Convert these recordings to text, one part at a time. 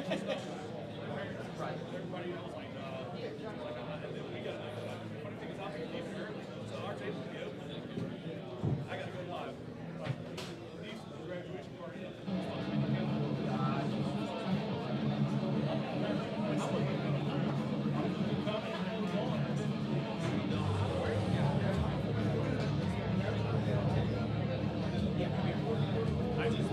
Everybody else like, and then we got funny thing is I'm leaving early, so our table will be open. I got to go live. Like, Niece's graduation party. I just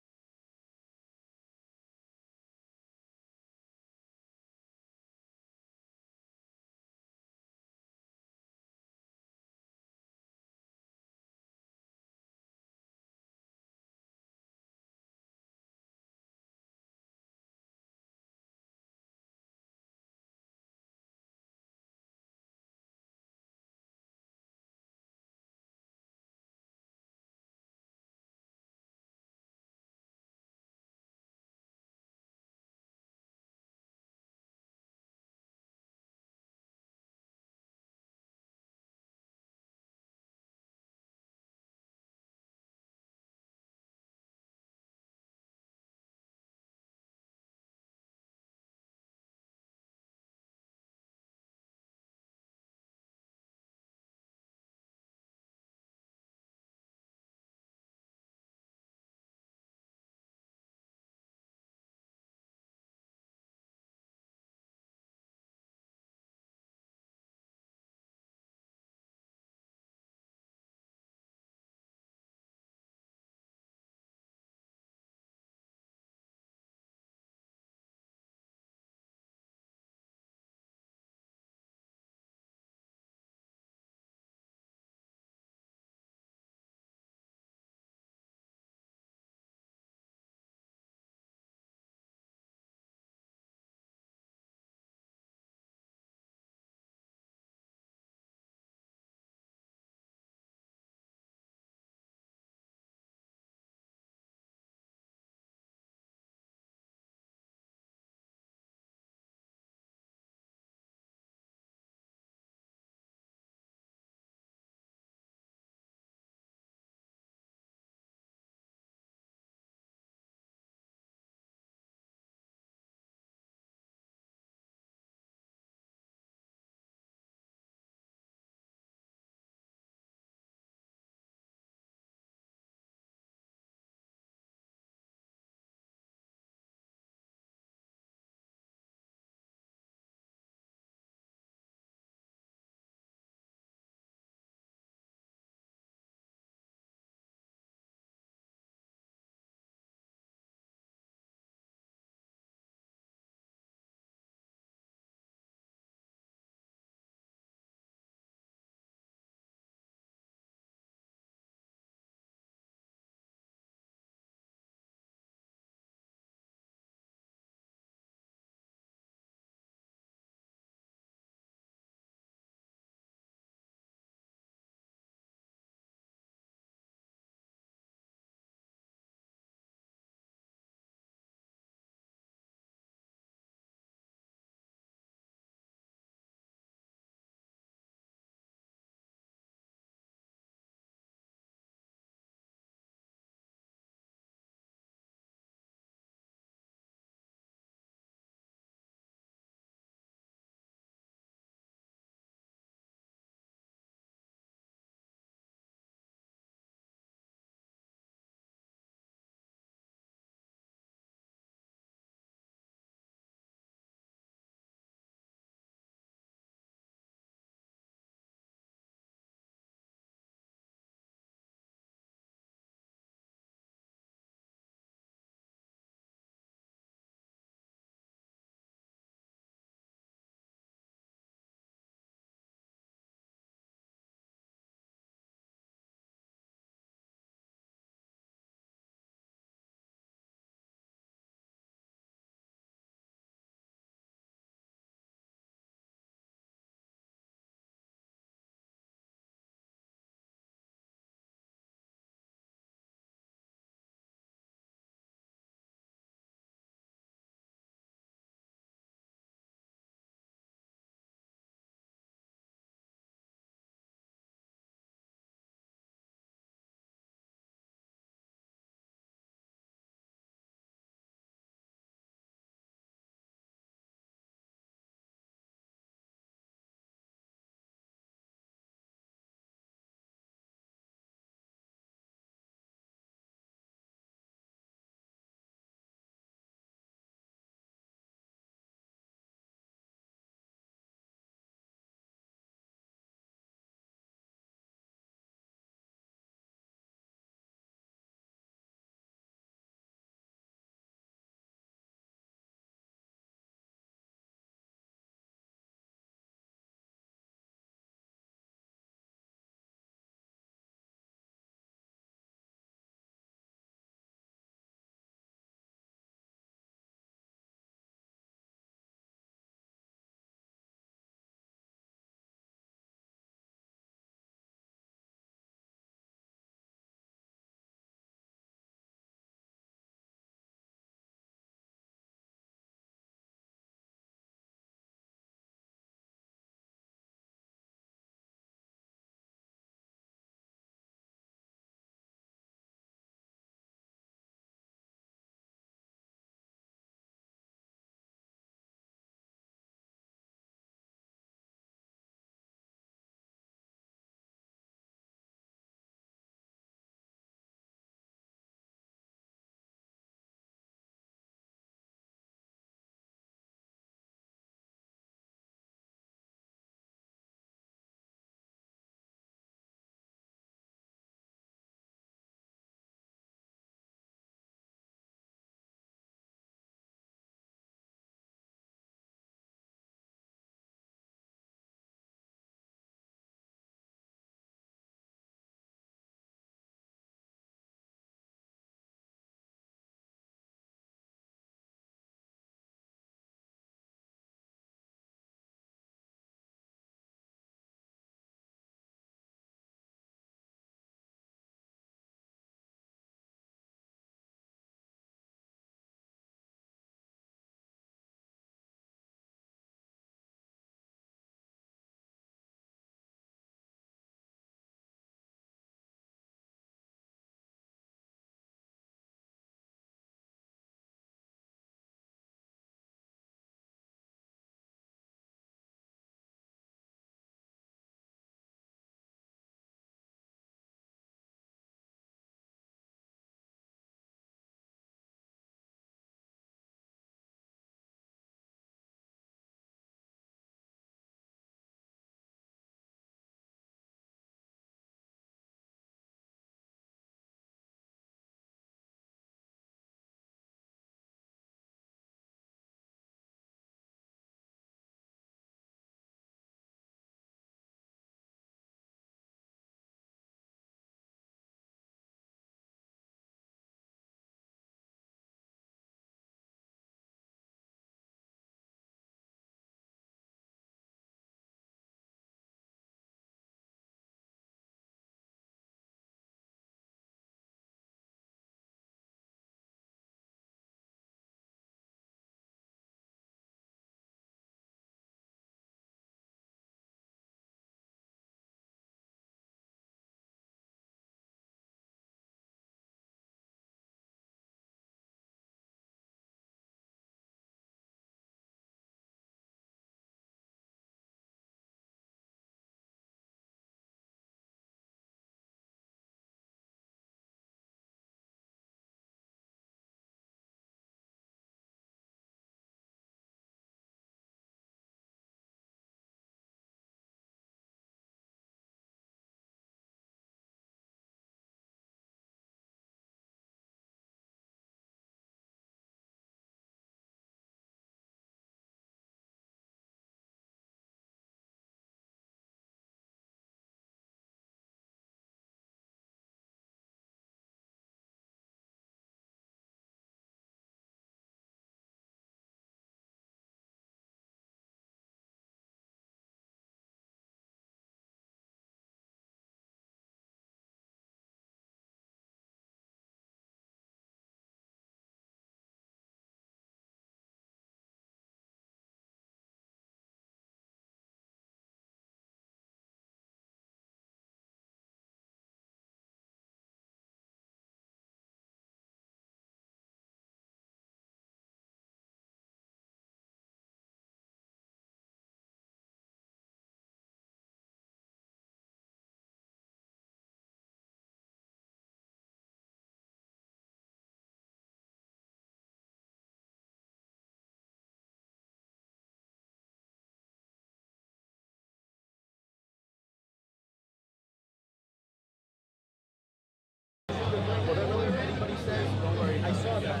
Whatever anybody says, don't worry. I saw that.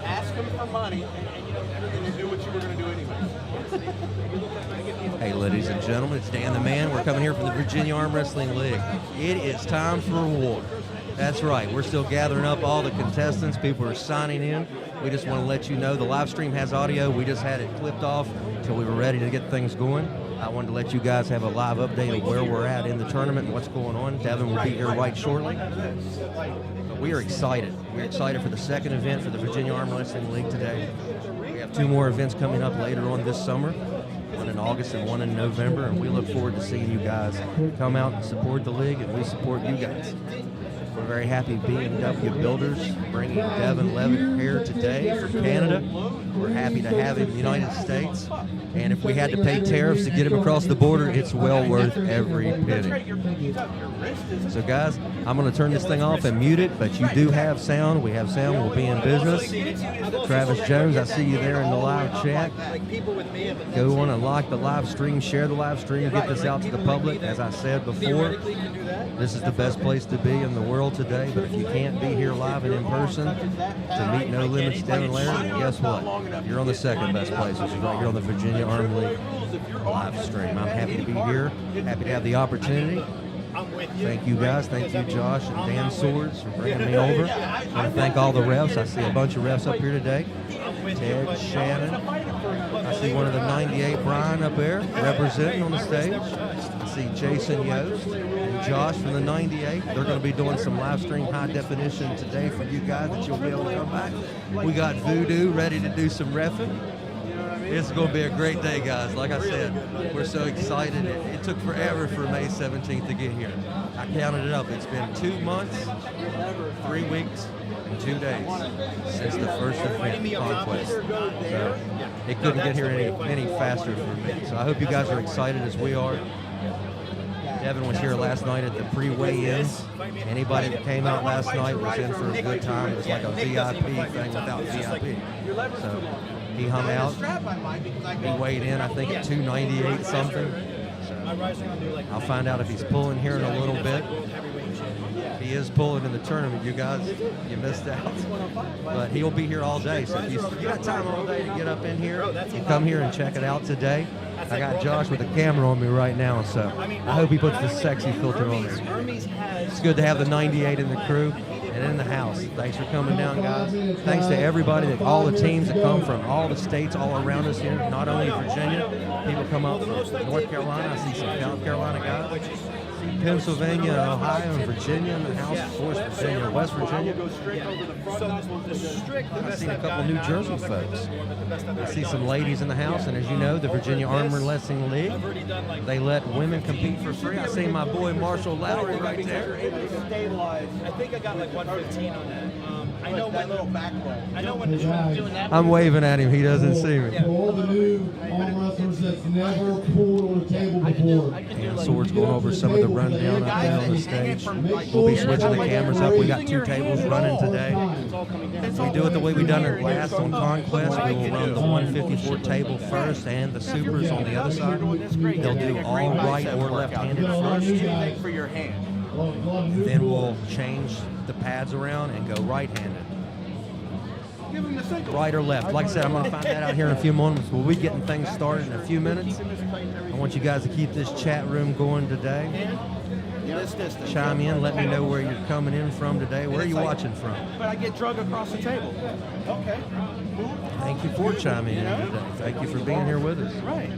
Ask him for money, and you do what you were going to do anyway. Hey, ladies and gentlemen, it's Dan the Man. We're coming here from the Virginia Arm Wrestling League. It is time for war. That's right. We're still gathering up all the contestants. People are signing in. We just want to let you know the live stream has audio. We just had it clipped off until we were ready to get things going. I wanted to let you guys have a live update of where we're at in the tournament and what's going on. Devin will be here right shortly. But we are excited. We're excited for the second event for the Virginia Arm Wrestling League today. We have 2 more events coming up later on this summer, one in August and one in November, and we look forward to seeing you guys come out and support the league, and we support you guys. We're very happy BMW Builders bringing Devin Levitt here today from Canada. We're happy to have him in the United States. And if we had to pay tariffs to get him across the border, it's well worth every penny. So guys, I'm going to turn this thing off and mute it, but you do have sound. We have sound. We'll be in business. Travis Jones, I see you there in the live chat. Go on and like the live stream, share the live stream, get this out to the public. As I said before, this is the best place to be in the world today, but if you can't be here live and in person to meet No Limits Devin Larry, then guess what? You're on the second best place, which is right here on the Virginia Arm League live stream. I'm happy to be here, happy to have the opportunity. Thank you guys. Thank you, Josh and Dan Swords, for bringing me over. I want to thank all the refs. I see a bunch of refs up here today. Ted, Shannon. I see one of the 98, Brian, up there representing on the stage. I see Jason Yost and Josh from the 98. They're going to be doing some live stream high definition today for you guys that you'll be able to come back. We got Voodoo ready to do some reffing. It's going to be a great day, guys. Like I said, we're so excited. It took forever for May 17th to get here. I counted it up. It's been 2 months, 3 weeks, and 2 days since the first event, Conquest. So it couldn't get here any faster for me. So I hope you guys are excited as we are. Devin was here last night at the pre-weigh-ins. Anybody that came out last night was in for a good time. It was like a VIP thing without VIP. So he hung out. He weighed in, I think, at 298 something. So I'll find out if he's pulling here in a little bit. If he is pulling in the tournament, you guys, you missed out. But he'll be here all day. So if you got time all day to get up in here, you come here and check it out today. I got Josh with a camera on me right now, so I hope he puts the sexy filter on there. It's good to have the 98 in the crew and in the house. Thanks for coming down, guys. Thanks to everybody, all the teams that come from all the states all around us here, not only Virginia. People come up from North Carolina. I see some South Carolina guys. Pennsylvania, Ohio, and Virginia in the house, of course, Virginia, West Virginia. I've seen a couple New Jersey folks. I see some ladies in the house, and as you know, the Virginia Arm Wrestling League, they let women compete for free. I see my boy Marshall Lowry right there. I think I got like 115 on that. I know when little back roll. I know when doing that. I'm waving at him. He doesn't see me. For all the new arm wrestlers that's never pulled on a table before. And Swords going over some of the rundown up there on the stage. We'll be switching the cameras up. We got 2 tables running today. We do it the way we done it last on Conquest. We will run the 154 table first and the supers on the other side. They'll do all right or left-handed first. For your hand. Then we'll change the pads around and go right-handed. Right or left. Like I said, I'm going to find that out here in a few moments. We'll be getting things started in a few minutes. I want you guys to keep this chat room going today. Chime in. Let me know where you're coming in from today. Where are you watching from? But I get drug across the table. Okay. Thank you for chiming in today. Thank you for being here with us. Right.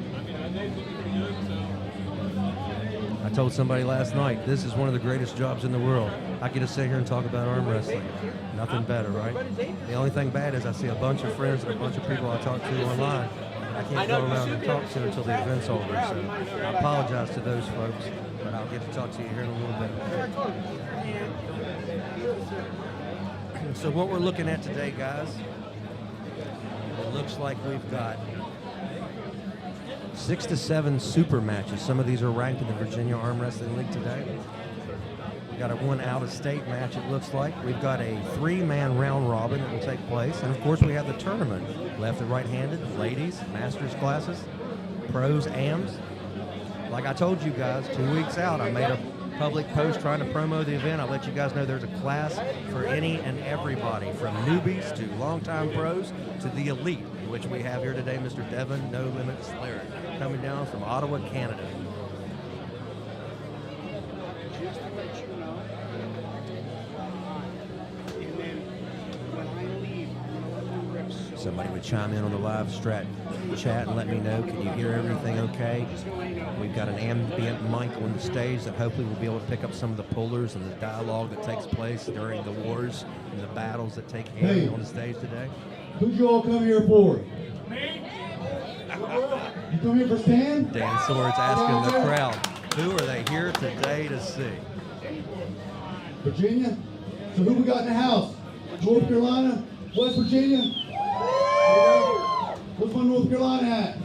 I told somebody last night, this is one of the greatest jobs in the world. I get to sit here and talk about arm wrestling. Nothing better, right? The only thing bad is I see a bunch of friends and a bunch of people I talk to online. I can't go around and talk to until the event's over. So I apologize to those folks, but I'll get to talk to you here in a little bit. So what we're looking at today, guys, it looks like we've got 6 to 7 super matches. Some of these are ranked in the Virginia Arm Wrestling League today. We got a 1 out-of-state match, it looks like. We've got a 3-man round robin that will take place. And, of course, we have the tournament, left and right-handed, ladies, masters classes, pros, AMs. like I told you guys 2 weeks out, I made a public post trying to promo the event. I'll let you guys know there's a class for any and everybody, from newbies to longtime pros to the elite, which we have here today, Mr. Devin No Limits Laird, coming down from Ottawa, Canada. Just to let you know, and then when I leave, I'm gonna let them rip so Somebody would chime in on the live chat and let me know, can you hear everything okay? We've got an ambient mic on the stage that hopefully will be able to pick up some of the pullers and the dialogue that takes place during the wars and the battles that take place on the stage today. Who'd you all come here for? Me? You come here for Stan? Dan Swords asking the crowd, who are they here today to see? Virginia? So who we got in the house? North Carolina? West Virginia? What's my North Carolina hat?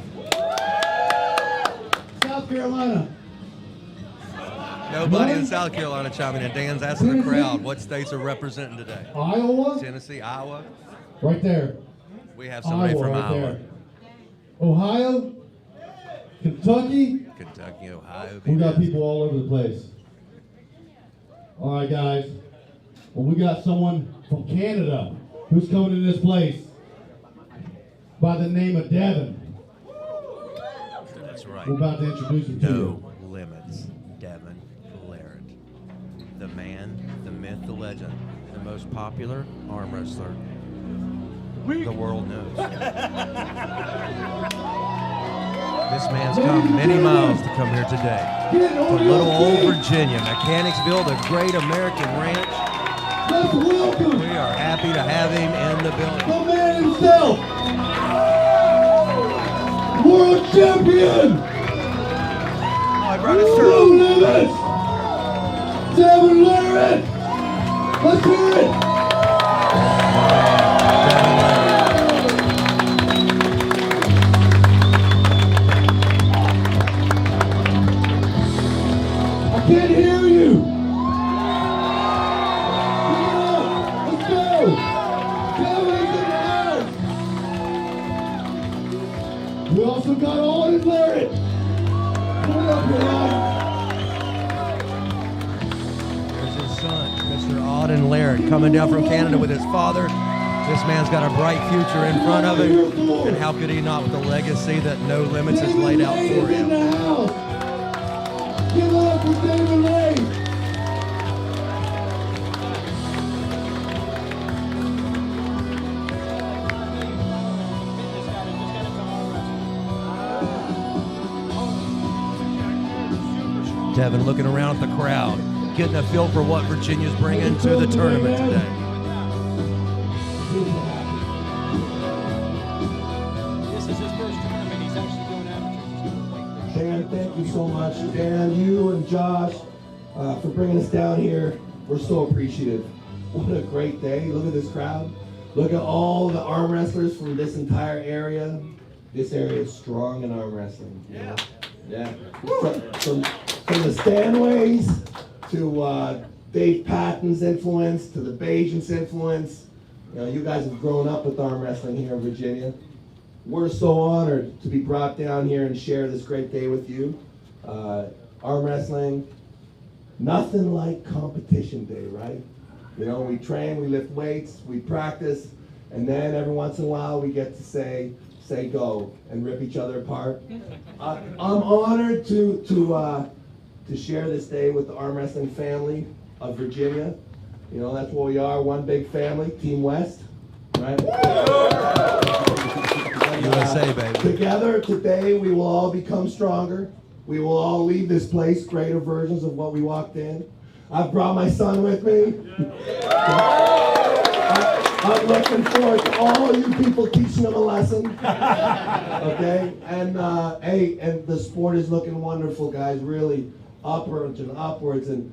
South Carolina? Nobody in South Carolina chiming in. Dan's asking the crowd, what states are representing today? Iowa? Tennessee, Iowa. Right there. We have somebody from right Iowa. there. Ohio? Kentucky? Kentucky, Ohio. We got baby. people all over the place. All right, guys. Well, we got someone from Canada who's coming in this place by the name of Devin. That's right. We're about to introduce him to No you. limits. Devin Laird. The man, the myth, the legend, the most popular arm wrestler the world knows. This man's come many miles to come here today. To little old Virginia, Mechanicsville, the great American ranch. Let's welcome We are happy to have him in the building. the man himself, world champion, Oh, I brought his No shirt. Limits, Devin Laird. Let's hear it. I can't hear you. Come on, let's go. Devin's in the house. We also got Auden Laird. Come up here, Auden. There's his son, Mr. Auden Laird, coming down from Canada with his father. This man's got a bright future in front of him, and how could he not with the legacy that No Limits has laid out David for Laird in him? the house. Give it up for David Laird. Devin looking around at the crowd, getting a feel for what Virginia's bringing to the tournament today. This is his first tournament. He's actually doing amateurs. Dan, thank you so much. Dan, you and Josh, for bringing us down here. We're so appreciative. What a great day. Look at this crowd. Look at all the arm wrestlers from this entire area. This area is strong in arm wrestling. You know? Yeah. From the Stanways to Dave Patton's influence to the Bajent's influence. You know, you guys have grown up with arm wrestling here in Virginia. We're so honored to be brought down here and share this great day with you. Arm wrestling, nothing like competition day, right? You know, we train, we lift weights, we practice, and then every once in a while we get to say go and rip each other apart. I'm honored to share this day with the arm wrestling family of Virginia. You know, that's what we are, one big family, Team West, right? USA, baby. Together today, we will all become stronger. We will all leave this place greater versions of what we walked in. I've brought my son with me. I'm looking forward to all you people teaching him a lesson. Okay? And hey, and the sport is looking wonderful, guys. Really upwards and upwards. And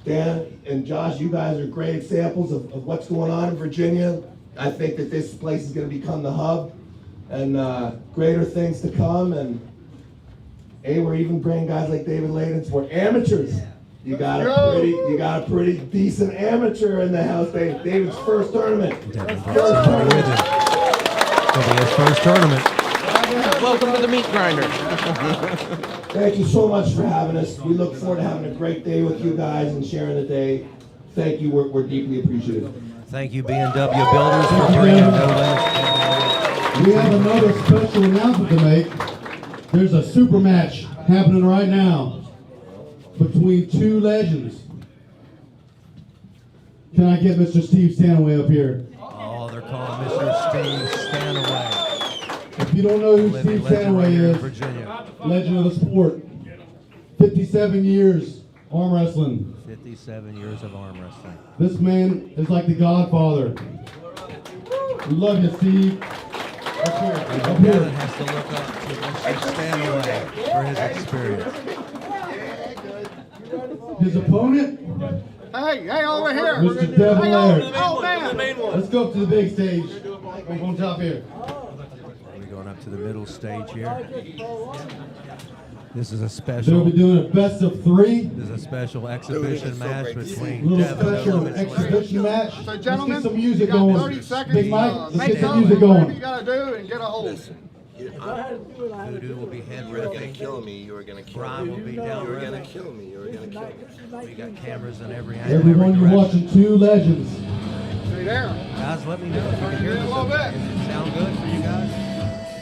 Dan and Josh, you guys are great examples of what's going on in Virginia. I think that this place is going to become the hub, and greater things to come. And hey, we're even bringing guys like David Layden. We're amateurs. You got a pretty decent amateur in the house. David's first tournament. Devin brought somebody with him. It'll be his first tournament. Welcome to the meat grinder. Thank you so much for having us. We look forward to having a great day with you guys and sharing the day. Thank you. We're deeply appreciative. Thank you, B&W Builders, for bringing No Limits. We have another special announcement to make. There's a super match happening right now between two legends. Can I get Mr. Steve Stanaway up here? Oh, they're calling Mr. Steve Stanaway. If you don't know who Living Steve legend right Stanaway here in is, Virginia. legend of the sport. 57 years arm wrestling. 57 years of arm wrestling. This man is like the Godfather. We love you, Steve. Up here. Up Kevin here. has to look up to Mr. Stanaway for his experience. His opponent, Hey, over here. Mr. Devil Laird. Oh, man. Let's go up to the big stage. Up on top here. We're going up to the middle stage here. This is a They'll special. be doing a best of three. This is a special exhibition match between Little Devin No special Limits Laird. exhibition match. So, Let's gentlemen, get some you music got going. 30 seconds. Big Mike, let's Make get some up music whatever you going. gotta do and get a hold. Voodoo will be head riffing. Kill me, you were gonna kill Brian me. will be down You were gonna riffing. kill me, you were gonna kill me. We got cameras in every angle, Everyone, every you're direction. watching two legends. Stay there. Guys, let me know if you can hear A this. little bit. Does it sound good for you guys?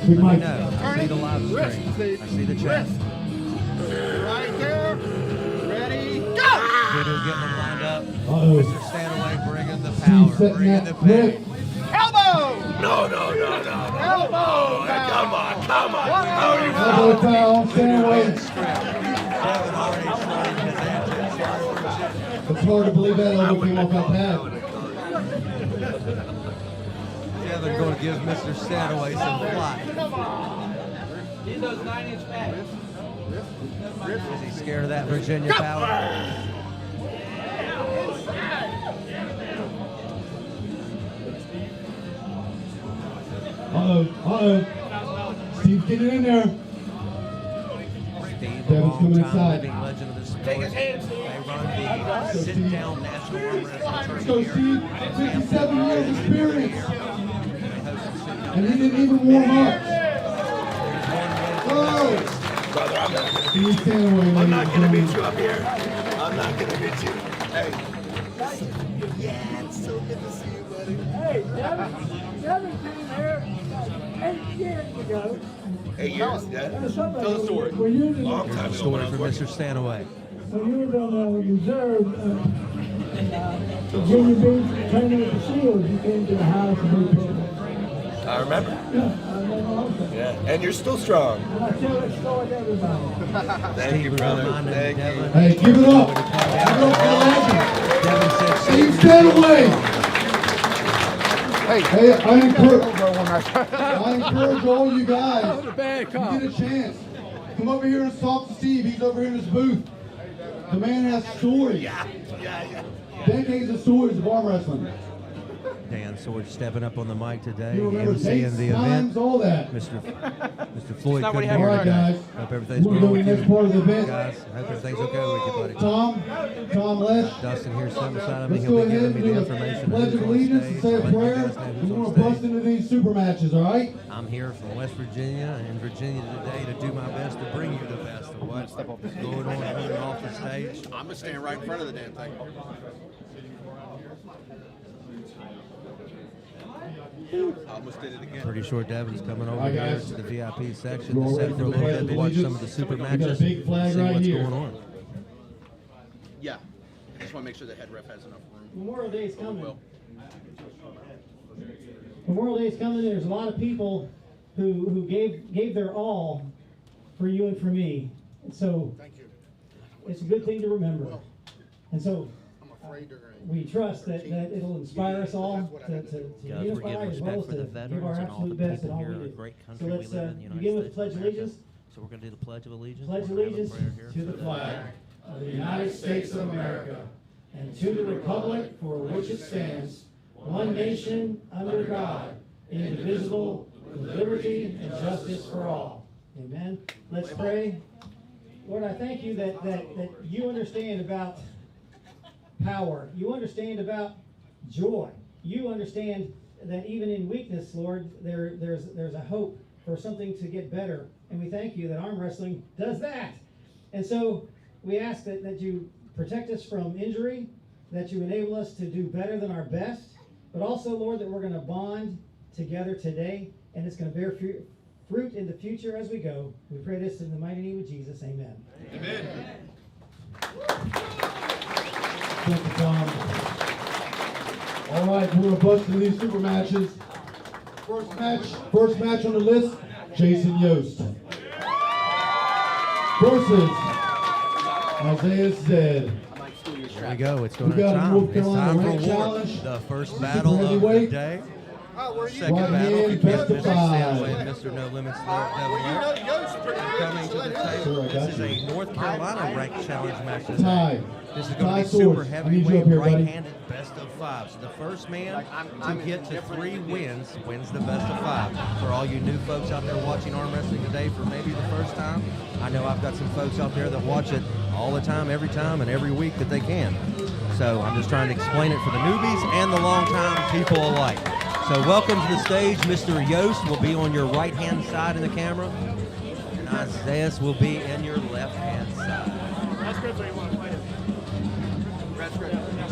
Big Let me Mike. know. I see the live Wrist, stream. Steve. I see the chat. Right there. Ready, go! Voodoo getting them lined up. Uh-oh. Mr. Stanaway bringing the Steve power, setting bringing that the pain. grip. Elbow! No. Elbow! Come on. Elbow foul, Stanaway. Devin already showing his antics. It's hard to believe that elbow came off that pad. Devin going to give Mr. Stanaway some flight. Need those 9-inch pads. Is he scared of that Virginia power? Uh-oh. Steve's getting in there. Steve, a Devin's coming long-time inside. living legend of the sport. They run the sit-down national arm wrestling Let's go, tournament here. Steve. 57 years experience. They host the city. And he didn't even warm up. There's one win for Oh! Brother, I'm not, Steve Stanaway, I'm not gonna beat ladies you up here. I'm not gonna beat you. Hey. Yeah, it's so good to see you, buddy. Hey, Devin came here 8 years ago. 8 years, yeah. Tell the story. When you was Long Here's time the ago. story when I from was Mr. Stanaway. on the reserve, Virginia Beach, training at the SEALs, you came to the house and we played. I remember. Yeah, I remember also. Yeah, and you're still strong. And I tell that story to everybody. Thank you, Steve brother. reminded Thank you. Devin. Hey, give it up. Give it up for the legend. Devin said, Steve Stanaway. Hey, I encourage all you guys, if you get a chance, come over here and talk to Steve. He's over here in his booth. The man has stories. Yeah. Decades of stories of arm wrestling. Dan Sword stepping up on the mic today, You remember emceeing dates, the times, event. all that. Mr. Floyd not what couldn't he had hear All it right, today. guys. Hope everything's We're well going with to the you. next part of the event. Guys, hope everything's okay with you, buddy. Tom Lesh. Dustin here sitting beside of me. Let's He'll go be ahead giving and me do the the information. Pledge who's of on Allegiance stage. and say a Let you prayer. guys know We who's want on to bust stage. into these super matches, all right? I'm here from West Virginia and Virginia today to do my best to bring you the best of what's going on here off the stage. I'm gonna stand right in front of the damn thing. I almost did it again. Pretty sure Devin's coming over Hi, here guys. to the VIP section We're to all set ready for a to little pledge bit to watch allegiance. some of the super We got a matches. big flag See right what's here. going on. Yeah. I just want to make sure the head ref has enough room. Memorial Day's coming. Will. Memorial Day's coming. There's a lot of people who gave their all for you and for me. And so Thank you. it's a good thing to remember. And so I'm afraid they're gonna. we trust that it'll inspire us all to Guys, we're unify giving as well respect as for the to give veterans our and all the absolute best in people all here we in the do. great So country we let's live in, the United begin with States the Pledge of of America. Allegiance. So we're going to do the Pledge of Allegiance. Pledge We're gonna have a allegiance prayer here. to the flag of the United States of America and to the republic for which it stands, one nation, under God, indivisible, with liberty and justice for all. Amen. Let's pray. Lord, I thank you that you understand about power. You understand about joy. You understand that even in weakness, Lord, there's a hope for something to get better and we thank you that arm wrestling does that. And so we ask that you protect us from injury, that you enable us to do better than our best, but also, Lord, that we're going to bond together today, and it's going to bear fruit in the future as we go. We pray this in the mighty name of Jesus. Amen. Amen. Thank you, Tom. All right, we're going to bust through these super matches. First match on the list, Jason Yost versus Isaiah Zed. Here we go. It's going We to got a time. North It's Carolina time for rank war. challenge. The first Super battle of the heavyweight. day. Oh, Second Right battle hand, between best of Mr. five. Stanley and Mr. No Limits well, you know Yost pretty good. coming to the table. Sure, I got This is you. a North Carolina ranked challenge match today. Tie. This is Tie going to be swords. super I need you heavyweight, up here, buddy. right-handed best of five. So the first man to get to 3 wins wins the best of 5. For all you new folks out there watching arm wrestling today for maybe the first time, I know I've got some folks out there that watch it all the time, and every week that they can. So I'm just trying to explain it for the newbies and the long-time people alike. So welcome to the stage. Mr. Yost will be on your right-hand side in the camera, and Isaiah will be in your left-hand side. That's good, so you want to fight it.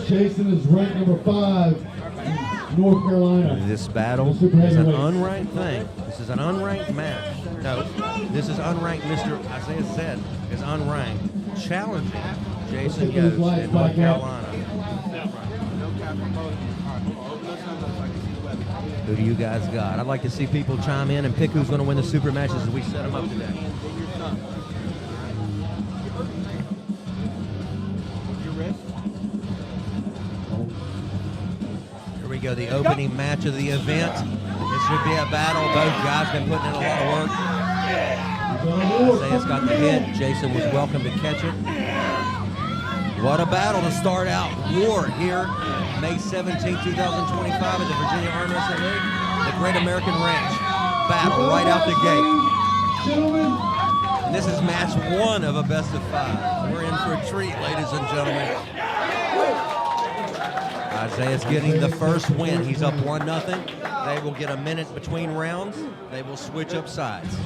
Jason is ranked number 5 in North Carolina. This battle The super is an heavyweight. unranked thing. This is an unranked match. No, this is unranked. Mr. Isaiah Zed is unranked, challenging Jason Let's get those Yost lights in North back up. Carolina. Who do you guys got? I'd like to see people chime in and pick who's going to win the super matches as we set them up today. Here we go, the opening match of the event. This should be a battle. Both guys been putting in a lot of work. Isaiah's got the hit. Jason was welcome to catch it. What a battle to start out. War here, May 17, 2025 at the Virginia Arm Wrestling League. The Great American Ranch battle right out the gate. Gentlemen, And this is match 1 of a best of 5. We're in for a treat, ladies and gentlemen. Isaiah's getting the first win. He's up 1-0. They will get a minute between rounds. They will switch up sides.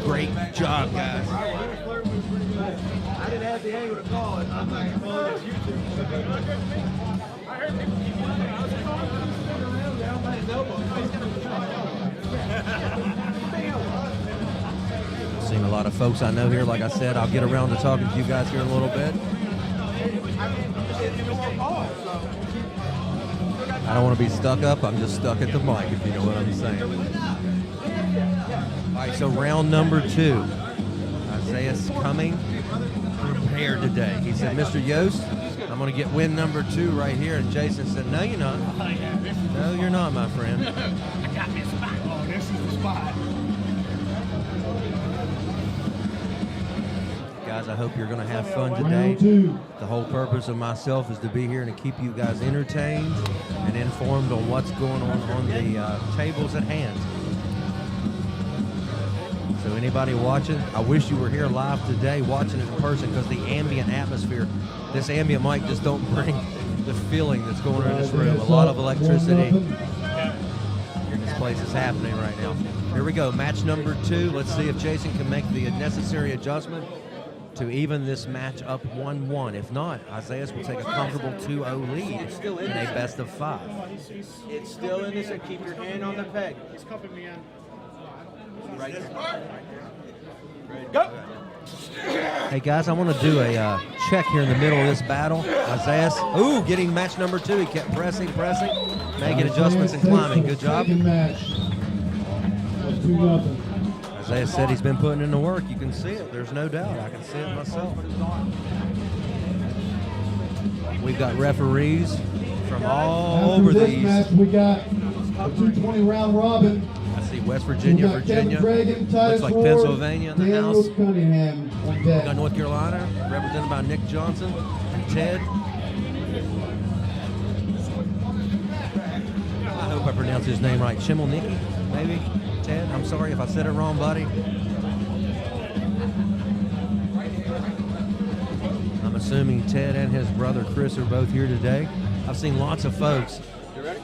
Great job, guys. I didn't have the angle to call it. I'm not going to call it YouTube. Seen a lot of folks I know here. Like I said, I'll get around to talking to you guys here in a little bit. I don't want to be stuck up. I'm just stuck at the mic, if you know what I'm saying. All right, so round number 2. Isaiah's coming prepared today. He said, Mr. Yost, I'm going to get win number 2 right here. And Jason said, no, you're not. No, you're not, my friend. I got this spot. Oh, this is the spot. Guys, I hope you're going to have fun today. round 2. The whole purpose of myself is to be here and to keep you guys entertained and informed on what's going on the tables at hand. So anybody watching, I wish you were here live today watching it in person, because the ambient atmosphere, this ambient mic just don't bring the feeling that's going on in this room. A lot of electricity. This place is happening right now. Here we go, match number 2. Let's see if Jason can make the necessary adjustment to even this match up 1-1. If not, Isaiah will take a comfortable 2-0 lead in a best of 5. It's still in this, and keep your hand on the peg. He's cuffing me in. Right there. Go! Hey guys, I want to do a check here in the middle of this battle. Isaiah, ooh, getting match number 2. He kept pressing, making adjustments and climbing. Good job. Second match. 2-0. Isaiah said he's been putting in the work. You can see it. There's no doubt. I can see it myself. We've got referees from all After over this these. match, we got a 220 round robin. I see West We Virginia, got Kevin Virginia. Dragon, Titus Looks like Ward, Pennsylvania in the Daniel house. Cunningham on We deck. got North Carolina, represented by Nick Johnson and Ted. I hope I pronounced his name right. Chimmelnicki, maybe? Ted, I'm sorry if I said it wrong, buddy. I'm assuming Ted and his brother Chris are both here today. I've seen lots of folks. You ready?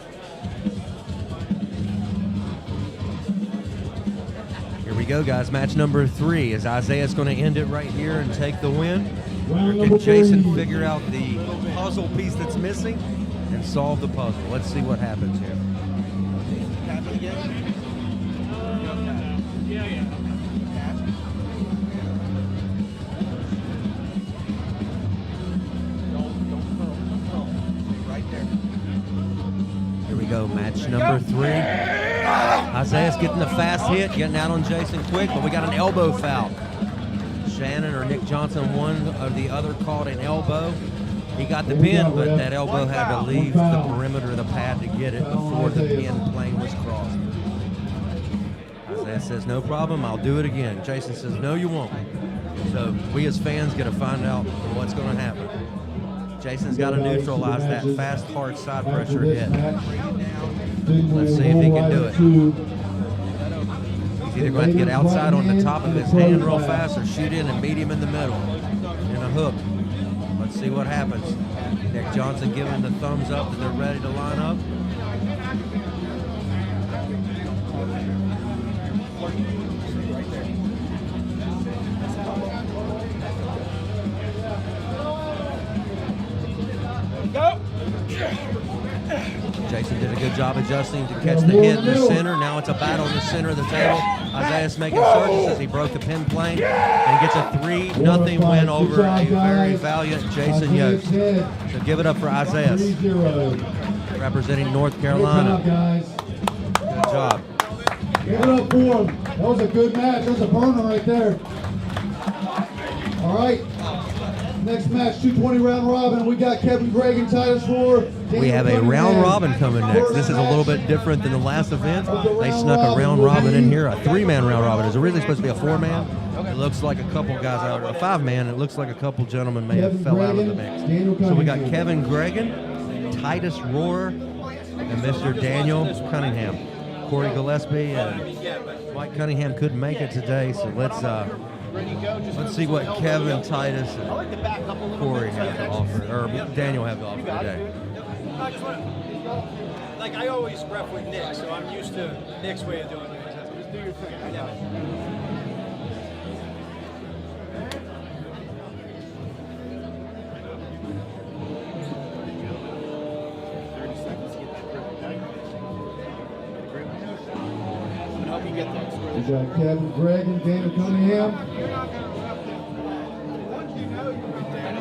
Here we go, guys. Match number 3. Is Isaiah's going to end it right here and take the win? Or Round can number Jason 3. figure out the puzzle piece that's missing and solve the puzzle? Let's see what happens here. Here we go, match number 3. Isaiah's getting the fast hit, getting out on Jason quick, but we got an elbow foul. Shannon or Nick Johnson, one or the other, called an elbow. He got the pin, but that elbow had to leave the perimeter of the pad to get it before the pin plane was crossed. Isaiah says, no problem, I'll do it again. Jason says, no, you won't. So we as fans got to find out what's going to happen. Jason's got to neutralize that fast, hard side pressure hit. Let's see if he can do it. He's either going to get outside on the top of his hand real fast or shoot in and meet him in the middle in a hook. Let's see what happens. Nick Johnson giving the thumbs up that they're ready to line up. Jason did a good job adjusting to catch the hit in the center. Now it's a battle in the center of the table. Isaiah's making surges as he broke the pin plane and gets a 3-0 win over a very valiant Jason Yost. So give it up for Isaiah, representing North Carolina. Good job. Give it up for him. That was a good match. That was a burner right there. All right. Next match, 220 round robin. We got Kevin Gregg and Titus Rohr. We have a round robin coming next. This is a little bit different than the last event. They snuck a round robin in here, a 3-man round robin. It was originally supposed to be a 4-man. It looks like a couple guys out, a 5-man. It looks like a couple gentlemen may have fell out of the mix. So we got Kevin Gregan, Titus Rohr, and Mr. Daniel Cunningham. Corey Gillespie and Mike Cunningham couldn't make it today, so let's see what Kevin, Titus, and Corey have to offer, or Daniel have to offer today. Like I always rep with Nick, so I'm used to Nick's way of doing things. Just do your thing. Yeah. We got Kevin Gregg and Daniel Cunningham.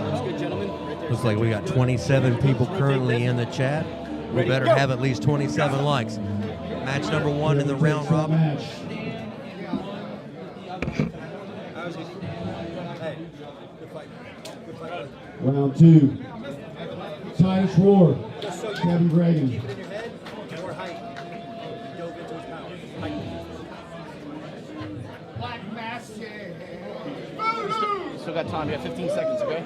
That's good, gentlemen. Right there. Looks like we got 27 people currently in the chat. We better have at least 27 likes. Match number 1 in the round robin. Match. Round 2. Titus Rohr, Kevin Gregg. Keep it in your head, more height. Dove into his power. Height. Still got time. You have 15 seconds, okay?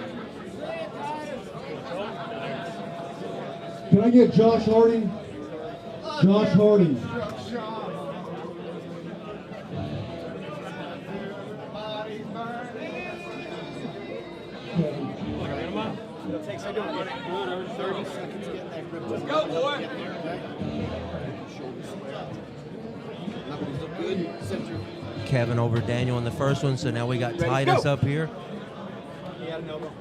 Can I get Josh Harding? Josh Harding. It'll take 30 seconds to get that grip. Let's go, boy! Look good. Center. Kevin over Daniel in the first one, so now we got Titus up here. He had an elbow.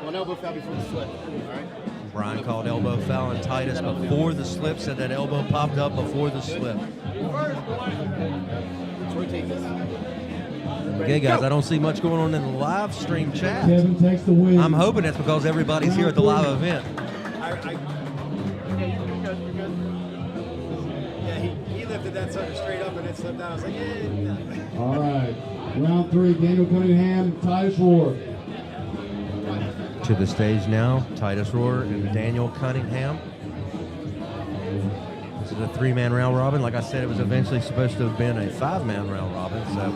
One elbow foul before the slip. All right. Brian called elbow foul on Titus before the slip, said that elbow popped up before the slip. Let's rotate this. Okay, guys, I don't see much going on in the live stream chat. Kevin takes the win. I'm hoping it's because everybody's here at the live event. Yeah, you're good. Yeah, he lifted that sucker straight up and it slipped down. I was like, yeah. All right. Round 3, Daniel Cunningham, Titus Rohr. To the stage now, Titus Rohr and Daniel Cunningham. This is a 3-man round robin. Like I said, it was eventually supposed to have been a 5-man round robin, so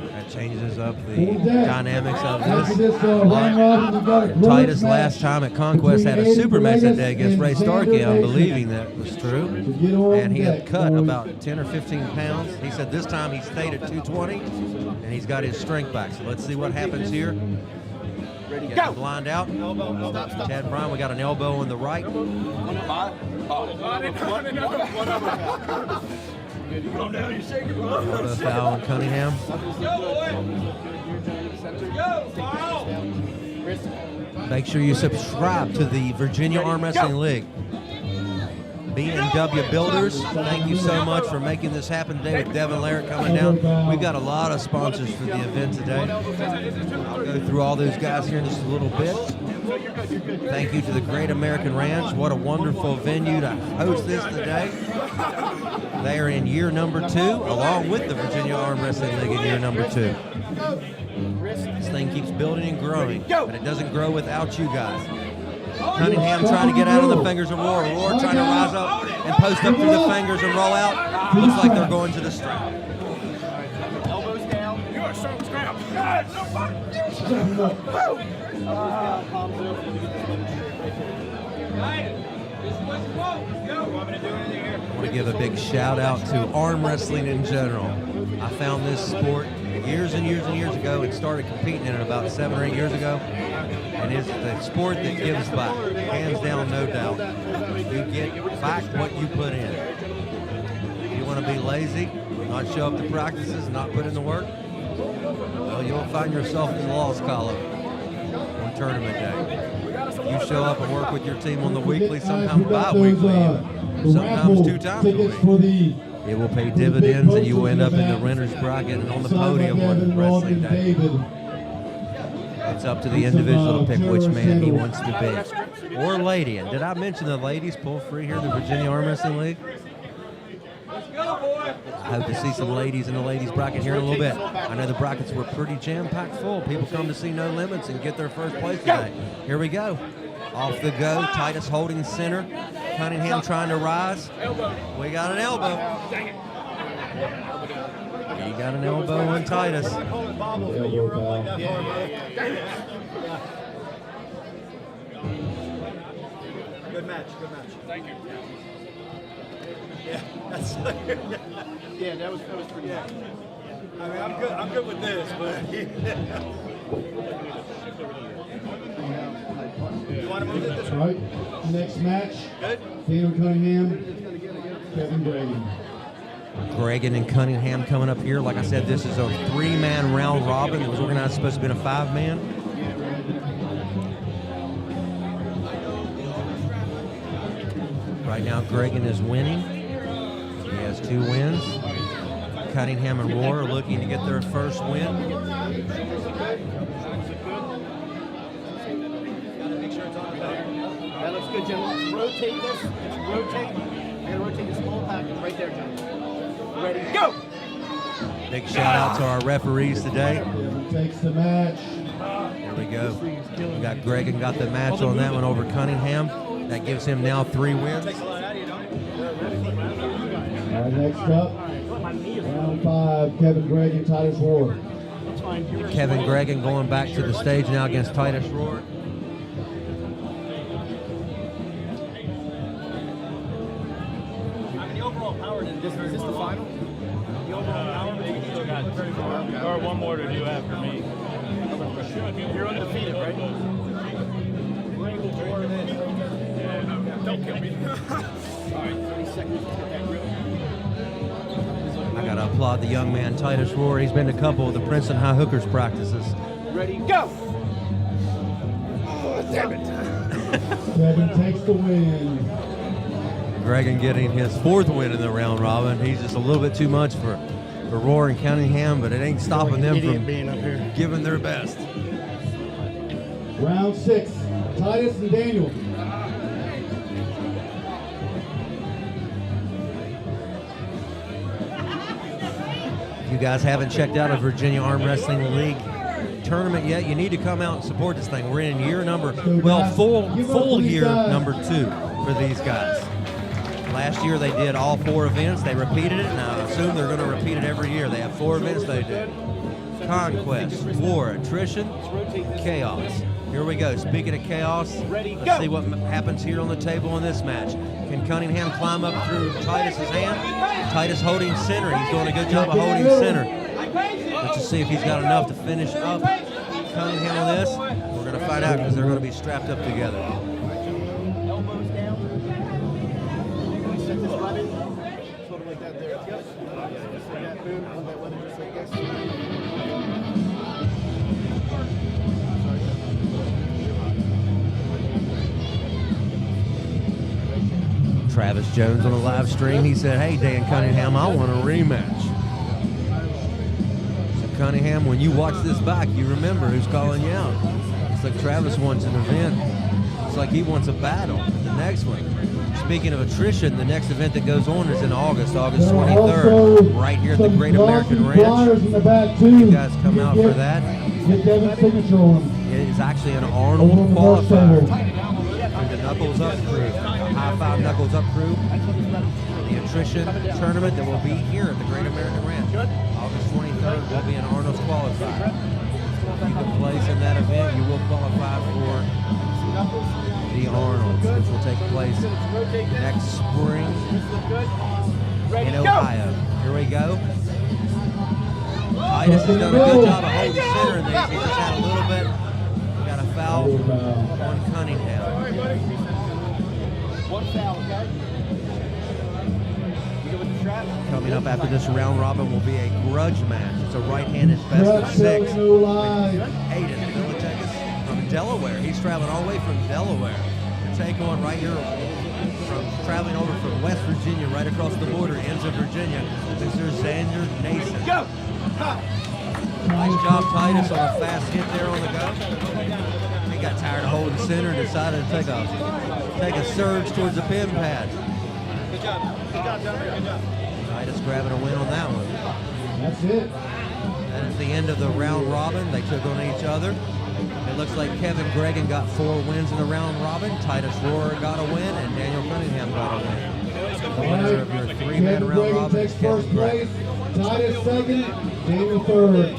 that changes up the dynamics of After this. this round robin, we got a grudge Titus match last time at Conquest had a between super Aiden match that Villegas day against and Ray Xander Starkey. I'm Mason. believing that was true. To get on And he had deck, cut boys. about 10 or 15 pounds. He said this time he stayed at 220, and he's got his strength back. So let's see what happens here. Ready, Get go! the blind out. Elbow. Stop. Ted Bryan, we got an elbow on the right. Good Calm down, you're shaking, bro. Elbow foul on Cunningham. Make sure you subscribe to the Virginia Arm Wrestling League. B&W Builders, thank you so much for making this happen today with Devin Larrett coming down. We've got a lot of sponsors for the event today. I'll go through all those guys here in just a little bit. Thank you to the Great American Ranch. What a wonderful venue to host this today. They are in year number 2, along with the Virginia Arm Wrestling League in year number 2. This thing keeps building and growing, but it doesn't grow without you guys. Cunningham trying to get out of the fingers of Roar. Roar trying to rise up and post up through the fingers and roll out. Looks like they're going to the strap. Elbows down. You are so scrap. I want to give a big shout out to arm wrestling in general. I found this sport years and years and years ago and started competing in it about 7 or 8 years ago. And it's the sport that gives back, hands down, no doubt. You get back what you put in. If you want to be lazy, not show up to practices, not put in the work, well, you'll find yourself in the loss column on tournament day. You show up and work with your team on the weekly, sometimes bi-weekly, sometimes 2 times a week. It will pay dividends, and you will end up in the winner's bracket and on the podium on wrestling day. It's up to the individual to pick which man he wants to be, or lady. And did I mention the ladies pull free here in the Virginia Arm Wrestling League? I hope to see some ladies in the ladies bracket here in a little bit. I know the brackets were pretty jam-packed full. People come to see No Limits and get their first place today. Here we go. Off the go, Titus holding center. Cunningham trying to rise. We got an elbow. He got an elbow on Titus. Good match, good match. Thank you. Yeah, that's Yeah, that was pretty good. I mean, I'm good with this, but you want to move it this way? Right. Next match. Good. Daniel Cunningham, Kevin Dragon. Gregan and Cunningham coming up here. Like I said, this is a 3-man round robin. It was organized supposed to be a 5-man. Right now, Gregan is winning. He has 2 wins. Cunningham and Roar are looking to get their first win. That looks good, gentlemen. Rotate this. Rotate. You're gonna rotate the small packet right there, gentlemen. Ready, go! Big shout out to our referees today. Takes the match. Here we go. We got Gregan got the match on that one over Cunningham. That gives him now 3 wins. All right, next up, round 5, Kevin Dragon, Titus Roar. Kevin Gregan going back to the stage now against Titus Roar. I mean, the overall power, is this the final? The overall power between each of you? Or one more to do after me. You're undefeated, right? Don't kill me. I got to applaud the young man, Titus Roar. He's been to a couple of the Princeton High Hookers practices. Ready, go! Kevin takes the win. Gregan getting his 4th win in the round robin. He's just a little bit too much for Roar and Cunningham, but it ain't stopping them from giving their best. Round 6, Titus and Daniel. If you guys haven't checked out a Virginia Arm Wrestling League tournament yet, you need to come out and support this thing. We're in year number, well, full year number 2 for these guys. Last year they did all 4 events. They repeated it, and I assume they're going to repeat it every year. They have 4 events they do. Conquest, War, Attrition, Chaos. Here we go. Speaking of chaos, let's see what happens here on the table in this match. Can Cunningham climb up through Titus's hand? Titus holding center. He's doing a good job of holding center. Let's just see if he's got enough to finish up Cunningham on this. We're going to find out because they're going to be strapped up together. Elbows down. Set this button. Sort of like that there. Just like that moon on that weather, just like this. Travis Jones on a live stream. He said, "Hey, Dan Cunningham, I want a rematch." So Cunningham, when you watch this back, you remember who's calling you out. It's like Travis wants an event. It's like he wants a battle. The next one. Speaking of attrition, the next event that goes on is in August 23rd, right here at the Great American Ranch. In the back too. You guys come out for that. Get Devin's signature on them. It is actually an Arnold qualifier. Through the Knuckles Up crew, High Five Knuckles Up crew. The attrition tournament that will be here at the Great American Ranch. August 23rd will be an Arnold's qualifier. If you can place in that event, you will qualify for the Arnold, which will take place next spring in Ohio. Here we go. Titus has done a good job of holding center in these. He just had a little bit. We got a foul on Cunningham. One foul, okay? You go with the strap? Coming up after this round robin will be a grudge match. It's a right-handed best of six. Aiden Villetegas from Delaware. He's traveling all the way from Delaware to take on right here from traveling over from West Virginia, right across the border, Enza, Virginia. Mr. Xander Nason. Go! Nice job, Titus, on a fast hit there on the go. He got tired of holding center and decided to take a surge towards the pin pad. Good job. Good job, gentlemen. Good job. Titus grabbing a win on that one. That's it. That is the end of the round robin. They took on each other. It looks like Kevin Gregan got 4 wins in the round robin. Titus Rohrer got a win, and Daniel Cunningham got a win. The winner of your 3-man round Gregan robin takes is Kevin first place. Gregan. Titus second. Daniel third.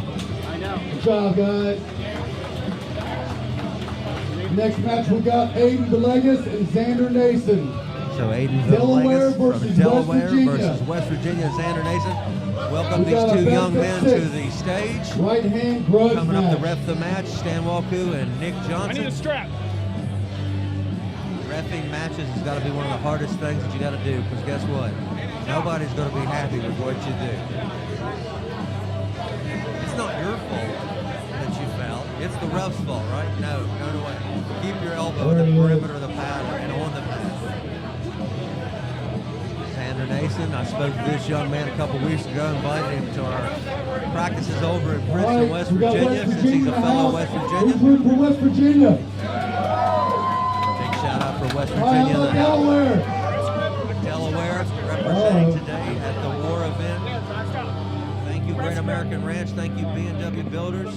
I know. Good job, guys. Next match we got Aiden Villegas and Xander Nason. So Aiden Delaware Villegas versus from Delaware West Virginia. versus West Virginia, Xander Nason. Welcome We these got a 2 best young of men 6. to the stage. Right hand grudge Coming up to match. ref the match, Stan Walku and Nick I need a Johnson. strap. Reffing matches has got to be one of the hardest things that you got to do, because guess what? Nobody's going to be happy with what you do. It's not your fault that you fell. It's the ref's fault, right? No way. Keep your elbow at the perimeter of the pad and on the pad. Xander Nason, I spoke to this young man a couple weeks ago, invited him to our practices over in Princeton, West we got Virginia, since he's a fellow West Virginian. Who's rooting for West Virginia? Big shout out for West All right, Virginia. how about Delaware? Delaware representing today at the War event. Thank you, Great American Ranch. Thank you, B&W Builders.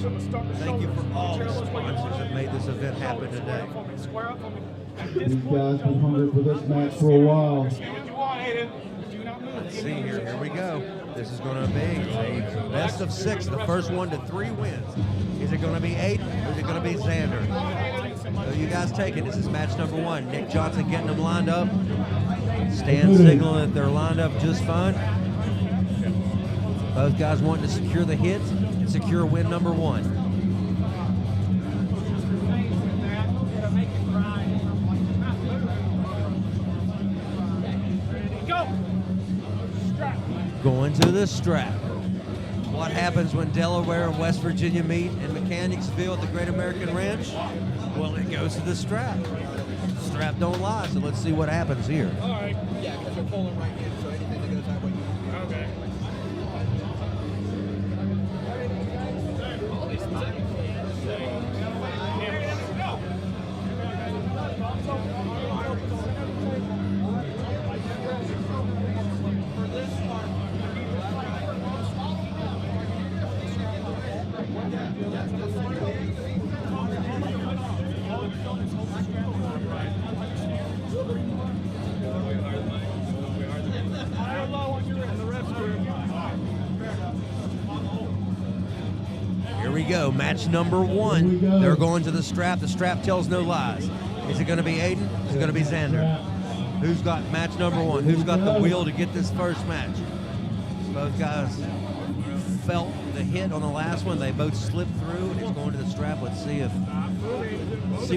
Thank you for all the sponsors that made this event happen today. Square up for me. These guys been hungry for this match for a while. What you want, Aiden? Do not move. Let's see here. Here we go. This is going to be a best of 6, the first 1 to 3 wins. Is it going to be Aiden or is it going to be Xander? So you guys take it. This is match number 1. Nick Johnson getting them lined up. Stan signaling that they're lined up just fine. Both guys wanting to secure the hit and secure win number 1. Going to the strap. What happens when Delaware and West Virginia meet in Mechanicsville at the Great American Ranch? Well, it goes to the strap. Strap don't lie, so let's see what happens here. All right. Yeah, because they're pulling right in, so anything that goes that way. Okay. Here we go, match number 1. They're going to the strap. The strap tells no lies. Is it going to be Aiden? Is it going to be Xander? Who's got match number 1? Who's got the wheel to get this first match? Both guys felt the hit on the last one. They both slipped through, and it's going to the strap. Let's see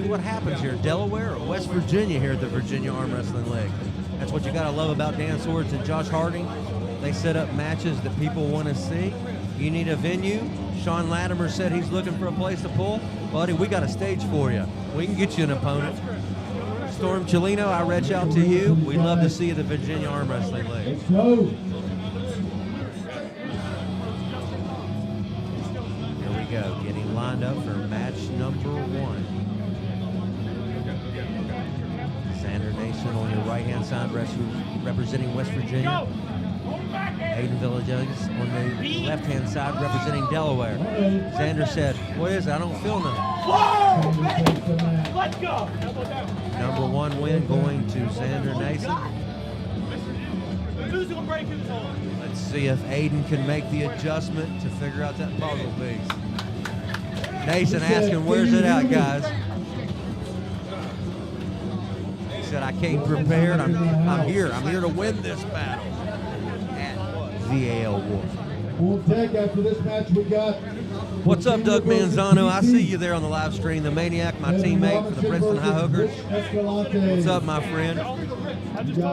what happens here. Delaware or West Virginia here at the Virginia Arm Wrestling League. That's what you got to love about Dan Swords and Josh Harding. They set up matches that people want to see. You need a venue. Sean Latimer said he's looking for a place to pull. Buddy, we got a stage for you. We can get you an opponent. Storm Chelino, I reach out to you. We'd love to see you at the Virginia Arm Wrestling League. Let's go. Here we go, getting lined up for match number 1. Xander Nason on your right-hand side, representing West Virginia. Aiden Villegas on the left-hand side, representing Delaware. Xander said, what is it? I don't feel nothing. Let's go. Number 1 win going to Xander Nason. Who's gonna break his hold? Let's see if Aiden can make the adjustment to figure out that puzzle piece. Nason asking, where's it at, guys? He said, I came prepared. I'm here. I'm here to win this battle at VAL War. We'll take after this match we got. What's up, Doug Manzano? I see you there on the live stream. The Maniac, my teammate for the Princeton High Hookers. What's up, my friend?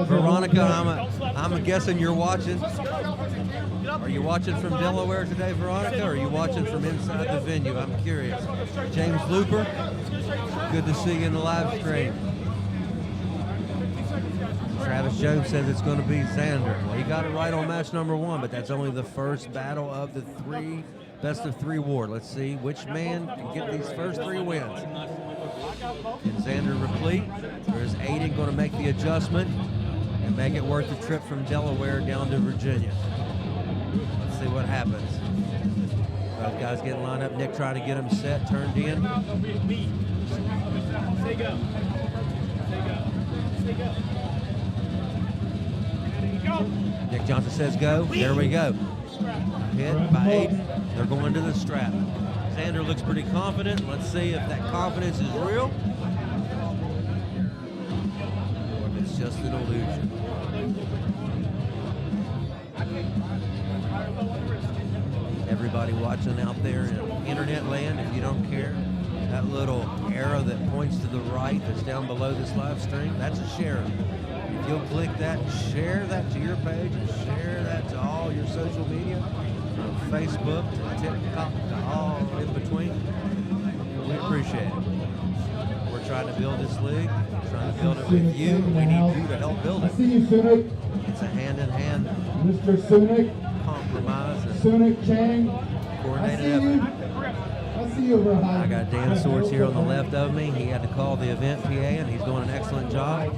Veronica, I'm guessing you're watching. Are you watching from Delaware today, Veronica, or are you watching from inside the venue? I'm curious. James Looper, good to see you in the live stream. Travis Jones says it's going to be Xander. Well, he got it right on match number 1, but that's only the first battle of the best of 3 war. Let's see which man can get these first 3 wins. Can Xander replete, or is Aiden going to make the adjustment and make it worth the trip from Delaware down to Virginia? Let's see what happens. Both guys getting lined up. Nick trying to get him set, turned in. Stay go. Stay go. Stay go. Nick Johnson says go. There we go. Hit by Aiden. They're going to the strap. Xander looks pretty confident. Let's see if that confidence is real or if it's just an illusion. Everybody watching out there in internet land, if you don't care, that little arrow that points to the right that's down below this live stream, that's a share. If you'll click that, share that to your page, and share that to all your social media, from Facebook to TikTok to all in between, we appreciate it. We're trying to build this league, trying to build it with you, and we need you to help build I it. see you, Sunik. It's a hand-in-hand Mr. Sunik. compromise and Sunik Chang. I coordinated see effort. you. I see you over high. I got Dan Swords here on the left of me. He had to call the event PA, and he's doing an excellent job.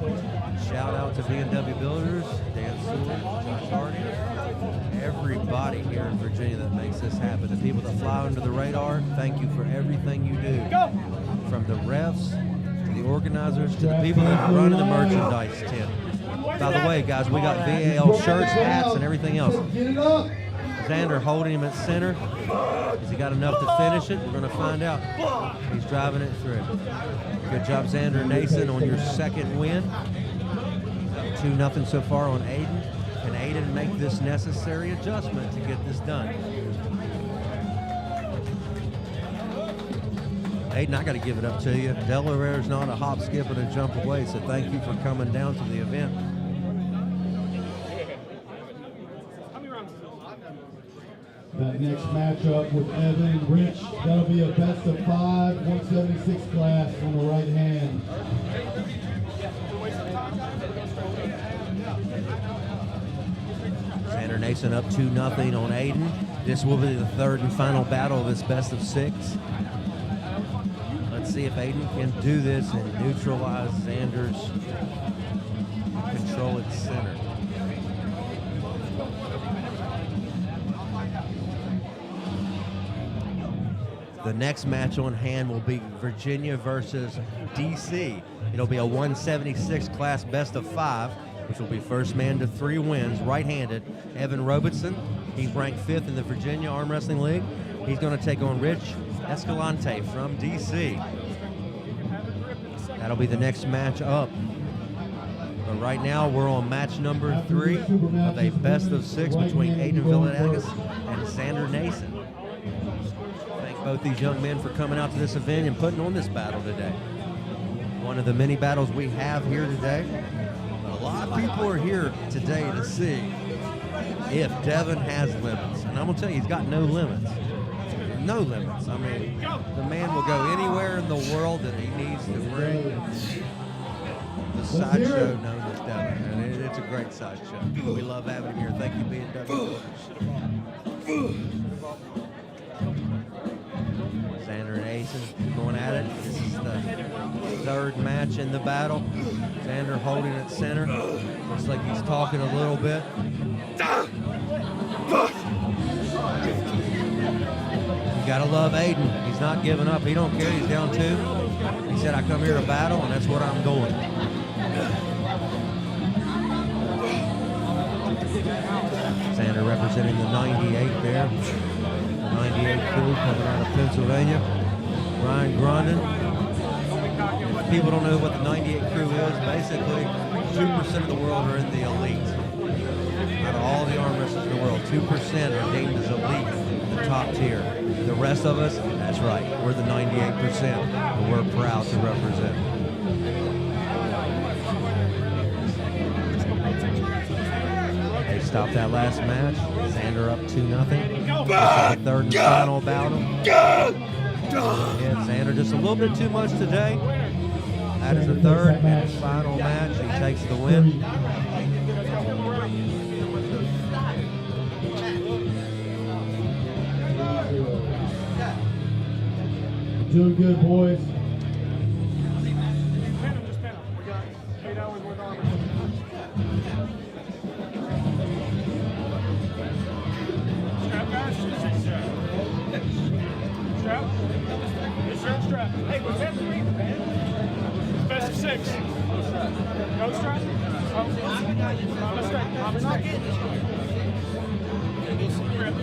Shout out to B&W Builders, Dan Seward, Josh Hardy, everybody here in Virginia that makes this happen. The people that fly under the radar, thank you for everything you do. From the refs, to the organizers, to the people that run the merchandise tent. By the way, guys, we got VAL shirts, hats, and everything else. Get it up. Xander holding him at center. Has he got enough to finish it? We're going to find out. He's driving it through. Good job, Xander Nason, on your second win. 2-0 so far on Aiden. Can Aiden make this necessary adjustment to get this done? Aiden, I got to give it up to you. Delaware is not a hop, skip, and a jump away, so thank you for coming down to the event. That next matchup with Evan and Rich, that'll be a best of 5, 176 class on the right hand. Xander Nason up 2-0 on Aiden. This will be the third and final battle of this best of 6. Let's see if Aiden can do this and neutralize Xander's control at center. The next match on hand will be Virginia versus DC. It'll be a 176 class best of 5, which will be first man to 3 wins, right-handed. Evan Robertson, he's ranked 5th in the Virginia Arm Wrestling League. He's going to take on Rich Escalante from DC. That'll be the next match up. But right now, we're on match number 3 of a best of 6 between Aiden Villegas and Xander Nason. Thank both these young men for coming out to this event and putting on this battle today. One of the many battles we have here today. But a lot of people are here today to see if Devin has limits, and I'm going to tell you, he's got no limits. No limits. I mean, the man will go anywhere in the world that he needs to bring the sideshow known as Devin. And it's a great sideshow. We love having him here. Thank you, B&W. Xander and Asen going at it. This is the third match in the battle. Xander holding at center. Looks like he's talking a little bit. You gotta love Aiden. He's not giving up. He don't care. He's down 2. He said, I come here to battle, and that's what I'm doing. Xander representing the 98 there. The 98 crew coming out of Pennsylvania. Ryan Grondin. If people don't know what the 98 crew is, basically 2% of the world are in the elite. Out of all the arm wrestlers in the world, 2% are deemed as elite, the top tier. The rest of us, that's right, we're the 98%, and we're proud to represent. They stopped that last match. Xander up 2-0. The third and final bout. Yeah, Xander just a little bit too much today. That is the third and final match. He takes the win. Doing good, boys. Pin him, just pin him. We got 8 hours worth of armor. Strap, guys. Strap. Strap. Hey, what's that? Best of 6. No strap. Promise strap. Promise strap. Grip.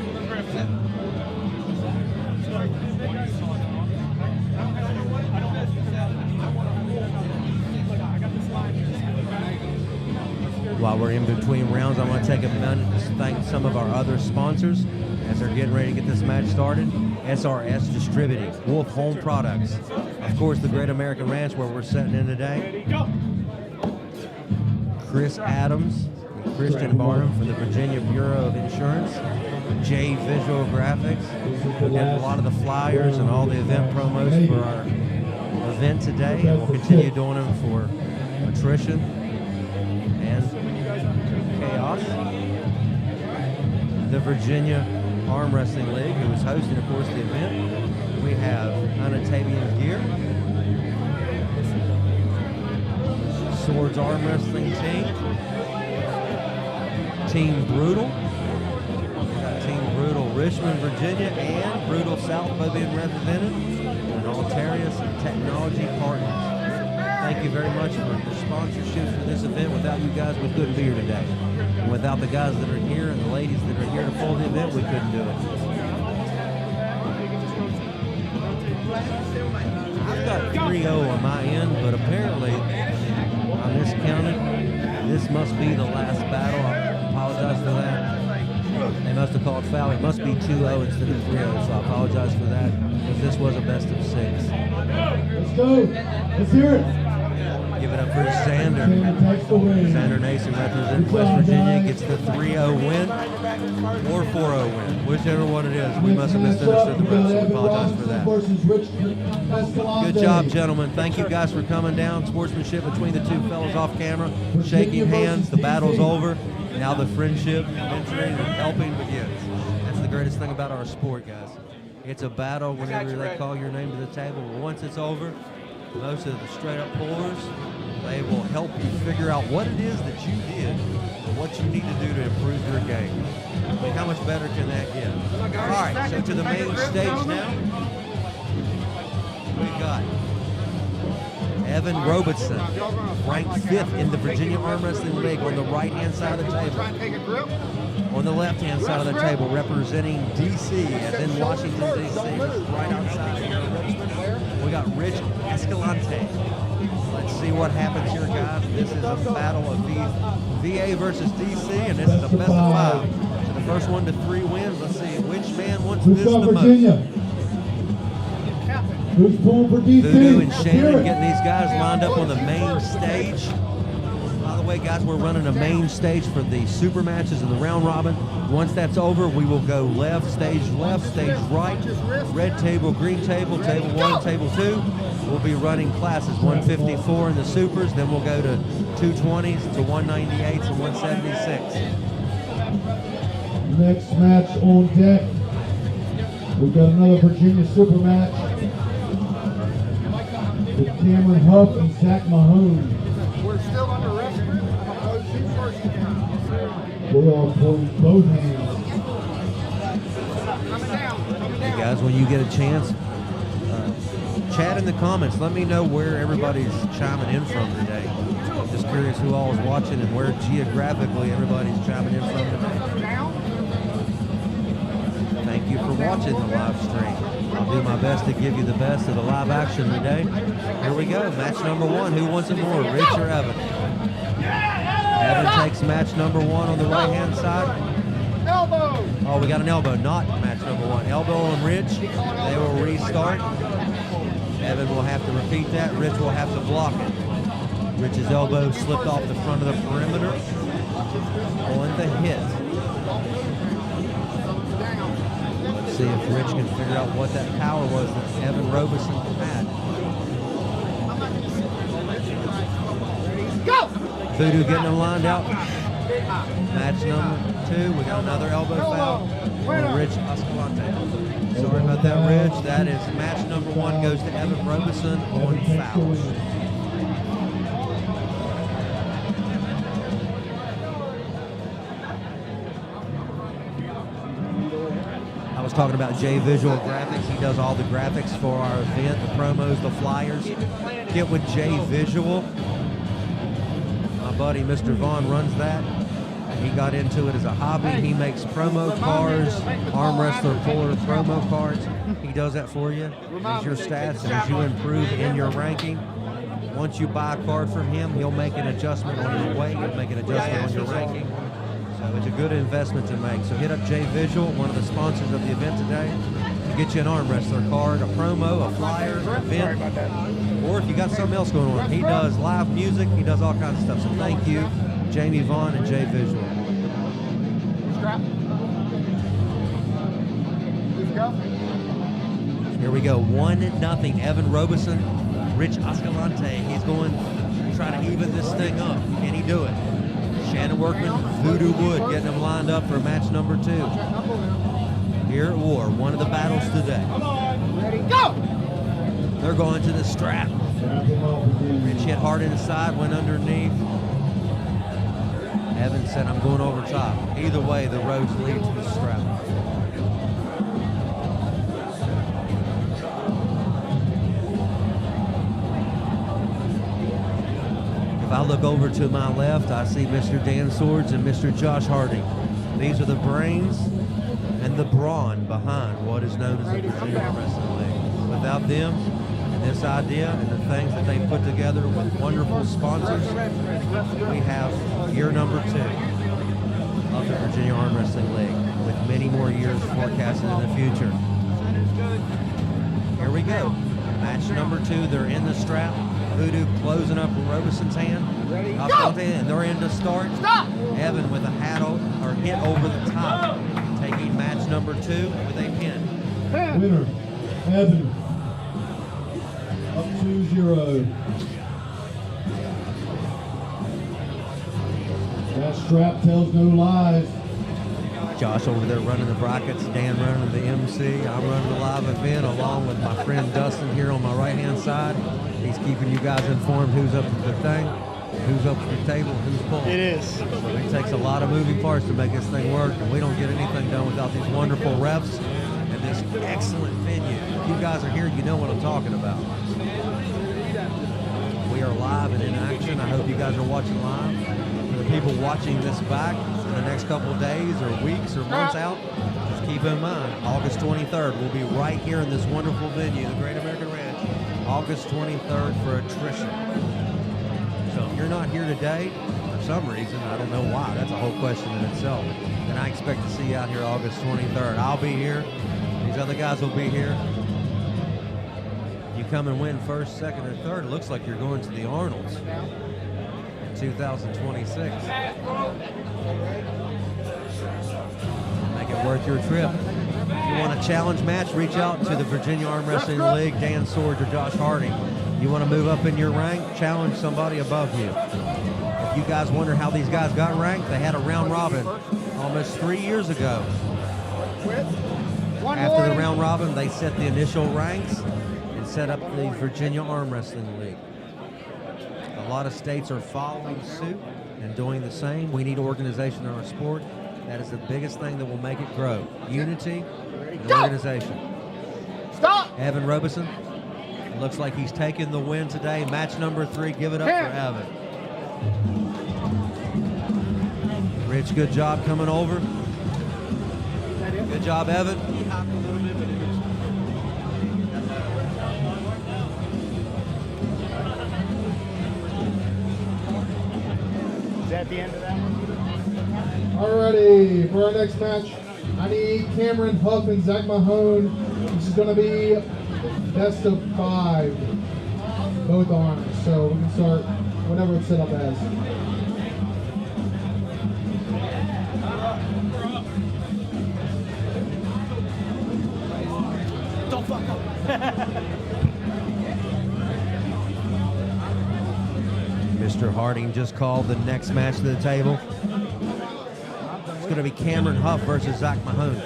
While we're in between rounds, I want to take a minute to thank some of our other sponsors as they're getting ready to get this match started. SRS Distributing, Wolf Home Products, of course, the Great American Ranch where we're sitting in today. Chris Adams and Christian Barnum from the Virginia Bureau of Insurance. J Visual Graphics. We did a lot of the flyers and all the event promos for our event today, and we'll continue doing them for attrition and chaos. The Virginia Arm Wrestling League, who is hosting, of course, the event. We have Unatavian Gear, Swords Arm Wrestling Team, Team Brutal. Team Brutal Richmond, Virginia, and Brutal South both being represented, and Altarius Technology Partners. Thank you very much for your sponsorships for this event. Without you guys, we couldn't be here today. And without the guys that are here and the ladies that are here to pull the event, we couldn't do it. I've got 3-0 on my end, but apparently, on this counting, this must be the last battle. I apologize for that. They must have called foul. It must be 2-0 instead of 3-0, so I apologize for that, because this was a best of 6. Let's go. Let's hear it. Give it up for Xander. Xander Nason representing West Virginia gets the 3-0 win or 4-0 win, whichever one it is. We must have misunderstood the rest, so we apologize for that. Good job, gentlemen. Thank you guys for coming down. Sportsmanship between the two fellows off camera. Shaking hands. The battle's over. Now the friendship, mentoring, and helping begins. That's the greatest thing about our sport, guys. It's a battle whenever they call your name to the table. But once it's over, most of the straight-up pullers, they will help you figure out what it is that you did and what you need to do to improve your game. I mean, how much better can that get? All right, so to the main stage now, we've got Evan Robertson, ranked 5th in the Virginia Arm Wrestling League on the right-hand side of the table. On the left-hand side of the table, representing D.C., as in Washington, D.C., right outside here. We got Rich Escalante. Let's see what happens here, guys. This is a battle of VA versus DC, and this is a best of 5. So the first 1 to 3 wins. Let's see which man wants this the Virginia? most. Who's pulling for DC? Voodoo and Shannon getting these guys lined up on the main stage. the way, guys, we're running a main stage for the super matches and the round robin. Once that's over, we will go stage right, red table, green table, table 1, table 2. We'll be running classes 154 in the supers, then we'll go to 220s to 198s and 176. Next match on deck. We've got another Virginia super match with Cameron Huff and Zach Mahone. We're still under rest. They are pulling both hands. Hey guys, when you get a chance, chat in the comments. Let me know where everybody's chiming in from today. Just curious who all is watching and where geographically everybody's chiming in from today. Thank you for watching the live stream. I'll do my best to give you the best of the live action today. Here we go, match number 1. Who wants it more, Rich or Evan? Evan takes match number 1 on the right-hand side. Elbow! Oh, we got an elbow, not match number 1. Elbow on Rich. They will restart. Evan will have to repeat that. Rich will have to block it. Rich's elbow slipped off the front of the perimeter on the hit. Let's see if Rich can figure out what that power was that Evan Robeson had. Go! Voodoo getting him lined out. Match number 2. We got another elbow foul on Rich Escalante. Sorry about that, Rich. That is match number 1 goes to Evan Robeson on fouls. I was talking about J Visual Graphics. He does all the graphics for our event, the promos, the flyers. Get with J Visual. My buddy, Mr. Vaughn, runs that. He got into it as a hobby. He makes promo cards, arm wrestler puller promo cards. He does that for you. Here's your stats, and as you improve in your ranking, once you buy a card from him, he'll make an adjustment on your weight. He'll make an adjustment on your ranking. So it's a good investment to make. So hit up J Visual, one of the sponsors of the event today, to get you an arm wrestler card, a promo, a flyer, an event, or if you got something else going on. He does live music. He does all kinds of stuff. So thank you, Jamie Vaughn and J Visual. Strap. Let's go. Here we go, 1-0. Evan Robeson, Rich Escalante. He's going to try to even this thing up. Can he do it? Shannon Workman, Voodoo Wood getting him lined up for match number 2. Here at War, one of the battles today. Ready, go! They're going to the strap. Rich hit hard inside, went underneath. Evan said, I'm going over top. Either way, the roads lead to the strap. If I look over to my left, I see Mr. Dan Swords and Mr. Josh Harding. These are the brains and the brawn behind what is known as the Virginia Arm Wrestling League. Without them, and this idea and the things that they put together with wonderful sponsors, we have year number 2 of the Virginia Arm Wrestling League, with many more years forecasted in the future. Here we go. Match number 2, they're in the strap. Voodoo closing up Robeson's hand. And they're in to start. Stop! Evan with a hit over the top. Taking match number 2 with a pin. Winner, Evan. Up 2-0. That strap tells no lies. Josh over there running the brackets, Dan running the MC. I'm running the live event along with my friend Dustin here on my right-hand side. He's keeping you guys informed who's up to the thing, who's up to the table, who's pulling. It is. It takes a lot of moving parts to make this thing work, and we don't get anything done without these wonderful refs and this excellent venue. If you guys are here, you know what I'm talking about. We are live and in action. I hope you guys are watching live. For the people watching this back in the next couple of days or weeks or months out, just keep in mind, August 23rd, we'll be right here in this wonderful venue, the Great American Ranch, August 23rd for attrition. So if you're not here today, for some reason, I don't know why, that's a whole question in itself, then I expect to see you out here August 23rd. I'll be here. These other guys will be here. You come and win first, second, or third, it looks like you're going to the Arnolds. 2026. Make it worth your trip. If you want a challenge match, reach out to the Virginia Arm Wrestling League, Dan Swords or Josh Harding. You want to move up in your rank, challenge somebody above you. If you guys wonder how these guys got ranked, they had a round robin almost 3 years ago. After the round robin, they set the initial ranks and set up the Virginia Arm Wrestling League. A lot of states are following suit and doing the same. We need organization in our sport. That is the biggest thing that will make it grow. Unity and organization. Stop! Evan Robeson. It looks like he's taking the win today. Match number 3. Give it up for Evan. Rich, good job coming over. Good job, Evan. He hopped a little bit, but it was... Is that the end of that one? Alrighty, for our next match, I need Cameron Huff and Zach Mahone. This is going to be best of 5, both arms. So we can start whatever it's set up as. Don't fuck up. Mr. Harding just called the next match to the table. It's going to be Cameron Huff versus Zach Mahone.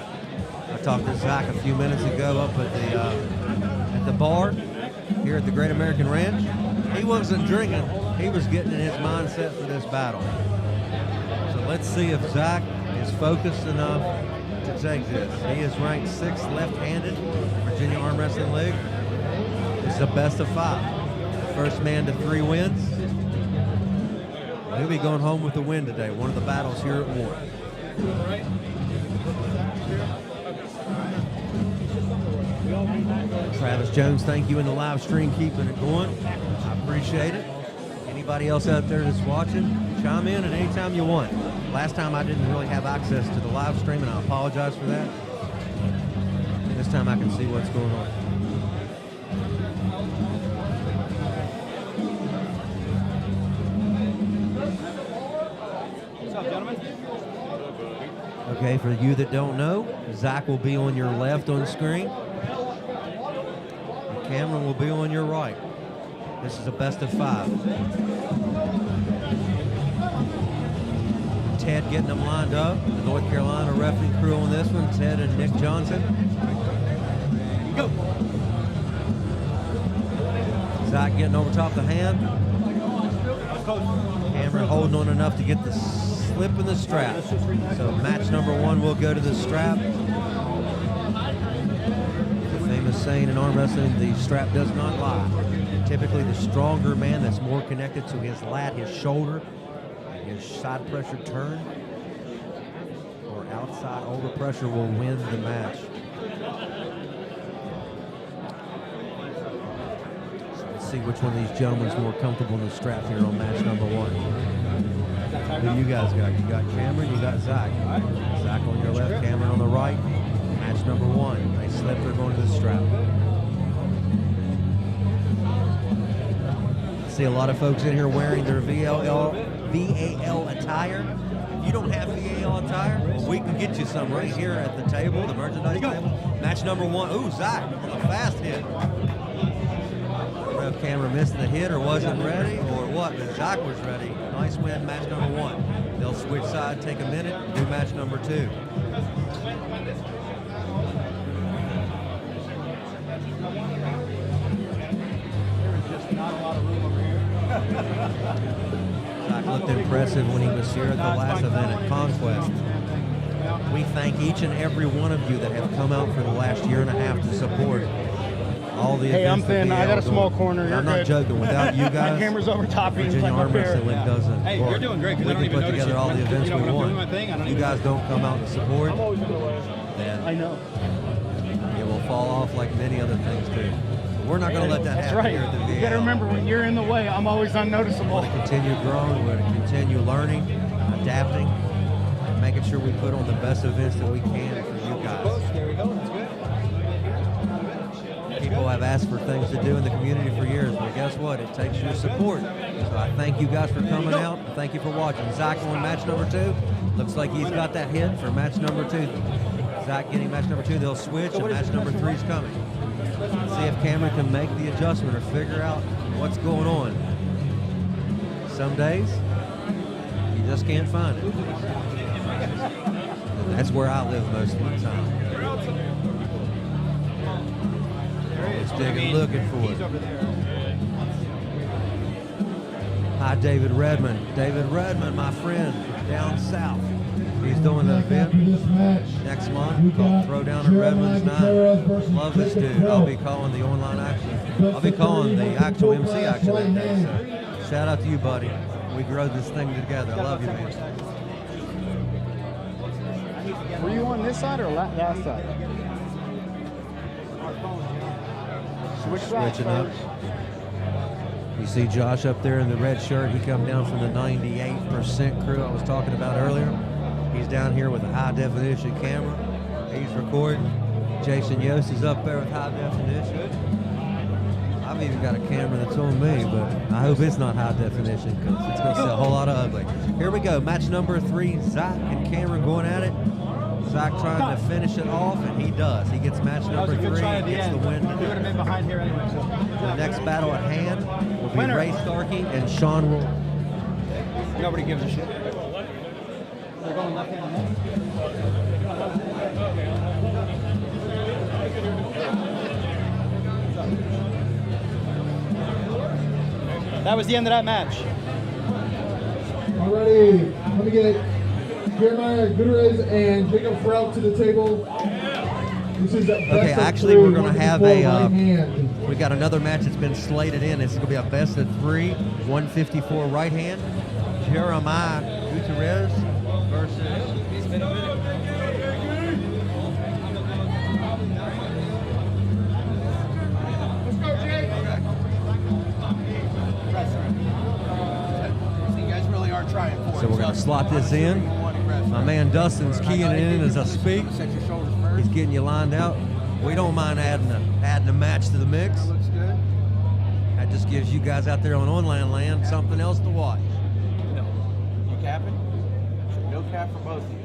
I talked to Zach a few minutes ago up at the bar here at the Great American Ranch. He wasn't drinking. He was getting in his mindset for this battle. So let's see if Zach is focused enough to take this. He is ranked 6th left-handed, Virginia Arm Wrestling League. It's a best of 5. First man to 3 wins. He'll be going home with the win today. One of the battles here at Warren. Travis Jones, thank you in the live stream, keeping it going. I appreciate it. Anybody else out there that's watching, chime in at any time you want. Last time I didn't really have access to the live stream, and I apologize for that. This time I can see what's going on. What's up, gentlemen? Okay, for you that don't know, Zach will be on your left on screen. And Cameron will be on your right. This is a best of 5. Ted getting them lined up. The North Carolina referee crew on this one, Ted and Nick Johnson. Go. Zach getting over top of the hand. Cameron holding on enough to get the slip in the strap. So match number 1 will go to the strap. The famous saying in arm wrestling, the strap does not lie. Typically the stronger man that's more connected to his lat, his shoulder, his side pressure turn, or outside overpressure will win the match. So let's see which one of these gentlemen is more comfortable in the strap here on match number 1. Who you guys got? You got Cameron, you got Zach. Zach on your left, Cameron on the right. Match number 1. They slip, they're going to the strap. See a lot of folks in here wearing their VAL attire. If you don't have VAL attire, well, we can get you some right here at the table, the merchandise table. Match number 1. Ooh, Zach on a fast hit. I don't know if Cameron missed the hit or wasn't ready or what, but Zach was ready. Nice win, match number 1. They'll switch side, take a minute, do match number 2. Not a lot of room over here. Zach looked impressive when he was here at the last event at Conquest. We thank each and every one of you that have come out for the last year and a half to support all the Hey, I'm events. that thin. I got a VAL small doing. corner. You're I'm not good. joking. Without you My guys, camera's over top of you. Virginia Like Arm up here. Wrestling League doesn't Hey, work. you're doing great, 'cause I We don't can even put notice together it. all the You events know, we when I'm want. doing my thing, I don't You even- guys don't come out to support, I'm always in the way. then I know. it will fall off like many other things do. But we're not going to let that That's happen right. here at the VAL. You got to remember, when you're in the way, I'm always We unnoticeable. want to continue growing. We're going to continue learning, adapting, and making sure we put on the best events that we can for you guys. There we go. That's good. Keep People have asked for things to do in the community for years, but guess what? It takes your support. So I thank you guys for coming out. I thank you for watching. Zach on match number 2. Looks like he's got that hit for match number 2. Zach getting match number 2. They'll switch, and match number 3 is coming. See if Cameron can make the adjustment or figure out what's going on. Some days, you just can't find it. That's where I live most of the time. Just digging, looking for it. Hi, David Redmond. David Redmond, my friend, down south. He's doing the event next month called Throwdown at Redmond's Night. Love this dude. I'll be calling the online action. I'll be calling the actual MC action that day. So shout out to you, buddy. We grow this thing together. I love you, man. Were you on this side or that side? Switching up. You see Josh up there in the red shirt. He come down from the 98% crew I was talking about earlier. He's down here with a high definition camera. He's recording. Jason Yost is up there with high definition. I've even got a camera that's on me, but I hope it's not high definition because it's going to see a whole lot of ugly. Here we go. Match number 3. Zach and Cameron going at it. Zach trying to finish it off, and he does. He gets match number 3, gets the win. He would have been behind here anyway. So. The next battle at hand will be Ray Starkey and Sean Roll. Nobody gives a shit. They're going left hand. That was the end of that match. Alrighty, let me get Jeremiah Gutierrez and Jacob Frout to the table. This is Okay, actually we're going to have a, we got another match that's been slated in. It's going to be a best of 3, 154 right hand. Jeremiah Gutierrez versus... So we're going to slot this in. My man Dustin's keying it in as I speak. He's getting you lined out. We don't mind adding a match to the mix. That just gives you guys out there on online land something else to watch. You capping? No cap for both of you.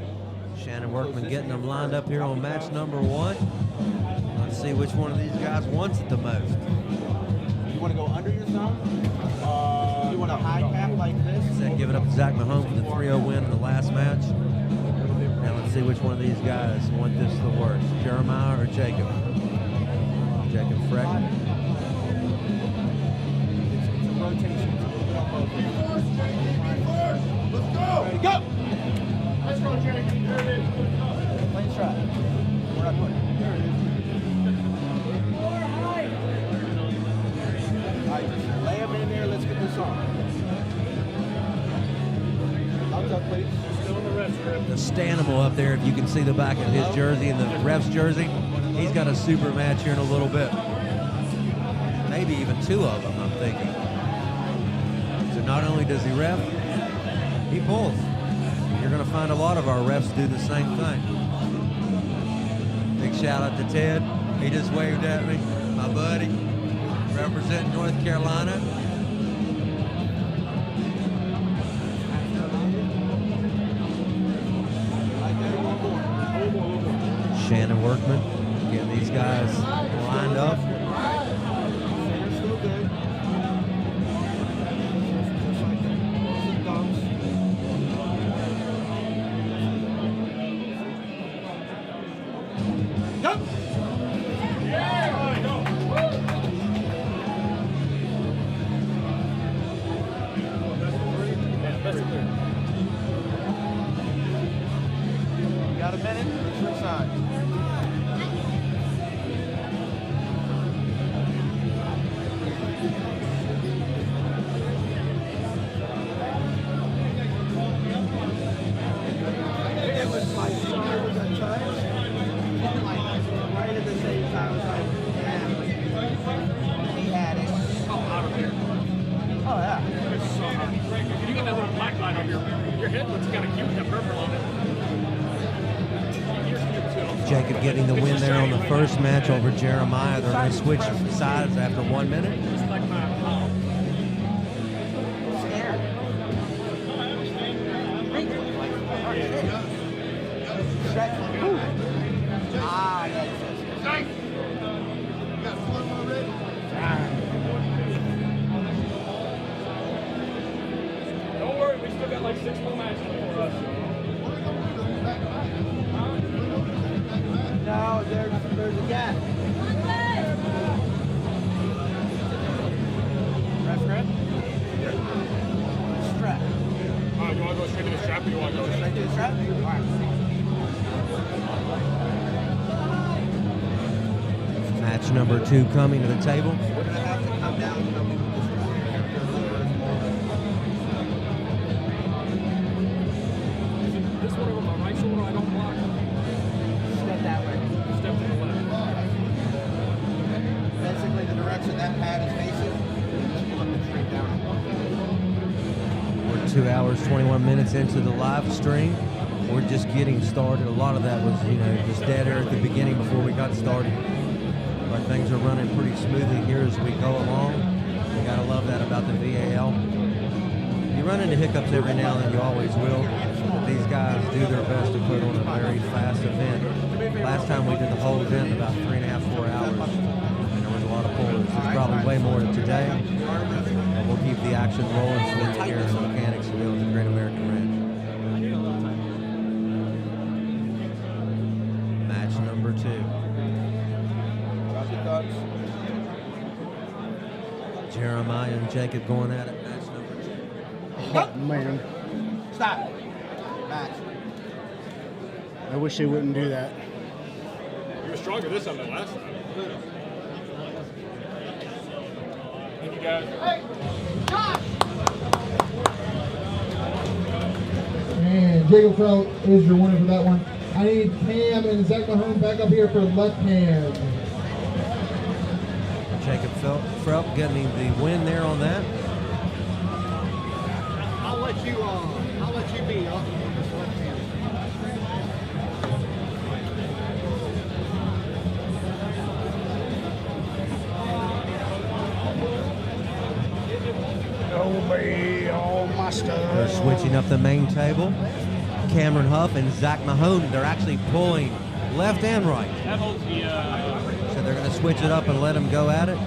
Shannon Workman getting them lined up here on match number 1. Let's see which one of these guys wants it the most. You want to go under your thumb? You want a high cap like this? Give it up to Zach Mahone for the 3-0 win in the last match. Now let's see which one of these guys want this the worst, Jeremiah or Jacob. Jacob Freck. It's a rotation. Let's go! Ready, go! Let's go, Jacob. There it is. Plain shot. Where I put it? There it is. All right, just lay him in there. Let's get this on. The Stanimal up there, if you can see the back of his jersey and the ref's jersey, he's got a super match here in a little bit. Maybe even 2 of them, I'm thinking. So not only does he ref, he pulls. You're going to find a lot of our refs do the same thing. Big shout out to Ted. He just waved at me. My buddy, representing North Carolina. Shannon Workman getting these guys lined up. Got a minute? Switch sides. Your head looks kind of cute with that purple on it. Jacob getting the win there on the first match over Jeremiah. They're going to switch sides after 1 minute. Don't worry, we still got like 6 more matches before us. No, there's a gap. Strap. Alright, you want to go straight to the strap or you want to go Straight to the strap? All right. Match number 2 coming to the table. We're going to have to come down and come in with the strap. this one over my right shoulder, I don't block. Step that way. Step to the left. Basically, the direction that pad is facing, just look straight down. We're 2 hours, 21 minutes into the live stream. We're just getting started. A lot of that was, just dead air at the beginning before we got started. But things are running pretty smoothly here as we go along. You gotta love that about the VAL. You run into hiccups every now and then, you always will. But these guys do their best to put on a very fast event. Last time we did the whole event in about 3.5, 4 hours. And there was a lot of pullers. There's probably way more today. But we'll keep the action rolling for you here in the Mechanics Wheel at the Great American Ranch. Match number 2. Jeremiah and Jacob going at it. Match number 2. Oh, man. Stop. Match. I wish they wouldn't do that. You were stronger this time than last time. Thank you, guys. And Jacob Felt is your winner for that one. I need Cam and Zach Mahone back up here for left hand. Jacob Frelp getting the win there on that. I'll let you be on this left hand. Obey all my stuff. They're switching up the main table. Cameron Huff and Zach Mahone, they're actually pulling left and right. That holds the, So they're going to switch it up and let them go at it.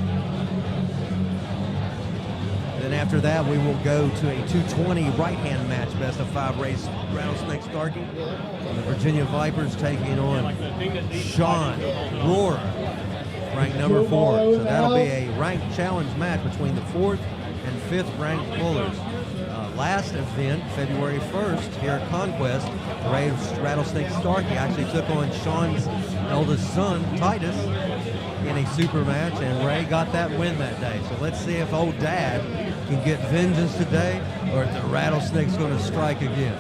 Then after that, we will go to a 220 right-hand match, best of 5 race Rattlesnake Starkey. And the Virginia Vipers taking on Sean Rohr, ranked number 4. So that'll be a ranked challenge match between the 4th and 5th ranked pullers. Last event, February 1st, here at Conquest, Ray Rattlesnake Starkey actually took on Sean's eldest son, Titus, in a super match, and Ray got that win that day. So let's see if old dad can get vengeance today, or if the Rattlesnake's going to strike again.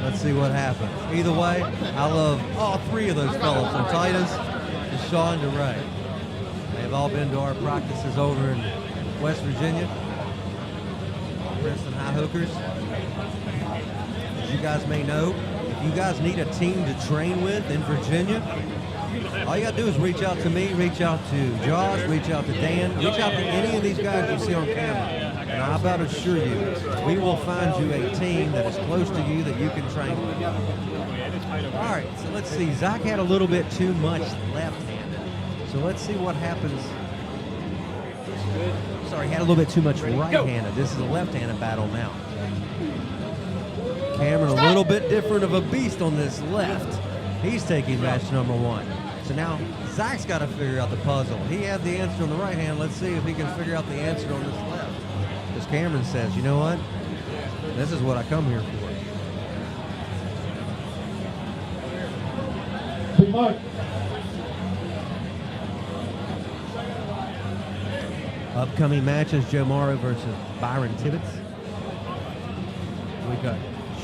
Let's see what happens. Either way, I love all 3 of those fellas, from Titus to Sean to Ray. They've all been to our practices over in West Virginia. Princeton High Hookers. As you guys may know, if you guys need a team to train with in Virginia, all you gotta do is reach out to me, reach out to Josh, reach out to Dan, reach out to any of these guys you see on camera. And I about assure you, we will find you a team that is close to you that you can train with. All right, so let's see. Zach had a little bit too much left-handed. So let's see what happens. Sorry, had a little bit too much right-handed. This is a left-handed battle now. Cameron, a little bit different of a beast on this left. He's taking match number 1. So now Zach's got to figure out the puzzle. He had the answer on the right hand. Let's see if he can figure out the answer on this left. Because Cameron says, you know what? This is what I come here for. Big Mark. Upcoming matches, Joe Morrow versus Byron Tibbetts. We've got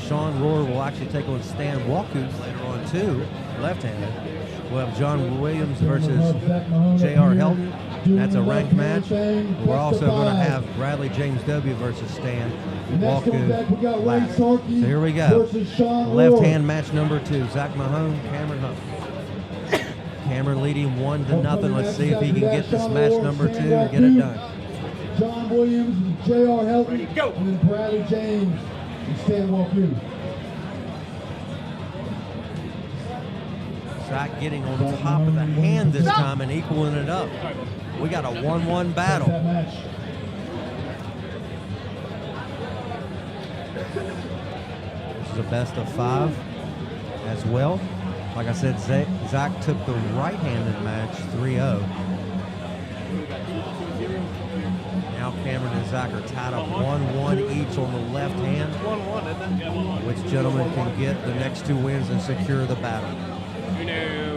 Sean Rohr will actually take on Stan Walkus later on too, left-handed. We'll have John Williams versus J.R. Helton. That's a ranked match. We're also going to have Bradley James W. versus Stan Walkus last. So here we go. Left-hand match number 2, Zach Mahone, Cameron Huff. Cameron leading 1-0. Let's see if he can get this match number 2 and get it done. John Williams, J.R. Helton, and then Bradley James and Stan Walker. Zach getting on top of the hand this time and equaling it up. We got a 1-1 battle. That match. This is a best of 5 as well. Like I said, Zach took the right-handed match 3-0. Now Cameron and Zach are tied up 1-1 each on the left hand. 1-1, isn't it? Which gentleman can get the next 2 wins and secure the battle? You know.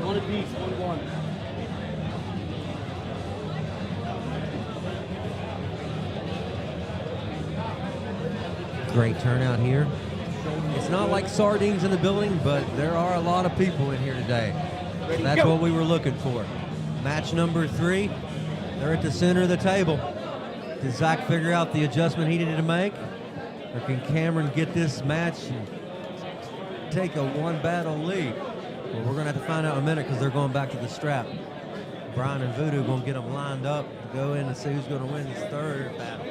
One apiece, 1-1. Great turnout here. It's not like sardines in the building, but there are a lot of people in here today. That's what we were looking for. Match number 3. They're at the center of the table. Did Zach figure out the adjustment he needed to make? Or can Cameron get this match and take a 1-battle lead? Well, we're going to have to find out in a minute because they're going back to the strap. Brian and Voodoo are going to get them lined up to go in and see who's going to win this 3rd battle.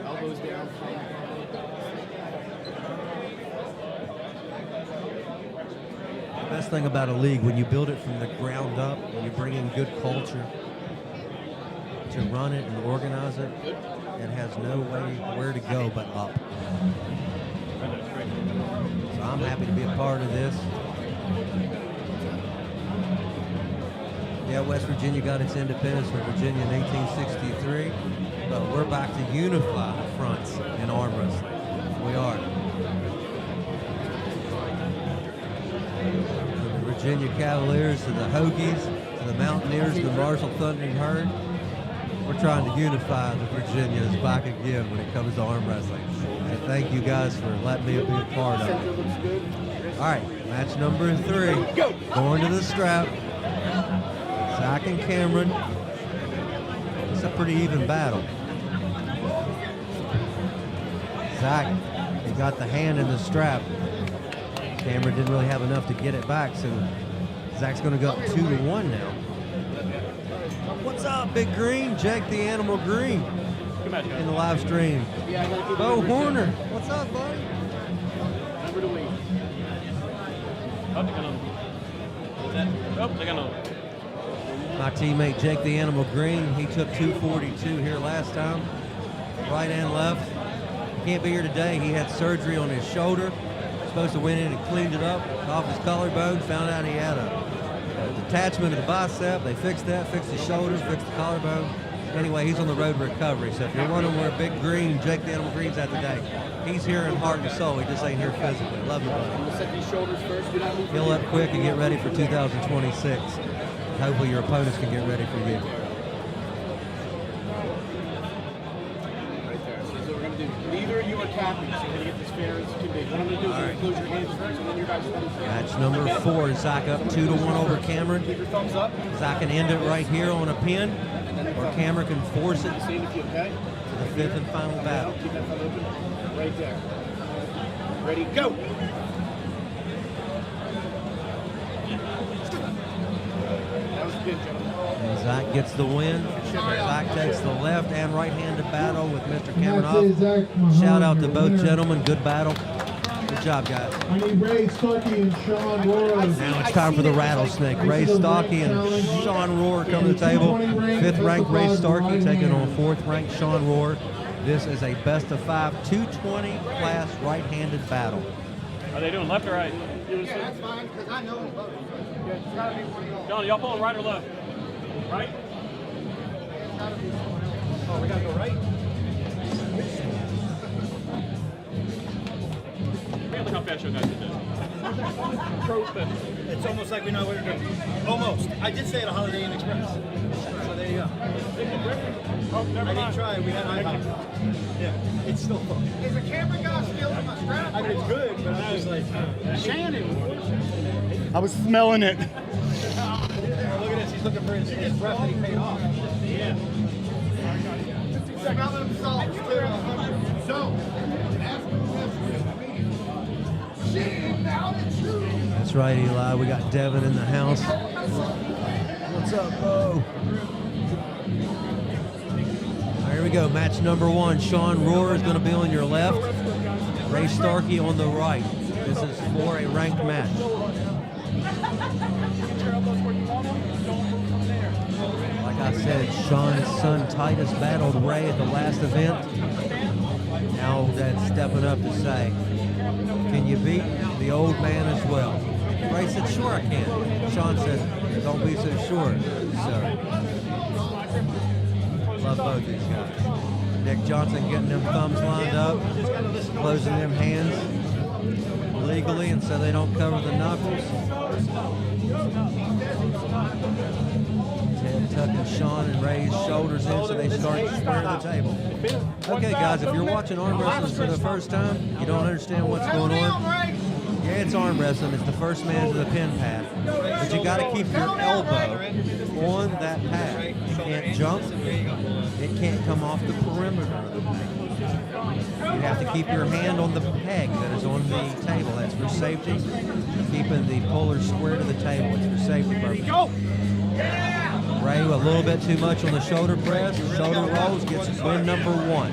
Elbows down. The best thing about a league, when you build it from the ground up, when you bring in good culture to run it and organize it, it has no way where to go but up. So I'm happy to be a part of this. Yeah, West Virginia got its independence from Virginia in 1863, but we're back to unify the fronts in arm wrestling. We are. Virginia Cavaliers to the Hokies, to the Mountaineers, to the Marshall Thundering Herd. We're trying to unify the Virginias back again when it comes to arm wrestling. And thank you guys for letting me be a part of it. All right, match number 3. Going to the strap. Zach and Cameron. It's a pretty even battle. Zach, he got the hand in the strap. Cameron didn't really have enough to get it back, so Zach's going to go up 2-1 now. What's up, Big Green? Jake the Animal Green in the live stream. Bo Horner, what's up, buddy? Number to wait. My teammate Jake the Animal Green, he took 242 here last time, right and left. Can't be here today. He had surgery on his shoulder. Supposed to went in and cleaned it up off his collarbone. Found out he had a detachment of the bicep. They fixed that, fixed his shoulder, fixed the collarbone. Anyway, he's on the road to recovery. So if you're wondering where Big Green, Jake the Animal Green's at today, he's here in heart and soul. He just ain't here physically. Love you, buddy. We'll set these shoulders first. Heal up quick and get ready for 2026. Hopefully your opponents can get ready for you. Right there. So this is what we're going to do. Neither of you are tapping, so we're going to get this fair as can be. What I'm going to do is close your hands first, and then your guys' thumbs first. Match number 4, Zach up 2-1 over Cameron. Keep your thumbs up. Zach can end it right here on a pin, or Cameron can force it See if you okay. to the 5th and final battle. Keep that thumb open. Right there. Ready, go! That was good, gentlemen. And Zach gets the win. Zach takes the left and right-handed battle with Mr. Cameron That's it, Zach off. Mahoney, Shout out to your both winner. gentlemen. Good battle. Good job, guys. I need Ray Starkey and Sean Rohr. Now it's time for the rattlesnake. Ray Stocky and Sean Rohr come to the table. 5th ranked Ray Starkey taking on 4th ranked Sean Rohr. This is a best of 5 220 class right-handed battle. Are they doing left or right? That's fine, because I know them both. John, y'all pulling right or left? Right? Oh, we got to go right? Look how fast your guys did this. It's almost like we know what we're doing. Almost. I did say it at Holiday Inn Express. So there you go. Oh, never I mind. didn't try. We had IHOP. Yeah, it's still fun. Is the camera guy still in my strap? I mean, it's good, but I was like, Shannon. I was smelling it. Look at this. He's he's looking for his breath that he paid off. Yeah. That's right, Eli. We got Devin in the house. What's up, Bo? Here we go. Match number 1. Sean Rohrer is going to be on your left. Ray Starkey on the right. This is for a ranked match. Like I said, Sean's son Titus battled Ray at the last event. Now Dad's stepping up to say, can you beat the old man as well? Ray said, sure I can. Sean said, don't be so sure, sir. Love both these guys. Nick Johnson getting them thumbs lined up, closing them hands legally and so they don't cover the knuckles. Ted tucking Sean and Ray's shoulders in so they start to square the table. Okay, guys, if you're watching arm wrestling for the first time, you don't understand what's going on. Yeah, it's arm wrestling. It's the first man to the pin pad. But you got to keep your elbow on that pad. It can't jump. It can't come off the perimeter of the peg. You have to keep your hand on the peg that is on the table. That's for safety. Keeping the puller square to the table. It's for safety purposes. Ray, a little bit too much on the shoulder press. Shoulder rolls, gets win number 1.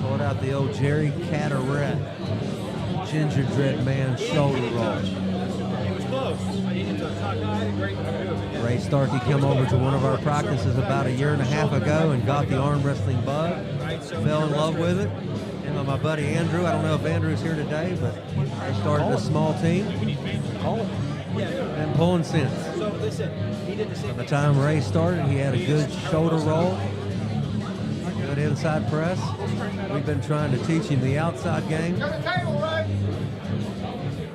Pulled out the old Jerry Caderet Ginger Dread Man shoulder roll. Ray Starkey came over to one of our practices about 1.5 years ago and got the arm wrestling bug. Fell in love with it. Him and my buddy Andrew, I don't know if Andrew's here today, but they started a small team. Been pulling since. By the time Ray started, he had a good shoulder roll, good inside press. We've been trying to teach him the outside game.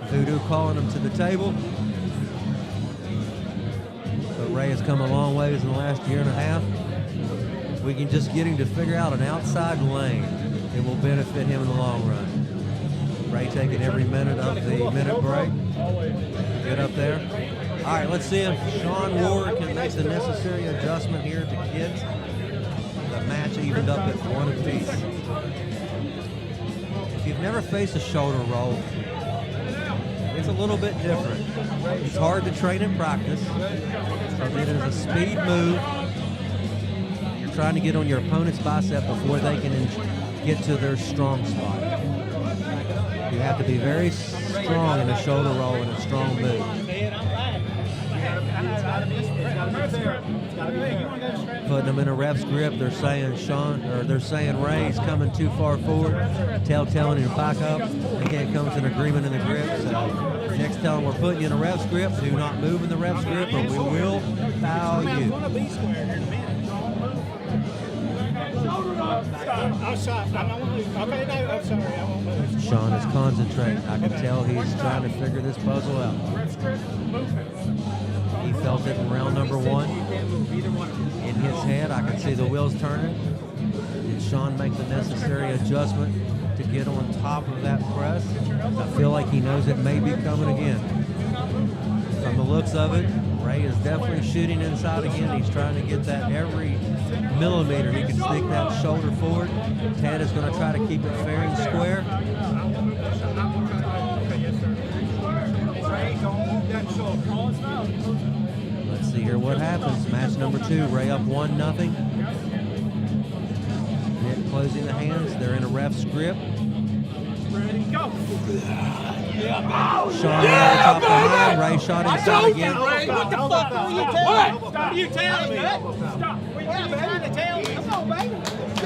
Voodoo calling him to the table. But Ray has come a long ways in the last 1.5 years. If we can just get him to figure out an outside lane, it will benefit him in the long run. Ray taking every minute of the minute break. Get up there. All right, let's see if Sean Rohrer can make the necessary adjustment here to get the match evened up at 1 apiece. If you've never faced a shoulder roll, it's a little bit different. It's hard to train in practice because it is a speed move. You're trying to get on your opponent's bicep before they can get to their strong spot. You have to be very strong in a shoulder roll and a strong move. Putting them in a ref's grip, they're saying they're saying Ray's coming too far forward. Telling him to back up. They can't come to an agreement in the grip. So Nick's telling them we're putting you in a ref's grip. Do not move in the ref's grip or we will foul you. Sean is concentrating. I can tell he's trying to figure this puzzle out. He felt it in round number 1. In his head, I can see the wheels turning. Did Sean make the necessary adjustment to get on top of that press? I feel like he knows it may be coming again. From the looks of it, Ray is definitely shooting inside again. He's trying to get that every millimeter he can sneak that shoulder forward. Ted is going to try to keep it fair and square. Let's see here what happens. Match number 2, Ray up 1-0. Nick closing the hands. They're in a ref's grip. Sean Ray top behind. Ray shot inside again. Ray, what the fuck are you telling me? What? Stop. You telling me? Stop. What are you trying to tell me? Come on, baby. You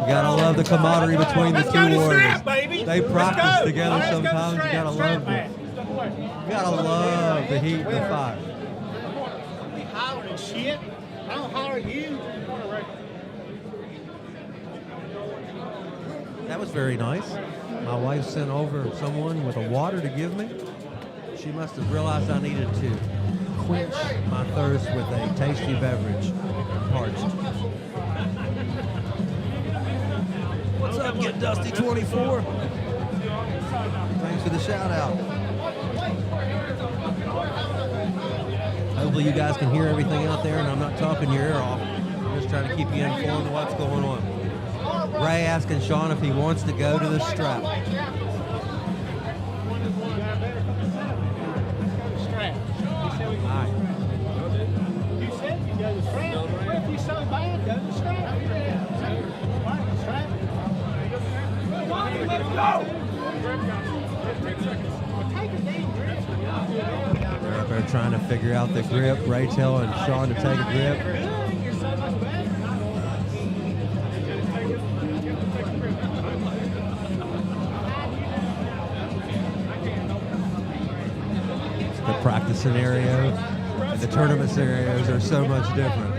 gotta love the camaraderie between the two warriors. They practice together sometimes. You gotta love them. You gotta love the heat and the fire. We hollering shit. I don't holler at you. That was very nice. My wife sent over someone with a water to give me. She must have realized I needed to quench my thirst with a tasty beverage. Parched. What's up, Get Dusty 24? Thanks for the shout out. Hopefully you guys can hear everything out there, and I'm not talking your ear off. I'm just trying to keep you informed of what's going on. Ray asking Sean if he wants to go to the strap. Strap. All right. You said you go to the strap. What if you're so bad, go to the strap? Strap. Let's go! Take a damn grip. They're up there trying to figure out the grip. Ray telling Sean to take a grip. You're so much better. The practice scenario and the tournament scenarios are so much different.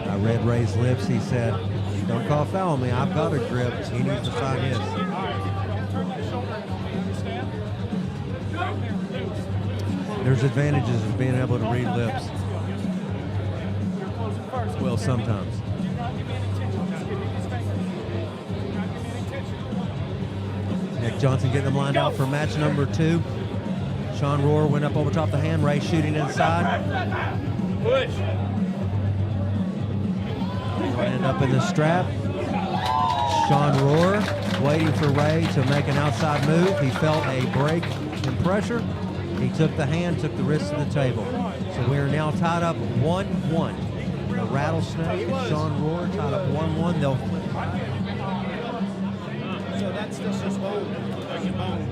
I read Ray's lips. He said, "Don't call foul on me. I've got a grip. He needs to sign his." There's advantages of being able to read lips. Well, sometimes. Nick Johnson getting them lined out for match number 2. Sean Rohrer went up over top the hand. Ray shooting inside. Push. Landed up in the strap. Sean Rohrer waiting for Ray to make an outside move. He felt a break in pressure. He took the hand, took the wrist to the table. So we are now tied up 1-1. The Rattlesnake and Sean Rohrer tied up 1-1. They'll So that's still just bone. Like your bone.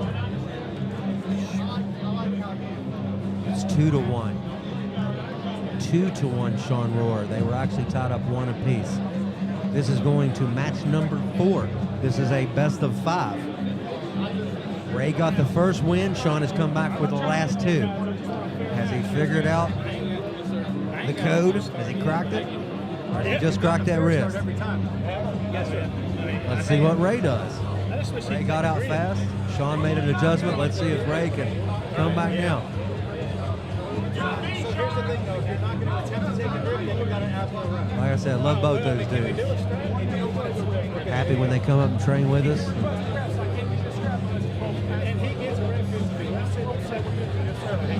It's 2-1. 2-1 Sean Rohrer. They were actually tied up 1 apiece. This is going to match number 4. This is a best of 5. Ray got the first win. Sean has come back with the last 2. Has he figured out the code? Has he cracked it? Or has he just cracked that wrist? Every time. Yes, sir. Let's see what Ray does. Ray got out fast. Sean made an adjustment. Let's see if Ray can come back now. So here's the thing, though. If you're not going to attempt to take a grip, then you got to have one around. Like I said, I love both those dudes. Happy when they come up and train with us.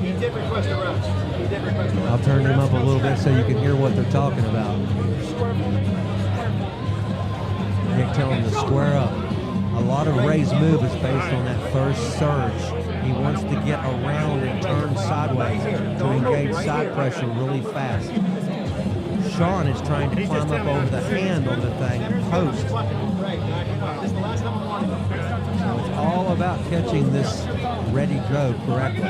He did request a round. He did request a round. I'll turn them up a little bit so you can hear what they're talking about. Nick telling them to square up. A lot of Ray's move is based on that first surge. He wants to get around and turn sideways to engage side pressure really fast. Sean is trying to climb up over the hand on the thing and post. So it's all about catching this ready go correctly.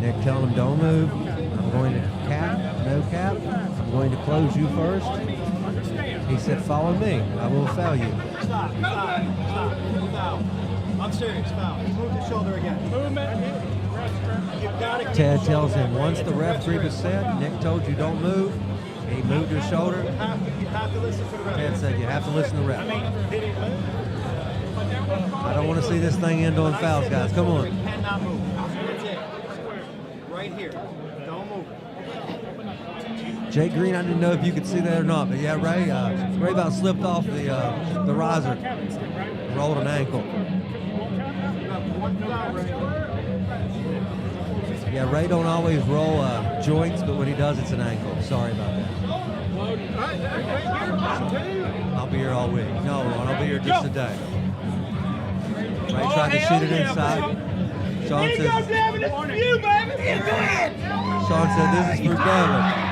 Nick telling him, don't move. I'm going to cap, no cap. I'm going to close you first. He said, follow me. I will foul you. Stop. Foul. I'm serious. Foul. He moved his shoulder again. Movement. You've got to Ted tells him, once the ref group is set, Nick told you don't move. He moved his shoulder. You have to listen to the ref. Ted said, you have to listen to the I ref. mean, did he move? I don't want to see this thing end on fouls, guys. Come on. You cannot move. That's it. Right here. Don't move. Jay Green, I didn't know if you could see that or not, but yeah, Ray about slipped off the riser, rolled an ankle. Yeah, Ray don't always roll joints, but when he does, it's an ankle. Sorry about that. I'll be here all week. No, I'll be here just a day. Ray tried to shoot it inside. Sean says, Sean said, this is for Devin.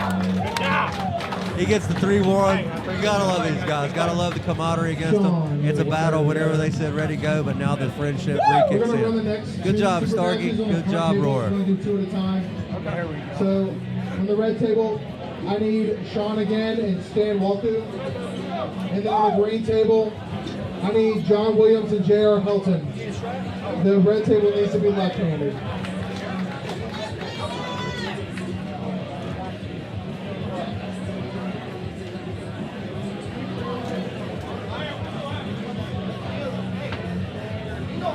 He gets the 3-1. You gotta love these guys. Gotta love the camaraderie against them. It's a battle whenever they said ready, go, but now the friendship re-kicks in. Good job, Starkey. Good job, Rohrer. We're going to do 2 at a time. So, on the red table, I need Sean again and Stan Walku. And then on the green table, I need John Williams and J.R. Helton. The red table needs to be left-handed.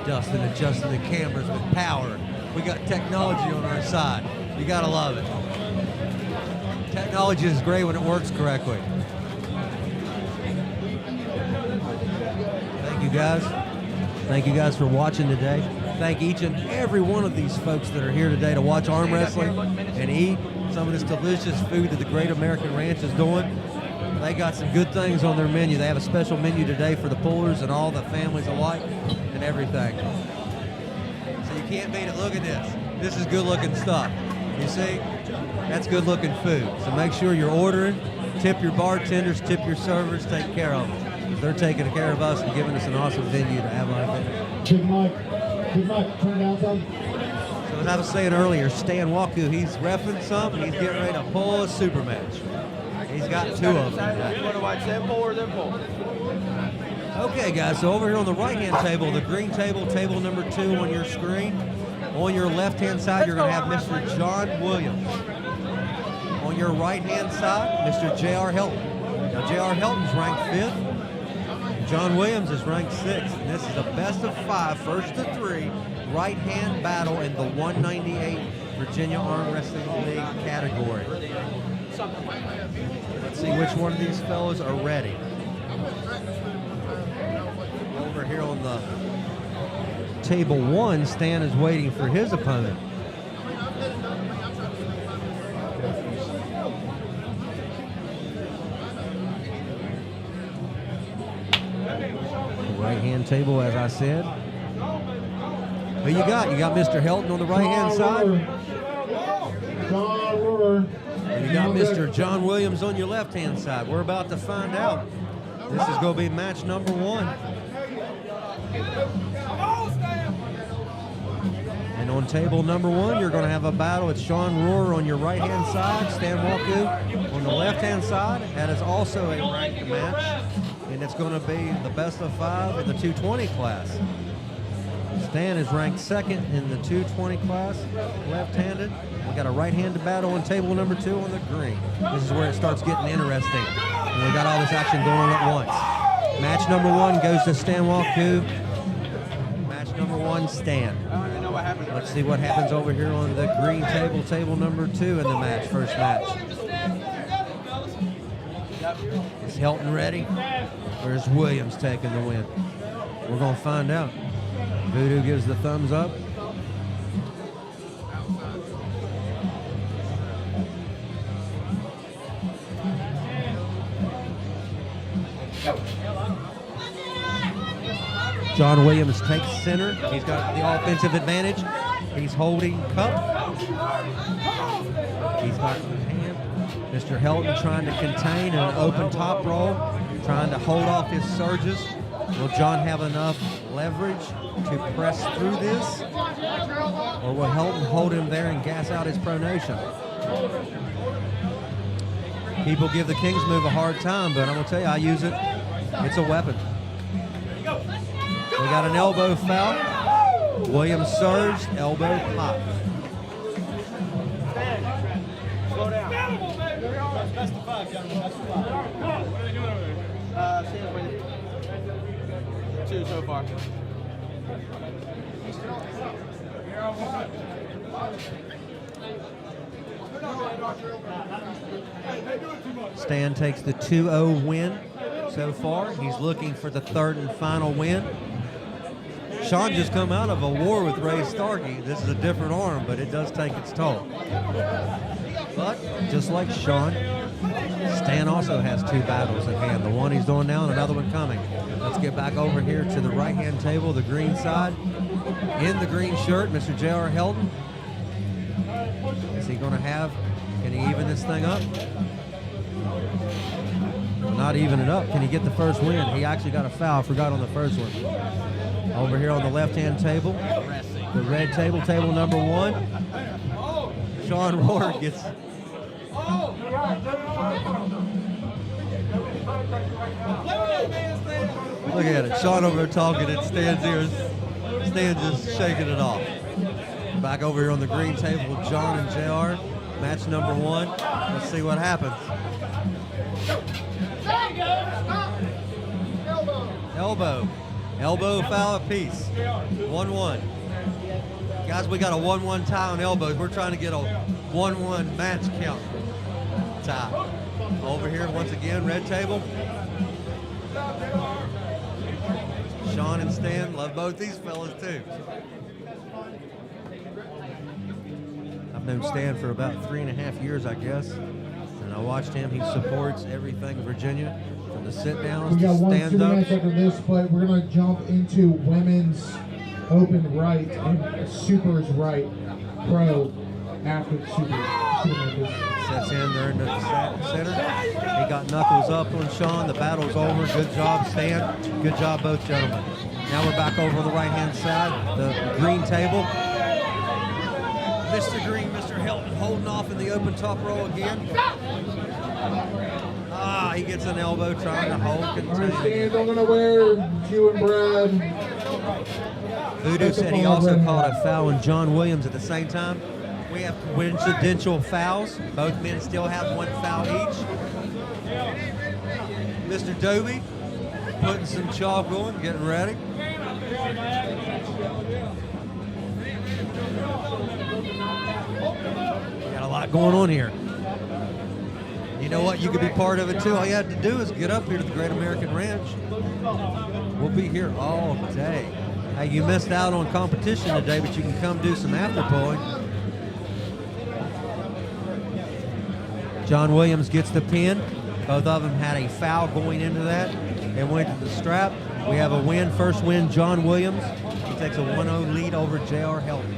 Dustin adjusting the cameras with power. We got technology on our side. You gotta love it. Technology is great when it works correctly. Thank you, guys. Thank you guys for watching today. Thank each and every one of these folks that are here today to watch arm wrestling and eat some of this delicious food that the Great American Ranch is doing. They got some good things on their menu. They have a special menu today for the pullers and all the families alike and everything. So you can't beat it. Look at this. This is good looking stuff. You see? That's good looking food. So make sure you're ordering. Tip your bartenders, tip your servers, take care of them. They're taking care of us and giving us an awesome venue to have our event. Big Mike, turn down some. So as I was saying earlier, Stan Waku, he's reffing something. He's getting ready to pull a super match. He's got two of them. You want to watch them pull or them pull? Okay, guys, so over here on the right-hand table, the green table, table number 2 on your screen. On your left-hand side, you're going to have Mr. John Williams. On your right-hand side, Mr. J.R. Helton. Now, J.R. Helton's ranked 5th. John Williams is ranked 6th. And this is a best of 5, first to 3, right-hand battle in the 198 Virginia Arm Wrestling League category. Let's see which one of these fellows are ready. Over here on the table 1, Stan is waiting for his opponent. Right-hand table, as I said. Who you got? You got Mr. Helton on the right-hand side. John Roar. You got Mr. John Williams on your left-hand side. We're about to find out. This is going to be match number 1. And on table number 1, you're going to have a battle. It's Sean Rohr on your right-hand side, Stan Waku on the left-hand side. That is also a ranked match, and it's going to be the best of 5 in the 220 class. Stan is ranked 2nd in the 220 class, left-handed. We got a right-handed battle on table number 2 on the green. This is where it starts getting interesting. And we got all this action going on at once. Match number 1 goes to Stan Waku. Match number 1, Stan. Let's see what happens over here on the green table, table number 2 in the match, first match. Is Helton ready? Or is Williams taking the win? We're going to find out. Voodoo gives the thumbs up. John Williams takes center. He's got the offensive advantage. He's holding cup. He's got the hand. Mr. Helton trying to contain an open top roll, trying to hold off his surges. Will John have enough leverage to press through this? Or will Helton hold him there and gas out his pronation? People give the King's move a hard time, but I'm going to tell you, I use it. It's a weapon. We got an elbow foul. Williams surged, elbow popped. Slow down. Best of 5, gentlemen. Best of 5. What are they doing over there? 2 so far. Stan takes the 2-0 win so far. He's looking for the 3rd and final win. Sean just come out of a war with Ray Starkey. This is a different arm, but it does take its toll. But just like Sean, Stan also has 2 battles at hand. The one he's doing now and another one coming. Let's get back over here to the right-hand table, the green side. In the green shirt, Mr. J.R. Helton. Is he going to have, can he even this thing up? Not even it up. Can he get the first win? He actually got a foul. Forgot on the first one. Over here on the left-hand table, the red table, table number 1. Sean Rohr gets. Look at it. Sean over there talking and Stan's here. Stan's just shaking it off. Back over here on the green table with John and JR. Match number 1. Let's see what happens. Elbow. Elbow foul apiece. 1-1. Guys, we got a 1-1 tie on elbows. We're trying to get a 1-1 match count tie. Over here, once again, red table. Sean and Stan love both these fellas too. I've known Stan for about 3.5 years, I guess, and I watched him. He supports everything Virginia, from the sit-downs We to got one stand super match up. after this, but we're gonna jump into women's open right and supers right pro after the super matches. Sets in there in the center. He got knuckles up on Sean. The battle's over. Good job, Stan. Good job, both gentlemen. Now we're back over on the right-hand side, the green table. Mr. Green, Mr. Hilton holding off in the open top row again. Ah, he gets an elbow trying to hold. All right, Continue. Stan, I'm gonna wear you and Brad. Voodoo said he also called a foul on John Williams at the same time. We have coincidental fouls. Both men still have one foul each. Mr. Doby putting some chalk on, getting ready. Got a lot going on here. You know what? You could be part of it too. All you have to do is get up here to the Great American Ranch. We'll be here all day. Hey, you missed out on competition today, but you can come do some after pulling. John Williams gets the pin. Both of them had a foul going into that and went to the strap. We have a win. First win, John Williams. He takes a 1-0 lead over J.R. Helton.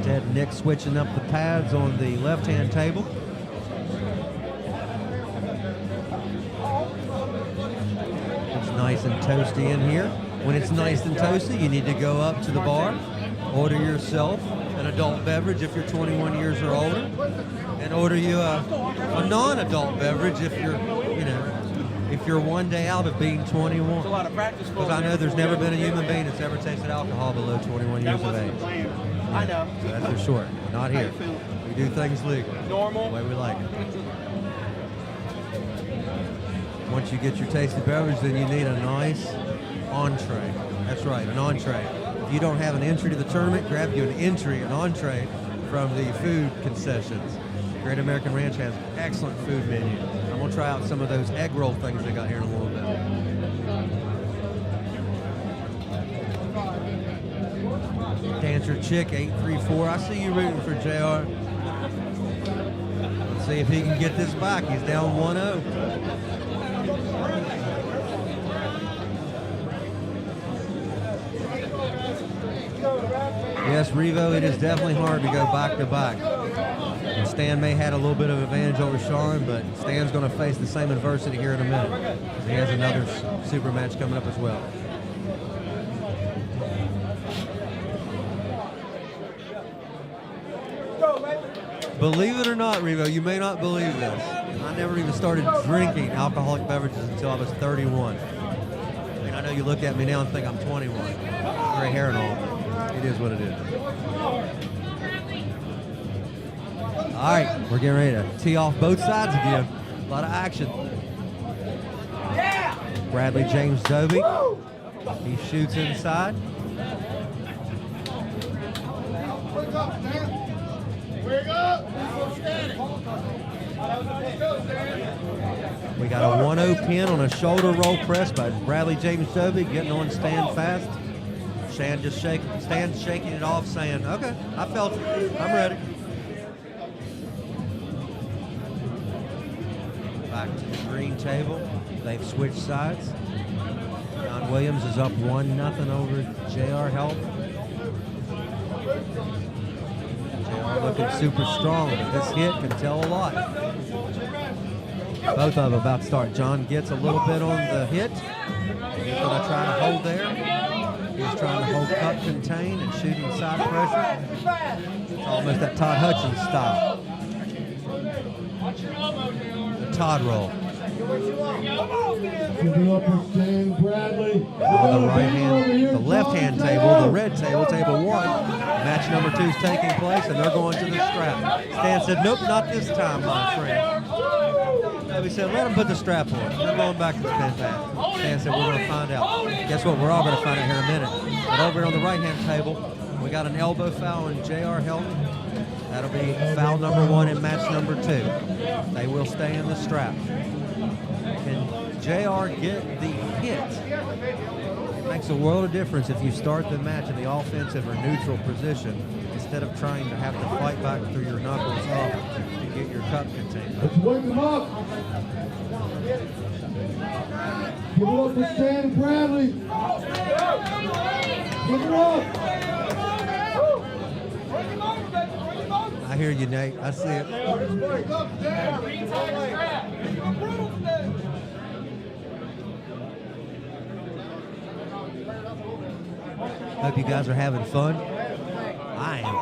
Ted and Nick switching up the pads on the left-hand table. It's nice and toasty in here. When it's nice and toasty, you need to go up to the bar, order yourself an adult beverage if you're 21 years or older, and order you a non-adult beverage if you're one day out of being 21. It's a lot of practice. Because I know there's never been a human being that's ever tasted alcohol below 21 years of age. I know. So that's for sure. Not here. We do things legal. Normal. The way we like it. Once you get your tasty beverage, then you need a nice entree. That's right, an entree. If you don't have an entry to the tournament, grab you an entree from the food concessions. Great American Ranch has excellent food menu. I'm gonna try out some of those egg roll things they got here in a little bit. Dancer Chick 834. I see you rooting for JR. Let's see if he can get this back. He's down 1-0. Yes, Revo, it is definitely hard to go back to back. And Stan may had a little bit of advantage over Sean, but Stan's going to face the same adversity here in a minute. He has another super match coming up as well. Believe it or not, Revo, you may not believe this. I never even started drinking alcoholic beverages until I was 31. I mean, I know you look at me now and think I'm 21. Gray hair and all. It is what it is. All right, we're getting ready to tee off both sides again. A lot of action. Bradley James Doby. He shoots inside. We got a 1-0 pin on a shoulder roll press by Bradley James Doby, getting on Stan fast. Stan's shaking it off, saying, okay, I felt it. I'm ready. Back to the green table. They've switched sides. John Williams is up 1-0 over J.R. Helton. JR looking super strong, but this hit can tell a lot. Both of them about to start. John gets a little bit on the hit. He's going to try to hold there. He's trying to hold, cut, contain, and shooting side pressure. It's almost that Todd Hutchins style. The Todd roll. Give it up for Stan Bradley. On the right hand, the left hand table, the red table, table 1. Match number 2 is taking place, and they're going to the strap. Stan said, nope, not this time, my friend. And we said, let them put the strap on. They're going back to the pin pad. Stan said, we're going to find out. Guess what? We're all going to find out here in a minute. But over on the right hand table, we got an elbow foul on J.R. Helton. That'll be foul number 1 in match number 2. They will stay in the strap. Can JR get the hit? Makes a world of difference if you start the match in the offensive or neutral position instead of trying to have to fight back through your knuckles up to get your cup contained. Let's wake them up. Give it up for Stan Bradley. Give it up. I hear you, Nate. I see it. Hope you guys are having fun. I am.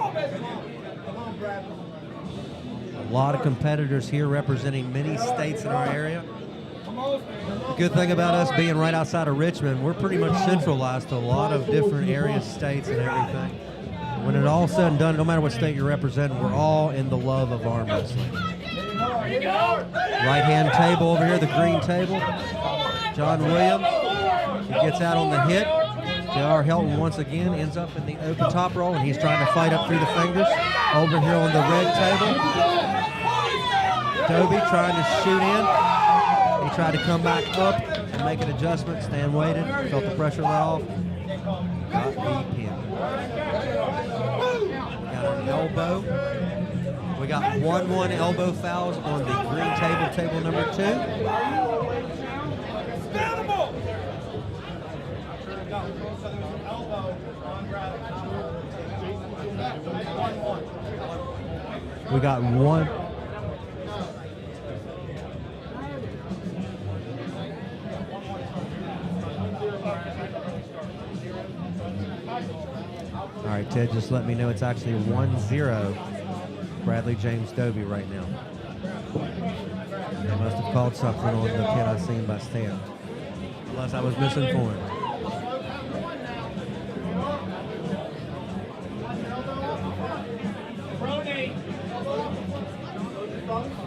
A lot of competitors here representing many states in our area. The good thing about us being right outside of Richmond, we're pretty much centralized to a lot of different areas, states, and everything. When it all said and done, no matter what state you're representing, we're all in the love of arm wrestling. Right-hand table over here, the green table. John Williams, he gets out on the hit. JR Helton once again ends up in the open top roll, and he's trying to fight up through the fingers. Over here on the red table, Dobie trying to shoot in. He tried to come back up and make an adjustment. Stan waited, felt the pressure let off. Got the pin. Got an elbow. We got 1-1 elbow fouls on the green table, table number 2. We got one. All right, Ted, just let me know it's actually 1-0 Bradley James Dobie right now. They must have called something on the pin I seen by Stan. Unless I was misinformed.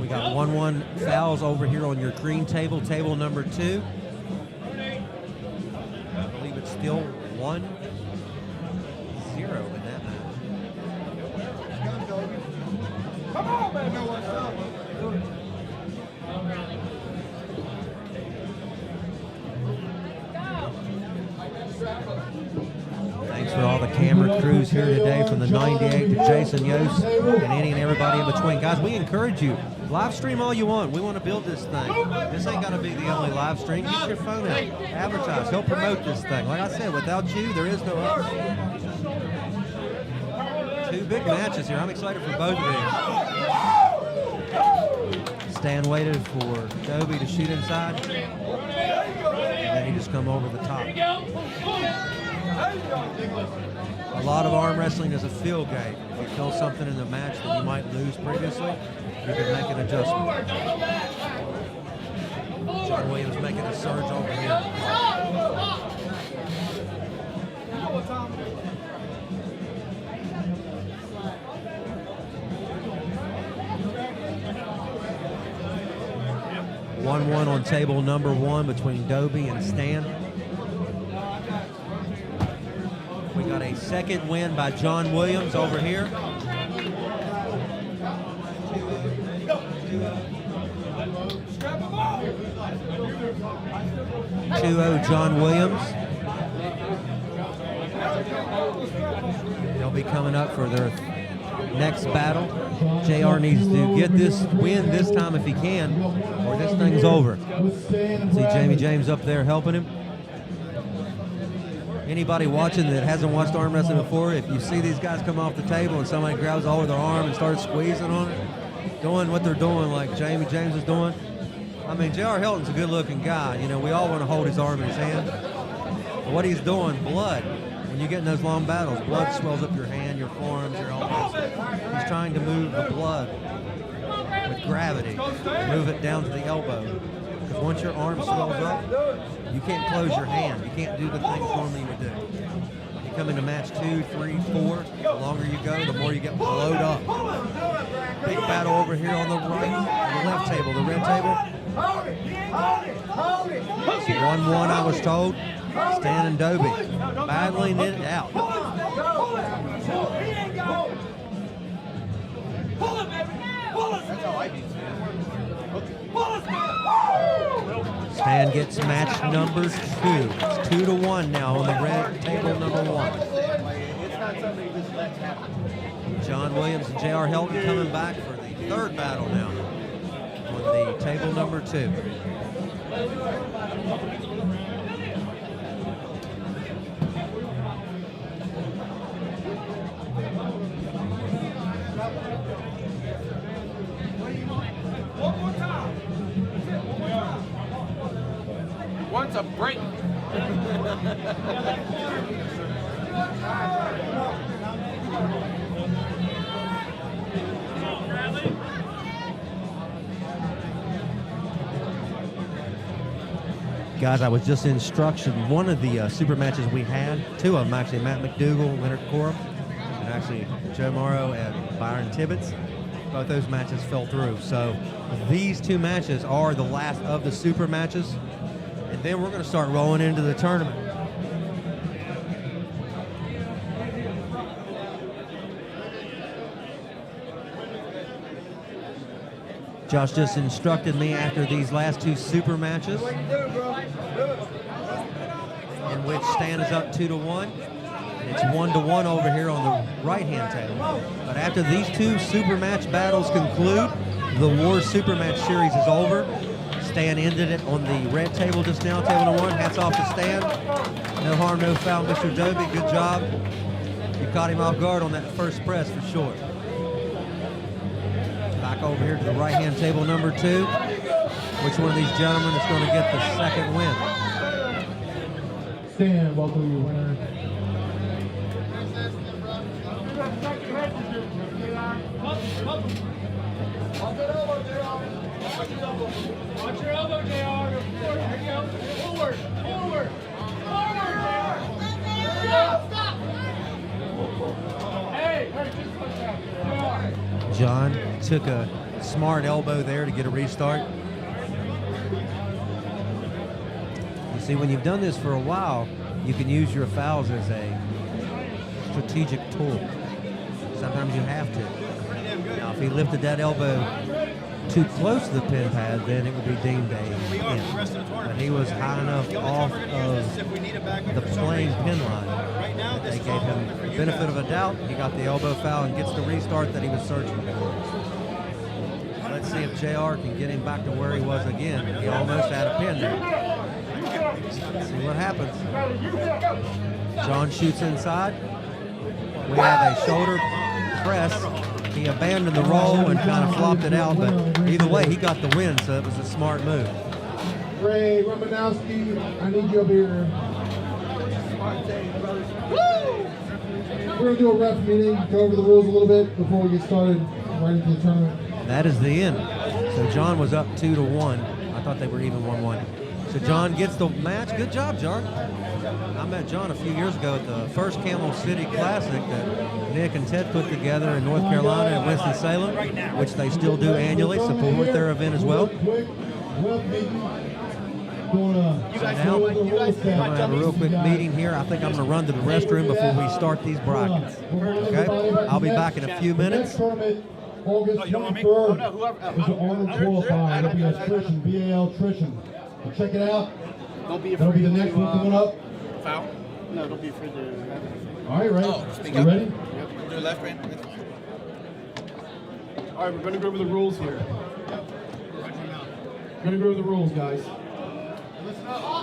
We got 1-1 fouls over here on your green table, table number 2. I believe it's still 1-0 in that match. Come on, baby, what's up? Thanks for all the camera crews here today, from the 98 to Jason Yost and any and everybody in between. Guys, we encourage you, live stream all you want. We want to build this thing. This ain't got to be the only live stream. Get your phone out, advertise, help promote this thing. Like I said, without you, there is no us. 2 big matches here. I'm excited for both of these. Stan waited for Dobie to shoot inside, and then he just come over the top. A lot of arm wrestling is a feel game. If you feel something in the match that you might lose previously, you can make an adjustment. John Williams making a surge over here. 1-1 on table number 1 between Dobie and Stan. We got a second win by John Williams over here. 2-0 John Williams. They'll be coming up for their next battle. JR needs to get this win this time if he can, or this thing's over. See Jamie James up there helping him. Anybody watching that hasn't watched arm wrestling before, if you see these guys come off the table and somebody grabs a hold of their arm and starts squeezing on it, doing what they're doing like Jamie James is doing. I mean, JR Helton's a good-looking guy. You know, we all want to hold his arm in his hand. But what he's doing, blood. When you get in those long battles, blood swells up your hand, your forearms, your elbows. He's trying to move the blood with gravity, move it down to the elbow. Because once your arm swells up, you can't close your hand. You can't do the things normally you would do. You come into match 2, 3, 4, the longer you go, the more you get blowed up. Big battle over here on the right, on the left table, the red table. 1-1, I was told. Stan and Dobie battling it out. Pull it, baby. Pull it. That's how I beat Pull it, man. Stan gets match number 2. It's 2-1 now on the red table number 1. It's not something you just let happen. John Williams and J.R. Helton coming back for the 3rd battle now on the table number 2. One more time. Once a break. Guys, I was just in instruction. One of the super matches we had, 2 of them actually, Matt McDougal, Leonard Corum, and actually Joe Morrow and Byron Tibbetts. Both those matches fell through. So these 2 matches are the last of the super matches. And then we're going to start rolling into the tournament. Josh just instructed me after these last 2 super matches, in which Stan is up 2-1. It's 1-1 over here on the right-hand table. But after these 2 super match battles conclude, the War Super Match Series is over. Stan ended it on the red table just now, table number 1. Hats off to Stan. No harm, no foul, Mr. Dobie. Good job. You caught him off guard on that first press for sure. Back over here to the right-hand table number 2. Which one of these gentlemen is going to get the 2nd win? Stan, welcome your winner. Watch your elbow, JR. Here you go. Forward. Forward. Forward, JR. Stop. Hey, just push out. John took a smart elbow there to get a restart. You see, when you've done this for a while, you can use your fouls as a strategic tool. Sometimes you have to. Now, if he lifted that elbow too close to the pin pad, then it would be deemed a hit. But he was high enough off of the playing pin line that they gave him the benefit of a doubt. He got the elbow foul and gets the restart that he was searching for. Let's see if JR can get him back to where he was again. He almost had a pin there. Let's see what happens. John shoots inside. We have a shoulder press. He abandoned the roll and kind of flopped it out, but either way, he got the win, so it was a smart move. Ray Romanowski, I need you up here. We're going to do a ref meeting, go over the rules a little bit before we get started right into the tournament. That is the end. So John was up 2-1. I thought they were even 1-1. So John gets the match. Good job, John. I met John a few years ago at the first Camel City Classic that Nick and Ted put together in North Carolina at Winston-Salem, which they still do annually, support their event as well. So now we're going to have a real quick meeting here. I think I'm going to run to the restroom before we start these brackets. Okay? I'll be back in a few minutes. August 23rd is the Arnold qualifier. It'll be a Trition, BAL Trition. So check it out. Don't be That'll afraid be the next one coming up. Foul? No, don't be afraid to. All right, Ray. speak You up. ready? Do left, right? All right, we're going to go over the rules here. We're going to go over the rules, guys.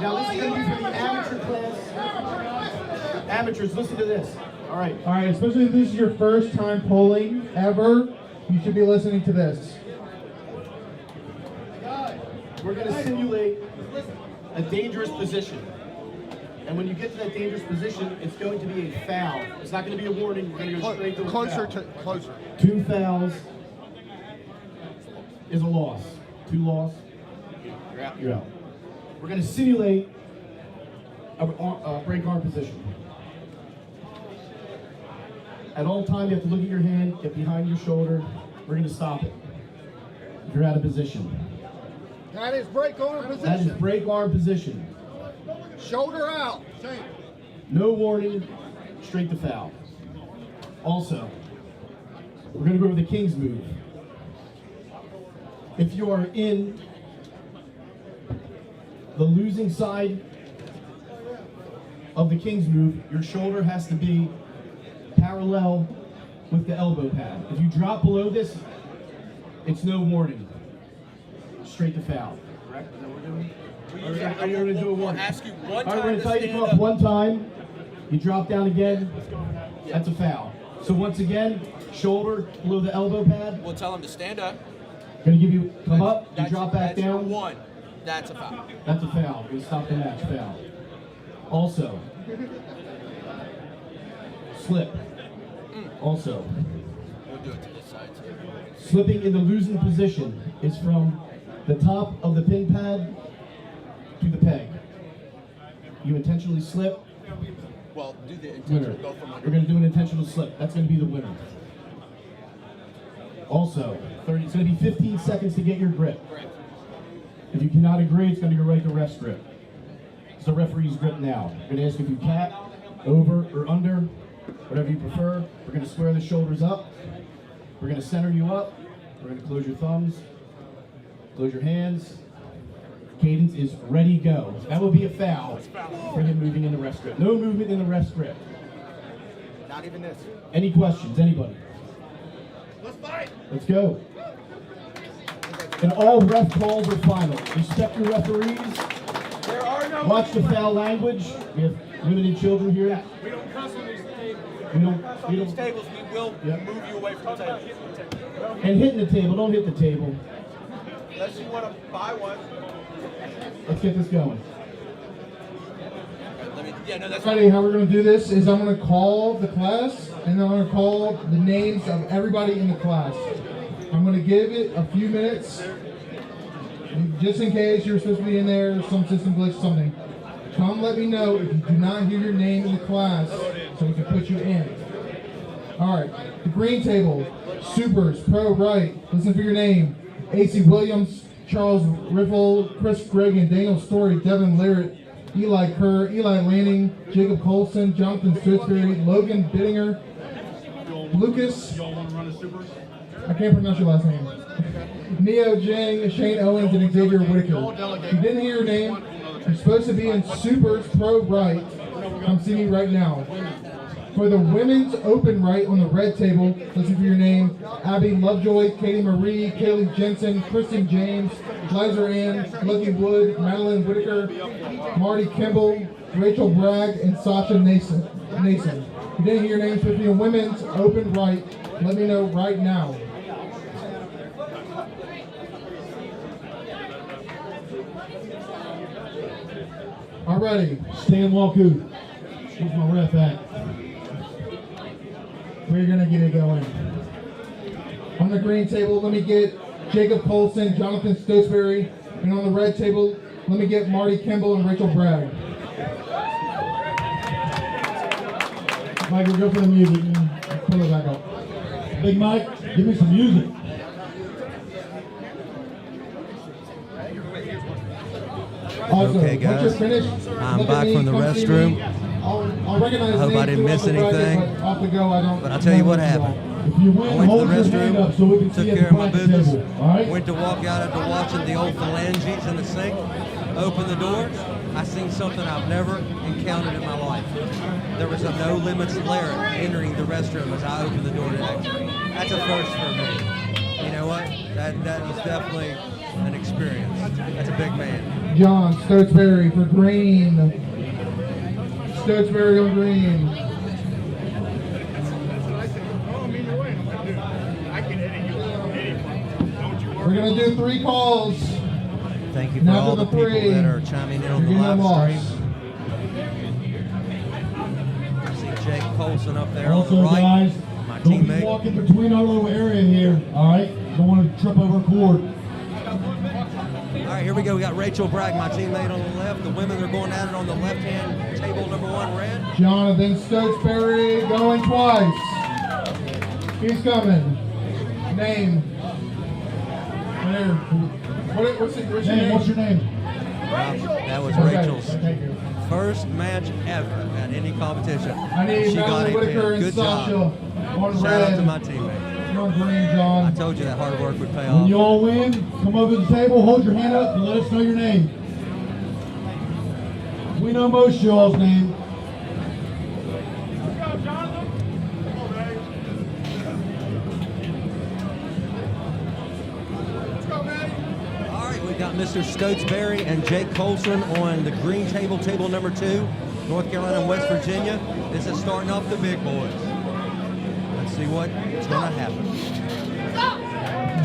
Now, this is going to be for the amateur class. Amateurs, listen to this. All right. All right, especially if this is your first time polling ever, you should be listening to this. We're going to simulate a dangerous position. And when you get to that dangerous position, it's going to be a foul. It's not going to be a warning. We're going to go straight to a foul. Closer. 2 fouls is a loss. 2 loss, You're out. you're out. We're going to simulate a break arm position. At all times, you have to look at your hand, get behind your shoulder. We're going to stop it if you're out of position. That is break arm position. That is break arm position. Shoulder out. Same. No warning, straight to foul. Also, We're going to go over the King's move. If you are in the losing side of the King's move, your shoulder has to be parallel with the elbow pad. If you drop below this, it's no warning. Straight to foul. Correct? Is that what we're doing? Are you going to do it once? Ask you one All right, time we're going to to tighten stand you up up. one time. You drop down again. That's a foul. So once again, shoulder below the elbow pad. We'll tell him to stand up. Going to give you, come up, you That's- drop back that's your down. one. That's a foul. That's a foul. We stop the match. Foul. Also, slip. Also, We'll do it to this side too. slipping in the losing position is from the top of the pin pad to the peg. You intentionally slip, Well, do the winner. intentional go from We're under. going to do an intentional slip. That's going to be the winner. Also, it's going to be 15 seconds to get your grip. If you cannot agree, it's going to go right to rest grip. It's the referee's grip now. I'm going to ask if you cap, over, or under, whatever you prefer. We're going to square the shoulders up. We're going to center you up. We're going to close your thumbs, close your hands. Cadence is ready, go. That will be a foul for him moving in the rest grip. No movement in the rest grip. Not even this. Any questions, anybody? Let's fight. Let's go. And all ref calls are final. Respect your referees. There are no. Watch the foul language. We have women and children here. We don't cuss on these tables. We don't. On these tables, we will Yep. move you away from the table. And hitting the table. Don't hit the table. Unless you want to buy one. Let's get this going. Let me. Yeah, no, that's Friday, how we're going to do this is I'm going to call the class, and then I'm going to call the names of everybody in the class. I'm going to give it a few minutes, just in case you're supposed to be in there, some system glitch, something. Come let me know if you do not hear your name in the class, so we can put you in. All right, the green table, Supers, Pro Right, listen for your name. AC Williams, Charles Riffle, Chris Gregg, and Daniel Story, Devin Larrett, Eli Kerr, Eli Lanning, Jacob Colson, Jonathan Stootsbury, Logan Bittinger, Lucas, Y'all want to run a super? I can't pronounce your last name, Neo Jang, Shane Owens, and Xavier Whitaker. If you didn't hear your name, you're supposed to be in Supers Pro Right. Come see me right now. For the women's open right on the red table, listen for your name. Abby Lovejoy, Katie Marie, Kaylee Jensen, Kristen James, Liza Ann, Lucky Wood, Madeline Whitaker, Marty Kimball, Rachel Bragg, and Sasha Nason. If you didn't hear your names, supposed to be in women's open right. Let me know right now. Alrighty. Stan Walku. Where's my ref at? We're gonna get it going. On the green table, let me get Jacob Colson, Jonathan Stootsbury, and on the red table, let me get Marty Kimball and Rachel Bragg. Michael, go for the music and pull it back up. Big Mike, give me some music. Also, Okay, once you're guys. finished, I'm look at back me, from the come see restroom. me. I'll recognize I hope I names didn't miss throughout the bracket, anything. but off the go, I don't. But I'll tell you what know happened. If you I win, went to hold the your hand up so we restroom, can took see at care the of my bracket business, table. All right? went to walk out after watching the old phalanges in the sink, opened the doors. I seen something I've never encountered in my life. There was a no limits Larry entering the restroom as I opened the door to exit. That's a first for me. You know what? That was definitely an experience. That's a big man. John Stootsbury for green. Stootsbury on green. We're gonna do 3 calls. Thank you for Now all to the the people three. that are chiming in on the You're getting live a stream. I see Jake Colson up there on Also, the right, guys, my don't be teammate. walking between our little area here, all right? Don't want to trip over a cord. All right, here we go. We got Rachel Bragg, my teammate, on the left. The women are going at it on the left-hand table, number 1, red. Jonathan Stootsbury going twice. He's coming. Name. There. What's your Hey, name? what's your name? That was Okay, Rachel's thank you. first match ever at any competition. I need She got Madeline a Whitaker pin. and Good Sasha job. on Shout red. out to my teammate. You're on green, I John. told you that hard work would pay When off. you all win, come over to the table, hold your hand up, and let us know your name. We know most of y'all's name. Let's go, Jonathan. Come on, man. Let's go, man. All right, we've got Mr. Stotesbury and Jake Colson on the green table, table number 2, North Carolina and West Virginia. This is starting off the big boys. Let's see what's going to happen.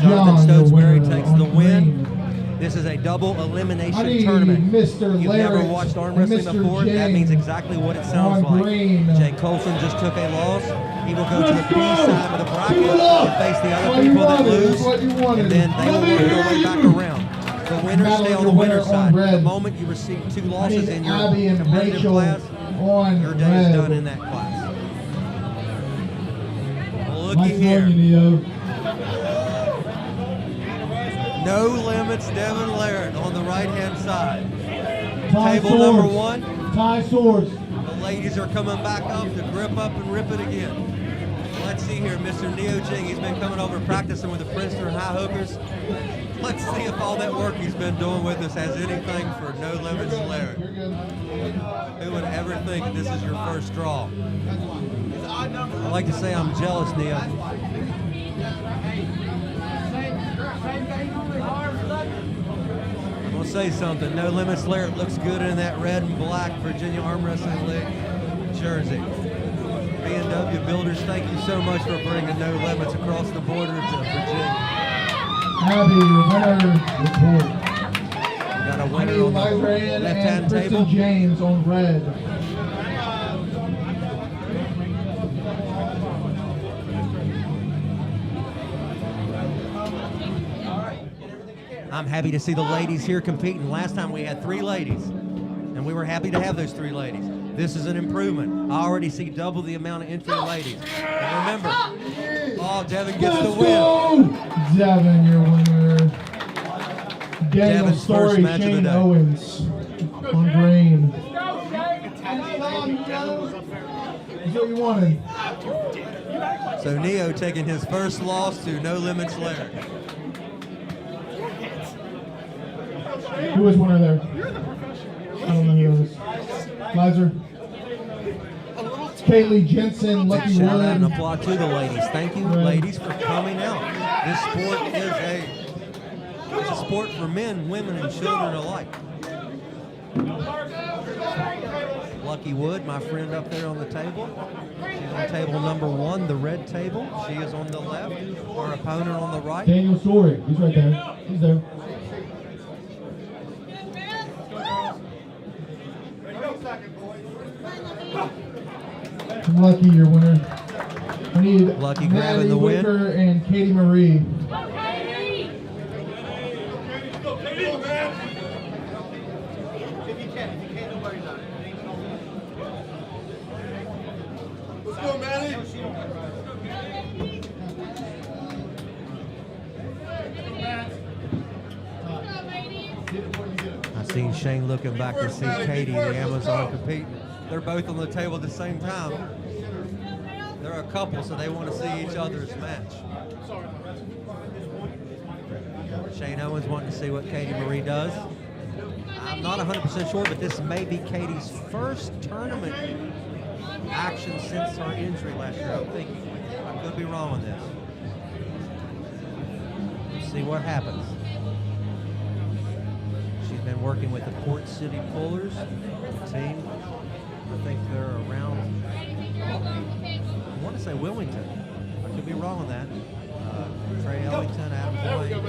Jonathan John, the Stotesbury winner takes on the win. green. This is a double elimination I need tournament. Mr. If you've never Larry watched arm and wrestling Mr. before, that James means exactly what it sounds on like. green. Jake Colson just took a loss. He will go to the Let's B go. side of the bracket Keep it up. and face the That's other what you people that wanted. lose. That's what you wanted. And then they will Let me work their hear way back you. around. The winners Battle stay on the your winner winner's on side. red. The moment you receive 2 I losses need in your Abby and competitive Rachel class, on your day is red. done in that class. Looky Nice here. knowing you, Neo. No Limits Devin Laird on the right-hand side. Tie Table swords. number 1. Tie swords. The ladies are coming back up to grip up and rip it again. Let's see here, Mr. Neo Ching. He's been coming over practicing with the Princeton High Hookers. Let's see if all that work he's been doing with us has anything for No Limits Laird. You're good. Who would ever think this is your first draw? I like to say I'm jealous, Neo. I'm gonna say something. No Limits Laird looks good in that red and black Virginia Arm Wrestling League jersey. B&W Builders, thank you so much for bringing No Limits across the border to Virginia. Abby, your winner report. Got a I winner need on the Liza Ann left-hand and Kristen table. James on red. I'm happy to see the ladies here competing. Last time we had 3 ladies, and we were happy to have those 3 ladies. This is an improvement. I already see double the amount of entry ladies. And remember, Devin gets the Let's win. go. Devin, your winner. Daniel Devin's first Story, match of the Shane day. Owens on green. That's what you wanted. So Neo taking his first loss to No Limits Laird. Who was winner there? I don't know who it was. Lizer. Kaylee Jensen, Lucky Shout out and Wood. applaud to the ladies. Thank you, Right. ladies, for coming out. This sport is it's a sport for men, women, and children alike. Lucky Wood, my friend up there on the table. She's on table number 1, the red table. She is on the left. Our opponent on the right. Daniel Story. He's right there. He's there. Lucky, your winner. I need Lucky grabbing Maddie the win. Wicker and Katie Marie. Let's go, Manny. I seen Shane looking back to see Katie, the Amazon, competing. They're both on the table at the same time. They're a couple, so they want to see each other's match. Shane Owens wanting to see what Katie Marie does. I'm not 100% sure, but this may be Katie's first tournament action since her injury last year, I'm thinking. I could be wrong on this. Let's see what happens. She's been working with the Port City Pullers, the team. I think they're around, I want to say Wilmington. I could be wrong on that. Trey Ellington, Adam Blaine,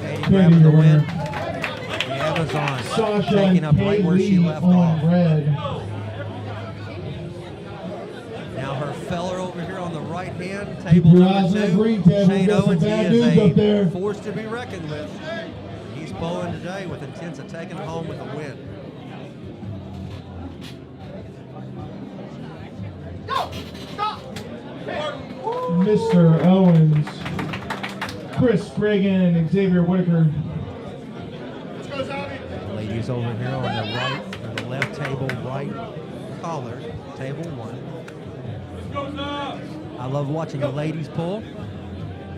Katie grabbing the win. The Amazon Sasha taking and up right where she Kaylee left on off. red. Now her fella over here on the right hand, table your number eyes on that 2, green table. Shane Got some Owens. He bad news up is a there. force to be reckoned with. He's pulling today with intents of taking it home with a win. Mr. Owens, Chris Reagan, and Xavier Whitaker. Ladies over here on the right, or the left table, right collar, table 1. I love watching the ladies pull.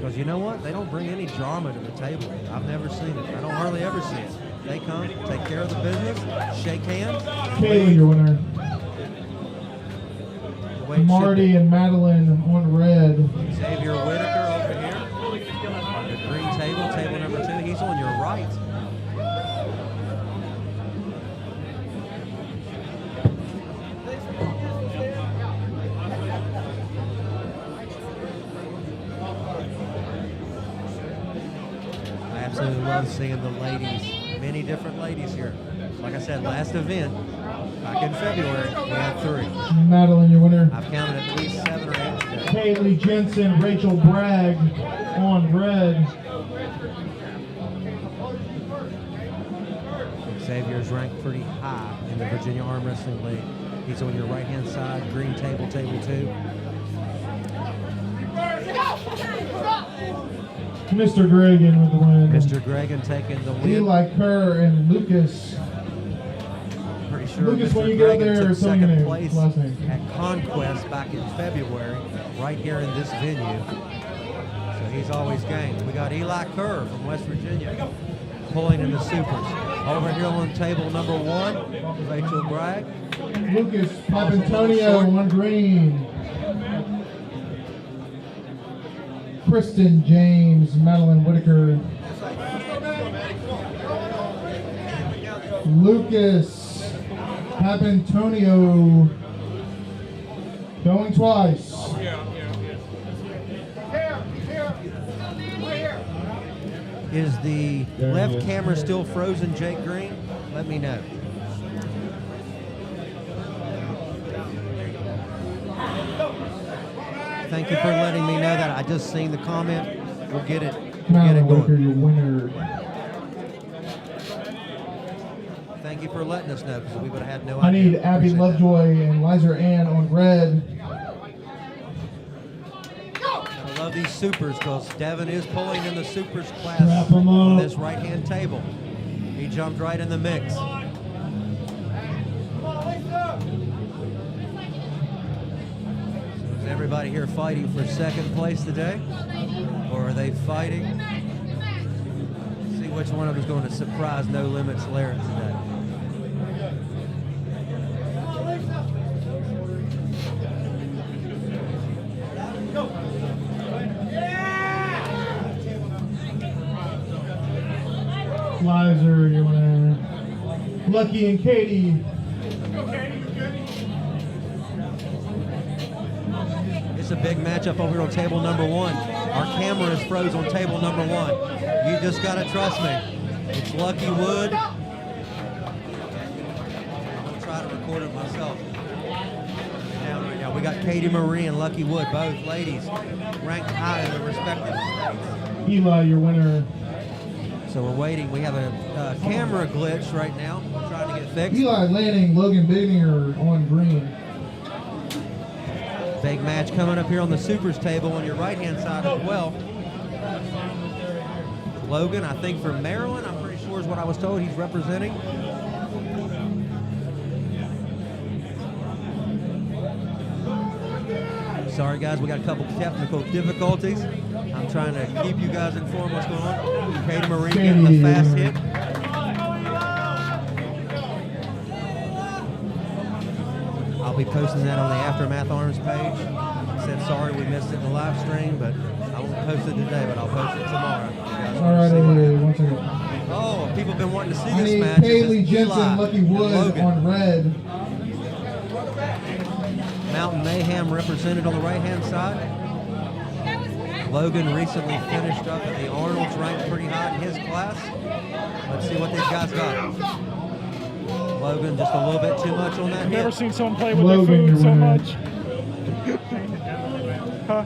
Because you know what? They don't bring any drama to the table. I've never seen it. I don't hardly ever see it. They come, take care of the business, shake hands. Kaylee, your winner. The way it should Marty and Madeline on red. be. Xavier Whitaker over here. The green table, table number 2. He's on your right. I absolutely love seeing the ladies, many different ladies here. Like I said, last event, back in February, we had 3. Madeline, your winner. I've counted at least 7 or 8 today. Kaylee Jensen, Rachel Bragg on red. Xavier's ranked pretty high in the Virginia Arm Wrestling League. He's on your right-hand side, green table, table 2. Mr. Gregan with the win. Mr. Gregan taking the win. Eli Kerr and Lucas. Pretty sure Lucas, Mr. when you go Gregan there, took tell me your second name, place last name. at Conquest back in February, right here in this venue. So he's always game. We got Eli Kerr from West Virginia pulling in the supers. Over here on table number 1, Rachel Bragg. Lucas Papantonio on green. Kristen James, Madeline Whitaker. Lucas Papantonio going twice. Is the left camera still frozen, Jake Green? Let me know. Thank you for letting me know that. I just seen the comment. We'll get it. We'll get Madeline it Whitaker, going. your winner. Thank you for letting us know because we would have had no I idea. need Abby Appreciate that. Lovejoy and Liza Ann on red. I love these supers because Devin is pulling in the supers class Strap 'em on up. this right-hand table. He jumped right in the mix. Is everybody here fighting for second place today? Or are they fighting? See which one of them is going to surprise No Limits Larry today. Liza, your winner. Lucky and Katie. It's a big matchup over here on table number 1. Our camera is froze on table number 1. You just got to trust me. It's Lucky Wood. I'm going to try to record it myself. Down right now. We got Katie Marie and Lucky Wood, both ladies, ranked high in their respective states. Eli, your winner. So we're waiting. We have a camera glitch right now. We're trying to get fixed. Eli Lanning, Logan Bigninger on green. Big match coming up here on the supers table on your right-hand side as well. Logan, I think from Maryland, I'm pretty sure is what I was told he's representing. Sorry guys, we got a couple technical difficulties. I'm trying to keep you guys informed what's going on. Katie Marie getting the fast hit. I'll be posting that on the Aftermath Arms page. Said sorry we missed it in the live stream, but I won't post it today, but I'll post it tomorrow. You guys All wanna right, see what wait, happens. 1 second. Oh, people have been wanting to see I this need match. This Kaylee is Jensen, Eli Lucky and Wood Logan. on red. Mountain Mayhem represented on the right-hand side. Logan recently finished up at the Arnold's, ranked pretty high in his class. Let's see what these guys got. Logan just a little bit too much on that Never hit. seen someone play with Logan, their your food so winner. much. Huh?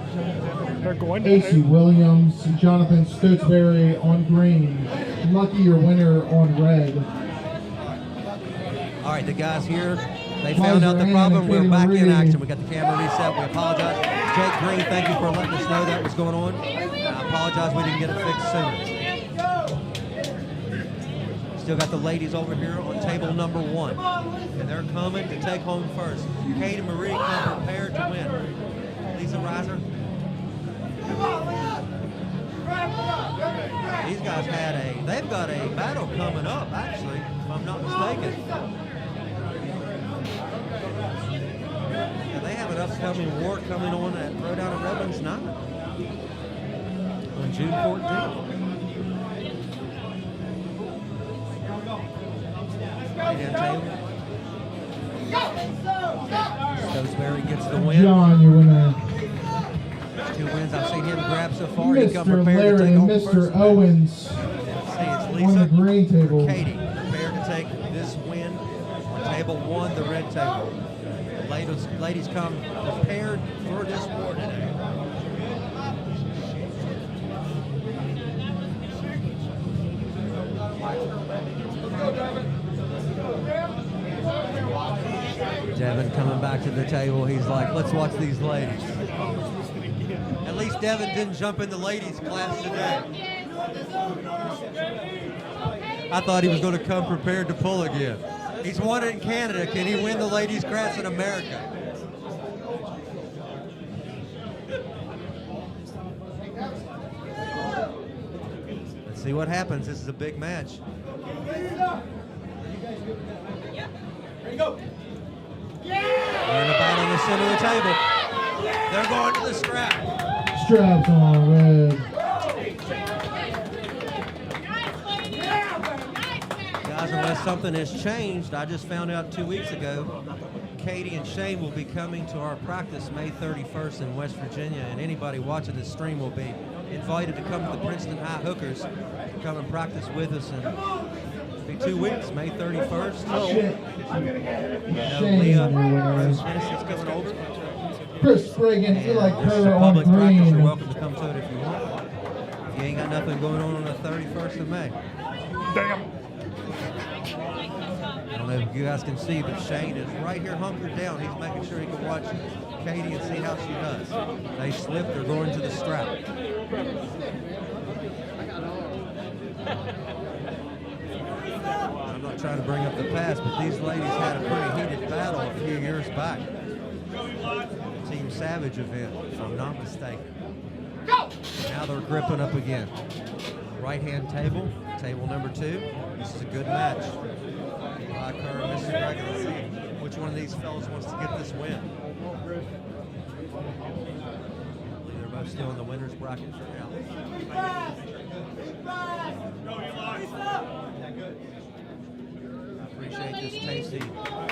They're going to. AC Williams, Jonathan Stotesbury on green. Lucky, your winner on red. All right, the guys here, they found out the Liza Ann problem. and We're Katie back in Marie. action. We got the camera reset. We apologize. Jake Green, thank you for letting us know that was going on. I apologize we didn't get it fixed sooner. Still got the ladies over here on table number 1. And they're coming to take home first. Katie Marie come prepared to win. Lisa Reiser. These guys they've got a battle coming up, actually, if I'm not mistaken. Yeah, they have an upcoming war coming on at Throwdown at Redlands 9 on June 14th. And Taylor. Stokesbury gets the win. John, your winner. 2 wins I've seen him grab so far. He come Mr. prepared to Larry take and on Mr. first. Owens See, it's on the Lisa green table. Katie prepared to take this win on table 1, the red table. The ladies come prepared for this war today. Devin coming back to the table. He's like, let's watch these ladies. At least Devin didn't jump in the ladies class today. I thought he was going to come prepared to pull again. He's won it in Canada. Can he win the ladies class in America? Let's see what happens. This is a big match. They're in a battle in the center of the table. They're going to the strap. Straps on red. Guys, unless something has changed, I just found out 2 weeks ago, Katie and Shane will be coming to our practice May 31st in West Virginia, and anybody watching this stream will be invited to come to the Princeton High Hookers to come and practice with us. And it'll be 2 weeks, May 31st. Leah Rose Hennessey's coming over. Chris Sprague and Eli This is Kerr a on public practice. You're green. welcome to come to it if you want. If you ain't got nothing going on the 31st of May. Damn. I don't know if you guys can see, but Shane is right here hunkered down. He's making sure he can watch Katie and see how she does. They slip, they're going to the strap. I'm not trying to bring up the past, but these ladies had a pretty heated battle a few years back. Team Savage event, if I'm not mistaken. Now they're gripping up again. Right-hand table, table number 2. This is a good match. Eli Kerr and Mr. Greg, let's see which one of these fellas wants to get this win. I believe they're both still in the winner's bracket for now. I appreciate this tasty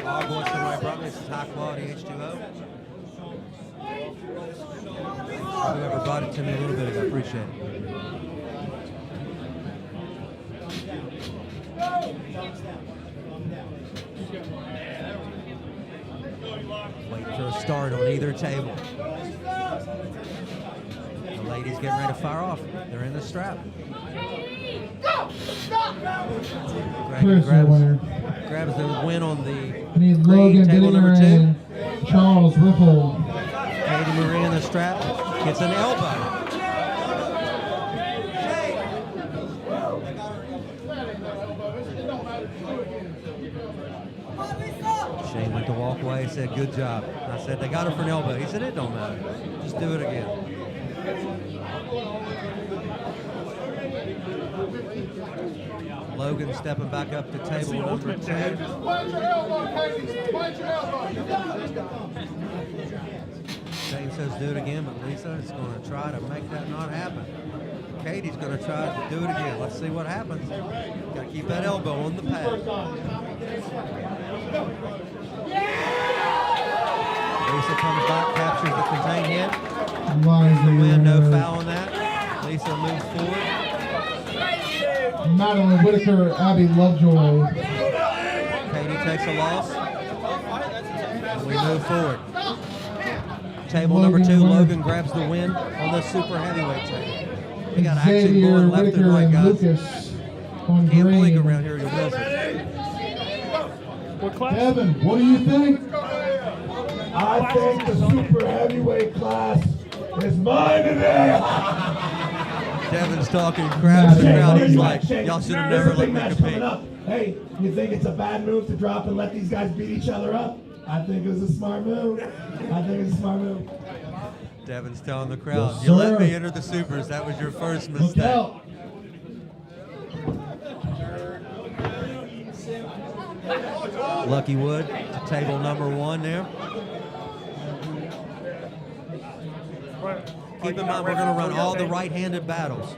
agua somebody brought me. This is high quality H2O. Whoever brought it to me a little bit ago, I appreciate it. Waiting for a start on either table. The ladies getting ready to fire off. They're in the strap. Chris, your winner. Grabs the win on the We need green, Logan table number 2. Bittinger and Charles Riffle. Katie Marie in the strap gets an elbow. Shane went to walk away and said, good job. I said, they got her for an elbow. He said, it don't matter. Just do it again. Logan stepping back up to table number 2. Shane says do it again, but Lisa is going to try to make that not happen. Katie's going to try to do it again. Let's see what happens. Got to keep that elbow on the pad. Lisa comes back, captures the contained hit. Liza, The win, no winner. foul on that. Lisa moves forward. Madeline Whitaker, Abby Lovejoy. Katie takes a loss. And we move forward. Table number 2, Logan winner. Logan grabs the win on the super heavyweight table. We got action Xavier going left Whitaker and right, and guys. Lucas on Can't blink green. around here, you'll miss it. Kevin, what do you think? I think the super heavyweight class is mine today. Devin's talking, grabs the crowd. He's like, y'all should have never let me compete. Hey, you think it's a bad move to drop and let these guys beat each other up? I think it was a smart move. Devin's telling the crowd, Yes, you let sir. me enter the supers. That was your first Look mistake. out. Lucky Wood to table number 1 there. Keep in mind, we're going to run all the right-handed battles.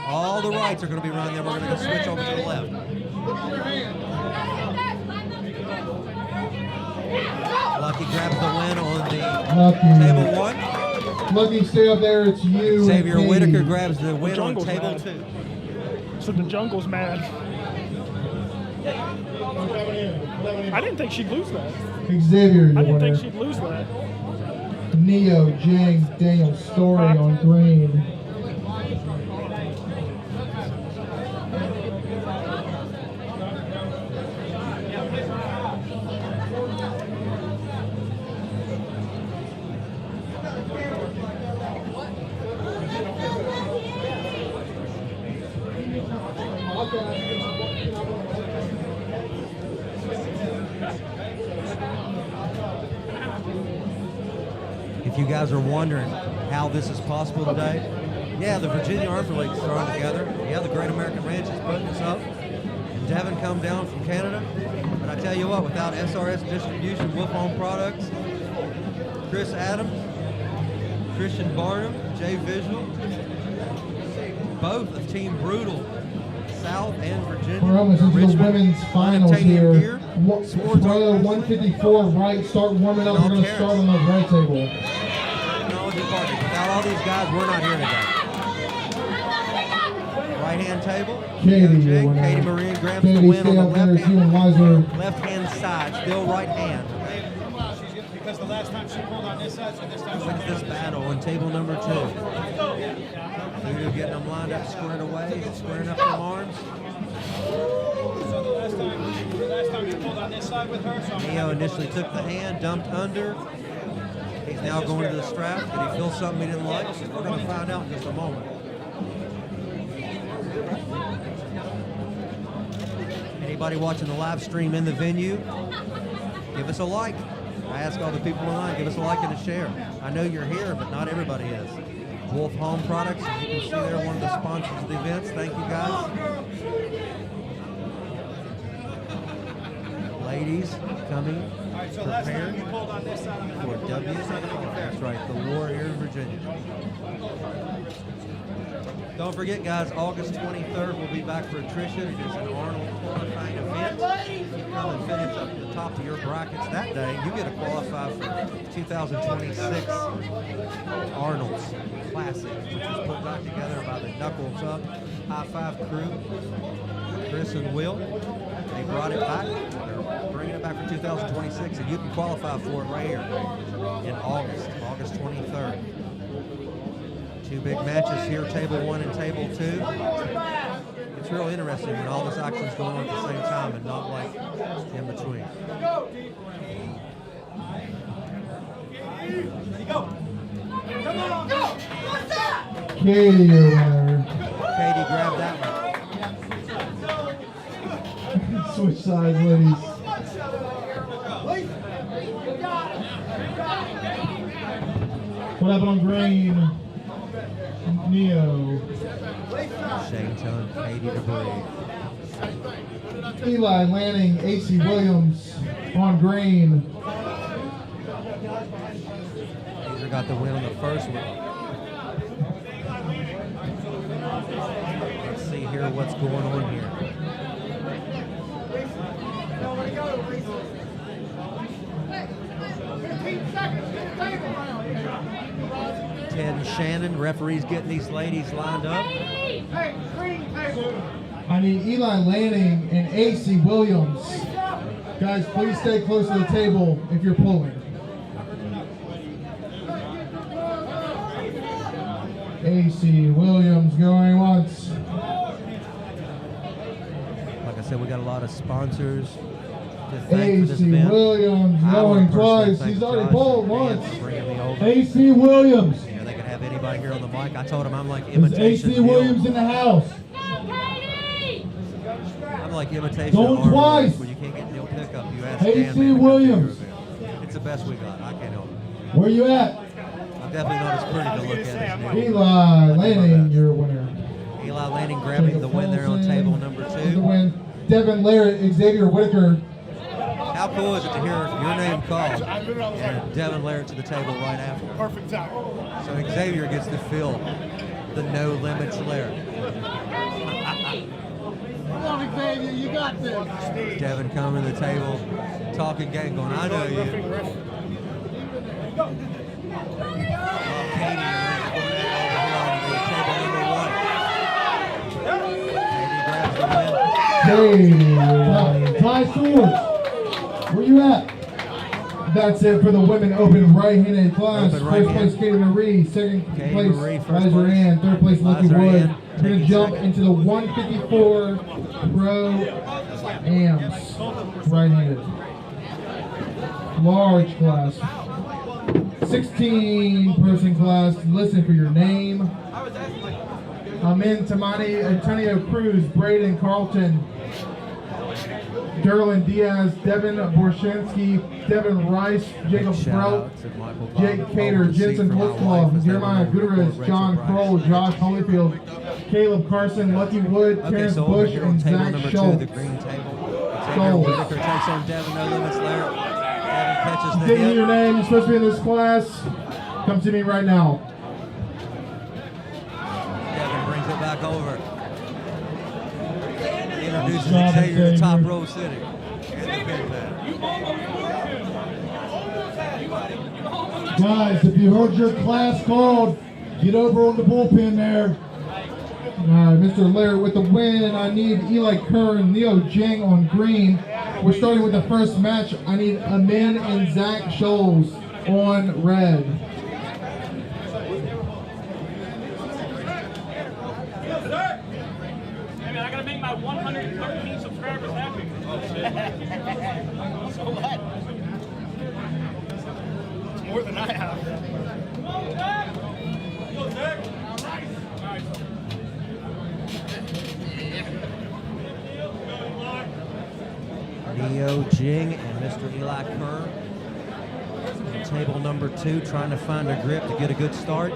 All the rights are going to be run there. We're going to switch over to the left. Lucky grabs the win on the Lucky. table 1. Lucky, stay up there. It's you. Xavier and Katie. Whitaker grabs the win on Jungle's table mad. 2. So the jungle's mad. I didn't think she'd lose that. Xavier, I your didn't think winner. she'd lose that. Neo, James, Daniel, Story on green. If you guys are wondering how this is possible today, yeah, the Virginia Arms League is thrown together. Yeah, the Great American Ranch is putting us up. And Devin come down from Canada. But I tell you what, without SRS Distribution, Wolf Home Products, Chris Adams, Christian Barnum, Jay Visual, both of Team Brutal, South and Virginia. We're almost into the Richmond, women's finals Unobtainium here. Gear, Sports Row Arms, 154 right. Start warming up. No We're going to cares. start on the right table. Technology Partners. Without all these guys, we're not here today. Right-hand table. Katie, your Jake, winner. Katie Marie grabs the Katie, win stay on the up there. left It's you hand, and Liza. left-hand side, still right hand. Because the last time she pulled on this side, so this time Wins this battle on table number 2. Voodoo getting them lined up, squared away, squaring up them arms. So the last time you pulled on this side with her, so I'm Neo initially took the hand, dumped under. He's now going to the strap. Did he feel something he didn't like? We're going to find out in just a moment. Anybody watching the live stream in the venue, give us a like. I ask all the people online, give us a like and a share. I know you're here, but not everybody is. Wolf Home Products, as you can see there, one of the sponsors of the events. Thank you, guys. Ladies coming so last time prepared you pulled on this side, I'm for W. That's right, the war here in Virginia. Don't forget, guys, August 23rd, we'll be back for attrition. It is an Arnold qualifying event. If you come and finish up at the top of your brackets that day, you get to qualify for 2026 Arnold's Classic, which was put back together by the Knuckles Up High Five crew, Chris and Will. They brought it back. They're bringing it back for 2026, and you can qualify for it right here in August 23rd. 2 big matches here, table 1 and table 2. It's real interesting when all this action's going on at the same time and not like in between. Katie, your winner. Katie grabbed that one. Switch sides, ladies. What happened on green? Neo. Shane telling Katie to breathe. Eli Lanning, AC Williams on green. Peter got the win on the first one. Let's see here what's going on here. Ted and Shannon, referees getting these ladies lined up. I need Eli Lanning and AC Williams. Guys, please stay close to the table if you're pulling. AC Williams going once. Like I said, we got a lot of sponsors to thank for this AC event. Williams I going wanna personally twice. thank He's already Josh pulled and Dan once. for bringing me over. AC Williams. You know, they could have anybody here on the mic. I told him I'm like Is imitation AC Williams in the house? I'm like imitation Going Arnold twice. when you can't get Neil Pickup. You ask AC Dan, man, to come do your Williams. event. It's the best we got. I can't help it. Where you at? I'm Definitely not as pretty to look at as Neil. Eli Lanning, your winner. Eli Lanning grabbing the win there on table number The 2. win. Devin Larrett, Xavier Whitaker. How cool is it to hear your name called and Devin Larrett to the table right after? Perfect time. So Xavier gets to fill the No Limits Larrett. Come on, Xavier, you got this. Devin coming to the table, talking gang, going, I know you. Katie over here on the table number 1. Katie grabs the win. Hey, Ty Swords, where you at? That's it for the women open right-handed class. Open First right-hand. place, Katie Marie. Second Katie place, Marie, first Liza place. Ann. Third place, Lucky Liza Wood. Ann, We're going taking to jump second. into the 154 Pro AMS right-handed. Large class. 16-person class. Listen for your name. Amin Tamani, Antonio Cruz, Braden Carlton, Derlin Diaz, Devin Borshansky, Devin Rice, Jacob Shout Sprout, out to Michael Bob, Jake Cater, Old Seat Jensen for my wife Holtzclaw, as they Jeremiah were moving Gutierrez, forward, John Rachel Kroll, Price. Josh Holyfield, Caleb Carson, Lucky Wood, Okay, Terrence so over Bush, here on and table Zach number 2, Schultz. the green table. Xavier Schultz. Whitaker takes on Devin No Limits Larrett. Devin catches the Didn't hear hit. your name, you're supposed to be in this class. Come to me right now. Devin brings it back over. Introduces Good job, Xavier to top Xavier. row sitting. And the pin pad. Guys, if you heard your class called, get over on the bullpen there. Mr. Larrett with the win. I need Eli Kern, Neo Jang on green. We're starting with the first match. I need Amin and Zach Scholes on red. Hey, man, I gotta make my 113 subscribers happy. So what? It's more than I have. Come on, Zach! Go, Zach! Nice. Neo Jing and Mr. Eli Kern. On table number 2, trying to find a grip to get a good start.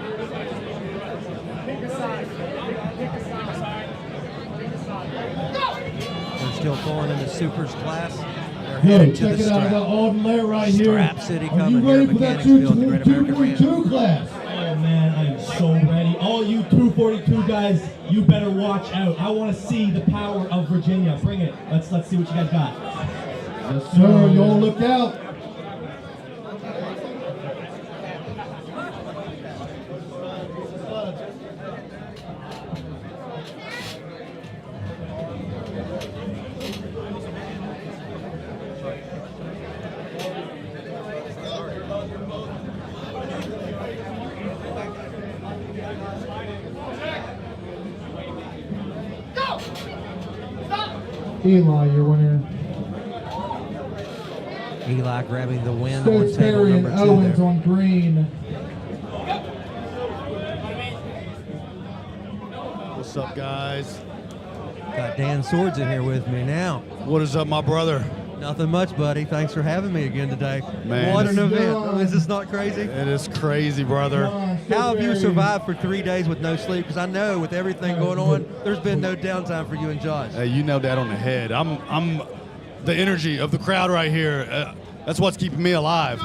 They're still going in the supers class. They're Yo, headed to check the it out. I got strap. Alden Lair right here. Strap City Are coming you here ready at for that Mechanicsville, the Great American Random. 242 class? Oh man, I am so ready. All you 242 guys, you better watch out. I want to see the power of Virginia. Bring it. Let's see what you guys got. Yes, sir. Y'all look out. Eli, your winner. Eli grabbing the win on Stokes table Perry and number 2 Owens there. on green. What's up, guys? Got Dan Swords in here with me now. What is up, my brother? Nothing much, buddy. Thanks for having me again today. Man, What an this- event. Is this not crazy? It is crazy, brother. How have you survived for 3 days with no sleep? Because I know with everything going on, there's been no downtime for you and Josh. Hey, you nailed that on the head. I'm the energy of the crowd right here. That's what's keeping me alive.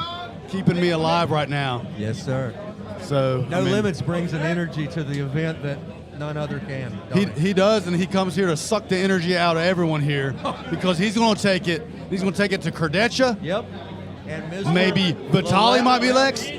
Keeping me alive right now. Yes, sir. So No I mean, Limits brings an energy to the event that none other can. don't He does, and he comes here to suck the energy out of everyone here because he's going to take it. He's going to take it to Kardeccia. Yep. And Mr. Maybe Vitali Lalette. might be next,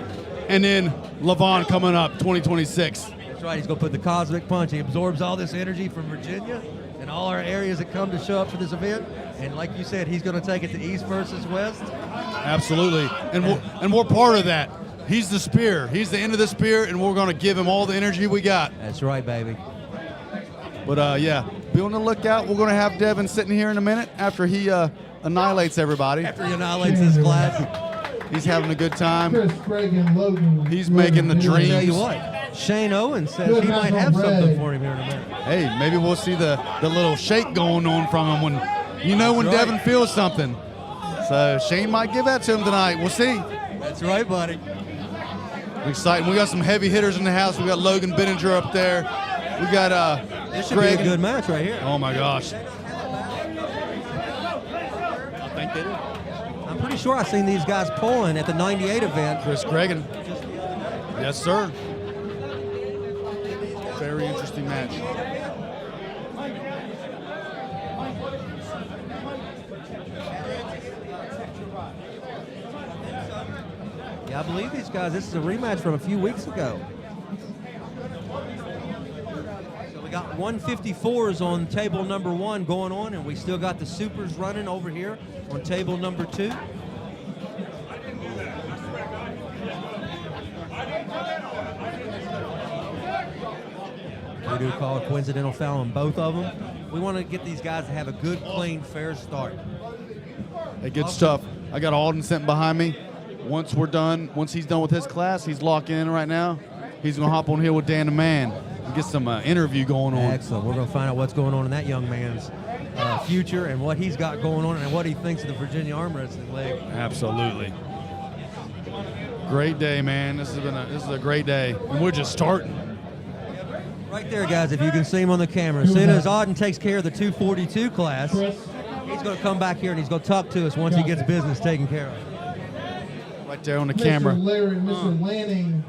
and then Levon coming up 2026. That's right. He's going to put the cosmic punch. He absorbs all this energy from Virginia and all our areas that come to show up for this event. And like you said, he's going to take it to East versus West. Absolutely, and we're part of that. He's the spear. He's the end of the spear, and we're going to give him all the energy we got. That's right, baby. But yeah, be on the lookout. We're going to have Devin sitting here in a minute after he annihilates everybody. After he annihilates this class. He's having a good time. Chris Craig and Logan. He's making the Logan, dreams. I'll tell you what, Shane Owens says Good he might match have on something red. for him here in a minute. Hey, maybe we'll see the little shake going on from him when when That's right. Devin feels something. So Shane might give that to him tonight. We'll see. That's right, buddy. Exciting. We got some heavy hitters in the house. We got Logan Benninger up there. We got This should Greg. be a good match right here. Oh my gosh. I think they do. I'm pretty sure I've seen these guys pulling at the 98 event. Chris Gregan. Yes, sir. Very interesting match. Yeah, I believe these guys, this is a rematch from a few weeks ago. So we got 154s on table number 1 going on, and we still got the supers running over here on table number 2. We do call a coincidental foul on both of them. We want to get these guys to have a good, clean, fair start. Hey, good stuff. I got Alden sitting behind me. Once we're done, once he's done with his class, he's locking in right now. He's going to hop on here with Dan the Man and get some interview going on. Excellent. We're going to find out what's going on in that young man's future and what he's got going on and what he thinks of the Virginia Arm Wrestling League. Absolutely. Great day, man. This is a great day, and we're just starting. Right there, guys, if you can see him on the camera. As soon as Auden takes care of the 242 class, he's going to come back here and he's going to talk to us once he gets business taken care of. Right there on the camera. Mr. Larry, Mr. Lanning.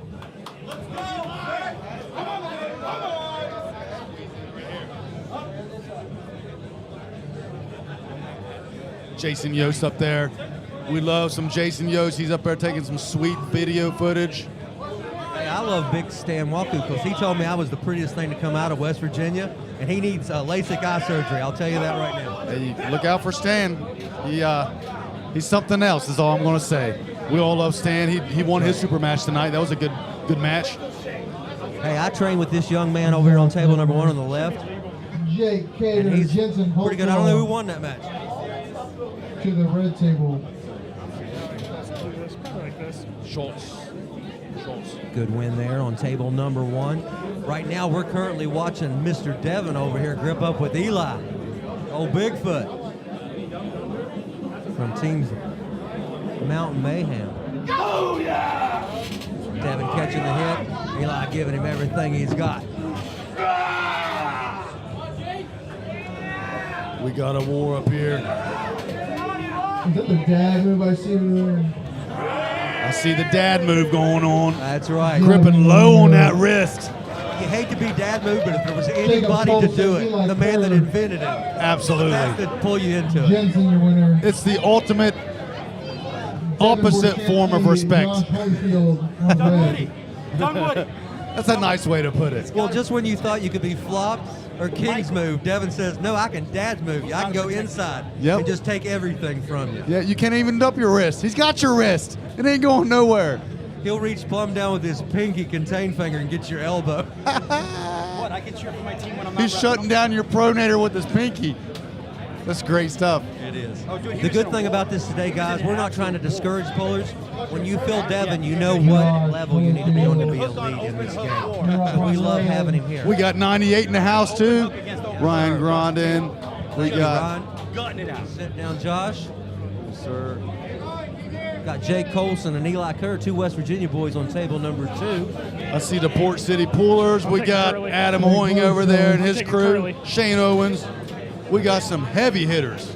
Jason Yost up there. We love some Jason Yost. He's up there taking some sweet video footage. Hey, I love Big Stan Waku because he told me I was the prettiest thing to come out of West Virginia, and he needs LASIK eye surgery. I'll tell you that right now. Hey, look out for Stan. He's something else is all I'm going to say. We all love Stan. He won his super match tonight. That was a good match. Hey, I trained with this young man over here on table number 1 on the left. Jake Cater, And he's Jensen pretty good. I don't know who Hopewell won that match. to the red table. Schultz. Good win there on table number 1. Right now, we're currently watching Mr. Devin over here grip up with Eli. Old Bigfoot. From Teams Mountain Mayhem. Oh, yeah! Devin catching the hit. Eli giving him everything he's got. We got a war up here. Is that the dad move I see there? I see the dad move going on. That's right. Gripping low on that wrist. You hate to be dad move, but if there was anybody to do it, the man that invented it. Absolutely. That's to pull you into it. Jensen, your winner. It's the ultimate opposite form of respect. That's a nice way to put it. Well, just when you thought you could be flopped or king's move, Devin says, no, I can dad's move you. I can go inside and just take everything from you. Yeah, you can't even up your wrist. He's got your wrist. It ain't going nowhere. He'll reach plumb down with his pinky contained finger and get your elbow. What? I can cheer for my team when I'm not He's shutting down your pronator with his pinky. That's great stuff. It is. The good thing about this today, guys, we're not trying to discourage pullers. When you feel Devin, you know what level you need to be on to be elite in this game. So we love having him here. We got 98 in the house, too. Ryan Grondin. We got gutting it out. Sit down, Josh. Yes, sir. Got Jake Colson and Eli Kerr, 2 West Virginia boys on table number 2. I see the Port City Poolers. We got Adam Hoying over there and his crew. Shane Owens. We got some heavy hitters.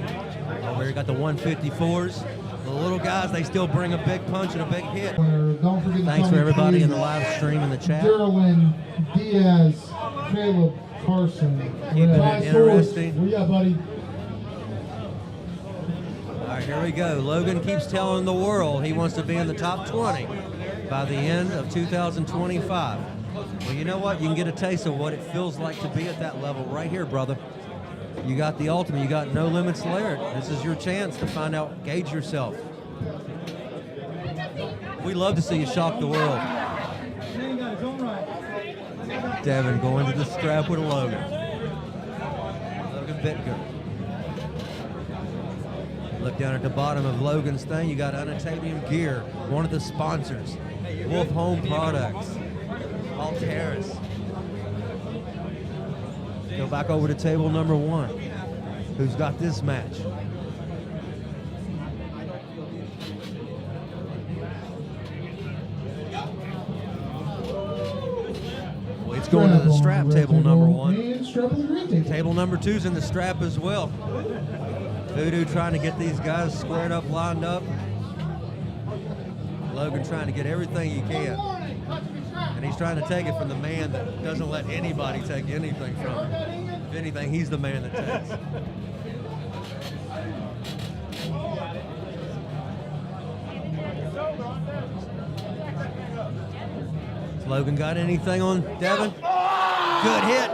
We got the 154s. The little guys, they still bring a big punch and a big hit. Don't forget Thanks for everybody in the live stream in the chat. Derwin Diaz, Caleb Carson. Keeping it interesting. Where you at, buddy? All right, here we go. Logan keeps telling the world he wants to be in the top 20 by the end of 2025. Well, you know what? You can get a taste of what it feels like to be at that level right here, brother. You got the ultimate. You got No Limits Laird. This is your chance to find out, gauge yourself. We love to see you shock the world. Devin going to the strap with Logan. Logan Bitker. Look down at the bottom of Logan's thing. You got Unitarian Gear, one of the sponsors. Wolf Home Products. Alteris. Go back over to table number 1. Who's got this match? It's going to the strap, table number 1. And strap on the green table. Table number 2's in the strap as well. Voodoo trying to get these guys squared up, lined up. Logan trying to get everything he can. And he's trying to take it from the man that doesn't let anybody take anything from him. If anything, he's the man that takes. Has Logan got anything on Devin? Good hit.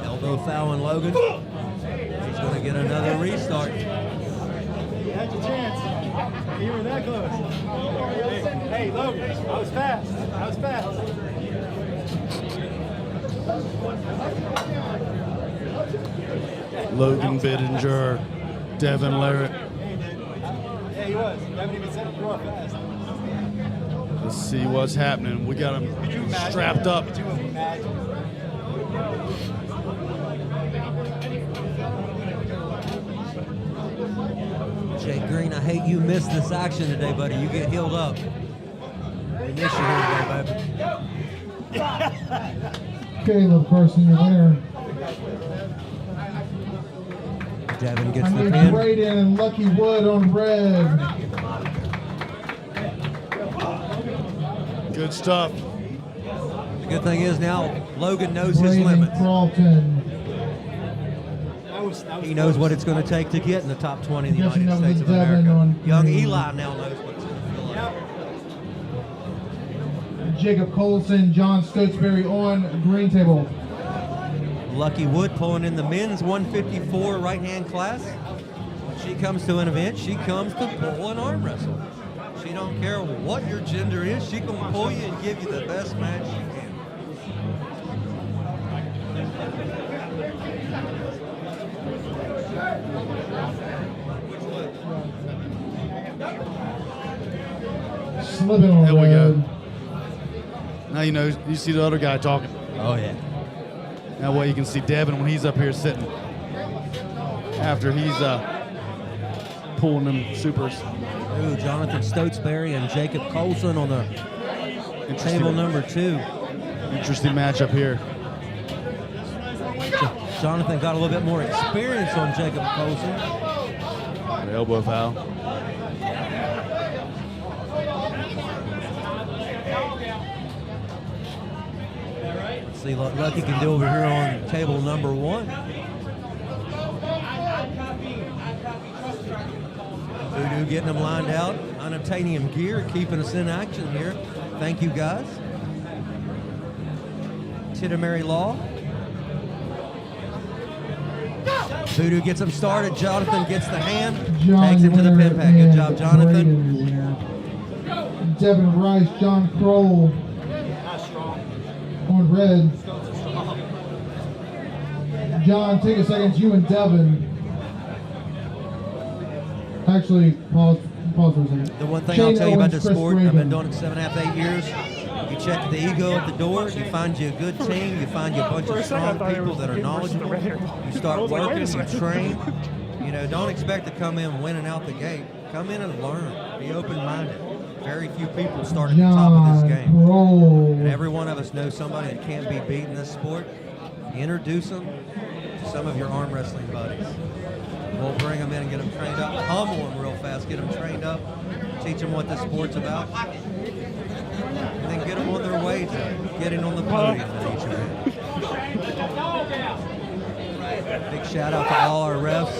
Elbow foul on Logan. He's going to get another restart. You had your chance. You were that close. Hey, Logan, I was fast. Logan Bittinger, Devin Larrett. Yeah, he was. You haven't even said it. You are fast. Let's see what's happening. We got him strapped up. Could you imagine? Jake Green, I hate you missed this action today, buddy. You get healed up. We miss you here today, baby. Caleb Carson, your winner. Devin gets I the need pin. Braden and Lucky Wood on red. Good stuff. The good thing is now Logan knows his Braden limits. Carlton. He knows what it's going to take to get in the top 20 in the Guessing United that was States of Devin America. on Young green. Eli now knows what it's going to feel like. Jacob Colson, John Stotesbury on green table. Lucky Wood pulling in the men's 154 right-hand class. When she comes to an event, she comes to pull and arm wrestle. She don't care what your gender is. She can pull you and give you the best match she can. Slipping on There we red. go. Now you know, you see the other guy talking. Oh, yeah. That way you can see Devin when he's up here sitting. After he's pulling them supers. Ooh, Jonathan Stotesbury and Jacob Colson on the table number 2. Interesting matchup here. Jonathan got a little bit more experience on Jacob Colson. The elbow foul. Let's see what Lucky can do over here on table number 1. Voodoo getting them lined out. Unobtainium gear keeping us in action here. Thank you, guys. Tidamary Law. Voodoo gets him started. Jonathan gets the hand. John, Takes him to the winner, pin pad. Good and job, Jonathan. Braden, winner. Devin Rice, John Kroll on red. John, take a second. It's you and Devin. Actually, pause for a second. The one thing Shane I'll tell you about Owens, this Chris sport, I've been Reagan. doing it 7.5, 8 years. You check the ego at the door, you find you a good team, you find you a bunch of strong people that are knowledgeable, you start working, you train. You know, don't expect to come in winning out the gate. Come in and learn. Be open-minded. Very few people start at the top of this game. Kroll. And every one of us knows somebody that can't be beat in this sport. Introduce them to some of your arm wrestling buddies. We'll bring them in and get them trained up. Hummel them real fast, get them trained up, teach them what this sport's about, and then get them on their way to getting on the podium at each event. Big shout out to all our refs.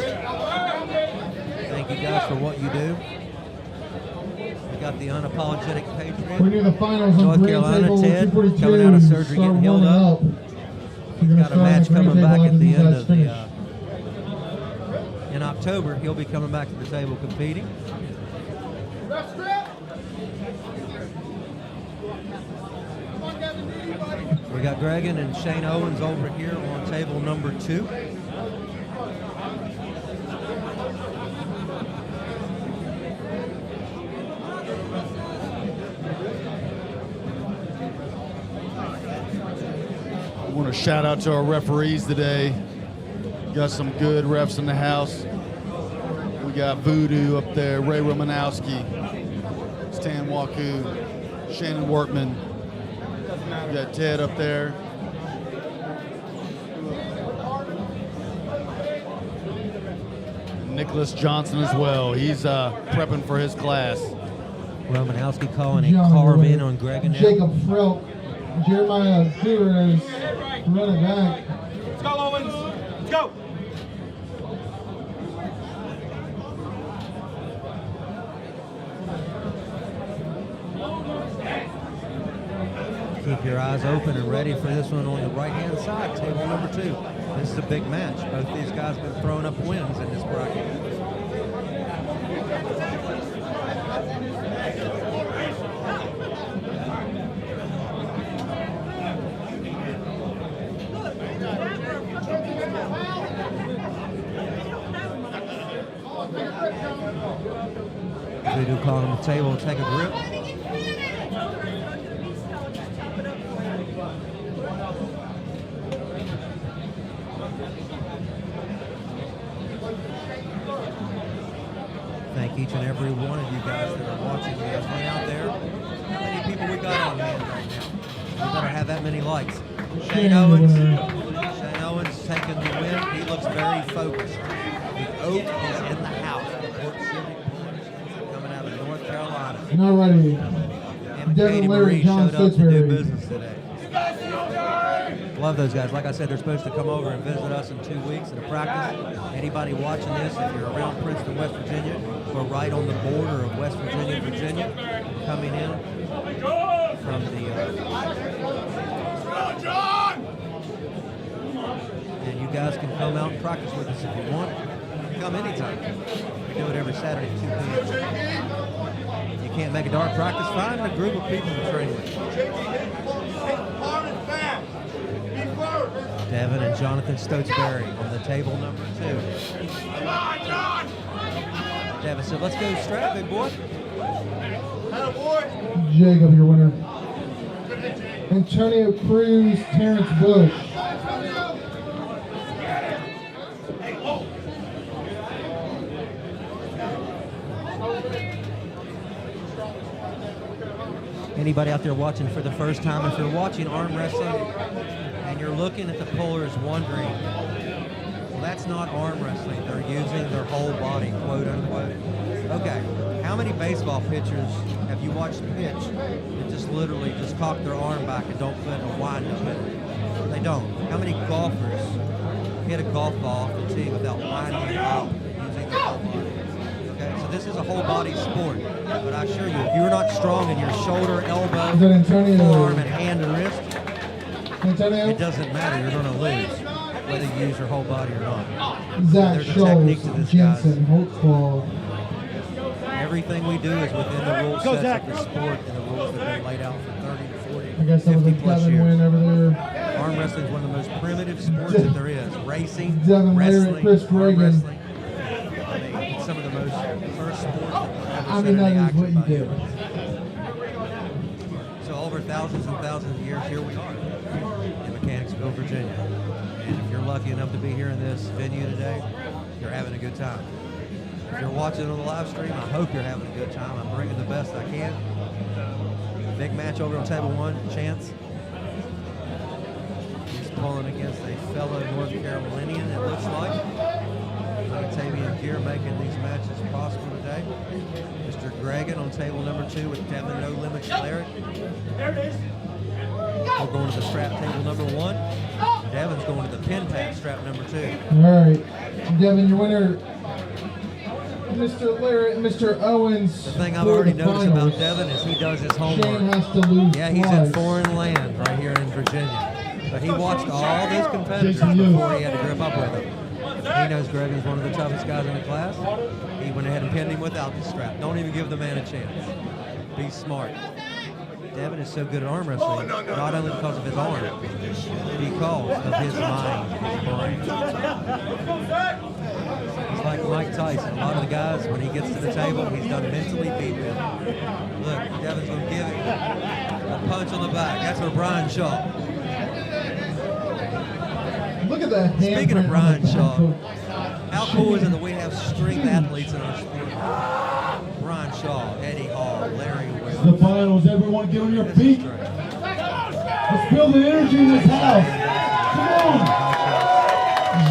Thank you guys for what you do. We got the unapologetic Patriot. We're near the finals on North green Carolina, table. Ted, 242. coming out of surgery, Start getting healed warming up. You're He's gonna got a start on match the green coming table back after at the these end guys of the, finish. in October. He'll be coming back to the table competing. We got Gregan and Shane Owens over here on table number 2. I want to shout out to our referees today. Got some good refs in the house. We got Voodoo up there, Ray Romanowski, Stan Waku, Shannon Wortman. You got Ted up there. Nicholas Johnson as well. He's prepping for his class. Romanowski calling a John carve in Wood, on Gregan now. Jacob Frelk, Jeremiah Gutierrez, running back. Let's go, Owens. Let's go. Keep your eyes open and ready for this one on the right-hand side, table number 2. This is a big match. Both these guys have been throwing up wins in this bracket. Voodoo calling the table, take a grip. Thank each and every one of you guys that are watching me out there. How many people we got on hand right now? We better have that many likes. Shane Owens. Shane Owens taking the win. He looks very focused. The Oak is in the house. Port City coming out of North Carolina. Now ready. Him and Devin Katie Larry, Marie John showed up to do Fitzberry. business today. Love those guys. Like I said, they're supposed to come over and visit us in 2 weeks and practice. Anybody watching this, if you're around Princeton, West Virginia, we're right on the border of West Virginia, coming in from the and you guys can come out and practice with us if you want. Come anytime. We do it every Saturday at 2 p.m. If you can't make a dark practice, find a group of people to train with. Devin and Jonathan Stotesbury on the table number 2. Devin said, let's go strap, big boy. Jacob, your winner. Antonio Cruz, Terrence Bush. Anybody out there watching for the first time, if you're watching arm wrestling and you're looking at the pullers wondering, well, that's not arm wrestling. They're using their whole body, quote unquote. Okay, how many baseball pitchers have you watched pitch that just literally just cock their arm back and don't put a wind up in it? They don't. How many golfers hit a golf ball off the tee without winding it up using their whole body? Okay, so this is a whole body sport. But I assure you, if you're not strong in your shoulder, elbow, Is that Antonio? forearm, and hand and wrist, Antonio? it doesn't matter. You're going to lose, whether you use your whole body or not. Zach There's a technique Schultz, to this, guys. Jensen, Holtzclaw. Everything we do is within the rule sets of the sport and the rules that have been laid out for 30 to 40, I guess that was a 50 plus Devin years. win over there. Arm wrestling is one of the most primitive sports that there is. Racing, Devin Larry, wrestling, Chris arm Gregan. wrestling. I mean, it's some of the most first sports that were ever I set mean, into that is action what you by do. humans. So over thousands and thousands of years, here we are in Mechanicsville, Virginia. And if you're lucky enough to be here in this venue today, you're having a good time. If you're watching on the live stream, I hope you're having a good time. I'm bringing the best I can. Big match over on table 1, Chance. He's pulling against a fellow North Carolinian, it looks like. Octavian Gear making these matches possible today. Mr. Gregan on table number 2 with Devin No Limits Larry. There it is. We're going to the strap table number 1. Devin's going to the pin pad strap number 2. All right. Devin, your winner, Mr. Larry, Mr. Owens. The thing I've for already the noticed finals. about Devin is he does his Shane homework. has to lose Yeah, he's twice. in foreign land right here in Virginia. But he watched all these competitors Jason Youth. before he had to grip up with them. He knows Gregan's one of the toughest guys in the class. He went ahead and pinned him without the strap. Don't even give the man a chance. Be smart. Devin is so good at arm wrestling, not only because of his arm, but because of his mind, his brain. He's like Mike Tyson. A lot of the guys, when he gets to the table, he's done mentally beat them. Look, Devin's going to give it a punch on the back. That's for Brian Shaw. Look at that handprint Speaking of on Brian the back Shaw, hook. how cool is it that we have strength athletes in our sport? Brian John Shaw, Eddie Hall, Larry Wills. The finals. Everyone get on your feet. Let's feel the energy in this house. Come on.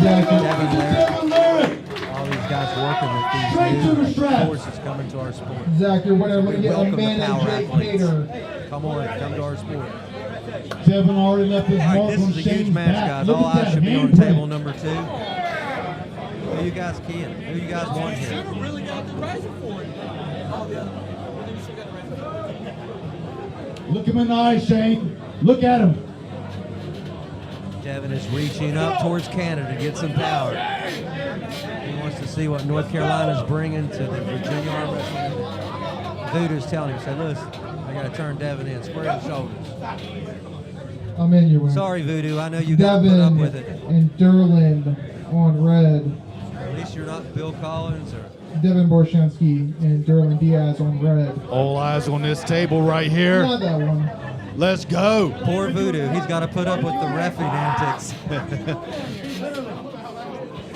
Zach, All these guys working with Straight to the these strap. new forces coming to our sport. Zach, your winner. We're going to We get welcome the Amanda power J. athletes. Cater. Come on, come to our sport. Devin already left his All right, mark this on is a huge Shane's match, back. guys. Look All at eyes that should be on handprint. table number 2. Who you guys keying? Who you guys want here? really got the riser for it. Look him in the eyes, Shane. Look at him. Devin is reaching up towards Canada to get some power. He wants to see what North Carolina's bringing to the Virginia Arm Wrestling. Voodoo's telling him, say, listen, I got to turn Devin in, square the shoulders. I'm in your winner. Sorry, Voodoo, I know you got to put up Devin with it. and Derland on red. At least you're not Bill Collins or Devin Borshansky and Derland Diaz on red. All eyes on this table right here. Not that one. Let's go. poor Voodoo. He's got to put up with the reffing antics.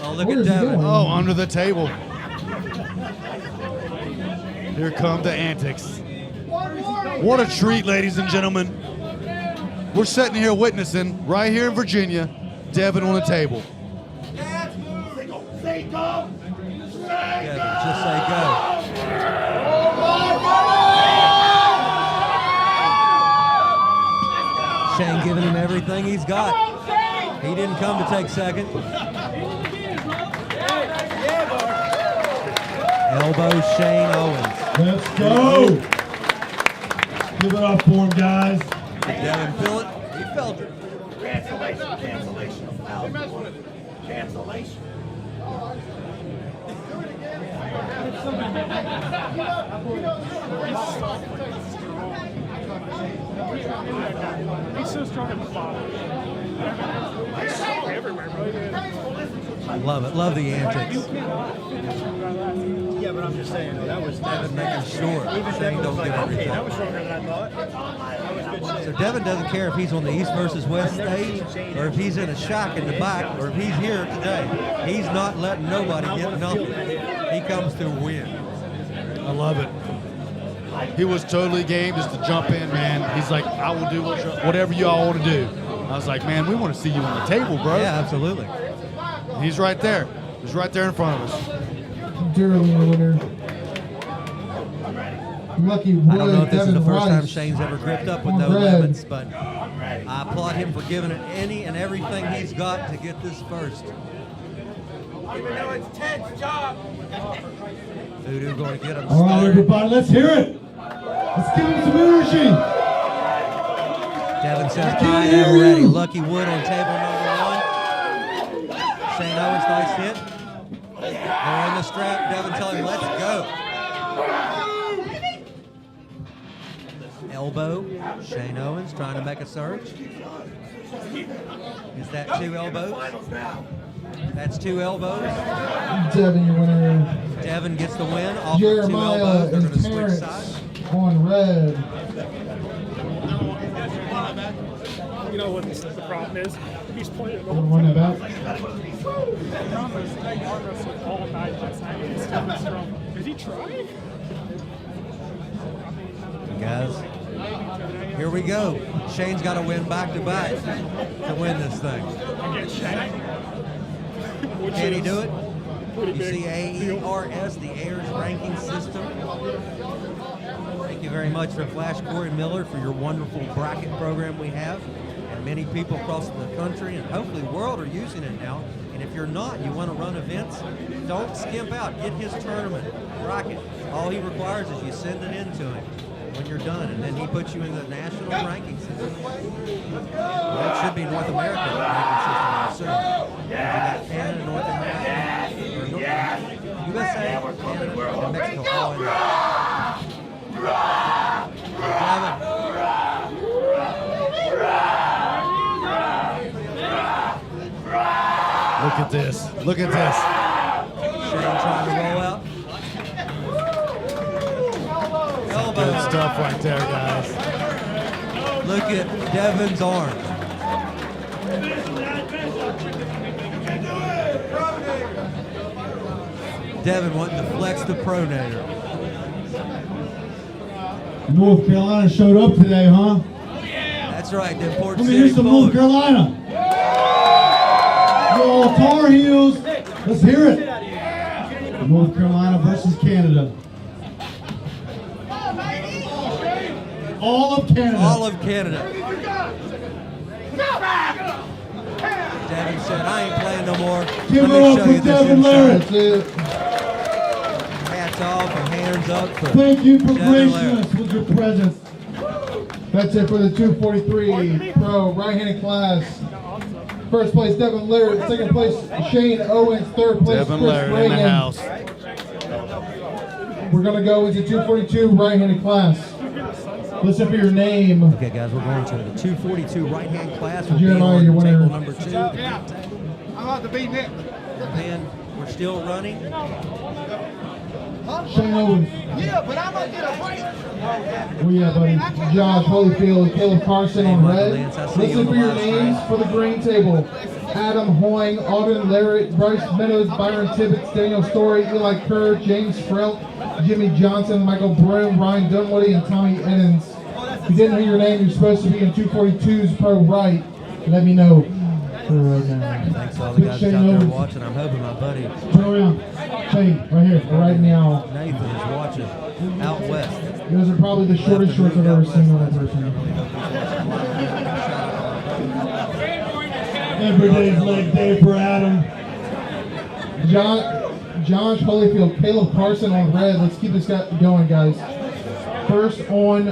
Oh, look Where at is he Devin. going? Oh, under the table. Here come the antics. What a treat, ladies and gentlemen. We're sitting here witnessing, right here in Virginia, Devin on the table. Devin, just say go. Shane giving him everything he's got. He didn't come to take second. Elbow Shane Owens. Let's go. Give it up for him, guys. Did Devin feel it? He felt it. He's so strong at the bottom. He's strong everywhere, bro. Love it. Love the antics. Yeah, but I'm just saying, that was Devin making sure Even Shane Devin was don't like, get okay, that everything. was stronger than I thought. That was good shit. So Devin doesn't care if he's on the East versus West stage, or if he's in a shack in the back, or if he's here today. He's not letting nobody get nothing. He comes to win. I love it. He was totally game just to jump in, man. He's like, I will do whatever y'all want to do. I was like, man, we want to see you on the table, bro. Yeah, absolutely. He's right there. He's right there in front of us. Derland winner. Lucky Wood. I don't know if this is the Devin first time Rice Shane's ever gripped up with on no red. limits, but I applaud him for giving it any and everything he's got to get this first. Even though it's Ted's job. Voodoo going to get him All right, started. everybody, let's hear it. Let's give him some energy. Devin says, I can't I hear am ready. you. Lucky Wood on table number 1. Shane Owens, nice hit. They're in the strap. Devin telling him, let's go. Elbow. Shane Owens trying to make a surge. Is that 2 elbows? That's 2 elbows. Devin, your winner. Devin gets the win off of 2 Jeremiah elbows. They're going and to switch Terrence sides. on red. You know what the problem is? He's playing the One about. He promised arm wrestled all night last night. He's still been strong. Is he trying? Guys, here we go. Shane's got to win back-to-back to win this thing. Against Shane? Which Can he is do it? pretty You big see deal. AERS, the AERS ranking system. Thank you very much for Flash Corey Miller for your wonderful bracket program we have. And many people across the country and hopefully the world are using it now. And if you're not, you want to run events, don't skimp out. Get his tournament bracket. All he requires is you send it in to him when you're done, and then he puts you in the national ranking system. Well, it should be North America ranking system, I assume. You got Canada, North America, or USA, Canada, and Mexico all in there. Devin. Look at this. Look at this. Shane trying to roll out. Good stuff right there, guys. Look at Devin's arm. Devin wanting to flex the pronator. North Carolina showed up today, huh? That's right, them Port Let me City hear some North Bullets. Carolina. You all Tar Heels. Let's hear it. North Carolina versus Canada. All of Canada. All of Canada. Devin said, I ain't playing no more. Give Let it me up show for you this Devin inside. Larratt. That's it. Hats off and hands up for Thank you for Devin gracing Larratt. us with your presence. That's it for the 243 Pro right-handed class. First place, Devin Larratt. Second place, Shane Owens. Third place, Devin Chris Larratt in the Reagan. house. We're going to go into 242 right-handed class. Listen for your name. Okay, guys, we're going to the 242 right-hand class. We'll be Jeremiah, on your winner. table number 2. I'm about to beat Nick. And we're still running. Shane Owens. Yeah, but I'm gonna get a break. Well, yeah, buddy. Josh Holyfield, Caleb Carson on Michael red. Lance, I see you Listen on for the your live stream. names for the green table. Adam Hoying, Alden Larratt, Bryce Meadows, Byron Tibbetts, Daniel Story, Eli Kerr, James Frelt, Jimmy Johnson, Michael Broom, Ryan Dunwoody, and Tommy Edens. If you didn't hear your name, you're supposed to be in 242's Pro right. Let me know. Right now. Thanks to all the guys out there watching. I'm hoping my buddy Turn around. Shane, right here, right now. Nathan is watching out west. Those are probably the shortest shorts I've ever seen on a person. Every day's leg day for Adam. Josh Holyfield, Caleb Carson on red. Let's keep this guy going, guys. First on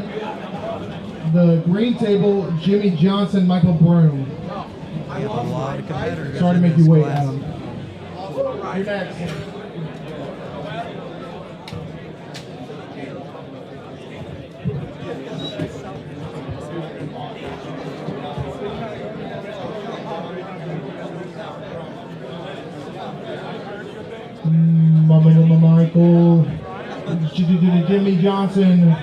the green table, Jimmy Johnson, Michael Broom. We have a lot of competitors. Sorry to in make this you wait, class. Adam. You're next. Michael, Jimmy Johnson.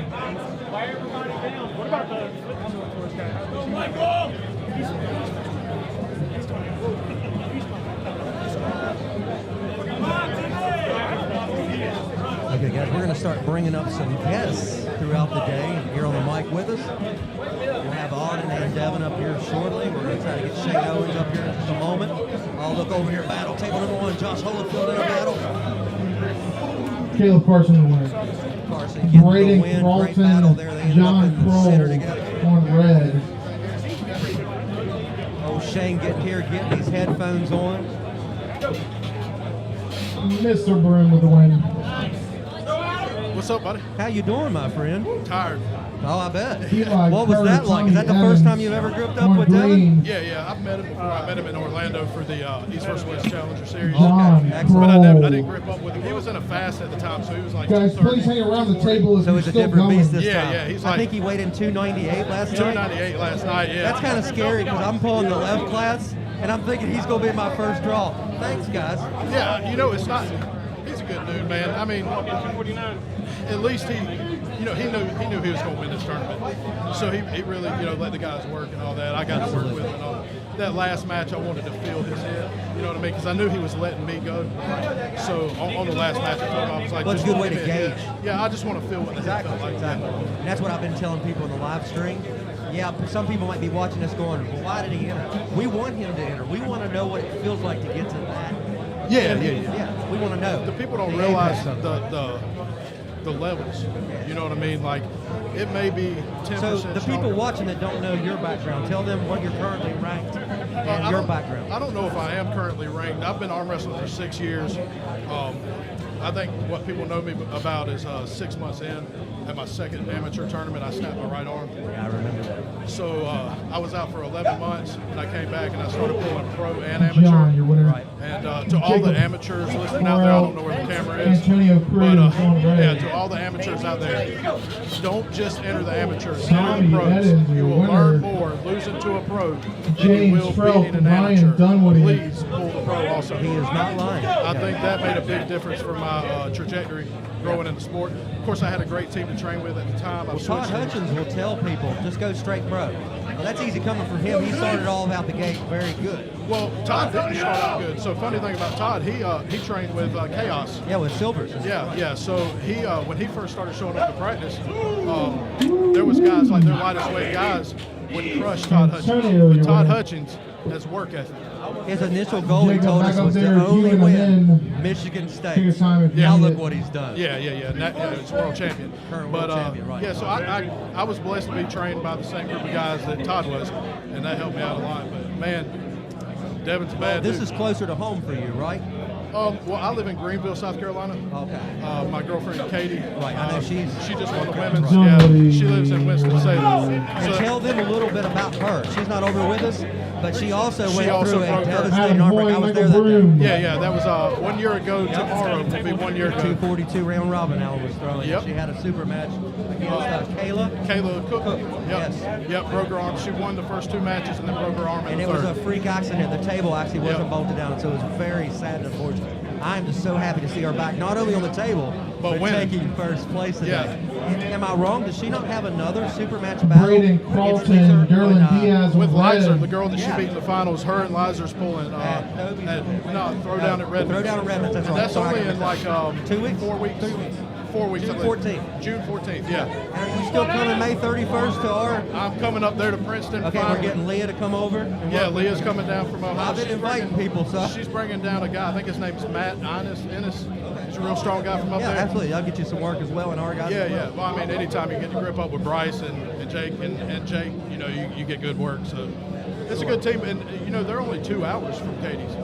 Okay, guys, we're going to start bringing up some guests throughout the day and here on the mic with us. We'll have Auden and Devin up here shortly. We're going to try to get Shane Owens up here in just a moment. I'll look over here, battle table number 1, Josh Holyfield in a battle. Caleb Carson the winner. Carson getting the Braden win. Great battle there. They Carlton, ended up John in the center Kroll together. on red. Oh, Shane getting here, getting these headphones on. Mr. Broom with the win. What's up, buddy? How you doing, my friend? Tired. Oh, I bet. Eli What was Kerr, that like? Is that the Tommy first time Evans you've ever grouped on up with green. Devin? Yeah, I've met him before. I met him in Orlando for the East vs. West Challenger Series. John But I Kroll. didn't grip up with him. He was in a fast at the time, so he was like Guys, 230. please hang around the table if So you're it's a still different going. beast this Yeah, time. yeah, he's I like- think he weighed in 298 last night. 298 last night, yeah. That's kind of scary because I'm pulling the left class, and I'm thinking he's going to be my first draw. Thanks, guys. Yeah, you know, it's not. He's a good dude, man. I mean, at least he knew he was going to win this tournament. So he really, let the guys work and all that. I got to work with him and all. That last match, I wanted to feel his head. You know what I mean? Because I knew he was letting me go. So on the last match, I was like, Well, it's a just good way give to me a head. gauge. Yeah, I just want to feel what the head felt like. Exactly. And that's what I've been telling people in the live stream. Yeah, some people might be watching us going, well, why did he enter? We want him to enter. We want to know what it feels like to get to that. Yeah. Yeah, we want to know. The people don't The realize apex of it. the levels. You know what I mean? Like, it may be 10%. So the people stronger. watching that don't know your background, tell them what you're currently ranked and I your don't- background. I don't know if I am currently ranked. I've been arm wrestling for 6 years. I think what people know me about is 6 months in, at my second amateur tournament, I snapped my right arm. Yeah, I remember that. So I was out for 11 months, and I came back and I started pulling pro and amateur. John, your winner. Right. And to all the amateurs listening out there, I don't know where the camera is. Antonio Cruz But on red. yeah, to all the amateurs out there, don't just enter the amateurs, enter Tommy the pros. Edens, You your will winner. learn more losing to a pro than you James will Frelt, beating an Ryan amateur. Dunwoody. Please pull the pro awesome. He is not lying. I think that made a big difference for my trajectory growing in the sport. Of course, I had a great team to train with at the time. Well, Todd Hutchins will tell people, just go straight pro. Well, that's easy coming from him. He started all out the gate very good. Well, Todd didn't start out good. So funny thing about Todd, he trained with Chaos. Yeah, with Silvers. Yeah. So he when he first started showing up to practice, there was guys like their lightest weight guys would crush Todd Hutchins. But Todd Hutchins has work ethic. His initial goal, he told us, was to only win Michigan State. Now look what he's done. Yeah. It's world champion. Current world champion, right. Yeah, so I was blessed to be trained by the same group of guys that Todd was, and that helped me out a lot. But man, Devin's a bad This dude. is closer to home for you, right? Well, I live in Greenville, South Carolina. Okay. My girlfriend Katie. Right, I know she just won the women's. Yeah, she lives in Winston-Salem. And tell them a little bit about her. She's not over with us, but she also went through a broke her. devastating arm break. I was there that day. Yeah, that was 1 year ago. Tomorrow will be 1 year ago. 242 round robin Alan was throwing. Yep. She had a super match against Kayla Cook. Yes. Yep, broke her arm. She won the first two matches and then broke her arm in And the it was third. a freak accident. The table actually wasn't bolted down, so it was very sad and unfortunate. I'm just so happy to see her back, not only on the table, but taking first place today. Am I wrong? Does she not have another super match battle? Braden Carlton, Derlin Diaz with red. Lizer, the girl that she beat in the finals. Her and Lizer's pulling. Throw down at Redmond. Throw down at Redmond. That's And right. that's only in like 2 weeks, 4 weeks. 3 weeks. 4 weeks. June I believe. 14th. June 14th. Yeah. And are you still coming May 31st to our? I'm coming up there to Princeton. Okay, finally. we're getting Leah to come over. Yeah, Leah's coming down from Ohio. I've been inviting people, so. She's bringing down a guy. I think his name's Matt Ennis. He's a real strong guy from up there. Yeah, absolutely. I'll get you some work as well in our guys. Yeah. Well, I mean, anytime you get to grip up with Bryce and Jake and Jake, you get good work. So it's a good team, and they're only 2 hours from Katie's.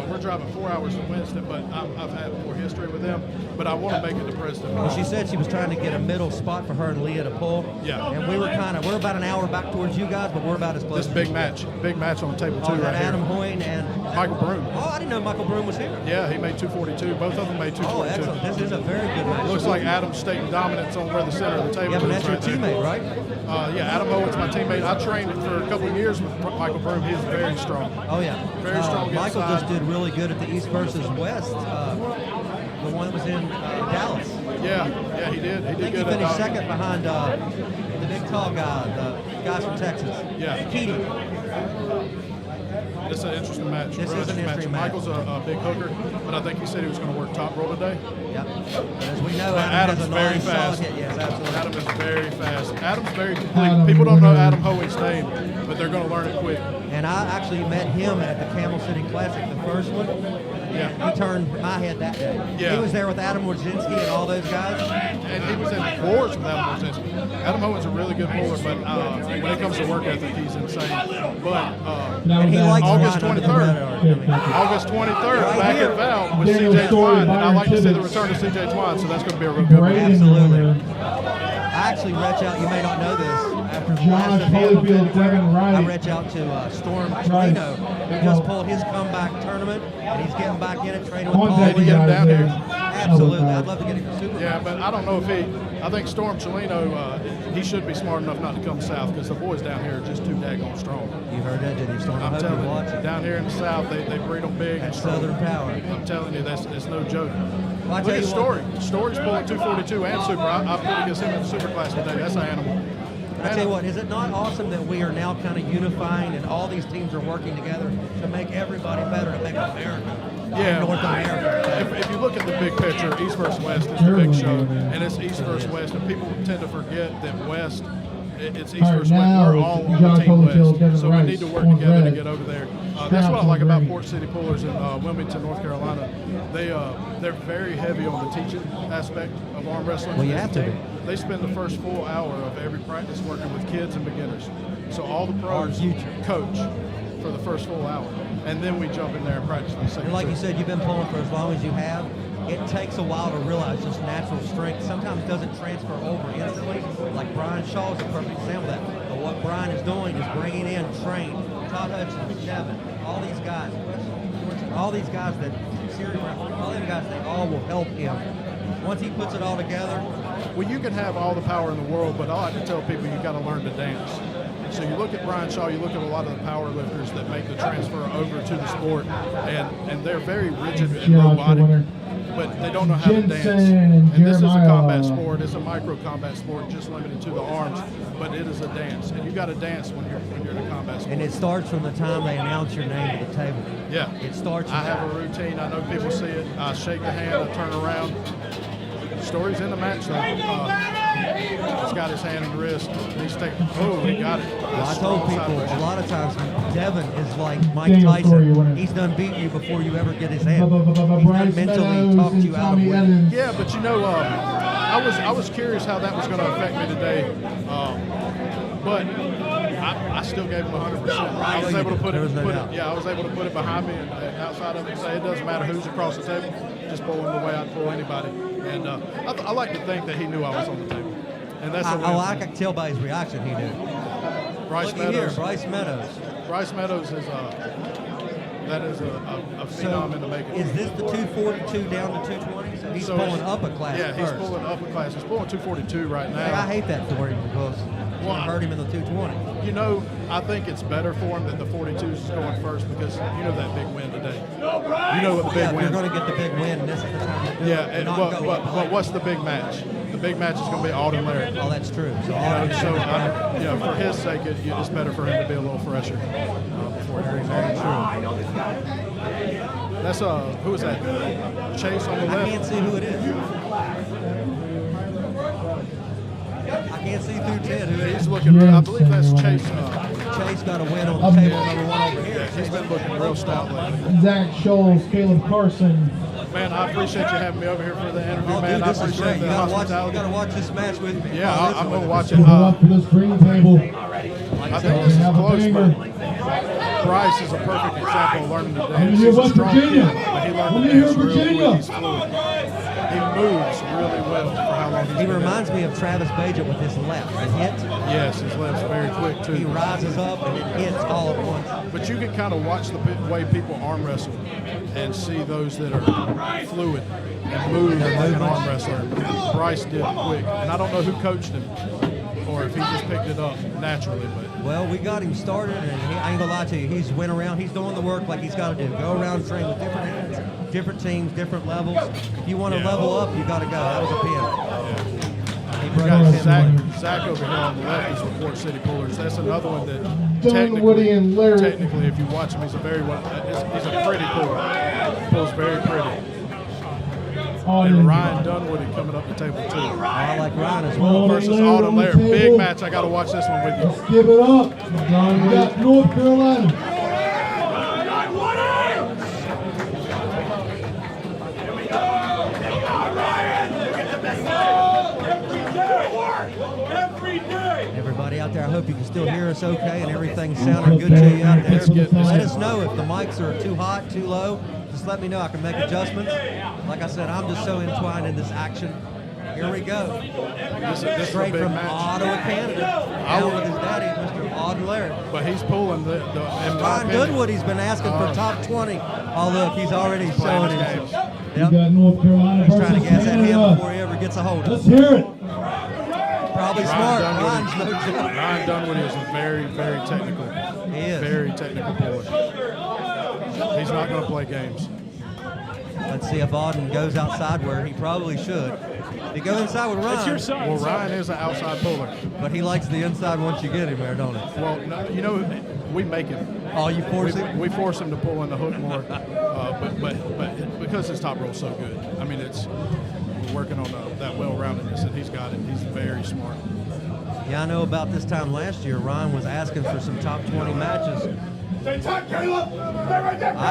We're driving 4 hours from Winston, but I've had more history with them. But I want to make it to Princeton. Well, she said she was trying to get a middle spot for her and Leah to pull. Yeah. And we're about an hour back towards you guys, but we're about as close. This big match on the table too, That right Adam here. Hoyne and Michael Broom. Oh, I didn't know Michael Broom was here. Yeah, he made 242. Both of them made 242. Oh, excellent. This is a very good match. Looks like Adam's stating dominance on where the center of the table Yeah, but is that's your right there. teammate, right? Yeah, Adam Owens, my teammate. I trained for a couple of years with Michael Broom. He's very strong. Oh, yeah. Very strong Michael inside. just did really good at the East versus West. The one that was in Dallas. Yeah, he did. He I did think he good. finished second behind the big tall guy, the guys from Texas. Yeah. Keating. This is an interesting match. This Real is an interesting match. Michael's a big hooker, but I think he said he was going to work top roll today. Yep. But as we know, Adam's has a very nice fast. solid hit. Yes, absolutely. Adam is very fast. Adam's very complete. People don't know Adam Hoey's name, but they're going to learn it quick. And I actually met him at the Camel City Classic, the first one. Yeah. He turned my head that day. Yeah. He was there with Adam Wojcinski and all those guys. And he was in wars with Adam Wojcinski. Adam Hoey's a really good puller, but when it comes to work ethic, he's insane. But And he likes August Ryan 23rd. August 23rd, Right back here. at Val with Daniel CJ Story, Twine. And I Byron like to see the Tibbetts. return of CJ Twine, so that's going to be a real good one. Absolutely. I actually reached out, you may not know this, after the last Josh event, Holyfield, Devin Wright. I reached out to Storm Trino, who just pulled his comeback tournament, and he's getting back in it, training with Paul Contact Lee. you guys down there. here. Absolutely. I'd love to get a super. Yeah, but I don't know if I think Storm Chelino, he should be smart enough not to come south because the boys down here are just too daggone strong. You heard that, didn't you, Storm? I I'm hope telling you're you, watching. down here in the south, they breed them big and That's strong. Southern power. I'm telling you, it's no joke. Well, I Look tell at you Story. what. Story's pulling 242 and super. I put against him in the super class today. That's an animal. I tell you what, is it not awesome that we are now kind of unifying and all these teams are working together to make everybody better, to make America, Yeah. North America? If you look at the big picture, East versus West is the big show, and it's East versus West, and people tend to forget that West, it's East All right, versus West. now We're all it's on Josh Team Holyfield, West, Devin so we Rice, need to work on together to red. get over there. That's what I Stroud like on about green. Port City Pullers in Wilmington, North Carolina. They're very heavy on the teaching aspect of arm wrestling. Well, you have to be. They spend the first full hour of every practice working with kids and beginners. So all the Our pros future. coach for the first full hour, and then we jump in there and practice for the second. And like two. you said, you've been pulling for as long as you have. It takes a while to realize just natural strength sometimes doesn't transfer over instantly. Like Brian Shaw is a perfect example of that. But what Brian is doing is bringing in trained Todd Hutchins, Devin, all these guys, all these guys that all these guys, they all will help him. Once he puts it all together. Well, you can have all the power in the world, but I like to tell people you got to learn to dance. So you look at Brian Shaw, you look at a lot of the power lifters that make the transfer over to the sport, and they're very rigid and robotic, but they don't know how to dance. And this is a combat sport. It's a micro combat sport, just limited to the arms, but it is a dance, and you got to dance when you're in a combat sport. And it starts from the time they announce your name at the table. Yeah. It starts. I have a routine. I know people see it. I shake the hand. I turn around. Story's in the match, though. He's got his hand and wrist. He's taking. Oh, he got it. Well, I told people a lot of times Devin is like Mike Tyson. He's done beat you before you ever get his hand. He's done mentally talked you out of winning. Yeah, but you know, I was curious how that was going to affect me today, but I still gave him 100%. I was able to put it. I was able to put it behind me and outside of it. Say it doesn't matter who's across the table. Just pull him the way I'd pull anybody. And I like to think that he knew I was on the table. And that's I can tell by his reaction he knew. Bryce Meadows. Bryce Meadows. Bryce Meadows is that is a phenom in the making. Is this the 242 down to 220? So he's pulling up a class. Yeah, first. He's pulling up a class. He's pulling 242 right now. Hey, I hate that for him because it's going to hurt him in the 220. You know, I think it's better for him that the 42s is going first because you know that big win today. You know what the big win. You're going to get the big win. This is the time to do it. Yeah, but what's the big match? The big match is going to be Alden Laird. Oh, that's true. So, for his sake, it's better for him to be a little fresher before very true. That's who is that? Chase on the left. I can't see who it is. I can't see through Ted who it is. He's looking. I believe that's Chase. Chase got a win on the table number one over here. He's been looking real stout lately. Zach Scholes, Caleb Carson. Man, I appreciate you having me over here for the interview, Oh, man. dude, this I is appreciate great. the You hospitality. got to watch this match with me. Yeah, I'm going to watch it. Give it up for this green table. I think this is close, but Bryce is a perfect example of learning to dance. He's a strong kid, but he learned to dance real quick. He's fluid. He moves really well for how long he's He been reminds me of Travis Bajent with his left. The hit. Yes, his left's very quick, too. He rises up and it hits all at once. But you can kind of watch the way people arm wrestle and see those that are fluid and move like an arm wrestler. Bryce did it quick. And I don't know who coached him or if he just picked it up naturally. But well, we got him started, and I ain't gonna lie to you, he's went around, he's doing the work like he's got to do. Go around and train with different hands, different teams, different levels. If you want to level up, you got to go. That was a pin. We got Zach over here on the left is with Port City Pullers. That's another one that Dunwoody and Larry. Technically, if you watch him, he's a pretty puller. Pulls very pretty. And Ryan Dunwoody coming up the table too. I like Ryan as well. Versus Alden Laird. Big match. I got to watch this one with you. Let's give it up. We got North Carolina. Everybody out there, I hope you can still hear us okay and everything's sounding good to you out there. Let us know if the mics are too hot, too low. Just let me know. I can make adjustments. Like I said, I'm just so entwined in this action. Here we go. Straight from Ottawa, Canada. Down with his daddy, Mr. Alden Laird. But he's pulling the Ryan Dunwoody's been asking for top 20. Oh, look, he's already showing his. We got North Carolina He's trying to versus gas that hand Canada. before he ever gets a hold of it. Let's hear it. Probably smart. Ryan's no joke. Ryan Dunwoody is a very, very technical. He is. Very technical puller. He's not going to play games. Let's see if Auden goes outside where he probably should. If he goes inside with Ryan. That's your son. Well, Ryan is an outside puller. But he likes the inside once you get him there, don't he? Well, no, you know, we make him. Oh, you force him? We force him to pull in the hook more. But because his top roll's so good, I mean, we're working on that well-roundedness, and he's got it. He's very smart. Yeah, I know about this time last year, Ryan was asking for some top 20 matches. I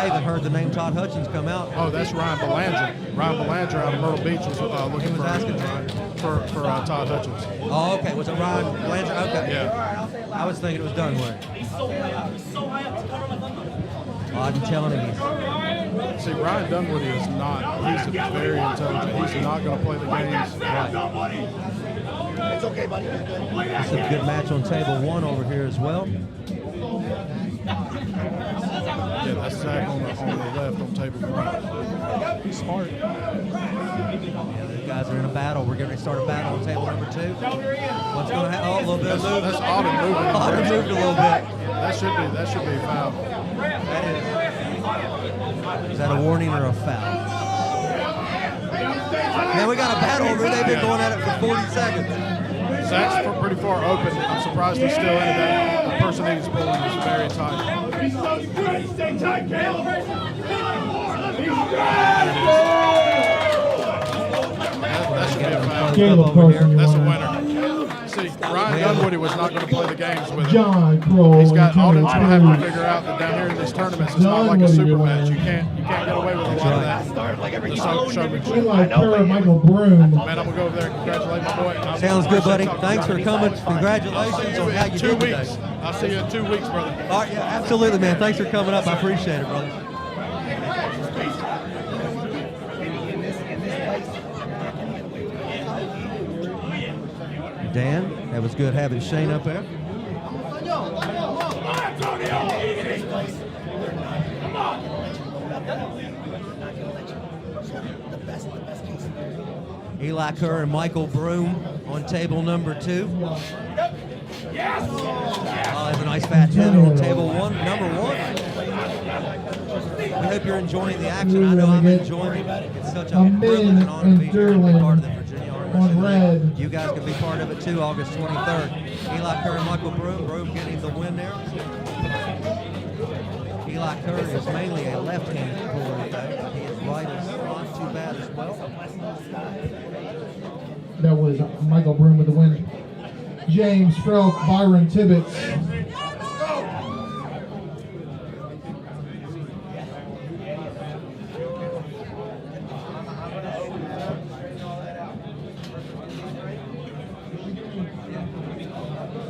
even heard the name Todd Hutchins come out. Oh, that's Ryan Belanger. Ryan Belanger out of Myrtle Beach was looking for Todd Hutchins. Oh, okay. Was it Ryan Belanger? Okay. Yeah. I was thinking it was Dunwoody. I'm telling him See, Ryan Dunwoody is not. He's very intelligent. He's not going to play the games. Right. It's okay, buddy. It's a good match on table one over here as well. Yeah, that's Zach on the left on table one. He's smart. Yeah, these guys are in a battle. We're getting ready to start a battle on table number 2. What's going to happen? Oh, a little bit of movement. That's Auden moving. Auden moved a little bit. That should be a foul. Is that a warning or a foul? Man, we got a battle over here. They've been going at it for 40 seconds. Zach's pretty far open. I'm surprised he's still in it. The person that he's pulling is very tight. Stay tight, Caleb. That should be a foul. Caleb Carson, That's a you winner. See, Ryan Dunwoody was not going to play the games with him. John Crow. He's got Antonio Alden's going to have to Cruz. figure out that down here in these tournaments, it's not like a super match. You can't get away with a lot of that. The showmanship. Eli Kerr, Michael Broom. Man, I'm going to go over there and congratulate my boy. Sounds good, buddy. Thanks for coming. Congratulations on how you did today. I'll see you in 2 weeks, brother. All right, yeah, absolutely, man. Thanks for coming up. I appreciate it, brother. Dan, that was good having Shane up there. Eli Kerr and Michael Broom on table number 2. Oh, that's a nice fat hitter on table 1, number 1. We hope you're enjoying the action. I know I'm enjoying it. It's such a privilege and honor to be here and be part of the Virginia Arm Wrestling League. You guys can be part of it too, August 23rd. Eli Kerr and Michael Broom. Broom getting the win there. Eli Kerr is mainly a left-handed puller, though. His right is not too bad as well. That was Michael Broom with the win. James Frelk, Byron Tibbetts.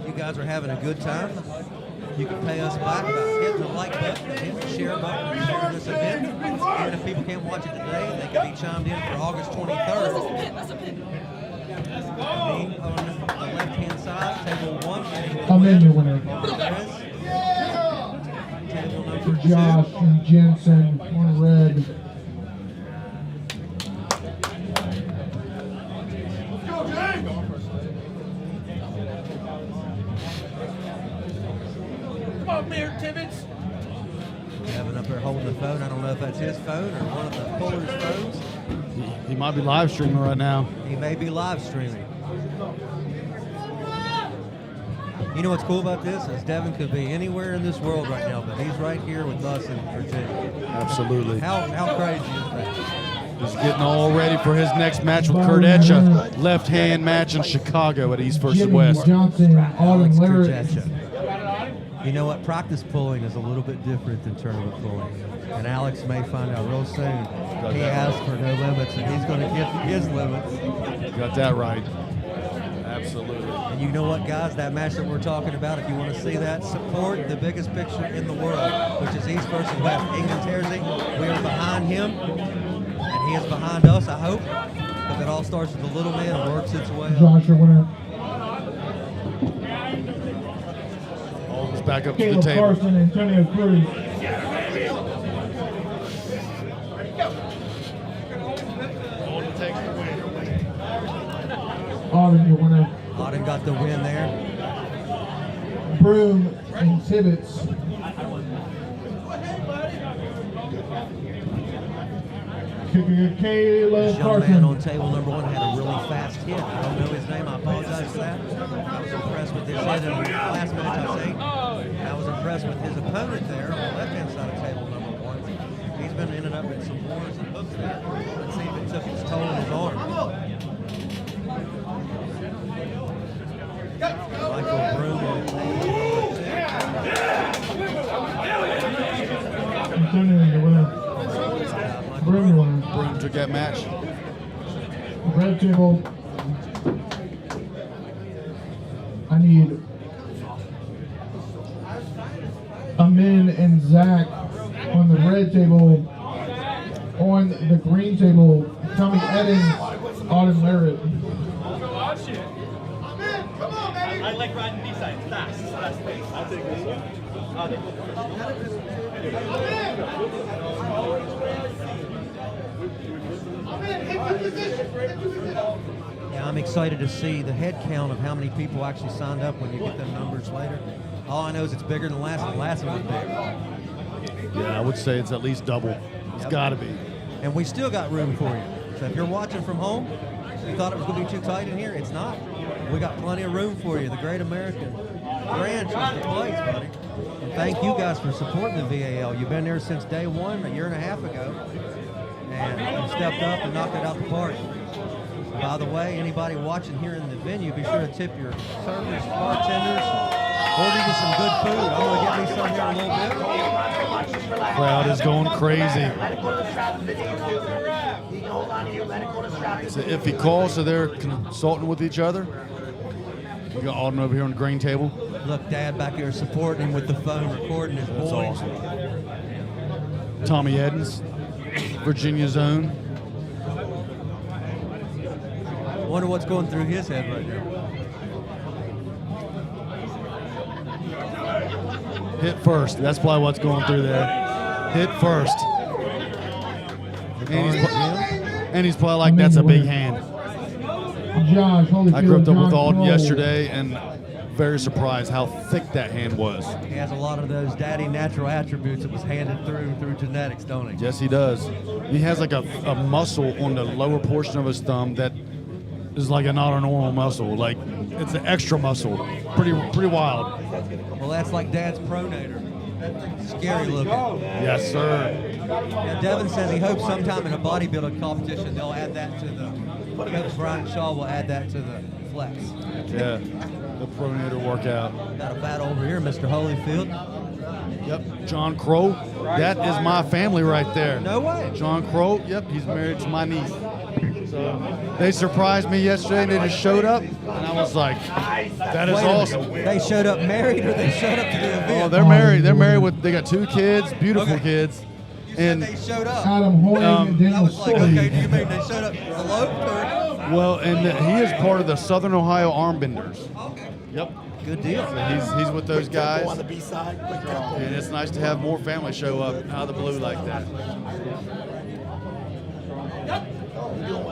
You guys are having a good time. You can pay us back by hitting the like button, hitting the share button, and sharing this event. Even if people can't watch it today, they can be chimed in for August 23rd. Me on the left-hand side, table 1. I'm in your winner. Table number 2. Josh and Jensen on red. Come on, Mayor Tibbetts. Having up there holding the phone. I don't know if that's his phone or one of the puller's phones. He might be live streaming right now. He may be live streaming. You know what's cool about this is Devin could be anywhere in this world right now, but he's right here with us in Virginia. Absolutely. How crazy is that? He's getting all ready for his next match with Kurt Etcha. Left-hand match in Chicago at East versus Jimmy West. Johnson, Auden Larrett. You know what? Practice pulling is a little bit different than tournament pulling. And Alex may find out real soon. He asked for no limits, and he's going to get his limits. Got that right. Absolutely. And you know what, guys? That match that we're talking about, if you want to see that, support the biggest picture in the world, which is East versus West. England Terzi, we are behind him, and he is behind us, I hope. Because it all starts with the little man and works its way up. Josh, your winner. Alden's back up to Caleb the table. Carson, Antonio Cruz. Auden, your winner. Auden got the win there. Broom and Tibbetts. Caleb This young man Carson. on table number 1 had a really fast hit. I don't know his name. I apologize for that. I was impressed with his hit in the last match, I think. I was impressed with his opponent there on the left-hand side of table number 1. He's been in and up in some wars and hooks there. Let's see if it took its toll on his arm. Michael Broom on table number 2. Antonio, your winner. Broom, your winner. Broom took that match. Red table. I need Amin and Zach on the red table. On the green table, Tommy Eddings, Auden Larrett. I like riding B-side. Fast pace. I'll take this one. Yeah, I'm excited to see the head count of how many people actually signed up when you get them numbers later. All I know is it's bigger than last one. Last one was big. Yeah, I would say it's at least double. It's got to be. And we still got room for you. So if you're watching from home, you thought it was going to be too tight in here, it's not. We got plenty of room for you. The Great American Ranch is the place, buddy. And thank you guys for supporting the VAL. You've been there since day one, a year and a half ago. And you stepped up and knocked it out the park. By the way, anybody watching here in the venue, be sure to tip your servers, bartenders, order you some good food. I'm going to get me some here in a little bit. Crowd is going crazy. It's an iffy call, so they're consulting with each other. We got Alden over here on the green table. Look, Dad back here supporting him with the phone, recording his That's boys. awesome. Tommy Edens, Virginia's own. Wonder what's going through his head right now. Hit first. That's probably what's going through there. Hit first. And he's probably like, that's a big hand. Josh Holyfield, I gripped up with John Alden Kroll. yesterday and very surprised how thick that hand was. He has a lot of those daddy natural attributes that was handed through genetics, don't he? Yes, he does. He has like a muscle on the lower portion of his thumb that is like not a normal muscle. Like it's an extra muscle. Pretty wild. Well, that's like Dad's pronator. Scary looking. Yes, sir. Yeah, Devin says he hopes sometime in a bodybuilding competition they'll add that to the. Coach Brian Shaw will add that to the flex. Yeah, the pronator workout. Got a battle over here, Mr. Holyfield. Yep, John Crow. That is my family right there. No way. John Crow. Yep, he's married to my niece. So they surprised me yesterday. They just showed up, and I was like, "That is Wait a minute. awesome." They showed up married, or they showed up to the event? Oh, they're married. They're married with. They got 2 kids, beautiful kids. And they showed up. Adam Hoying and Daniel I was like, Story. okay, do you mean they showed up eloped or? well, and he is part of the Southern Ohio Armbenders. Okay. Yep. Good deal. So he's with those guys. On the B side. And it's nice to have more family show up out of the blue like that.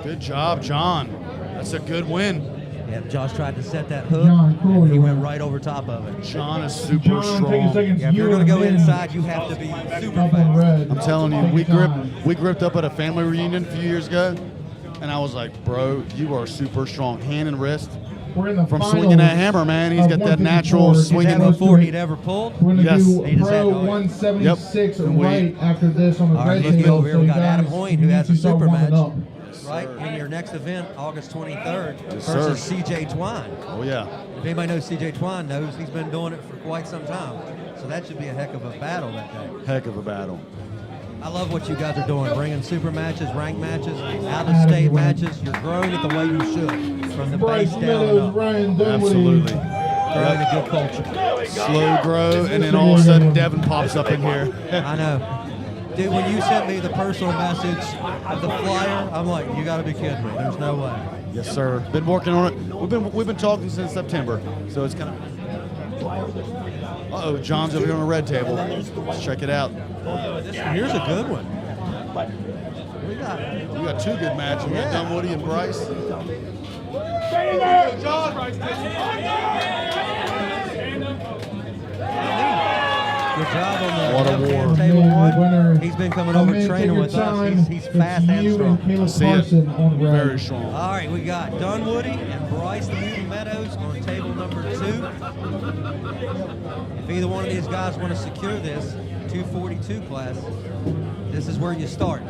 Good job, John. That's a good win. Yeah, Josh tried to set that hook, John Kroll, and he you're went right. right over top of it. John is super John, take a strong. second. Yeah, if you're going to go inside, you have to be super Up in fast. red. I'm telling you, Take we your time. gripped up at a family reunion a few years ago, and I was like, bro, you are super strong, hand and wrist. We're in the From finals swinging that hammer, man, he's of got that 154. natural Is swinging. That before he'd ever pulled? We're going to Yes. do He just had Pro to- 176 Yep. And we- right after this on the All right, red let's table. go over here. We got Adam Hoying, who has a super match. Up. Right in your next event, August 23rd, Yes, versus sir. CJ Twine. Oh, yeah. If anybody knows CJ Twine, knows he's been doing it for quite some time. So that should be a heck of a battle that day. Heck of a battle. I love what you guys are doing, bringing super matches, ranked matches, out-of-state matches. You're growing it the way you should, from the Bryce base down Meadows, and up. Ryan Dunwoody. Absolutely. Growing a good culture. Slow grow, and then all of a sudden Devin pops up in here. I know. Dude, when you sent me the personal message of the flyer, I'm like, you got to be kidding me. There's no way. Yes, sir. Been working on it. We've been talking since September, so it's kind of. Uh-oh, John's over here on the red table. Let's check it out. Here's a good one. We got 2 good matches. We got Dunwoody and Bryce. Good job on the What a left-hand war. table Man, one. the winner. He's been coming Come over in, training take your with us. time. He's fast It's and you strong. Caleb See it. Carson on red. Very strong. All right, we got Dunwoody and Bryce the Mutant Meadows on table number 2. If either one of these guys want to secure this 242 class, this is where you start.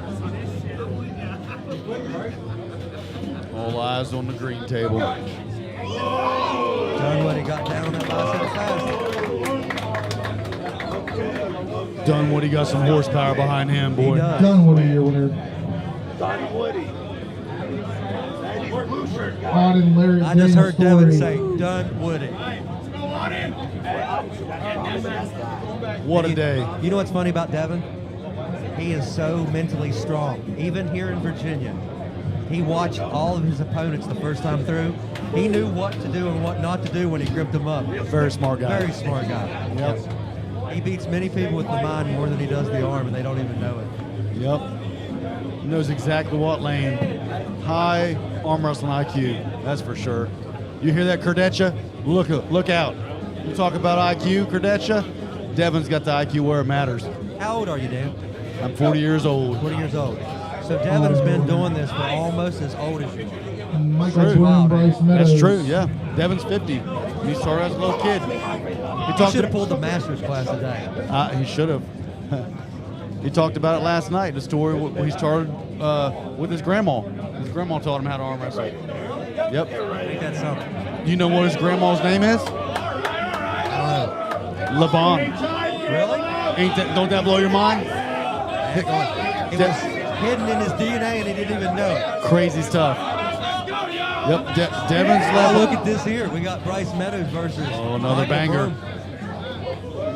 All eyes on the green table. Dunwoody got down that bicep fast. Dunwoody got some horsepower behind him, boy. He does. Dunwoody, your winner. Odd and Larry. I just heard Daniel Devin Story. say Dunwoody. What a day. You know what's funny about Devin? He is so mentally strong. Even here in Virginia, he watched all of his opponents the first time through. He knew what to do and what not to do when he gripped them up. Very smart guy. Very smart guy. Yep. He beats many people with the mind more than he does the arm, and they don't even know it. Yep. He knows exactly what lane. High arm wrestling IQ, that's for sure. You hear that, Kardeccia? Look out. You talk about IQ, Kardeccia? Devin's got the IQ where it matters. How old are you, Dan? I'm 40 years old. 40 years old. So Devin's been doing this for almost as old as you are. Michael True. Bloom, Bryce Meadows. That's true, yeah. Devin's 50. He started as a little kid. He should have pulled the master's class today. He should have. He talked about it last night, the story where he started with his grandma. His grandma taught him how to arm wrestle. Yep. I think that's something. Do you know what his grandma's name is? Levon. Really? Don't that blow your mind? It was hidden in his DNA and he didn't even know it. Crazy stuff. Yep, Devin's level. Look at this here. We got Bryce Meadows versus another Michael banger. Broom.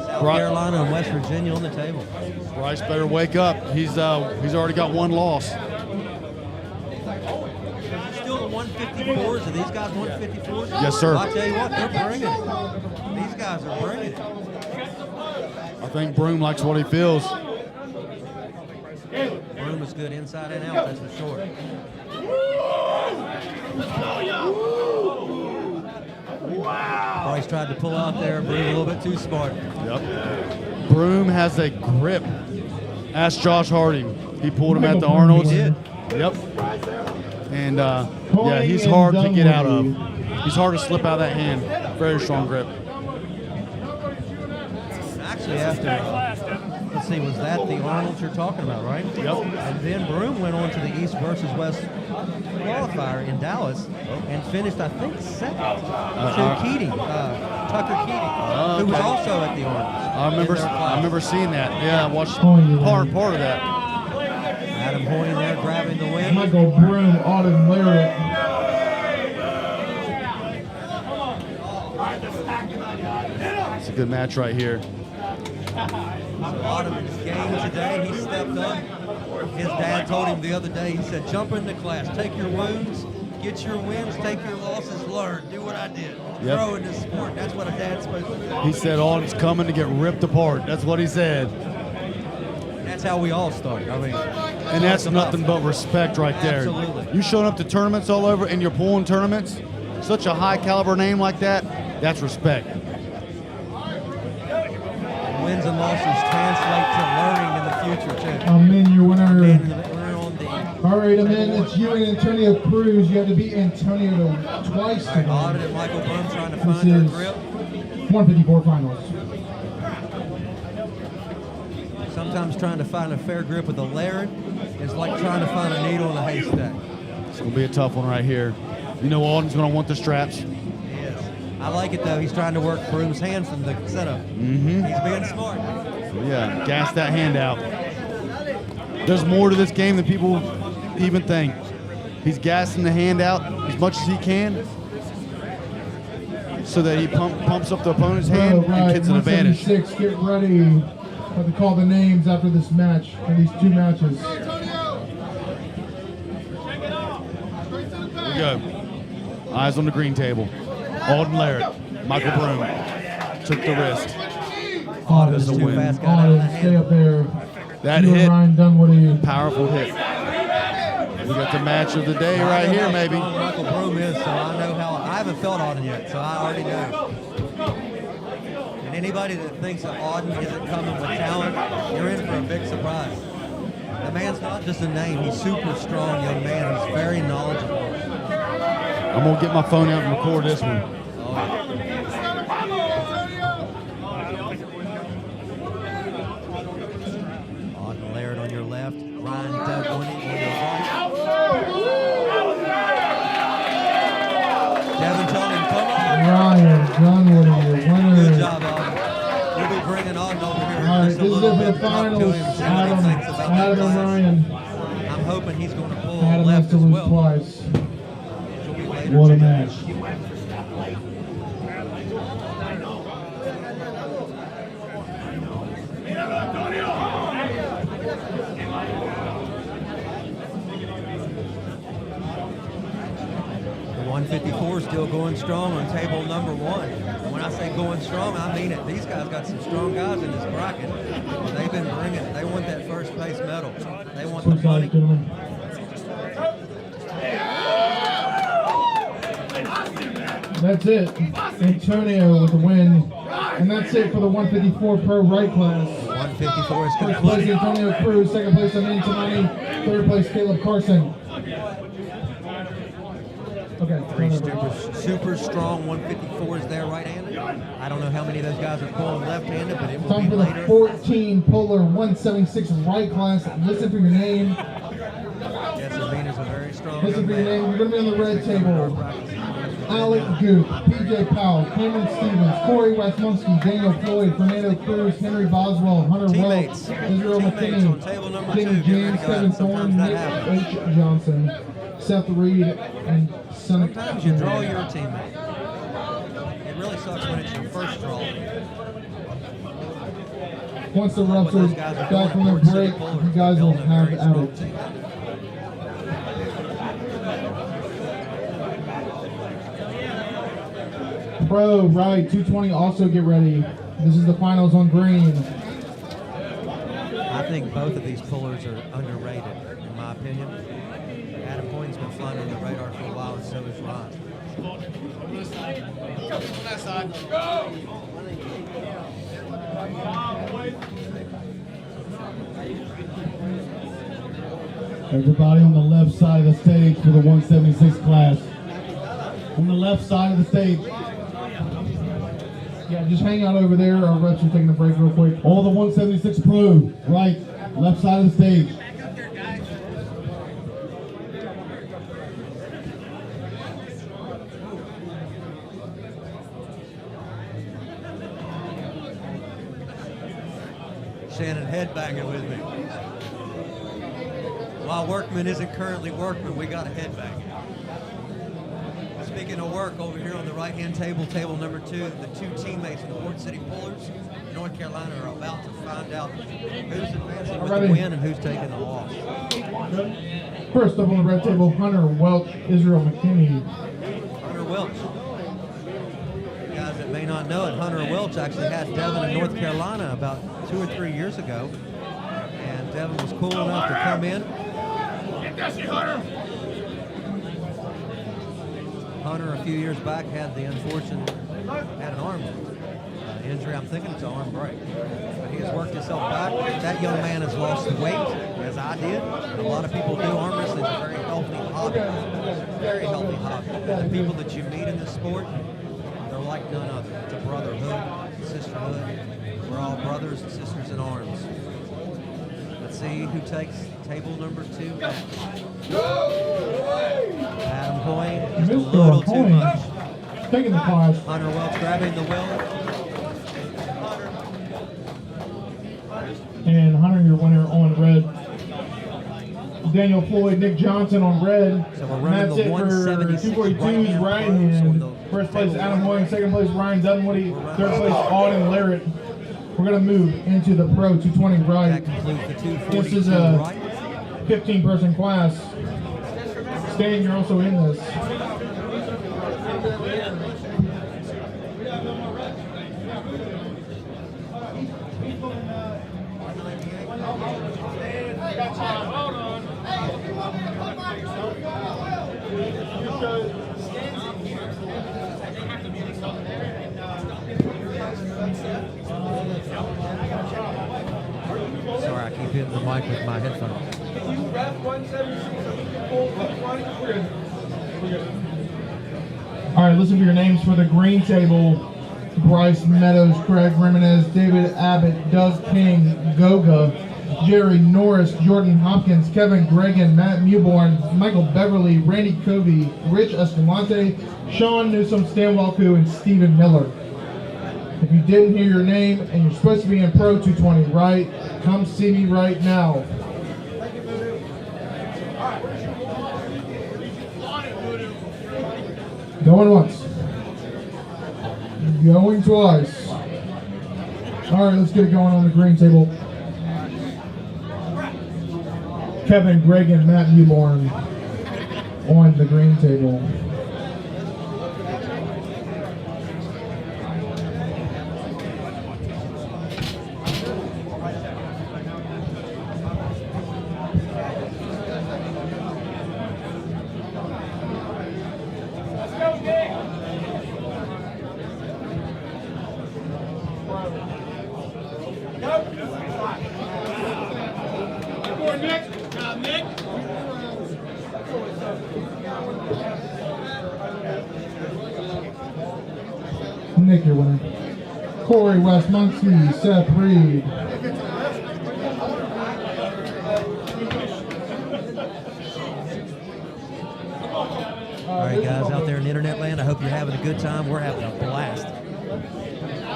South Carolina and West Virginia on the table. Bryce better wake up. He's already got one loss. Still the 154s. Are these guys 154s? Yes, sir. I'll tell you what, they're bringing it. These guys are bringing it. I think Broom likes what he feels. Broom is good inside and out, that's for sure. Bryce tried to pull out there, Broom a little bit too smart. Yep. Broom has a grip. Ask Josh Harding. He pulled him at the Arnold's. He did. Yep. And yeah, he's hard to get out of. He's hard to slip out of that hand. Very strong grip. Actually, after, let's see, was that the Arnold's you're talking about, right? Yep. And then Broom went on to the East versus West qualifier in Dallas and finished, I think, second to Keating, Tucker Keating, who was also at the Arnold's. I remember seeing that. Yeah, I watched part of that. Adam Hoyne there grabbing the win. Michael Broom, Auden Lariat. It's a good match right here. Autumn is game today. He stepped up. His dad told him the other day, he said, jump into class, take your wounds, get your wins, take your losses, learn, do what I did. Yep. Grow in this sport. That's what a dad's supposed to do. He said Autumn's coming to get ripped apart. That's what he said. That's how we all start. I mean, And that's nothing but respect right there. Absolutely. You showing up to tournaments all over and you're pulling tournaments, such a high caliber name like that, that's respect. Wins and losses translate to learning in the future, too. Amen, your winner. We're on the All right, Amen, it's you and Antonio Cruz. You have to beat Antonio twice today. Autumn and Michael Broom trying to This find their is grip. 154 finals. Sometimes trying to find a fair grip with a Lariat is like trying to find a needle in a haystack. It's going to be a tough one right here. You know Alden's going to want the straps. He is. I like it, though. He's trying to work Broom's hand from the setup. Mm-hmm. He's being smart. Yeah, gas that hand out. There's more to this game than people even think. He's gassing the hand out as much as he can so that he pumps up the opponent's hand and gets an advantage. 176, get ready. Have to call the names after this match, and these two matches. Here we go. Eyes on the green table. Alden Lariat, Michael Broom took the wrist. Auden That's a win. Auden, stay up there. That You and hit, Ryan Dunwoody. powerful hit. We got the match of the day right here, maybe. Michael Broom is, so I know how. I haven't felt Auden yet, so I already know. And anybody that thinks that Auden isn't coming with talent, you're in for a big surprise. The man's not just a name; he's super strong young man. He's very knowledgeable. I'm gonna get my phone out and record this one. Auden Lariat on your left, Ryan Dunwoody on your right. Devin told him, come on. Ryan Dunwoody, your winner. Good job, Auden. We'll be bringing Auden over here All right, in this just a is little it for bit the to talk to finals. him, see what he thinks about that Adam class. Ryan. I'm hoping he's going to pull Adam has left to as lose well. twice. It'll be later What a today. match. The 154 is still going strong on table number one. when I say going strong, I mean it. These guys got some strong guys in this bracket. They've been bringing. They want that first place medal. They want the money. That's it. Antonio with the win. And that's it for the 154 pro right class. 154 is First place complete. Antonio Cruz, second place Amin Tamani, third place Caleb Carson. Okay. Three super strong 154s there right-handed. I don't know how many of those guys are pulling left-handed, but it will Time be for the later. 14 Polar 176 right class. Listen for your name. Yes, Amina's a very strong Listen young for your man. name. You're going to be on the red table. Alec Goop, PJ Powell, Cameron Stevens, Corey Westmunski, Daniel Floyd, Fernando Cruz, Henry Boswell, Hunter Teammates. Welch, Israel Teammates on McKinney, table number Jamie 2. Get ready James, to go out. Kevin Sometimes Thorne, that Nick happens. H. Johnson, Seth Reed, and Son. Sometimes you draw your teammate. It really sucks when it's your first draw. Once the refs Those are guys are back going from to their Port City break, Pullers. you guys They're will building a have very at strong it. team. Pro, right, 220, also get ready. This is the finals on green. I think both of these pullers are underrated, in my opinion. Adam Hoyne's been flying on the radar for a while, and so is Ron. On that side. Everybody on the left side of the stage for the 176 class. On the left side of the stage. Yeah, just hang out over there. Our refs are taking a break real quick. All the 176 pro, right, left side of the stage. Shannon headbanging with me. While Workman isn't currently Workman, we got a headbang. Speaking of work, over here on the right-hand table, table number 2, the two teammates from the Port City Pullers, North Carolina, are about to find out who's advancing with the win and who's taking the loss. First up on the red table, Hunter Welch, Israel McKinney. Hunter Welch. You guys that may not know it, Hunter Welch actually had Devin in North Carolina about 2 or 3 years ago. And Devin was cool enough to come in. Hunter, a few years back, had the unfortunate, had an arm injury. I'm thinking it's an arm break. But he has worked himself back. That young man has lost the weight, as I did. A lot of people do. Arm wrestling is a very healthy hobby. Very healthy hobby. And the people that you meet in this sport, they're like none other. It's a brotherhood, sisterhood. We're all brothers and sisters in arms. Let's see who takes table number 2. Adam Hoyne, just a little too much. Taking the class. Hunter Welch grabbing the wheel. And Hunter, your winner on red. Daniel Floyd, Nick Johnson on red. So we're And running that's the it for 176 242's right hand. First place Adam Hoyne, second place Ryan Dunwoody, third place Auden Larrett. We're going to move into the Pro 220 right. That concludes the 242 This is a 15-person class. Stan, you're also in this. Sorry, I keep hitting the mic with my headphones. All right, listen for your names for the green table. Bryce Meadows, Craig Jimenez, David Abbott, Doug King, Goga, Jerry Norris, Jordan Hopkins, Kevin Gregan, Matt Mewborn, Michael Beverly, Randy Covey, Rich Escalante, Sean Newsom, Stan Walku, and Stephen Miller. If you didn't hear your name and you're supposed to be in Pro 220, right? Come see me right now. Going once. Going twice. All right, let's get it going on the green table. Kevin, Greg, and Matt Newborn on the green table. Nick, your winner. Corey Westmunski, Seth Reed. All right, guys, out there in internet land, I hope you're having a good time. We're having a blast.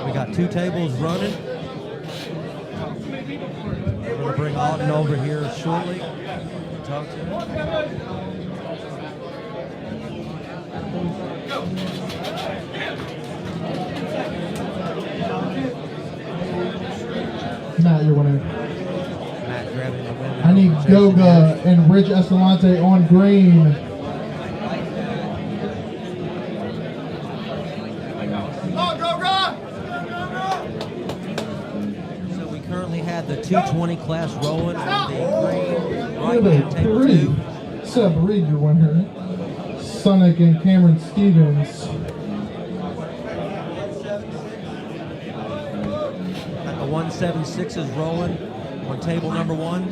We got 2 tables running. We're going to bring Auden over here shortly. Talk to him. Matt, your winner. Matt grabbing the win. I need Goga and Rich Escalante on green. So we currently have the 220 class rolling on the green right Number hand table 3. 2. Seth Reed, your winner. Sonic and Cameron Stevens. Got the 176s rolling on table number 1.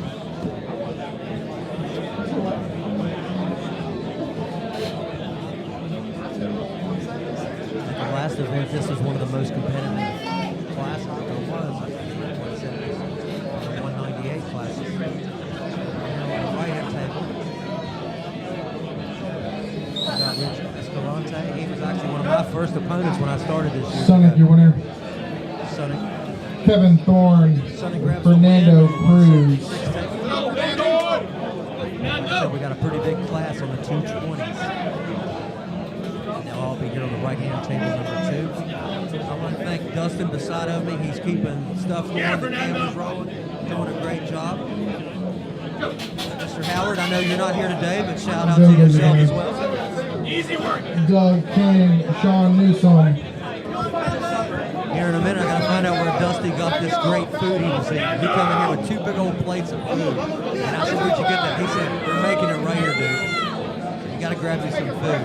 At the last event, this was one of the most competitive classes there was. 198 classes. On the right-hand table, I got Rich Escalante. He was actually one of my first opponents when I started this year. Sonic, your winner. Sonic. Kevin Thorne. grabs Fernando Cruz. So we got a pretty big class on the 220s. And they'll all be here on the right-hand table number 2. I want to thank Dustin beside of me. He's keeping stuff going, the cameras rolling, doing a great job. Mr. Howard, I know you're not here today, but shout out to yourself as well. Easy work. Doug King, Sean Newsom. Here in a minute, I gotta find out where Dusty got this great food he was eating. He come in here with 2 big old plates of food. And I said, where'd you get that? He said, they're making it right here, dude. You gotta grab you some food.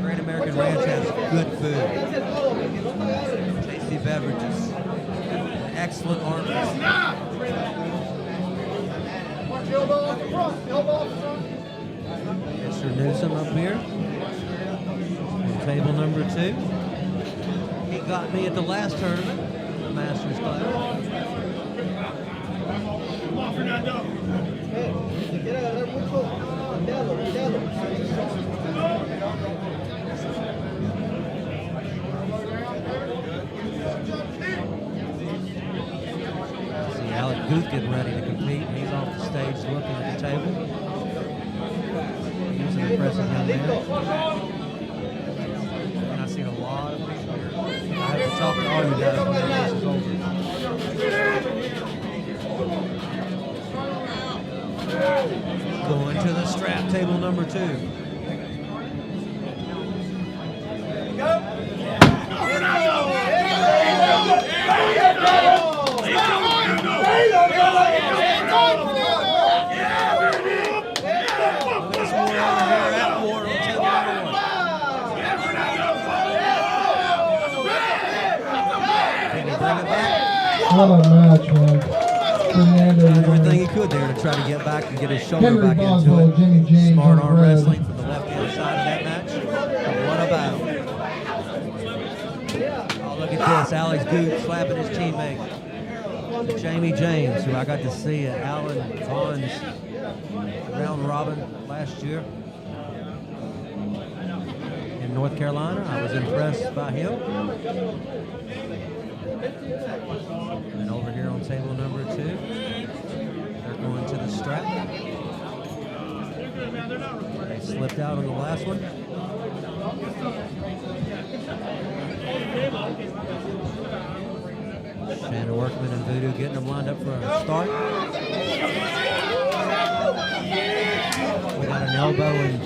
Great American Ranch has good food. Tasty beverages. Excellent armrest. Mr. Newsom up here. On table number 2. He got me at the last tournament, the Masters class. See Alec Guth getting ready to compete. He's off the stage looking at the table. He's an impressive young man. And I've seen a lot of people here. I have to talk to all you guys when this is over. Going to the strap table number 2. What a match, man. Fernando, everything he could there to try to get back and get his shoulder Henry back Boswell, into it. Jimmy James Smart on arm red. wrestling from the left-hand side of that match. What a battle. Oh, look at this. Alex Guth slapping his teammate. Jamie James, who I got to see at Alan Vaughn's round robin last year in North Carolina. I was impressed by him. And over here on table number 2, they're going to the strap. They slipped out on the last one. Shannon Workman and Voodoo getting them lined up for a start. We got an elbow in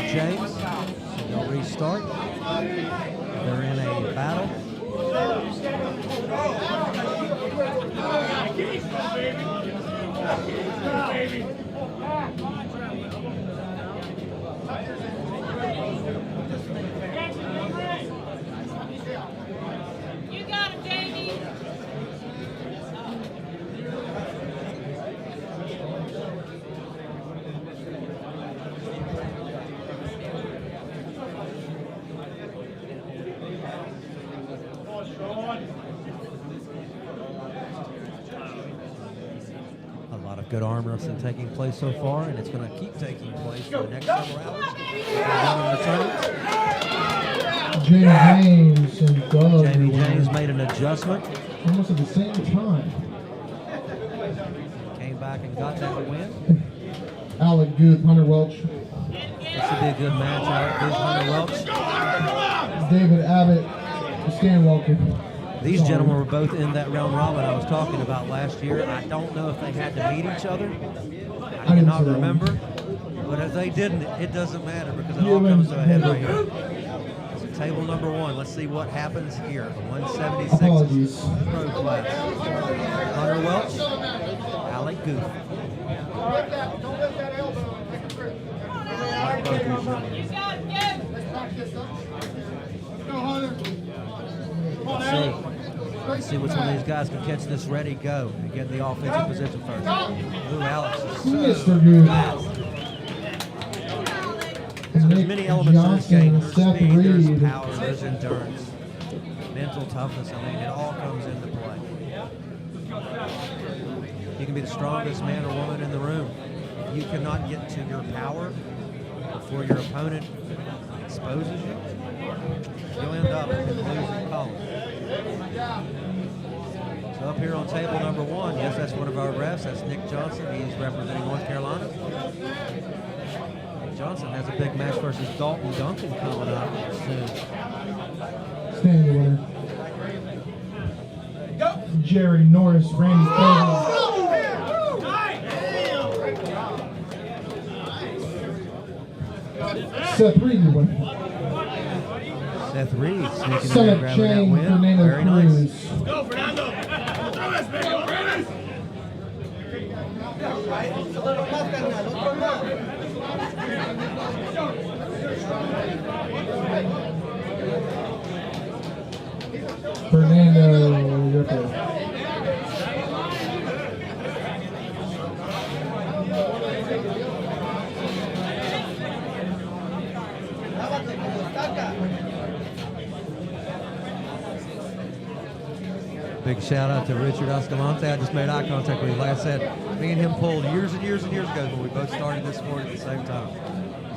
James, so they'll restart. They're in a battle. You got him, Jamie. Good arm wrestling taking place so far, and it's going to keep taking place for the next several hours. Down in the tournament. James and Doug. Jamie James made an adjustment. Almost at the same time. Came back and got that win. Alec Guth, Hunter Welch. This would be a good match. Alec Guth, Hunter Welch. David Abbott, Stan Walker. These gentlemen were both in that round robin I was talking about last year. I don't know if they had to meet each other. I cannot remember. But if they didn't, it doesn't matter because it all comes to a head right here. So table number 1. Let's see what happens here. The 176 pro class. Hunter Welch, Alec Guth. Let's see which one of these guys can catch this ready go and get in the offensive position first. Ooh, Alex is so fast. There's many elements to this game. There's speed, there's power, there's endurance, mental toughness. I mean, it all comes into play. You can be the strongest man or woman in the room. If you cannot get to your power before your opponent exposes you, you'll end up in the losing column. So up here on table number 1, yes, that's one of our refs. That's Nick Johnson. He's representing North Carolina. Nick Johnson has a big match versus Dalton Duncan coming up soon. Standing winner. Jerry Norris, Randy Cole. Seth Reed, your winner. Seth Reed sneaking in Senate there, grabbing that Chang, win. Fernando Very nice. Cruz. Go, Fernando! Throw this, baby! Fernando Ripper. Big shout out to Richard Escalante. I just made eye contact with him. Like I said, me and him pulled years and years and years ago when we both started this sport at the same time.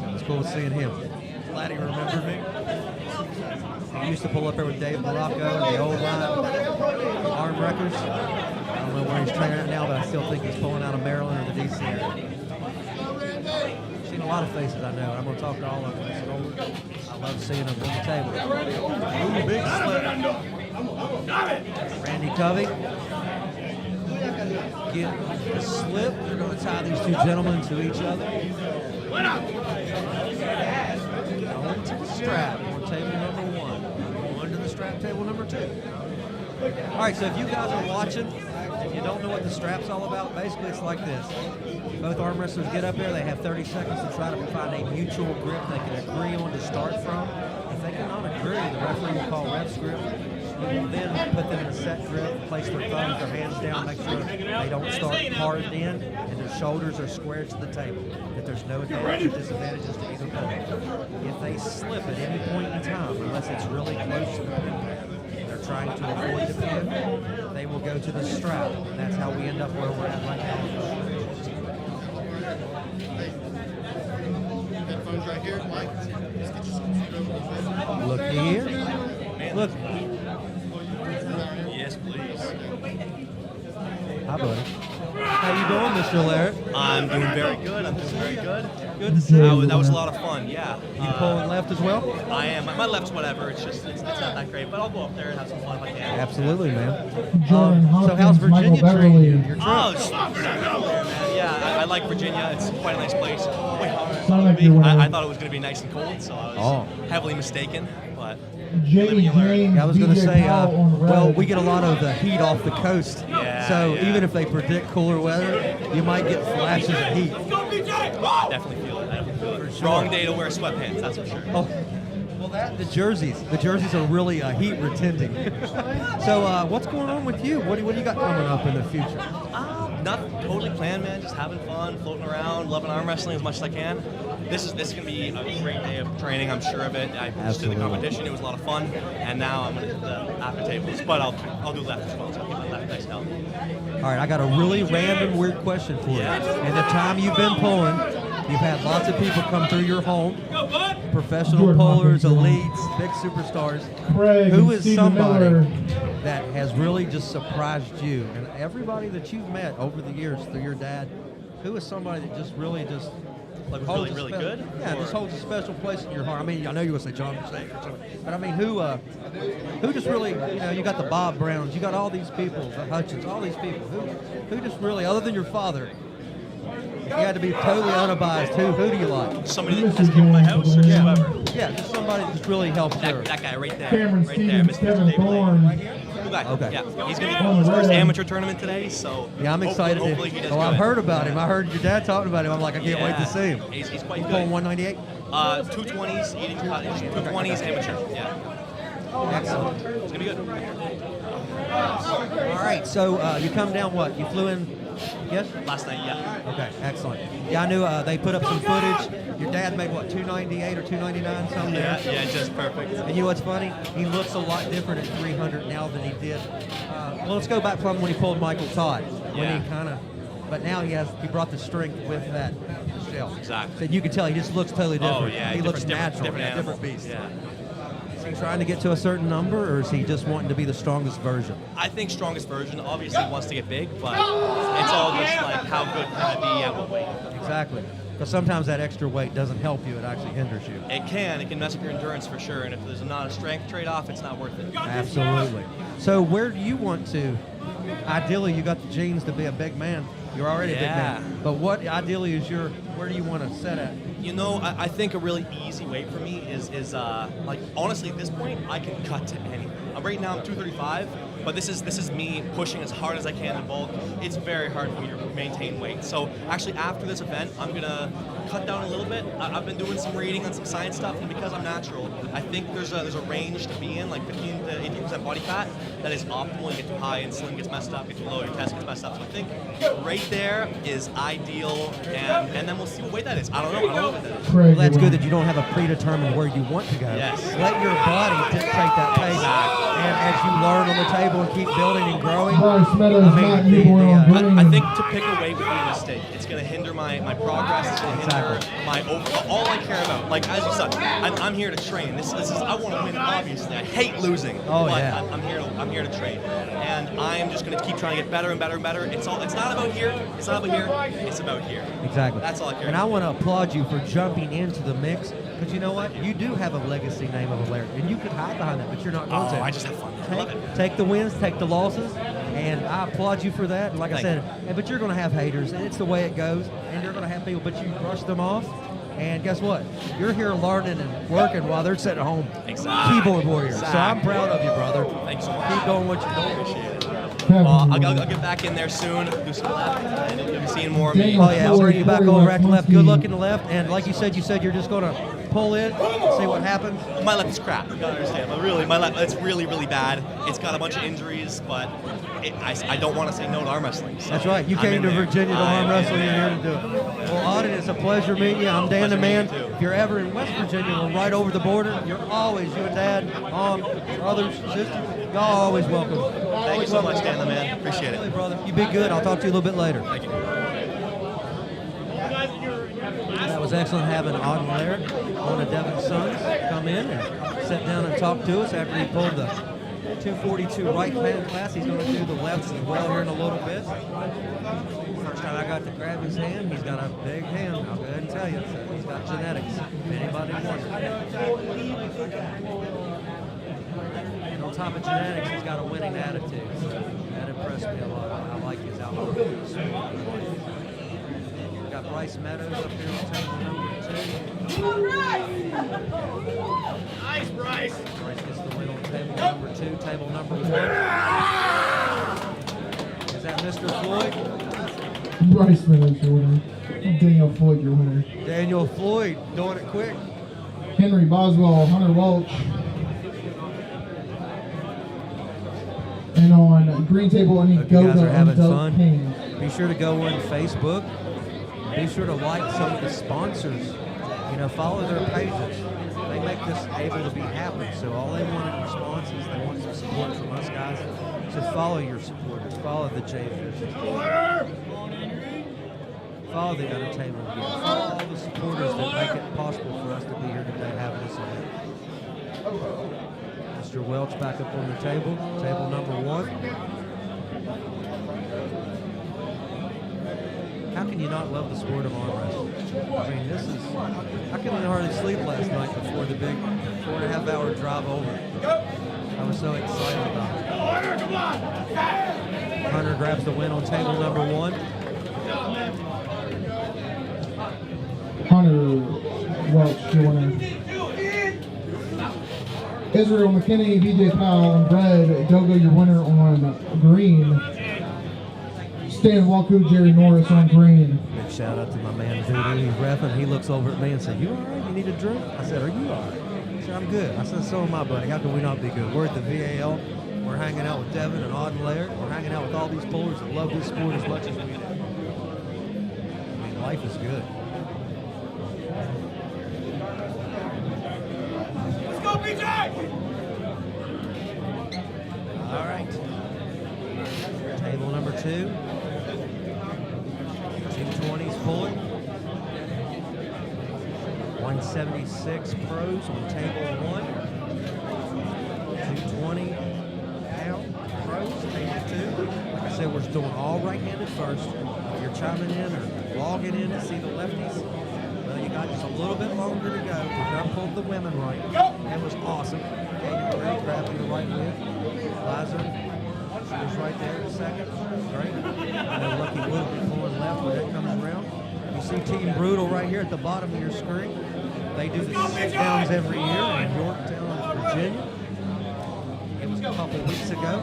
So it was cool seeing him. Glad he remembered me. He used to pull up there with Dave Morocco and the old line arm wreckers. I don't know where he's training at now, but I still think he's pulling out of Maryland or the DC area. Seen a lot of faces I know. I'm going to talk to all of them. I love seeing them on the table. Ooh, big slip. Randy Covey. Get the slip. They're going to tie these two gentlemen to each other. Going to the strap on table number 1. Going to the strap table number 2. All right, so if you guys are watching, if you don't know what the strap's all about, basically it's like this. Both arm wrestlers get up there. They have 30 seconds to try to find a mutual grip they can agree on to start from. If they cannot agree, the referee will call ref's grip. You will then put them in a set grip, place their thumbs, their hands down, make sure they don't start carved in, and their shoulders are squared to the table. That there's no advantage or disadvantages to either party. If they slip at any point in time, unless it's really close to the pin, they're trying to avoid the pin, they will go to the strap. And that's how we end up where we're at right now. Headphones right here, Mike. Look here. Look. Yes, please. Hi, buddy. How you doing, Mr. Laird? I'm doing very good. I'm doing very good. Good to see you. That was a lot of fun, yeah. You pulling left as well? I am. My left's whatever. It's not that great, but I'll go up there and have some fun if I can. Absolutely, man. Jordan Hopkins, so how's Virginia Michael treating Beverly. you? Your trip? Oh, it's man. Yeah, I like Virginia. It's quite a nice place. Wait, Sound your winner. I thought it was going to be nice and cold, so I was heavily mistaken, but Jamie James, I was going to DJ say, Powell on the well, red. we get a lot of the heat off the coast. Yeah, so yeah. even if they predict cooler weather, you might get flashes of heat. definitely feel it. I definitely feel it. Wrong day to wear sweatpants, that's for sure. Oh, well, the jerseys are really heat retenting. So what's going on with you? What do you got coming up in the future? Not totally planned, man. Just having fun, floating around, loving arm wrestling as much as I can. This is gonna be a great day of training. I'm sure of it. I just did the competition. It was a lot of fun, and now I'm gonna hit the after tables. But I'll do left as well. So I'll keep my left nice healthy. All right, I got a really random, weird question for you. In the time you've been pulling, you've had lots of people come through your home, professional pullers, elites, big superstars. Craig Who and is Stephen somebody Miller. that has really just surprised you? And everybody that you've met over the years through your dad, who is somebody that just really just Like was holds really a good? Yeah, Or- just holds a special place in your heart. I mean, I know you would say John Mosaic or something, but I mean, who just really, you got the Bob Browns, you got all these people, the Hutchins, all these people. Who just really, other than your father, if you had to be totally unbiased, who do you like? Somebody that just came to my house or just whoever? Yeah, just somebody that just really helps you. That guy right there. Cameron right there, Stevens, Mr. Kevin David Lane. Thorne. Cool guy. Okay. Yeah, he's gonna be his first amateur tournament today, so Yeah, I'm excited. Hopefully he does I've good. heard about him. I heard your dad talking about him. I'm like, I can't wait to see him. He's quite He's good. pulling 198. 220s, eating 220s amateur. Yeah. Excellent. It's gonna be good. All right, so you come down what? You flew in, yes? Last night, yeah. Okay, excellent. Yeah, I knew they put up some footage. Your dad made what, 298 or 299, something Yeah, there? yeah, just perfect. And you know what's funny? He looks a lot different at 300 now than he did. Well, let's go back from when he pulled Michael Todd. When Yeah. he kind of, but now he brought the strength with that shell. Exactly. So you can tell he just looks totally different. Oh yeah, he looks different, natural, different animal. different beast. Yeah. Is he trying to get to a certain number, or is he just wanting to be the strongest version? I think strongest version obviously wants to get big, but it's all just like how good can I be at what weight. Exactly. Because sometimes that extra weight doesn't help you; it actually hinders you. It can mess up your endurance for sure, and if there's not a strength trade-off, it's not worth it. Absolutely. So where do you want to? Ideally, you got the genes to be a big man. You're already a big Yeah. man. But what ideally is where do you want to set at? You know, I think a really easy weight for me is like honestly at this point I can cut to anything. Right now I'm 235, but this is me pushing as hard as I can in bulk. It's very hard for me to maintain weight. So actually after this event, I'm gonna cut down a little bit. I've been doing some reading on some science stuff, and because I'm natural, I think there's a range to be in, like 15 to 18% body fat, that is optimal. You get too high, insulin gets messed up, get too low, your test gets messed up. So I think right there is ideal, and then we'll see what weight that is. I don't know what that is. Well, that's good that you don't have a predetermined where you want to go. Yes. Let your body dictate that pace. And as you learn on the table and keep building and growing, Bryce Meadows, not newborn on green. I think to pick a weight would be a mistake. It's going to hinder my progress. It's going to hinder my all I care about. Like as you said, I'm here to train. This is I want to win. Obviously, I hate losing. Oh, but yeah. I'm here to train, and I am just going to keep trying to get better and better and better. It's not about here. It's not about here. It's about here. Exactly. That's all I care And I about. want to applaud you for jumping into the mix, because you know what? You do have a legacy name of a Laird, and you could hide behind that, but you're not going to. I just have fun. I love it. Take the wins, take the losses, and I applaud you for that. And like I Thank said, but you're going to have haters, and it's the way it goes, and you're going to have people, but you brush them off. And guess what? You're here learning and working while they're sitting at home. Exactly. Keyboard warriors. So I'm Exactly. proud of you, brother. Thanks so much. Keep doing what you're doing. Appreciate it. I'll get back in there soon, do some left, and you'll be seeing more of me. Oh yeah, I'll bring you back over at the left. Good luck in the left, and like you said you're just gonna pull in, see what happens. My left is crap. You gotta understand. My left, it's really, really bad. It's got a bunch of injuries, but I don't want to say no to arm wrestling. So That's right. You I'm came in to there. Virginia to arm I'm wrestle. in You're there. here to do it. Well, Auden, it's a pleasure meeting you. I'm Dan the Man. If you're ever in West Virginia, we're right over the border. You're always, you and Dad, Mom, brothers, sisters, y'all always welcome. Thank you so much, Dan the Man. Appreciate it. Really, brother. You be good. I'll talk to you a little bit later. Thank you. That was excellent having Auden Laird, one of Devin's sons, come in and sit down and talk to us after he pulled the 242 right hand class. He's going to do the lefts as well here in a little bit. First time I got to grab his hand, he's got a big hand. I'll go ahead and tell you. So he's got genetics. If anybody wonders. And on top of genetics, he's got a winning attitude. So that impressed me a lot. I like his outlook. Got Bryce Meadows up here on table number 2. Nice, Bryce. Bryce gets the win on table number 2. Table number 1. Is that Mr. Floyd? Bryce Meadows, your winner. Daniel Floyd, your winner. Daniel Floyd doing it quick. Henry Boswell, Hunter Welch. And on green table, any Hope you guys Goda are having and Doug fun. King. Be sure to go on Facebook. Be sure to like some of the sponsors. You know, follow their pages. They make this able to be happen. So all they want in response is they want some support from us guys. So follow your supporters. Follow the J-Fish. Follow the Entertainment Guild. Follow all the supporters that make it possible for us to be here today having this event. Mr. Welch back up on the table. Table number 1. How can you not love the sport of arm wrestling? I mean, this is, I couldn't hardly sleep last night before the big 4.5-hour drive over. I was so excited about it. Hunter grabs the win on table number 1. Hunter Welch, your winner. Israel McKinney, BJ Powell, and Brad Dogo, your winner on green. Stan Walku, Jerry Norris on green. Big shout out to my man Voodoo. He's reffing. He looks over at me and said, "You all right? You need a drink?" I said, "Are you all right?" He said, "I'm good." I said, "So am I, buddy. How can we not be good?" We're at the VAL. We're hanging out with Devin and Auden Laird. We're hanging out with all these pullers that love this sport as much as we do. I mean, life is good. Let's go, BJ! All right. Table number 2. 220s pulling. 176 pros on table 1. 220 down pros, table 2. Like I said, we're doing all right-handed first. If you're chiming in or logging in to see the lefties, well, you got just a little bit longer to go. We've not pulled the women right. That was awesome. Okay, great, grabbing the right win. Liza, she was right there in a second. Great. And then Lucky Will be pulling left when that comes around. You see Team Brutal right here at the bottom of your screen. They do the sit-downs every year in Yorktown, Virginia. It was a couple weeks ago.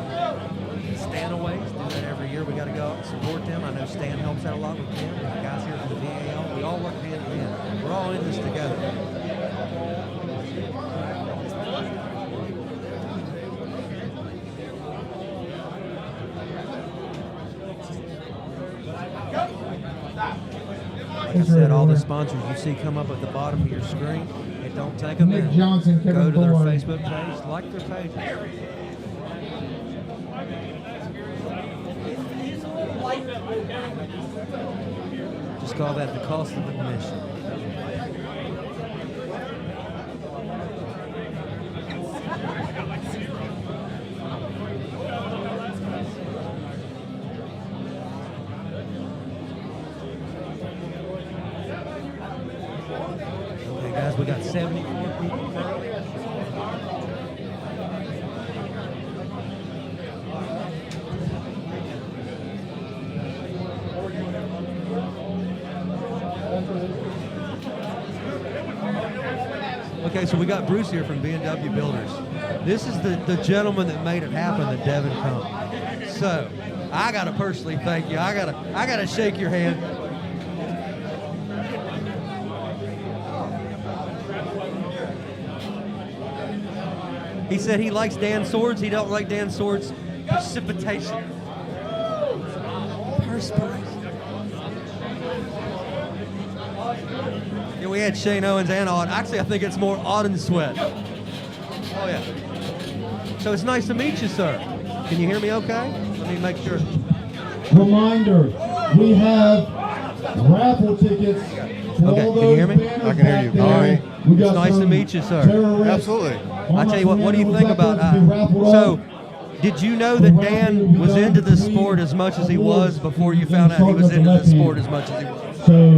Stanaways do that every year. We got to go out and support them. I know Stan helps out a lot with them. And the guys here from the VAL, we all work hand in hand. We're all in this together. Like I said, all the sponsors you see come up at the bottom of your screen, it don't take a minute. Nick Johnson, Kevin Go to their Boyd. Facebook page, like their pages. Just call that the cost of admission. Okay, guys, we got 74 people currently. Okay, so we got Bruce here from B&W Builders. This is the gentleman that made it happen that Devin come. So, I gotta personally thank you. I gotta shake your hand. He said he likes Dan Swords. He don't like Dan Swords' precipitation. Perspiration. Yeah, we had Shane Owens and Auden. Actually, I think it's more Auden sweat. Oh, yeah. So it's nice to meet you, sir. Can you hear me okay? Let me make sure. Reminder, we have raffle tickets for Okay, all can you those hear me? banners I can hear you. back there. All right. We got It's nice to some meet you, sir. terrorists. Absolutely. I tell you what do you Almost think back there about to be raffled so off. did you know that Dan was into this sport as much as he was before you found out he was into this sport as much as he was? So,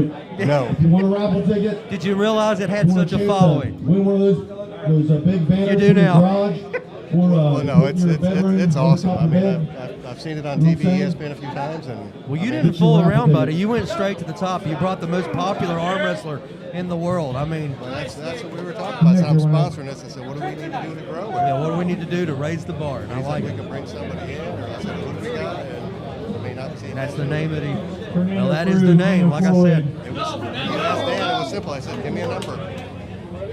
No. if you want a raffle ticket, Did you realize it had you want such a chance to following? win one of those big banners You do in the now. garage. Or, Well, no, it's your bedroom, it's on awesome. top I of mean, bed. I've seen it on You know TV, what I'm saying? ESPN a few times, and Well, you I mean, didn't fool raffle around, buddy. tickets. You went straight to the top. You brought the most popular arm wrestler in the world. I mean, Well, that's what we were talking about. So I'm sponsoring this. I said, what do we need to do to grow it? yeah, what do we need to do to raise the bar? And I He said like we it. can bring somebody in, or I said, who do we got? And I mean, not to say That's the name that he. Fernando Well, that is the Cruz, name. Like I Floyd. said. It was, you asked Dan, it was simple. I said, give me a number.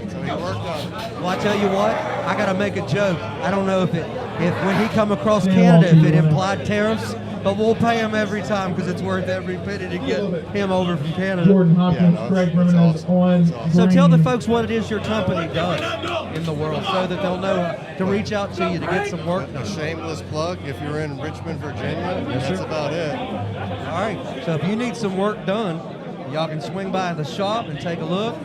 So he worked on it. Well, I tell you what, I gotta make a joke. I don't know if when he come across Canada, if it implied tariffs, but we'll pay him every time because it's worth every penny to get him over from Canada. Jordan Hopkins, Greg Rimenez on So tell the green. folks what it is your company does in the world so that they'll know to reach out to you to get some work done. A shameless plug, if you're in Richmond, Virginia, that's about it. All right, so if you need some work done, y'all can swing by the shop and take a look,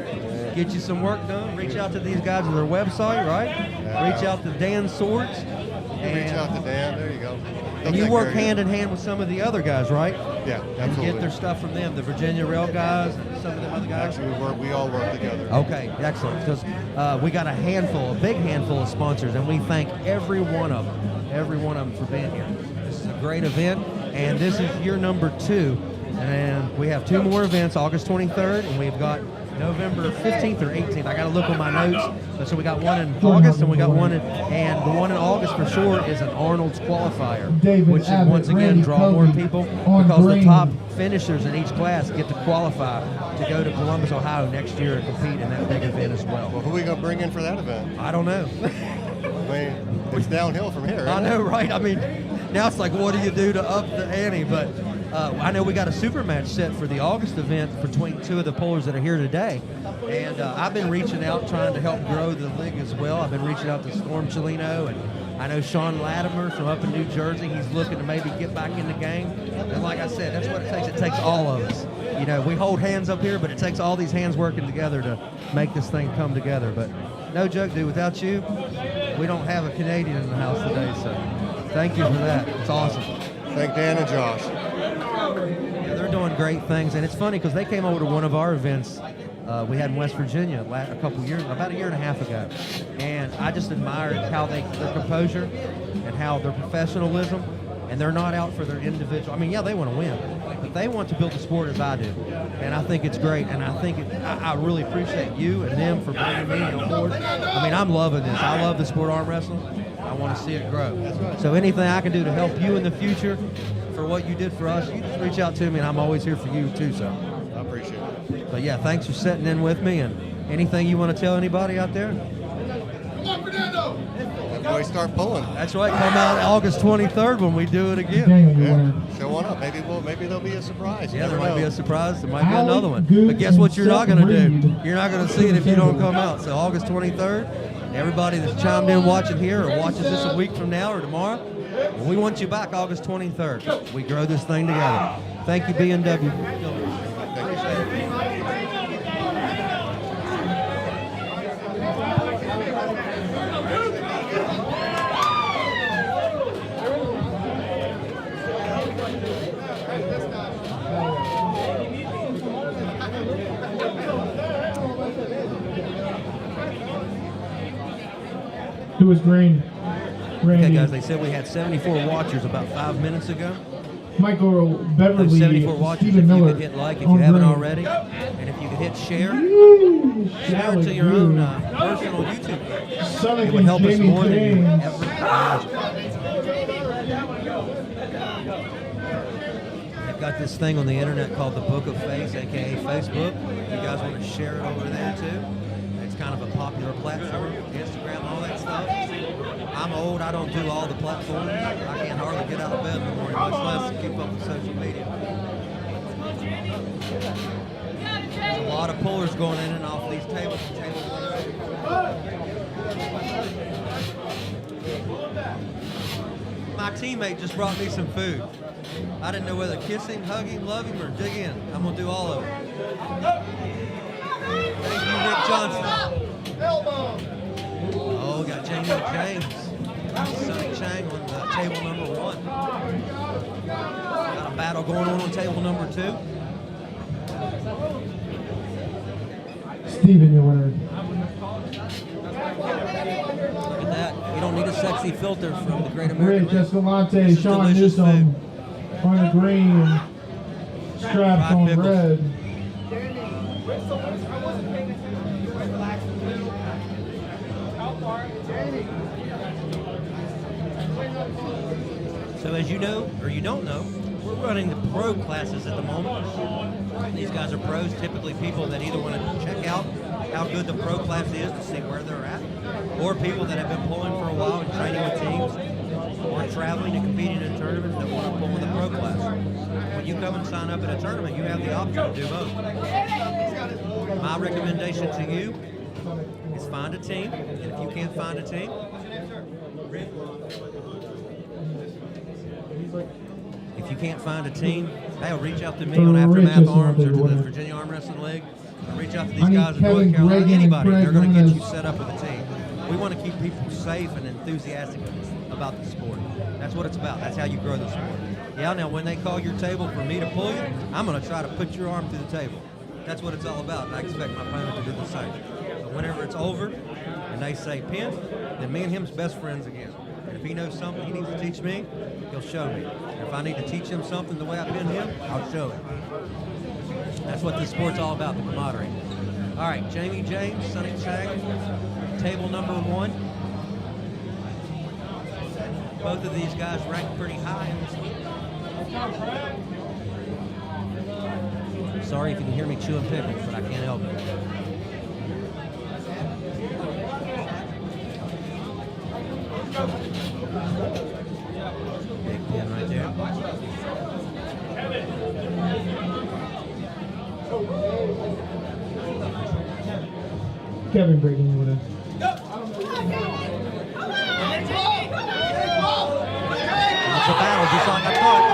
get you some work done. Reach out to these guys on their website, right? Reach out to Dan Swords. Reach out to Dan, there you go. And you work hand in hand with some of the other guys, right? Yeah, And absolutely. get their stuff from them, the Virginia Rail guys and some of the other guys? Actually, we all work together. Okay, excellent. Because we got a big handful of sponsors, and we thank every one of them for being here. This is a great event, and this is year number 2. And we have 2 more events, August 23rd, and we've got November 15th or 18th. I got to look on my notes. So we got one in August, and we got one and the one in August for sure is an Arnold's qualifier, David which should Abbott, once again Randy draw more Kobe people on because the green. top finishers in each class get to qualify to go to Columbus, Ohio next year and compete in that big event as well. Well, who are we going to bring in for that event? I don't know. I mean, it's downhill from here. I isn't know, it? right? I mean, now it's like, what do you do to up the ante? But I know we got a super match set for the August event between 2 of the pullers that are here today. And I've been reaching out, trying to help grow the league as well. I've been reaching out to Storm Chelino, and I know Sean Latimer from up in New Jersey. He's looking to maybe get back in the game. And like I said, that's what it takes. It takes all of us. You know, we hold hands up here, but it takes all these hands working together to make this thing come together. But no joke, dude, without you, we don't have a Canadian in the house today. So thank you for that. It's awesome. Thank Dan and Josh. Yeah, they're doing great things, and it's funny because they came over to one of our events we had in West Virginia about a year and a half ago, and I just admired how their composure and how their professionalism, and they're not out for their individual. I mean, yeah, they want to win, but they want to build the sport as I do, and I think it's great, and I think I really appreciate you and them for bringing me on board. I mean, I'm loving this. I love the sport of arm wrestling. I want to see it grow. So anything I can do to help you in the future for what you did for us, you just reach out to me, and I'm always here for you too. So I appreciate it. But yeah, thanks for sitting in with me. And anything you want to tell anybody out there? That's why we start pulling. That's right. Come out August 23rd when we do it again. Yeah. Show one up. Maybe there'll be a surprise. You Yeah, there never might be know. a surprise. There might be another one. But guess what you're not going to do? You're not going to see it if you don't come out. So August 23rd, everybody that's chimed in watching here or watches this a week from now or tomorrow, we want you back August 23rd. We grow this thing together. Thank you, B&W. Who was green? Randy. Okay, guys, they said we had 74 watchers about 5 minutes ago. Michael Those Beverly, 74 watchers, Stephen if you Miller. could hit like, if you on haven't green. already, and if you could hit share, Woo! share it to your own personal YouTube page. Sonic It would and help us Jamie more than you James. ever imagine. They've got this thing on the internet called the Book of Face, aka Facebook. You guys want to share it over there too? It's kind of a popular platform, Instagram, all that stuff. I'm old, I don't do all the platforms. I can't hardly get out of bed in the morning, much less keep up with social media. There's a lot of pullers going in and off these tables. My teammate just brought me some food. I didn't know whether to kiss him, hug him, love him, or dig in. I'm going to do all of it. Thank you, Rick Johnson. Oh, got Jamie James. Sonny Chang on table number 1. Got a battle going on table number 2. Steven, your winner. Look at that. You don't need a sexy filter from the Great American Rich League. Escalante, This is Sean delicious Newsom on the green, and Straps Fried on pickles. red. So as you know, or you don't know, we're running the pro classes at the moment. These guys are pros, typically people that either want to check out how good the pro class is to see where they're at, or people that have been pulling for a while and training with teams. or traveling and competing in tournaments that want to pull in the pro class. When you come and sign up at a tournament, you have the option to do both. My recommendation to you is find a team, and if you can't find a team, if you can't find a team, hey, reach out to me on Aftermath Arms or to the Virginia Arm Wrestling League. Reach out to these guys in North Carolina, anybody. They're going to get you set up with a team. We want to keep people safe and enthusiastic about the sport. That's what it's about. That's how you grow the sport. Yeah, now when they call your table for me to pull you, I'm going to try to put your arm through the table. That's what it's all about, and I expect my opponent to do the same. But whenever it's over and they say pin, then me and him's best friends again. And if he knows something he needs to teach me, he'll show me. And if I need to teach him something the way I pin him, I'll show him. That's what this sport's all about, the camaraderie. All right, Jamie James, Sonny Chag, table number 1. Both of these guys ranked pretty high in this week. Sorry if you can hear me chewing pickles, but I can't help it. Big pin right there. Kevin breaking you with us. It's a battle, just like I thought.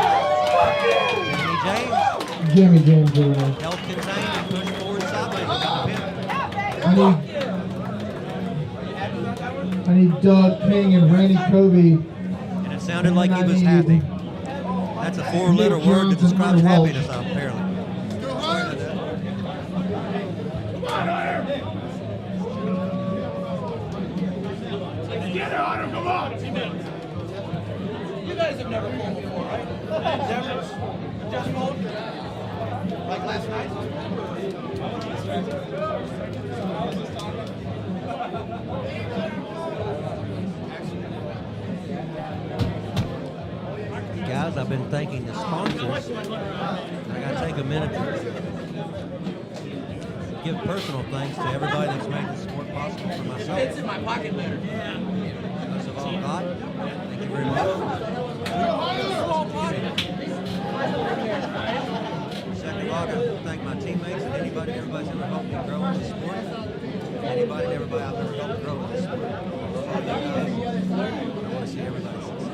Jimmy James with us. Held contained and pushed forward sideways. Got the pin. I need Doug King and Randy Covey. And it sounded like he was happy. That's a 4-letter word that describes happiness, apparently. Get it, Hunter, come on! You guys have never pulled before, right? Never? Just pulled? Like last night? Guys, I've been thanking the sponsors. I gotta take a minute to give personal thanks to everybody that's made the sport possible for myself. It's in my pocket later. Most of all, God, thank you very much. Second of all, I gotta thank my teammates and everybody's ever helped me grow in this sport. Anybody and everybody I've ever helped grow in this sport. All you guys, I want to see everybody succeed.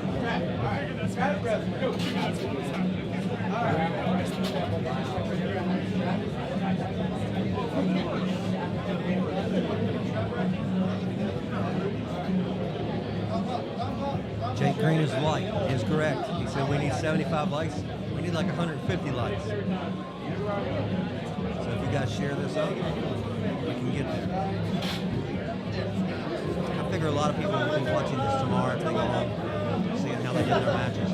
Jake Green is light, is correct. He said we need 75 likes. We need like 150 likes. So if you guys share this up, we can get there. I figure a lot of people will be watching this tomorrow if they go home, seeing how they did their matches.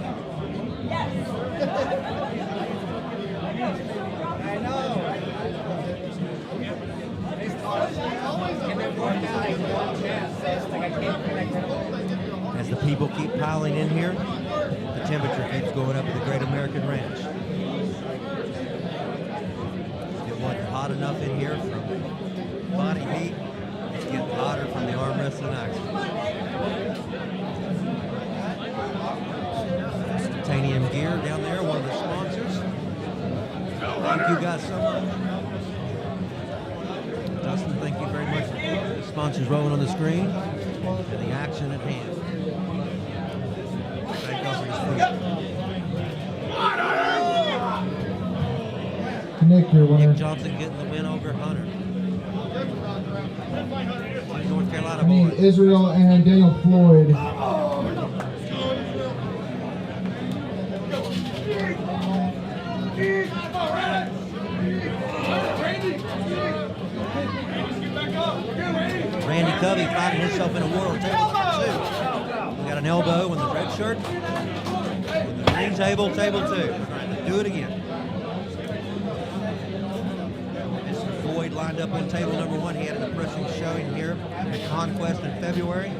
I know. As the people keep piling in here, the temperature keeps going up at the Great American Ranch. It wasn't hot enough in here from body heat. It's getting hotter from the arm wrestling action. Titanium Gear down there, one of the sponsors. Thank you guys so much. Dustin, thank you very much. The sponsors rolling on the screen and the action at hand. Thank you for your food. Nick, your winner. Nick Johnson getting the win over Hunter. North Carolina I need boys. Israel and Daniel Floyd. Randy Covey finding himself in a world table number 2. We got an elbow in the red shirt. The green table, table 2. Trying to do it again. Mr. Floyd lined up on table number 1. He had an impressive showing here at Conquest in February.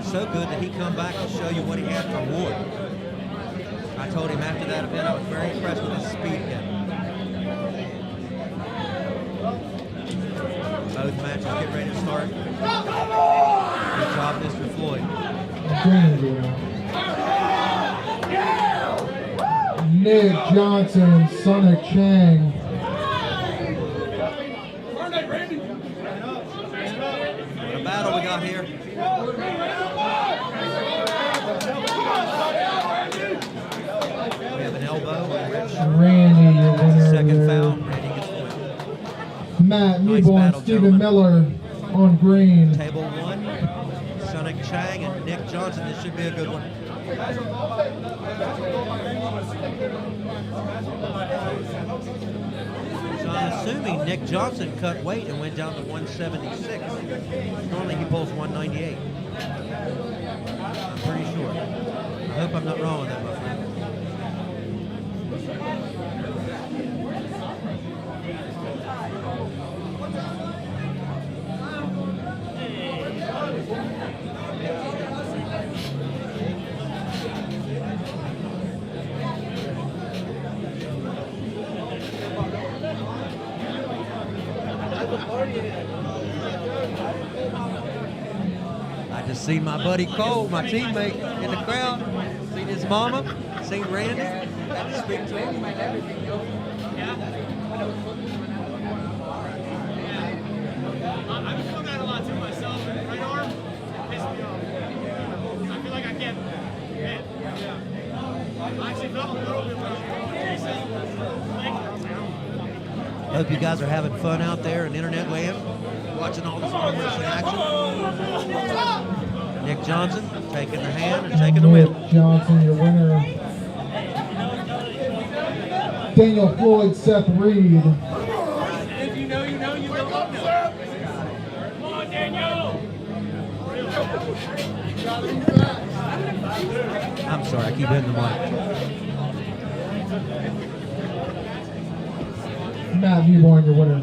So good that he come back to show you what he had for Ward. I told him after that event I was very impressed with his speed hit. Both matches get ready to start. Good job, Mr. Floyd. Green, you know. Nick Johnson, Sonic Chang. What a battle we got here. We have an elbow. Randy, your winner. Second there. foul. Randy gets the win. Matt Nice Newborn, battle, Stephen Miller on green. Table 1, Sonic Chang and Nick Johnson. This should be a good one. So I'm assuming Nick Johnson cut weight and went down to 176. Normally he pulls 198. I'm pretty sure. I hope I'm not wrong with that, my friend. I just seen my buddy Cole, my teammate, in the crowd. Seen his mama, seen Randy. Had to speak to him. I've been doing that a lot too myself. Right arm pissed me off. I feel like I can't hit. I actually felt a little bit when Jason's leg. Hope you guys are having fun out there in internet land, watching all this arm wrestling action. Nick Johnson taking the hand and taking the win. Nick Johnson, your winner. Daniel Floyd, Seth Reed. If you know, you know, you don't know. Come on, Daniel. I'm sorry, I keep hitting the mic. Matt Newborn, your winner.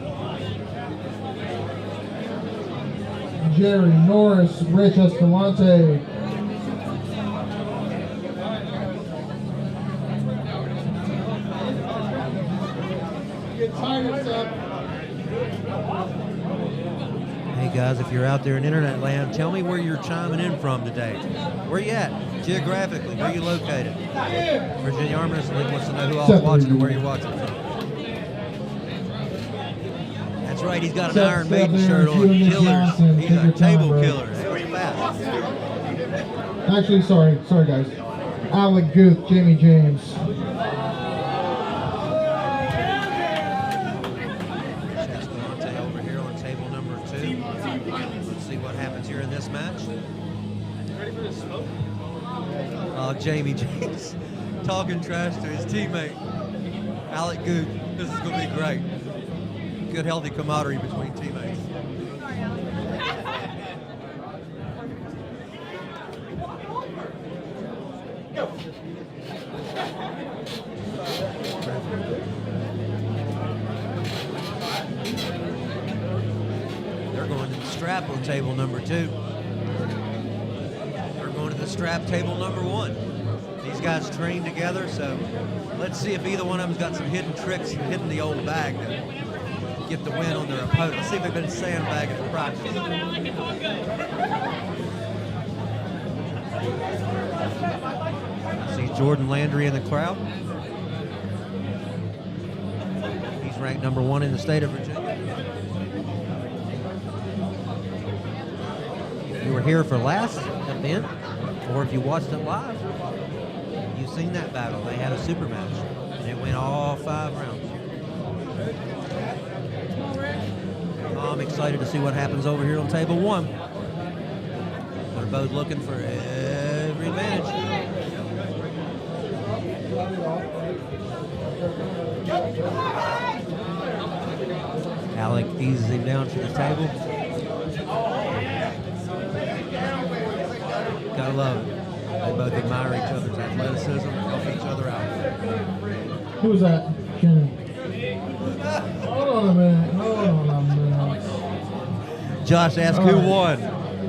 Jerry Norris, Rich Escalante. Hey guys, if you're out there in internet land, tell me where you're chiming in from today. Where you at? Geographically, where you located? Virginia Arm Wrestling wants to know who all's watching and where you're watching from. That's right, he's got an Iron Maiden shirt on. Killers. He's a table killer. That was fast. Actually, sorry guys. Alec Guth, Jamie James. Escalante over here on table number 2. Let's see what happens here in this match. Ready for this smoke? Jamie James talking trash to his teammate, Alec Guth. This is going to be great. Good, healthy camaraderie between teammates. They're going to the strap on table number 2. They're going to the strap table number 1. These guys train together, so let's see if either one of them's got some hidden tricks and hidden the old bag to get the win on their opponent. Let's see if they've been sandbagging for practice. I see Jordan Landry in the crowd. He's ranked number 1 in the state of Virginia. If you were here for last event, or if you watched it live, you've seen that battle. They had a super match, and it went all 5 rounds. I'm excited to see what happens over here on table 1. They're both looking for every advantage. Alec eases him down to the table. Gotta love it. They both admire each other's athleticism and help each other out. Who's that? Shannon. Hold on a minute. Josh asked who won.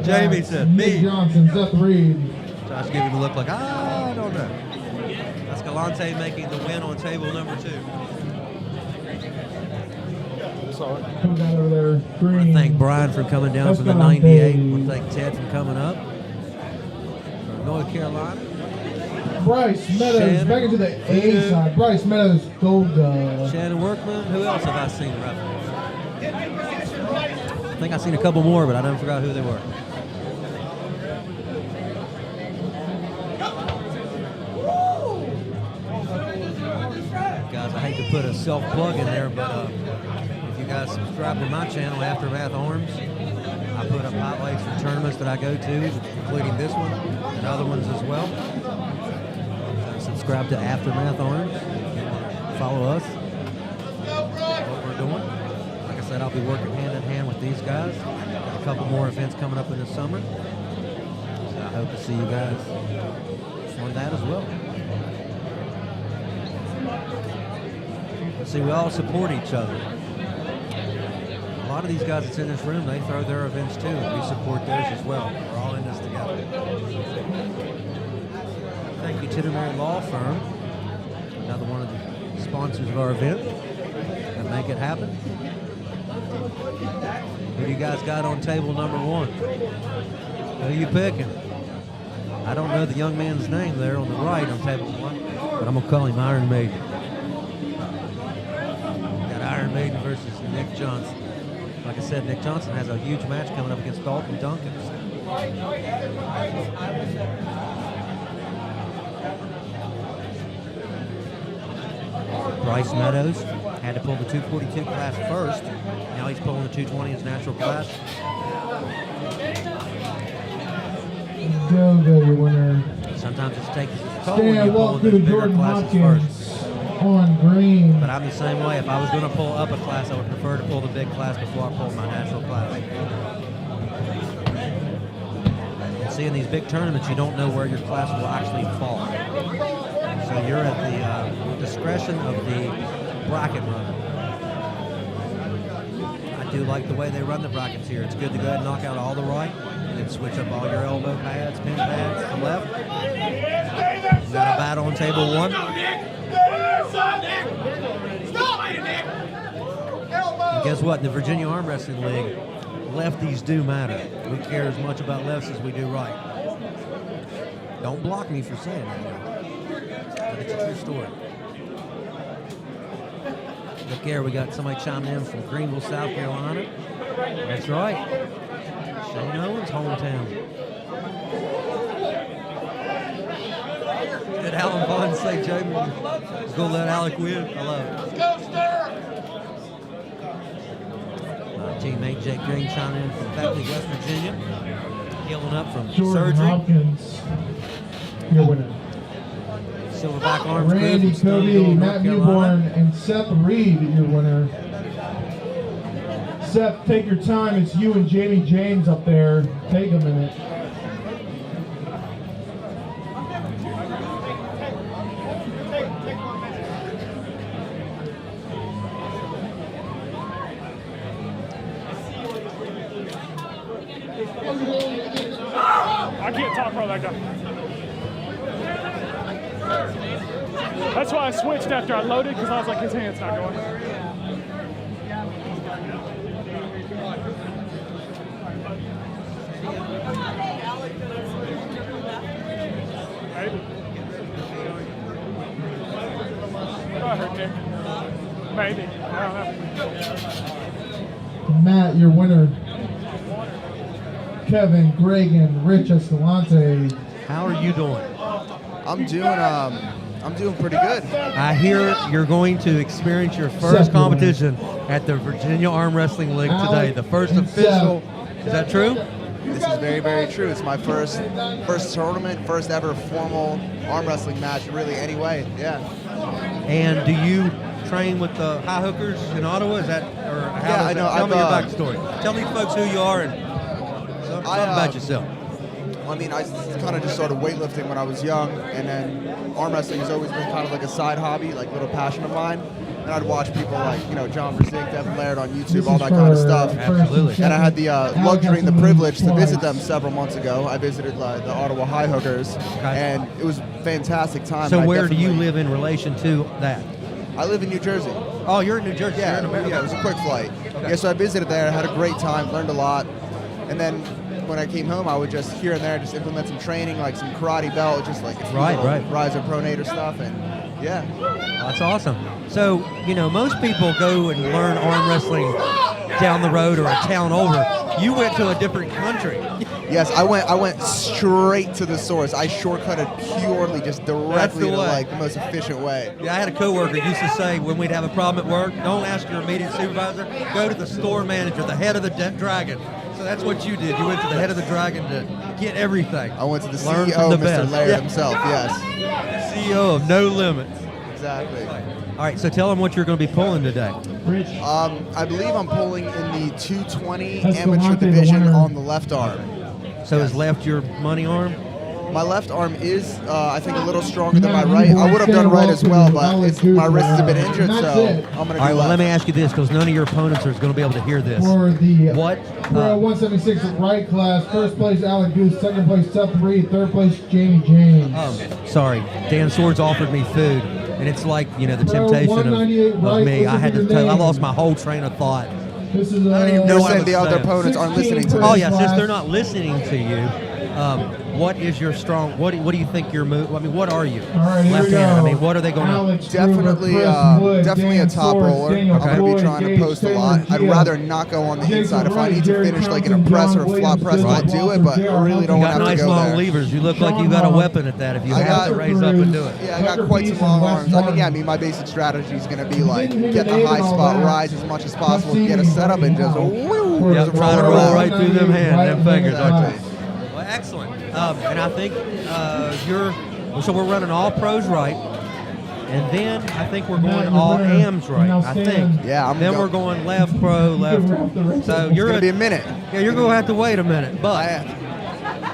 Jamie said Nick me. Johnson, Seth Reed. Josh gave him a look like, I don't know. Escalante making the win on table number 2. Come down over there. I Green. want to thank Brian for coming down from the 98. I want to thank Ted for coming up. North Carolina. Bryce Meadows Shannon. back into the A side. Bryce Meadows, gold. Shannon Workman. Who else have I seen reference? I think I've seen a couple more, but I don't forgot who they were. Guys, I hate to put a self-plug in there, but if you guys subscribe to my channel, Aftermath Arms, I put up highlights from tournaments that I go to, including this one and other ones as well. Subscribe to Aftermath Arms. Follow us. What we're doing. Like I said, I'll be working hand in hand with these guys. Got a couple more events coming up in the summer. So I hope to see you guys on that as well. See, we all support each other. A lot of these guys that's in this room, they throw their events too. We support theirs as well. We're all in this together. Thank you, Titterberry Law Firm, another one of the sponsors of our event, and make it happen. Who do you guys got on table number 1? Who are you picking? I don't know the young man's name there on the right on table 1, but I'm going to call him Iron Maiden. Got Iron Maiden versus Nick Johnson. Like I said, Nick Johnson has a huge match coming up against Dalton Dunkins. Bryce Meadows had to pull the 242 class first. Now he's pulling the 220 as natural class. Go, your winner. Sometimes it's taking a toll when you Stan pull Walker, the bigger Jordan classes Hopkins first. on green. But I'm the same way. If I was going to pull up a class, I would prefer to pull the big class before I pull my natural class. See, in these big tournaments, you don't know where your class will actually fall. So you're at the discretion of the bracket runner. I do like the way they run the brackets here. It's good to go ahead and knock out all the right, and then switch up all your elbow pads, pin pads to the left. You got a battle on table 1. And guess what? In the Virginia Arm Wrestling League, lefties do matter. We care as much about lefts as we do right. Don't block me for saying that. But it's a true story. Look here, we got somebody chiming in from Greenville, South Carolina. That's right. Shane Owens' hometown. Did Alan Bond say Jamie was going to let Alec win? I love it. My teammate Jake Green chiming in from Beckley, West Virginia. Healing up from Jordan surgery. Hopkins, your winner. Silverback Arms Randy Group from Stoneville, Cody, North Matt Carolina. Newborn, and Seth Reed, your winner. Seth, take your time. It's you and Jamie James up there. Take a minute. I can't talk for that guy. That's why I switched after I loaded, because I was like, his hand's not going. Maybe. I heard Nick. Maybe. I don't know. Matt, your winner. Kevin, Gregan, Rich Escalante. How are you doing? I'm doing pretty good. I hear you're going to experience your first competition at the Virginia Arm Wrestling League today. The first official. Is that true? This is very, very true. It's my first tournament, first ever formal arm wrestling match, really, anyway. Yeah. And do you train with the High Hookers in Ottawa? Is that, or how Yeah, I know. Tell me your backstory. Tell these folks who you are and something about yourself. I mean, I kind of just started weightlifting when I was young, and then arm wrestling has always been kind of like a side hobby, like a little passion of mine. And I'd watch people like, John Brzezinski, Devin Laird on YouTube, all that kind of stuff. Absolutely. And I had the luxury and the privilege to visit them several months ago. I visited the Ottawa High Hookers, and it was a fantastic time. So where do you live in relation to that? I live in New Jersey. Oh, you're in New Jersey. Yeah, You're in America. yeah, it was a quick flight. Okay. Yeah, so I visited there, had a great time, learned a lot. And then when I came home, I would just here and there just implement some training, like some karate belt, just like a few Right, little right. Rise of Pronator stuff, and yeah. That's awesome. So, most people go and learn arm wrestling down the road or a town over. You went to a different country. Yes, I went straight to the source. I shortcutted purely just directly to like the most efficient way. Yeah, I had a coworker used to say when we'd have a problem at work, don't ask your immediate supervisor, go to the store manager, the head of the Dragon. So that's what you did. You went to the head of the Dragon to get everything. I went to the Learn CEO, from the Mr. best. Laird Yeah. himself, yes. CEO of No Limits. Exactly. All right, so tell them what you're going to be pulling today. I believe I'm pulling in the 220 Escalante, amateur the division winner. on the left arm. So is left your money arm? My left arm is, I think, a little stronger than my right. I would have done right as well, but my wrist has been injured, so I'm going to do All right, well, left. let me ask you this, because none of your opponents are going to be able to hear this. For the What? 176 right class, first place Alec Goose, second place Seth Reed, third place Jamie James. Sorry, Dan Swords offered me food, and it's like, the temptation 198 of right, me. I had to listen to your I name. lost my whole train of thought. This is I don't even You're know what I saying was the other saying. opponents aren't listening to Oh this. yeah, since they're not listening to you, what is your strong? What do you think your move? I mean, what are you? All right, here we Left-handed. I go. mean, what are they going to? Alex Definitely, Gruber, Chris Wood, definitely Dan a top Swords, roller. Daniel I'm going to Floyd, be trying to Gage post a Taylor, lot. I'd Gia, rather not go on the Jason inside. If I Wright, need to Jerry finish like an Townsend, press John or a flat Williams, press, Bill I'll do it, but Lawson, I really don't You want got to have nice to go long there. levers. You look like Sean you got a Hall. weapon at that. If you I have got- to raise up and do it. Yeah, I got Tucker quite some Peace long and Wes arms. I mean, Martin. my basic strategy is going to be like Didn't get the even high aid all spot, that. rise as much as possible, get a setup, and just woo, Yeah, just try to roll roll around. right through them hands, them fingers, aren't you? Exactly. Well, excellent. And I think so we're running all pros right, and then I think we're going all AMs right. I think. Yeah, I'm Then go- we're going left pro, left. So It's you're going to be a minute. Yeah, you're going to have to wait a minute. But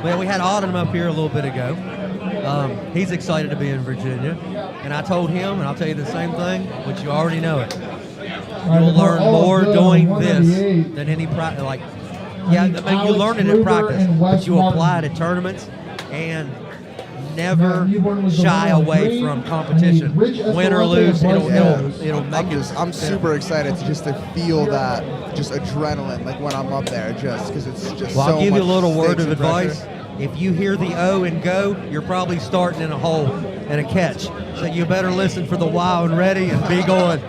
well, we had Auden up here a little bit ago. He's excited to be in Virginia, and I told him, and I'll tell you the same thing, which you already know it. You'll learn more doing this than any practice. Like, yeah, I mean, you learn it in practice, but you apply it at tournaments and never shy away from competition. Win or lose, it'll make it. I'm super excited to feel that just adrenaline, like when I'm up there, just because it's just Well, so I'll give you a much little word stakes of and pressure. advice. If you hear the O and go, you're probably starting in a hole and a catch. So you better listen for the wow and ready and be going.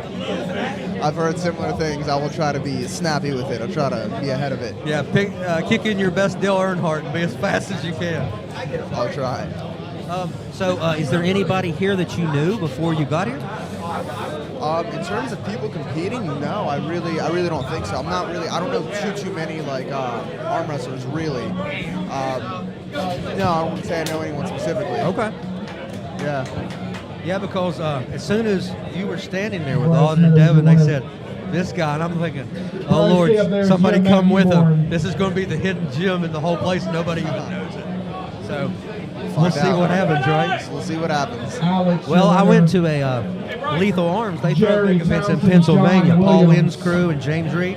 I've heard similar things. I will try to be snappy with it. I'll try to be ahead of it. Yeah, kick in your best Dale Earnhardt and be as fast as you can. I'll try. So is there anybody here that you knew before you got here? In terms of people competing, no, I really don't think so. I don't know too many like arm wrestlers really. No, I wouldn't say I know anyone specifically. Okay. Yeah. Yeah, because as soon as you were standing there with Auden and Devin, they said, this guy, and I'm thinking, oh Lord, somebody come with him. This is going to be the hidden gem in the whole place. Nobody even knows it. So we'll see what happens, right? We'll see what happens. Well, I went to a Lethal Arms. They throw big events in Pennsylvania. Paul Wynn's crew and James Reed.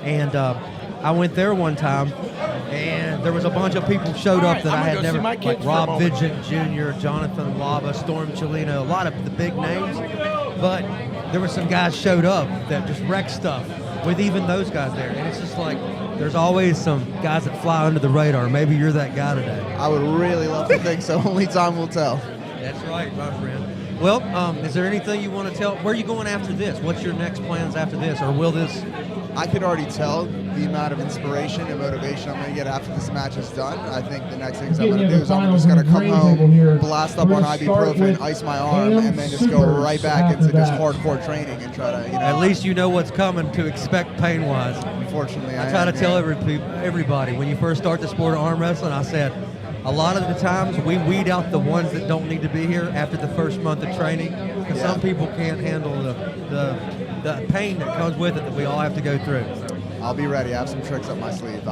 And I went there one time, and there was a bunch of people showed up that I had never, like Rob Vigent Jr., Jonathan Lava, Storm Chelino, a lot of the big names. But there were some guys showed up that just wrecked stuff with even those guys there. And it's just like, there's always some guys that fly under the radar. Maybe you're that guy today. I would really love to think so. Only time will tell. That's right, my friend. Well, is there anything you want to tell? Where are you going after this? What's your next plans after this? Or will this... I could already tell the amount of inspiration and motivation I'm going to get after this match is done. I think the next things I'm going to do is I'm just going to come home, blast up on ibuprofen, ice my arm, and then just go right back into just hardcore training and try to, At least you know what's coming to expect pain-wise. Unfortunately, I try to tell everybody, when you first start the sport of arm wrestling, I said, a lot of the times we weed out the ones that don't need to be here after the first month of training, because some people can't handle the pain that comes with it that we all have to go through. I'll be ready. I have some tricks up my sleeve.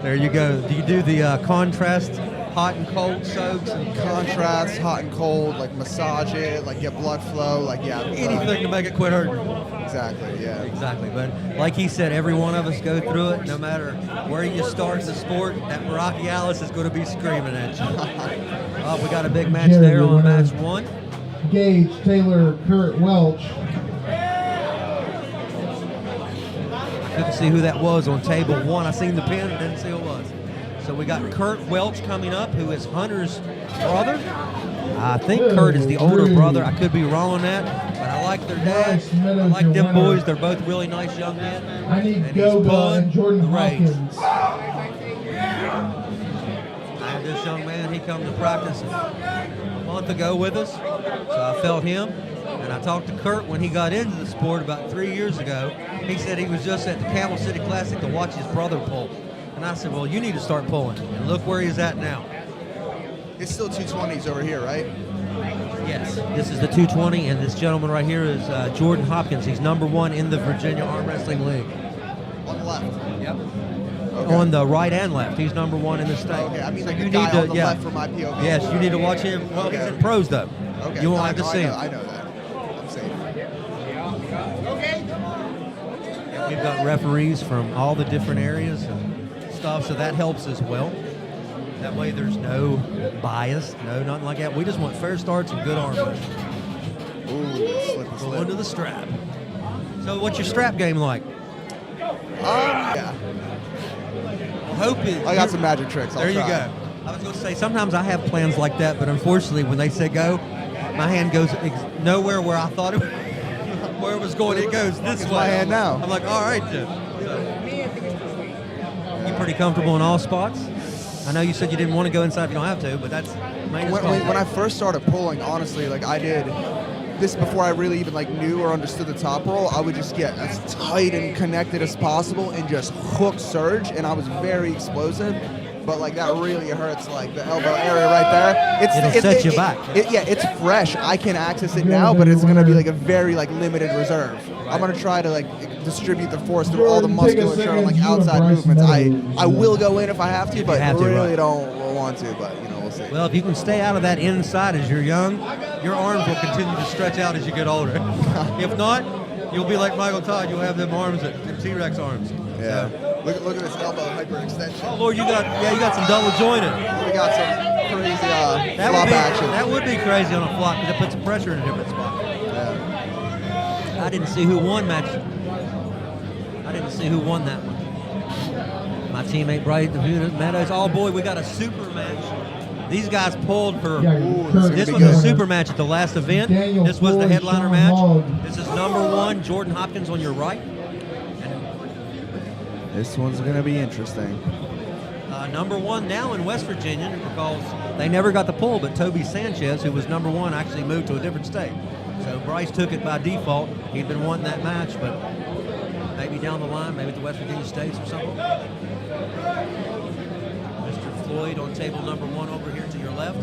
There you go. Do you do the contrast, hot and cold soaks? And contrast, hot and cold, like massage it, like get blood flow, like anything to make it quit hurting. Exactly, yeah. Exactly, but like he said, every one of us go through it, no matter where you start in the sport. That Rocky Alice is going to be screaming at you. We got a big match there on match one. Gage Taylor, Kurt Welch. Couldn't see who that was on table one. I seen the pin and didn't see who it was. So we got Kurt Welch coming up, who is Hunter's brother. I think Kurt is the older brother. I could be wrong on that, but I like their dad. I like them boys. They're both really nice young men. I need And he's Goga pulling and Jordan the reins. Hopkins. I had this young man, he come to practice a month ago with us, so I felt him. And I talked to Kurt when he got into the sport about 3 years ago. He said he was just at the Camel City Classic to watch his brother pull. And I said, well, you need to start pulling. And look where he's at now. It's still 220s over here, right? Yes. This is the 220, and this gentleman right here is Jordan Hopkins. He's #1 in the Virginia Arm Wrestling League. On the left. Yep. Okay. On the right and left. He's #1 in the state. Okay, I mean So like you the guy need to, on the left from my POV. Yes, you need to watch him. Well, he's in pros, though. Okay. You won't No, have to I see know, him. I know that. I'm safe. And we've got referees from all the different areas and stuff, so that helps as well. That way there's no bias, no nothing like that. We just want fair starts and good arm wrestling. Ooh, Go into the strap. So what's your strap game like? Yeah. Hoping I got some magic tricks. I'll there you try. go. I was going to say, sometimes I have plans like that, but unfortunately when they say go, my hand goes nowhere where I thought it where it was going. It goes this way. my hand now. I'm like, all right, Jim. You pretty comfortable in all spots? I know you said you didn't want to go inside if you don't have to, but that's main When I first started pulling, honestly, like I did this before I really even like knew or understood the top roll. I would just get as tight and connected as possible and just hook surge, and I was very explosive. But like that really hurts, like the elbow area right there. It'll set you back. Yeah, it's fresh. I can access it now, but it's gonna be like a very like limited reserve. I'm gonna try to like distribute the force through all the musculature and like outside movements. I will go in if I have to, but have to, really right. don't want to. But you know, we'll see. Well, if you can stay out of that inside as you're young, your arms will continue to stretch out as you get older. If not, you'll be like Michael Todd. You'll have them arms, them T-Rex arms. Yeah. So, Look at this elbow hyperextension. oh Lord, you got some double jointed. We got some crazy That flop would be action. that would be crazy on a flop because it puts some pressure in a different spot. Yeah. I didn't see who won that one. My teammate Bright Meadows. Oh boy, we got a super match. These guys pulled for. This was a super match at the last event. This was the headliner match. This is #1, Jordan Hopkins on your right. This one's gonna be interesting. #1 now in West Virginia because they never got the pull, but Toby Sanchez, who was #1, actually moved to a different state. So Bryce took it by default. He'd been wanting that match, but maybe down the line, maybe at the West Virginia States or something. Mr. Floyd on table #1 over here to your left.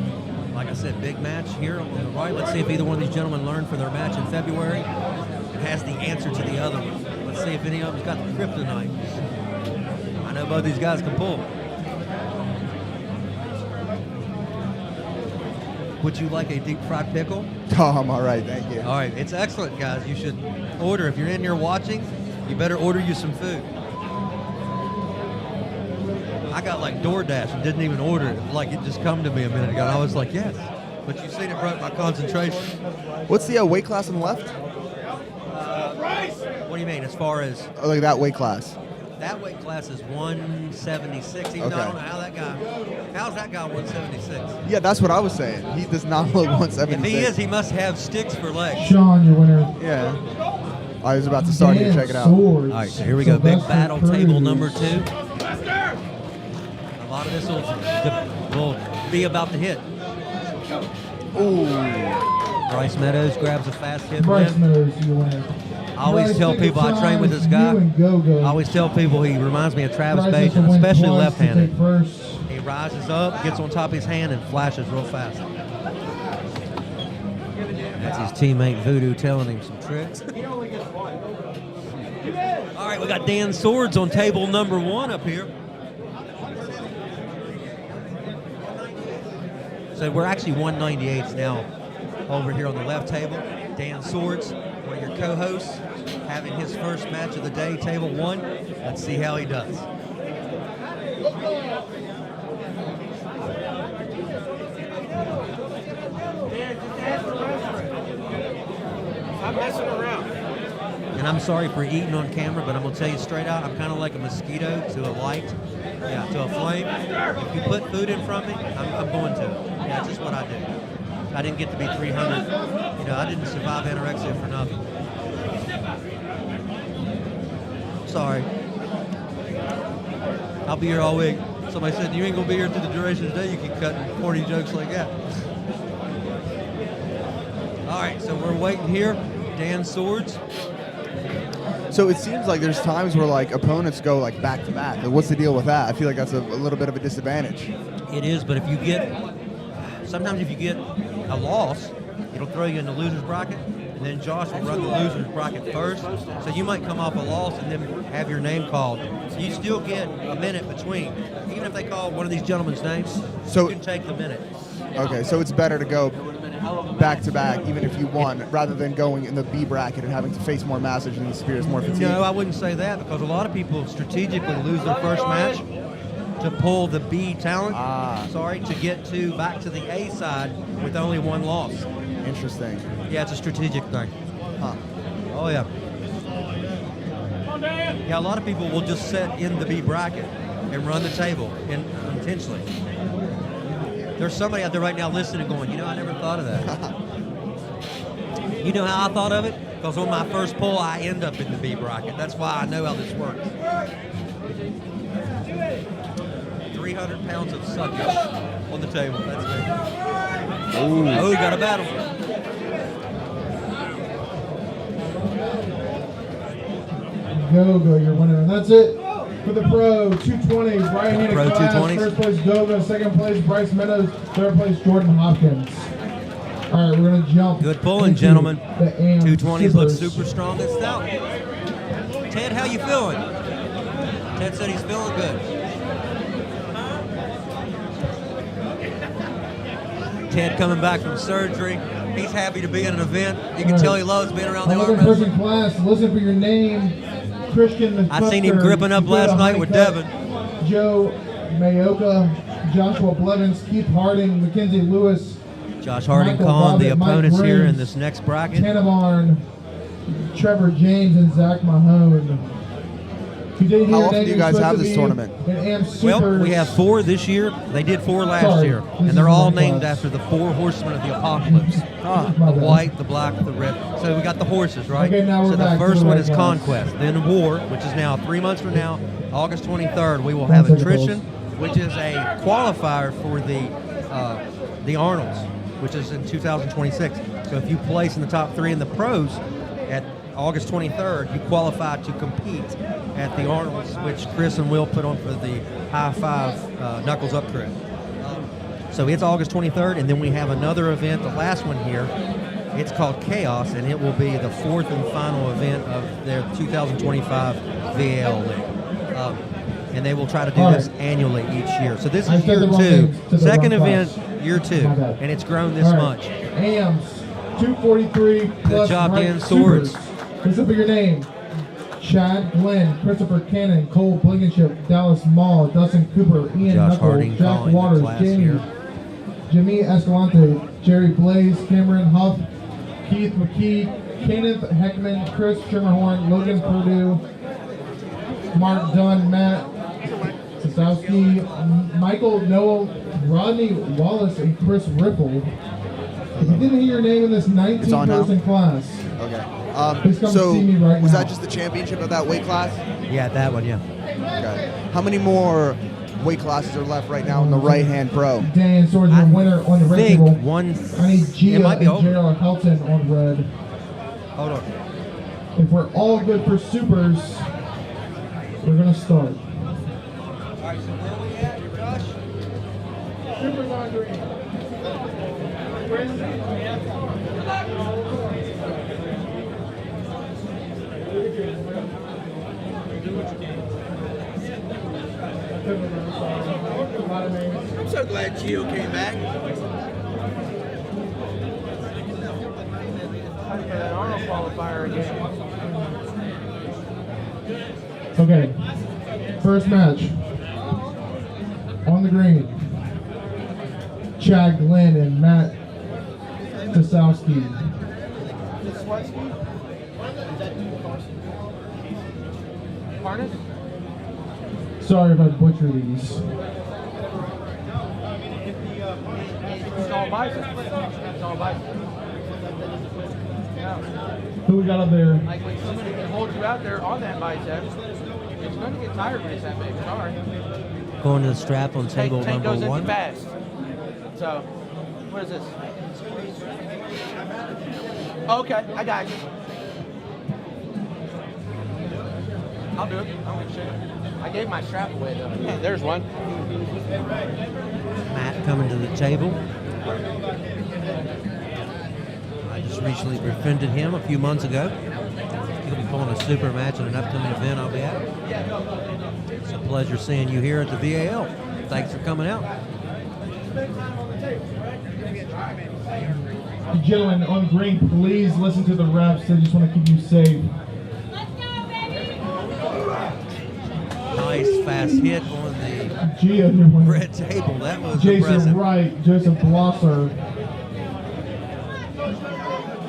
Like I said, big match here on the right. Let's see if either one of these gentlemen learned from their match in February and has the answer to the other one. Let's see if any of them's got the kryptonite. I know both these guys can pull. Would you like a deep fried pickle? Oh, I'm all right, thank you. All right, it's excellent, guys. You should order. If you're in here watching, you better order you some food. I got like DoorDash and didn't even order it. Like it just come to me a minute ago. And I was like, yes. But you seen it broke my concentration. What's the weight class on the left? What do you mean, as far as? Oh, like that weight class. That weight class is 176. Even though I don't know how that guy. How's that guy 176? Yeah, that's what I was saying. He does not look 176. If he is, he must have sticks for legs. Sean, your winner. Yeah. I was about to start here. Check it out. All right, so here we go. Big battle, table #2. A lot of this will be about to hit. Ooh. Bryce Meadows grabs a fast hit Bryce win. Meadows, your winner. I always tell people I train with this guy. I always tell people he reminds me of Travis Bajan, especially left-handed. He rises up, gets on top of his hand, and flashes real fast. That's his teammate Voodoo telling him some tricks. All right, we got Dan Swords on table #1 up here. So we're actually 198s now over here on the left table. Dan Swords, one of your co-hosts, having his first match of the day, table 1. Let's see how he does. I'm messing around. And I'm sorry for eating on camera, but I'm gonna tell you straight out, I'm kind of like a mosquito to a light, to a flame. If you put food in front of me, I'm going to it. Yeah, it's just what I do. I didn't get to be 300. I didn't survive anorexia for nothing. Sorry. I'll be here all week. Somebody said, you ain't gonna be here through the duration of the day. You keep cutting 40 jokes like that. All right, so we're waiting here. Dan Swords. So it seems like there's times where like opponents go like back to back. Like, what's the deal with that? I feel like that's a little bit of a disadvantage. It is, but sometimes if you get a loss, it'll throw you in the loser's bracket, and then Josh will run the loser's bracket first. So you might come off a loss and then have your name called. So you still get a minute between. Even if they call one of these gentlemen's names, you can take the minute. Okay, so it's better to go back to back, even if you won, rather than going in the B bracket and having to face more Masters and experience more fatigue. No, I wouldn't say that, because a lot of people strategically lose their first match to pull the B talent, to get back to the A side with only one loss. Interesting. Yeah, it's a strategic thing. Huh. Oh, yeah. Yeah, a lot of people will just sit in the B bracket and run the table intentionally. There's somebody out there right now listening going, I never thought of that. You know how I thought of it? Because on my first pull, I end up in the B bracket. That's why I know how this works. 300 pounds of suckage on the table. That's it. Oh, got a battle. Goga, your winner. And that's it for the Pro 220 right-handed Pro class. 220s. First place Goga, second place Bryce Meadows, third place Jordan Hopkins. All right, we're going to jump. Good pulling, into gentlemen. The AM 220s look Supers. super strong and stout. Ted, how you feeling? Ted said he's feeling good. Ted coming back from surgery. He's happy to be in an event. You can tell he loves being around the arm 11 person class, listen for your name. Christian I seen him gripping up last night with Devin. Joe Mayoka, Joshua Blevins, Keith Harding, Mackenzie Lewis, Josh Harding Michael calling the Bobbitt, Mike opponents here in Graves, this next bracket. Tannabarn, Trevor James, and Zach Mahone. How often do you guys have this tournament? Well, we have 4 this year. They did 4 last year, and they're all named after the 4 horsemen of the apocalypse. The white, the black, the red. So we got the horses, right? Okay, now we're so back the to first the one red is class. Conquest, then War, which is now 3 months from now, August 23rd. We will have Attrition, which is a qualifier for the Arnolds, which is in 2026. So if you place in the top 3 in the pros at August 23rd, you qualify to compete at the Arnolds, which Chris and Will put on for the High Five Knuckles Up trip. So it's August 23rd, and then we have another event, the last one here. It's called Chaos, and it will be the 4th and final event of their 2025 VAL League. And they will try to do this annually each year. So this is year 2. Second event, year 2, and it's grown this much. AMs 243 plus Good job, right Dan Swords. supers. Listen for your name. Chad Glenn, Christopher Cannon, Cole Blankenship, Dallas Mall, Dustin Cooper, Ian Josh Knuckles, Harding Jack calling the Waters, class here. Jimmy Escalante, Jerry Blaze, Cameron Huff, Keith McKee, Kenneth Heckman, Chris Trimmerhorn, Logan Purdue, Mark Dunn, Matt Sosowski, Michael Noel, Rodney Wallace, and Chris Ripple. If you didn't hear your name in this 19-person class, Okay. please come So see me right was now. that just the championship of that weight class? Yeah, that one, yeah. Okay. How many more weight classes are left right now in the right-hand pro? Dan Swords, the winner on the red think table. one. I need Gia It might be and over. Gerald Helton on red. Hold on. If we're all good for supers, we're gonna start. All right, so where are we at, Josh? Supers on green. I'm so glad Gio came back. Okay, first match. On the green, Chad Glenn and Matt Sosowski. Pardon? Sorry if I butcher these. It's all bicep. It's all bicep. Who we got up there? Like when somebody can hold you out there on that bicep, it's going to get tired when it's that big. Sorry. Going to the strap on table Tank goes number in 1. fast. So, what is this? Okay, I got you. I'll do it. I don't give a shit. I gave my strap away though. Yeah, there's one. Matt coming to the table. I just recently befriended him a few months ago. He'll be pulling a super match in an upcoming event I'll be at. It's a pleasure seeing you here at the VAL. Thanks for coming out. Gentlemen on green, please listen to the refs. They just want to keep you safe. Nice fast hit on the red table. That was Jason impressive. Wright, Joseph Blosser.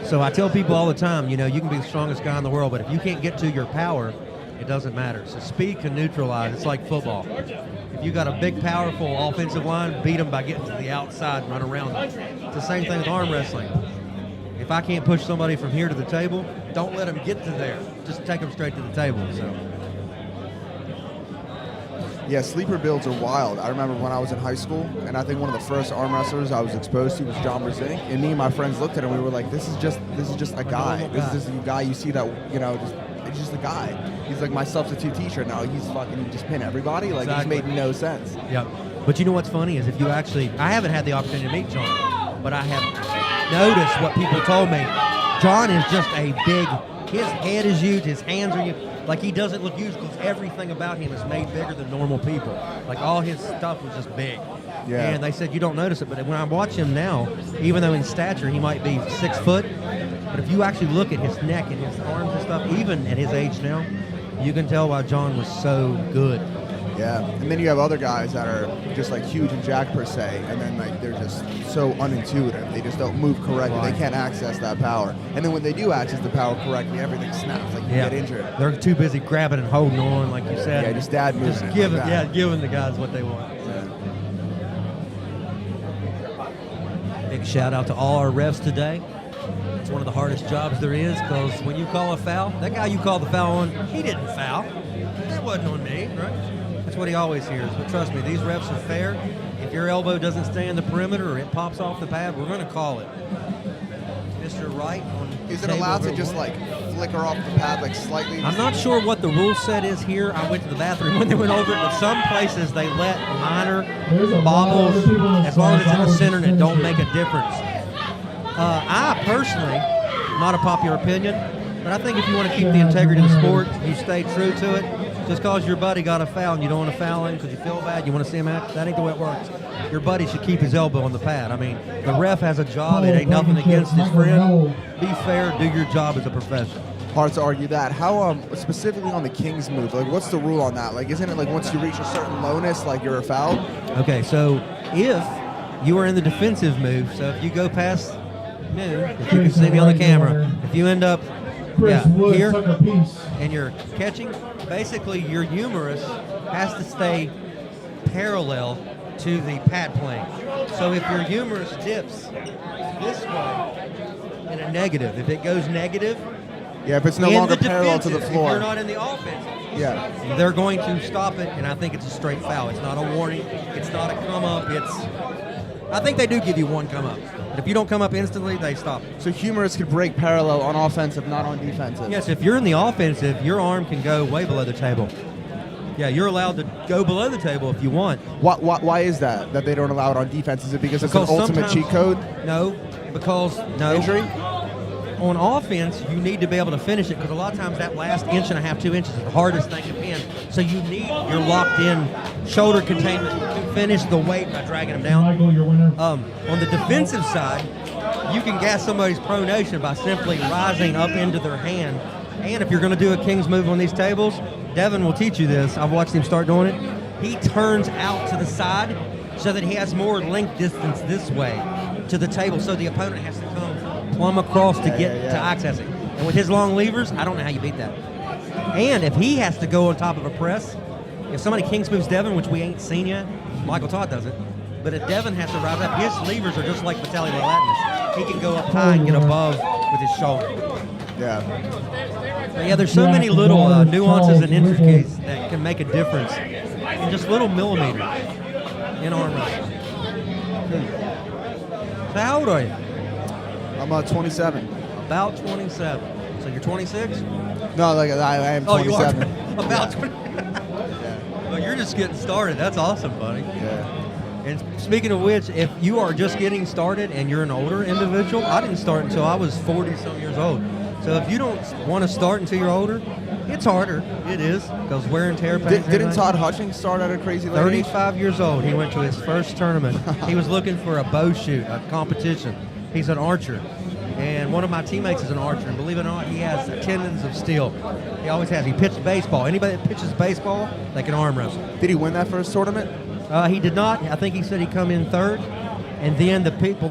So I tell people all the time, you know, you can be the strongest guy in the world, but if you can't get to your power, it doesn't matter. So speed can neutralize. It's like football. If you got a big, powerful offensive line, beat them by getting to the outside and run around them. It's the same thing with arm wrestling. If I can't push somebody from here to the table, don't let them get to there. Just take them straight to the table. So. Yeah, sleeper builds are wild. I remember when I was in high school, and I think one of the first arm wrestlers I was exposed to was John Brzezinski. And me and my friends looked at him, and we were like, "This is just a guy. This is just a guy you see that it's just a guy. He's like my substitute teacher now. He's fucking just pin everybody. Like Exactly. It just made no sense." Yep. But you know what's funny is if you actually, I haven't had the opportunity to meet John, but I have noticed what people told me. John is just a big. His head is huge. His hands are huge. Like he doesn't look huge because everything about him is made bigger than normal people. Like all his stuff was just big. Yeah. And they said you don't notice it, but when I watch him now, even though in stature he might be 6 foot, but if you actually look at his neck and his arms and stuff, even at his age now, you can tell why John was so good. Yeah, and then you have other guys that are just like huge and jacked per se, and then like they're just so unintuitive. They just don't move correctly. Right. They can't access that power. And then when they do access the power correctly, everything snaps. Like you get injured. They're too busy grabbing and holding on, like you said. Yeah, just dad movement. Just giving, like that. giving the guys what they want. Big shout out to all our refs today. It's one of the hardest jobs there is because when you call a foul, that guy you called the foul on, he didn't foul. That wasn't on me, right? That's what he always hears. But trust me, these refs are fair. If your elbow doesn't stay in the perimeter or it pops off the pad, we're going to call it. Mr. Wright on Is it table allowed to number just one. like flicker off the pad like slightly? I'm not sure what the rule set is here. I went to the bathroom when they went over it, but some places they let minor bobbles, as long as it's in the center and it don't make a difference. I personally, not a popular opinion, but I think if you want to keep the integrity of the sport, you stay true to it. Just because your buddy got a foul and you don't want to foul him because you feel bad, you want to see him out, that ain't the way it works. Your buddy should keep his elbow on the pad. I mean, the ref has a job. It ain't nothing against his friend. Be fair. Do your job as a professional. Hard to argue that. How specifically on the King's move? Like, what's the rule on that? Like, isn't it like once you reach a certain lowness, like you're a foul? Okay, so if you are in the defensive move, so if you go past noon, if you can see me on the camera, if you end up here and you're catching, basically your humerus has to stay parallel to the pad plane. So if your humerus dips this way in a negative, if it goes negative, yeah, if it's no longer parallel to the floor, if you're not in the offense, yeah, they're going to stop it, and I think it's a straight foul. It's not a warning. It's not a come up. I think they do give you one come up. But if you don't come up instantly, they stop it. So humerus could break parallel on offensive, not on defensive. Yes, if you're in the offensive, your arm can go way below the table. Yeah, you're allowed to go below the table if you want. Why is that they don't allow it on defense? Is it because it's an ultimate cheat code? No, because injury? On offense, you need to be able to finish it because a lot of times that last 1.5 inches, 2 inches is the hardest thing to pin. So you need your locked in shoulder containment to finish the weight by dragging them down. Michael, your winner. On the defensive side, you can gas somebody's pronation by simply rising up into their hand. And if you're going to do a King's move on these tables, Devin will teach you this. I've watched him start doing it. He turns out to the side so that he has more length distance this way to the table, so the opponent has to come plumb across to get to access it. And with his long levers, I don't know how you beat that. And if he has to go on top of a press, if somebody king spooks Devin, which we ain't seen yet, Michael Todd does it. But if Devin has to rise up, his levers are just like Vitaly Latinus. He can go up high and get above with his shoulder. Yeah. But yeah, there's so many little nuances and intricacies that can make a difference in just little millimeters in arm wrestling. So how old are you? I'm 27. About 27. So you're 26? No, like I am 27. Oh, you are about 20. Well, you're just getting started. That's awesome, buddy. Yeah. And speaking of which, if you are just getting started and you're an older individual, I didn't start until I was 40-some years old. So if you don't want to start until you're older, it's harder. It is, because wear and tear. Didn't Todd Hutchings start at a crazy late 35 years old. He went to his first tournament. He was looking for a bow shoot, a competition. He's an archer. And one of my teammates is an archer. And believe it or not, he has tendons of steel. He always has. He pitched baseball. Anybody that pitches baseball, they can arm wrestle. Did he win that first tournament? He did not. I think he said he come in third. And then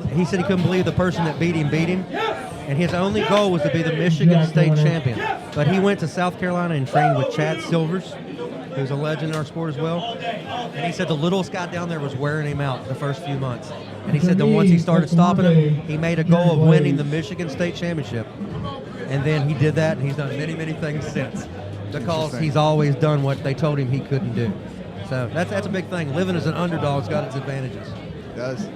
he said he couldn't believe the person that beat him. And his only goal was to be the Michigan State champion. But he went to South Carolina and trained with Chad Silvers, who's a legend in our sport as well. And he said the littlest guy down there was wearing him out the first few months. And he said that once he started stopping him, he made a goal of winning the Michigan State championship. And then he did that, and he's done many, many things since, because he's always done what they told him he couldn't do. So that's a big thing. Living as an underdog's got its advantages. It does.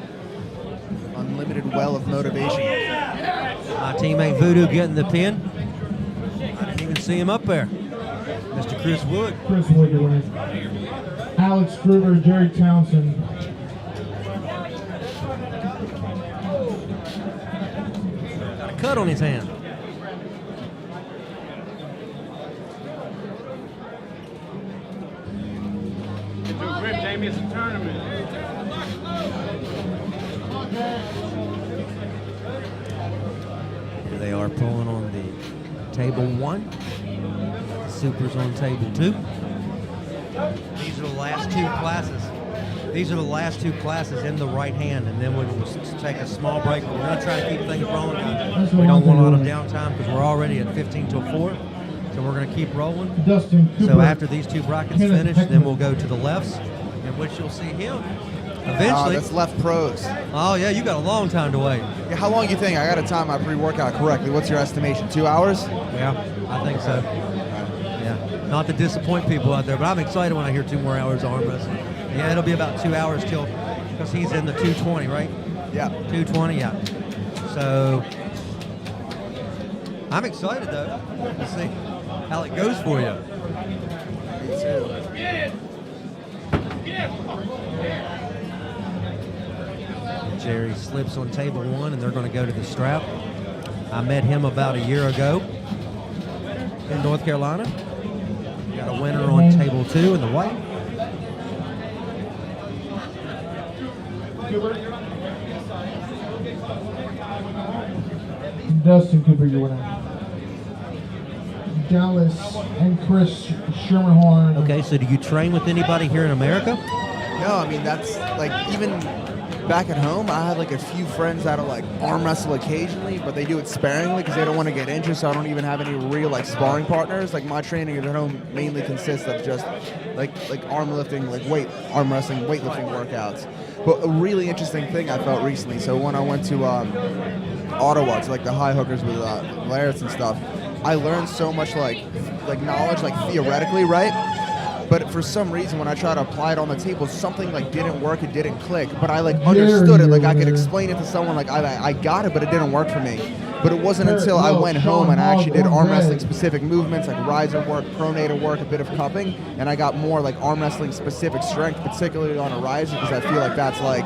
Unlimited well of motivation. My teammate Voodoo getting the pin. I didn't even see him up there. Mr. Chris Wood. Chris Wood, your winner. Alex Gruber, Jerry Townsend. Got a cut on his hand. Grip, Jamie, it's a tournament. Here they are pulling on the table 1. Supers on table 2. These are the last 2 classes. These are the last 2 classes in the right hand, and then we'll take a small break. We're going to try to keep things rolling. We don't want a lot of downtime because we're already at 15 till 4. So we're going to keep rolling. Dustin Cooper, so after these 2 brackets Kenneth finish, Heckman. then we'll go to the lefts, in which you'll see him eventually. That's left pros. Oh, yeah, you got a long time to wait. Yeah, how long do you think? I got to time my pre-workout correctly. What's your estimation? 2 hours? Yeah, I think so. Yeah, not to disappoint people out there, but I'm excited when I hear 2 more hours of arm wrestling. Yeah, it'll be about 2 hours till, because he's in the 220, right? Yeah. 220, yeah. So I'm excited though to see how it goes for you. Me too. Jerry slips on table 1, and they're going to go to the strap. I met him about a year ago in North Carolina. Got a winner on table 2 in the white. Dustin Cooper, your winner. Dallas and Chris Shermerhorn. Okay, so do you train with anybody here in America? No, I mean, that's like, even back at home, I had like a few friends that'll like arm wrestle occasionally, but they do it sparingly because they don't want to get injured, so I don't even have any real like sparring partners. Like my training at home mainly consists of just like arm lifting, like arm wrestling, weightlifting workouts. But a really interesting thing I felt recently, so when I went to Ottawa to like the high hookers with Lariats and stuff, I learned so much like knowledge, like theoretically, right? But for some reason, when I tried to apply it on the table, something like didn't work, it didn't click. But I like understood it, like I could explain it to someone, like I got it, but it didn't work for me. But it wasn't until I went home and I actually did arm wrestling specific movements, like riser work, pronator work, a bit of cupping, and I got more like arm wrestling specific strength, particularly on a riser, because I feel like that's like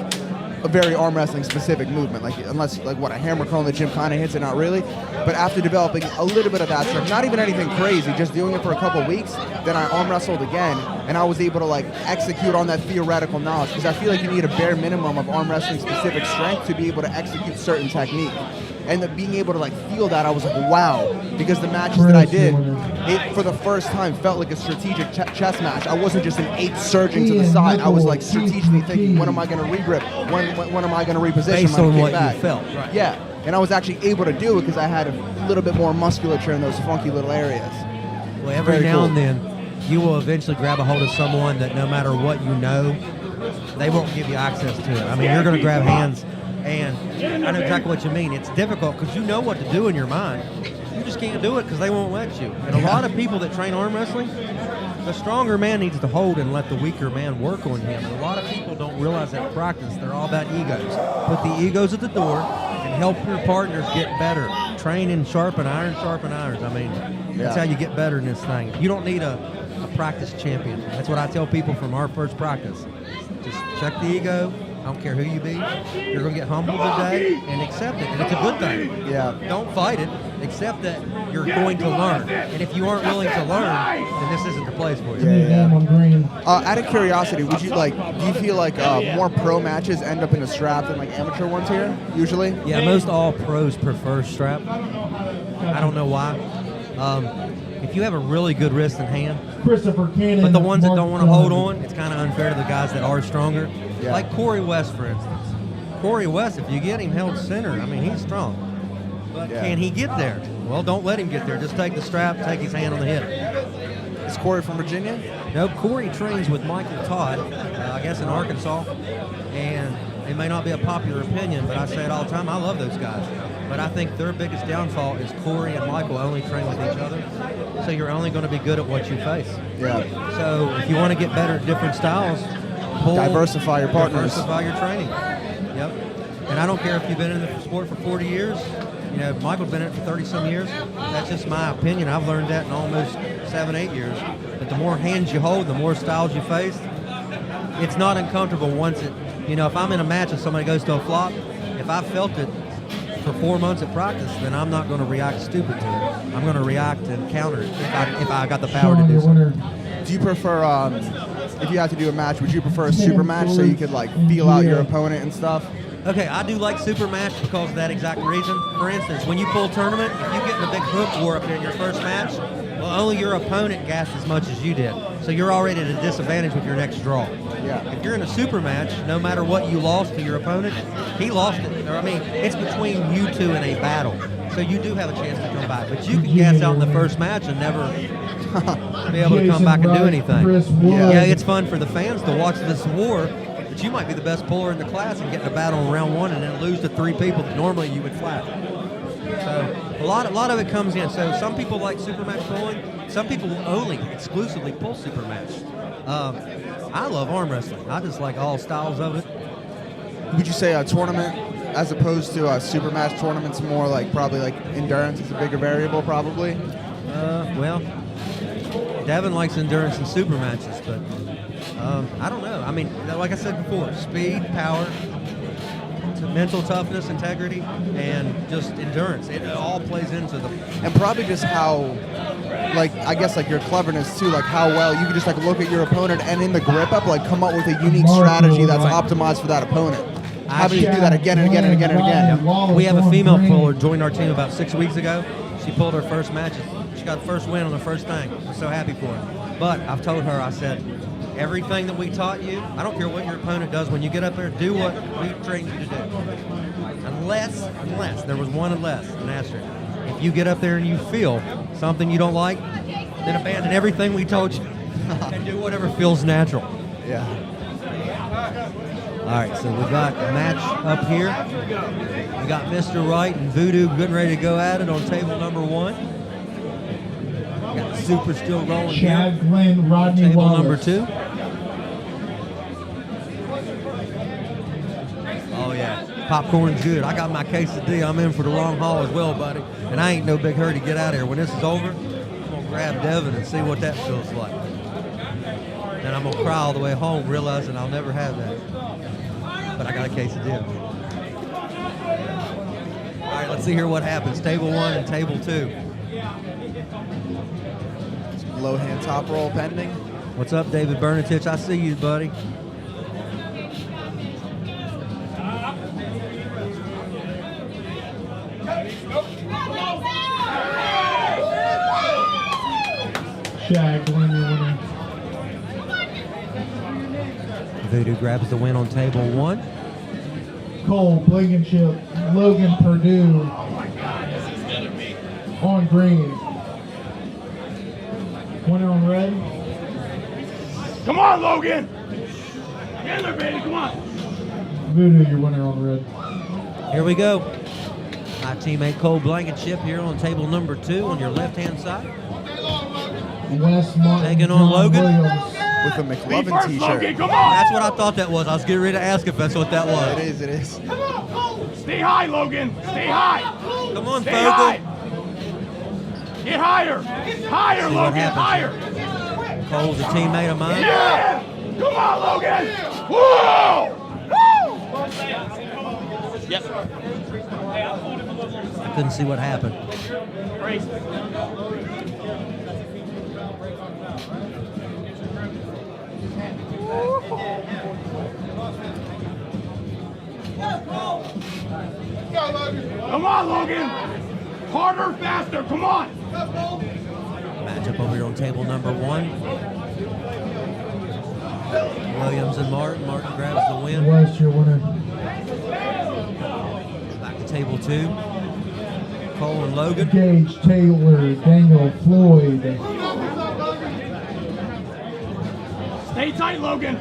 a very arm wrestling specific movement, like unless like what a hammer curl in the gym kind of hits it, not really. But after developing a little bit of that strength, not even anything crazy, just doing it for a couple of weeks, then I arm wrestled again, and I was able to like execute on that theoretical knowledge, because I feel like you need a bare minimum of arm wrestling specific strength to be able to execute certain technique. And being able to like feel that, I was like, wow, because the matches that I did, it for the first time felt like a strategic chess match. I wasn't just an ape surging to the side. I was like strategically thinking, when am I going to regrip? When am I going to reposition? Based on what you felt, right? Yeah. and I was actually able to do it because I had a little bit more musculature in those funky little areas. Well, every Very now cool. and then, you will eventually grab a hold of someone that no matter what you know, they won't give you access to it. I mean, you're going to grab hands, and I know exactly what you mean. It's difficult because you know what to do in your mind. You just can't do it because they won't let you. And a lot of people that train arm wrestling, the stronger man needs to hold and let the weaker man work on him. And a lot of people don't realize that in practice. They're all about egos. Put the egos at the door and help your partners get better. Train and sharpen irons. I mean, that's how you get better in this thing. You don't need a practice champion. That's what I tell people from our first practice. Just check the ego. I don't care who you be. You're going to get humbled today and accept it. And it's a good thing. Yeah. Don't fight it. Accept that you're going to learn. And if you aren't willing to learn, then this isn't the place for you. On green. Out of curiosity, would you do you feel like more pro matches end up in a strap than like amateur ones here, usually? Yeah, most all pros prefer strap. I don't know why. If you have a really good wrist and hand, Christopher Cannon. but the ones that Mark don't want to hold Donovan. on, it's kind of unfair to the guys that are stronger. Yeah. Like Corey West, for instance. Corey West, if you get him held center, I mean, he's strong. But can he get there? Well, don't let him get there. Just take the strap, take his hand on the hip. Is Corey from Virginia? No, Corey trains with Michael Todd, I guess in Arkansas. And it may not be a popular opinion, but I say it all the time. I love those guys. But I think their biggest downfall is Corey and Michael only train with each other. So you're only going to be good at what you face. Yeah. So if you want to get better at different styles, Diversify your partners. Diversify your training. Yep. And I don't care if you've been in the sport for 40 years. You know, Michael's been in it for 30-some years. That's just my opinion. I've learned that in almost 7-8 years. But the more hands you hold, the more styles you face, it's not uncomfortable once it, you know, if I'm in a match and somebody goes to a flop, if I've felt it for 4 months at practice, then I'm not going to react stupid to it. I'm going to react and counter it if I got the power to do so. Do you prefer, if you had to do a match, would you prefer a super match so you could like feel out your opponent and stuff? Okay, I do like super match because of that exact reason. For instance, when you pull tournament, if you get in a big hook war up there in your first match, well, only your opponent gassed as much as you did. So you're already at a disadvantage with your next draw. Yeah. If you're in a super match, no matter what you lost to your opponent, he lost it. Or, I mean, it's between you two in a battle. So you do have a chance to come back. But you can gas out in the first match and never be able to come back and do anything. Yeah, it's fun for the fans to watch this war. But you might be the best puller in the class and get in a battle in round one and then lose to 3 people that normally you would flat. So a lot of it comes in. So some people like super match pulling. Some people only exclusively pull super match. I love arm wrestling. I just like all styles of it. Would you say a tournament as opposed to a super match tournament's more like probably like endurance is a bigger variable probably? Well, Devin likes endurance in super matches, but I don't know. I mean, like I said before, speed, power, mental toughness, integrity, and just endurance. It all plays into the... And probably just how, like, I guess like your cleverness too, like how well you can just like look at your opponent and in the grip up, like come up with a unique strategy that's optimized for that opponent. Having to do that again and again and again and again. Yep. We have a female puller joined our team about 6 weeks ago. She pulled her first match. She got the first win on the first thing. We're so happy for her. But I've told her, I said, everything that we taught you, I don't care what your opponent does, when you get up there, do what we trained you to do. Unless, there was one unless, an asterisk. If you get up there and you feel something you don't like, then abandon everything we told you and do whatever feels natural. Yeah. All right, so we got a match up here. We got Mr. Wright and Voodoo getting ready to go at it on table number 1. We got the Super still rolling Chad here. Glenn, Rodney Table Wallace. number 2. Oh yeah, popcorn's good. I got my quesadilla. I'm in for the long haul as well, buddy. And I ain't no big hurry to get out of here. When this is over, I'm gonna grab Devin and see what that feels like. And I'm gonna cry all the way home, realizing I'll never have that. But I got a quesadilla. All right, let's see here what happens. Table 1 and table 2. Low hand top roll pending. What's up, David Bernatich? I see you, buddy. Chad Glenn, your winner. Voodoo grabs the win on table 1. Cole Blankenship, Logan Purdue on green. Winner on red. Come on, Logan! Get in there, baby, come on! Voodoo, your winner on red. Here we go. My teammate Cole Blankenship here on table number 2 on your left-hand side. Wes Martin, Taking on John Logan. Williams. With a McLovin t-shirt. That's what I thought that was. I was getting ready to ask if that's what that was. It is, it is. Stay high, Logan! Stay high! Come on, Stay Fogel. high! Get higher! Higher, See what Logan! happens. Higher! Cole's a teammate of mine. Yeah! Come on, Logan! Whoa! Woo! Yep. I couldn't see what happened. Come on, Logan! Harder, faster, come on! Matchup over here on table number 1. Williams and Martin. Martin grabs the win. Wes, your winner. Back to table 2. Cole and Logan. Gage, Taylor, Daniel, Floyd. Stay tight, Logan!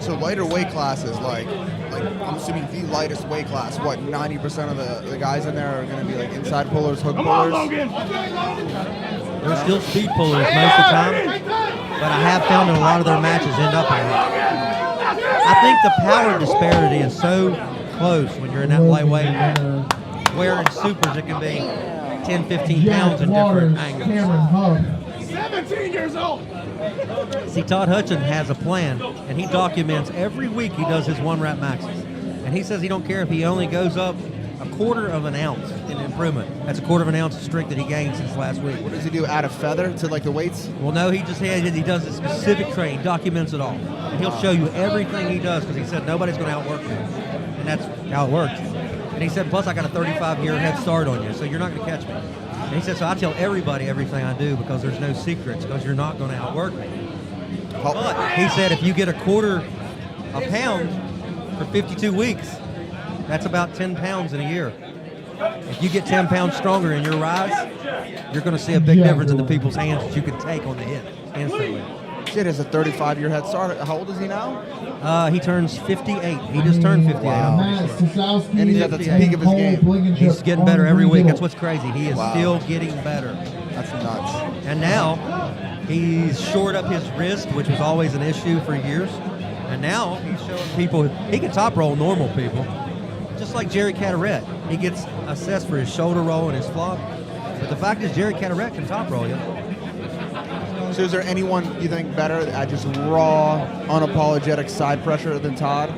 So lighter weight classes, like I'm assuming the lightest weight class. What, 90% of the guys in there are going to be like inside pullers, hook Come on, pullers? Logan! They're still speed pullers most of the time, but I have found that a lot of their matches end up in it. I think the power disparity is so close when you're in that lightweight. Where in supers it can be 10, 15 pounds in different angles. Cameron Huff. 17 years old! See, Todd Hudson has a plan, and he documents every week he does his 1-rep maxes. And he says he don't care if he only goes up a quarter of an ounce in improvement. That's a quarter of an ounce of strength that he gained since last week. What does he do, add a feather to like the weights? Well, no, he does a specific training, he documents it all. And he'll show you everything he does because he said nobody's going to outwork me. And that's how it works. And he said, plus I got a 35-year head start on you, so you're not going to catch me. And he said, so I tell everybody everything I do because there's no secrets, because you're not going to outwork me. But he said if you get a quarter a pound for 52 weeks, that's about 10 pounds in a year. If you get 10 pounds stronger in your rise, you're going to see a big difference in the people's hands that you can take on the hit instantly. Kid has a 35-year head start. How old is he now? He turns 58. He just turned 58. Matt Sosowski, And he's at the peak of his game. He's getting better every week. That's what's crazy. He is still getting better. That's nuts. And now he's shored up his wrist, which was always an issue for years. And now he's showing people he can top roll normal people, just like Jerry Cataret. He gets assessed for his shoulder roll and his flop. But the fact is, Jerry Cataret can top roll you. So is there anyone you think better at just raw, unapologetic side pressure than Todd?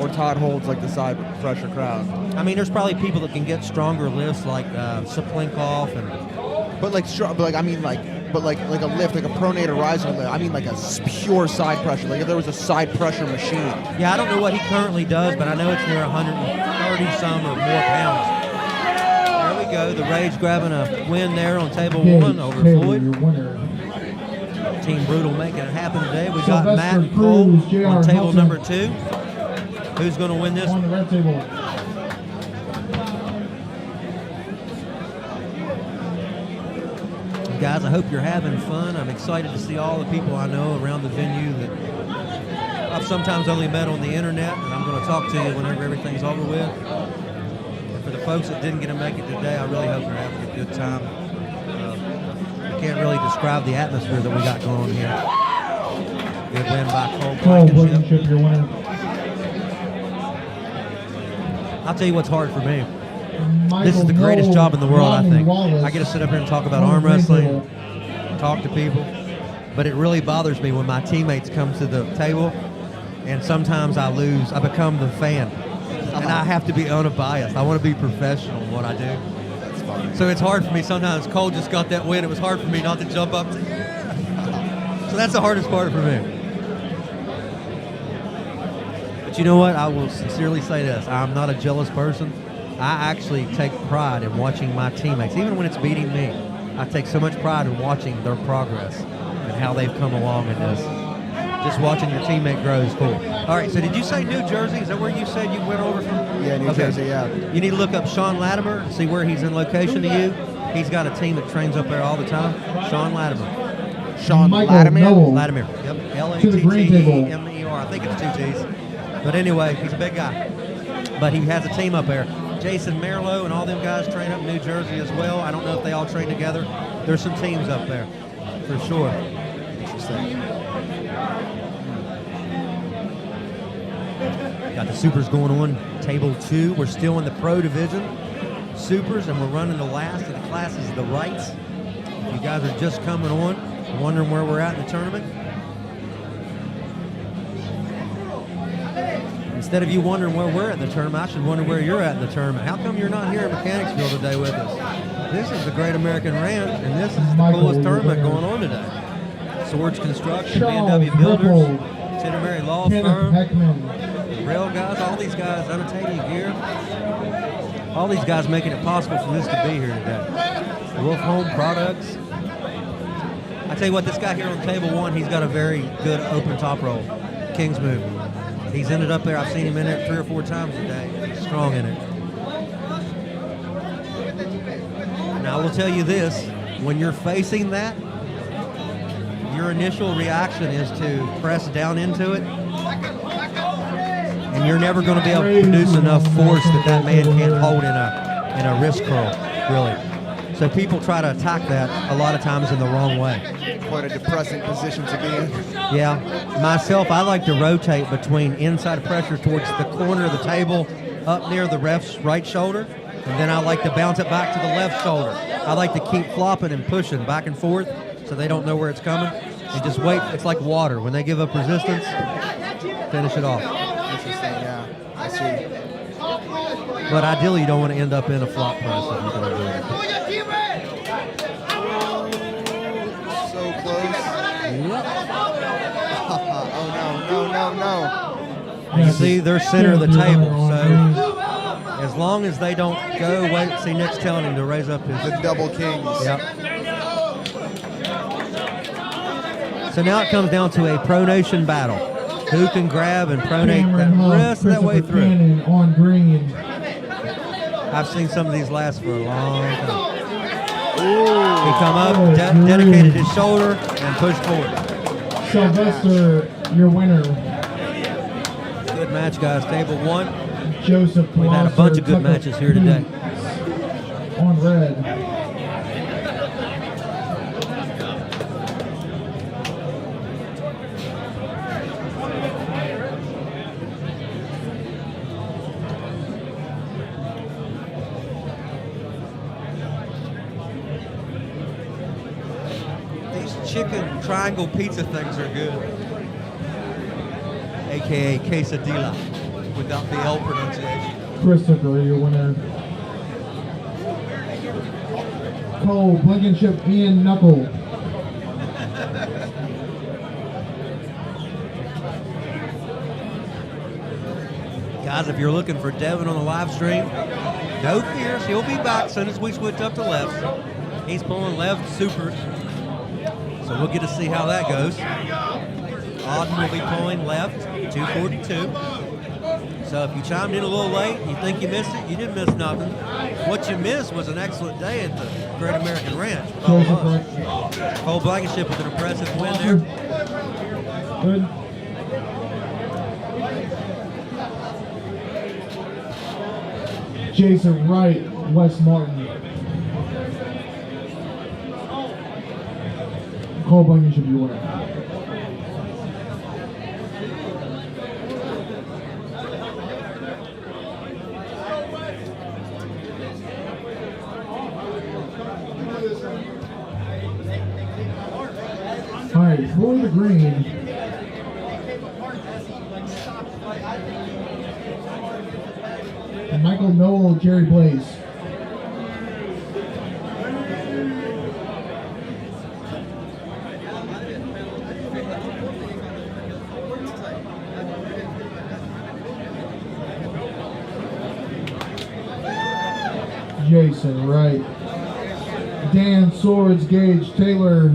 Or Todd holds like the side pressure crowd? I mean, there's probably people that can get stronger lifts like Saplinkoff and. But like a lift, like a pronator riser lift. I mean, like a pure side pressure. Like if there was a side pressure machine. Yeah, I don't know what he currently does, but I know it's near 130 some or more pounds. There we go. The Rage grabbing a win there on table 1 over Floyd. Team Brutal making it happen today. We got Matt and Cole on table number 2. Who's going to win this? On the red table. Guys, I hope you're having fun. I'm excited to see all the people I know around the venue that I've sometimes only met on the internet, and I'm going to talk to you whenever everything's over with. And for the folks that didn't get to make it today, I really hope you're having a good time. I can't really describe the atmosphere that we got going on here. Good win by Cole Blankenship, your winner. I'll tell you what's hard for me. This is the greatest job in the world, I think. I get to sit up here and talk about arm wrestling, talk to people, but it really bothers me when my teammates come to the table and sometimes I lose. I become the fan, and I have to be unbiased. I want to be professional in what I do. So it's hard for me sometimes. Cole just got that win. It was hard for me not to jump up. So that's the hardest part for me. But you know what? I will sincerely say this. I'm not a jealous person. I actually take pride in watching my teammates, even when it's beating me. I take so much pride in watching their progress and how they've come along in this. just watching your teammate grow is cool. All right, so did you say New Jersey? Is that where you said you went over from? Yeah, New Jersey, yeah. You need to look up Sean Latimer and see where he's in location to you. He's got a team that trains up there all the time. Sean Latimer. Sean Michael Latimer? Noel. Latimer. Yep. To the green table. L-A-T-T-E-M-E-R. I think it's 2 T's. But anyway, he's a big guy. But he has a team up there. Jason Merlo and all them guys train up in New Jersey as well. I don't know if they all train together. There's some teams up there, for sure. Interesting. Got the Supers going on, table 2. We're still in the Pro Division. Supers, and we're running the last of the classes, the Rights. If you guys are just coming on, wondering where we're at in the tournament, instead of you wondering where we're at in the tournament, I should wonder where you're at in the tournament. How come you're not here in Mechanicsville today with us? This is the Great American Ranch, and this is the coolest tournament going on today. Swords Construction, B&W Builders, Tedder Mary Law Firm, Rail guys, all these guys, Unobtainium Gear, all these guys making it possible for this to be here today. Wolf Home Products. I tell you what, this guy here on table 1, he's got a very good open top roll. King's Move. He's ended up there. I've seen him in it 3 or 4 times today. He's strong in it. Now I will tell you this, when you're facing that, your initial reaction is to press down into it, and you're never going to be able to produce enough force that man can't hold in a wrist curl, really. So people try to attack that a lot of times in the wrong way. Quite a depressing position to be in. Yeah, myself, I like to rotate between inside pressure towards the corner of the table up near the ref's right shoulder, and then I like to bounce it back to the left shoulder. I like to keep flopping and pushing back and forth so they don't know where it's coming. You just wait. It's like water. When they give up resistance, finish it off. Interesting, yeah. I see. But ideally, you don't want to end up in a flop press if you can avoid it. So close. Oh, no. You see, they're center of the table, so as long as they don't go, wait, see Nick's telling him to raise up his... The double kings. Yep. So now it comes down to a pronation battle. Who can grab and pronate that rest of that way through? On green. I've seen some of these last for a long time. He come up, dedicated his shoulder, and pushed forward. Sylvester, your winner. Good match, guys. Table 1. Joseph We've had a bunch of good matches here today. On red. Chicken triangle pizza things are good, aka quesadilla, without the L pronunciation. Christopher, your winner. Cole, Blankenship, Ian Knuckle. Guys, if you're looking for Devin on the live stream, no fears, he'll be back as soon as we switch up to left. He's pulling left supers. So we'll get to see how that goes. Auden will be pulling left, 242. So if you chimed in a little late, you think you missed it, you didn't miss nothing. What you missed was an excellent day at the Great American Ranch. Cole Blankenship with an impressive win there. Good. Jason Wright, Wes Martin. Cole Blankenship, your winner. All right, for the green. Michael Noel, Jerry Blaze. Jason Wright. Dan Swords, Gage Taylor.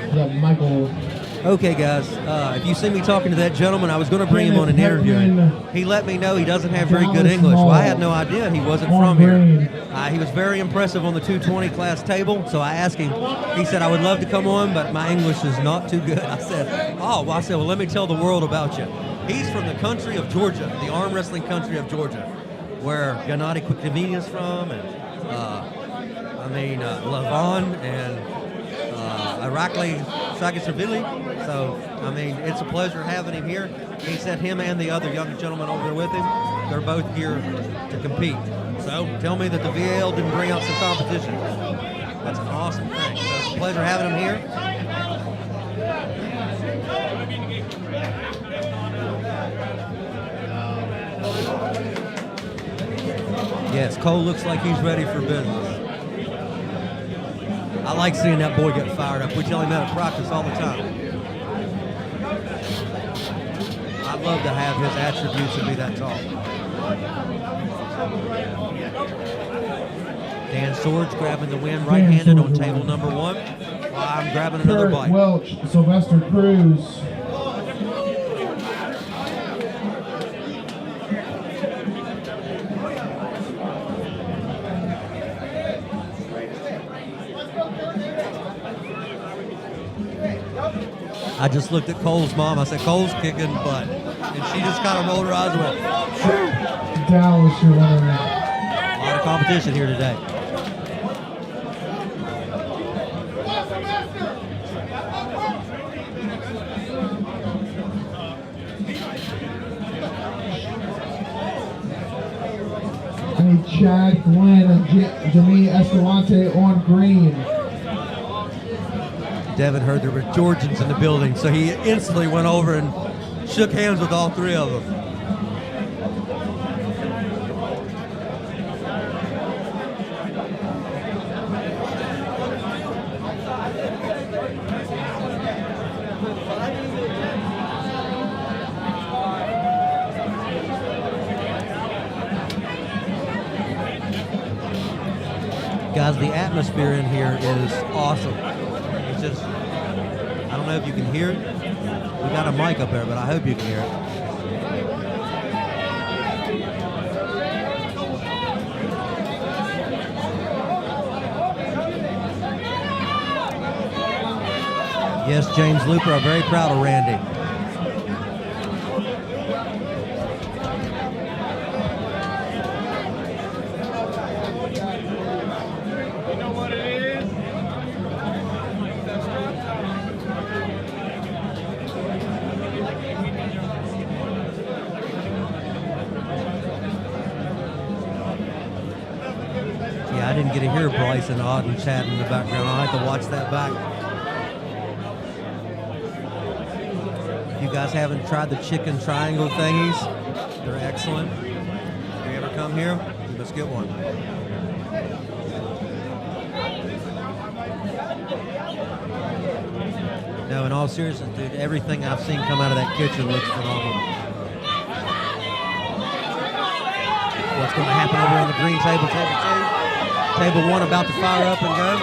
We got Michael. Okay, guys. If you see me talking to that gentleman, I was going to bring him on an interview. He let me know he doesn't have very good English. Well, I had no idea he wasn't from here. He was very impressive on the 220 class table, so I asked him. He said, I would love to come on, but my English is not too good. I said, well, let me tell the world about you. He's from the country of Georgia, the arm wrestling country of Georgia, where Gennady Kviktoviny is from, and Levon and Irakli Saakashvili. So, it's a pleasure having him here. He said him and the other young gentleman over there with him, they're both here to compete. So, tell me that the VAL didn't bring out some competition. That's an awesome thing. So, it's a pleasure having him here. Yes, Cole looks like he's ready for business. I like seeing that boy get fired up. We tell him that at practice all the time. I'd love to have his attributes and be that tall. Dan Swords grabbing the win right-handed on table number 1. While I'm grabbing another bite. Welch, Sylvester Cruz. I just looked at Cole's mom. I said, Cole's kicking butt. And she just kind of rolled her eyes and went, Dallas, you're winning. A lot of competition here today. And Chad Glenn and Jamie Escalante on green. Devin heard there were Georgians in the building, so he instantly went over and shook hands with all 3 of them. Guys, the atmosphere in here is awesome. It's just, I don't know if you can hear it. We got a mic up there, but I hope you can hear it. Yes, James Looper, I'm very proud of Randy. I didn't get to hear Bryce and Auden chatting in the background. I'll have to watch that back. If you guys haven't tried the chicken triangle thingies, they're excellent. If you ever come here, you must get one. No, in all seriousness, dude, everything I've seen come out of that kitchen looks phenomenal. What's going to happen over on the green table, table 2? Table 1 about to fire up and go.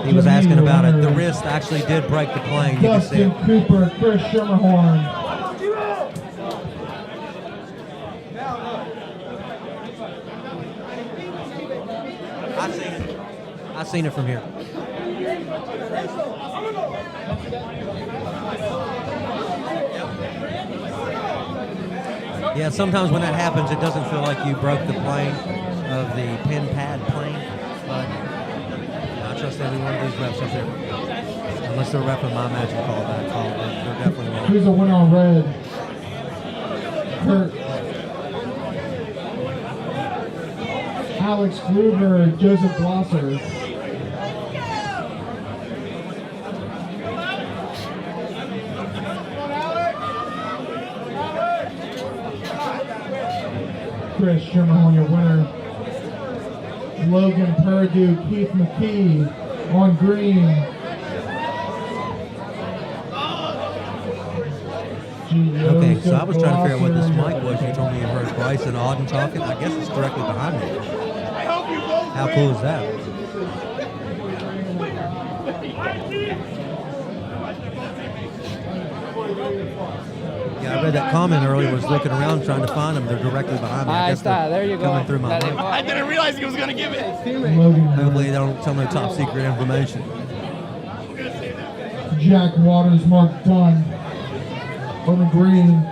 He was asking about it. The wrist actually did break the plane. You can see Dustin it. Cooper, Chris Schermerhorn. I seen it from here. Yeah, sometimes when that happens, it doesn't feel like you broke the plane of the pin pad plane, but I trust every one of these reps up here. Unless they're repping my magic call, that call, but they're definitely wrong. Who's the winner on red? Kurt. Alex Gruber, Joseph Glosser. Chris Schermerhorn, your winner. Logan Purdue, Keith McKee on green. Okay, so I was trying to figure out what this mic was. You told me you heard Bryce and Auden talking. I guess it's directly behind me. How cool is that? Yeah, I read that comment earlier. Was looking around trying to find them. They're directly behind me. I guess There you go. coming through my mic. I didn't realize he was going to give it. Hopefully they don't tell no top secret information. Jack Waters, Mark Dunn on the green.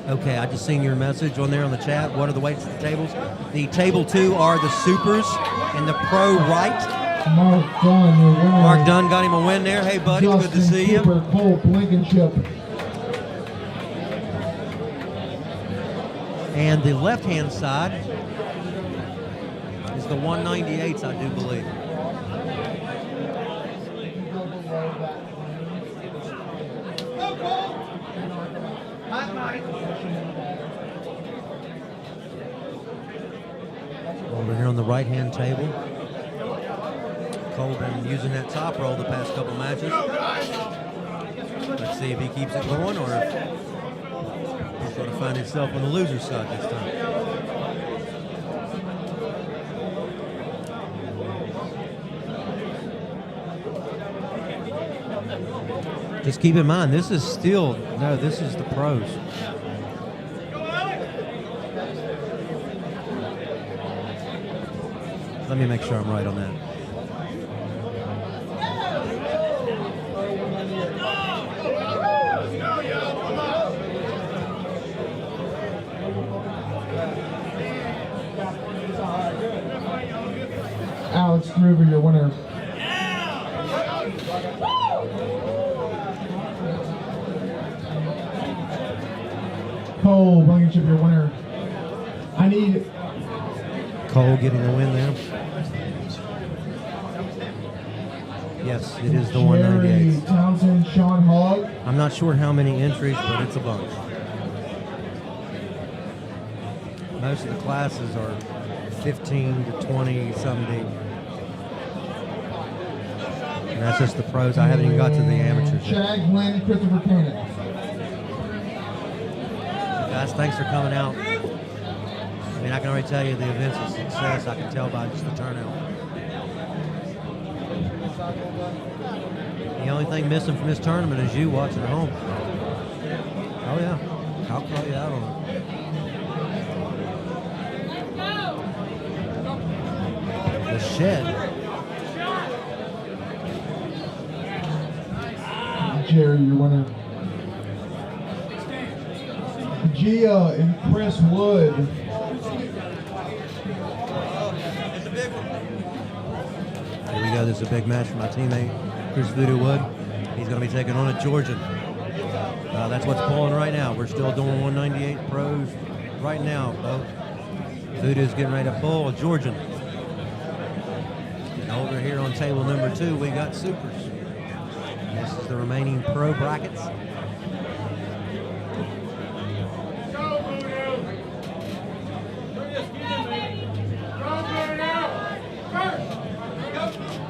Okay, I just seen your message on there on the chat. What are the weights at the tables? The table 2 are the supers and the pro right. Mark Dunn, your winner. Mark Dunn got him a win there. Hey, buddy, Justin good to see you. Cooper, Cole Blankenship. And the left-hand side is the 198s, I do believe. Over here on the right-hand table, Cole been using that top roll the past couple matches. Let's see if he keeps it going or if he's going to find himself on the loser's side this time. Just keep in mind, this is still, no, this is the pros. Let me make sure I'm right on that. Alex Gruber, your winner. Cole Blankenship, your winner. I need Cole getting the win there. Yes, it is the 198. Jerry Townsend, Sean Hogg. I'm not sure how many entries, but it's a bunch. Most of the classes are 15 to 20 some deep. And that's just the pros. I haven't even got to the amateurs yet. Shag Glenn, Christopher Cannon. Guys, thanks for coming out. I mean, I can already tell you the event's a success. I can tell by just the turnout. The only thing missing from this tournament is you watching at home. Oh yeah, I'll call you out on it. The shed. Jerry, your winner. Gia and Chris Wood. Here we go. This is a big match for my teammate, Chris Voodoo Wood. He's going to be taking on a Georgian. That's what's pulling right now. We're still doing 198 pros right now, folks. Voodoo's getting ready to pull a Georgian. And over here on table number 2, we got supers. This is the remaining pro brackets.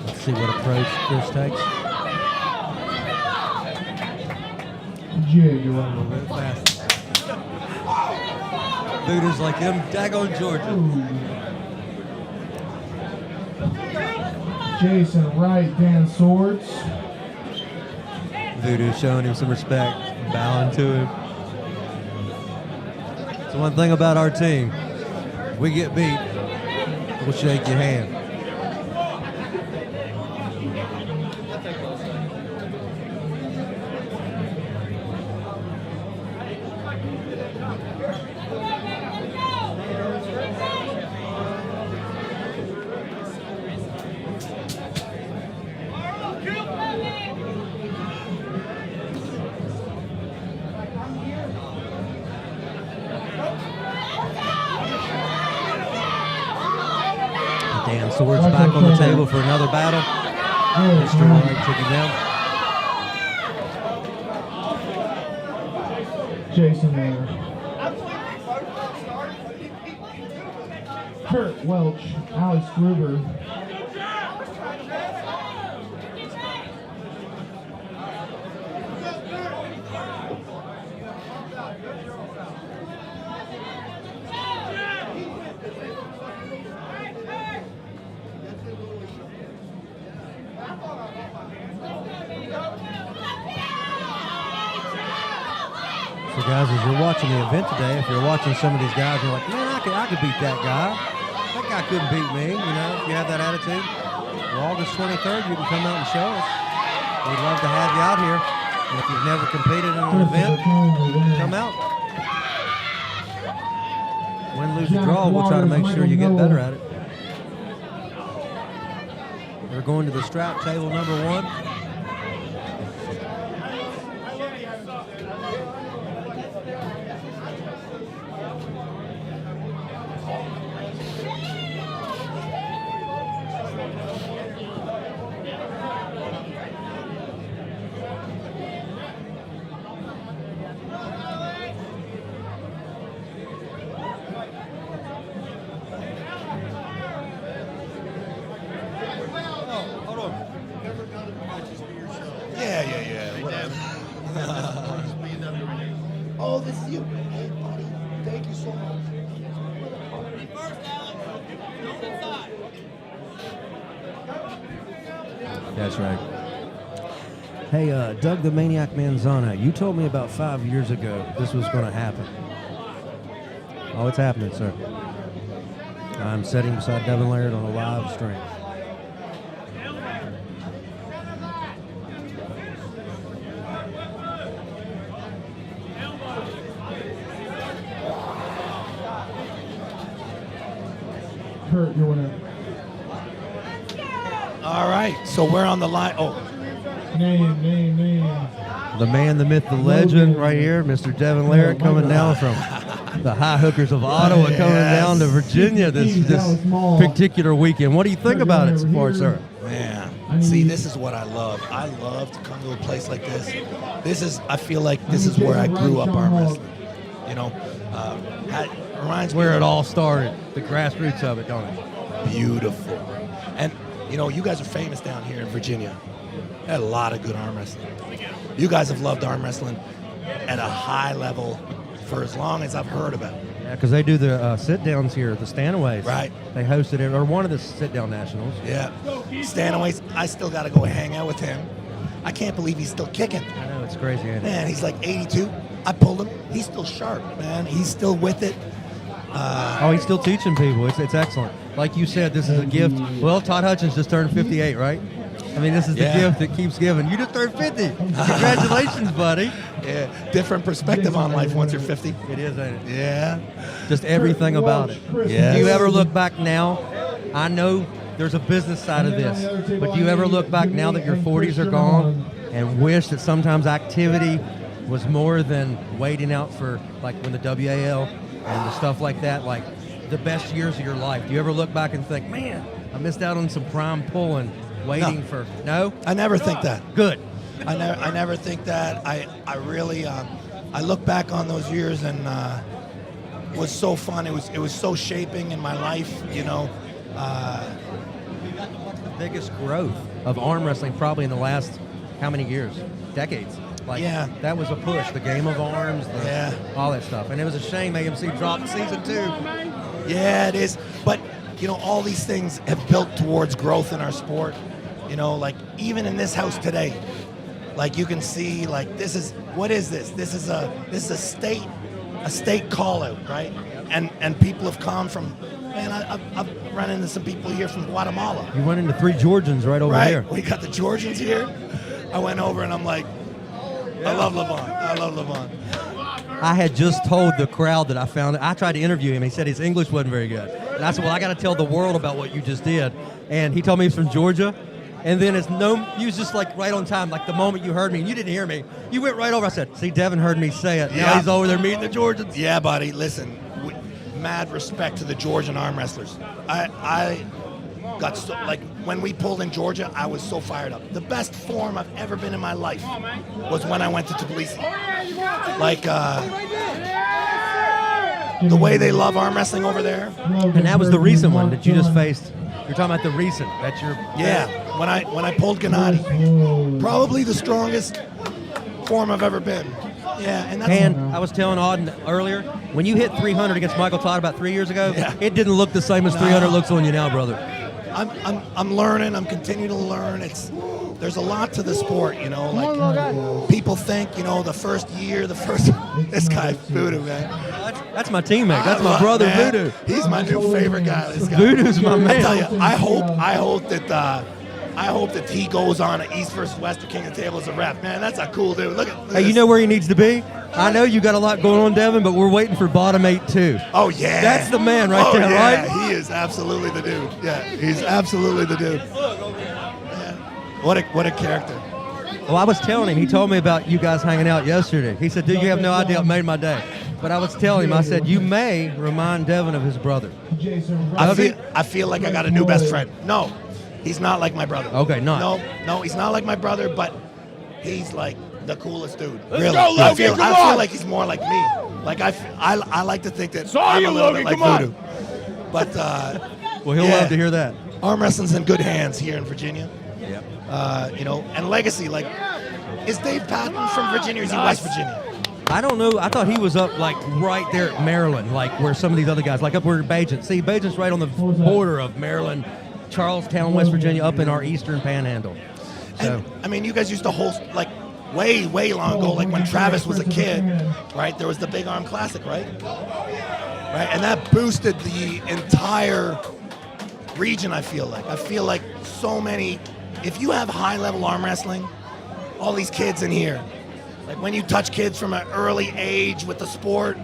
Let's see what approach Chris takes. Jig, you're A little bit fast. Voodoo's like them daggone Georgia. Jason Wright, Dan Swords. Voodoo showing him some respect, bowing to him. So one thing about our team, if we get beat, we'll shake your hand. Dan Swords back on the table for another battle. Mr. White took him down. Jason there. Kurt Welch, Alex Gruber. So guys, as you're watching the event today, if you're watching some of these guys, you're like, man, I could beat that guy. That guy couldn't beat me, you know, if you have that attitude. Well, August 23rd, you can come out and show us. We'd love to have you out here. And if you've never competed in an event, come out. Win, lose, or draw, we'll try to make sure you get better at it. We're going to the strap table number 1. Oh, this is you. Hey, buddy. Thank you so much. That's right. Hey, Doug the Maniac Manzana, you told me about 5 years ago this was going to happen. Oh, it's happening, sir. I'm sitting beside Devin Laird on a live stream. Kurt, your winner. All right, so we're on the line. Oh, Name. The man, the myth, the legend right here, Mr. Devin Laird coming down from the High Hookers of Ottawa, coming down to Virginia this particular weekend. What do you think about it so far, sir? Man, see, this is what I love. I love to come to a place like this. I feel like this is where I grew up arm wrestling. You know, reminds me where it all started, the grassroots of it, don't it? Beautiful. And, you know, you guys are famous down here in Virginia. Had a lot of good arm wrestling. You guys have loved arm wrestling at a high level for as long as I've heard about it. Yeah, because they do the sit-downs here, the Stanaways. Right. They hosted it, or one of the sit-down nationals. Yeah. Stanaways, I still got to go hang out with him. I can't believe he's still kicking. I know, it's crazy, ain't it? Man, he's like 82. I pulled him. He's still sharp, man. He's still with it. He's still teaching people. It's excellent. Like you said, this is a gift. Well, Todd Hutchins just turned 58, right? I mean, this is the gift that keeps giving. You just turned 50. Congratulations, buddy. Yeah, different perspective on life once you're 50. It is, ain't it? Yeah. Just everything about it. Yeah. Do you ever look back now? I know there's a business side of this, but do you ever look back now that your 40s are gone and wish that sometimes activity was more than waiting out for, like, when the WAL and the stuff like that, like the best years of your life? Do you ever look back and think, man, I missed out on some prime pulling, waiting for... No? I never think that. Good. I never think that. I really, I look back on those years and it was so fun. It was so shaping in my life, you know. The biggest growth of arm wrestling probably in the last, how many years? Decades. Like, yeah. That was a push. The Game of Arms, all that stuff. And it was a shame AMC dropped season 2. Yeah, it is. But, you know, all these things have built towards growth in our sport. You know, like even in this house today, like you can see, like what is this? This is a state call out, right? And people have come from, man, I've run into some people here from Guatemala. You run into 3 Georgians right over here. We got the Georgians here. I went over and I'm like, I love Levon. I had just told the crowd that I found it. I tried to interview him. He said his English wasn't very good. And I said, well, I got to tell the world about what you just did. And he told me he's from Georgia. And then he was just like right on time. Like the moment you heard me, and you didn't hear me, you went right over. I said, see, Devin heard me say it. Now he's over there meeting the Georgians. Yeah, buddy, listen, mad respect to the Georgian arm wrestlers. I got so, like, when we pulled in Georgia, I was so fired up. The best form I've ever been in my life was when I went to Tbilisi. Like, the way they love arm wrestling over there. And that was the recent one that you just faced. You're talking about the recent. That's your... Yeah, when I pulled Gennady, probably the strongest form I've ever been. Yeah, and I was telling Auden earlier, when you hit 300 against Michael Todd about 3 years ago, it didn't look the same as 300 looks on you now, brother. I'm learning. I'm continuing to learn. There's a lot to the sport, you know. Like people think, you know, this guy Voodoo, man. That's my teammate. That's my brother, man. Voodoo. He's my new favorite guy. This guy. Voodoo's my man. I tell you, I hope that he goes on at East versus West or King of the Table as a ref. Man, that's a cool dude. Look Hey, you know where he needs to be? I know you got a lot going on, Devin, but we're waiting for Bottom 8 too. Oh yeah, that's the man right there, yeah. right? He is absolutely the dude. Yeah, he's absolutely the dude. Man, what a character. Well, I was telling him. He told me about you guys hanging out yesterday. He said, "Dude, you have no idea. It made my day." But I was telling him, I said, "You may remind Devin of his brother." I feel like I got a new best friend. No, he's not like my brother. Okay, not. No, he's not like my brother, but he's like the coolest dude. Let's really. go, Logan, I feel come on. like he's more like me. Like I like to think that Saw I'm you, a little Logan, bit like come on. Voodoo. But well, he'll love to hear that. Arm wrestling's in good hands here in Virginia. Yeah. You know, and legacy. Like, is Dave Patton from Virginia or is he West Virginia? I don't know. I thought he was up like right there at Maryland, like where some of these other guys, like up where Bajent. See, Bajent's right on the border of Maryland, Charlestown, West Virginia, up in our eastern panhandle. So, And, I mean, you guys used to host, like, way long ago, like when Travis was a kid, right? There was the Big Arm Classic, right? Right, and that boosted the entire region, I feel like. I feel like so many, if you have high-level arm wrestling, all these kids in here, like when you touch kids from an early age with the sport,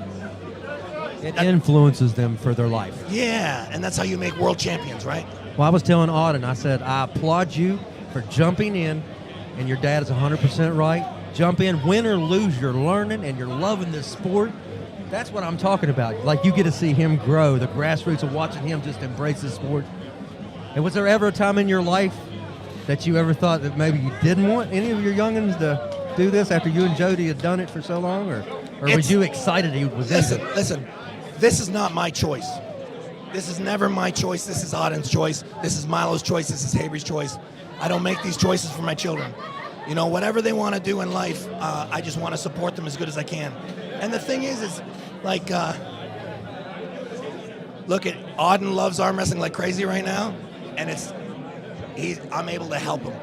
it influences them for their life. Yeah, and that's how you make world champions, right? Well, I was telling Auden, I said, I applaud you for jumping in, and your dad is 100% right. Jump in, win or lose, you're learning and you're loving this sport. That's what I'm talking about. Like, you get to see him grow, the grassroots of watching him just embrace this sport. And was there ever a time in your life that you ever thought that maybe you didn't want any of your youngins to do this after you and Jody had done it for so long? Or was you excited he was in it? Listen, this is not my choice. This is never my choice. This is Auden's choice. This is Milo's choice. This is Havery's choice. I don't make these choices for my children. You know, whatever they want to do in life, I just want to support them as good as I can. And the thing is like, look at Auden loves arm wrestling like crazy right now, and I'm able to help him.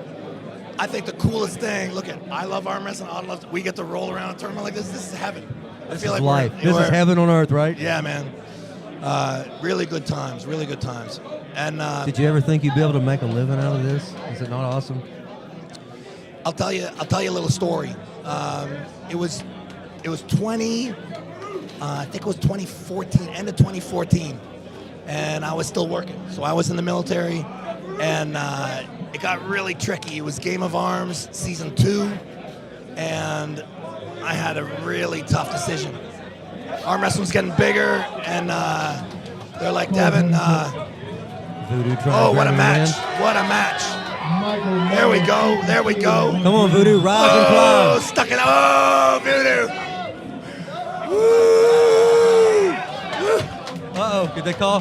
I think the coolest thing, look at, I love arm wrestling, Auden loves, we get to roll around a tournament like this. This is heaven. This is life. This is heaven on earth, right? Yeah, man. Really good times. And did you ever think you'd be able to make a living out of this? Is it not awesome? I'll tell you a little story. It was 20. I think it was 2014, end of 2014, and I was still working. So I was in the military, and it got really tricky. It was Game of Arms season 2, and I had a really tough decision. Arm wrestling was getting bigger, and they're like, Devin, Voodoo oh, what a match. What a match. There we go. Come on, Voodoo, rise and climb. Stuck it. Oh, Voodoo. Uh-oh, did they call?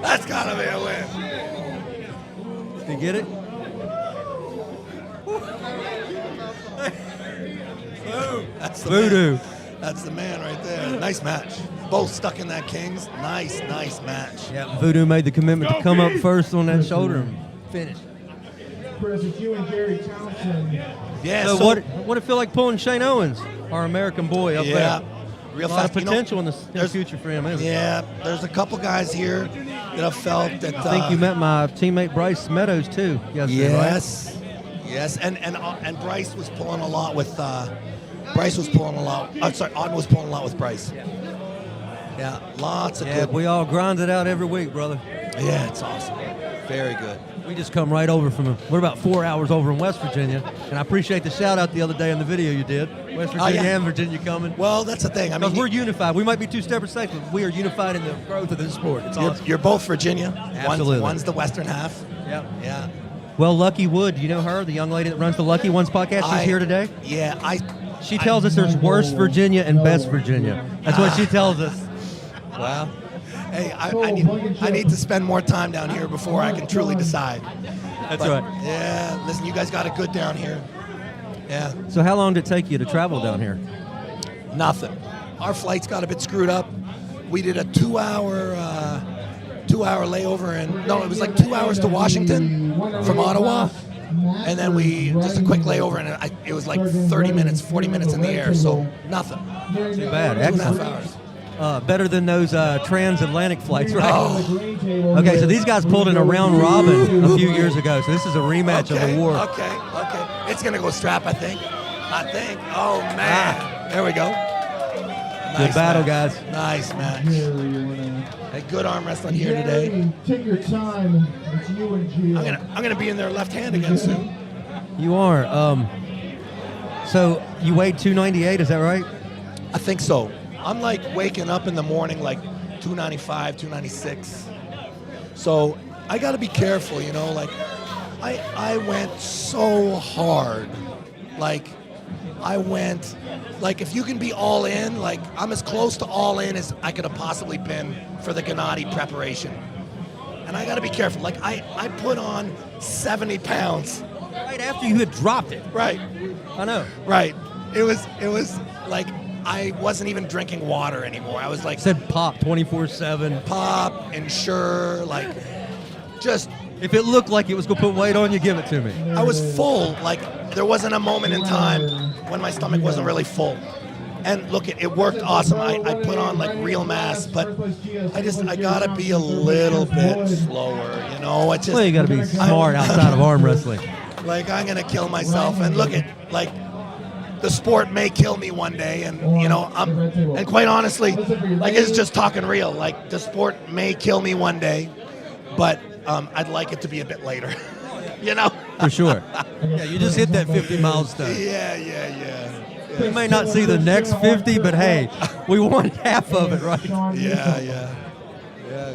That's gotta be a win. Did you get it? That's the Voodoo. Man. That's the man right there. Nice match. Both stuck in that Kings. Nice match. Yeah, Voodoo made the commitment to come up first on that shoulder and finish. Chris, it's you and Jerry Townsend. Yeah. So what it feel like pulling Shane Owens, our American boy up there? Real a lot fast. of potential in the future for him, isn't Yeah, there's a couple guys here that have felt that. I think you met my teammate Bryce Meadows too yesterday, Yes, yes, and Bryce was pulling a lot with. Bryce was pulling a lot. I'm sorry, Auden was pulling a lot with Bryce. Yeah, lots of good. We all grind it out every week, brother. Yeah, it's awesome. Very good. We just come right over we're about 4 hours over in West Virginia, and I appreciate the shout out the other day in the video you did. West Virginia and Virginia coming. Well, that's the thing. I mean, we're unified. We might be two separate states, but we are unified in the growth of this sport. It's awesome. You're both Virginia. Absolutely. One's the western half. Yep. Yeah. Well, Lucky Wood, you know her, the young lady that runs the Lucky Ones podcast? She's here today. Yeah, She tells us there's worst Virginia and best Virginia. That's what she tells us. Wow. Hey, I need to spend more time down here before I can truly decide. That's right. Yeah, listen, you guys got it good down here. Yeah. So how long did it take you to travel down here? Nothing. Our flights got a bit screwed up. We did a 2-hour layover, and no, it was like 2 hours to Washington from Ottawa, and then just a quick layover, and it was like 30 minutes, 40 minutes in the air, so nothing. Too bad. 2.5 Excellent. hours. Better than those transatlantic flights, right? Oh. Okay, so these guys pulled in a round robin a few years ago, so this is a rematch of the war. Okay. It's going to go strap, I think. Oh, man. There we go. Good battle, guys. Nice match. Hey, good arm wrestling here today. Take your time. It's you and Gio. I'm gonna be in their left hand again soon. You are. So you weighed 298, is that right? I think so. I'm like waking up in the morning like 295, 296. So I got to be careful, you know. Like I went so hard. Like I went. Like, if you can be all in, like, I'm as close to all in as I could have possibly been for the Gennady preparation. And I got to be careful. Like, I put on 70 pounds. Right after you had dropped it. Right. I know. Right. It was like I wasn't even drinking water anymore. I was like... Said pop 24/7. Pop, Ensure, like, just... If it looked like it was going to put weight on you, give it to me. I was full. Like, there wasn't a moment in time when my stomach wasn't really full. And look, it worked awesome. I put on like real mass, but I gotta be a little bit slower, you know. Well, you gotta be smart outside of arm wrestling. Like, I'm gonna kill myself. And look at, like, the sport may kill me one day, and you know, and quite honestly, like, it's just talking real. Like, the sport may kill me one day, but I'd like it to be a bit later, you know. For sure. Yeah, you just hit that 50 milestone. Yeah. We may not see the next 50, but hey, we won half of it, right? Yeah,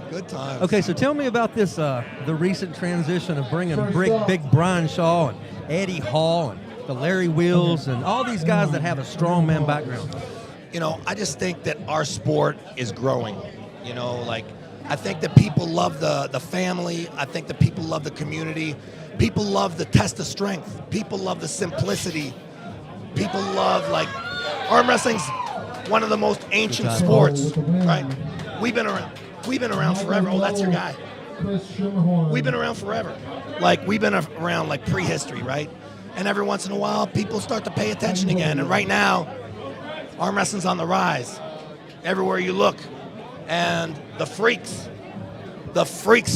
good times. Okay, so tell me about this, the recent transition of bringing Big Brian Shaw and Eddie Hall and the Larry Wheels and all these guys that have a strongman background. You know, I just think that our sport is growing. You know, like, I think that people love the family. I think that people love the community. People love the test of strength. People love the simplicity. People love, like, arm wrestling's one of the most ancient sports, right? We've been around forever. Oh, that's your guy. We've been around forever. Like, we've been around like prehistory, right? And every once in a while, people start to pay attention again. And right now, arm wrestling's on the rise. Everywhere you look. And the freaks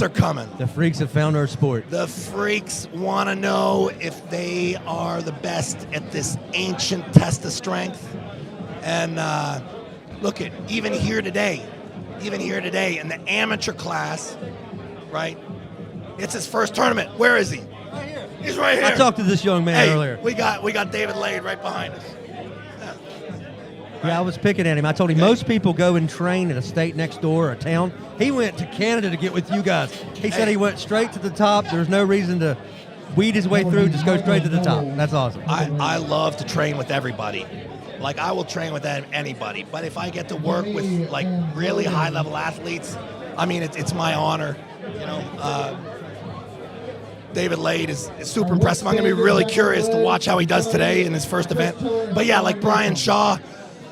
are coming. The freaks have found our sport. The freaks want to know if they are the best at this ancient test of strength. And look at, even here today in the amateur class, right? It's his first tournament. Where is he? Right here. He's right here. I talked to this young man earlier. We got David Lade right behind us. Yeah, I was picking at him. I told him most people go and train in a state next door or a town. He went to Canada to get with you guys. He said he went straight to the top. There's no reason to weed his way through. Just go straight to the top. That's awesome. I love to train with everybody. Like, I will train with anybody. But if I get to work with, like, really high-level athletes, I mean, it's my honor. You know, David Lade is super impressive. I'm going to be really curious to watch how he does today in his first event. But, yeah, like Brian Shaw,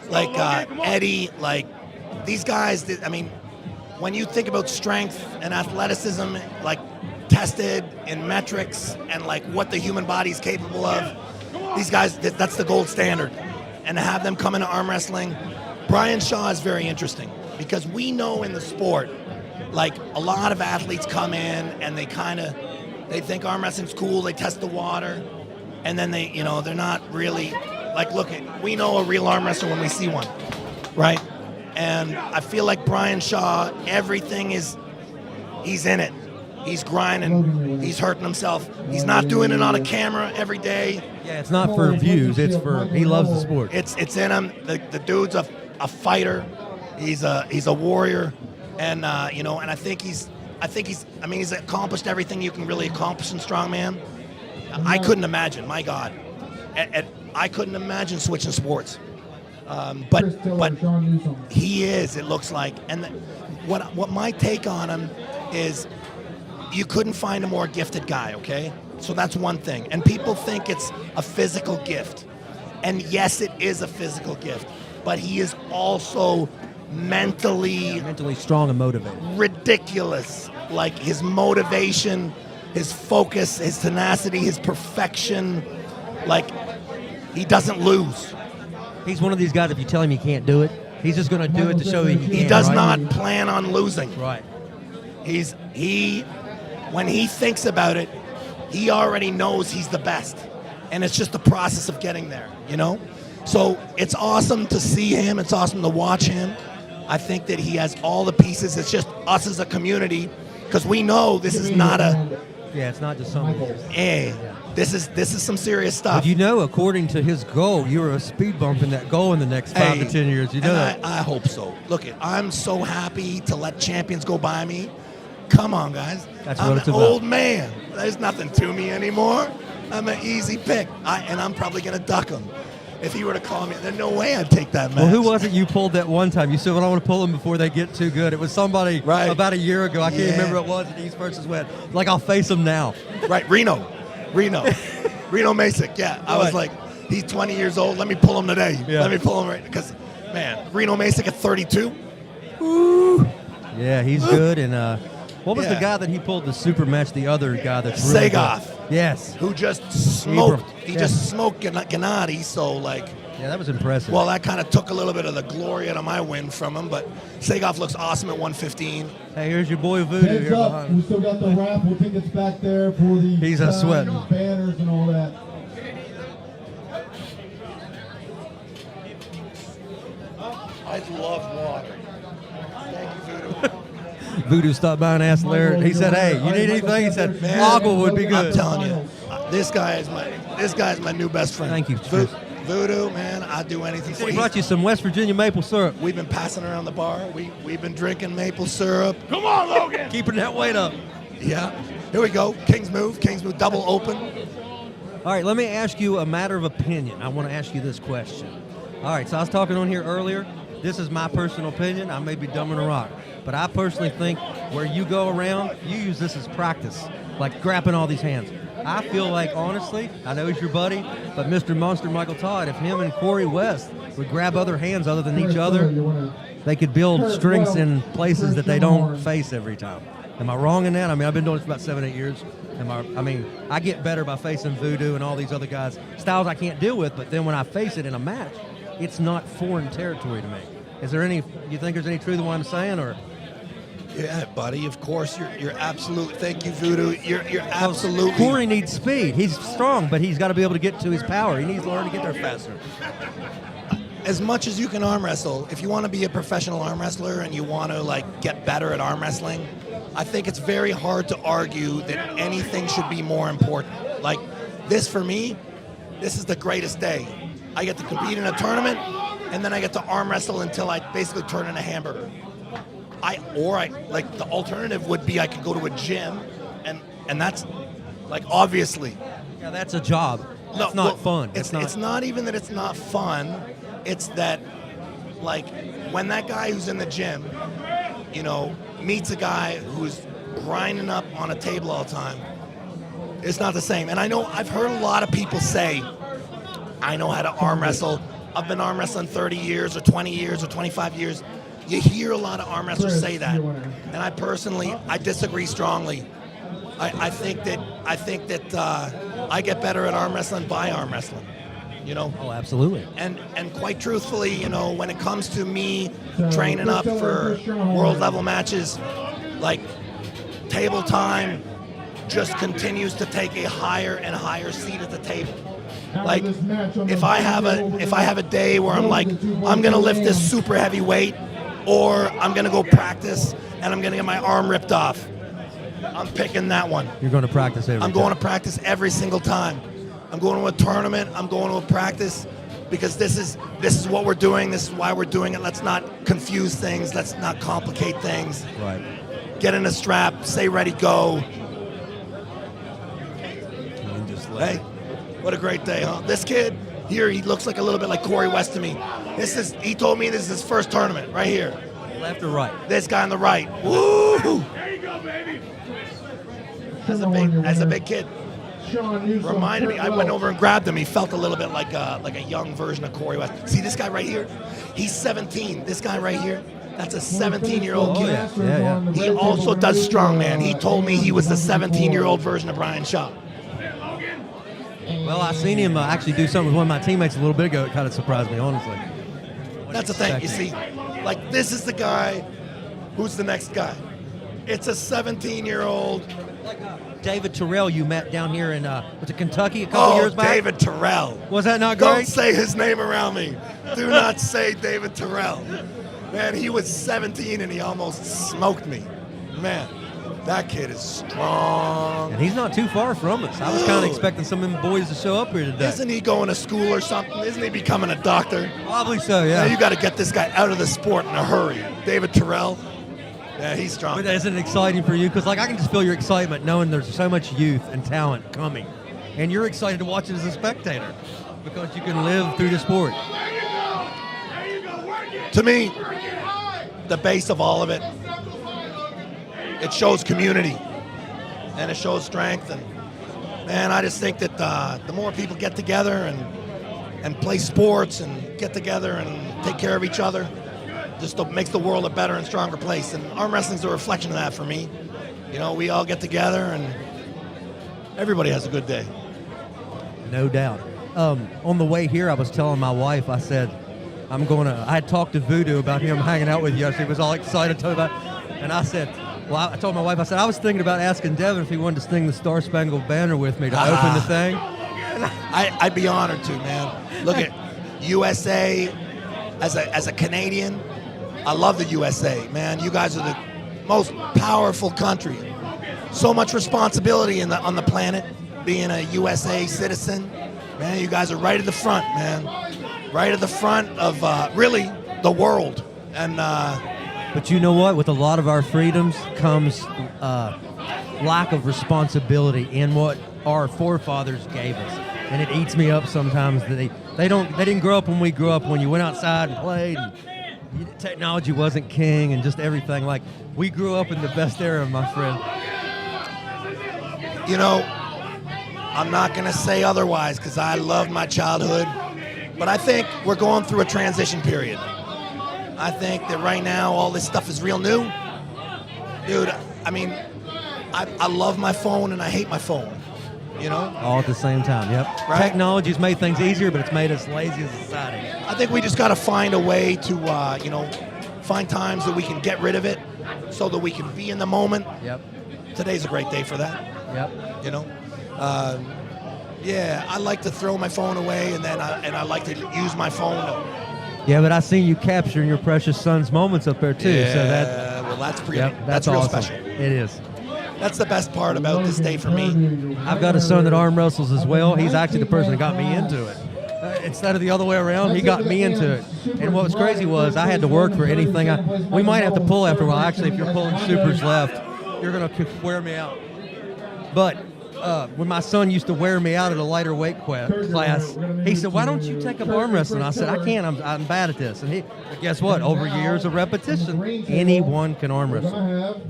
like Eddie, like these guys, I mean, when you think about strength and athleticism, like tested in metrics and like what the human body is capable of, these guys, that's the gold standard. And to have them come into arm wrestling, Brian Shaw is very interesting because we know in the sport, like a lot of athletes come in and they think arm wrestling's cool, they test the water, and then they, they're not really, like, look, we know a real arm wrestler when we see one, right? And I feel like Brian Shaw, everything he's in it. He's grinding, he's hurting himself. He's not doing it on a camera every day. Yeah, it's not for views, it's for, he loves the sport. It's in him. The dude's a fighter. He's a warrior. And, and I think he's accomplished everything you can really accomplish in strongman. I couldn't imagine, my God. I couldn't imagine switching sports. But he is, it looks like. And what my take on him is you couldn't find a more gifted guy, okay? So that's one thing. And people think it's a physical gift. And yes, it is a physical gift. But he is also mentally strong and motivated. Ridiculous. Like his motivation, his focus, his tenacity, his perfection. Like, he doesn't lose. He's one of these guys, if you tell him he can't do it, he's just going to do it to show you he can. He does not plan on losing. Right. When he thinks about it, he already knows he's the best. And it's just the process of getting there, So it's awesome to see him. It's awesome to watch him. I think that he has all the pieces. It's just us as a community, because we know this is not a... Yeah, it's not just something. This is some serious stuff. But according to his goal, you're a speed bump in that goal in the next 5 to 10 years. You know that? I hope so. Look, I'm so happy to let champions go by me. Come on, guys. That's I'm what it's an about. old man. There's nothing to me anymore. I'm an easy pick. And I'm probably going to duck him. If he were to call me, there's no way I'd take that match. Well, who was it you pulled that one time? You said, well, I want to pull them before they get too good. It was somebody about a year ago. I can't remember what it was at East versus West. Like, I'll face him now. Right, Reno Masick, yeah. I was like, he's 20 years old. Let me pull him today. Yeah. Let me pull him right. Because, man, Reno Masick at 32. Woo. Yeah, he's good. And what was the guy that he pulled the super match, the other guy that's really Sagoff. good? Yes. Who just smoked. He just smoked Gennady, so like... Yeah, that was impressive. Well, that kind of took a little bit of the glory out of my win from him, but Sagoff looks awesome at 115. Hey, here's your boy Voodoo Heads here up, behind. we still got the raffle tickets back there for the He's a sweat. banners and all that. I love water. Thank you, Voodoo. Voodoo stopped by and asked Larry. He said, hey, you need anything? He said, Agua would be good. I'm telling you, this guy is my new best friend. Thank you. Voodoo, man, I'd do anything for He you. brought you some West Virginia maple syrup. We've been passing around the bar. We've been drinking maple syrup. Come on, Logan. Keeping that weight up. Yeah. Here we go. King's move, double open. All right, let me ask you a matter of opinion. I want to ask you this question. All right, so I was talking on here earlier. This is my personal opinion. I may be dumb in a rock. But I personally think where you go around, you use this as practice, like grabbing all these hands. I feel like, honestly, I know he's your buddy, but Mr. Monster Michael Todd, if him and Corey West would grab other hands other than each other, they could build strengths in places that they don't face every time. Am I wrong in that? I mean, I've been doing this for about 7-8 years. I get better by facing Voodoo and all these other guys. Styles I can't deal with, but then when I face it in a match, it's not foreign territory to me. Is there any, you think there's any truth in what I'm saying, or? Yeah, buddy, of course, you're absolutely, thank you, Voodoo, you're absolutely. Corey needs speed. He's strong, but he's got to be able to get to his power. He needs to learn to get there faster. As much as you can arm wrestle, if you want to be a professional arm wrestler and you want to like get better at arm wrestling, I think it's very hard to argue that anything should be more important. Like this for me, this is the greatest day. I get to compete in a tournament, and then I get to arm wrestle until I basically turn in a hamburger. Like the alternative would be I could go to a gym, and that's like obviously. Yeah, that's a job. It's not fun. It's not even that it's not fun. It's that like when that guy who's in the gym, meets a guy who's grinding up on a table all the time, it's not the same. And I know I've heard a lot of people say, I know how to arm wrestle. I've been arm wrestling 30 years or 20 years or 25 years. You hear a lot of arm wrestlers say that, and I personally, I disagree strongly. I think that I get better at arm wrestling by arm wrestling. You know. Oh, absolutely. And quite truthfully, you know, when it comes to me training up for world level matches, like table time just continues to take a higher and higher seat at the table. Like if I have a day where I'm like, I'm gonna lift this super heavy weight, or I'm gonna go practice and I'm gonna get my arm ripped off, I'm picking that one. You're going to practice every I'm going to practice every single time. I'm going to a tournament, I'm going to a practice, because this is what we're doing, this is why we're doing it. Let's not confuse things, let's not complicate things. Right. Get in a strap, say ready, go. Hey, what a great day, huh? This kid here, he looks like a little bit like Corey West to me. He told me this is his first tournament, right here. Left or right? This guy on the right. Woo! There you go, baby. As a big kid. Reminded me, I went over and grabbed him. He felt a little bit like a young version of Corey West. See this guy right here? He's 17. This guy right here, that's a 17-year-old kid. Yeah. He also does strongman. He told me he was the 17-year-old version of Brian Shaw. Well, I seen him actually do something with one of my teammates a little bit ago. It kind of surprised me, honestly. That's the thing, you see. Like, this is the guy who's the next guy. It's a 17-year-old. David Terrell you met down here in was it Kentucky a couple years back? David Terrell. Was that not great? Don't say his name around me. Do not say David Terrell. Man, he was 17 and he almost smoked me. Man, that kid is strong. And he's not too far from us. I was kind of expecting some of them boys to show up here today. Isn't he going to school or something? Isn't he becoming a doctor? Probably so, yeah. Now you got to get this guy out of the sport in a hurry. David Terrell. Yeah, he's strong. But isn't it exciting for you? Because like I can just feel your excitement knowing there's so much youth and talent coming, and you're excited to watch it as a spectator because you can live through the sport. To me, the base of all of it, it shows community and it shows strength. And man, I just think that the more people get together and play sports and get together and take care of each other, just makes the world a better and stronger place. And arm wrestling's a reflection of that for me. You know, we all get together and everybody has a good day. No doubt. On the way here, I was telling my wife, I said, I had talked to Voodoo about him hanging out with you. She was all excited to about, and I said, well, I told my wife, I said, I was thinking about asking Devin if he wanted to sing the Star Spangled Banner with me to open the thing. I'd be honored to, man. Look at USA, as a Canadian, I love the USA, man. You guys are the most powerful country. So much responsibility on the planet, being a USA citizen. Man, you guys are right at the front, man. Right at the front of really the world. And but you know what? With a lot of our freedoms comes lack of responsibility in what our forefathers gave us, and it eats me up sometimes that they didn't grow up when we grew up, when you went outside and played. And technology wasn't king, and just everything. Like, we grew up in the best era, my friend. You know, I'm not going to say otherwise because I loved my childhood, but I think we're going through a transition period. I think that right now all this stuff is real new. Dude, I mean, I love my phone and I hate my phone, you know? All at the same time, yep. Right? Technology's made things easier, but it's made us lazy as a society. I think we just got to find a way to, find times that we can get rid of it so that we can be in the moment. Yep. Today's a great day for that. Yep. You know? Yeah, I like to throw my phone away, and then I like to use my phone to... Yeah, but I seen you capturing your precious son's moments up there too. Yeah, so that's pretty. Yep, that's real awesome. special. It is. That's the best part about this day for me. I've got a son that arm wrestles as well. He's actually the person that got me into it. Instead of the other way around, he got me into it. And what was crazy was I had to work for anything. We might have to pull after a while. Actually, if you're pulling supers left, you're going to wear me out. But when my son used to wear me out at a lighter weight class, he said, "Why don't you take up arm wrestling?" I said, "I can't. I'm bad at this." And guess what? Over years of repetition, anyone can arm wrestle.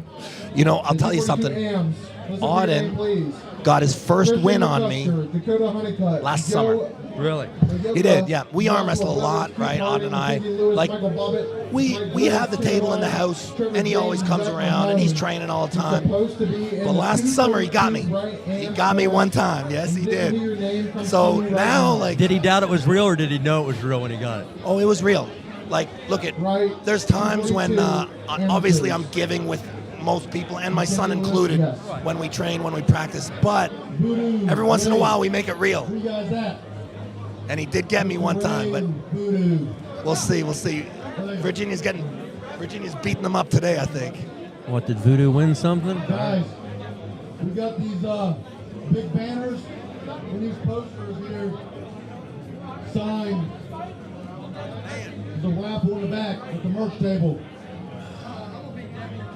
You know, I'll tell you something. Auden got his first win on me last summer. Really? He did, yeah. We arm wrestle a lot, right? Auden and I. Like, we have the table in the house, and he always comes around, and he's training all the time. But last summer, he got me. He got me one time. Yes, he did. So now, like... Did he doubt it was real, or did he know it was real when he got it? Oh, it was real. Like, look at... There's times when, obviously, I'm giving with most people, and my son included, when we train, when we practice. But every once in a while, we make it real. And he did get me one time, but we'll see. We'll see. Virginia's beating them up today, I think. What, did Voodoo win something? Guys, we got these big banners and these posters here signed. There's a raffle in the back at the merch table.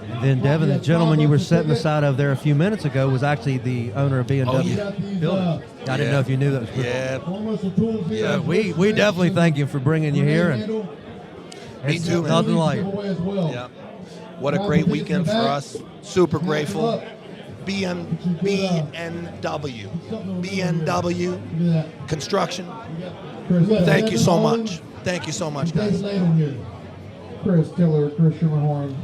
And then Devin, the gentleman you were sitting aside of there a few minutes ago, was actually the owner of B&W Building. I didn't know if you knew that was true. Yeah. So we definitely thank you for bringing you here. And Me too, man. Nothing like it. Yeah. What a great weekend for us. Super grateful. BNW Construction. Thank you so much. Thank you so much, guys. Chris Tiller, Chris Schumerhorn.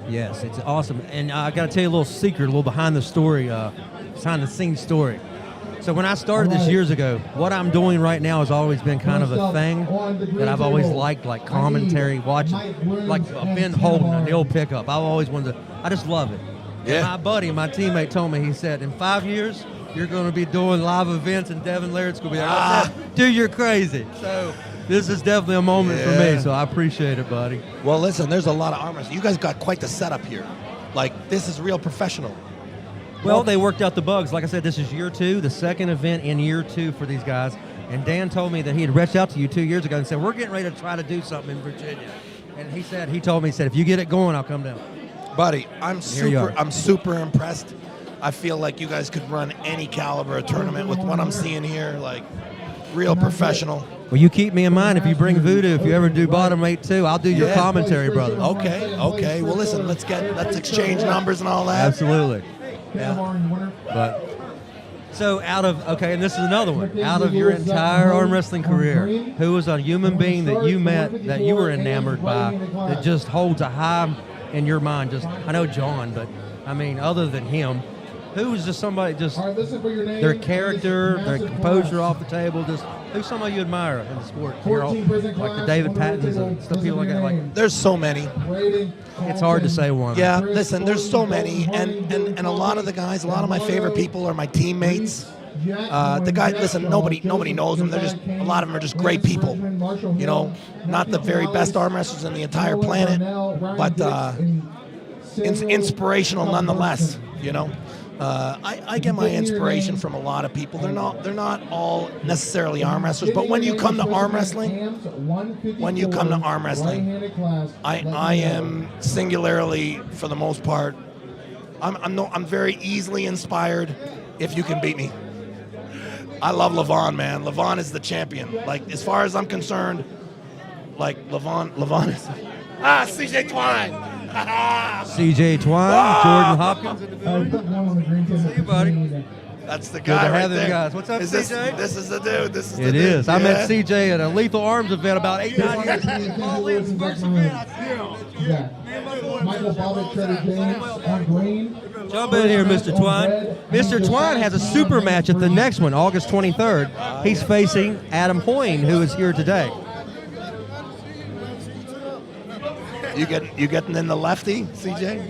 Yes, it's awesome. And I got to tell you a little secret, a little behind the story, behind the scenes story. So when I started this years ago, what I'm doing right now has always been kind of a thing that I've always liked, like commentary, watching, like Ben Holden, a Neil Pickup. I've always wanted to, I just love it. Yeah. And my buddy, my teammate told me, he said, in 5 years, you're going to be doing live events and Devin Laird's going to be there. I said, dude, you're crazy. So this is definitely a moment for me, so I appreciate it, buddy. Well, listen, there's a lot of arm wrestling. You guys got quite the setup here. Like, this is real professional. Well, they worked out the bugs. Like I said, this is year 2, the second event in year 2 for these guys. And Dan told me that he had reached out to you 2 years ago and said, we're getting ready to try to do something in Virginia. And he told me, if you get it going, I'll come down. Buddy, I'm super impressed. I feel like you guys could run any caliber of tournament with what I'm seeing here. Like, real professional. Well, you keep me in mind if you bring Voodoo. If you ever do Bottom 8 too, I'll do your commentary, brother. Okay. Well, listen, let's exchange numbers and all that. Absolutely. Yeah. But so and this is another one. Out of your entire arm wrestling career, who was a human being that you met that you were enamored by that just holds a high in your mind? Just, I know John, but I mean, other than him, who was just somebody, just their character, their composure off the table, just who's somebody you admire in the sport? Like the David Pattons and stuff, people like that. Like, there's so many. It's hard to say one. Yeah, listen, there's so many, and a lot of the guys, a lot of my favorite people are my teammates. The guys, listen, nobody knows them. They're just, a lot of them are just great people. You know, not the very best arm wrestlers on the entire planet, but inspirational nonetheless. You know. I get my inspiration from a lot of people. They're not all necessarily arm wrestlers, but when you come to arm wrestling, I am singularly, for the most part, I'm very easily inspired if you can beat me. I love Levon, man. Levon is the champion. Like, as far as I'm concerned, like Levon is CJ Twine. CJ Twine, Jordan Hopkins. See you, buddy. That's the guy right there. Guys. What's up, CJ? This is the dude. This is the dude. It is. Yeah. I met CJ at a Lethal Arms event about 8-9 years ago. Michael Bobbitt, Trevor James on green. Jump in here, Mr. Twine. Mr. Twine has a super match at the next one, August 23rd. He's facing Adam Hoyne, who is here today. You getting in the lefty, CJ?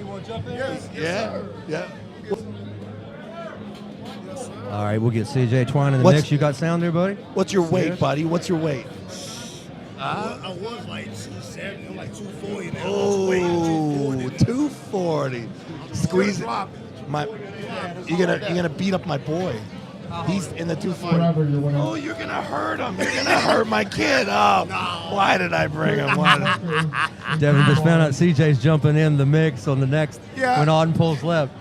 Yeah. All right, we'll get CJ Twine in the mix. You got sound there, buddy? What's your weight, buddy? What's your weight? I was like 270. I'm like 240 now. Oh, 240. Squeeze it. You're gonna beat up my boy. He's in the 240. Oh, you're gonna hurt him. You're gonna hurt my kid. Oh, why did I bring him? Devin just found out CJ's jumping in the mix on the next when Auden pulls left.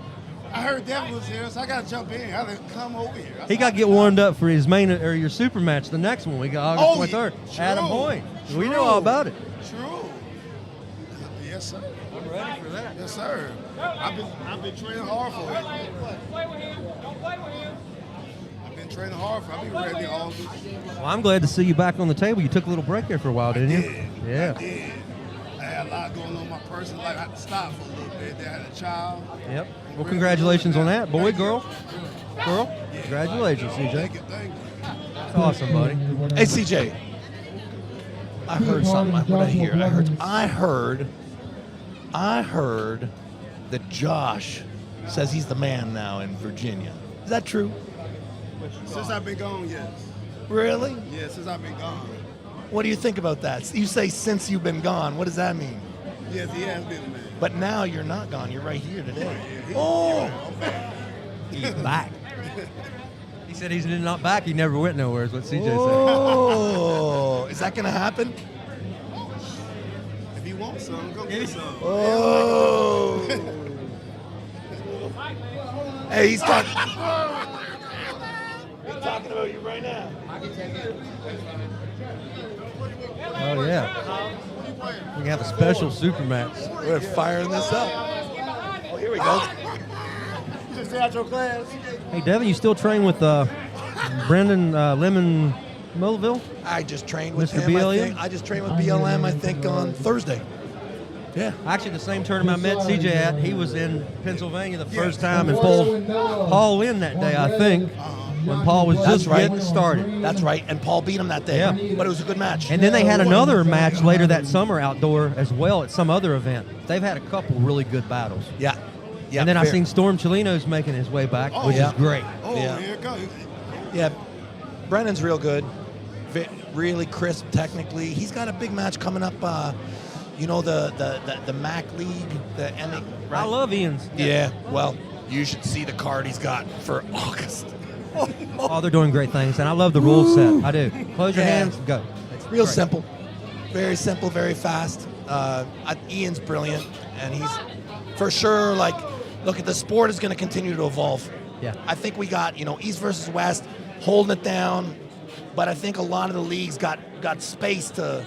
I heard Devin was here, so I gotta jump in. I gotta come over here. He got to get warmed up for his main or your super match. The next one we got August 23rd. Adam Hoyne. We know all about it. True. Yes, sir. I'm ready for that. Yes, sir. I've been training hard for it. I've been training hard for it. I've been ready all this. Well, I'm glad to see you back on the table. You took a little break there for a while, didn't you? Yeah. I did. I had a lot going on in my personal life. I had to stop for a little bit. Then I had a child. Yep. Well, congratulations on that. Boy, girl? Girl? Congratulations, CJ. Thank you. That's awesome, buddy. Hey, CJ. I heard something. What did I hear? I heard that Josh says he's the man now in Virginia. Is that true? Since I've been gone, yes. Really? Yeah, since I've been gone. What do you think about that? You say since you've been gone. What does that mean? Yes, he has been, man. But now you're not gone. You're right here today. I'm back. He's back. He said he's not back. He never went nowhere, is what CJ said. Oh, is that going to happen? If you want some, go get some. Oh. Hey, he's talking. He's talking about you right now. Oh, yeah. We can have a special super match. We're firing this up. Oh, here we go. Just stay out your class. Hey, Devin, you still train with Brendan Lemon Millville? I just trained with Mr. him. BLM? I just trained with BLM, I think, on Thursday. Yeah. Actually, the same tournament I met CJ at, he was in Pennsylvania the first time and pulled Paul in that day, I think, when Paul was just getting started. That's right, and Paul beat him that day. Yeah. But it was a good match. And then they had another match later that summer outdoor as well at some other event. They've had a couple really good battles. Yeah. Yeah. And then I fair. seen Storm Chilino's making his way back, which is great. Oh, Yeah. here it comes. Yeah, Brennan's real good, really crisp technically. He's got a big match coming up. You know the MAC League, the MA. Right? I love Ian's. Yeah, well, you should see the card he's got for August. Oh, they're doing great things, and I love the rules set. I do. Close your hands, go. It's real Great. simple, very fast. Ian's brilliant, and he's for sure like. Look, the sport is going to continue to evolve. Yeah. I think we got, East versus West holding it down, but I think a lot of the leagues got space to,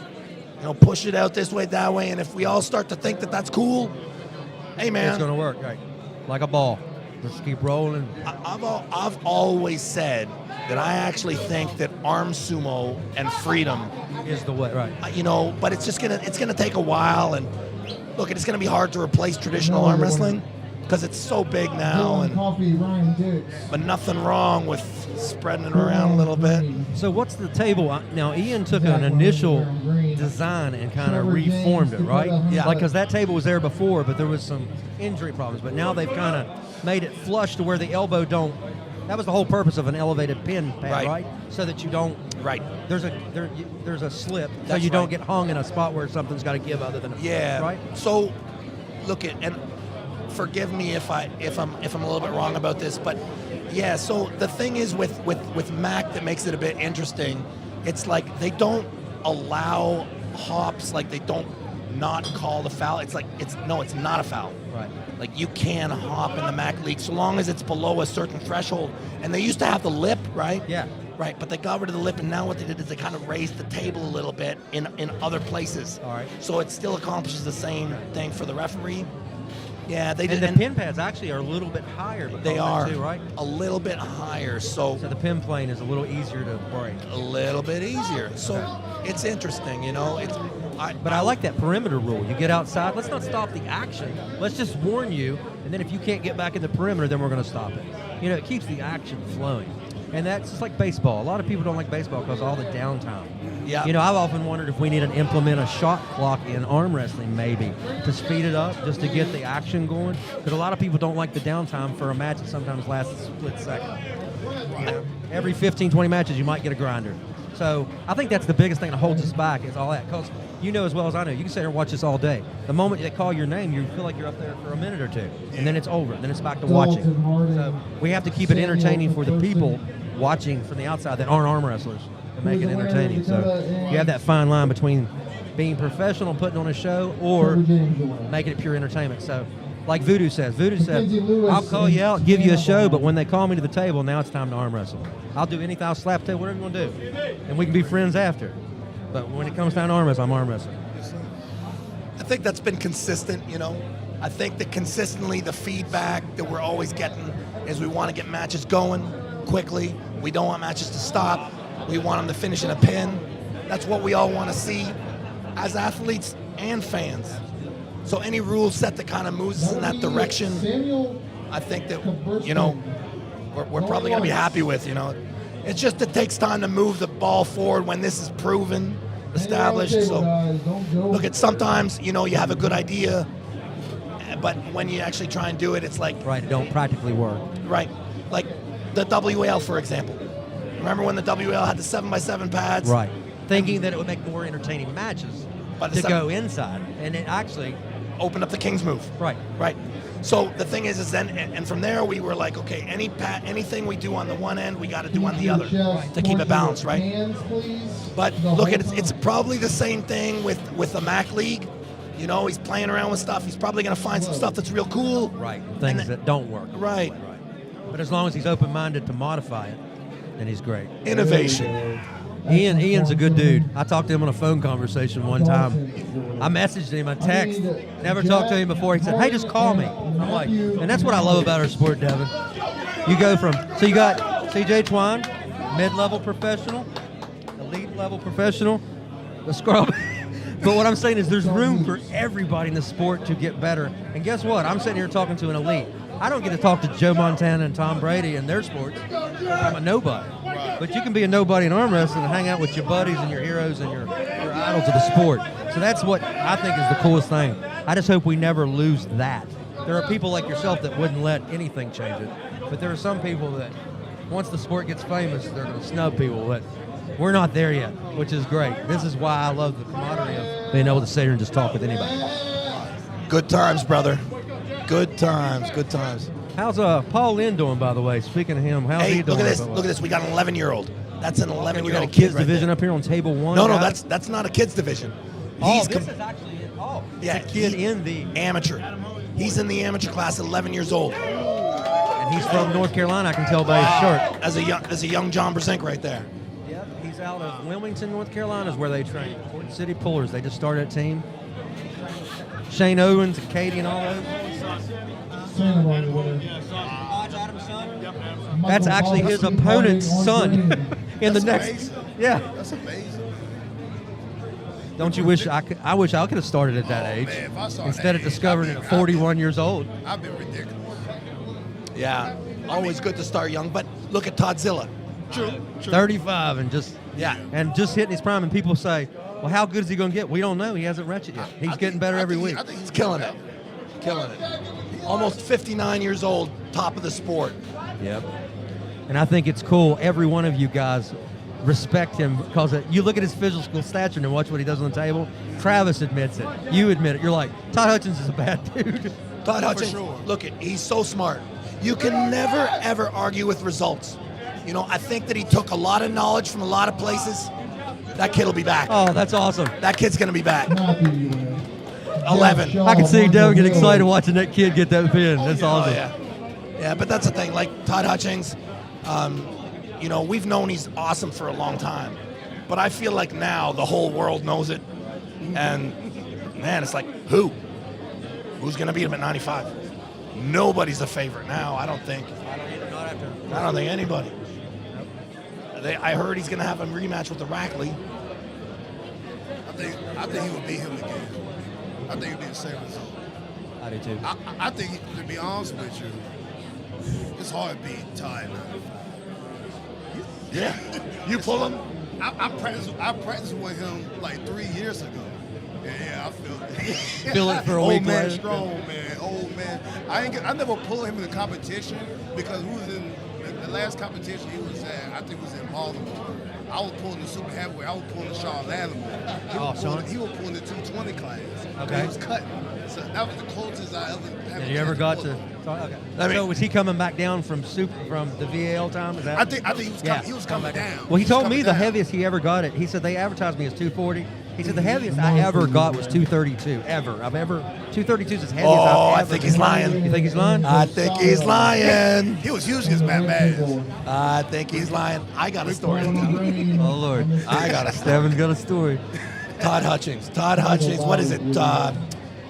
push it out this way, that way, and if we all start to think that that's cool, hey, man. It's going to work, right? Like a ball. Just keep rolling. I've always said that I actually think that arm sumo and freedom is the way, right? But it's gonna take a while, and look, it's gonna be hard to replace traditional arm wrestling. Because it's so big now, but nothing wrong with spreading it around a little bit. So what's the table? Now, Ian took an initial design and kind of reformed it, right? Yeah. Like, because that table was there before, but there was some injury problems. But now they've kind of made it flush to where the elbow don't. That was the whole purpose of an elevated pin pad, right? So that you don't. Right. There's a slip, so That's you don't right. get hung in a spot where something's got to give other than. Yeah. Right. So, look at and. Forgive me if I'm a little bit wrong about this, but yeah. So the thing is with MAC that makes it a bit interesting. It's like they don't allow hops. Like they don't not call the foul. It's like it's not a foul. Right. Like you can hop in the MAC league so long as it's below a certain threshold. And they used to have the lip, right? Yeah. Right, but they got rid of the lip, and now what they did is they kind of raised the table a little bit in other places. All right. So it still accomplishes the same thing for the referee. Yeah, they did. And the pin pads actually are a little bit higher. They are too, right? a little bit higher, so the pin plane is a little easier to break. A little bit easier. So it's interesting, But I like that perimeter rule. You get outside. Let's not stop the action. Let's just warn you, and then if you can't get back in the perimeter, then we're going to stop it. It keeps the action flowing. And that's just like baseball. A lot of people don't like baseball because of all the downtime. Yeah. I've often wondered if we need to implement a shot clock in arm wrestling maybe to speed it up, just to get the action going. Because a lot of people don't like the downtime for a match that sometimes lasts a split second. Every 15, 20 matches, you might get a grinder. So I think that's the biggest thing that holds us back is all that. Because as well as I know, you can sit there and watch this all day. The moment they call your name, you feel like you're up there for a minute or two. And then it's over. Then it's back to watching. So we have to keep it entertaining for the people watching from the outside that aren't arm wrestlers to make it entertaining. So you have that fine line between being professional, putting on a show, or making it pure entertainment. So like Voodoo said, I'll call you out, give you a show, but when they call me to the table, now it's time to arm wrestle. I'll do anything, I'll slap tail, whatever you want to do. And we can be friends after. But when it comes down to arm wrestling, I'm arm wrestling. I think that's been consistent, I think that consistently the feedback that we're always getting is we want to get matches going quickly. We don't want matches to stop. We want them to finish in a pin. That's what we all want to see as athletes and fans. So any rule set that kind of moves us in that direction, I think that, we're probably going to be happy with, It's just it takes time to move the ball forward when this is proven, established. So look, sometimes, you have a good idea, but when you actually try and do it, it's like... Right, it don't practically work. Right. Like the WAL, for example. Remember when the WAL had the 7x7 pads? Right. Thinking that it would make more entertaining matches to go inside. And it actually... opened up the King's move. Right. Right. So the thing is then, and from there we were like, okay, anything we do on the one end, we got to do on the other to keep it balanced, right? But look, it's probably the same thing with the MAC League. He's playing around with stuff. He's probably going to find some stuff that's real cool. Right. Things that don't work. Right. But as long as he's open-minded to modify it, then he's great. Innovation. Ian's a good dude. I talked to him on a phone conversation one time. I messaged him, I text. Never talked to him before. He said, hey, just call me. I'm like, and that's what I love about our sport, Devin. You go from, so you got CJ Twine, mid-level professional, elite-level professional, the scrub. But what I'm saying is there's room for everybody in the sport to get better. And guess what? I'm sitting here talking to an elite. I don't get to talk to Joe Montana and Tom Brady in their sports. I'm a nobody. But you can be a nobody in arm wrestling and hang out with your buddies and your heroes and your idols of the sport. So that's what I think is the coolest thing. I just hope we never lose that. There are people like yourself that wouldn't let anything change it. But there are some people that, once the sport gets famous, they're going to snub people. But we're not there yet, which is great. This is why I love the camaraderie of being able to sit here and just talk with anybody. Good times, brother. Good times, good times. How's Paul Lynn doing, by the way? Speaking of him, how's he doing? Look at this. Look at this. We got an 11-year-old. That's an 11-year-old. We got a kids division up here on table one. No, that's not a kids division. This is actually yeah, a kid in the amateur. He's in the amateur class, 11 years old. And he's from North Carolina. I can tell by his shirt. As a young John Brzenk right there. Yep, he's out of Wilmington, North Carolina, is where they train. Port City Pullers. They just started a team. Shane Owens and Katie and all those. That's actually his opponent's son in the next. Amazing. Yeah. That's amazing. Don't you wish I could? I wish I could have started at that age man, if I started instead of that age, discovering it at 41 years old. I've been ridiculous. Yeah, always good to start young. But look at Toddzilla. True. 35 and just hitting his prime. And people say, "Well, how good is he going to get?" We don't know. He hasn't reached it yet. He's getting better every week. I think he's killing it. Killing it. Almost 59 years old, top of the sport. Yep. And I think it's cool. Every one of you guys respect him because you look at his physical stature and watch what he does on the table. Travis admits it. You admit it. You're like, Todd Hutchins is a bad dude. Todd Hutchins, look, he's so smart. You can never, ever argue with results. I think that he took a lot of knowledge from a lot of places. That kid will be back. Oh, that's awesome. That kid's going to be back. 11. I can see Devin get excited watching that kid get that pin. That's awesome. Yeah, but that's the thing. Like Todd Hutchins, we've known he's awesome for a long time. But I feel like now the whole world knows it. And, man, it's like, who's going to beat him at 95? Nobody's a favorite now, I don't think. I don't think anybody. I heard he's going to have a rematch with the Rackley. I think he would beat him again. I think it'd be the same result. I do too. I think, to be honest with you, it's hard to beat Todd. Yeah. You pull him? I practiced with him like 3 years ago. Yeah, I feel it. Feel it for a week. Old man, strong man, old man. I never pulled him in the competition because we was in the last competition he was at. I think it was in Baltimore. I was pulling the super heavyweight. I was pulling the Sean Lattimore. He was pulling the 220 class. Okay. He was cutting. So that was the closest I ever had. Have you ever got to? Okay. So was he coming back down from the VAL time? Is that? I think he was coming down. Well, he told me the heaviest he ever got it. He said they advertised me as 240. He said the heaviest I ever got was 232. Ever. 232 is as heavy as I've ever. I think he's lying. You think he's lying? I think he's lying. He was huge against Matt Bass. I think he's lying. I got a story. Oh, Lord. I got a story. Stevin's got a story. Todd Hutchins. What is it?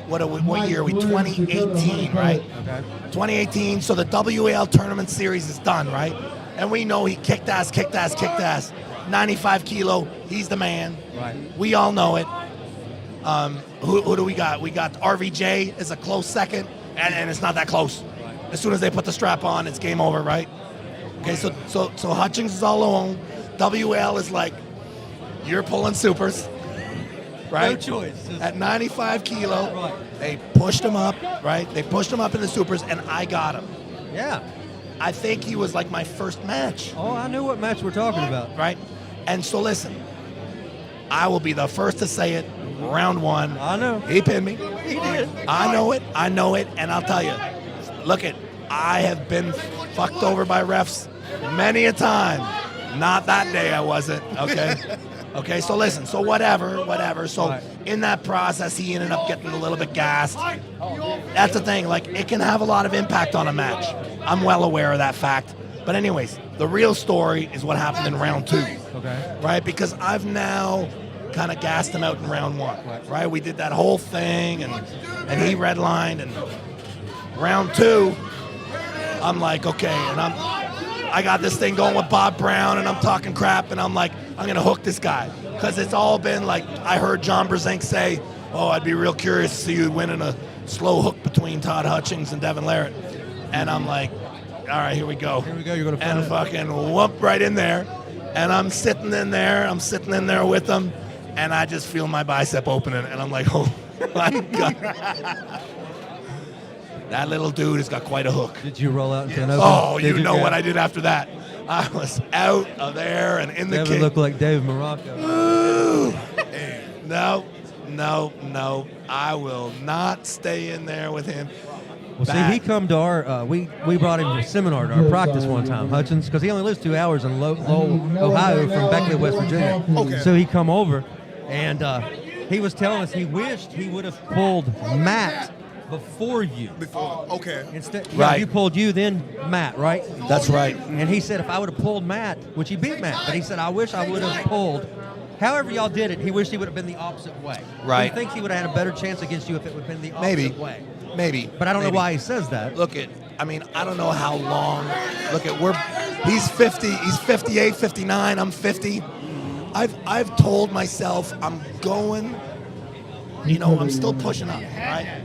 what year are we? 2018, right? Okay. 2018. So the WAL tournament series is done, right? And we know he kicked ass. 95 kilo. He's the man. Right. We all know it. Who do we got? We got RVJ is a close second, and it's not that close. As soon as they put the strap on, it's game over, right? Okay, so Hutchings is all alone. WL is like, you're pulling supers, right? No choice. At 95 kilo, Right. they pushed him up, right? They pushed him up in the supers, and I got him. Yeah. I think he was like my first match. Oh, I knew what match we're talking about. Right? And so listen, I will be the first to say it. Round one. I know. He pinned me. He did. I know it. And I'll tell you, I have been fucked over by refs many a time. Not that day I wasn't, okay? Okay, so listen, so whatever. So in that process, he ended up getting a little bit gassed. That's the thing, like, it can have a lot of impact on a match. I'm well aware of that fact. But anyways, the real story is what happened in round 2. Okay. Right? Because I've now kind of gassed him out in round 1. Right? We did that whole thing, and he redlined, and round 2, I'm like, okay, and I got this thing going with Bob Brown, and I'm talking crap, and I'm like, I'm gonna hook this guy, because it's all been like, I heard John Brzenk say, oh, I'd be real curious to see you winning a slow hook between Todd Hutchings and Devin Larratt, and I'm like, all right, here we go. Here we go. You're gonna find and it. fucking whoop right in there, and I'm sitting in there with him, and I just feel my bicep opening, and I'm like, oh my god. That little dude has got quite a hook. Did you roll out into an open? Oh, Did you know go? what I did after that. I was out of there and in the Devin kick. looked like David Morocco. Ooh. No. I will not stay in there with him. Well, see, he come to our, we brought him to a seminar to our practice one time, Hutchins, because he only lives 2 hours in Lowell, Ohio from Beckley, West Virginia. Okay. So he come over, and he was telling us he wished he would have pulled Matt before you. Okay. Instead, Right. You pulled you, then Matt, right? That's right. And he said if I would have pulled Matt, which he beat Matt, but he said I wish I would have pulled. However y'all did it, he wished he would have been the opposite way. Right. He thinks he would have had a better chance against you if it would have been the opposite way. Maybe. But I don't know Maybe. why he says that. I don't know how long. He's 50, he's 58, 59, I'm 50. I've told myself I'm going, I'm still pushing up, right?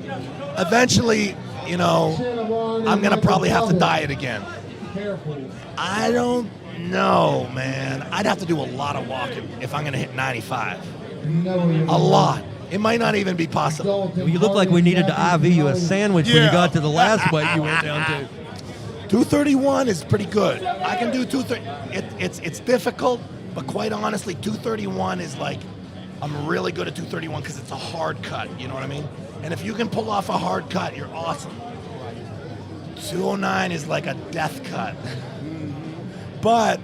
Eventually, I'm going to probably have to diet again. I don't know, man. I'd have to do a lot of walking if I'm going to hit 95. A lot. It might not even be possible. Well, you look like we needed to IV you a sandwich when you got to the last weight you went down to. 231 is pretty good. I can do 230. It's difficult, but quite honestly, 231 is like, I'm really good at 231 because it's a hard cut. You know what I mean? And if you can pull off a hard cut, you're awesome. 209 is like a death cut. But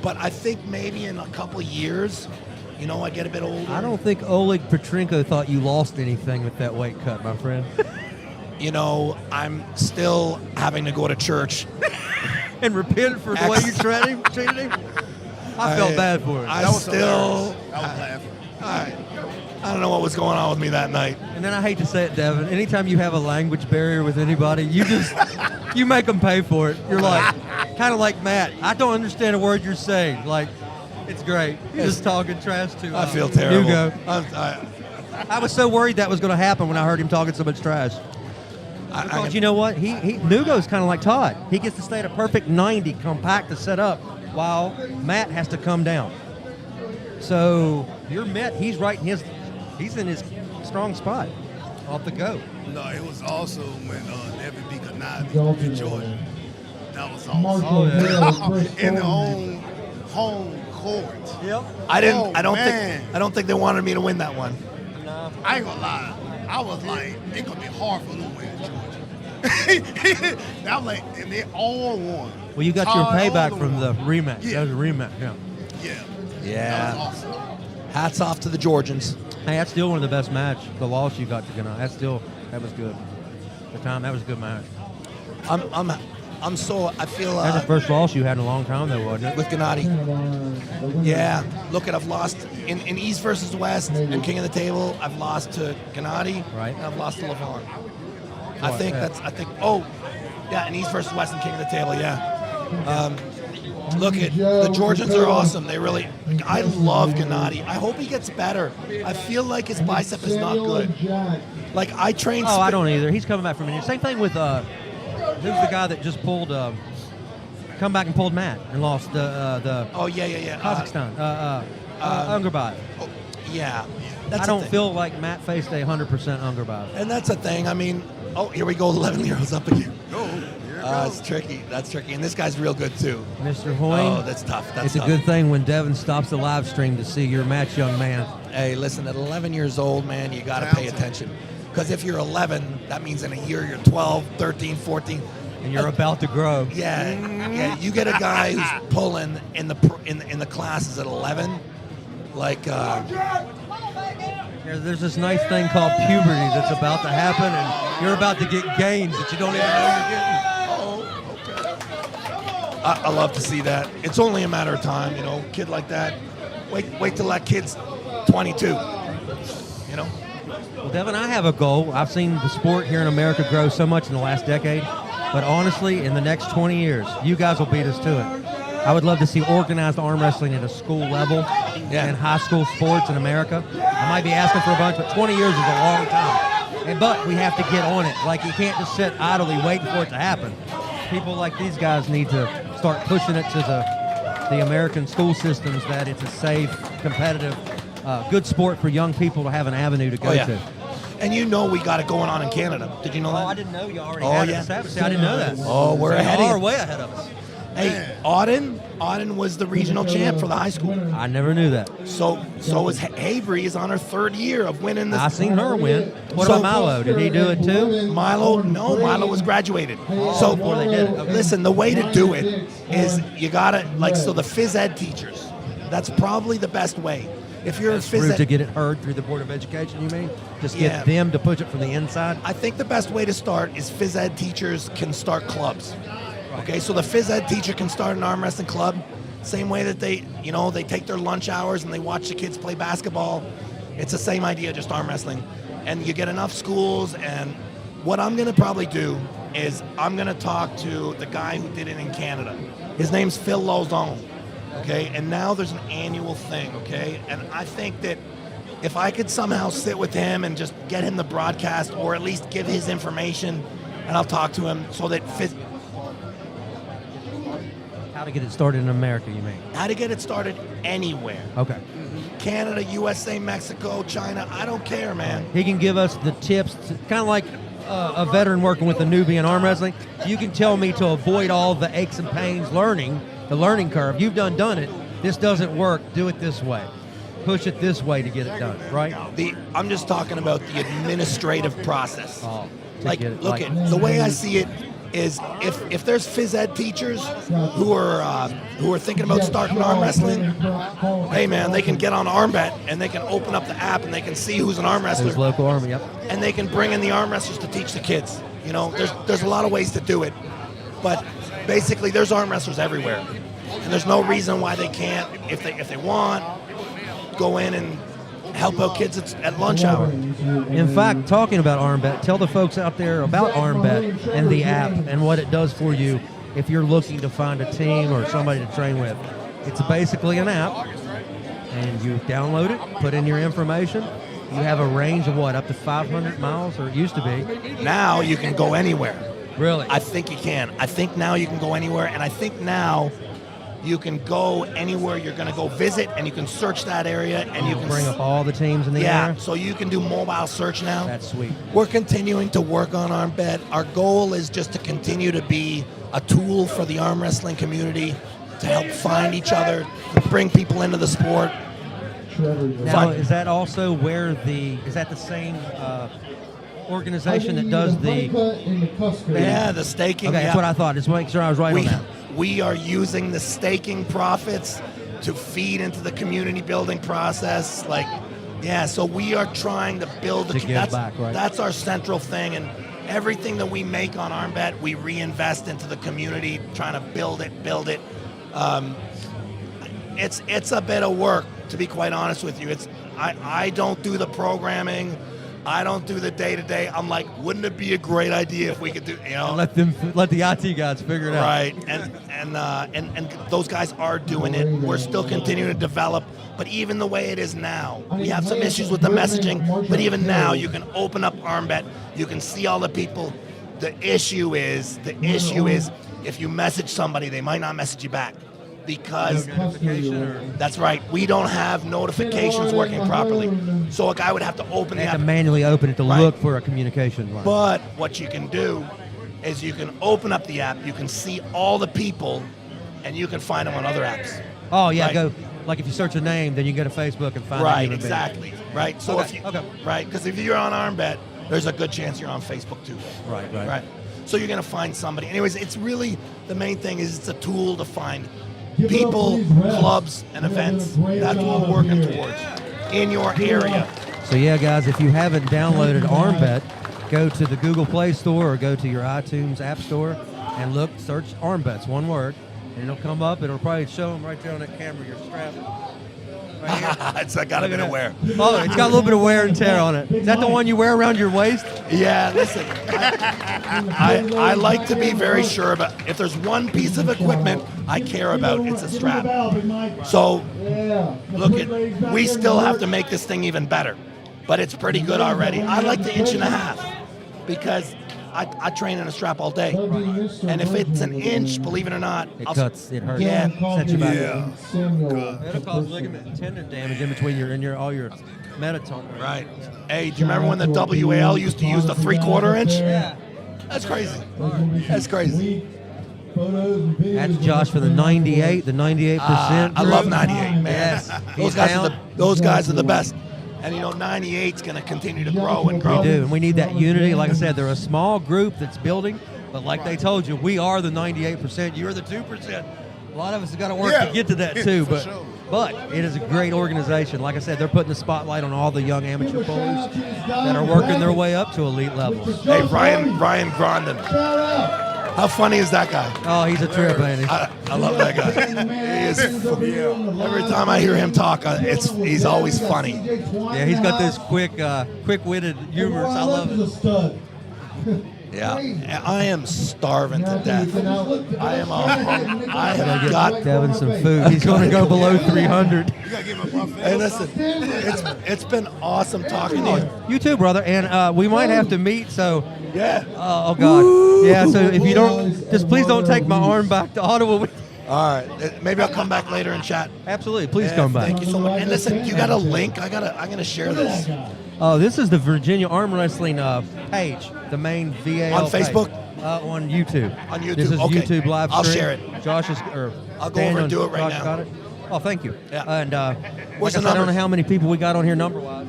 I think maybe in a couple of years, I get a bit older. I don't think Oleg Petrenko thought you lost anything with that weight cut, my friend. I'm still having to go to church. And repent for the way you treated him? I felt bad for it. I don't know what was going on with me that night. And then I hate to say it, Devin, anytime you have a language barrier with anybody, you make them pay for it. You're like, kind of like Matt. I don't understand a word you're saying. Like, it's great. You're just talking trash to I feel terrible. Hugo. I was so worried that was going to happen when I heard him talking so much trash. Because you know what? Nugo's kind of like Todd. He gets to stay at a perfect 90, compact to set up, while Matt has to come down. So your Met, he's in his strong spot off the go. No, it was also when Devin beat Kanavi in Georgia. That was awesome. In the home court. Yep. I don't think they wanted me to win that one. No. I ain't gonna lie. I was like, it's gonna be hard for them to win in Georgia. That was like, and they all won. Well, you got your payback from the rematch. Yeah. That was a rematch, Yeah. Yeah. That was awesome. Hats off to the Georgians. Hey, that's still one of the best match. The loss you got to Gannett, that was good. At the time, that was a good match. I feel That's the first loss you had in a long time, though, wasn't it? with Gennady. Yeah, look, I've lost in East versus West and King of the Table. I've lost to Gennady. Right. And I've lost to LeVon. In East versus West and King of the Table. Yeah. Look at the Georgians are awesome. They really. I love Gennady. I hope he gets better. I feel like his bicep is not good. Like I trained. Oh, I don't either. He's coming back from injury. Same thing with who's the guy that just pulled, come back and pulled Matt and lost the. Oh yeah. Kazakhstan. Ungerbad. Yeah. I don't feel like Matt faced 100% Ungerbad. And that's the thing. I mean, here we go. 11 years up again. It's tricky. That's tricky. And this guy's real good too. Mr. Hoyne. Oh, that's tough. It's a good thing when Devin stops the live stream to see your match, young man. Hey, listen, at 11 years old, man, you got to pay attention. Because if you're 11, that means in a year you're 12, 13, 14. And you're about to grow. Yeah. You get a guy who's pulling in the classes at 11, like. There's this nice thing called puberty that's about to happen, and you're about to get gains that you don't even know you're getting. I love to see that. It's only a matter of time, kid like that. Wait till that kid's 22, Well, Devin, I have a goal. I've seen the sport here in America grow so much in the last decade, but honestly, in the next 20 years, you guys will beat us to it. I would love to see organized arm wrestling at a school level and high school sports in America. I might be asking for a bunch, but 20 years is a long time. But we have to get on it. Like, you can't just sit idly waiting for it to happen. People like these guys need to start pushing it to the American school systems that it's a safe, competitive, good sport for young people to have an avenue to go to. And we got it going on in Canada. Did you know that? I didn't know you already had it established. I didn't know that. Oh, we're ahead. You are way ahead of us. Hey, Auden was the regional champ for the high school. I never knew that. So is Avery is on her third year of winning this. I seen her win. What about Milo? Did he do it too? Milo was graduated. So before they did it. Okay. Listen, the way to do it is you gotta the phys ed teachers. That's probably the best way. If you're a phys ed, to get it heard through the Board of Education, you mean? Just get them to push it from the inside? I think the best way to start is phys ed teachers can start clubs. Okay, so the phys ed teacher can start an arm wrestling club, same way that they take their lunch hours and they watch the kids play basketball. It's the same idea, just arm wrestling. And you get enough schools, and what I'm gonna probably do is I'm gonna talk to the guy who did it in Canada. His name's Phil Lozone, okay? And now there's an annual thing, okay? And I think that if I could somehow sit with him and just get him the broadcast, or at least give his information, and I'll talk to him so that How to get it started in America, you mean? How to get it started anywhere. Okay. Canada, USA, Mexico, China, I don't care, man. He can give us the tips, kind of like a veteran working with a newbie in arm wrestling. You can tell me to avoid all the aches and pains the learning curve. You've done it. This doesn't work. Do it this way. Push it this way to get it done, right? I'm just talking about the administrative process. The way I see it is if there's phys ed teachers who are thinking about starting arm wrestling, hey man, they can get on ArmBet and they can open up the app and they can see who's an arm wrestler. There's local army, yep. And they can bring in the arm wrestlers to teach the kids. There's a lot of ways to do it, but basically there's arm wrestlers everywhere, and there's no reason why they can't, if they want, go in and help out kids at lunch hour. In fact, talking about ArmBet, tell the folks out there about ArmBet and the app and what it does for you if you're looking to find a team or somebody to train with. It's basically an app, and you download it, put in your information. You have a range of up to 500 miles, or it used to be. Now you can go anywhere. Really? I think you can. I think now you can go anywhere, and I think now you can go anywhere you're going to go visit, and you can search that area, and you can bring up all the teams in the area. Yeah, so you can do mobile search now. That's sweet. We're continuing to work on ArmBet. Our goal is just to continue to be a tool for the arm wrestling community to help find each other, to bring people into the sport. Now, is that also is that the same organization that does the staking? Okay, that's what I thought. Just make sure I was right on that. We are using the staking profits to feed into the community building process. So we are trying to build to give back, right? That's our central thing, and everything that we make on ArmBet, we reinvest into the community, trying to build it. It's a bit of work, to be quite honest with you. I don't do the programming. I don't do the day-to-day. I'm like, wouldn't it be a great idea if we could do, Let the IT guys figure it out. Right, and those guys are doing it. We're still continuing to develop, but even the way it is now, we have some issues with the messaging, but even now, you can open up ArmBet, you can see all the people. The issue is, if you message somebody, they might not message you back. Because that's right, we don't have notifications working properly. So a guy would have to open They the have app. to manually open it to look for a communication line. But what you can do is you can open up the app, you can see all the people, and you can find them on other apps. Oh yeah, Right. go like if you search a name, then you go to Facebook and find Right, a human being. exactly. Right. So Okay, if you, right, because if you're on ArmBet, there's a good chance you're on Facebook too. Right. So you're gonna find somebody. Anyways, it's really the main thing is it's a tool to find people, clubs, and events. That's what we're working towards in your area. So yeah, guys, if you haven't downloaded ArmBet, go to the Google Play Store or go to your iTunes App Store and search ArmBets, one word, and it'll come up. It'll probably show them right there on that camera. Your strap. Right here. It's got a bit of wear. Oh, it's got a little bit of wear and tear on it. Is that the one you wear around your waist? Yeah, listen, I like to be very sure about if there's one piece of equipment I care about, it's a strap. So, look, we still have to make this thing even better, but it's pretty good already. I like the 1.5 inches because I train in a strap all day, and if it's an inch, believe it or not, It cuts. It hurts. Yeah. Sets you back. Yeah. It'll cause ligament and tendon damage in between all your metatone. Right. Hey, do you remember when the WAL used to use the 3/4 inch? Yeah. That's crazy. That's crazy. That's Josh for the 98, the 98%. I love 98, man. Yes. Those guys are the best. And 98's going to continue to grow and grow. We do, and we need that unity. Like I said, they're a small group that's building, but like they told you, we are the 98%. You're the 2%. A lot of us have got to work to get to that too, but it is a great organization. Like I said, they're putting the spotlight on all the young amateur bowlers that are working their way up to elite levels. Hey, Ryan Grondin. How funny is that guy? Oh, he's a trip, ain't he? I love that guy. He is. Every time I hear him talk, he's always funny. Yeah, he's got this quick-witted humor. I love it. Yeah, I am starving to death. I have got Devin some food. He's going to go below 300. Hey, listen, it's been awesome talking to you. You too, brother. And we might have to meet. So yeah. Oh God. Yeah. So if you don't, just please don't take my arm back to Ottawa. All right, maybe I'll come back later and chat. Absolutely, please come back. Thank you so much. And listen, you got a link? I'm gonna share this. Oh, this is the Virginia Arm Wrestling page, the main VAL On Facebook? page. On YouTube. On YouTube. This is Okay. YouTube live stream. I'll share it. Josh is, or I'll go over and do it right Josh now. got it. Oh, thank you. Yeah. And What's like the I don't know numbers? how many people we got on here number-wise.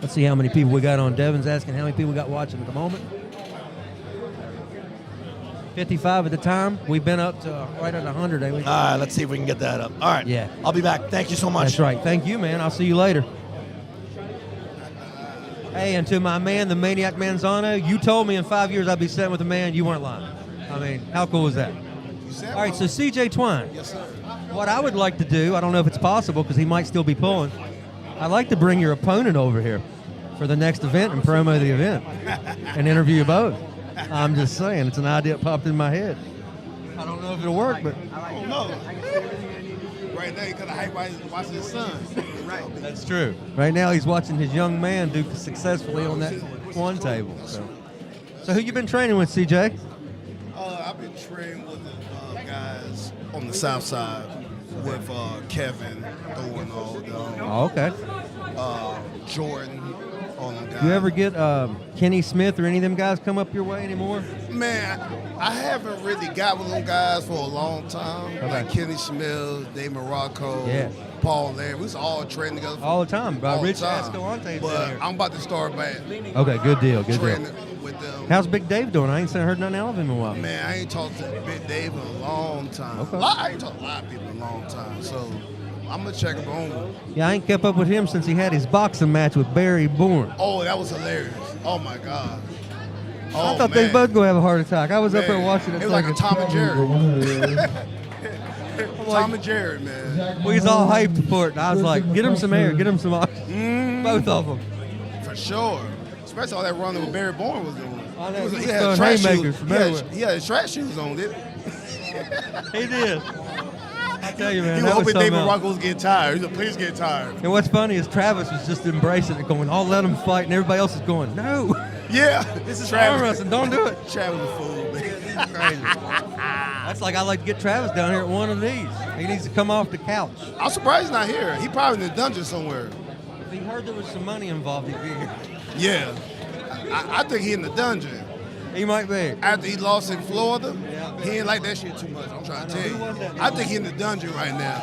Let's see how many people we got on. Devin's asking how many people we got watching at the moment. 55 at the time. We've been up to right at 100, ain't we? All right, let's see if we can get that up. All right. Yeah. I'll be back. Thank you so much. That's right. Thank you, man. I'll see you later. Hey, and to my man, the Maniac Manzano, you told me in 5 years I'd be sitting with a man. You weren't lying. I mean, how cool is that? All right, so CJ Twine. Yes, sir. What I would like to do, I don't know if it's possible because he might still be pulling. I'd like to bring your opponent over here for the next event and promo the event and interview you both. I'm just saying, it's an idea that popped in my head. I don't know if it'll work, but I don't know. Right now, because I hate watching his son. Right. that's true. Right now, he's watching his young man do successfully on that one table. So who you been training with, CJ? I've been training with the guys on the south side with Kevin, Thorne, all of them. Oh, okay. Jordan, all them guys. You ever get Kenny Smith or any of them guys come up your way anymore? Man, I haven't really got with them guys for a long time. Okay. Like Kenny Smith, Dave Morocco, Yeah. Paul Larry. We was all training together All the time. all the Rich time. Escalante. But I'm about to start back. Okay, good deal. Good training deal. with them. How's Big Dave doing? I ain't heard nothing out of him in a while. Man, I ain't talked to Big Dave in a long time. Okay. I ain't talked to a lot of people in a long time. So I'm going to check him on. Yeah, I ain't kept up with him since he had his boxing match with Barry Bourne. Oh, that was hilarious. Oh my God. I thought they both gonna have a heart attack. I was up there Man, watching it. It was like a Tom and Jerry. Tom and Jerry, man. We was all hyped for it. And I was like, get him some air, get him some oxygen. Both of them. For sure. Especially all that running with Barry Bourne was doing. I know, He he was had throwing track haymakers shoes. from He had, everywhere. he had track shoes on, didn't He did. I tell you, man, he that was was hoping something David else. Rocco was getting tired. He said, please get tired. And what's funny is Travis was just embracing it, going, "I'll let him fight," and everybody else is going, "No, Yeah. this is Travis. arm wrestling. Don't do it." Travis a fool, man. Crazy. That's like I like to get Travis down here at one of these. He needs to come off the couch. I'm surprised he's not here. He probably in the dungeon somewhere. If he heard there was some money involved, he'd be here. Yeah. I think he in the dungeon. He might be. After he lost in Florida, he ain't like that shit too much. I'm trying to tell you. I think he in the dungeon right now.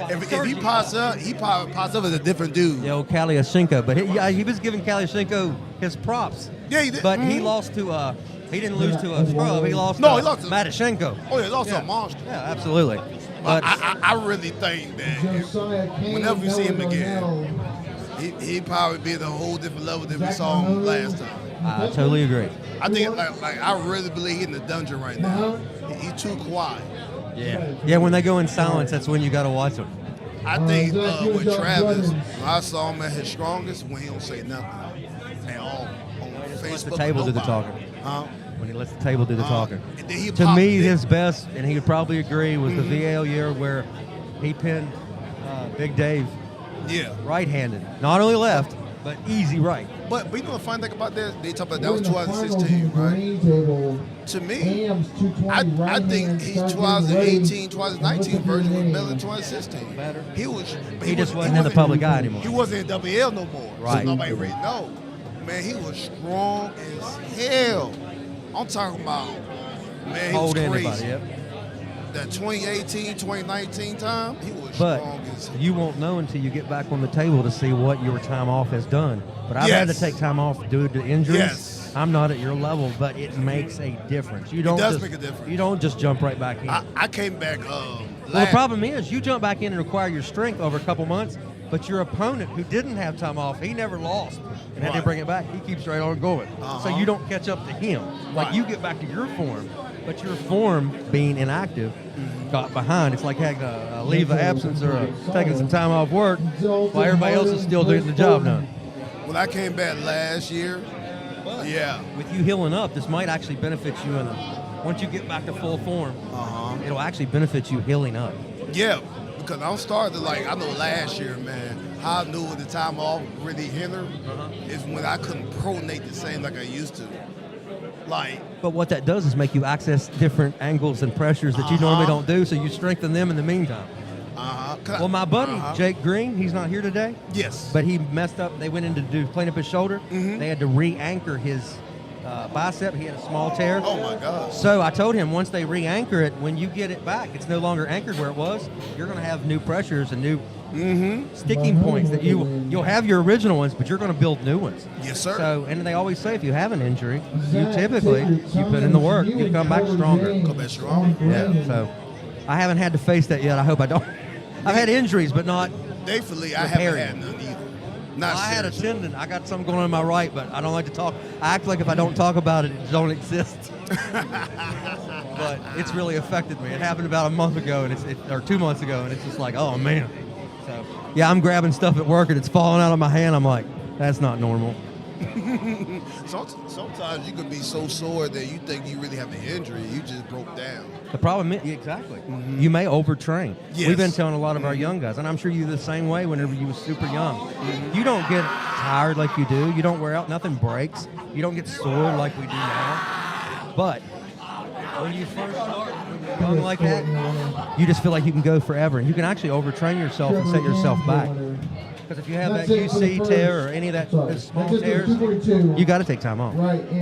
If he pops up, he probably pops up as a different dude. Yo, Kaliashenko, but he was giving Kaliashenko his props. Yeah, he did. But he lost to he didn't lose to a scrub. He lost. No, to he lost to Matyshenko. Oh, yeah, he lost to a monster. Yeah, absolutely. But But I really think that whenever we see him again, he probably be at a whole different level than we saw him last time. I totally agree. I think like I really believe he's in the dungeon right now. He's too quiet. Yeah, when they go in silence, that's when you got to watch them. I think with Travis, when I saw him at his strongest when he don't say nothing at all on Facebook. Let the table do the nobody. talking. Huh? When he lets the table do the talking. And then he To popped me, it. his best, and he would probably agree, was the VAL year where he pinned Big Dave Yeah. right-handed. Not only left, but easy right. But you know the fun thing about that? They talk about that was 2016, right? To me, I think he's 2018, 2019 version was better than 2016. Better. He just wasn't in the public eye anymore. He wasn't in WL no more. Right. So nobody really know. Man, he was strong as hell. I'm talking about, man, he Hold was anybody, crazy. yep. That 2018, 2019 time, he was But strong as you won't know until you get back on the table to see what your time off has done. But I've had to Yes. take time off due to injuries. Yes. I'm not at your level, but it makes a difference. You don't does just, make a difference. You don't just jump right back in. I came back. Well, the problem is you jump back in and acquire your strength over a couple months, but your opponent who didn't have time off, he never lost and had to Right. bring it back. He keeps right on going. So you don't catch up to him. Like Right. you get back to your form, but your form being inactive got behind. It's like having a leave of absence or taking some time off work while everybody else is still getting the job done. When I came back last year, yeah. With you healing up, this might actually benefit you once you get back to full form. It'll actually benefit you healing up. Yeah, because I'm starting to I know last year, man, how I knew the time off really hindered is when I couldn't pronate the same like I used to. But what that does is make you access different angles and pressures that you normally don't do, so you strengthen them in the meantime. Well, my buddy, Jake Green, he's not here today. Yes. But he messed up. They went in to clean up his shoulder. They had to re-anchor his bicep. He had a small tear. Oh, my God. So I told him once they re-anchor it, when you get it back, it's no longer anchored where it was. You're going to have new pressures and new sticking points that you'll have your original ones, but you're going to build new ones. Yes, sir. So, and they always say if you have an injury, you typically you put in the work, you come back stronger. Come back stronger. Yeah. So I haven't had to face that yet. I hope I don't. I've had injuries, but not. Thankfully, I haven't repairing. had none either. Not I had a seriously. tendon. I got something going on in my right, but I don't like to talk. I act like if I don't talk about it, it don't exist. But it's really affected me. It happened about a month ago, and or 2 months ago, and it's just like, oh man. So yeah, I'm grabbing stuff at work, and it's falling out of my hand. I'm like, that's not normal. Sometimes you could be so sore that you think you really have an injury. You just broke down. The problem is, exactly, you may overtrain. Yes. We've been telling a lot of our young guys, and I'm sure you the same way whenever you were super young. You don't get tired like you do. You don't wear out. Nothing breaks. You don't get sore like we do now. But when you first start, when you're young like that, you just feel like you can go forever. And you can actually overtrain yourself and set yourself back. Because if you have that UC tear or any of that those small tears, you got to take time off.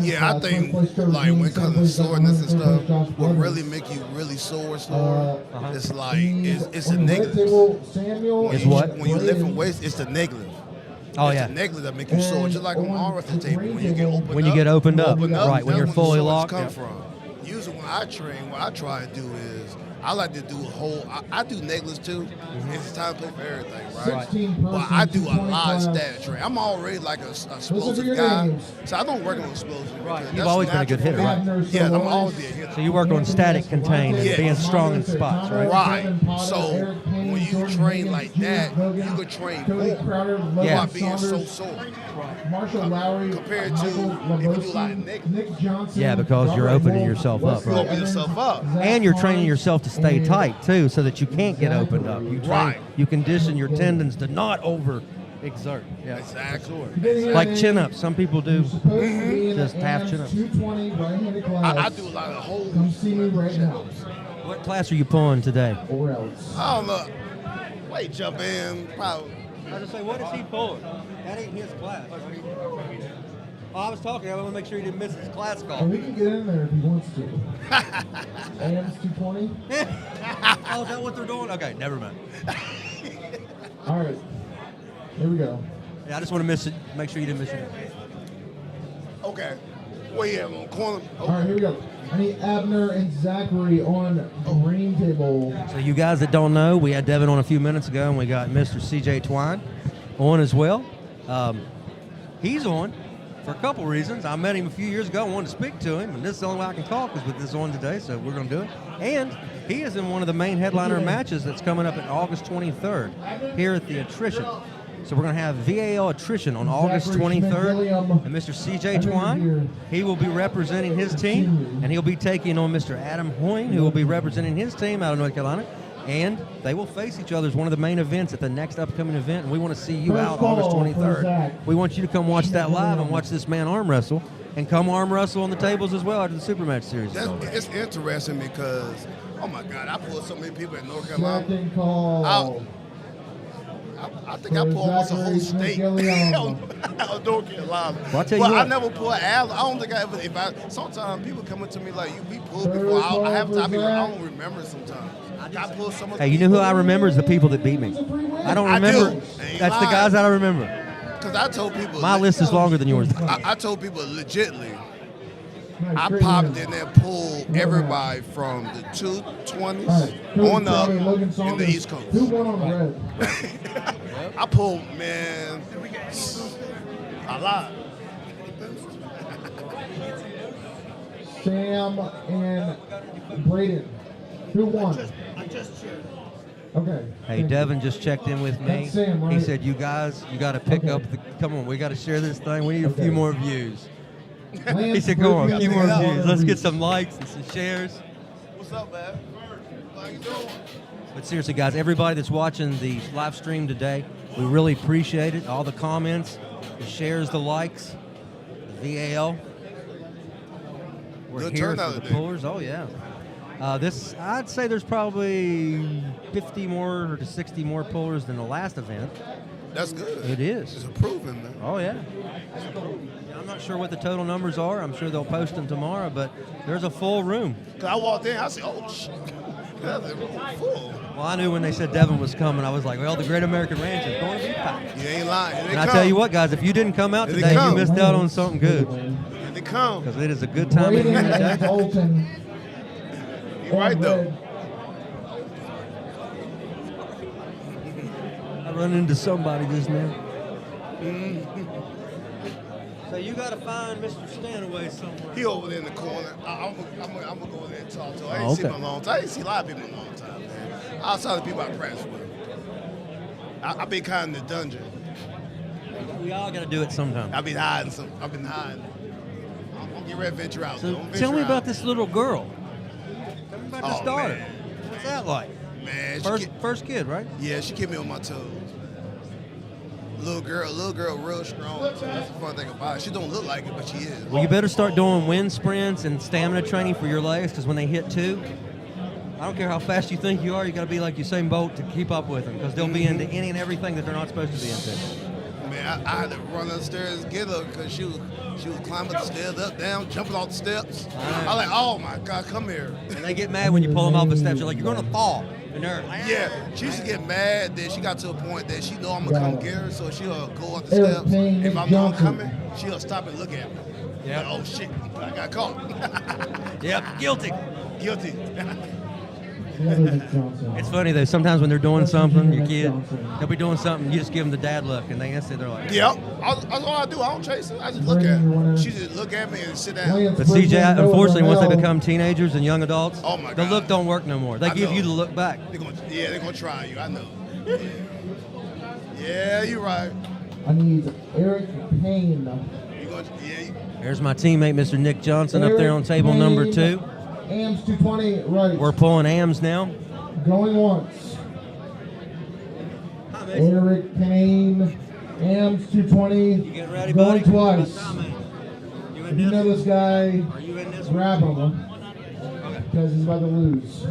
Yeah, I think when it comes to soreness and stuff, what really make you really sore, it's it's the negative. It's what? When you lifting weights, it's the negative. Oh, It's yeah. the negative that make you sore. Just like on arm wrestling table, when you get opened up. When you get opened up, right, when that's you're fully the sores locked. come Yeah. from. usually when I train, what I try to do is I like to do a whole. I do necklace too. It's time to play for everything, right? 16 But I do a person, lot of 25. static training. I'm already like a your explosive guy, names. so I don't work on explosive. Right. because You've that's always been a good hitter, natural right? for me. Yeah, I'm always been a hitter. So you work on static contain and being strong in spots, right? Right. So when you train like that, you could train more without being so sore. Marshall Lowry, compared to if you do like Nick Johnson. Yeah, because you're opening yourself up, right? Open yourself up. And you're training yourself to stay tight too, so that you can't get opened up. You train, Right. you condition your tendons to not over exert. Yeah, Exactly. like chin ups. Some people do just half chin ups. 220 right-handed class. I do a lot of whole. Come see me right now. What class are you pulling today? Or else. I don't know. Wait, jump in. Probably. I just say, what is he pulling? That ain't his class. Oh, I was talking. I want to make sure he didn't miss his class Oh, call. we can get in there if he wants to. AM's 220. Oh, is that what they're doing? Okay, never mind. All right. Here we go. Yeah, I just want to miss it. Make sure you didn't miss it. Okay. Well, yeah, on corner. All right, here we go. I need Abner and Zachary on green table. So you guys that don't know, we had Devin on a few minutes ago, and we got Mr. CJ Twine on as well. He's on for a couple reasons. I met him a few years ago and wanted to speak to him, and this is the only way I can talk is with this on today, so we're going to do it. And he is in one of the main headliner matches that's coming up on August 23rd here at the Attrition. So we're going to have VAL Attrition on August 23rd. And Mr. CJ Twine, he will be representing his team, and he'll be taking on Mr. Adam Hoyne, who will be representing his team out of North Carolina. And they will face each other as one of the main events at the next upcoming event, and we want to see you out August 23rd. We want you to come watch that live and watch this man arm wrestle, and come arm wrestle on the tables as well after the Supermatch series. It's interesting because, oh my God, I pulled so many people in North Carolina. Second call. I think I pulled almost a whole state out of North Carolina. Well, I'll tell you but what. I never pulled Al. I don't think I ever. Sometimes people come up to me like, "We pulled before." I don't remember sometimes. I pulled some of Hey, you know who I remember is the people that beat me. I don't remember. That's the guys that I remember. Because I told people. My list is longer than yours. I told people legitly. I popped in there, pulled everybody from the 220s on up in the East Coast. Who won on red? I pulled, man, a lot. Sam and Braden. Who won? Okay. Hey, Devin just checked in with me. That's Sam, right? He said, "You guys, you got to pick up the. Come on, we got to share this thing. We need a few more views." He said, "Come on, a few more views. Let's get some likes and some shares." What's up, man? How you doing? But seriously, guys, everybody that's watching the live stream today, we really appreciate it. All the comments, the shares, the likes, the VAL. We're Good here turnout for the today. pullers. Oh yeah. I'd say there's probably 50 more to 60 more pullers than the last event. That's good. It is. It's improving, man. Oh yeah. I'm not sure what the total numbers are. I'm sure they'll post them tomorrow, but there's a full room. Cause I walked in, I said, "Oh shit, that's full." Well, I knew when they said Devin was coming, I was like, well, the Great American Ranch is going to be packed. You ain't lying. And I tell you what, guys, if you didn't come out Here they today, you come. missed out on something good. Here they come. Because it is a good time in here Braden and today. Dalton. You're right, though. I run into somebody just now. Mm-hmm. So you got to find Mr. Stanaway somewhere. He over there in the corner. I'm gonna go over there and talk to him. I ain't Oh, seen him okay. in a long time. I ain't seen a lot of people in a long time, man. Outside the people I practice with. I've been kind of in the dungeon. We all got to do it sometime. I've been hiding. I'm gonna get ready to venture out. So though. I'm tell me venture about out. this little girl. Tell me about this Oh, daughter. man. What's that like? Man, First kid, right? Yeah, she kept me on my toes. Little girl, real strong. That's the fun thing about it. She don't look like it, but she is. Well, you better start doing wind sprints and stamina training for your legs, because when they hit 2, I don't care how fast you think you are, you got to be like Usain Bolt to keep up with them, because they'll be into any and everything that they're not supposed to be into. Man, I had to run upstairs and get her because she was climbing the stairs, up, down, jumping off the steps. I was like, oh my God, come here. And they get mad when you pull them off the steps. You're like, you're going to fall. And they're like, Yeah, she used to get mad. Then she got to a point that she know I'm gonna come get her, so she'll go up the Eric steps. Payne, If Nick I know I'm Johnson. coming, she'll stop and look at me. Yep. Oh shit! I got caught. Yep, guilty. Guilty. It's funny though. Sometimes when they're doing something, your kid, they'll be doing something. You just give them the dad look, and they instantly they're like, Yep. That's all I do. I don't chase her. I just look at her. She just look at me and sit down. But CJ, unfortunately, once they become teenagers and young adults, Oh my the God. look don't work no more. They I give know. you the look back. They're gonna try you. I know. Yeah, you're right. I need Eric Payne. You gonna, yeah. There's my teammate, Mr. Nick Johnson, up there on table number 2. AMS 220 right. We're pulling AMS now. Going once. Eric Payne. AMS 220. You getting ready, going buddy? twice. If you know this guy, grab him. Because he's about to lose.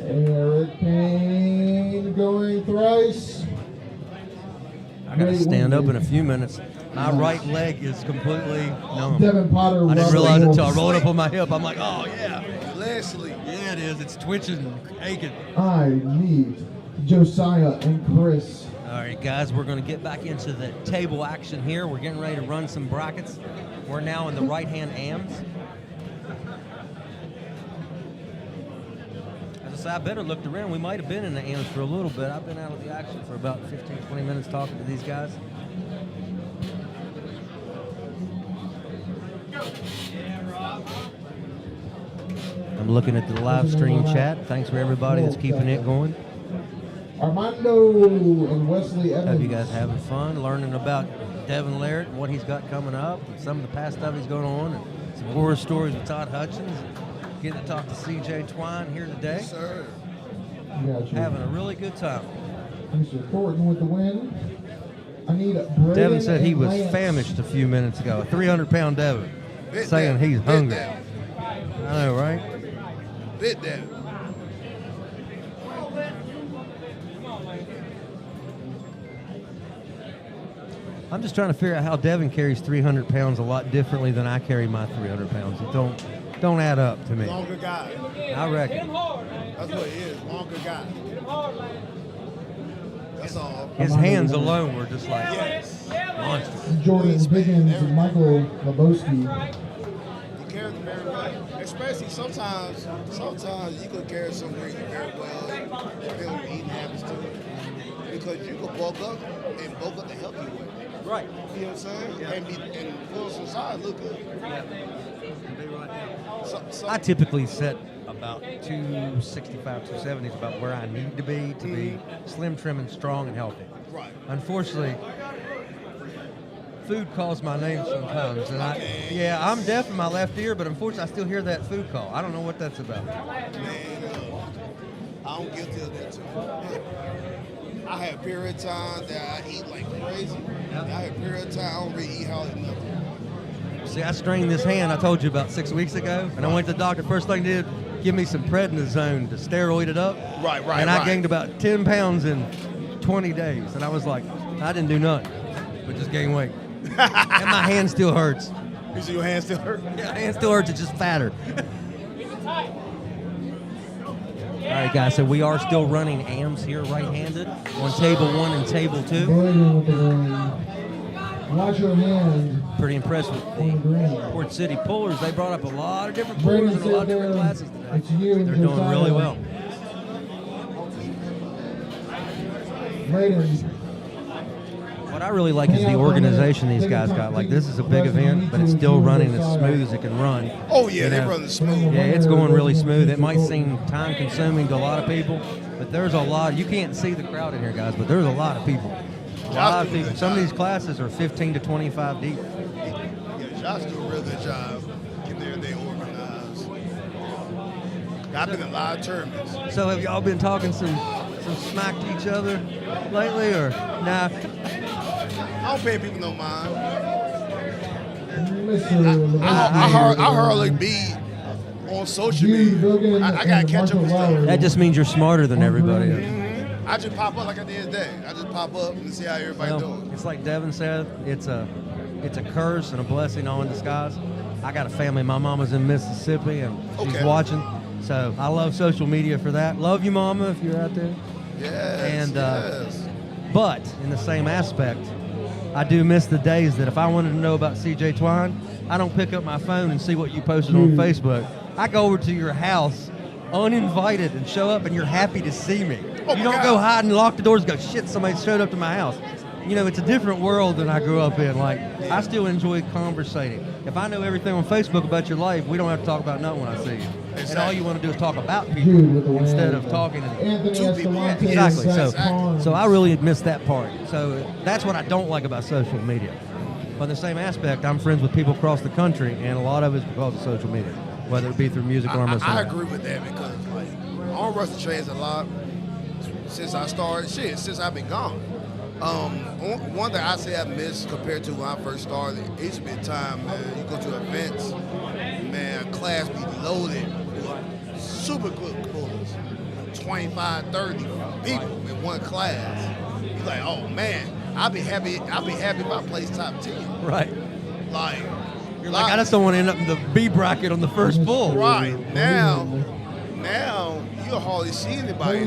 Eric Payne going thrice. I got to stand up in a few minutes. My right leg is completely numb. Devin Potter. I didn't realize it until I rolled up on my hip. I'm like, oh yeah. Leg sleep. Yeah, it is. It's twitching and aching. I need Josiah and Chris. All right, guys, we're going to get back into the table action here. We're getting ready to run some brackets. We're now in the right-hand AMS. As I said, I better looked around. We might have been in the AMS for a little bit. I've been out of the action for about 15, 20 minutes talking to these guys. I'm looking at the live stream chat. Thanks for everybody that's keeping it going. Armando and Wesley Evans. Hope you guys having fun learning about Devin Laird and what he's got coming up, and some of the past stuff he's going on, and some horror stories with Todd Hutchins. Getting to talk to CJ Twine here today. Yes, sir. Got you. Having a really good time. Mr. Thornton with the win. I need Braden Devin said he and was Lance. famished a few minutes ago. A 300-pound Devin Bit saying Devin. he's Bit hungry. Devin. I know, right? Bit that. I'm just trying to figure out how Devin carries 300 pounds a lot differently than I carry my 300 pounds. It don't add up to me. Longer guy. I reckon. That's what he is. Longer guy. That's all. His hands alone were just like monsters. Jordan Higgins and Michael Lebowski. You carry them very well. Especially sometimes you can carry some weight very well. Depending on your eating habits too. Because you can bulk up and bulk up the healthy way. Right. You know what I'm saying? Yeah. And pull some size look good. I typically set about 265, 270 is about where I need to be slim, trim, and strong and healthy. Right. Unfortunately, food calls my name sometimes, and I'm deaf in my left ear, but unfortunately I still hear that food call. I don't know what that's about. Man, I'm guilty of that too. I have a period of time that I eat like crazy. I have a period of time I don't really eat hardly nothing. See, I strained this hand I told you about 6 weeks ago, and I went to the doctor. First thing he did, give me some prednisone to steroid it up. Right. And I gained about 10 pounds in 20 days, and I was like, I didn't do nothing, but just gain weight. And my hand still hurts. You see your hand still hurt? Yeah, my hand still hurts. It's just fatter. All right, guys, so we are still running AMS here right-handed on table 1 and table 2. Braden with the win. Watch your hand. Pretty impressed with the Port City Pullers. They brought up a lot of different Braden pullers and a lot of said different there, classes today. it's you and They're doing Josiah. really well. Braden. What I really like is the organization these guys got. Like, this is a big event, but it's still running as smooth as it can run. Oh, yeah, You they know? run smooth. Yeah, it's going really smooth. It might seem time-consuming to a lot of people, but there's a lot. You can't see the crowd in here, guys, but there's a lot of people. A lot of people. Some of these classes are 15 to 25 deep. Yeah, Josh do a real good job getting everything organized. I've been in a lot of tournaments. So have y'all been talking some smack to each other lately, or nah? I don't pay people no mind. Mr. I hardly be on social media. I gotta catch up with stuff. That just means you're smarter than everybody else. I just pop up like I did today. I just pop up and see how everybody Well, doing. it's like Devin said, it's a curse and a blessing all in disguise. I got a family. My mama's in Mississippi, and she's Okay. watching. So I love social media for that. Love you, mama, if you're out there. Yes, And yes. but in the same aspect, I do miss the days that if I wanted to know about CJ Twine, I don't pick up my phone and see what you posted on Facebook. I go over to your house uninvited and show up, and you're happy to see me. You don't go hide and lock the doors and go, shit, somebody showed up to my house. You know, it's a different world than I grew up in. Like, I still enjoy conversating. If I know everything on Facebook about your life, we don't have to talk about nothing when I see you. And all you want to do is talk about people instead of talking to people. Exactly. So I really miss that part. So that's what I don't like about social media. But in the same aspect, I'm friends with people across the country, and a lot of it's because of social media, whether it be through music or arm wrestling. I agree with that because, like, arm wrestling trades a lot since I started. Since I've been gone. One thing I say I miss compared to when I first started, it used to be a time, man, you go to events, man, class be loaded with super good pullers, 25, 30 people in one class. You're like, oh man, I'll be happy if I place top 10. Right. Like, you're like, I just don't want to end up in the B bracket on the first pull. Right. Now you'll hardly see anybody.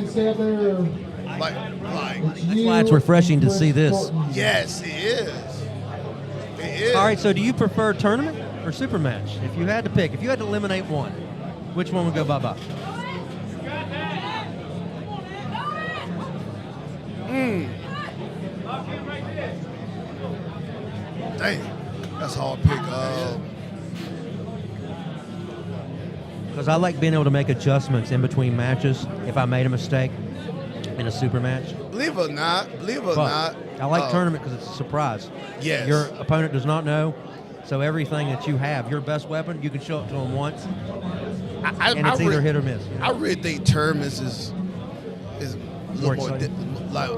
Like, that's why it's refreshing to see this. Yes, it is. It is. All right, so do you prefer tournament or super match? If you had to pick, if you had to eliminate one, which one would go bye-bye? Dang, that's a hard pick. Because I like being able to make adjustments in between matches if I made a mistake in a super match. Believe it or not, I like tournament because it's a surprise. Yes. Your opponent does not know, so everything that you have, your best weapon, you can show up to them once, and it's either hit or miss. I really think tournaments is more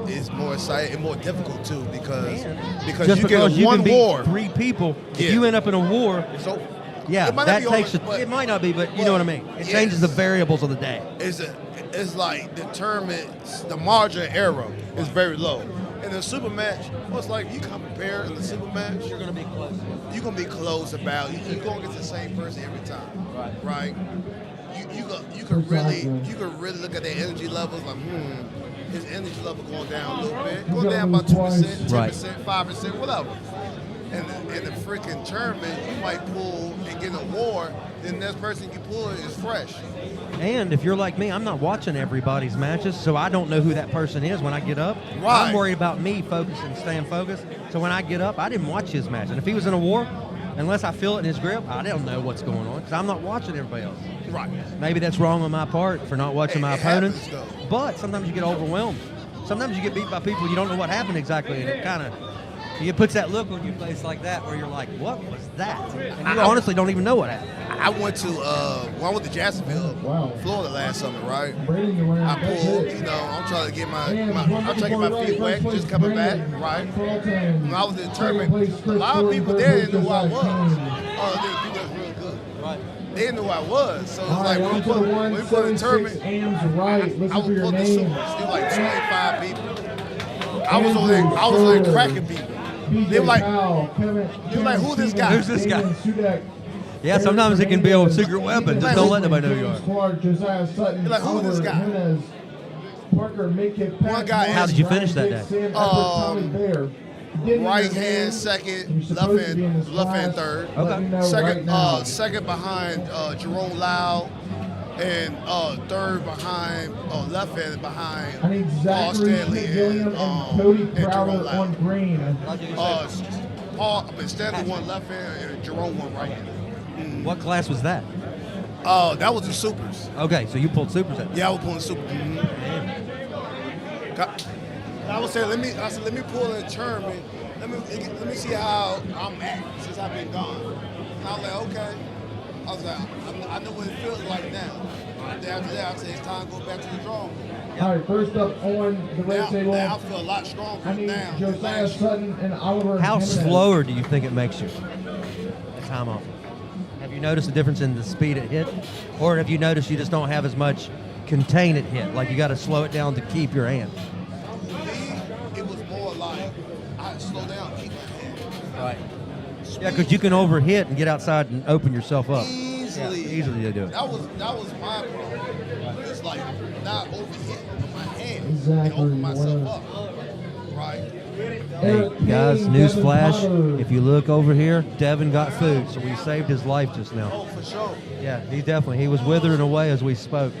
it's more exciting and more difficult too because just you get because you one can beat war. 3 people, if you end up in a war, yeah, it might not that be takes. always, It might not be, but you know what I mean. It changes the variables of the day. It's like the tournament, the margin of error is very low. In the super match, well, it's like you come prepared in the super match, you're gonna be close. You're gonna be close about. You're gonna get the same person every time, right? You can really look at their energy levels like, his energy level going down a little bit, going down about 2%, 10%, 5%, whatever. In the freaking tournament, you might pull and get an award, then the next person you pull is fresh. And if you're like me, I'm not watching everybody's matches, so I don't know who that person is when I get up. Right. I'm worried about me focusing, staying focused. So when I get up, I didn't watch his match. And if he was in a war, unless I feel it in his grip, I don't know what's going on because I'm not watching everybody else. Right. Maybe that's wrong on my part for not watching my opponents. But sometimes you get overwhelmed. Sometimes you get beat by people you don't know what happened exactly, and it kind of it puts that look on your face like that where you're like, what was that? And you honestly don't even know what happened. I went to Jacksonville, Florida last summer, right? I pulled, I'm trying to get my feet wet, just coming back, right? When I was in the tournament, a lot of people there didn't know who I was. There's people that's real good. Right. They didn't know who I was. So it's like when we put in the tournament, I was pulling the super. Still like 25 people. I was over there cracking people. They were like, who's this guy? Who's this guy? Yeah, sometimes it can be a secret weapon. Just don't let nobody know who you are. You're like, who's this guy? One guy. How did you finish that day? Right hand second, left hand third. Okay. Second behind Jerome Lau, and third behind left hand behind Paul Stanley and Jerome Lau. On green. Stanley won left hand and Jerome won right hand. What class was that? That was the supers. Okay, so you pulled supers at. Yeah, I was pulling supers. I would say, let me pull in a tournament. Let me see how I'm at since I've been gone. And I was like, okay. I was like, I know what it feels like now. And after that, I said, it's time to go back to the drawing board. All right, first up on the red table. Now I feel a lot stronger now. Josiah Sutton and Oliver. How Jimenez. slower do you think it makes you? The time off. Have you noticed a difference in the speed it hit? Or have you noticed you just don't have as much contain it hit? Like you got to slow it down to keep your hand? For me, it was more like I had to slow down, keep my hand. Right. Yeah, because you can overhit and get outside and open yourself up. Easily. Yeah, easily they do it. That was my problem. like not overhit with my hand Exactly. and open myself up. Right? Hey, guys, news flash. If you look over here, Devin got food, so we saved his life just now. Oh, for sure. Yeah, he was withering away as we spoke.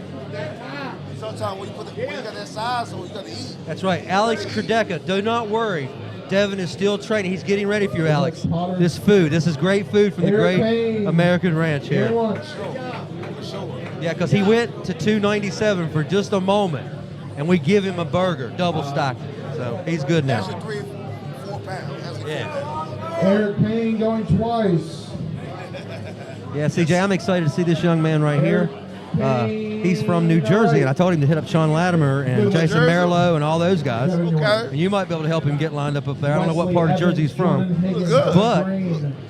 Sometimes when you got that size on, you got to eat. That's right. Alex Krdeka, do not worry. Devin is still training. He's getting ready for you, Alex. This is great food from the Great American Ranch here. Yeah, because he went to 297 for just a moment, and we give him a burger, double stock. So he's good now. That's a 3-4 pounds. Yeah. Eric Payne going twice. Yeah, CJ, I'm excited to see this young man right here. He's from New Jersey, and I told him to hit up Sean Latimer and Jason Marilow and all those guys. Okay. And you might be able to help him get lined up there. I don't know what part of Jersey he's from. But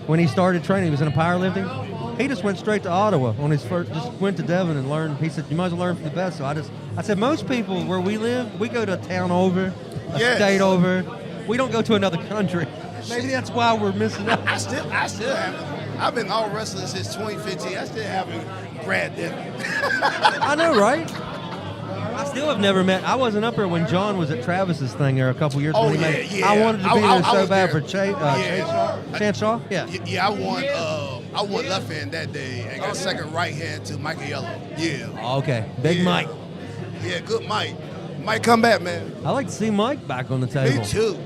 when he started training, he was in a powerlifting. He just went straight to Ottawa on his first, just went to Devon and learned. He said, you might as well learn from the best. So I said, most people where we live, we go to a town over, a state over. We don't go to another country. Maybe that's why we're missing out. I still haven't. I've been all wrestling since 2015. I still haven't grabbed them. I know, right? I still have never met. I wasn't up there when John was at Travis's thing there a couple years ago. I wanted to be there so bad for Chance Shaw. Yeah. Yeah, I won left hand that day and got second right hand to Michael Yellow. Yeah. Okay. Big Mike. Yeah, good Mike. Mike, come back, man. I like to see Mike back on the table. Me too.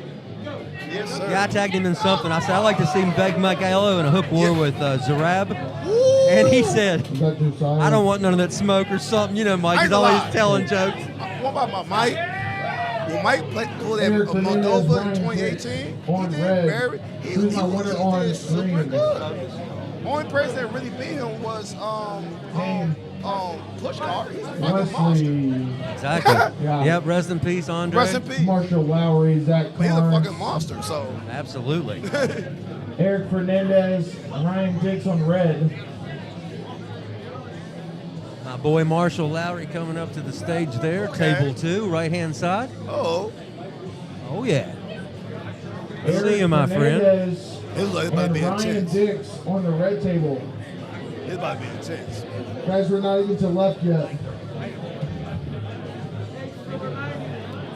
Yes, sir. Yeah, I tagged him in something. I said, I'd like to see Big Mike Yellow in a hook war with Zarab. And he said, I don't want none of that smoke or something. You know, Mike is always telling jokes. What about my Mike? When Mike pulled that Moldova in 2018, he did super good. Only person that really beat him was Pushkar. He's a fucking monster. Exactly. Yep, rest in peace, Andre. Rest in peace. Marshall Lowry, Zach He's a Carnes. fucking monster, so. Absolutely. Eric Fernandez, Ryan Dix on red. My boy Marshall Lowry coming up to the stage there. Table 2, right-hand side. Oh. Oh, yeah. See you, my friend. It's about to be Ryan intense. Dix on the red table. It's about to be intense. Guys, we're not even to left yet.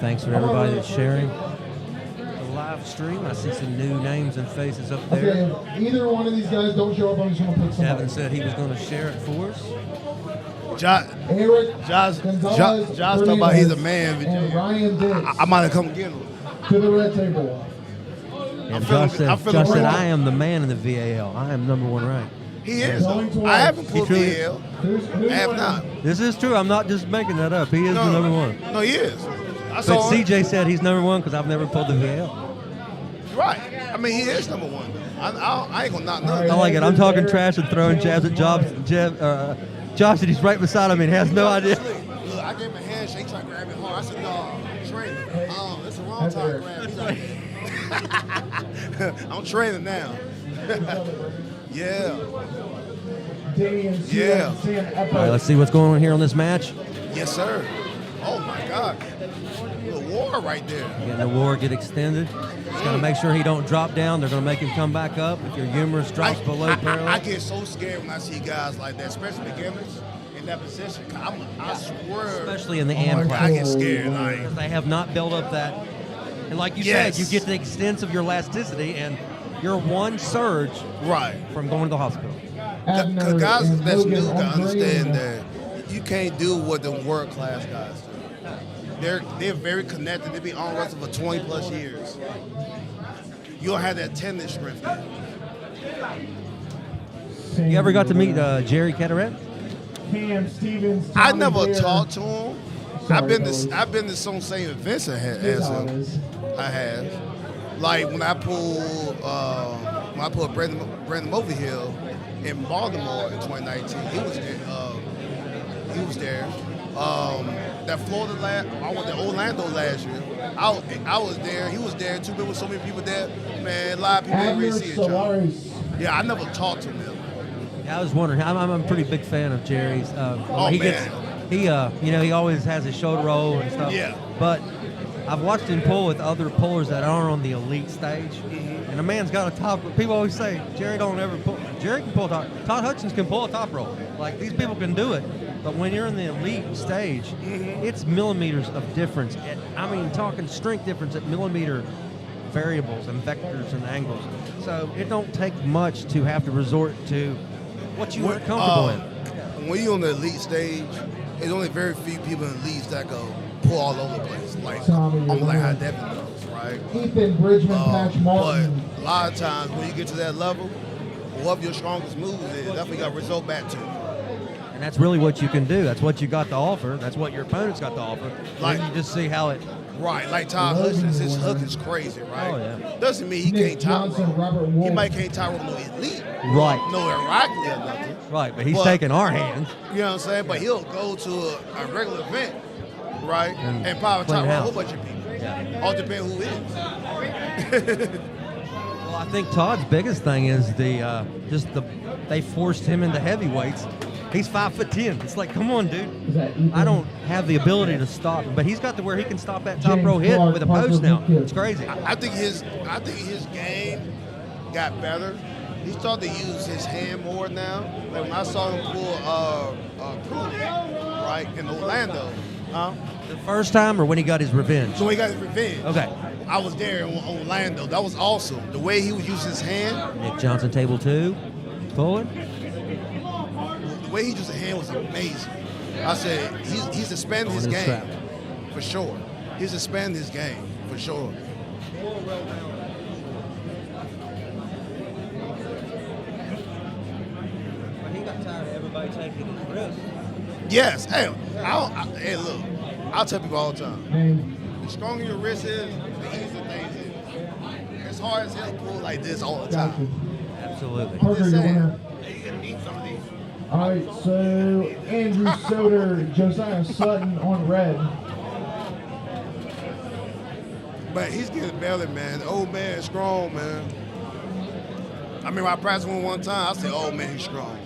Thanks for everybody that's sharing the live stream. I see some new names and faces up there. Okay, if either one of these guys don't show up, I'm just going to pick somebody. Devin said he was going to share it for us. Josh talking about he's a man. And Ryan Dix I might have come get him. to the red table. And Josh said, I am the man in the VAL. I am number 1 ranked. He is. I haven't pulled VAL. I have not. This is true. I'm not just making that up. He is the number 1. No, he is. But CJ said he's number 1 because I've never pulled the VAL. Right. I mean, he is number 1. I ain't going to knock nothing. I like it. I'm talking trash and throwing jabs at Josh, and he's right beside me and has no idea. Look, I gave him a handshake, trying to grab it hard. I said, no, training. It's the wrong time to grab. He's like, I'm training now. Yeah. Yeah. All right, let's see what's going on here on this match. Yes, sir. Oh, my God. The war right there. Getting the war get extended. Just got to make sure he don't drop down. They're going to make him come back up. If your humerus drops below parallel. I get so scared when I see guys like that, especially beginners in that position. I swear. Especially in the AM class. I get scared. Like, they have not built up that. And like you said, you get the extent of your elasticity, and you're one surge from going to the hospital. Because guys that's new got to understand that you can't do what the world class guys do. They're very connected. They be on wrestling for 20 plus years. You don't have that tendon strength yet. You ever got to meet Jerry Cataret? Cam Stevens. I never talked to him. I've been to some same events as him. I have. Like when I pulled Brandon Overhill in Baltimore in 2019. He was there. That Florida I went to Orlando last year. I was there. He was there too. There was so many people there. Man, a lot of people didn't really see each other. Yeah, I never talked to him. Yeah, I was wondering. I'm a pretty big fan of Jerry's. He always has his shoulder roll and stuff. Yeah. But I've watched him pull with other pullers that aren't on the elite stage. And the man's got a top. People always say Jerry don't ever pull. Jerry can pull a top. Todd Hutchins can pull a top roll. Like these people can do it. But when you're in the elite stage, it's millimeters of difference. I mean, talking strength difference at millimeter variables and vectors and angles. So it don't take much to have to resort to what you are comfortable in. When you're on the elite stage, there's only very few people in the leagues that go pull all over the place. Like, Tommy, I'm like how Devin does, right? Ethan Bridgman, Patch Martin. But a lot of times when you get to that level, whatever your strongest move is, that's what you got to result back to. And that's really what you can do. That's what you got to offer. That's what your opponent's got to offer. Like- Then you just see how it. Right, like Todd Hudson, his hook is crazy, right? Oh, yeah. Doesn't mean he Nick can't tie Johnson, roll. Robert He Wolf. might can't tie roll no elite. Right. No Iraqi or nothing. Right, but he's But- taking our hands. You know what I'm saying? But he'll go to a regular event, right? And probably clean tie roll a whole house. bunch of people. Yeah. All depends who it is. Well, I think Todd's biggest thing is they forced him into heavyweights. He's 5'10". It's like, come on, dude. Is that Ethan? I don't have the ability to stop him, but he's got to where he can stop that top James row hit Clark, with a Parker post now. Woodkid. It's crazy. I think his game got better. He started to use his hand more now. Like when I saw him pull Pruitt, right, in Orlando. The first time or when he got his revenge? So he got his revenge. Okay. I was there in Orlando. That was awesome. The way he was using his hand, Nick Johnson, table 2. Forward. the way he used his hand was amazing. I said, he's expanding his On his game, trap. for sure. He's expanding his game, for sure. He got tired of everybody taking his risk. Yes. Hey, hey, look, I'll tell people all the time. Name. The stronger your wrist is, the easier things is. It's hard as hell to pull like this all the time. Gotcha. Absolutely. Parker, your winner. You can eat some of these. All right, so Andrew Soder, Josiah Sutton on red. But he's getting better, man. The old man is strong, man. I remember I practiced with him one time. I said, "Oh man, he's strong."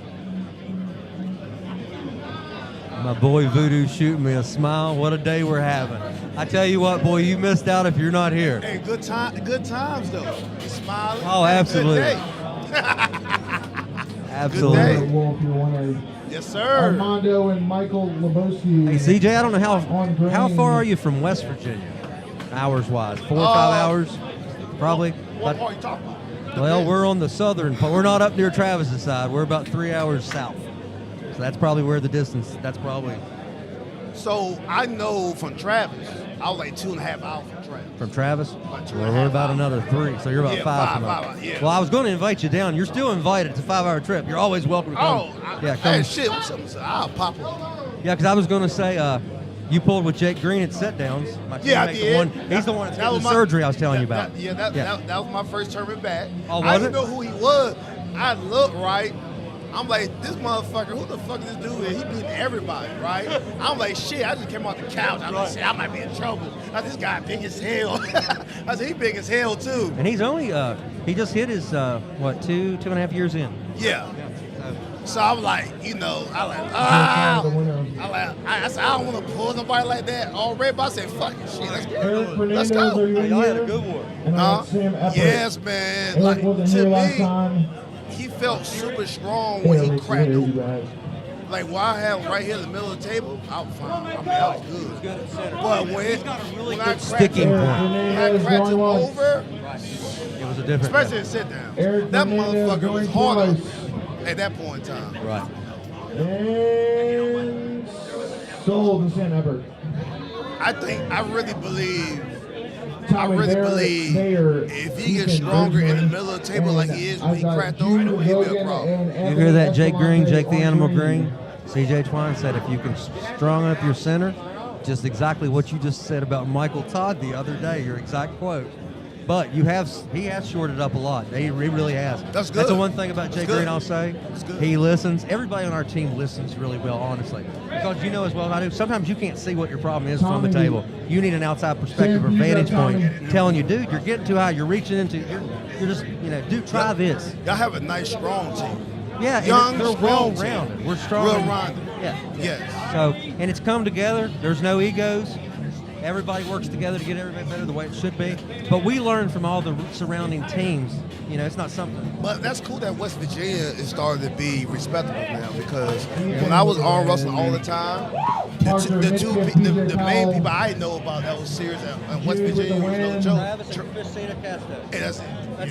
My boy Voodoo shooting me a smile. What a day we're having. I tell you what, boy, you missed out if you're not here. Hey, good times though. He's smiling. Oh, absolutely. Good day. Absolutely. Good day. Wolf, your winner. Yes, sir. Armando and Michael Lebowski. Hey, CJ, I don't know On green. how far are you from West Virginia, hours-wise? 4 or 5 hours, probably. What But- part are you talking about? well, we're on the southern part. We're not up near Travis's side. We're about 3 hours south. So that's probably where the distance. That's probably So I know from Travis, I was like 2.5 hours from Travis. from Travis. About 2.5 Well, we're about hours. another 3, so you're about Yeah, 5 five from us. hours, yeah. Well, I was going to invite you down. You're still invited. It's a 5-hour trip. You're always welcome to come. Yeah, come. Hey, shit, what's up? I'll pop up. Yeah, because I was going to say, you pulled with Jake Green at set downs. My Yeah, I teammate, did. the one, he's the one that's That getting was the my- surgery I was telling you about. That was my first tournament back. Oh, I was didn't it? know who he was. I looked right. I'm like, this motherfucker, who the fuck is this dude? He beating everybody, right? I'm like, shit, I just came off the couch. I'm like, shit, I might be in trouble. I said, this guy big as hell. I said, he big as hell too. And he's only, he just hit his, 2.5 years in. Yeah. So I'm like, I said, I don't want to pull nobody like that already, but I said, fuck it, shit, let's Eric go. Let's Fernandez, go. are you in Y'all had a here? good one. And Sam Epper. Yes, man. Eric Like, wasn't to here last me, time. he felt super strong Yeah, when he Alex, cracked yeah, you open. guys. Like what I had right here in the middle of the table, I was fine. I mean, that was good. But when I sticking cracked point. when I cracked him over, It was a different. especially in sit down, Eric that Fernandez motherfucker was going harder twice. at that point in time. Right. And sold to Sam Epper. I really believe. Tommy Mayer, if he gets Ethan stronger in the Bridgman, middle of the table like he is when I've he got cracked Jude over, he'll be a Hogan problem. and You Anthony hear that, Jake Green, Escalante Jake the on Animal green. Green? CJ Twine said if you can strong up your center, just exactly what you just said about Michael Todd the other day, your exact quote. But he has shorted up a lot. He really has. That's good. That's the one thing about That's Jake good. Green I'll say. good. He listens. Everybody on our team listens really well, honestly. Because you know as well as I do, sometimes you can't see what your problem is from the Tommy, table. You need an outside perspective or Sam, you got vantage point Tommy. telling you, dude, you're getting too high, you're reaching into, you're just, dude, try this. Y'all have a nice, strong team. Yeah, and Young, they're strong well-rounded. team. We're strong. Well-rounded. Yeah. Yes. So, and it's come together. There's no egos. Everybody works together to get everybody better the way it should be. But we learn from all the surrounding teams. You know, it's not something. But that's cool that West Virginia is starting to be respectable now, because when I was arm wrestling all the time, the main people I know about that was serious at West Virginia was no joke. Christina Castro. And that's it.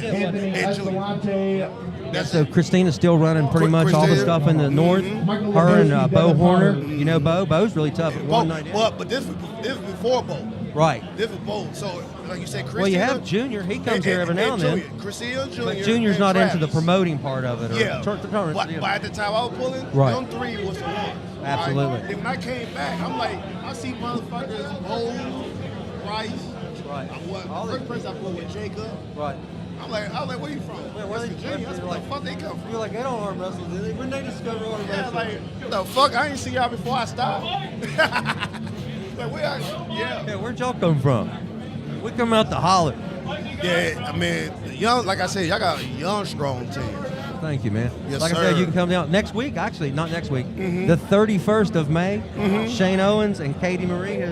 Anthony Escalante. So Christina's still running pretty much all the stuff in the north. Her and Bo Horner. You know Bo? Bo's really tough at 190. But this was before Bo. Right. This was Bo. So, like you said, Christina. Well, you have Junior. He comes here every now and then. Christina Junior. But Junior's not Travis. into the promoting part of it. Or Yeah. tournaments, But at the time I was pulling, Right. them three was the one. Absolutely. Right? And when I came back, I'm like, I see motherfuckers, Bo, Rice. Right. The first person I pulled with Jacob. Right. I'm like, where you from? Where they Virginia. That's where the fuck they come from. You're like, they don't arm wrestle, do they? When they discover arm Yeah, wrestling? like, the fuck? I ain't see y'all before I stopped. Like, Yeah, where'd y'all come from? We come out to holler. Yeah, I mean, young, like I said, y'all got a young, strong team. Thank you, man. Yes, like I sir. said, you can come down next week. Actually, not next week. Mhm. The 31st of May. Mhm. Shane Owens and Katie Marie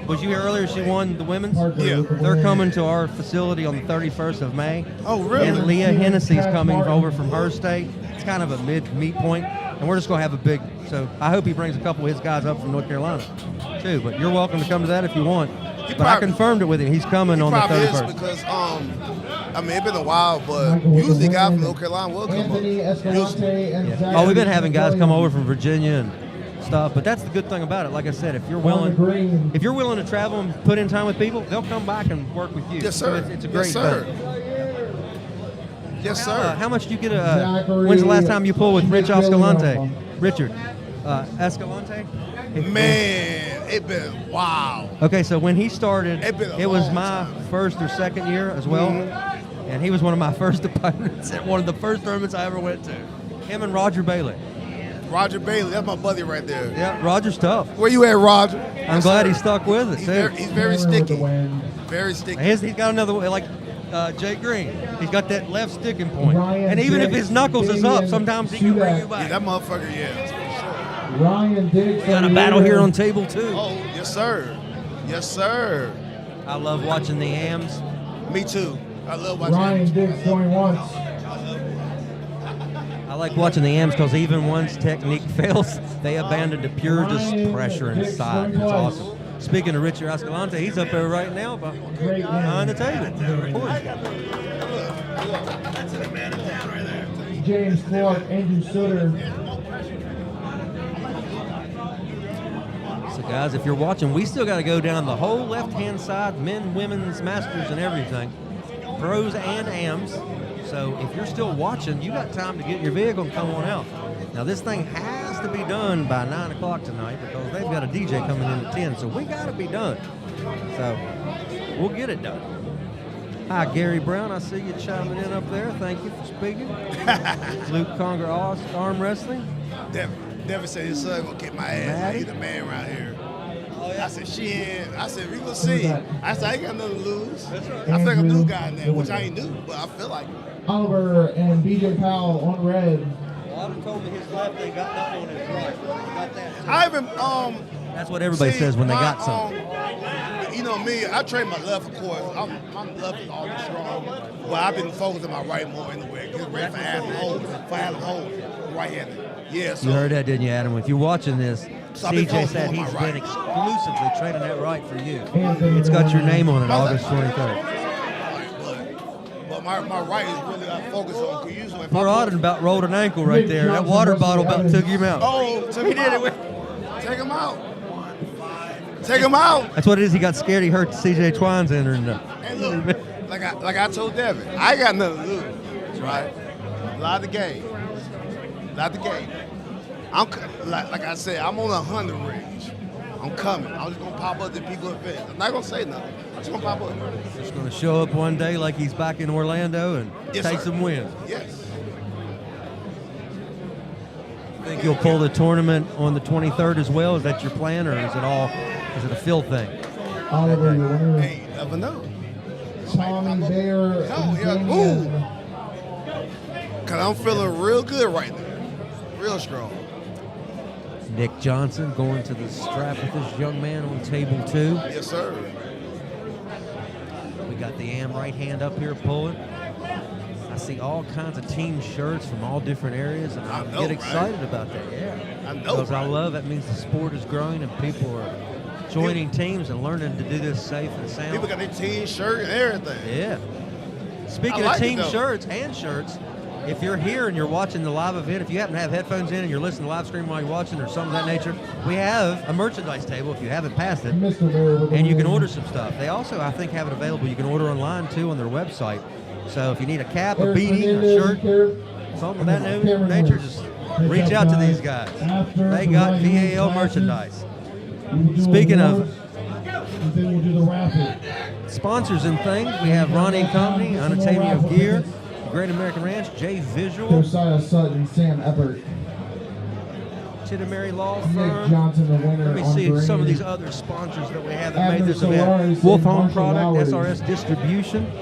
was you here earlier? She won the women's. Yeah. They're coming to our facility on the 31st of May. Oh, really? And Leah Hennessy's coming over from her state. It's kind of a meet point, and we're just gonna have a big. So I hope he brings a couple of his guys up from North Carolina, too. But you're welcome to come to that if you want. But I confirmed it with him. He's coming on the Probably is 31st. because, I mean, it's been a while, but usually guys from North Carolina will come up. Anthony Escalante and Zach. Oh, we've been having guys come over from Virginia and stuff, but that's the good thing about it. Like I said, if you're willing to travel and put in time with people, they'll come back and work with you. Yes, So sir. it's a great Yes, sir. thing. Yes, sir. How much did you get? When's the last time you pulled with Rich Escalante? Richard Escalante? Man, it been wow. Okay, so when he started, It been a it was long my first or second year as well, and he was one of my first opponents at one of the first tournaments I ever went to. Him and Roger Bailey. Roger Bailey, that's my buddy right there. Yeah, Roger's tough. Where you at, Roger? I'm glad he stuck with us. He's very sticky. Very sticky. He's got another like Jay Green. He's got that left sticking point. and even if his knuckles is up, sometimes he can bring you back. Yeah, that motherfucker, yeah. Ryan Diggs. We got a battle here on table 2. Oh, yes, sir. Yes, sir. I love watching the AMs. Me too. I love watching Ryan Diggs going once. I like watching the AMs because even once technique fails, they abandon to pure just pressure inside. It's awesome. Speaking of Richard Escalante, he's up there right now behind the table. Of course. James Clark, Andrew Sutter. So guys, if you're watching, we still got to go down the whole left-hand side, men, women's, masters, and everything, pros and AMs. So if you're still watching, you got time to get your vehicle and come on out. Now this thing has to be done by 9 o'clock tonight because they've got a DJ coming in at 10. So we got to be done. So we'll get it done. Hi, Gary Brown. I see you chiming in up there. Thank you for speaking. Luke Conger, Arm Wrestling. Devin said his son gonna kick my ass. He's the man around here. I said, shit. I said, we gonna see. I said, I ain't got nothing to lose. I feel like a new guy now, which I ain't new, but I feel like it. Oliver and BJ Powell on red. Autumn told me his left, they got nothing on his right. You got that too. I haven't, That's what everybody says when they got something. You know me, I train my left, of course. My left is always strong, but I've been focusing my right more anyway. Get ready for Adam Holt, right-handed. Yeah, so. You heard that, didn't you, Adam? If you're watching this, So I've been CJ said focusing on he's my been right. exclusively training that right for you. It's got your name on it, August 23rd. But my right is really focused on. Cause usually if Poor Auden about rolled an ankle right there. That water bottle about took him out. Oh, took him out. Take him out. Take him out. That's what it is. He got scared. He hurt CJ Twines entering. Hey, look, like I told Devin, I ain't got nothing to lose. Right? Lot the game. I'm like I said, I'm on 100 range. I'm coming. I'm just gonna pop up to people events. I'm not gonna say nothing. I'm just gonna pop up. Just going to show up one day like he's back in Orlando and Yes, take sir. some wins. Yes. Think you'll pull the tournament on the 23rd as well? Is that your plan, or is it a Phil thing? Oliver, your winner. Hey, you never know. Tommy Bear. and Damian. Cause I'm feeling real good right now. Real strong. Nick Johnson going to the strap with this young man on table 2. Yes, sir. We got the AM right hand up here pulling. I see all kinds of team shirts from all different areas, and I get excited about that. Yeah, I know, because I right? love that means the sport is growing and people are joining teams and learning to do this safe and sound. People got their team shirt and everything. Yeah. Speaking I like of team it, though. shirts, if you're here and you're watching the live event, if you happen to have headphones in and you're listening to live stream while you're watching or something of that nature, we have a merchandise table if you haven't passed it. Mr. Mayor, And you can order some stuff. They also, I think, have it available. You can order online, too, on their website. So if you need a cap, a beanie, a shirt, something of that nature, just reach out to these guys. They got VAL merchandise. Speaking of then we'll do the raffle. sponsors and things, we have Ronnie and Company, Unatavio Gear, Great American Ranch, J Visual, Josiah Sutton, Sam Eppert, Chittimary Law Nick Firm. Johnson, the winner. Let me on see green. some of these other sponsors that we have that made Abner this event. Solares Wolf and Home Marshall Product, Lowry. SRS Distribution,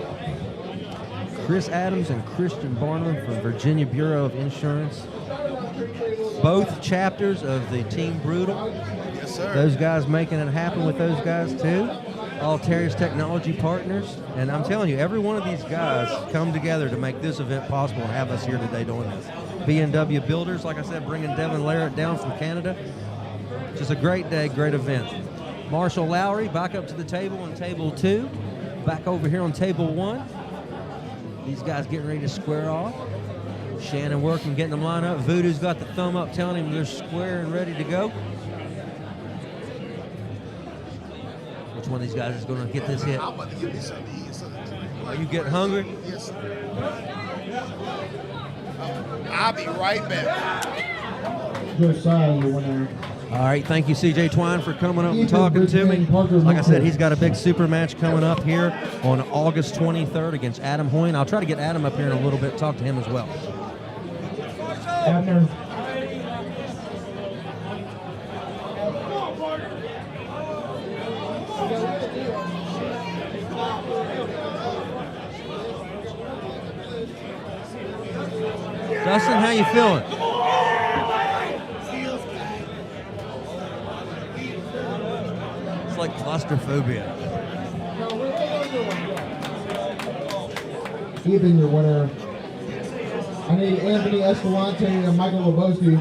Chris Adams and Christian Barnum from Virginia Bureau of Insurance. Both chapters of the Team Brutal. Yes, sir. Those guys making it happen with those guys too. Alterius Technology Partners. And I'm telling you, every one of these guys come together to make this event possible and have us here today doing this. B&W Builders, like I said, bringing Devin Larrett down from Canada. Just a great day, great event. Marshall Lowry back up to the table on table 2. Back over here on table 1. These guys getting ready to square off. Shannon working, getting them lined up. Voodoo's got the thumb up, telling him they're square and ready to go. Which one of these guys is going to get this hit? I'm about to give me something to eat, something to drink. Are you getting hungry? Yes, sir. I'll be right back. Josiah, your winner. All right, thank you, CJ Twine, for coming up and Ethan talking to me. Bridgman, Parker Like I said, Mitchell. he's got a big super match coming up here on August 23rd against Adam Hoyne. I'll try to get Adam up here in a little bit, talk to him as well. Abner. Dustin, how you feeling? It's like claustrophobia. Ethan, your winner. I need Anthony Escalante and Michael Lebowski.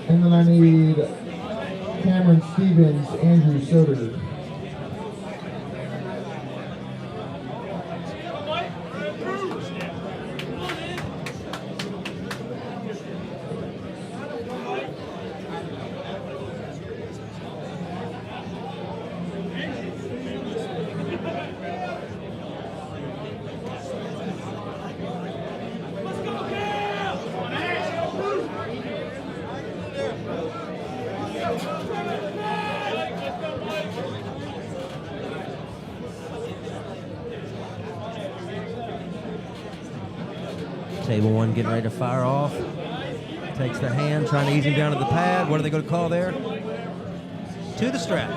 And then I need Cameron Stevens, Andrew Soder. Table 1 getting ready to fire off. Takes the hand, trying to ease him down to the pad. What are they going to call there? To the strap.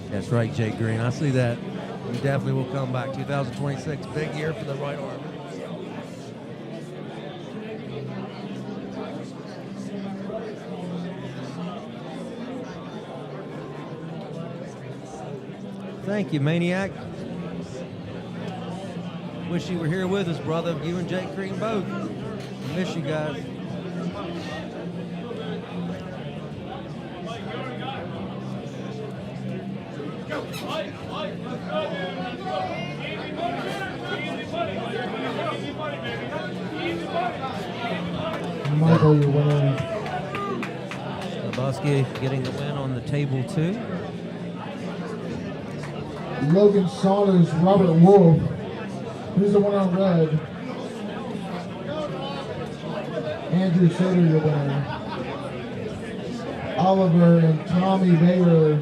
That's right, Jake Green. I see that. You definitely will come back. 2026, big year for the right arm. Thank you, Maniac. Wish you were here with us, brother. You and Jake Green both. I miss you guys. Michael, your winner. Lebowski getting the win on the table 2. Logan Saunders, Robert Wolf. Who's the winner on red? Andrew Soder, your winner. Oliver and Tommy Baylor.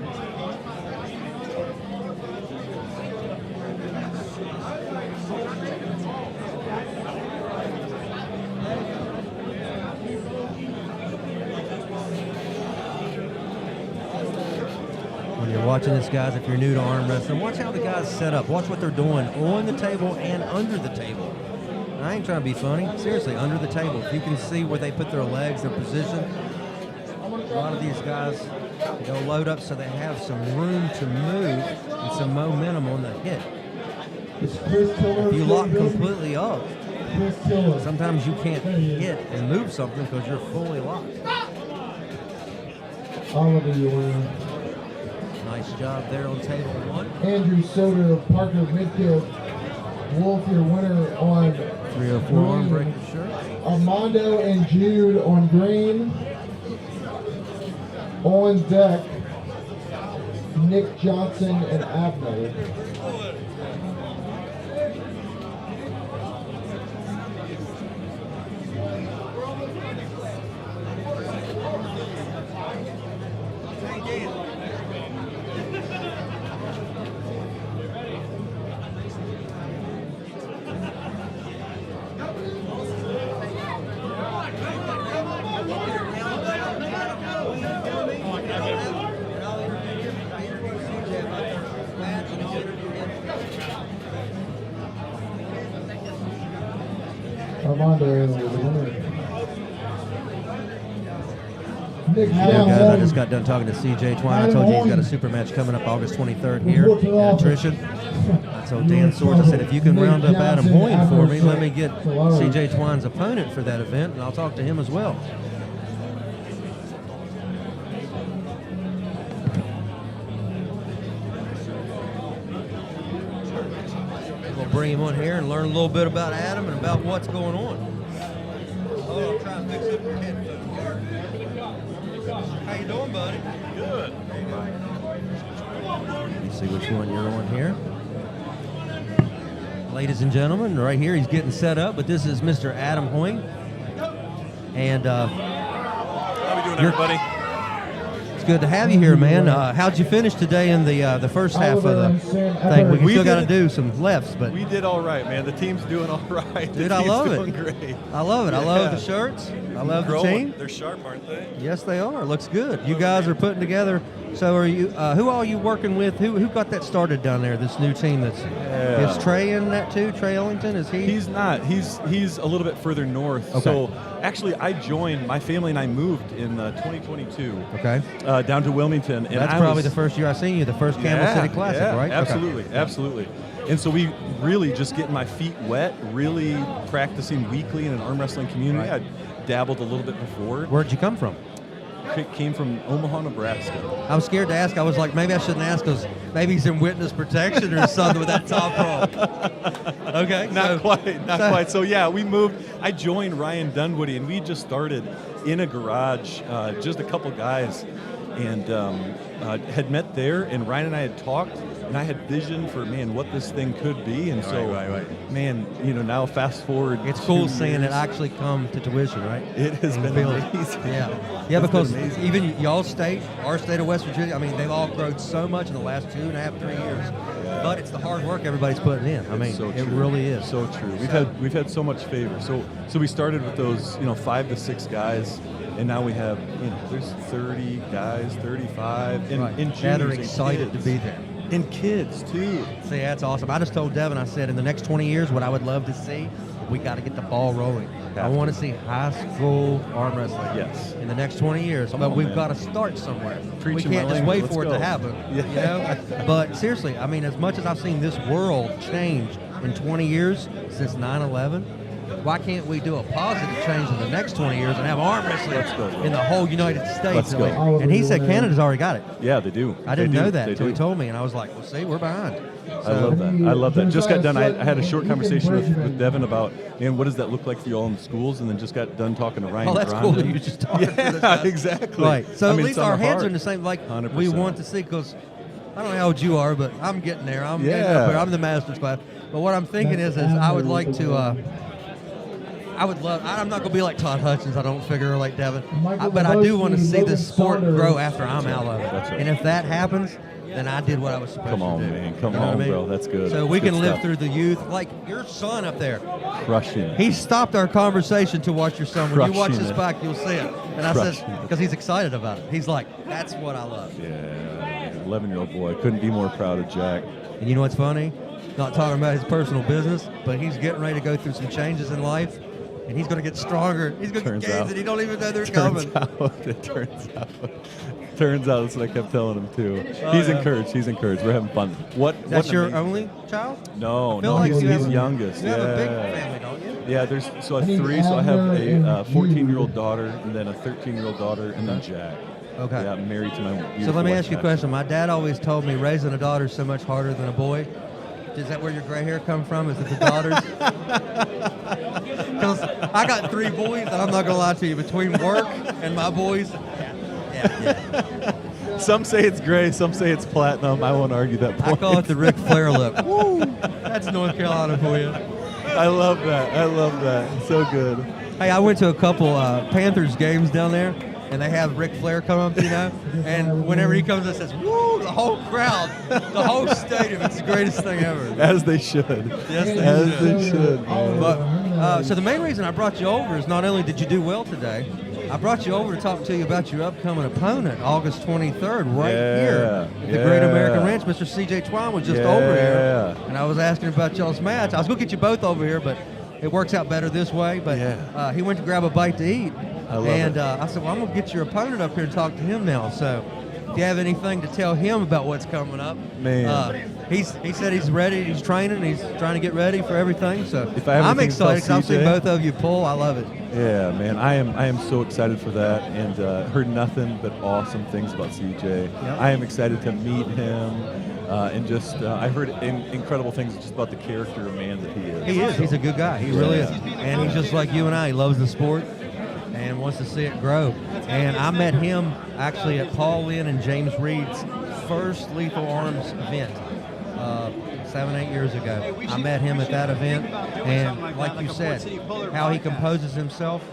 when you're watching this, guys, if you're new to arm wrestling, watch how the guys set up. Watch what they're doing on the table and under the table. And I ain't trying to be funny. Seriously, under the table. If you can see where they put their legs, their position, a lot of these guys, they'll load up so they have some room to move and some momentum on the hit. If you lock completely up, sometimes you can't hit and move something because you're fully locked. Oliver, your winner. Nice job there on table one. Andrew Soder of Parker Midfield. Wolf, your winner on 304 arm breaker shirt. Armando and Jude on green. On deck, Nick Johnson and Abner. Armando was the winner. Nick Yeah, guys, I just got done talking to CJ Twine. I told you he's got a super match coming up August 23rd here at Attrition. I told Dan Swords, I said, if you can round up Adam Hoying for me, let me get CJ Twine's opponent for that event, and I'll talk to him as well. We'll bring him on here and learn a little bit about Adam and about what's going on. Oh, I'm trying to fix up your headphones. How you doing, buddy? Good. Let me see which one you're on here. Ladies and gentlemen, right here he's getting set up, but this is Mr. Adam Hoying. And how we doing, everybody? It's good to have you here, man. How'd you finish today in the first half of the thing? We still got to do some lefts, but we did all right, man. The team's doing all right. Dude, I love it. Great. I love it. I love the shirts. I love the team. They're sharp, aren't they? Yes, they are. Looks good. You guys are putting together. So, are you? Who all are you working with? Who got that started down there? This new team that's is Trey in that too? Trey Ellington, is he? He's not. He's a little bit further north. Okay. So actually, I joined. My family and I moved in 2022. Okay. Down to Wilmington, and That's probably the first year I seen you. The first Campbell City Classic, right? Absolutely, Okay. absolutely. And so we really just getting my feet wet, really practicing weekly in an arm wrestling community. Right. I dabbled a little bit before. Where'd you come from? Came from Omaha, Nebraska. I was scared to ask. I was like, maybe I shouldn't ask because maybe he's in witness protection or something with that top rope. Okay. Not quite. So yeah, we moved. I joined Ryan Dunwoody, and we just started in a garage, just a couple guys, and had met there. And Ryan and I had talked, and I had vision for what this thing could be. And so, man, now fast forward. It's cool seeing it actually come to tuition, right? It has been amazing. Yeah, because even y'all state, our state of West Virginia, I mean, they've all grown so much in the last 2.5, 3 years. But it's the hard work everybody's putting in. I mean, so it really is. So true. We've had so much favor. So we started with those 5 to 6 guys, and now we have there's 30 guys, 35, and that are excited to be there. And kids too. See, that's awesome. I just told Devin, I said, in the next 20 years, what I would love to see, we got to get the ball rolling. I want to see high school arm wrestling. Yes. In the next 20 years, but we've got to start somewhere. We can't just wait for it to happen. Yeah. But seriously, I mean, as much as I've seen this world change in 20 years since 9/11, why can't we do a positive change in the next 20 years and have arm wrestling in the whole United States? And he said Canada's already got it. Yeah, they do. I didn't know that until he told me, and I was like, well, see, we're behind. I love that. I love that. Just got done. I had a short conversation with Devin about, what does that look like for you all in the schools? And then just got done talking to Ryan. Oh, that's cool that you just talking to those guys. Exactly. Right. So at least our heads heart. are in the same, like 100%. we want to see, because I don't know how old you are, but I'm getting there. I'm getting up there. I'm the master's class. But what I'm thinking is I would like to, I'm not going to be like Todd Hutchins, I don't figure, like Devin. But I do want to see this sport grow after I'm out of it. That's right. And if that happens, then I did what I was supposed to do. Come on, man. Come You know on, what I mean? bro. That's good. So we That's can good live stuff. through the youth. Like your son up there. Crushing it. He stopped our conversation to watch your son. When you watch Crushing this it. back, you'll see it. And I said, because he's excited about it. He's like, that's what I love. Yeah. 11-year-old boy. I couldn't be more proud of Jack. And you know what's funny? Not talking about his personal business, but he's getting ready to go through some changes in life, and he's going to get stronger. He's going to get gains that he don't even know they're coming. Turns out that's what I kept telling him too. Oh, He's yeah. encouraged. He's encouraged. We're having fun. That's what your amazing- only child? No, I feel no, like he's you have the youngest. You have a big Yeah. family, don't you? Yeah, so I have three. So I have a 14-year-old daughter, and then a 13-year-old daughter, and then Jack. Okay. Yeah, I'm married to my So beautiful let me wife, ask you a Jack. question. My dad always told me raising a daughter is so much harder than a boy. Is that where your gray hair come from? Is it the daughters? Because I got 3 boys, and I'm not going to lie to you, between work and my boys. Some say it's gray, some say it's platinum. I won't argue that point. I call it the Ric Flair look. Woo! That's North Carolina for you. I love that. I love that. So good. Hey, I went to a couple Panthers games down there, and they have Ric Flair come up, you know, and whenever he comes and says, woo, the whole crowd, the whole stadium, it's the greatest thing ever. As they should. Yes, As they should. man. But, so the main reason I brought you over is not only did you do well today, I brought you over to talk to you about your upcoming opponent, August 23rd, right here at the Great American Ranch. Mr. C.J. Twine was just over here, and I was asking about y'all's match. I was going to get you both over here, but it works out better this way. But he went to grab a bite to eat, I love and it. I said, well, I'm going to get your opponent up here and talk to him now. So if you have anything to tell him about what's coming up, Man. he said he's ready. He's training. He's trying to get ready for everything. So If I have I'm anything to tell excited because I've seen CJ both of you pull. I love it. Yeah, man, I am so excited for that, and heard nothing but awesome things about CJ. Yep. I am excited to meet him, and just I heard incredible things just about the character of man that he is. He is. He's a good guy. He really is. And he's just like you and I. He loves the sport and wants to see it grow. And I met him actually at Paul Lynn and James Reed's first Lethal Arms event 7-8 years ago. I met him at that event, and like you said, how he composes himself.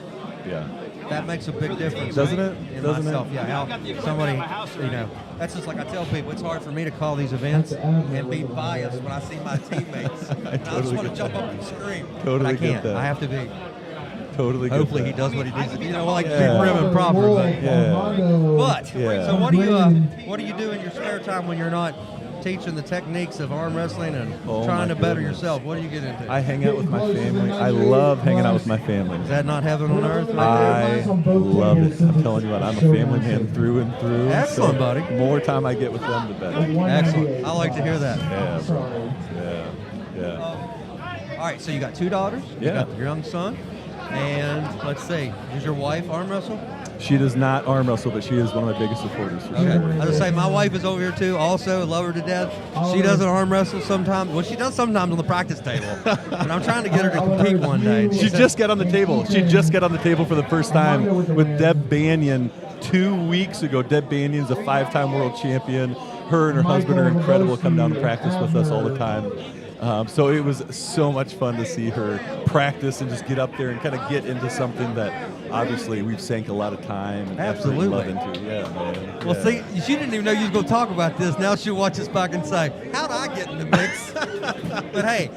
Yeah. That makes a big difference, Doesn't it? In Doesn't myself, it? yeah. How somebody, that's just like I tell people. It's hard for me to call these events and be biased when I see my teammates. I just want to jump up and scream. Totally but I get can't. that. I have to be. Totally get Hopefully that. he does what he needs to do. You know, like Yeah. keep prim and proper. But, Yeah. so what do you do in your spare time when you're not teaching the techniques of arm wrestling and Oh, trying my to better goodness. yourself? What do you get into? I hang out with my family. I love hanging out with my family. Is that not heaven on earth? I love it. I'm telling you what, I'm a family man through and through. Excellent, so buddy. The more time I get with them, the better. Excellent. I like to hear that. Yeah, bro. Yeah. All right, so you got 2 daughters. You Yeah. got your young son. And let's see, does your wife arm wrestle? She does not arm wrestle, but she is one of my biggest supporters. For Okay. sure. I was gonna say my wife is over here too. Also, love her to death. She doesn't arm wrestle sometimes. Well, she does sometimes on the practice table. And I'm trying to get her to compete one day. And She said- just got on the table. She just got on the table for the first time with Deb Banyan 2 weeks ago. Deb Banyan's a 5-time world champion. Her and her husband are incredible. Come down to practice with us all the time. So it was so much fun to see her practice and just get up there and kind of get into something that obviously we've sank a lot of time and effort and love into. Yeah, man. Well, Yeah. see, she didn't even know you was going to talk about this. Now she'll watch us back and say, how'd I get in the mix? But hey,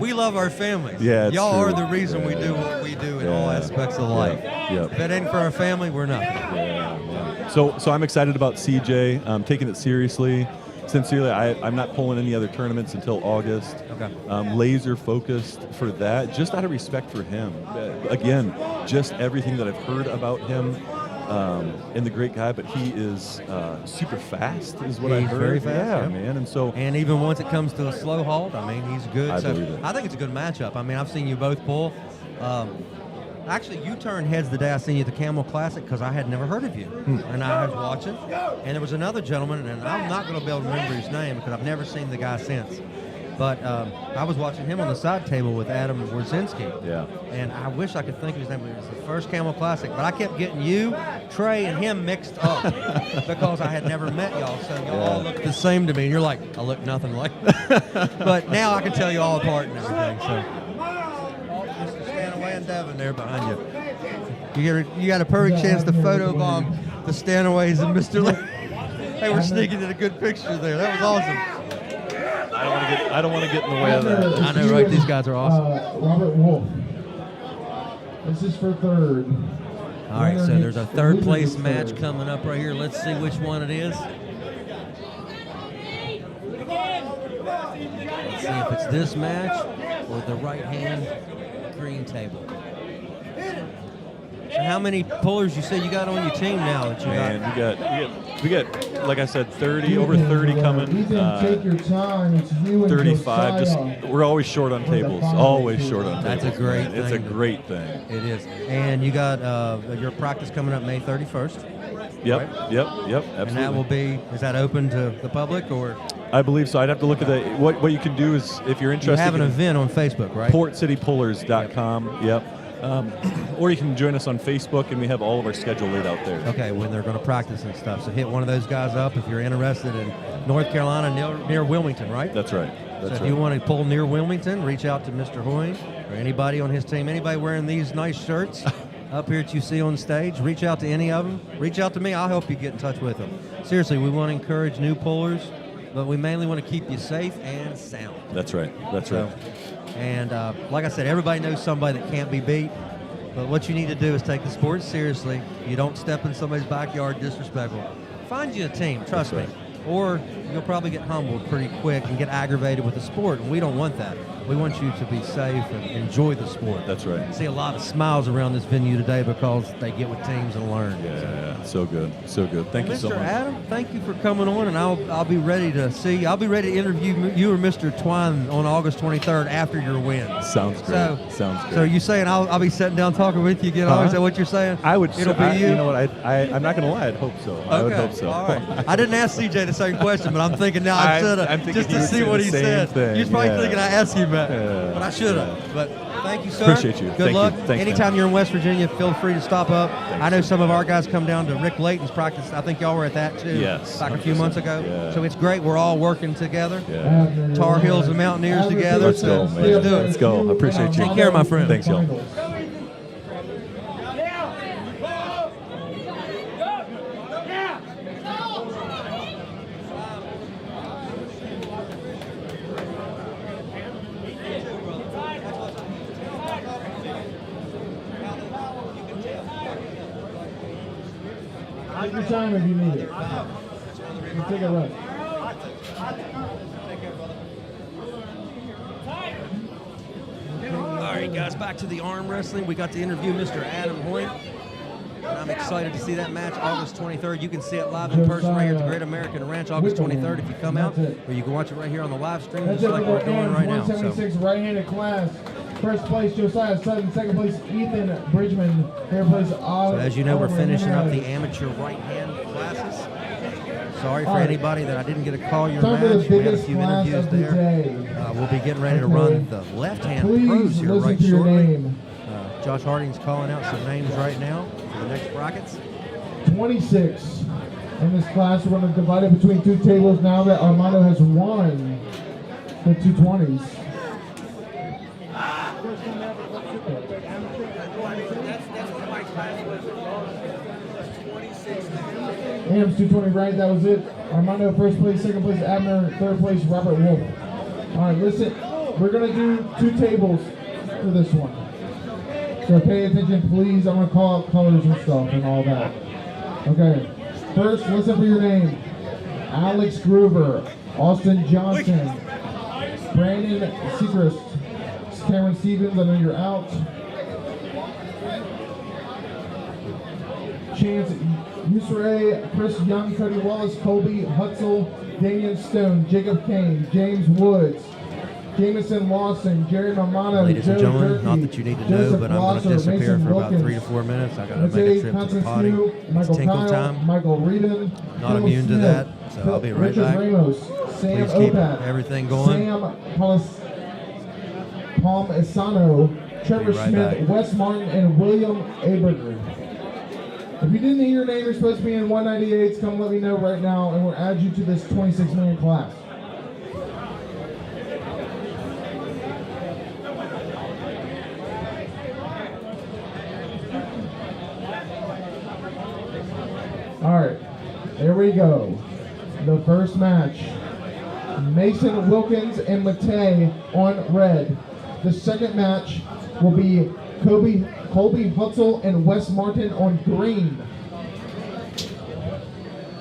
we love our families. Yeah, it's Y'all true. are the reason we do what we do in all aspects of life. Yep. If it ain't for our family, we're nothing. So I'm excited about CJ, taking it seriously. Sincerely, I'm not pulling any other tournaments until August. Okay. Laser focused for that, just out of respect for him. Again, just everything that I've heard about him, and the great guy, but he is super fast, is what I He's heard. very fast, yeah, yeah. man. And so, And even once it comes to a slow halt, I mean, he's good. I So believe it. I think it's a good matchup. I mean, I've seen you both pull. Actually, you turned heads the day I seen you at the Camel Classic because I had never heard of you. And I was watching, and there was another gentleman, and I'm not going to be able to remember his name because I've never seen the guy since. But I was watching him on the side table with Adam Wierzinski. Yeah. And I wish I could think of his name. It was the first Camel Classic. But I kept getting you, Trey, and him mixed up because I had never met y'all. So y'all all look the same to me. And you're like, I look nothing like But now I can tell you all apart and everything. So Mr. Stanaway and Devin there behind you. You got a perfect chance to photobomb the Stanaways and Mr. Lee. They were sneaking in a good picture there. That was awesome. I don't want to get in the way of that. I know, right? These guys are awesome. Robert Wolf. This is for third. All right, so there's a third place match coming up right here. Let's see which one it is. see if it's this match or the right hand green table. So how many pullers you say you got on your team now? That you Man, we got, like I said, over 30 coming. Ethan, take your time. It's you and 35. Josiah. We're always short on tables. Always short on tables. That's a great man. It's a thing. great thing. It is. And you got your practice coming up May 31st. Yep, right? yep, absolutely. And that will be, is that open to the public or? I believe so. I'd have to look at the, what you can do is, if you're interested. You have an event on Facebook, right? PortCityPullers.com, yep. Or you can join us on Facebook, and we have all of our schedule laid out there. Okay, when they're going to practice and stuff. So hit one of those guys up if you're interested in North Carolina, near Wilmington, right? That's right. So if you want to pull near Wilmington, reach out to Mr. Hoyne or anybody on his team. Anybody wearing these nice shirts up here that you see on stage, reach out to any of them. Reach out to me. I'll help you get in touch with them. Seriously, we want to encourage new pullers, but we mainly want to keep you safe and sound. That's right. That's right. And like I said, everybody knows somebody that can't be beat. But what you need to do is take the sport seriously. You don't step in somebody's backyard disrespectful. Find you a team, trust me. Or you'll probably get humbled pretty quick and get aggravated with the sport. And we don't want that. We want you to be safe and enjoy the sport. That's right. I see a lot of smiles around this venue today because they get with teams and learn. Yeah, so good. So good. Thank you so much. Mr. Adam, thank you for coming on, and I'll be ready to see. I'll be ready to interview you or Mr. Twine on August 23rd after your win. Sounds great. Sounds great. So you saying I'll be sitting down talking with you again? Is that what you're saying? I would. It'll be you. You know what? I'm not going to lie. I'd hope so. I would hope so. All right. I didn't ask CJ the same question, but I'm thinking now I should I'm have thinking just he to would see say what the he same said. thing, You're probably yeah. thinking I asked you back, Yeah. but I should have. Yeah. But thank you, sir. Appreciate you. Good Thank luck. you. Thanks, Anytime man. you're in West Virginia, feel free to stop up. I know some of our guys come down to Rick Layton's practice. I think y'all were at that too. Yes. Back a few 100%. months ago. Yeah. So it's great. We're all working together. Yeah. Tar Heels and Mountaineers together. Let's go, man. Let's do it. Let's go. I appreciate you. Take care, my friend. Thanks, y'all. Take your time if you need it. You can take a rest. All right, guys, back to the arm wrestling. We got to interview Mr. Adam Hoyne. And I'm excited to see that match August 23rd. You can see it live in person right here at the Great American Ranch August 23rd if you come out, or you can watch it right here on the live stream That's just it like for we're doing right now. 176 right-handed class. First place, Josiah Sutton. Second place, Ethan Bridgman. Third place, So as you know, we're finishing up the amateur right-hand classes. Sorry for anybody that I didn't get to call your Time for the match. We had a biggest few class interviews of the there. day. We'll be getting ready to run the left-hand Please pros here listen right to your shortly. name. Josh Harding's calling out some names right now for the next brackets. 26 in this class. We're going to divide it between two tables now that Armando has won the 220s. Am's 220 right, that was it. Armando first place, second place Abner, third place Robert Wolf. All right, listen, we're going to do two tables for this one. So pay attention, please. I'm going to call out colors and stuff and all that. Okay, first, listen for your name. Alex Groover, Austin Johnson, Brandon Seacrest, Cameron Stevens, I know you're out. Chance Yusray, Chris Young, Cody Wallace, Colby Hutzel, Damian Stone, Jacob Kane, James Woods, Jameson Lawson, Jerry Mamano, Ladies and Joe gentlemen, Durkee, not that you need to know, Joseph but I'm going to Blosser, disappear Mason for about Wilkins, 3 to 4 minutes. I got to make Matei a trip to the potty. Constantine, It's Michael tinkle Kyle, time. Michael Reedon, Not Phil immune to Smith, that, so I'll be right Richard back. Ramos, Sam Please keep Opat, everything going. Sam Palmisano, Trevor Be right Smith, back. Wes Martin, and William Aberger. If you didn't hear your name, you're supposed to be in 198s. Come let me know right now, and we'll add you to this 26-man class. All right, there we go. The first match. Mason Wilkins and Matei on red. The second match will be Colby Hutzel and Wes Martin on green.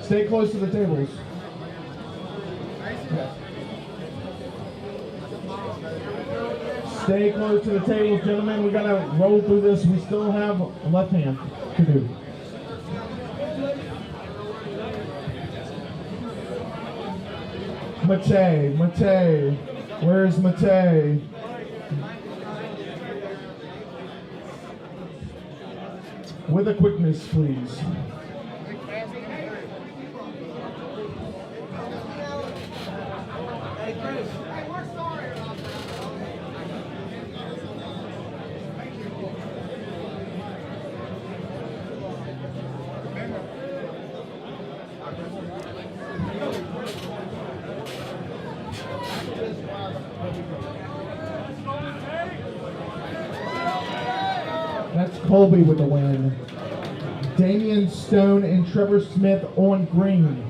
Stay close to the tables. Stay close to the tables, gentlemen. We gotta roll through this. We still have a left hand to do. Matei, where's Matei? With a quickness, please. That's Colby with the win. Damian Stone and Trevor Smith on green.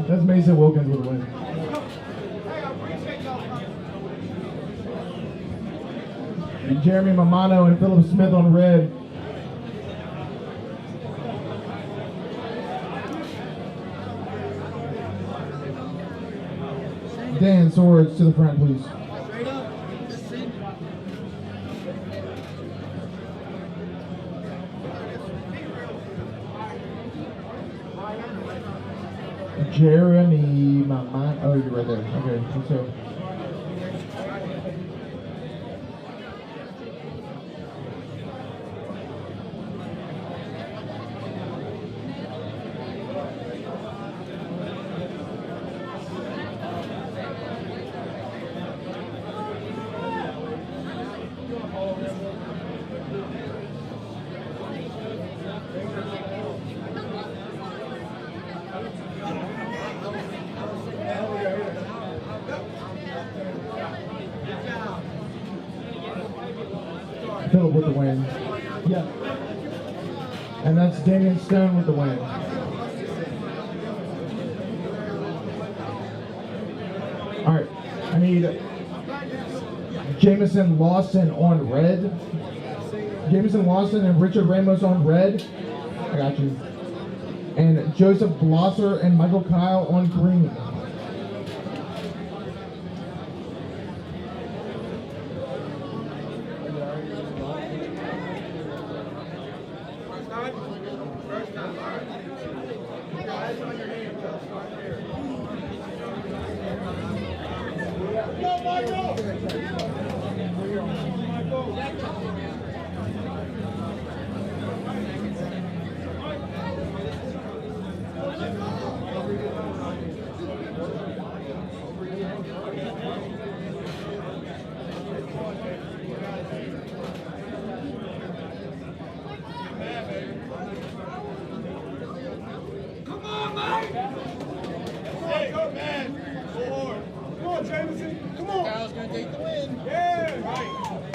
That's Mason Wilkins with the win. And Jeremy Mamano and Philip Smith on red. Dan Swords to the front, please. Jeremy Mamano. Oh, you're right there. Okay, so. Philip with the win. Yeah. And that's Damian Stone with the win. All right. I need Jamison Lawson on red. Jamison Lawson and Richard Ramos on red. I got you. And Joseph Blosser and Michael Kyle on green.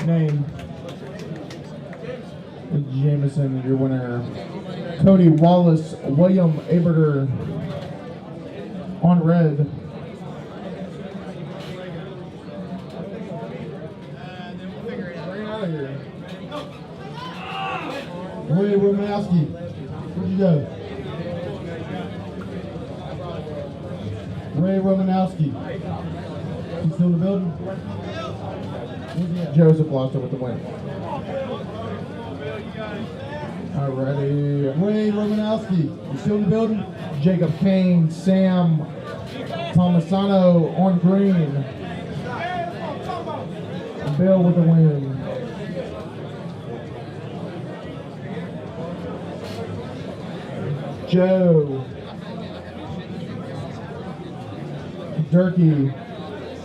Name. Jameson, your winner. Cody Wallace, William Aberger on red. Bring it out of here. Ray Romanowski. Where'd you go? Ray Romanowski. He's still in the building? Joseph lost it with the win. Alrighty. Ray Romanowski. You still in the building? Jacob Kane, Sam Tomasano on green. Bill with the win. Joe, Durkee,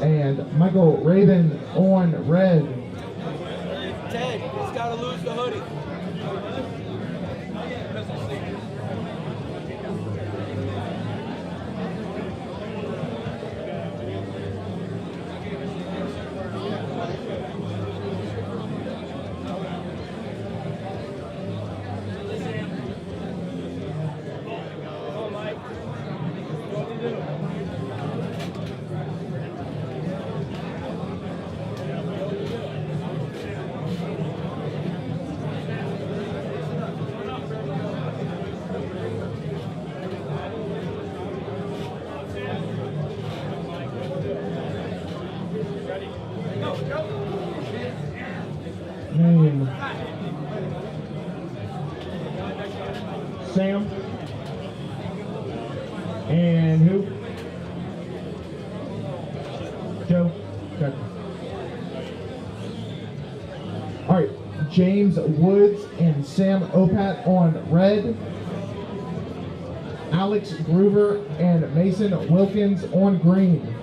and Michael Raven on red. Ted, he's got to lose the hoodie. Name. Sam. And who? Joe. Okay. All right. James Woods and Sam Opat on red. Alex Groover and Mason Wilkins on green.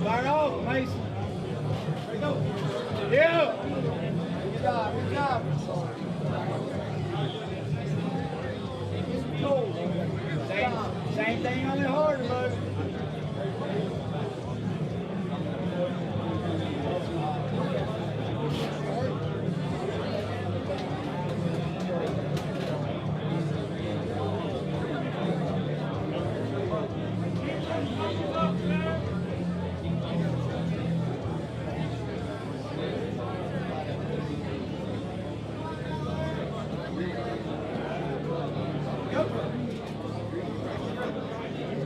Fire off, Mason. There you go. Yeah. Good job. Good job. Same thing on the harder, bud.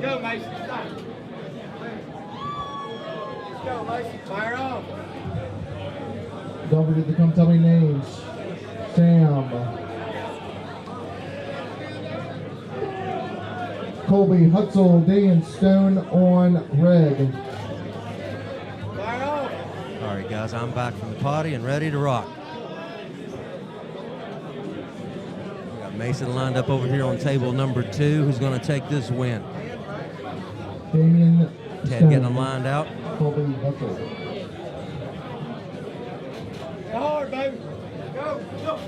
Go, Mason. Stop. Let's go, Mason. Fire off. Don't forget to come tell me names. Sam. Colby Hutzel, Dan Stone on red. Fire off. All right, guys, I'm back from the potty and ready to rock. We got Mason lined up over here on table number 2. Who's going to take this win? Damian Ted Stone. getting them lined out. Colby Hutzel. Go hard, baby. Go. Go.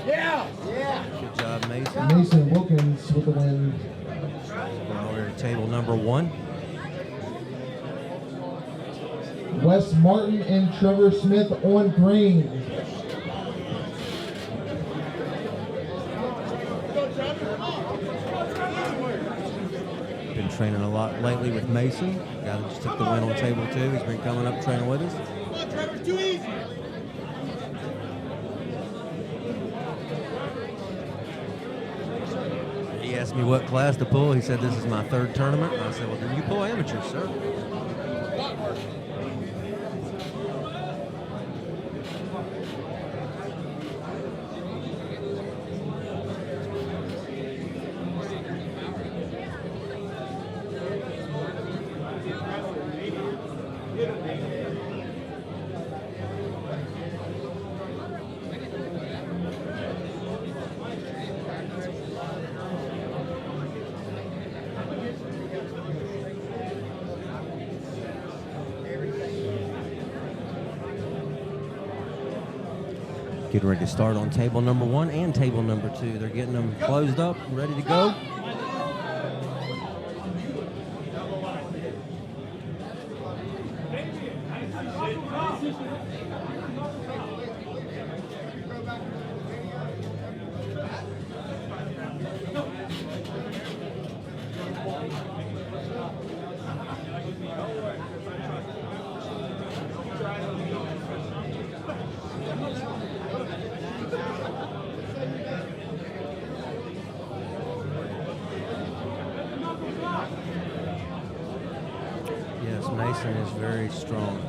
Yeah. Yeah. Good job, Mason. Mason Wilkins with the win. Going over to table number 1. Wes Martin and Trevor Smith on green. Been training a lot lately with Mason. Guy that just took the win on table 2. He's been coming up training with us. Come on, Trevor. It's too easy. He asked me what class to pull. He said, this is my 3rd tournament. I said, well, then you pull amateurs, sir. Getting ready to start on table number 1 and table number 2. They're getting them closed up, ready to go. Yes, Mason is very strong,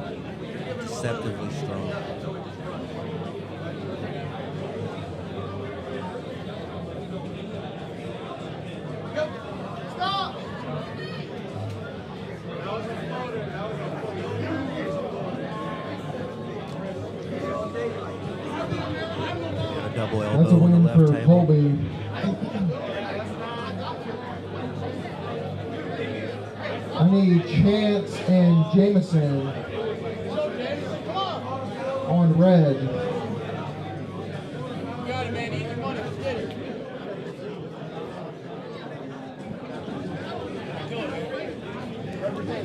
deceptively strong. Got a double That's a elbow on the win left for table. Colby. I need Chance and Jameson on red. Got it, man. Even money. Let's get it.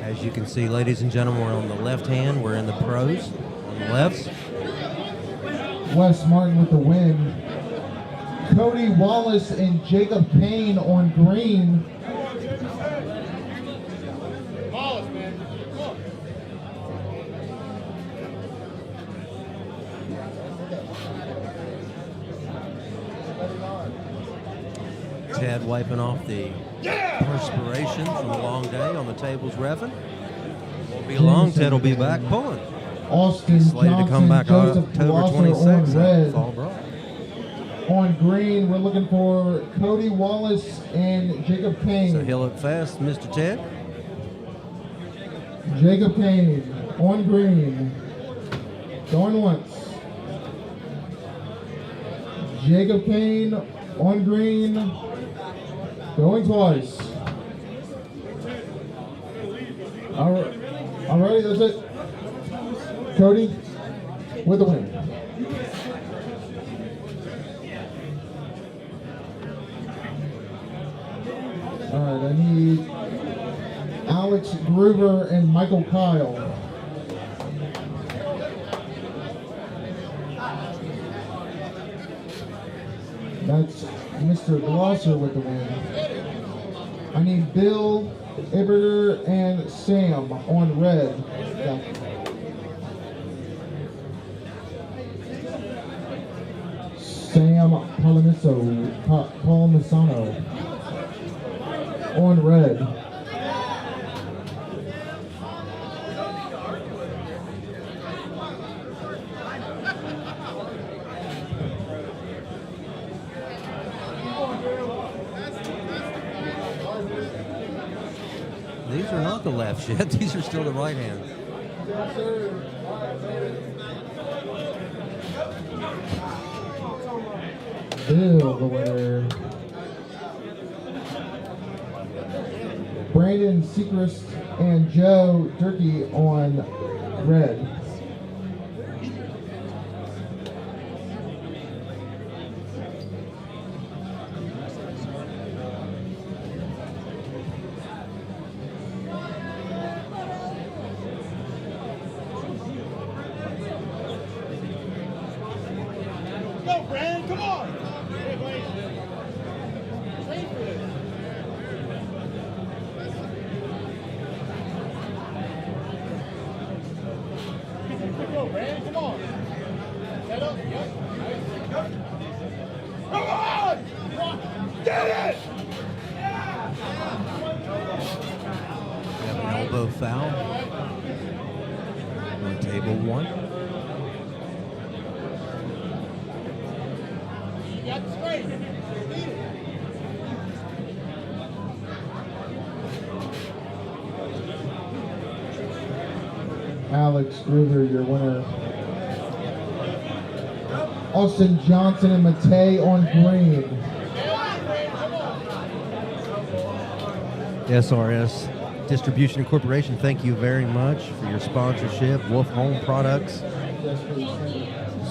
As you can see, ladies and gentlemen, we're on the left hand. We're in the pros on the lefts. Wes Martin with the win. Cody Wallace and Jacob Kane on green. Wallace, man. Look. Ted wiping off the perspiration from a long day on the tables reffing. Won't be long. Ted will be back pulling. Austin Slated to come Johnson, back Joseph October Blosser 26th on red. at Fall Brawl. On green, we're looking for Cody Wallace and Jacob Kane. So he'll look fast, Mr. Ted. Jacob Kane on green. Going once. Jacob Kane on green. Going twice. All right, that's it. Cody with the win. All right, I need Alex Groover and Michael Kyle. That's Mr. Glosser with the win. I need Bill, Iberger, and Sam on red. Yeah. Sam Palmisano on red. These are not the lefts yet. These are still the right hand. Bill, the winner. Brandon Sechrist and Joe Turkey on red. Go, Brandon. Come on. Go, Brandon. Come on. Set up. Yep. Come on. Get it. We have an elbow foul on table 1. You got the straight. Lead it. Alex Groover, your winner. Austin Johnson and Matei on green. SRS Distribution Incorporation, thank you very much for your sponsorship. Wolf Home Products,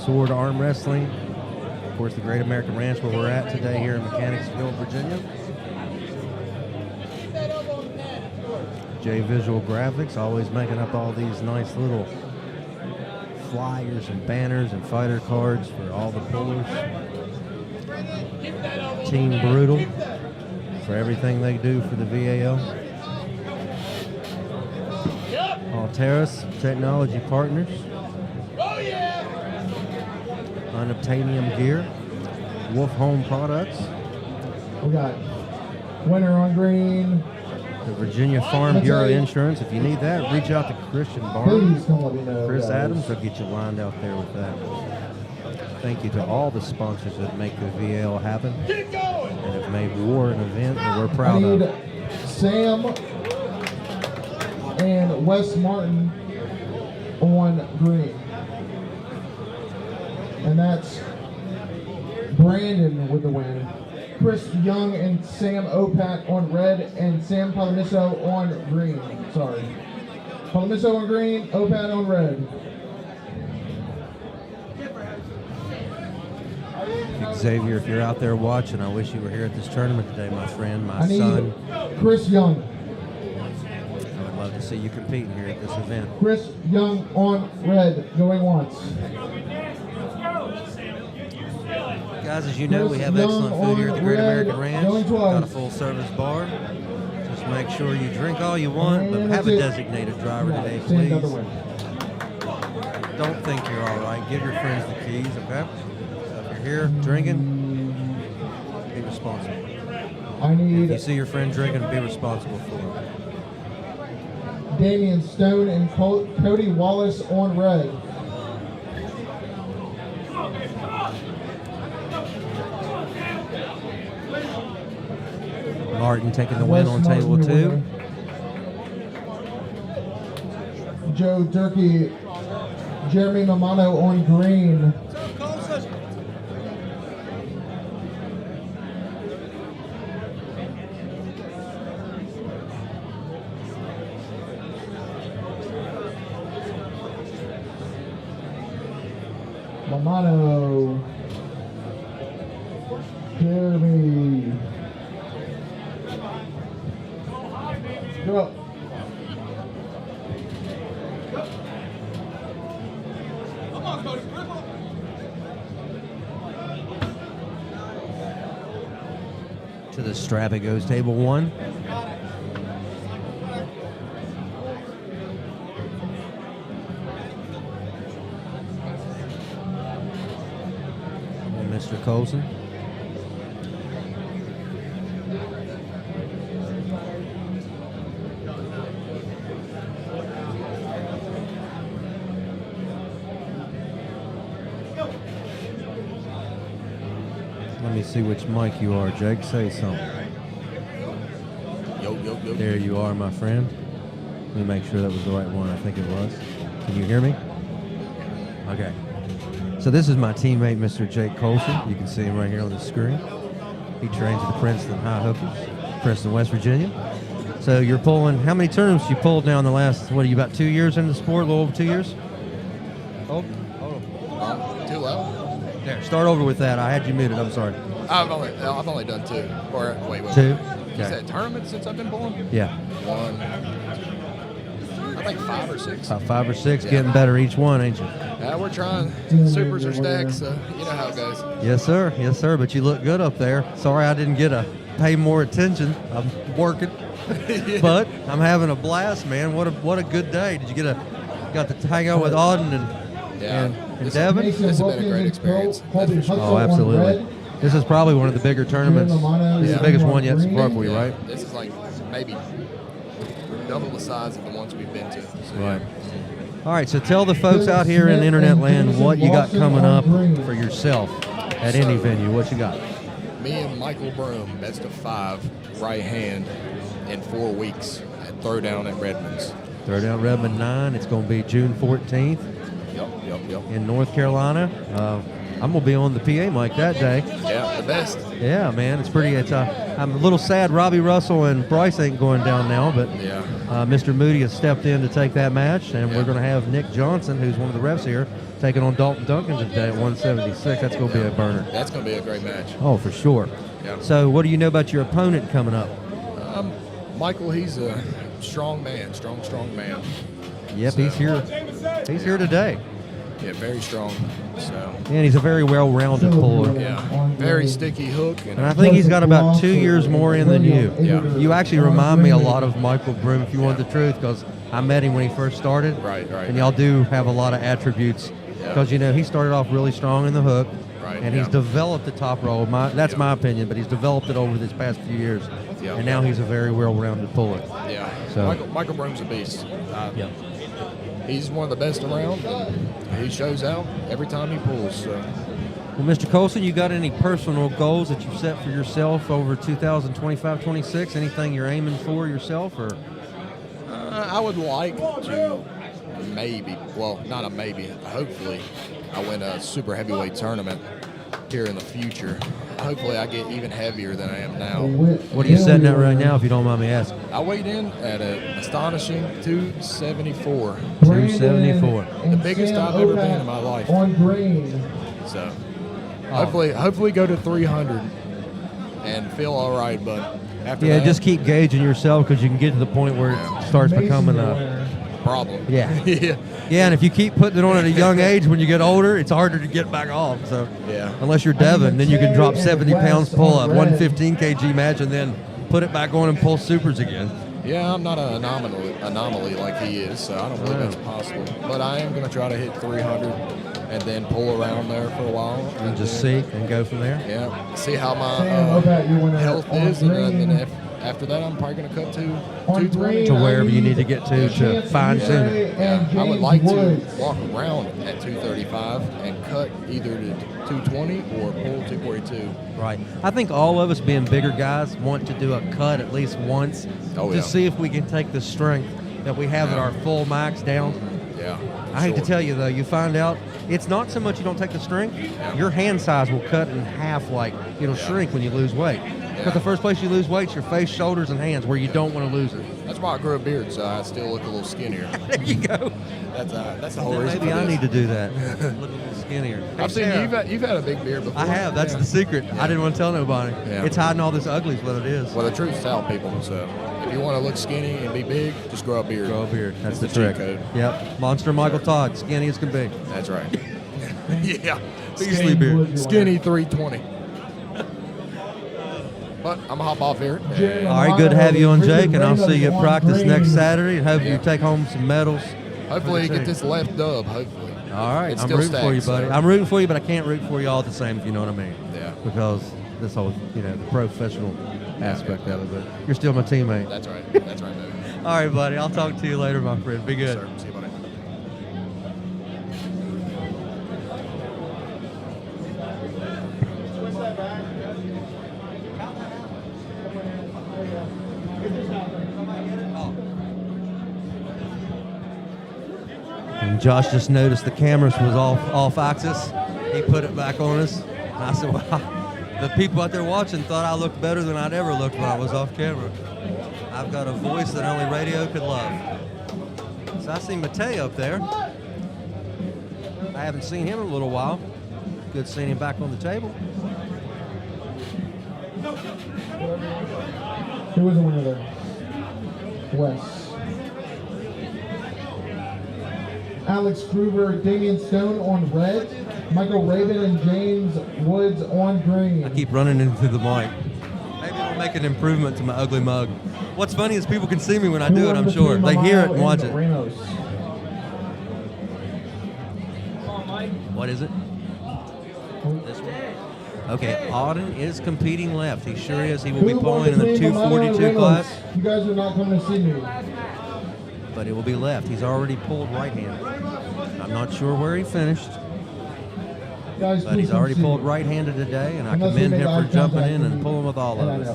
Sword Arm Wrestling. Of course, the Great American Ranch where we're at today here in Mechanicsville, Virginia. J Visual Graphics, always making up all these nice little flyers and banners and fighter cards for all the pullers. Team Brutal for everything they do for the VAL. Alteris Technology Partners. Unobtainium Gear. Wolf Home Products. We got Winter on Green. The Virginia Farm Bureau Insurance. If you need that, reach out to Christian Barnes. Please don't let me know, Chris guys. Adams will get you lined out there with that. Thank you to all the sponsors that make the VL happen and have made war an event that we're proud I need of. Sam and Wes Martin on green. And that's Brandon with the win. Chris Young and Sam Opat on red, and Sam Palamiso on green. Sorry. Palamiso on green, Opat on red. Xavier, if you're out there watching, I wish you were here at this tournament today, my friend, my I need son. Chris Young. I would love to see you competing here at this event. Chris Young on red, going once. Guys, as you know, we have excellent food here at the Great American Ranch. Got a full service bar. Just make sure you drink all you want, but have a designated driver today, please. Don't think you're all right. Give your friends the keys, okay? So if you're here drinking, be responsible. If you see your friend drinking, be responsible for him. Damian Stone and Cody Wallace on red. Martin taking the win on table 2. Joe Durkee, Jeremy Mamano on green. Mamano, Jeremy. Go up. Come on, Cody. To the strap it goes, table 1. And Mr. Colson. Let me see which mic you are, Jake. Say something. Yo. There you are, my friend. Let me make sure that was the right one. I think it was. Can you hear me? Okay. So this is my teammate, Mr. Jake Colson. You can see him right here on the screen. He trains at the Princeton High Hookers, Princeton, West Virginia. So you're pulling, how many tournaments you pulled now in the last, what are you, about 2 years into the sport, a little over 2 years? Hold on. Too low? There, start over with that. I had you muted, I'm sorry. I've only done 2. Or wait. 2? You Okay. said tournaments since I've been pulling? Yeah. 1. I think 5 or 6. About 5 or 6, Yeah. getting better each one, ain't you? Yeah, we're trying. Supers are stacked, so you know how it goes. Yes, sir. Yes, sir. But you look good up there. Sorry I didn't get to pay more attention. I'm working. But I'm having a blast, man. What a good day. Did you got to hang out with Auden and Devin? This has been a great experience. Oh, absolutely. This is probably one of the bigger tournaments. This is the biggest one yet so far for you, right? This is like maybe double the size of the ones we've been to. So, Right. All right, so tell the folks out here in internet land what you got coming up for yourself at any venue. What you got? Me and Michael Broom, best of 5, right hand, in 4 weeks at Throwdown at Redmond's. Throwdown Redmond 9. It's going to be June 14th. Yep. In North Carolina. I'm gonna be on the PA mic that day. Yeah, the best. Yeah, man, it's pretty. I'm a little sad Robbie Russell and Bryce ain't going down now, but Yeah. Mr. Moody has stepped in to take that match, and we're going to have Nick Johnson, who's one of the refs here, taking on Dalton Duncan today at 176. That's going to be a burner. That's going to be a great match. Oh, for sure. Yeah. So, what do you know about your opponent coming up? Michael, he's a strong man, strong man. Yep, he's here. He's here today. Yeah, very strong. So. And he's a very well-rounded puller. Yeah, very sticky hook. And I think he's got about 2 years more in than you. Yeah. You actually remind me a lot of Michael Broom, if you want the truth, because I met him when he first started. Right. And y'all do have a lot of attributes. Because, he started off really strong in the hook. Right, and he's developed the top roll. That's my opinion, but he's developed it over this past few years. Yeah. And now he's a very well-rounded puller. Yeah. So. Michael Broom's a beast. Yeah. He's one of the best around. And he shows out every time he pulls. So. Well, Mr. Colson, you got any personal goals that you've set for yourself over 2025-26? Anything you're aiming for yourself, or? I would like to hopefully, I win a super heavyweight tournament here in the future. Hopefully, I get even heavier than I am now. What are you setting at right now, if you don't mind me asking? I weighed in at an astonishing 274. 274. The biggest I've ever been in my life. On green. So, hopefully go to 300 and feel all right. But after that, just keep gauging yourself, because you can get to the point where it starts becoming a problem. Yeah. Yeah. Yeah, and if you keep putting it on at a young age, when you get older, it's harder to get back off. So, unless you're Devin, then you can drop 70 pounds, pull up 115 kg match, and then put it back on and pull supers again. Yeah, I'm not an anomaly like he is, so I don't believe that's possible. But I am going to try to hit 300 and then pull around there for a while. And just see and go from there? Yeah, see how my health is, and then after that, I'm probably going to cut to 220. To wherever you need to get to fine-tune it. Yeah, I would like to walk around at 235 and cut either to 220 or pull 242. Right. I think all of us, being bigger guys, want to do a cut at least once to see if we can take the strength that we have at our full max down. Yeah. I hate to tell you, though, you find out it's not so much you don't take the strength, your hand size will cut in half, like it'll shrink when you lose weight. Because the first place you lose weight is your face, shoulders, and hands, where you don't want to lose it. That's why I grew a beard, so I still look a little skinnier. There you go. That's the whole reason. Maybe I need to do that. Look a little skinnier. I've seen you've had a big beard before. I have. That's the secret. I didn't want to tell nobody. Yeah. It's hiding all this ugly is what it is. Well, the truth's tell people. So if you want to look skinny and be big, just grow a beard. Grow a beard. That's It's the trick. cheat code. Yep. Monster Michael Todd, skinny as can be. That's right. Yeah. Beasley beard. Skinny 320. But I'm going to hop off here. All right, good to have you on, Jake, and I'll see you at practice next Saturday, and hope you take home some medals. Hopefully you get this left dub, hopefully. All right, It's I'm still rooting for you, stacked, buddy. so- I'm rooting for you, but I can't root for you all the same, if you know what I mean. Yeah. Because this whole, the professional aspect of it, but you're still my teammate. That's right. That's right, baby. All right, buddy. I'll talk to you later, my friend. Be good. Yes, sir. See you, buddy. And Josh just noticed the cameras was off axis. He put it back on us. And I said, well, the people out there watching thought I looked better than I'd ever looked when I was off camera. I've got a voice that only radio could love. So I see Mateo up there. I haven't seen him in a little while. Good seeing him back on the table. Who was the winner there? Wes. Alex Kruger, Damian Stone on red. Michael Raven and James Woods on green. I keep running into the mic. Maybe it'll make an improvement to my ugly mug. What's funny is people can see me when I do it, I'm sure. They hear it and watch it. Ramos. What is it? This one? Okay, Auden is competing left. He sure is. He will be pulling in the 242 class. You guys are not coming to see me. But it will be left. He's already pulled right hand. I'm not sure where he finished. Guys, But he's already pulled right-handed today, and I commend him for jumping in and pulling with all of us.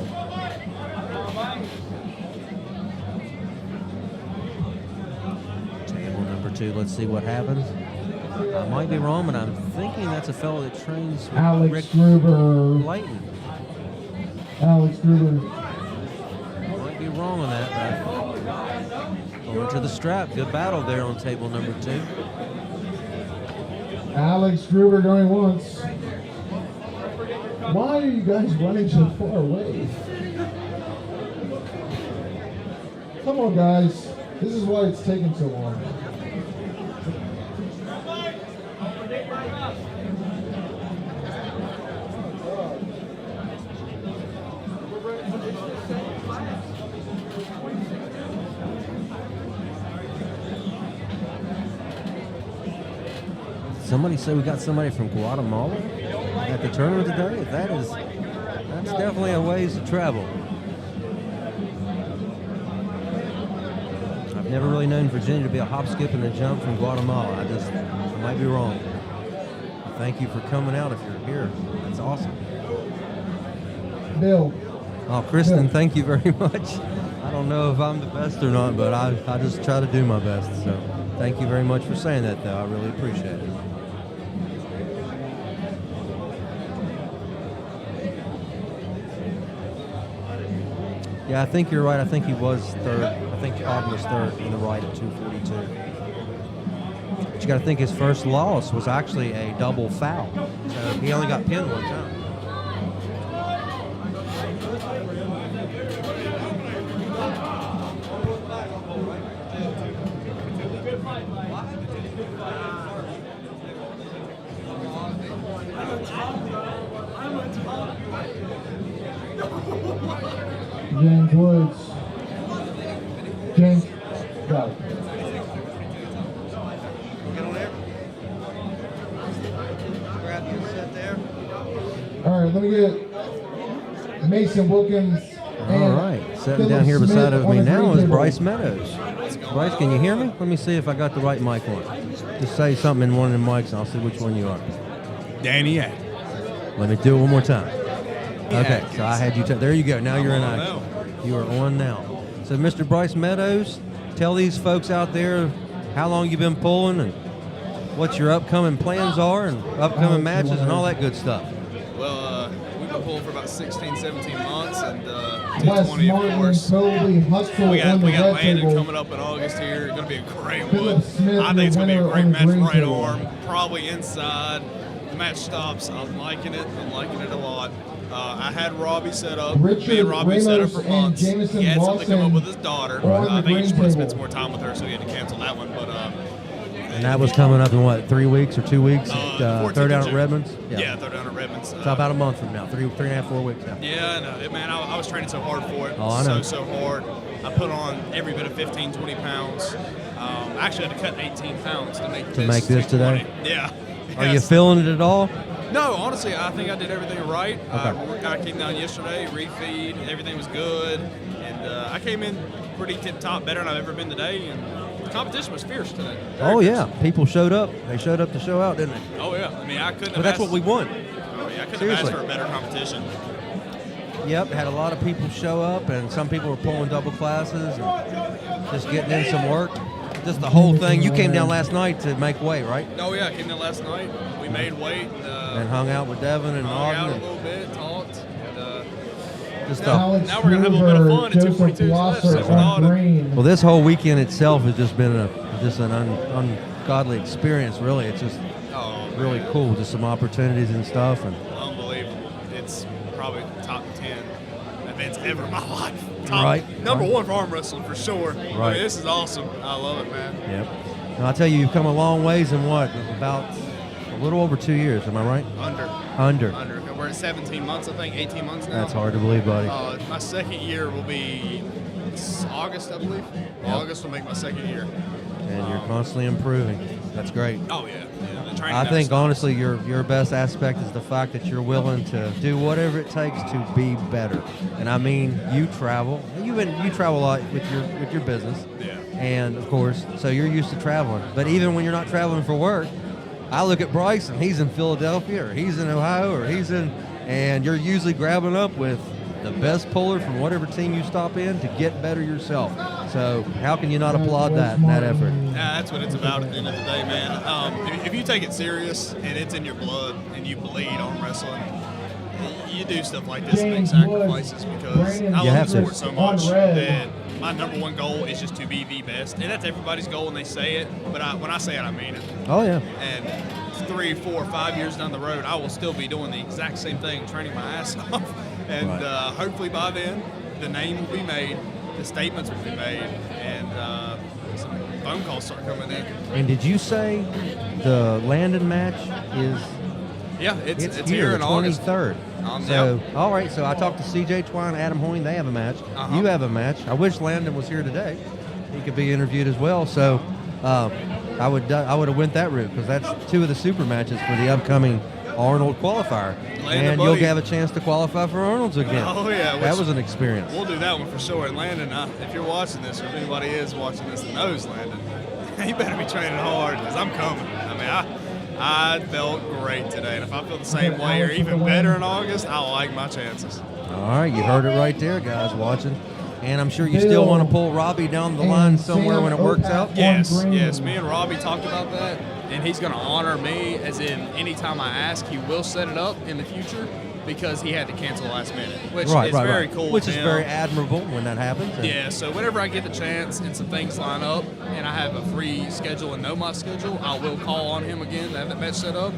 Table number 2, let's see what happens. I might be wrong, but I'm thinking that's a fellow that trains with Alex Rick Gruber. Layton. Alex Gruber. Might be wrong on that, but going to the strap. Good battle there on table number 2. Alex Gruber going once. Why are you guys running so far away? Come on, guys. This is why it's taking so long. Somebody said we got somebody from Guatemala at the tournament today. That's definitely a ways to travel. I've never really known Virginia to be a hop, skip, and a jump from Guatemala. I might be wrong. Thank you for coming out if you're here. That's awesome. Bill. Oh, Kristen, thank you very much. I don't know if I'm the best or not, but I just try to do my best. So thank you very much for saying that, though. I really appreciate it. Yeah, I think you're right. I think he was third. I think Ogden was third in the right at 242. But you got to think his first loss was actually a double foul. So he only got pinned one time. James Woods. James. Got it. Get on there. Grab your set there. All right, let me get Mason Wilkins. All right, sitting down here beside of me now is Bryce Meadows. Bryce, can you hear me? Let me see if I got the right mic on. Just say something in one of the mics and I'll see which one you are. Danny Atkins. Let me do it one more time. Okay, so I had you. There you go. Now you're in action. You are on now. So, Mr. Bryce Meadows, tell these folks out there how long you've been pulling and what your upcoming plans are and upcoming matches and all that good stuff. Well, we've been pulling for about 16, 17 months, and Wes 220, of Martin course. Colby Hutzel We got on the red Landon table. coming up in August here. It's going to be a great Philip one. Smith, I think it's going to be a the great winner match on the green right table. arm, probably inside. The match stops. I'm liking it. I'm liking it a lot. I had Robbie set up. Me Richard and Robbie set up Ramos for and months. Jameson He had something come up Lawson with his daughter. on I the think he just green wanted to spend table. some more time with her, so he had to cancel that one. But And that was coming up in what, 3 weeks or 2 weeks? 14th Third down of at June. Redmonds? Yeah, third down at Redmonds. So about a month from now, three and a half, 4 weeks now. Yeah, no, man, I was training so hard for it. Oh, I know. So hard. I put on every bit of 15, 20 pounds. I actually had to cut 18 pounds to make this today? 220. Yeah. Are you feeling it at all? No, honestly, I think I did everything right. Okay. I came down yesterday, refeed, everything was good, and I came in pretty tip-top, better than I've ever been today, and the competition was fierce today. Oh, yeah. People showed up. They showed up to show out, didn't they? Oh, yeah. I mean, I couldn't But have that's asked, what we want. Oh, yeah, I couldn't Seriously. have asked for a better competition. Yep, had a lot of people show up, and some people were pulling double classes and just getting in some work. Just the whole thing. You came down last night to make weight, right? Oh, yeah, I came in last night. We made weight. And hung out with Devin and hung out a Ogden. little bit, talked. And, Just now Alex we're going to have a little bit of fun at Joseph 242 left. So Blosser on green. Well, this whole weekend itself has just been an ungodly experience, really. It's just really cool. Just some opportunities and stuff. And Unbelievable. It's probably top 10 events ever in my life. Top, Right. Number Right. one for arm wrestling, for sure. I Right. mean, this is awesome. I love it, man. Yep. And I'll tell you, you've come a long ways in what? About a little over 2 years, am I right? Under. We're at 17 months, I think, 18 months now. That's hard to believe, buddy. My second year will be August, I believe. Yep. August will make my second year. And you're constantly improving. That's great. Oh, yeah. The training I never think, stops. honestly, your best aspect is the fact that you're willing to do whatever it takes to be better. And I mean, you travel. You travel a lot with your business. Yeah. And, of course, so you're used to traveling. But even when you're not traveling for work, I look at Bryce and he's in Philadelphia or he's in Ohio or and you're usually grabbing up with the best puller from whatever team you stop in to get better yourself. So how can you not applaud that effort? Yeah, that's what it's about at the end of the day, man. If you take it serious and it's in your blood and you bleed arm wrestling, you do stuff like this and make sacrifices because I love the sport so much that my number one goal is just to be the best. And that's everybody's goal when they say it, but when I say it, I mean it. Oh, yeah. And 3, 4, 5 years down the road, I will still be doing the exact same thing, training my ass off. And hopefully by then, the name will be made, the statements will be made, and some phone calls start coming in. And did you say the Landon match is... Yeah, it's here here the in August. 23rd. So, all right, so I talked to CJ Twine, Adam Hoyne, they have a match. You have a match. I wish Landon was here today. He could be interviewed as well. So I would have went that route because that's 2 of the super matches for the upcoming Arnold qualifier. And you'll have a chance to qualify for Arnold's again. Oh, yeah. That was an experience. We'll do that one for sure. And Landon, if you're watching this, or if anybody is watching this that knows Landon, you better be training hard because I'm coming. I mean, I felt great today, and if I feel the same way or even better in August, I like my chances. All right, you heard it right there, guys watching. And I'm sure you still want to pull Robbie down the line somewhere when it works out? Yes. Me and Robbie talked about that, and he's going to honor me, as in anytime I ask, he will set it up in the future because he had to cancel last minute, which is very cool. Which is very admirable when that happens. Yeah, so whenever I get the chance and some things line up and I have a free schedule and know my schedule, I will call on him again to have that match set up.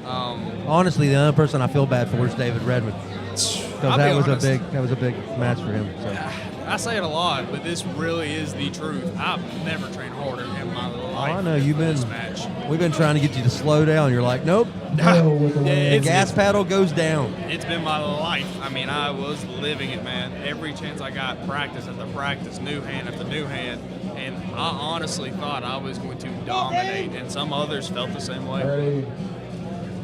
Honestly, the other person I feel bad for is David Redmond. Because that was a big match for him. So. I say it a lot, but this really is the truth. I've never trained harder in my life. I know you've been. This match. We've been trying to get you to slow down. You're like, nope. Gas pedal goes down. It's been my life. I mean, I was living it, man. Every chance I got, practice after practice, new hand after new hand, and I honestly thought I was going to dominate, and some others felt the same way.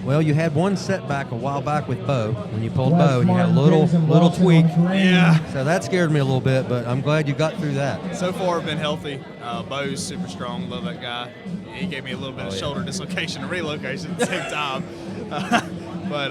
Well, you had one setback a while back with Bo when you pulled Bo, and you had a little tweak. Yeah. So that scared me a little bit, but I'm glad you got through that. So far, I've been healthy. Bo's super strong. Love that guy. He gave me a little bit of shoulder dislocation and relocation at the same time. But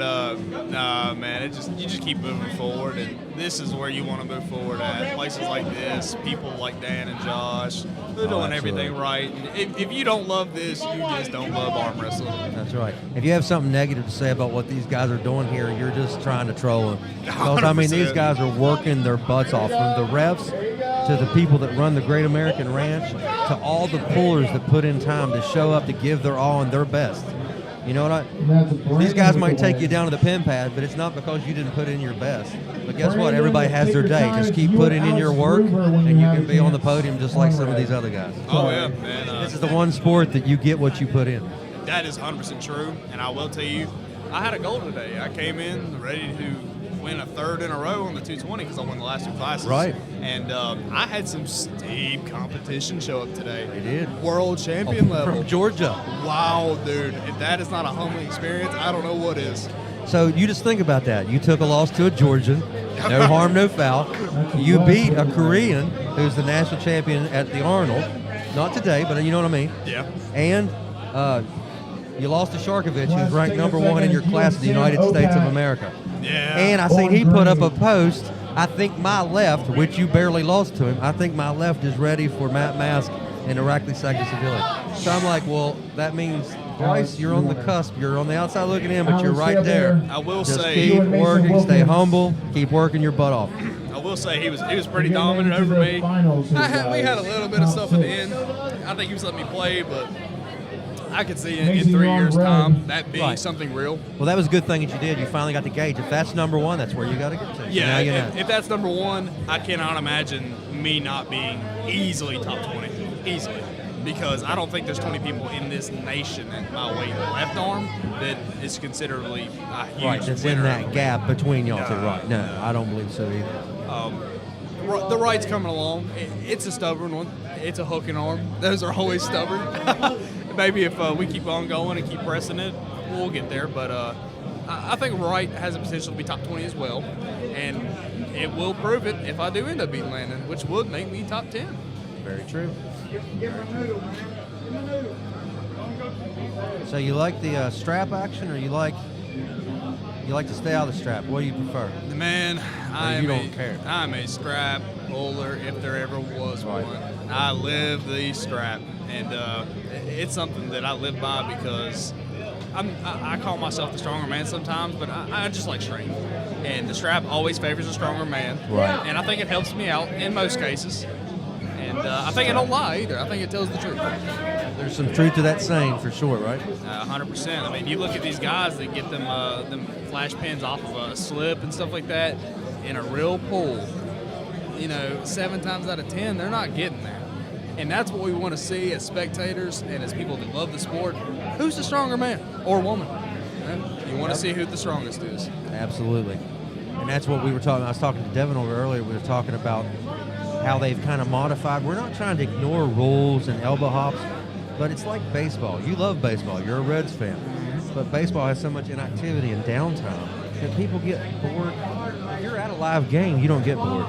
nah, man, you just keep moving forward, and this is where you want to move forward at. Places like this, people like Dan and Josh, they're doing everything right. And if you don't love this, you just don't love arm wrestling. That's right. If you have something negative to say about what these guys are doing here, you're just trying to troll them. Because, I mean, these guys are working their butts off, from the refs to the people that run the Great American Ranch to all the pullers that put in time to show up to give their all and their best. You know what? These guys might take you down to the pin pad, but it's not because you didn't put in your best. But guess what? Everybody has their day. Just keep putting in your work, and you can be on the podium just like some of these other guys. Oh, yeah, man. This is the one sport that you get what you put in. That is 100% true, and I will tell you, I had a goal today. I came in ready to win a third in a row on the 220 because I won the last 2 classes. Right. And I had some steep competition show up today. They did. World champion level. From Georgia. Wow, dude. If that is not a humbling experience, I don't know what is. So you just think about that. You took a loss to a Georgian. No harm, no foul. You beat a Korean who's the national champion at the Arnold. Not today, but you know what I mean. Yeah. And you lost to Sharkovich, who's ranked #1 in your class in the United States of America. Yeah. And I seen he put up a post. I think my left, which you barely lost to him, I think my left is ready for Matt Mask in Irakli Saakashvili. So I'm like, well, that means, Bryce, you're on the cusp. You're on the outside looking in, but you're right there. I will Just say, keep working, stay humble, keep working your butt off. I will say he was pretty dominant over me. We had a little bit of stuff at the end. I think he was letting me play, but I could see in 3 years' time that being something real. Well, that was a good thing that you did. You finally got the gauge. If that's #1, that's where you got to get to. Yeah, you know. if that's #1, I cannot imagine me not being easily top 20. Easily. Because I don't think there's 20 people in this nation at my weight left arm that is considerably a huge Right, that's winner. in that gap between y'all two. Right. No, I don't believe so either. The right's coming along. It's a stubborn one. It's a hooking arm. Those are always stubborn. Maybe if we keep on going and keep pressing it, we'll get there. But I think right has the potential to be top 20 as well. And it will prove it if I do end up beating Landon, which would make me top 10. Very true. So you like the strap action, or you like You like to stay out of the strap. What do you prefer? Man, you don't care. I'm a strap puller if there ever was one. I live the strap, and it's something that I live by because I call myself the stronger man sometimes, but I just like strength. And the strap always favors a stronger man. Right. And I think it helps me out in most cases. And I think it don't lie either. I think it tells the truth. There's some truth to that saying for sure, right? 100%. I mean, you look at these guys that get them flash pins off of a slip and stuff like that in a real pull. 7 times out of 10, they're not getting that. And that's what we want to see as spectators and as people that love the sport. Who's the stronger man or woman? You want to see who the strongest is. Absolutely. And that's what we were talking. I was talking to Devin over earlier. We were talking about how they've kind of modified. We're not trying to ignore rules and elbow hops, but it's like baseball. You love baseball. You're a Reds fan. But baseball has so much inactivity and downtime that people get bored. If you're at a live game, you don't get bored.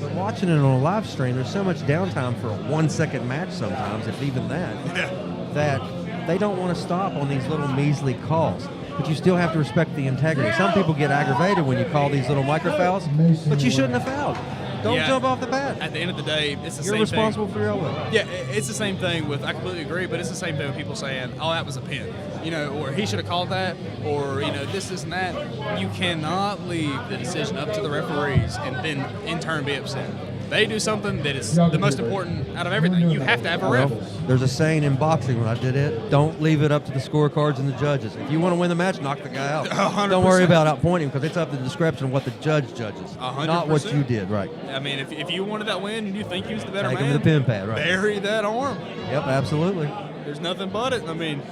But watching it on a live stream, there's so much downtime for a 1-second match sometimes, if even that, that they don't want to stop on these little measly calls. But you still have to respect the integrity. Some people get aggravated when you call these little micro fouls, but you shouldn't have fouled. Don't jump off the bat. At the end of the day, it's the You're same responsible thing. for your elbow. Yeah, it's the same thing with, I completely agree, but it's the same thing with people saying, oh, that was a pin. Or he should have called that, or, this and that. You cannot leave the decision up to the referees and then in turn be upset. They do something that is the most important out of everything. You have to have a ref. There's a saying in boxing when I did it, don't leave it up to the scorecards and the judges. If you want to win the match, knock the guy out. 100%. Don't worry about outpointing because it's up to the discretion of what the judge judges, 100%. not what you did, right? I mean, if you wanted that win and you think he was the better Take man, him to the pin pad, right? bury that arm. Yep, absolutely. There's nothing but it. I mean,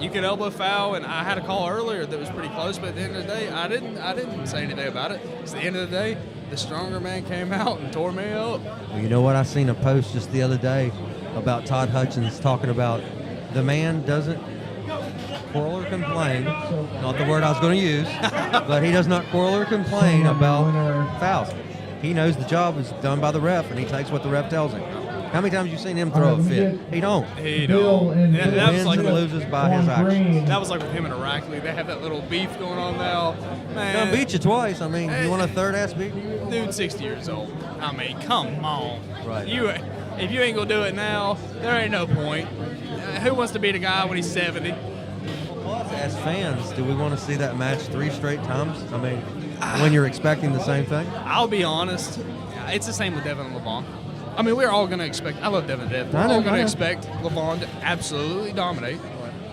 you could elbow foul, and I had a call earlier that was pretty close, but at the end of the day, I didn't say anything about it. It's the end of the day, the stronger man came out and tore me up. Well, you know what? I seen a post just the other day about Todd Hutchins talking about the man doesn't quarrel or complain, not the word I was going to use, but he does not quarrel or complain about fouls. He knows the job is done by the ref, and he takes what the ref tells him. How many times have you seen him throw a fit? He don't. He don't. That was wins and loses by his actions. That was like with him and Iraqli. They have that little beef going on now. Man, Done beat you twice. I mean, you want a third ass beat? Dude, 60 years old. I mean, come on. Right. If you ain't gonna do it now, there ain't no point. Who wants to beat a guy when he's 70? As fans, do we want to see that match 3 straight times? I mean, when you're expecting the same thing? I'll be honest. It's the same with Devin and LeVon. I mean, we're all going to expect – I love Devin to death. We're all going to expect LeVon to absolutely dominate,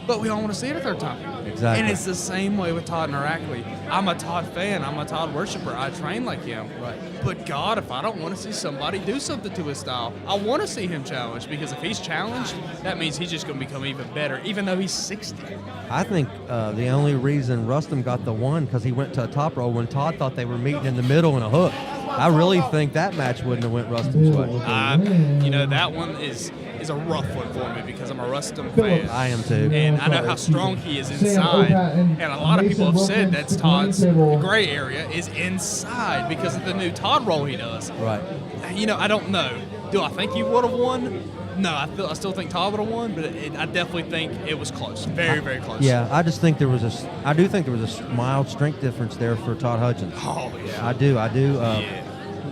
but we don't want to see it a third time. Exactly. And it's the same way with Todd and Iraqli. I'm a Todd fan. I'm a Todd worshiper. I train like him. Right. But, God, if I don't want to see somebody do something to his style, I want to see him challenged, because if he's challenged, that means he's just going to become even better, even though he's 60. I think the only reason Rustam got the one because he went to a top roll when Todd thought they were meeting in the middle in a hook. I really think that match wouldn't have went Rustam's way. That one is a rough one for me because I'm a Rustam fan. I am too. And I know how strong he is inside. And a lot of people have said that's Todd's gray area is inside because of the new Todd roll he does. Right. I don't know. Do I think he would have won? No, I still think Todd would have won, but I definitely think it was close. Very, very close. Yeah, I just think I do think there was a mild strength difference there for Todd Hutchins. Oh, yeah. I do. Yeah.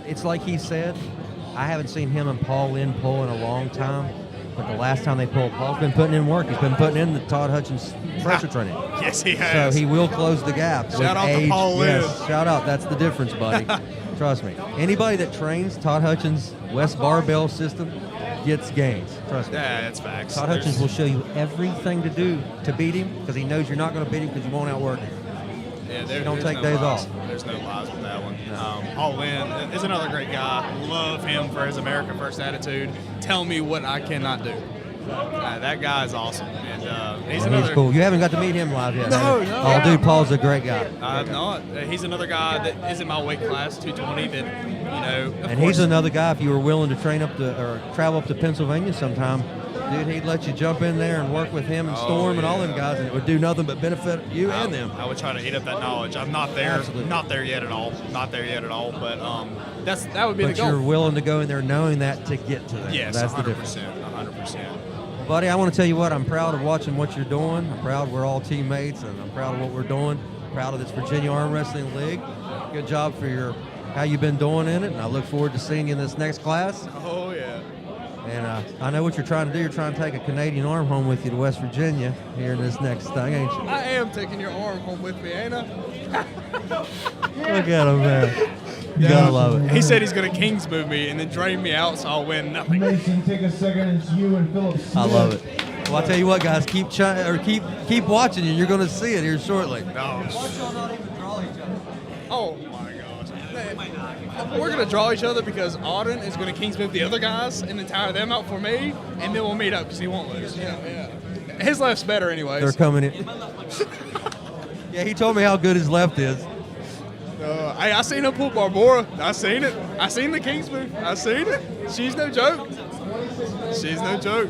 It's like he said, I haven't seen him and Paul Lynn pull in a long time, but the last time they pulled, Paul's been putting in work. He's been putting in the Todd Hutchins pressure training. Yes, he has. So he will close the gap. Shout out to Paul Lynn. Yes, shout out. That's the difference, buddy. Trust me. Anybody that trains Todd Hutchins' West Barbell system gets gains. Trust me. Yeah, that's facts. Todd Hutchins will show you everything to do to beat him because he knows you're not going to beat him because you won't outwork him. Yeah, don't take days off. There's no lies with that one. Paul Lynn is another great guy. Love him for his America First attitude. Tell me what I cannot do. That guy is awesome, and he's He's cool. You haven't got to meet him live yet. No. Oh, dude, Paul's a great guy. I've not. He's another guy that is in my weight class, 220. That And he's another guy. If you were willing to travel up to Pennsylvania sometime, dude, he'd let you jump in there and work with him and Storm and all them guys, and it would do nothing but benefit you and them. I would try to eat up that knowledge. I'm not there. Absolutely. Not there yet at all. Not there yet at all. But that would be the goal. But you're willing to go in there knowing that to get to that. Yes, that's 100%, the difference. 100%. Buddy, I want to tell you what, I'm proud of watching what you're doing. I'm proud we're all teammates, and I'm proud of what we're doing. Proud of this Virginia Arm Wrestling League. Good job for how you've been doing in it, and I look forward to seeing you in this next class. Oh, yeah. And I know what you're trying to do. You're trying to take a Canadian arm home with you to West Virginia here in this next thing, ain't you? I am taking your arm home with me, ain't I? Look at him, man. You gotta love it. He said he's going to Kings move me and then drain me out so I'll win nothing. Mason, take a second. It's you and Philip Smith. I love it. Well, I'll tell you what, guys. Keep watching you. You're going to see it here shortly. Oh, my gosh. We're going to draw each other because Auden is going to Kings move the other guys and then tire them out for me, and then we'll meet up because he won't lose. Yeah. His left's better anyways. They're coming in. Yeah, he told me how good his left is. Hey, I seen him pull Barbora. I seen it. I seen the Kings move. I seen it. She's no joke. She's no joke.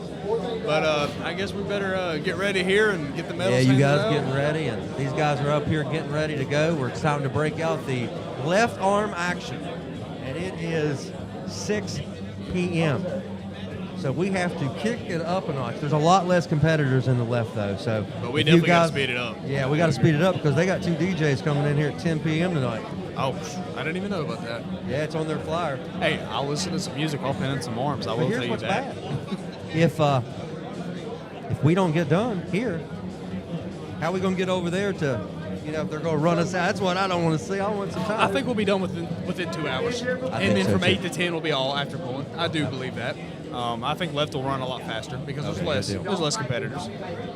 But I guess we better get ready here and get the medals. Yeah, you guys handed out. getting ready, and these guys are up here getting ready to go. It's time to break out the left arm action, and it is 6 p.m. So we have to kick it up a notch. There's a lot less competitors in the left, though. So, But we if you definitely got to guys- speed it up. Yeah, we got to speed it up because they got 2 DJs coming in here at 10 p.m. tonight. Oh, I didn't even know about that. Yeah, it's on their flyer. Hey, I'll listen to some music. I'll pin in some arms. I But will here's tell you what's that. bad. If we don't get done here, how are we going to get over there to, if they're going to run us out? That's what I don't want to see. I want some time. I think we'll be done within 2 hours. And think then so, from too. 8 to 10 will be all after pulling. I do believe that. I think left will run a lot faster because Okay, there's good deal. less competitors.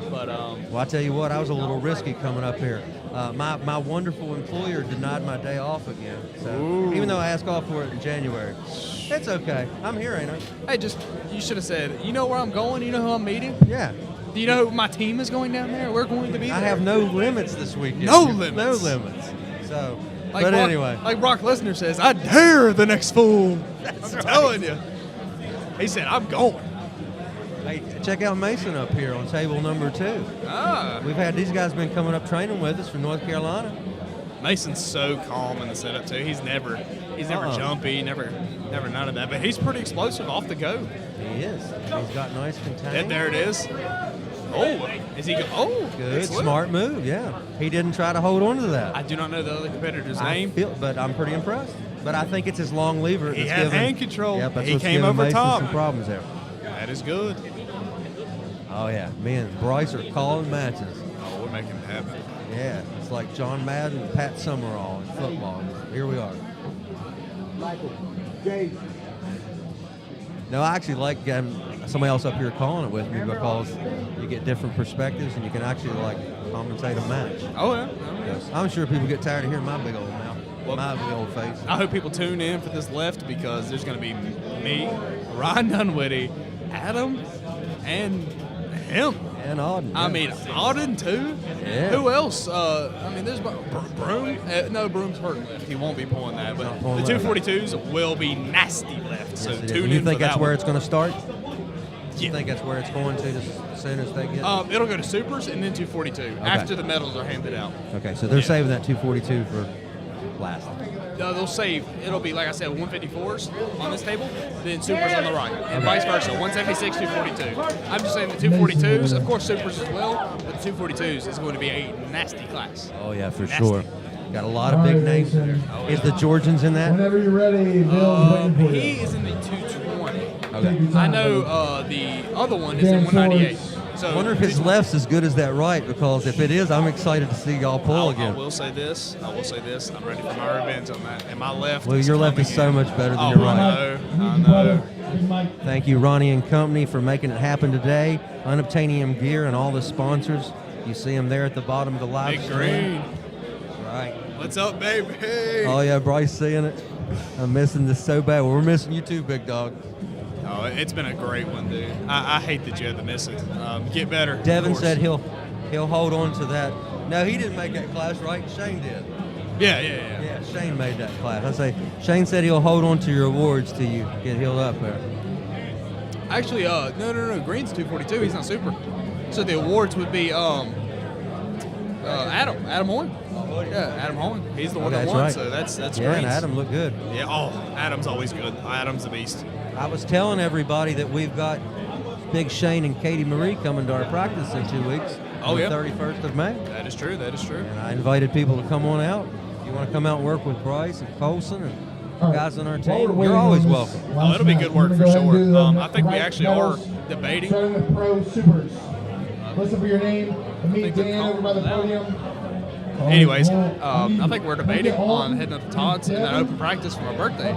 But Well, I tell you what, I was a little risky coming up here. My wonderful employer denied my day off again. So even though I asked off for it in January, it's okay. I'm here, ain't I? hey, you should have said, you know where I'm going? You know who I'm meeting? Yeah. Do you know my team is going down there? We're going to be there. I have no limits this weekend. No limits. No limits. So, Like but Brock, anyway. Like Brock Lesnar says, I dare the next fool. I'm telling you. He said, I'm going. Hey, check out Mason up here on table number 2. We've had these guys been coming up training with us from North Carolina. Mason's so calm in the setup too. He's never jumpy, never none of that. But he's pretty explosive off the go. He is. He's got nice contain. There it is. Oh, is he? Oh, Good, excellent. smart move. Yeah, he didn't try to hold on to that. I do not know the other competitor's I name. but I'm pretty impressed. But I think it's his long lever. He that's had giving- hand control. Yep, that's He what's came giving over Mason top. some problems there. That is good. Oh yeah, me and Bryce are calling matches. Oh, we're making it happen. Yeah, it's like John Madden and Pat Summerall in football. Here we are. Michael, Jay. No, I actually like getting somebody else up here calling it with me because you get different perspectives and you can actually commentate a match. Oh yeah. Yes. I'm sure people get tired of hearing my big old mouth, Well, my big old face. I hope people tune in for this left because there's going to be me, Ryan Dunwoody, Adam, and him. And Auden. I mean, Auden too. Yeah. Who else? There's Broom. No, Broom's hurt left. He won't be pulling that. But pulling the left. 242s will be nasty left. So Yes, it is. tune You in think for that's that where one. it's going to start? You think that's where it's going to as soon as they get? It'll go to supers and then 242 after the medals are handed out. Okay, so they're saving that 242 for last. No, they'll save. It'll be, like I said, 154s on this table, then supers on the right, and vice versa, 176, 242. I'm just saying the 242s, of course, supers as well, but the 242s is going to be a nasty class. Oh yeah, for Nasty. sure. Got a lot of big names in there. Is the Georgians in that? Whenever you're ready, Bill's waiting for He you. is in the 220. Okay. I know the other one is in 198. So I wonder if his left's as good as that right, because if it is, I'm excited to see y'all pull I again. will say this. I'm ready for my revenge on that. And my left. Well, your left is so much better than Oh, your I right. know. I know. Thank you, Ronnie and Company, for making it happen today. Unobtainium Gear and all the sponsors. You see them there at the bottom of the live Big stream. Green. Right. What's up, baby? Oh yeah, Bryce seeing it. I'm missing this so bad. Well, we're missing you too, big dog. Oh, it's been a great one, dude. I hate that you had to miss it. Get better. of Devin course. said he'll hold on to that. No, he didn't make that class, right? Shane did. Yeah. Yeah, Shane made that class. I say Shane said he'll hold on to your awards till you get healed up there. Actually, no. Green's 242. He's not super. So the awards would be Adam Hoyne. Yeah, Adam Hoyne. He's the one that that's won. right. So that's Yeah, and Green's. Adam looked good. Yeah. Oh, Adam's always good. Adam's the beast. I was telling everybody that we've got Big Shane and Katie Marie coming to our practice in 2 weeks. on the 31st of May. That is true. That is true. And I invited people to come on out. If you want to come out and work with Bryce and Colson and guys on our team, you're always welcome. Oh, it'll be good work for sure. I think we actually are debating. Starting with Pro Supers. Listen for your name. Meet Dan over by the podium. Anyways, I think we're debating on heading up to Todd's and then open practice for my birthday,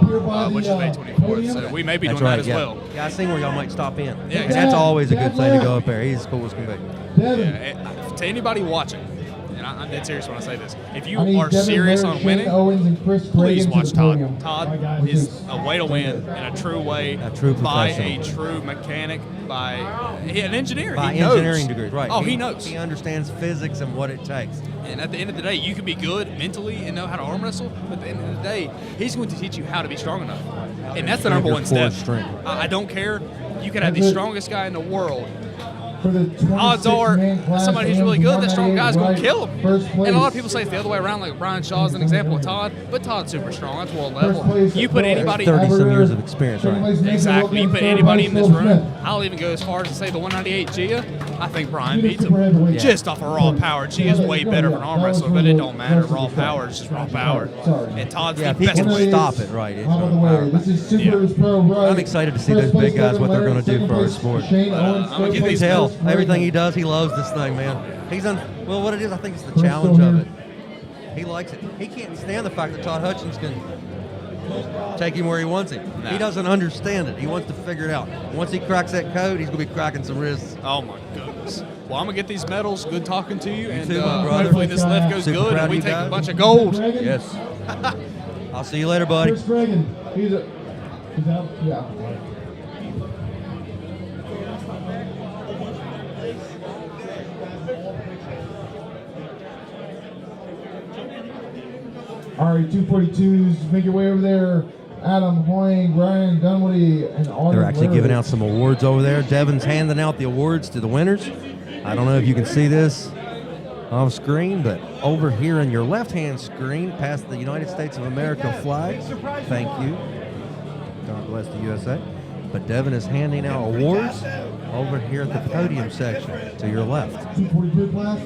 which is May 24th. So we may be doing that as well. Yeah, I seen where y'all might stop in. Yeah, And exactly. that's always a good thing to go up there. He's as cool as can be. Yeah, to anybody watching, and I'm dead serious when I say this, if you I need are Devin serious Laird, on Shane winning, Owens, and Chris please Reagan to watch the Todd. podium. Todd is a way to win in a true way, A true by a professional. true mechanic, by an engineer. By he knows. engineering degrees, right. Oh, he knows. He understands physics and what it takes. And at the end of the day, you can be good mentally and know how to arm wrestle, but at the end of the day, he's going to teach you how to be strong enough. And that's the number one step. I don't care. You can have the strongest guy in the world. For the Odds are somebody who's really good, that strong guy's going to kill him. First place. And a lot of people say it's the other way around, like Brian Shaw's an example of Todd, but Todd's super strong. That's world First level. place, You put anybody 30-some years of experience, right? Exactly. You put Third anybody place, in this Phil room. Smith. I'll even go as far as to say the 198 Gia. I think Brian Junior beats super heavyweight. him just off of raw power. Gia's way better for an arm wrestler, but it don't matter. Raw power is just raw power. And Todd's Yeah, the if he best. can stop it, right. it's Out of the power. way. This is Supers Pro right. I'm excited to see those big guys, what they're going to do for our sport. Shane Owens, You third can place, tell Chris everything Reagan. he does, he loves this thing, man. He's well, what it is, I think it's the Chris challenge still of here. it. He likes it. He can't stand the fact that Todd Hutchins can take him where he wants him. No. He doesn't understand it. He wants to figure it out. Once he cracks that code, he's going to be cracking some wrists. Oh my goodness. Well, I'm gonna get these medals. Good talking to you, and too, my brother. hopefully this lift goes Super good, proud and of we you take guys. a bunch of gold. Yes. I'll see you later, buddy. Chris Reagan. He's out. Yeah. All right, 242s, make your way over there. Adam Hoying, Brian Dunwoody, and Auden They're actually giving Laird. out some awards over there. Devin's handing out the awards to the winners. I don't know if you can see this off screen, but over here in your left-hand screen, past the United States of America flag, thank you. God bless the USA. But Devin is handing out awards over here at the podium section to your left. 242 class.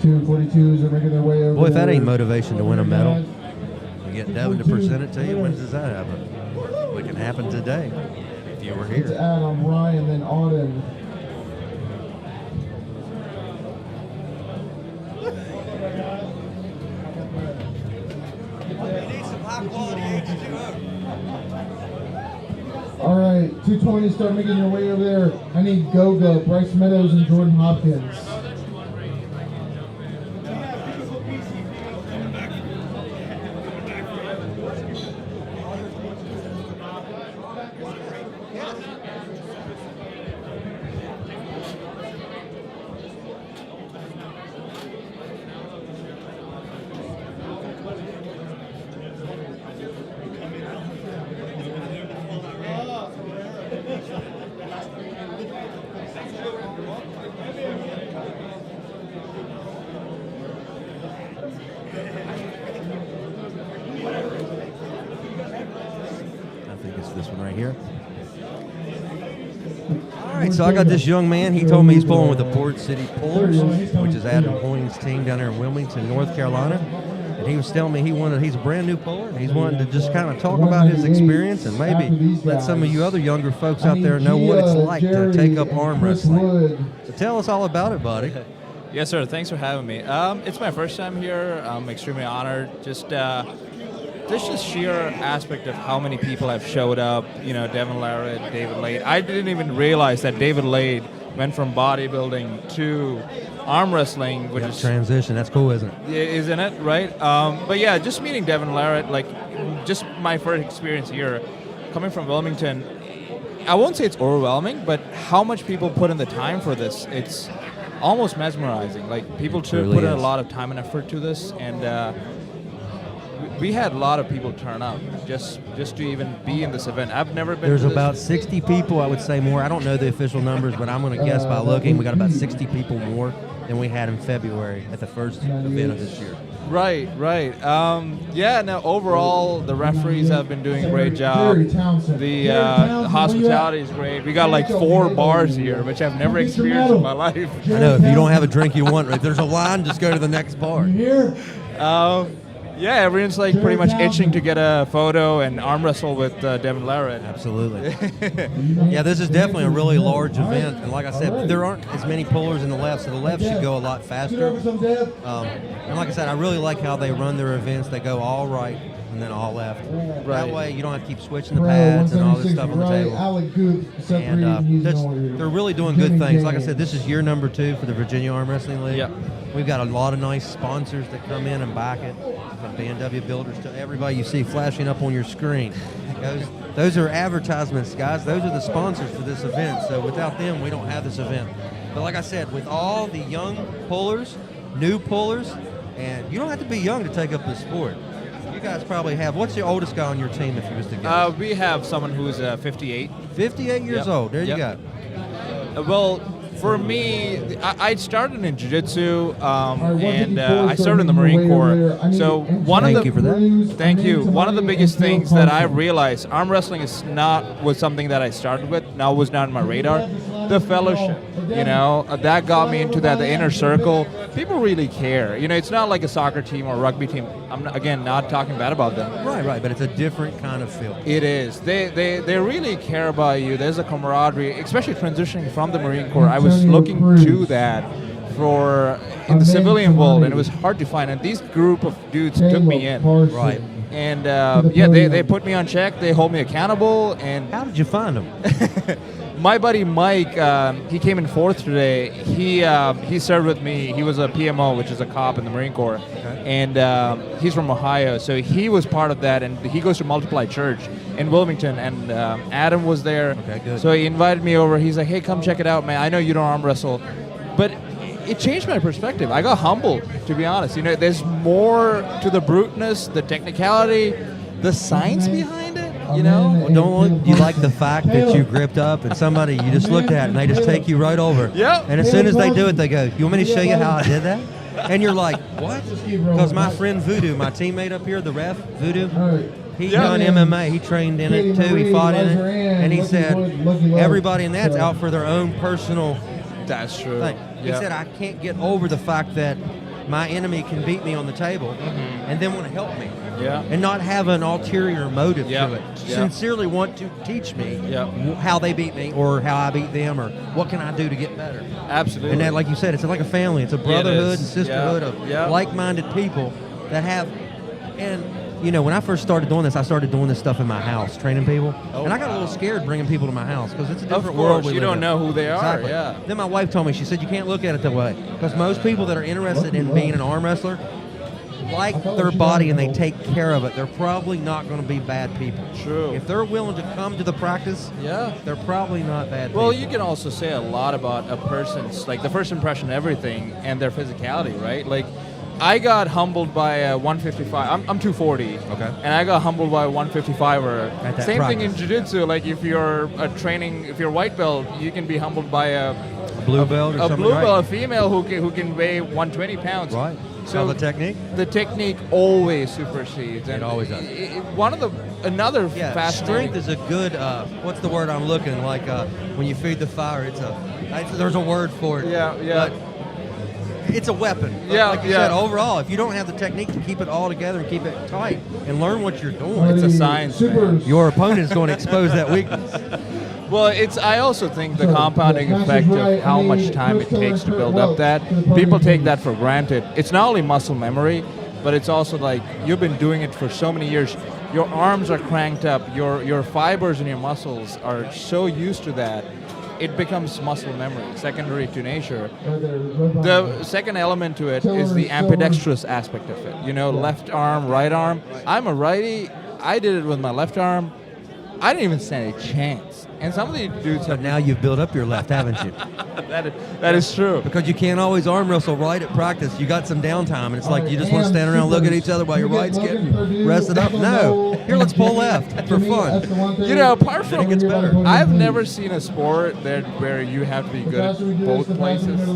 242s are making their way over Boy, if that there. ain't motivation to win a medal, we get Devin to present it to you. When does that happen? It can happen today if you were It's here. Adam, Ryan, then Auden. All right, 220, start making your way over there. I need Goga, Bryce Meadows, and Jordan Hopkins. I think it's this one right here. All right, so I got this young man. He told me he's pulling with the Port City Pullers, which is Adam Hoying's team down there in Wilmington, North Carolina. And he was telling me he's a brand new puller. He's wanting to just kind of talk about his experience and maybe let some of you other younger folks out there know what it's like to take up arm wrestling. So tell us all about it, buddy. Yes, sir. Thanks for having me. It's my first time here. I'm extremely honored. Just there's just sheer aspect of how many people have showed up. You know, Devin Laird, David Lade. I didn't even realize that David Lade went from bodybuilding to arm wrestling, which is Transition. That's cool, isn't it? yeah, isn't it right? But yeah, just meeting Devin Laird, like just my first experience here, coming from Wilmington. I won't say it's overwhelming, but how much people put in the time for this, it's almost mesmerizing. Like people Really put in a is. lot of time and effort to this, and we had a lot of people turn up just to even be in this event. I've never been. There's to this. about 60 people, I would say more. I don't know the official numbers, but I'm going to guess by looking, we got about 60 people more than we had in February at the first event of this year. Right. Yeah, no, overall, the referees have been doing a great job. The hospitality is great. We got like 4 bars here, which I've never experienced in my life. I know, if you don't have a drink you want, if there's a line, just go to the next bar. Yeah, everyone's like pretty much itching to get a photo and arm wrestle with Devin Larratt. Absolutely. Yeah, this is definitely a really large event, and like I said, there aren't as many pullers in the left, so the left should go a lot faster. And like I said, I really like how they run their events. They go all right and then all left. That way, you don't have to keep switching the pads and all this stuff on the table. And they're really doing good things. Like I said, this is year number 2 for the Virginia Arm Wrestling League. Yep. We've got a lot of nice sponsors that come in and back it, from BMW builders to everybody you see flashing up on your screen. Those are advertisements, guys. Those are the sponsors for this event. So without them, we don't have this event. But like I said, with all the young pullers, new pullers, and you don't have to be young to take up this sport. You guys probably have, what's the oldest guy on your team if you was to guess? We have someone who's 58. 58 years old. There you go. Well, for me, I started in jiu-jitsu, and I started in the Marine Corps. So Thank you for that. Thank you. One of the biggest things that I realized, arm wrestling was something that I started with. Now was not on my radar. The fellowship, that got me into that. The inner circle. People really care. It's not like a soccer team or a rugby team. I'm not talking bad about them. Right. But it's a different kind of feel. It is. They really care about you. There's a camaraderie, especially transitioning from the Marine Corps. I was looking to that in the civilian world, and it was hard to find. And these group of dudes took me in. Right. And they put me on check. They hold me accountable. And how did you find them? My buddy Mike, he came in 4th today. He served with me. He was a PMO, which is a cop in the Marine Corps, and he's from Ohio. So he was part of that, and he goes to Multiply Church in Wilmington. And Adam was there. Okay, good. So he invited me over. He's like, "Hey, come check it out, man. I know you don't arm wrestle, but." It changed my perspective. I got humbled, to be honest. There's more to the bruteness, the technicality, the science behind it. Don't you like the fact that you gripped up and somebody you just looked at and they just take you right over? Yep. And as soon as they do it, they go, "You want me to show you how I did that?" And you're like, "What?" Because my friend Voodoo, my teammate up here, the ref, Voodoo, he's done MMA. He trained in it too. He fought in it, and he said everybody in that's out for their own personal. That's true. Thing. He said, "I can't get over the fact that my enemy can beat me on the table and then want to help me." Yeah. And not have an ulterior motive Yeah. to it. Yeah. Sincerely want to teach me how they beat me or how I beat them or what can I do to get better. Absolutely. And that, like you said, it's like a family. It's a brotherhood and is. sisterhood Yeah. of like-minded people that have. And when I first started doing this, I started doing this stuff in my house, training people. And I got a little scared bringing people to my house because it's a different world. You don't know who they are. Exactly. Yeah. Then my wife told me, she said, "You can't look at it that way because most people that are interested in being an arm wrestler like their body and they take care of it. They're probably not going to be bad people. True. If they're willing to come to the practice, they're probably not bad people. Well, you can also say a lot about a person's, like, the first impression of everything and their physicality, right? Like, I got humbled by a 155. I'm 240. Okay. And I got humbled by a 155er. At that Same thing in practice. jiu-jitsu. Like, if you're if you're white belt, you can be humbled by a blue belt or a something, blue right. belt, a female who can weigh 120 pounds. Right. So the technique? The technique always supersedes. It always does. Another Strength fascinating. is a good. What's the word I'm looking like? When you feed the fire, there's a word for it. Yeah. But it's a weapon. But like you said, overall, if you don't have the technique to keep it all together and keep it tight and learn what you're doing, It's a science, man. Your opponent is going to expose that weakness. Well, I also think the compounding effect of how much time it takes to build up that. People take that for granted. It's not only muscle memory, but it's also like you've been doing it for so many years. Your arms are cranked up. Your fibers in your muscles are so used to that. It becomes muscle memory, secondary to nature. The second element to it is the ambidextrous aspect of it. Left arm, right arm. I'm a righty. I did it with my left arm. I didn't even stand a chance. And some of the dudes But now you've built up your left, haven't you? That is true. Because you can't always arm wrestle right at practice. You got some downtime, and it's like you just want to stand around and look at each other while your right's getting rested up. No. Here, let's pull left for fun. Apart Then it from gets better. I've never seen a sport where you have to be good at both places.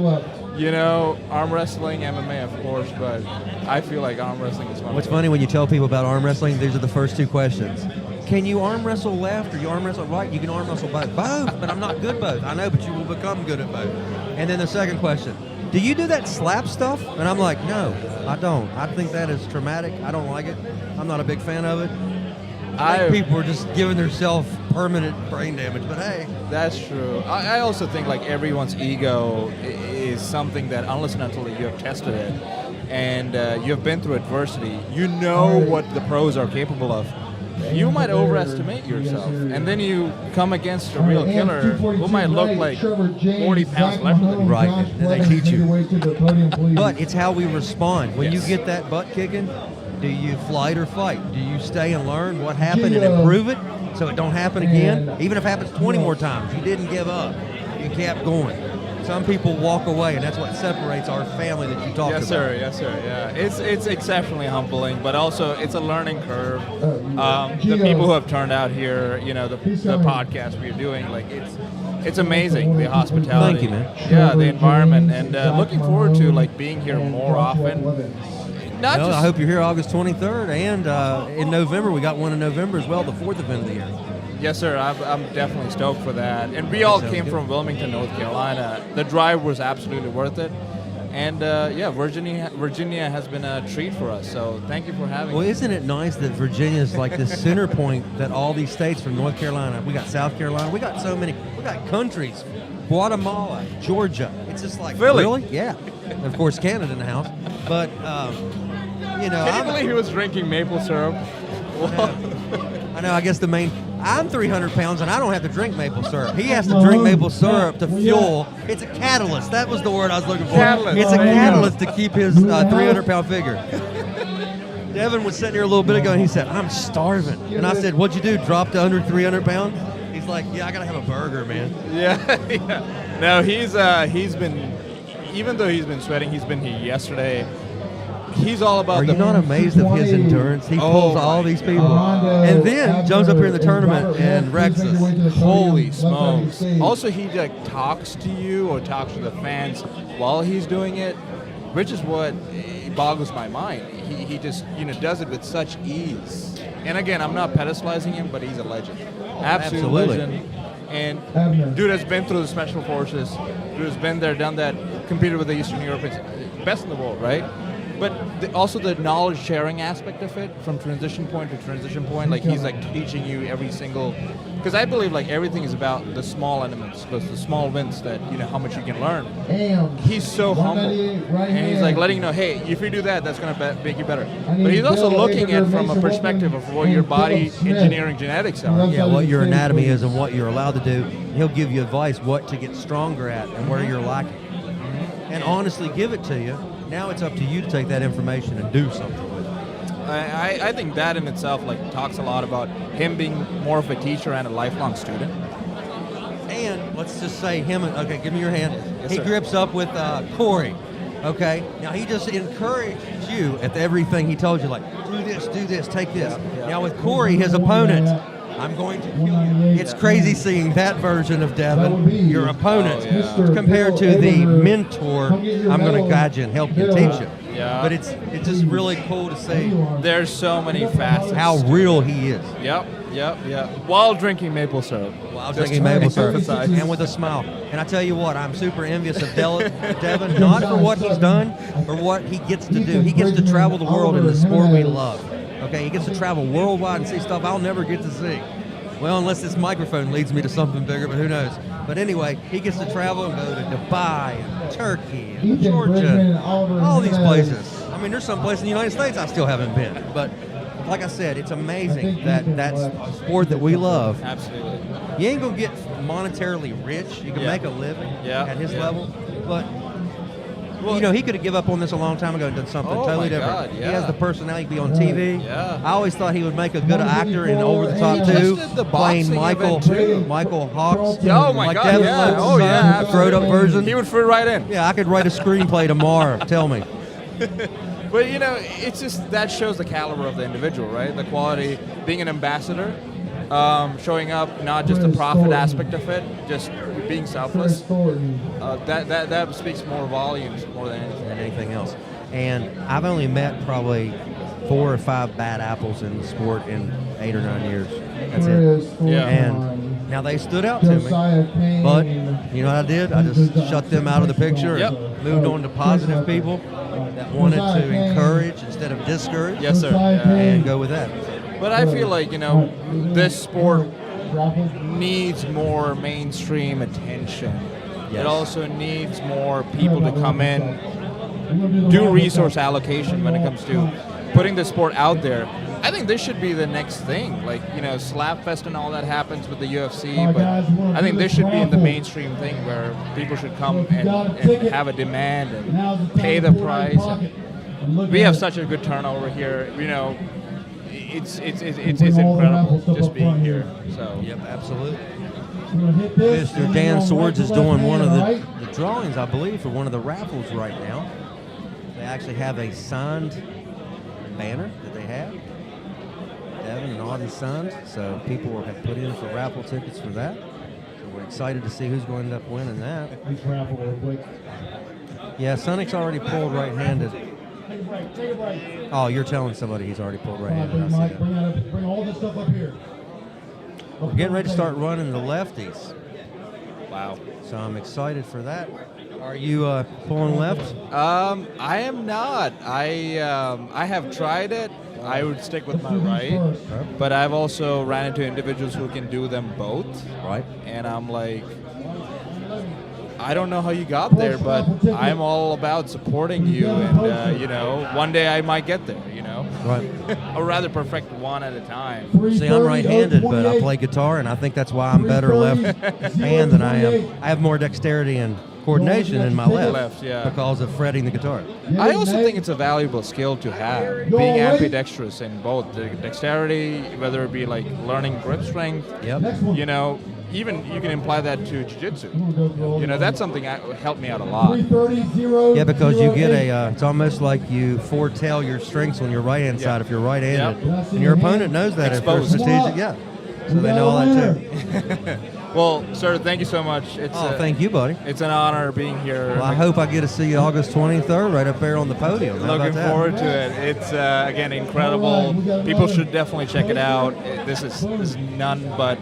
You know, arm wrestling, MMA, of course, but I feel like arm wrestling is one. What's funny when you tell people about arm wrestling, these are the first two questions. Can you arm wrestle left or you arm wrestle right? You can arm wrestle both. Both, but I'm not good both. I know, but you will become good at both. And then the second question, do you do that slap stuff? And I'm like, no, I don't. I think that is traumatic. I don't like it. I'm not a big fan of it. I think people are just giving themselves permanent brain damage, but hey. That's true. I also think like everyone's ego is something that unless and until you have tested it and you have been through adversity, you know what the pros are capable of. You might overestimate yourself, and then you come against a real killer who might look like 40 pounds less than you. Right, and they teach you. But it's how we respond. When you get that butt kicking, do you flight or fight? Do you stay and learn what happened and improve it so it don't happen again? Even if it happens 20 more times, you didn't give up. You kept going. Some people walk away, and that's what separates our family that you talked about. Yes, sir. Yes, sir. Yeah, it's exceptionally humbling, but also it's a learning curve. The people who have turned out here, you know, the podcast we're doing, like it's amazing, the hospitality. Thank you, man. Yeah, the environment, and looking forward to like being here more often. I hope you're here August 23rd, and in November we got one in November as well, the 4th event of the year. Yes, sir. I'm definitely stoked for that. And we all came from Wilmington, North Carolina. The drive was absolutely worth it. And Virginia has been a treat for us. So thank you for having Well, us. isn't it nice that Virginia is like the center point that all these states from North Carolina, we got South Carolina, we got so many, we got countries, Guatemala, Georgia. It's just like, Philly. Really? Yeah. And of course, Canada in the house. But, you know. Can you believe he was drinking maple syrup? I know, I guess I'm 300 pounds and I don't have to drink maple syrup. He has to drink maple syrup to fuel. It's a catalyst. That was the word I was looking for. Catalyst. It's a catalyst to keep his 300-pound figure. Devin was sitting here a little bit ago and he said, I'm starving. And I said, what'd you do, drop to under 300 pounds? He's like, yeah, I got to have a burger, man. Yeah. No, he's been, even though he's been sweating, he's been here yesterday. He's all about Are you not amazed of his endurance? He pulls all these people. And then jumps up here in the tournament and wrecks us. Holy smokes. Also, he like talks to you or talks to the fans while he's doing it, which is what boggles my mind. He just, does it with such ease. And again, I'm not pedestalizing him, but he's a legend. Absolute legend. And dude has been through the special forces. Dude has been there, done that, competed with the Eastern Europeans. Best in the world, right? But also the knowledge sharing aspect of it, from transition point to transition point, like he's like teaching you every single, because I believe like everything is about the small elements, the small wins that, how much you can learn. He's so humble, and he's like letting you know, hey, if you do that, that's going to make you better. But he's also looking at it from a perspective of what your body engineering genetics are. Yeah, what your anatomy is and what you're allowed to do. He'll give you advice what to get stronger at and where you're lacking. And honestly give it to you. Now it's up to you to take that information and do something with it. I think that in itself like talks a lot about him being more of a teacher and a lifelong student. And let's just say okay, give me your hand. Yes, He sir. grips up with Corey. Okay, now he just encouraged you at everything he told you, like do this, take this. Now with Corey, his opponent, I'm going to kill you. It's crazy seeing that version of Devin, your opponent, compared to the mentor. I'm going to guide you and help you, teach you. Yeah. But it's just really cool to see. There's so many facets. How real he is. Yep. While drinking maple syrup. While drinking maple syrup. And with a smile. And I tell you what, I'm super envious of Devin, not for what he's done, but what he gets to do. He gets to travel the world in the sport we love. Okay, he gets to travel worldwide and see stuff I'll never get to see. Well, unless this microphone leads me to something bigger, but who knows. But anyway, he gets to travel and go to Dubai and Turkey and Georgia and all these places. I mean, there's some places in the United States I still haven't been. But like I said, it's amazing that that's sport that we love. Absolutely. You ain't going to get monetarily rich. You can make a living at his level. But, he could have given up on this a long time ago and done something totally different. God, He has the personality to be on TV. Yeah. I always thought he would make a good actor in Over the Top 2, playing Michael Hawks. Oh my like God, Devin yeah. Lowe's Oh yeah, son, throwed up version. He would fit right in. Yeah, I could write a screenplay tomorrow. Tell me. But it's just that shows the caliber of the individual, right? The quality, being an ambassador. showing up, not just the profit aspect of it, just being selfless. That speaks more volumes more than anything else. And I've only met probably 4 or 5 bad apples in the sport in 8 or 9 years. That's it. Yeah. And now they stood out to me, but you know what I did? I just shut them out of the picture and moved on to positive people that wanted to encourage instead of discourage. Yes, sir. And go with that. But I feel like, this sport needs more mainstream attention. It also needs more people to come in, do resource allocation when it comes to putting the sport out there. I think this should be the next thing. Like, Slapfest and all that happens with the UFC, but I think this should be in the mainstream thing where people should come and have a demand and pay the price. And we have such a good turnover here. It's incredible just being here. So yep, absolutely. Mr. Dan Swords is doing one of the drawings, I believe, for one of the raffles right now. They actually have a signed banner that they have. Devin and Audie signed, so people have put in for raffle tickets for that. So we're excited to see who's going to end up winning that. Raffle real quick. Yeah, Sonic's already pulled right-handed. Oh, you're telling somebody he's already pulled right-handed. I see that. Bring all this stuff up here. We're getting ready to start running the lefties. Wow. So I'm excited for that. Are you pulling left? I am not. I have tried it. I would stick with my right, but I've also ran into individuals who can do them both. Right. And I'm like, I don't know how you got there, but I'm all about supporting you, and one day I might get there. Right. Or rather, perfect one at a time. See, I'm right-handed, but I play guitar, and I think that's why I'm better left hand than I am. I have more dexterity and coordination in my left, because of fretting the guitar. I also think it's a valuable skill to have, being ambidextrous in both the dexterity, whether it be like learning grip strength. Yep. Even you can imply that to jiu-jitsu. That's something that helped me out a lot. Yeah, because you get it's almost like you foretell your strengths on your right-hand side if you're right-handed. And your opponent knows that if they're strategic, so they know all that too. Well, sir, thank you so much. Thank you, buddy. It's an honor being here. Well, I hope I get to see you August 23rd right up there on the podium. How Looking about that? forward to it. It's, again, incredible. People should definitely check it out. This is none but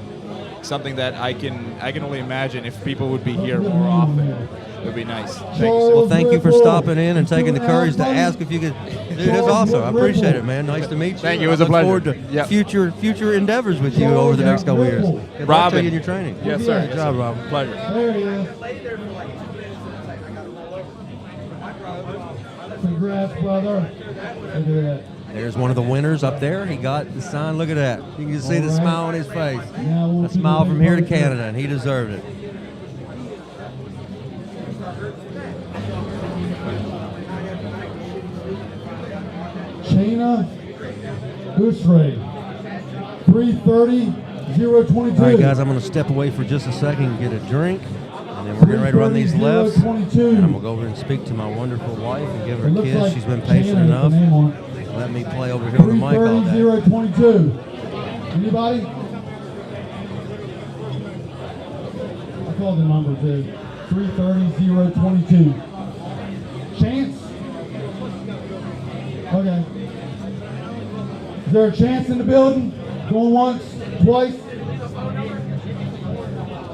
something that I can only imagine if people would be here more often. It would be nice. Thank you, sir. Well, thank you for stopping in and taking the courage to ask if you could do this also. I appreciate it, man. Nice to meet you. Thank you. It was a I pleasure. look forward to future endeavors with you over the next couple of years. Good luck to you in your training. Yes, sir. Good job, Robin. Pleasure. There he is. Congrats, brother. Look at that. There's one of the winners up there. He got the sign. Look at that. You can just see the smile on his face. A smile from here to Canada, and he deserved it. Shayna Gooseray, 3:30.022. All right, guys, I'm going to step away for just a second and get a drink. And then we're getting ready to run these lefts. And I'm going to go over and speak to my wonderful wife and give her a kiss. She's been patient enough. Let me play over here on the mic all day. 3:30.022. Anybody? I called the number too. 3:30.022. Chance? Okay. Is there a chance in the building? Going once, twice?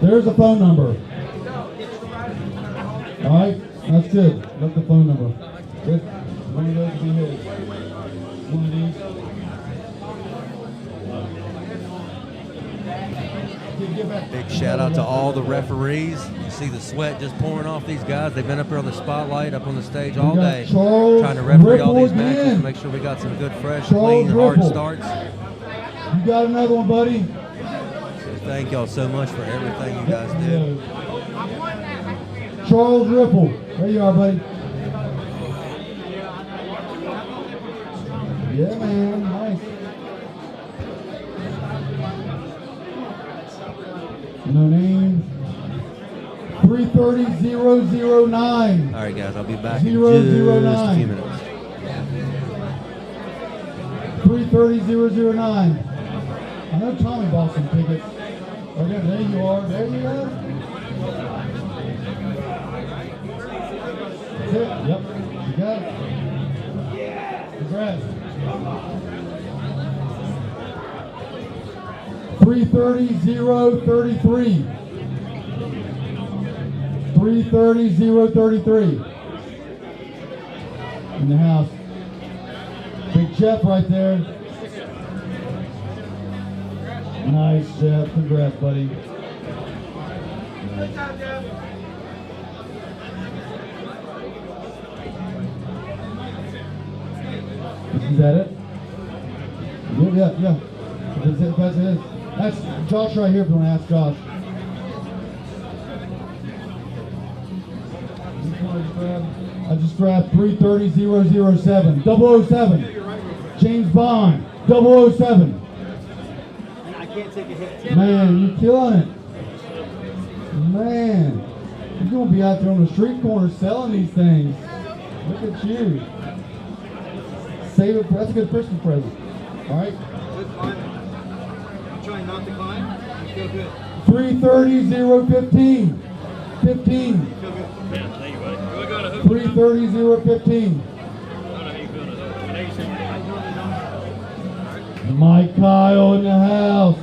There's a phone number. All right, that's good. That's the phone number. Good. One of those will be his. One of these. Big shout out to all the referees. You see the sweat just pouring off these guys. They've been up here on the spotlight, up on the stage all day, trying to referee all these matches to make sure we got some good, fresh, clean, hard starts. You got another one, buddy? So thank y'all so much for everything you guys do. Charles Ripple. There you are, buddy. Yeah, man. Nice. No name. 3:30.009. All right, guys, I'll be back in just a few minutes. 3:30.009. I know Tommy bought some tickets. Okay, there you are. There you go. That's it. Yep. You got it. Congrats. 330-033. 330-033. In the house. Big Jeff right there. Nice, Jeff. Congrats, buddy. Good job, Jeff. Is that it? Yeah. That's it. That's Josh right here if you want to ask Josh. I just grabbed 330-007. 007. James Bond. 007. I can't take a hit. Man, you're killing it. Man, you're going to be out there on the street corner selling these things. Look at you. Save it. That's a good Christmas present. All right. Good climbing. You trying not to climb? You feel good. 330-015. 15. You feel good. Yeah, thank you, buddy. 330-015. I don't know how you feel. Mike Kyle in the house.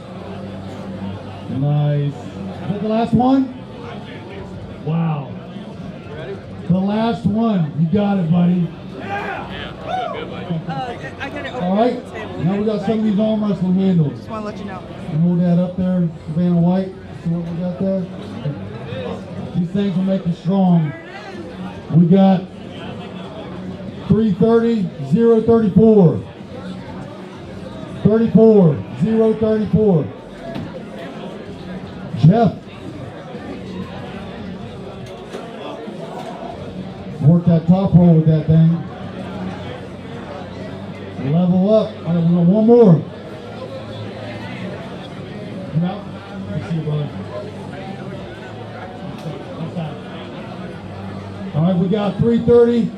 Nice. Is that the last one? Wow. Ready? The last one. You got it, buddy. I got it over All right. the table. Now we got some of these arm wrestling handles. Just want to let you know. And hold that up there, Savannah White. See what we got there? These things will make you strong. We got 330-034. 034. Jeff. Work that top roll with that thing. Level up. All right, we got one more. Come out. Let's see, brother. All right, we got 330,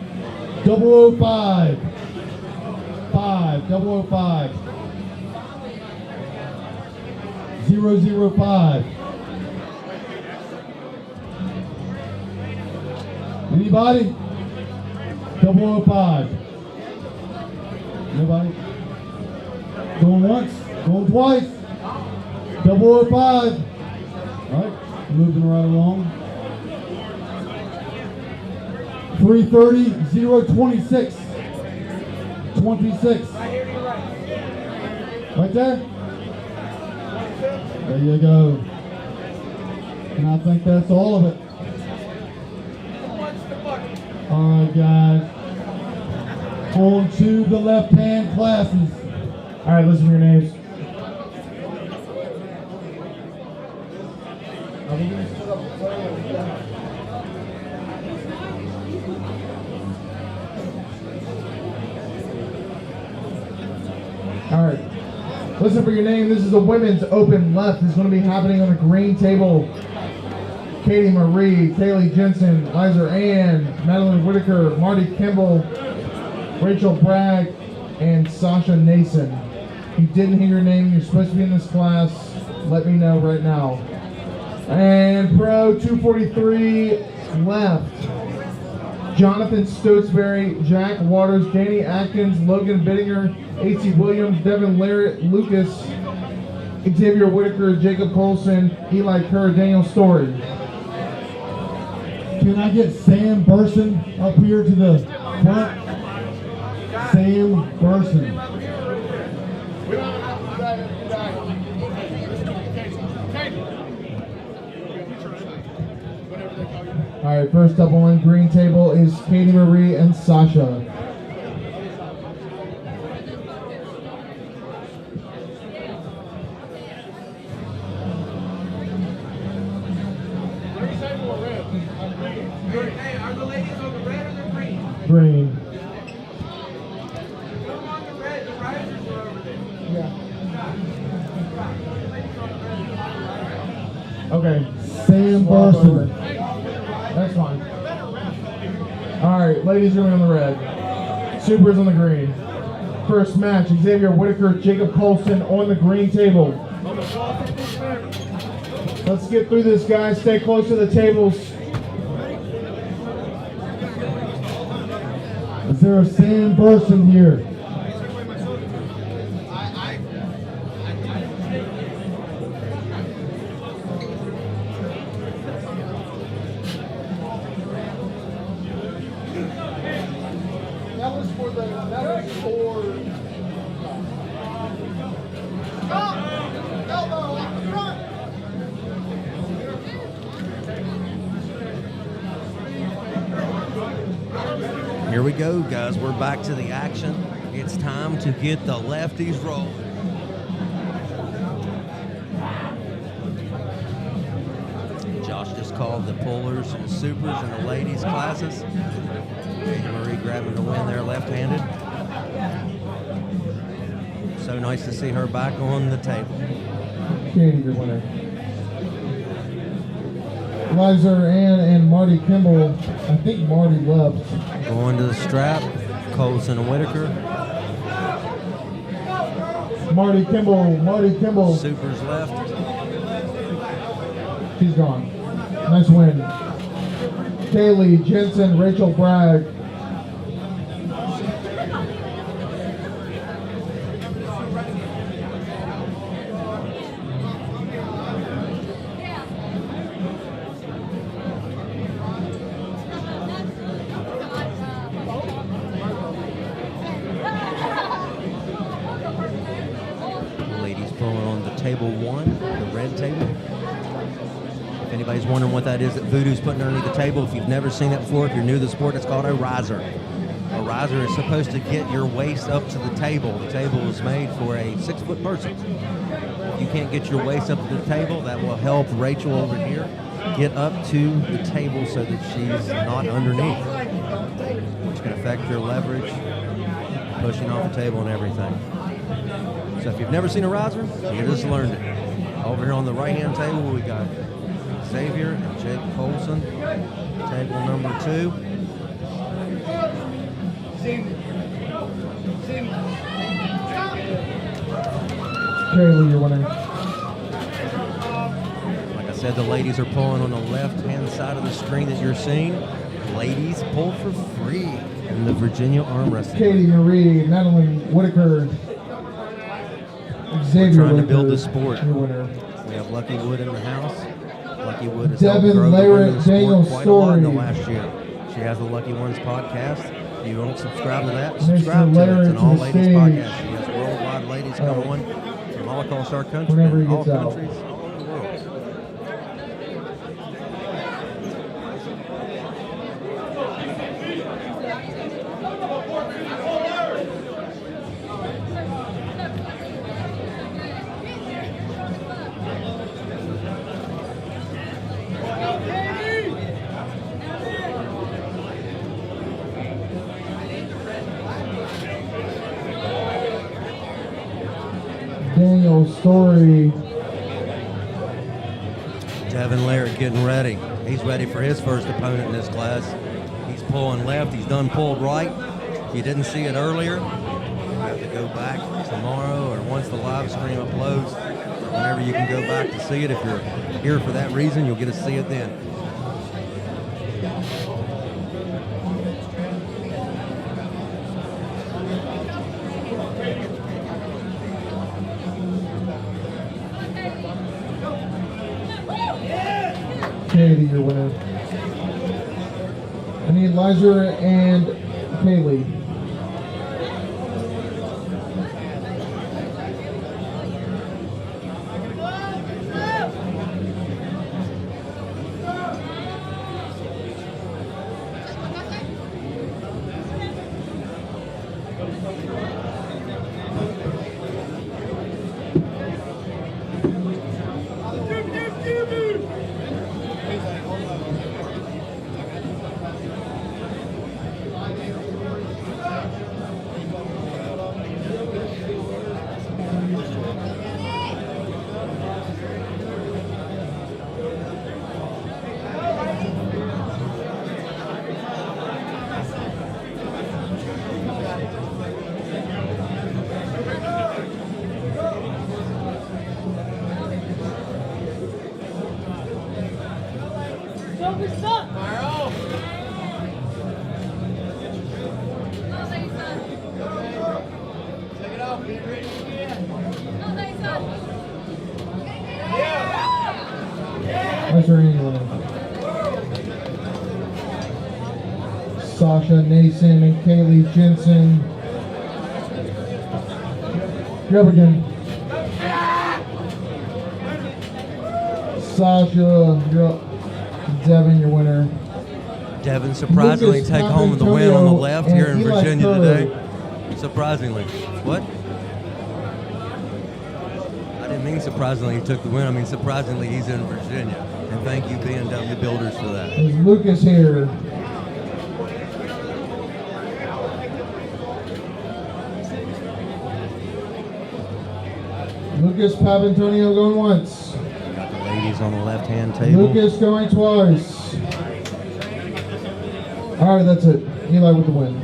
005. 005. 005. Anybody? 005. Nobody? Going once, going twice. 005. All right, moving right along. 330-026. 26. Right there? There you go. And I think that's all of it. All right, guys. On to the left-hand classes. All right, listen to your names. All right. Listen for your name. This is a women's open left. It's going to be happening on the green table. Katie Marie, Kaylee Jensen, Liza Ann, Madeline Whitaker, Marty Kimball, Rachel Bragg, and Sasha Nason. If you didn't hear your name, you're supposed to be in this class. Let me know right now. And Pro 243 left. Jonathan Stotesbury, Jack Waters, Danny Atkins, Logan Bittinger, A.C. Williams, Devin Larrett, Lucas, Xavier Whitaker, Jacob Colson, Eli Kerr, Daniel Story. Can I get Sam Burson up here to the front? Sam Burson. All right, first up on green table is Katie Marie and Sasha. Hey, are the ladies on the red or the green? Green. Come on the red, the risers are over there. Okay. Sam Burson. That's fine. All right, ladies are on the red. Supers on the green. first match. Xavier Whitaker, Jacob Colson on the green table. Let's get through this, guys. Stay close to the tables. Is there a Sam Burson here? Here we go, guys. We're back to the action. It's time to get the lefties rolling. Josh just called the pullers and the supers and the ladies classes. Katie Marie grabbing the win there left-handed. So nice to see her back on the table. Katie, your winner. Liza Ann and Marty Kimball. I think Marty left. Going to the strap, Colson and Whitaker. Marty Kimball. Supers left. She's gone. Nice win. Kaylee Jensen, Rachel Bragg. Ladies pulling on the table one, the red table. If anybody's wondering what that is that Voodoo's putting underneath the table, if you've never seen that before, if you're new to the sport, it's called a riser. A riser is supposed to get your waist up to the table. The table is made for a 6-foot person. If you can't get your waist up to the table, that will help Rachel over here get up to the table so that she's not underneath, which can affect your leverage, pushing off the table and everything. So if you've never seen a riser, you just learned it. Over here on the right-hand table, we got Xavier and Jake Colson, table number 2. Kaylee, your winner. Like I said, the ladies are pulling on the left-hand side of the screen that you're seeing. Ladies pull for free in the Virginia Arm Wrestling. Katie Marie, Madeline Whitaker, Xavier We're trying to Whitaker, build the sport. your winner. We have Lucky Wood in the house. Lucky Wood has Devin helped grow the Larrett, women's Daniel sport quite a lot in the Story. last year. She has the Lucky Ones podcast. If you don't subscribe to that, Mr. subscribe to it. It's Larrett an to all the ladies stage. podcast. She has worldwide ladies come on from all across our country Whenever he and all gets out. countries all over the world. Daniel Story. Devin Larrett getting ready. He's ready for his first opponent in this class. He's pulling left. He's done pulled right. If you didn't see it earlier, you have to go back tomorrow or once the live stream uploads. Whenever you can go back to see it. If you're here for that reason, you'll get to see it then. Katie, your winner. I need Liza and Kaylee. Where's her England? Sasha Nason and Kaylee Jensen. You're up again. Sasha, you're up. Devin, your winner. Devin surprisingly Lucas take home the win on the left here in Eli Virginia Kerr. today. Surprisingly. What? I didn't mean surprisingly he took the win. I mean surprisingly he's in Virginia. And thank you B&W Builders for that. There's Lucas here. Lucas Papantonio going once. Got the ladies on the left-hand table. Lucas going twice. All right, that's it. Eli with the win.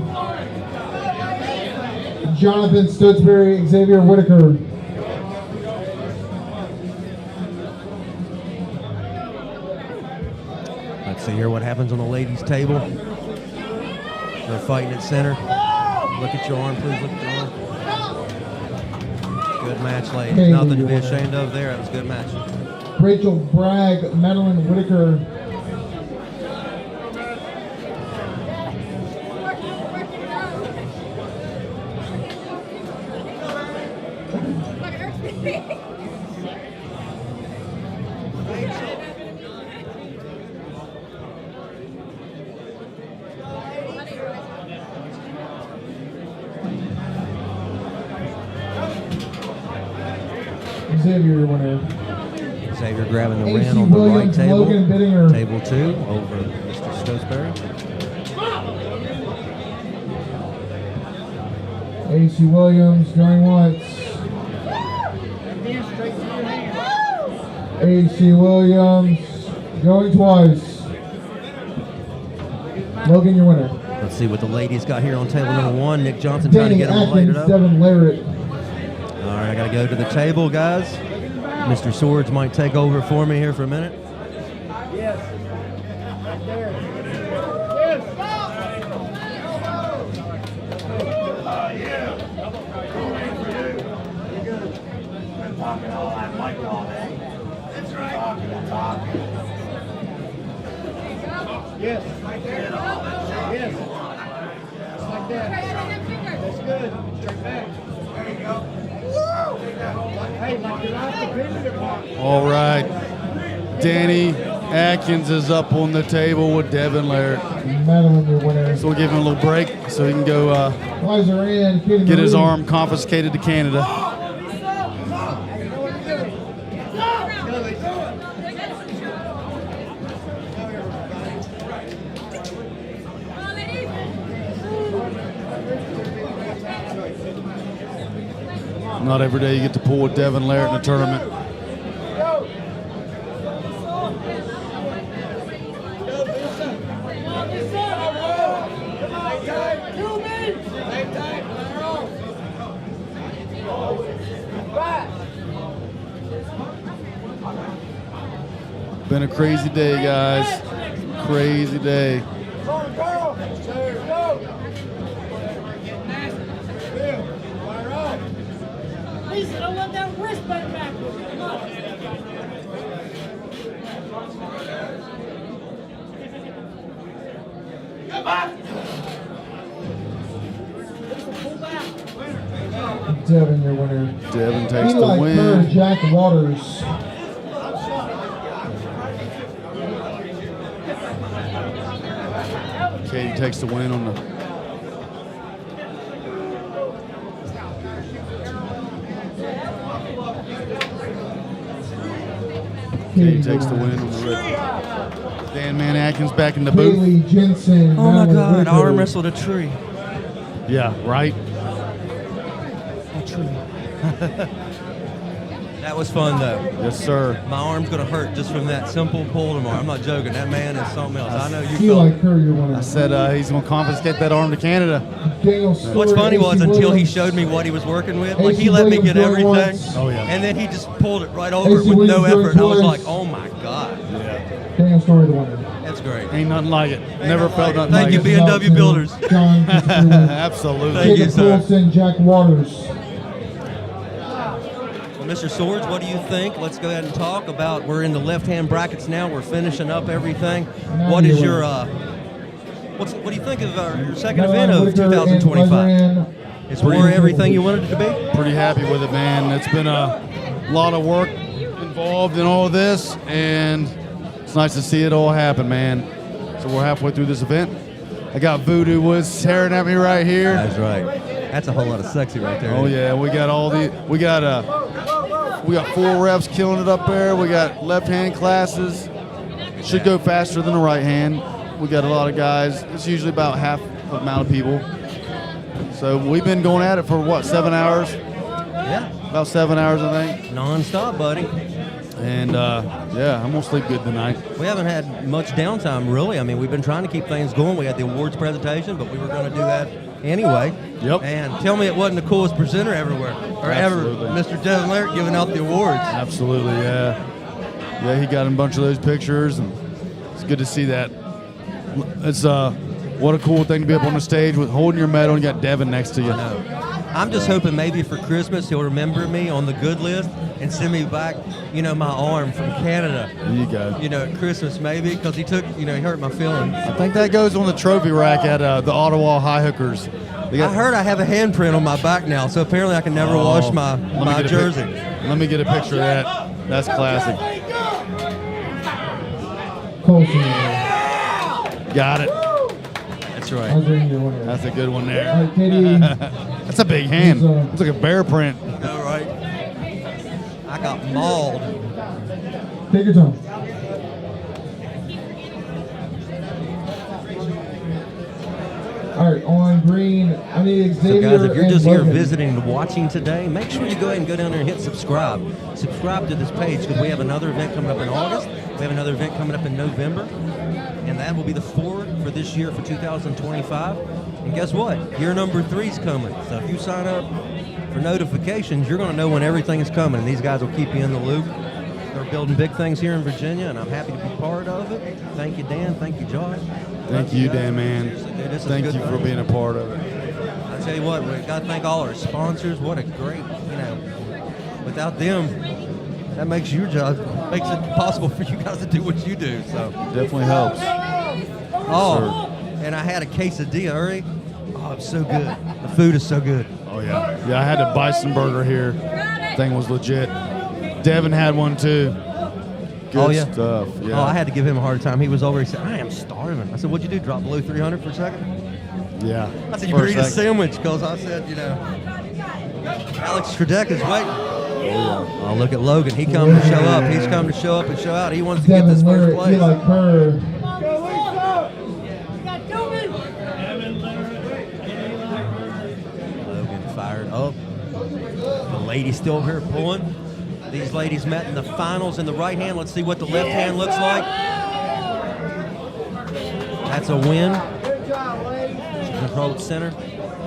Jonathan Stoodsbury, Xavier Whitaker. Let's see here what happens on the ladies' table. They're fighting at center. Look at your arm, please. Look at your arm. Good match, ladies. Hey, Nothing to be you ashamed of there. That was a good match. Rachel Bragg, Madeline Whitaker. Xavier, your winner. Xavier grabbing the AC win on the right Williams, table. Logan Bittinger. Table 2 over Mr. Stosberry. AC Williams going once. AC Williams going twice. Logan, your winner. Let's see what the ladies got here on table number 1. Nick Johnson trying to Danny get them lighted Atkins, up. Devin Larrett. All right, I got to go to the table, guys. Mr. Swords might take over for me here for a minute. Yes. Right there. Yes. Right there. Yes. Just like that. That's good. Straight back. There you go. Hey, like you're off the pivot mark. All right. Danny Atkins is up on the table with Devin Laird. Madeline, your winner. So we'll give him a little break so he can go Liza Rand, Katie get his Marie. arm confiscated to Canada. Not every day you get to pull with Devin Laird in a tournament. Been a crazy day, guys. Crazy day. Lisa, don't let that wrist bend backwards. Come on. Come on. Pull back. Devin, your winner. Devin takes Eli the win. Kerr, Jack Waters. Katie takes the win on the. Katie takes the win on the red. Dan Man Atkins back in the booth. Kaylee Jensen. Oh my Madeline God, Whitaker. arm wrestled a tree. Yeah, right. A tree. That was fun though. Yes, sir. My arm's gonna hurt just from that simple pull tomorrow. I'm not joking. That man is something else. I know you Eli felt. Kerr, your winner. I said he's going to confiscate that arm to Canada. Daniel Stewart, What's funny was AC until he Williams. showed me what he was working with, like AC he let me Williams get going everything, once. Oh, yeah. and then he just pulled it right over it AC with no Williams going effort, and I was twice. like, oh my God. Daniel Story, the winner. And That's great. Ain't nothing like it. Never felt nothing Thank like you, it. B&W Builders. John Absolutely. Thank you, Jacob sir. Wilson, Jack Waters. Well, Mr. Swords, what do you think? Let's go ahead and talk about. We're in the left-hand brackets now. We're finishing up everything. What is your what do you think of your second event of 2025? Is War everything you wanted it to be? Pretty happy with it, man. It's been a lot of work involved in all of this, and it's nice to see it all happen, man. So we're halfway through this event. I got Voodoo Woods staring at me right here. That's right. That's a whole lot of sexy right there. Oh yeah, we got we got 4 reps killing it up there. We got left hand classes. Should go faster than the right hand. We got a lot of guys. It's usually about half the amount of people. So we've been going at it for what, 7 hours? Yeah. About 7 hours, I think. Non-stop, buddy. And yeah, I'm gonna sleep good tonight. We haven't had much downtime, really. I mean, we've been trying to keep things going. We had the awards presentation, but we were going to do that anyway. Yep. And tell me it wasn't the coolest presenter everywhere, or Absolutely. ever, Mr. Devin Laird giving out the awards. Absolutely, yeah. Yeah, he got a bunch of those pictures, and it's good to see that. It's what a cool thing to be up on the stage with holding your medal and you got Devin next to you. I know. I'm just hoping maybe for Christmas he'll remember me on the good list and send me back, my arm from Canada. There you go. At Christmas maybe, because he took, he hurt my feelings. I think that goes on the trophy rack at the Ottawa High Hookers. I heard I have a handprint on my back now, so apparently I can never wash my jersey. Let me get a picture of that. That's classic. Got it. That's right. That's a good one there. All right, Katie. That's a big hand. It's like a bear print. All right. I got mauled. Take your time. All right, on green, I need So Xavier guys, if you're and just here Logan. visiting and watching today, make sure you go ahead and go down there and hit subscribe. Subscribe to this page because we have another event coming up in August. We have another event coming up in November. And that will be the forward for this year for 2025. And guess what? Year number 3 is coming. So if you sign up for notifications, you're going to know when everything is coming. And these guys will keep you in the loop. They're building big things here in Virginia, and I'm happy to be part of it. Thank you, Dan. Thank you, Josh. Thank you, guys. Dan, man. Seriously, dude, this is Thank good you for fun. being a part of it. I tell you what, we got to thank all our sponsors. What a great, without them, that makes your job, makes it possible for you guys to do what you do. So Definitely helps. Oh, and I had a quesadilla early. Oh, it's so good. The food is so good. Oh, yeah. Yeah, I had a bison burger here. Thing was legit. Devin had one, too. Good Oh, yeah. stuff. Yeah. Oh, I had to give him a hard time. He was over. He said, I am starving. I said, what'd you do? Drop below 300 for a second? Yeah. I said, you better eat a sandwich, because I said, Alex Tredek is waiting. Oh, look at Logan. He come to show up. He's come to show up and show out. He wants to get this first place. Logan fired up. The lady's still here pulling. These ladies met in the finals in the right hand. Let's see what the left hand looks like. That's a win. She controlled center.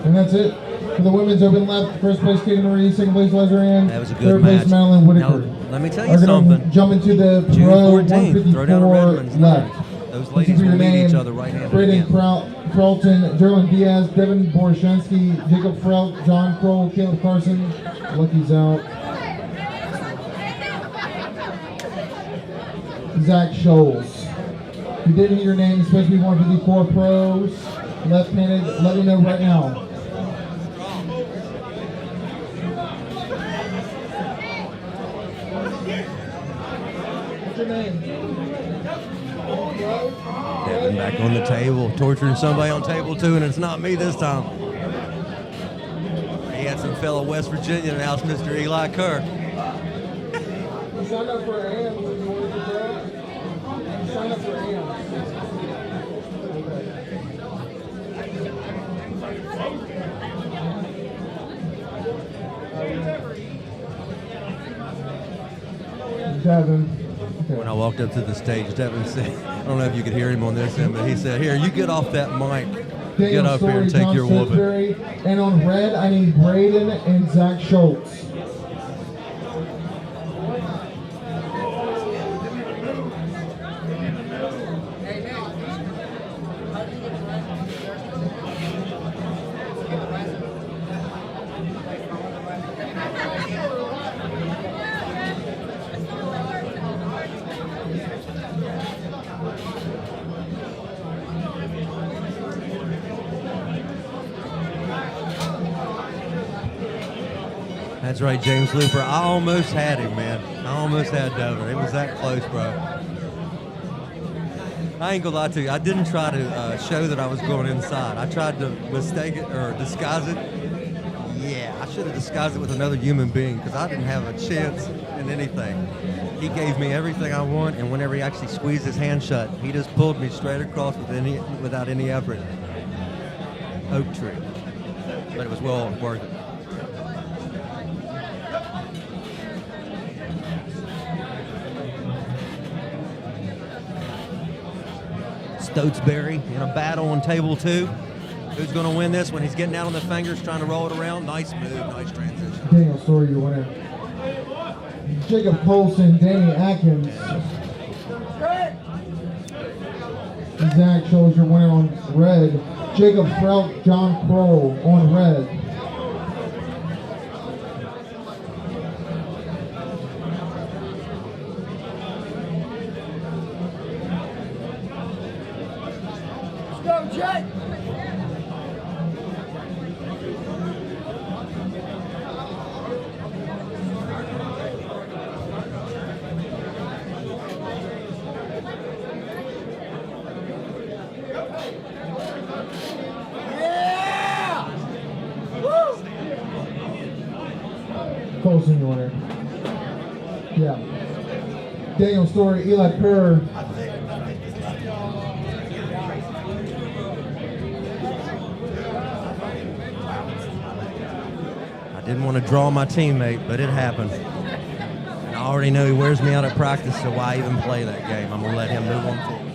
And that's it for the women's open left. First place, Katie Marie. Second place, Leslie Ann. That was a good Third match. place, Madeline Whitaker. Now, let me tell you Are gonna something. Jump into the June pro 14th, throw down a 154 Redmond's left. Those ladies will meet each other right-handed Braden again. Carlton, Jerlyn Diaz, Devin Borshensky, Jacob Frelt, John Kroll, Caleb Carson. Lucky's out. Zach Scholes. If you didn't hear your name, it's supposed to be 154 pros. Left-handed, let me know right now. What's your name? Devin back on the table, torturing somebody on table 2, and it's not me this time. He had some fellow West Virginia in the house, Mr. Eli Kerr. You signed up for AMs when you wanted to go? You signed up for AMs. Devin. When I walked up to the stage, Devin said, I don't know if you could hear him on this end, but he said, here, you get off that mic. Get up here and take your whooping. And on red, I need Braden and Zach Schultz. That's right, James Looper. I almost had him, man. I almost had Devin. It was that close, bro. I ain't gonna lie to you. I didn't try to show that I was going inside. I tried to mistake it or disguise it. Yeah, I should have disguised it with another human being because I didn't have a chance in anything. He gave me everything I want, and whenever he actually squeezed his hand shut, he just pulled me straight across without any effort. Oak tree. But it was well worth it. Stotesbury in a battle on table 2. Who's going to win this when he's getting out on the fingers, trying to roll it around? Nice move, nice transition. Daniel Story, your winner. Jacob Colson, Danny Atkins. Zach shows your winner on red. Jacob Trout, John Crow on red. Let's go, Jake! Colson, your winner. Yeah. Daniel Story, Eli Kerr. I didn't want to draw my teammate, but it happened. And I already know he wears me out at practice, so why even play that game? I'm going to let him move on forward.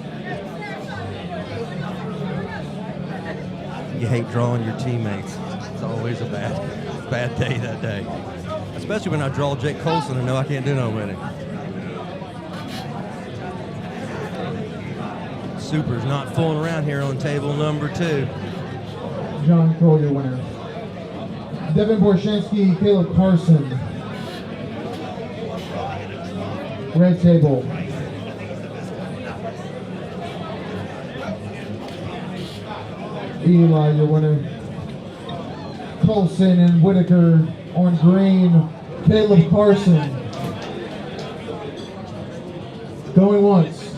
You hate drawing your teammates. It's always a bad day that day. Especially when I draw Jake Colson and know I can't do no with him. Super's not fooling around here on table number 2. John Crow, your winner. Devin Borshansky, Caleb Carson. Red table. Eli, your winner. Colson and Whitaker on green. Caleb Carson. Going once.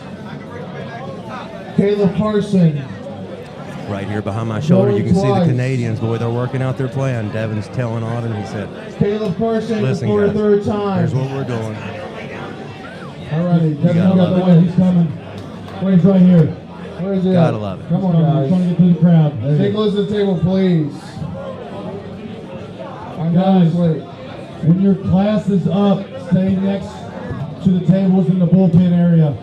Caleb Carson. Right here behind my shoulder, you can see the Twice. Canadians, boy, they're working out their plan. Devin's telling on him, he said, Caleb Carson listen, for the guys, third time. here's what we're doing. Alrighty, Devin, gotta you got love the it. win. He's coming. Wayne's right here. Where is it? Gotta love it. Come on, guys. Trying to get through the crowd. Take a listen to the table, please. Guys, when your class is up, stay next to the tables in the bullpen area.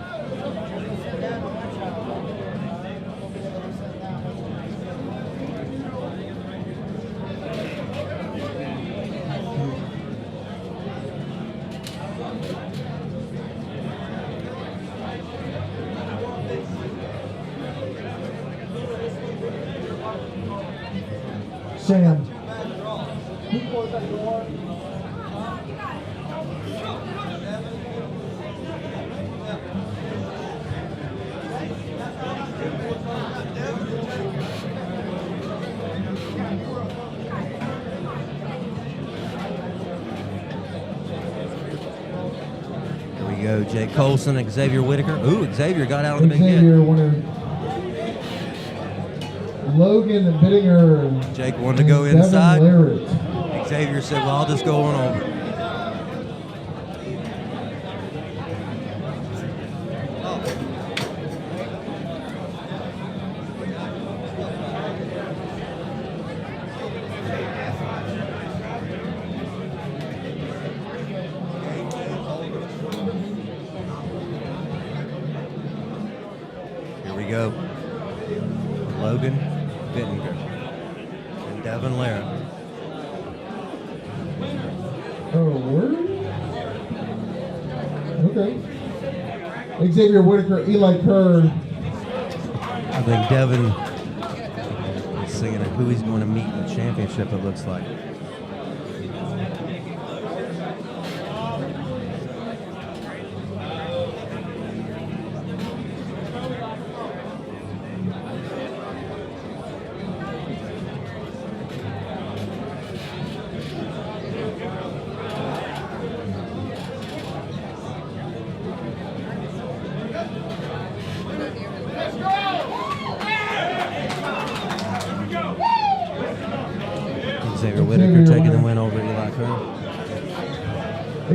Sam. Here we go, Jake Colson, Xavier Whitaker. Ooh, Xavier got out on the big hit. Xavier, winner. Logan Bittinger. Jake wanted to go and Devin inside. Larrett. Xavier said, well, I'll just go on over. Here we go. Logan Bittinger and Devin Larrett. Oh, word? Okay. Xavier Whitaker, Eli Kerr. I think Devin is singing who he's going to meet in the championship, it looks like.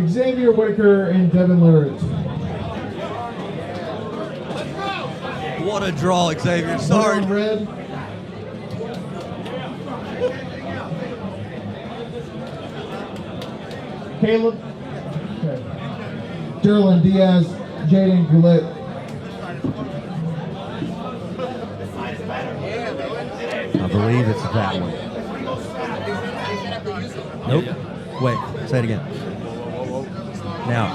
Xavier Whitaker and Devin Larrett. What a draw, Xavier. Sorry. Red. Caleb. Okay. Derlin Diaz, Jaden Goulet. I believe it's that one. Nope. Wait, say it again. Now.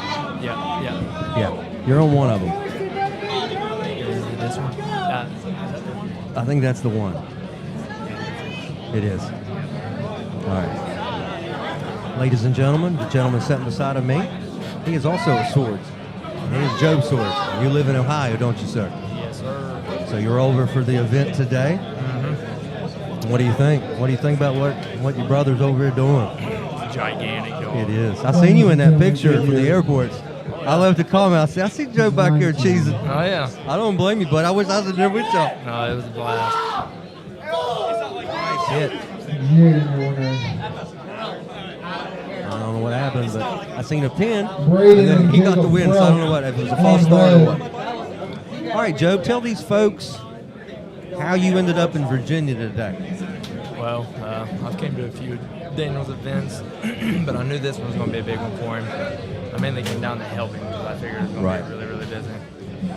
Yeah. You're on one of them. This one? I think that's the one. It is. All right. Ladies and gentlemen, the gentleman sitting beside of me, he is also a Swords. He is Joe Swords. You live in Ohio, don't you, sir? Yes, sir. So you're over for the event today. What do you think? What do you think about what your brother's over here doing? It's gigantic, y'all. It is. I seen you in that picture from the airports. I left a comment. I said, I see Joe back here cheesing. Oh, yeah. I don't blame you, but I wish I was there with y'all. No, it was a blast. Nice hit. I don't know what happened, but I seen a pin, and then he got the win, so I don't know what, if it was a false start or what. All right, Joe, tell these folks how you ended up in Virginia today. Well, I've came to a few Daniels events, but I knew this one was going to be a big one for him. I mainly came down to help him because I figured it was going to be really, really busy.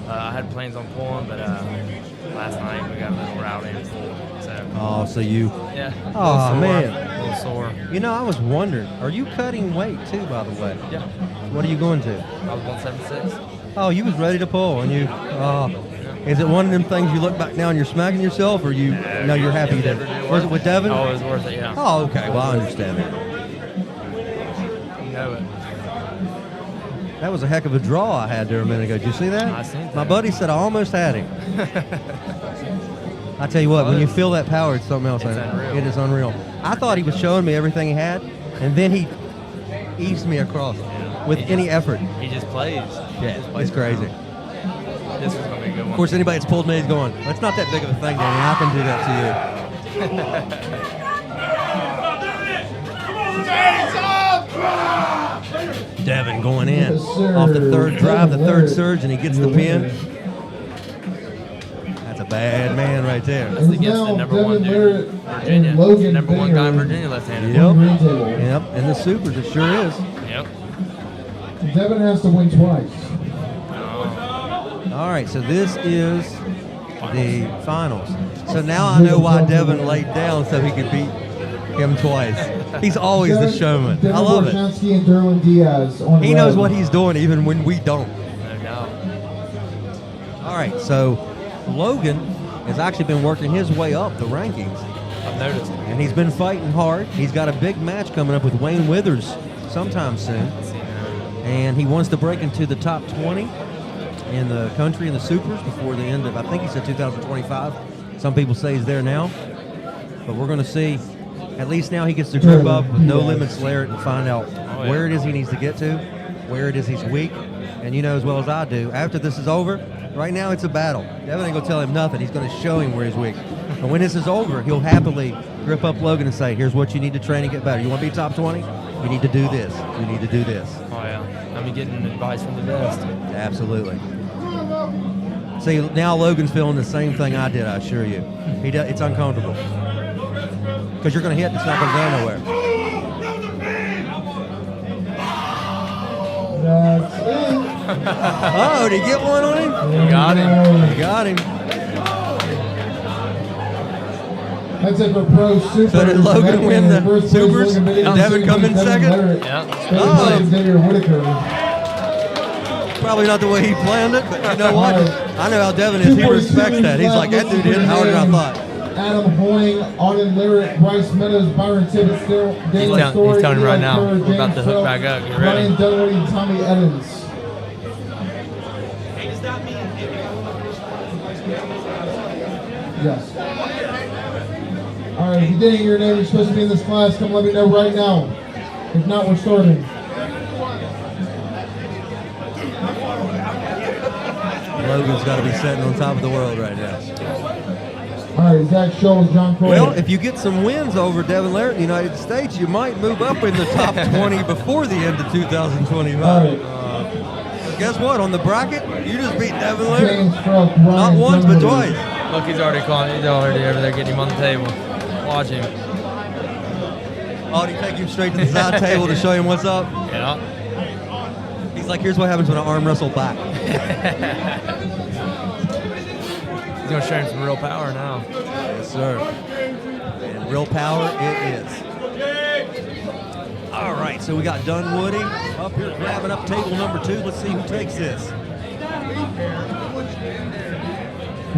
I had plans on pulling, but last night we got a little rowdy and full. So you... Yeah. Oh, man. A little sore. You know, I was wondering, are you cutting weight too, by the way? Yeah. What are you going to? I was 176. Oh, you was ready to pull, and you... Is it one of them things you look back now and you're smacking yourself, or you're happy you did it? Was it with Devin? Oh, it was worth it, yeah. Oh, okay. Well, I understand that. You know it. That was a heck of a draw I had there a minute ago. Did you see that? I seen that. My buddy said I almost had him. I tell you what, when you feel that power, it's something else. It's unreal. It is unreal. I thought he was showing me everything he had, and then he eased me across with any effort. He just plays. Yeah, it's crazy. This is going to be a good one. Of course, anybody that's pulled me is going, well, it's not that big of a thing, Danny. I can do that to you. Devin going in off the third drive, the third surge, and he gets the pin. That's a bad man right there. That's against the number one dude, Virginia. Number one guy in Virginia left-handed. Yep, and the supers, it sure is. Yep. Devin has to win twice. All right, so this is the finals. So now I know why Devin laid down so he could beat him twice. He's always the showman. I love it. Borchanski and Derlin Diaz on He knows what he's doing even when we don't. No doubt. All right, so Logan has actually been working his way up the rankings. I've noticed. And he's been fighting hard. He's got a big match coming up with Wayne Withers sometime soon. And he wants to break into the top 20 in the country in the supers before the end of, I think he said 2025. Some people say he's there now. But we're going to see. At least now he gets to grip up with No Limits Larrett and find out where it is he needs to get to, where it is he's weak. And you know as well as I do, after this is over, right now it's a battle. Devin ain't going to tell him nothing. He's going to show him where he's weak. And when this is over, he'll happily grip up Logan and say, here's what you need to train and get better. You want to be top 20? You need to do this. You need to do this. Oh, yeah. I'm getting advice from the best. Absolutely. See, now Logan's feeling the same thing I did, I assure you. It's uncomfortable. Because you're going to hit and it's not going to go nowhere. That's it. Oh, did he get one on him? You got him. You got him. That's it for Pro Super. So did Logan win the Supers? And Devin come in second? Yeah. Oh. Xavier Whitaker. Probably not the way he planned it, but you know what? I know how Devin is. He respects that. He's like, that dude hit harder than I thought. Adam Hoying, Arden Lyric, Bryce Meadows, Byron Tibbetts, Daniel Story, he's telling him right now. Kerr, We're about to James hook Phelps, back up. Get ready. Ryan Dunwoody, and Tommy Evans. Yes. All right, if you didn't hear your name, you're supposed to be in this class. Come let me know right now. If not, we're starting. Logan's got to be sitting on top of the world right now. All right, Zach Schultz, John Crow. Well, if you get some wins over Devin Larratt in the United States, you might move up in the top 20 before the end of 2025. All right. Guess what? On the bracket, you just beat Devin Larratt. James Fruck, Not once, but twice. Look, he's already calling. He's already over there getting him on the table. Watch him. Oh, did he take him straight to the side table to show him what's up? Yeah. He's like, here's what happens when I arm wrestle back. He's going to show him some real power now. Yes, sir. And real power it is. All right, so we got Dunwoody up here grabbing up table number 2. Let's see who takes this.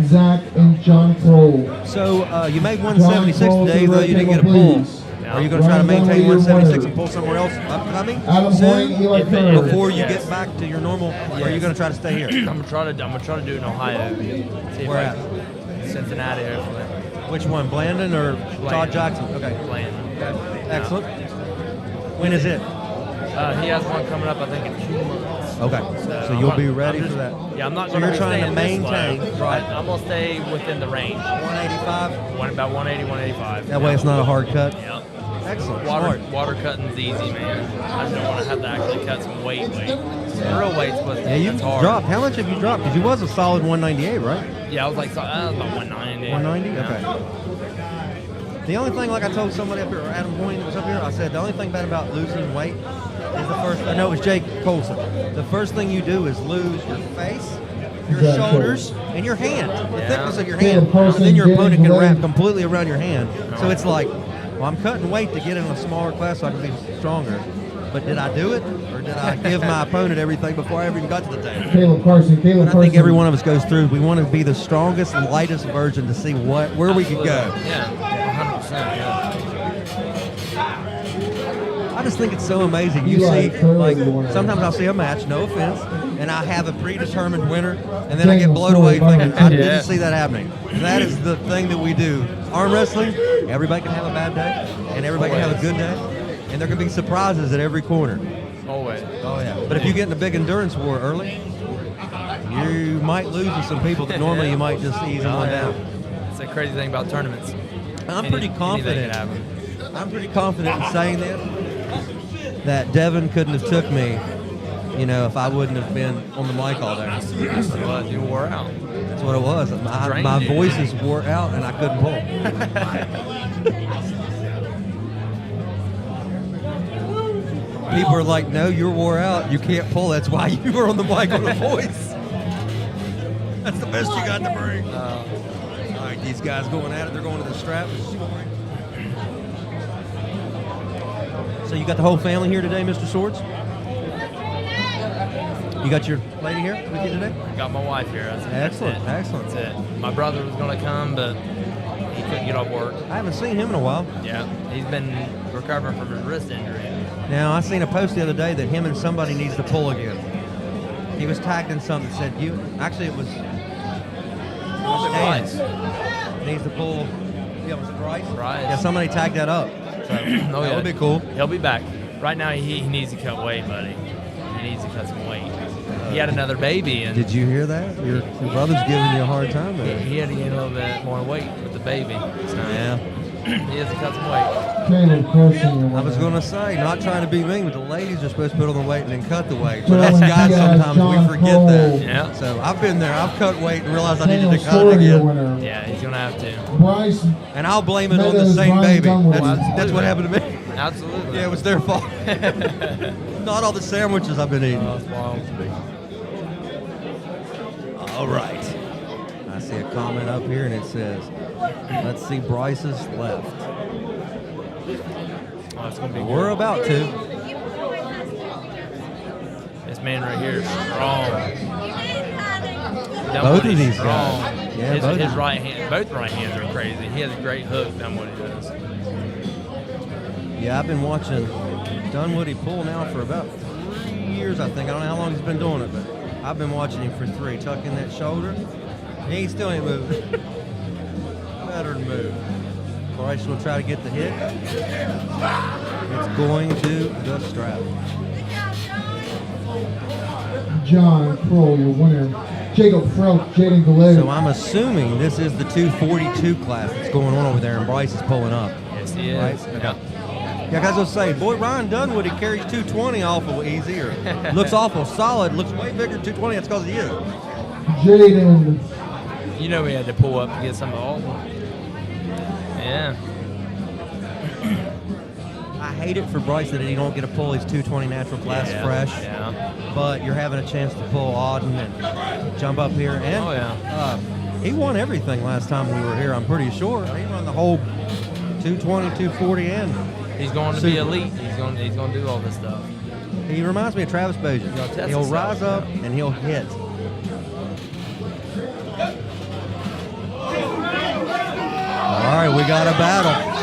Zach and John Crow. So you made 176 today, though you didn't get a pull. Are you going to try to maintain 176 and pull somewhere else upcoming soon? Before you get back to your normal, or are you going to try to stay here? I'm gonna try to do it in Ohio. See Where at? Cincinnati, hopefully. Which one, Blandon or Todd Jackson? Okay. Blandon. Okay. Excellent. When is it? He has one coming up, I think, in 2 months. Okay. So you'll be ready for that. Yeah, I'm not So going you're trying to maintain, right? I'm going to stay within the range. 185? About 180, 185. That way it's not a hard cut? Yeah. Excellent. Water cutting's easy, man. I just don't want to have to actually cut some weight. Some real weight's supposed to Yeah, you it's hard. dropped. How much have you dropped? Because you was a solid 198, right? Yeah, I was like, about 190. 190? Yeah. Okay. The only thing, like I told somebody up here, or Adam Boyne that was up here, I said the only thing bad about losing weight is the first, I know it was Jake Colson, the first thing you do is lose your face, your shoulders, and your hand, the thickness of your hand. And then your opponent can wrap completely around your hand. So it's like, well, I'm cutting weight to get in a smaller class so I can be stronger. But did I do it? Or did I give my opponent everything before I ever even got to the table? Caleb Carson. I think every one of us goes through. We want to be the strongest and lightest version to see where we could go. Yeah, 100%. Yeah. I just think it's so amazing. You see, like, sometimes I'll see a match, no offense, and I have a predetermined winner, and then I get blown away thinking, I didn't see that happening. And that is the thing that we do. Arm wrestling, everybody can have a bad day, and everybody can have a good day, and there can be surprises at every corner. Always. Oh, yeah. But if you get in a big endurance war early, you might lose to some people that normally you might just ease them on down. It's the crazy thing about tournaments. I'm pretty confident. I'm pretty confident in saying this, that Devin couldn't have took me, you know, if I wouldn't have been on the mic all day. Well, you wore out. That's what it was. My voices wore out and I couldn't pull. People are like, no, you're wore out. You can't pull. That's why you were on the mic with a voice. That's the best you got to bring. All right, these guys going at it. They're going to the strap. So you got the whole family here today, Mr. Swords? You got your lady here with you today? Got my wife here. Excellent, that's excellent. That's it. My brother was going to come, but he couldn't get off work. I haven't seen him in a while. Yeah, he's been recovering from his wrist injury. Now, I seen a post the other day that him and somebody needs to pull again. He was tagged in something that said, actually it was Bryce. Needs to pull, was it Bryce? Bryce. Yeah, somebody tagged that up. So that would be cool. He'll be back. Right now, he needs to cut weight, buddy. He needs to cut some weight. He had another baby. And did you hear that? Your brother's giving you a hard time there. He had to gain a little bit more weight with the baby. So yeah. He has to cut some weight. Caleb Carson. I was going to say, not trying to be mean, but the ladies are supposed to put on the weight and then cut the weight. But us guys, sometimes we forget that. Yeah. So I've been there. I've cut weight and realized I needed to cut it again. Yeah, he's going to have to. Bryce. And I'll blame it on the same baby. That's what happened to me. Absolutely. Yeah, it was their fault. Not all the sandwiches I've been eating. All right. I see a comment up here and it says, let's see Bryce's left. Oh, it's gonna be We're about to. This man right here is strong. Both of these guys. Yeah, his right hand, both right hands are crazy. He has a great hook. Dunwoody does. Yeah, I've been watching Dunwoody pull now for about 3 years, I think. I don't know how long he's been doing it, but I've been watching him for 3. Tucking that shoulder. He still ain't moving. Better to move. Bryce will try to get the hit. It's going to the strap. John Crow, your winner. Jacob Frelk, Jaden Galea. So I'm assuming this is the 242 class that's going on over there, and Bryce is pulling up. Yes, he is. Right? Yeah. Yeah, guys will say, boy, Ryan Dunwoody carries 220 awful easy, or looks awful solid, looks way bigger than 220. That's because he is. Jaden. You know we had to pull up to get some of Alton. Yeah. I hate it for Bryce that he don't get to pull his 220 natural class fresh. Yeah. But you're having a chance to pull Auden and jump up here. And he won everything last time we were here, I'm pretty sure. He won the whole 220, 240, and he's going to be elite. He's going to do all this stuff. He reminds me of Travis Bojan. He'll rise up and he'll hit. All right, we got a battle.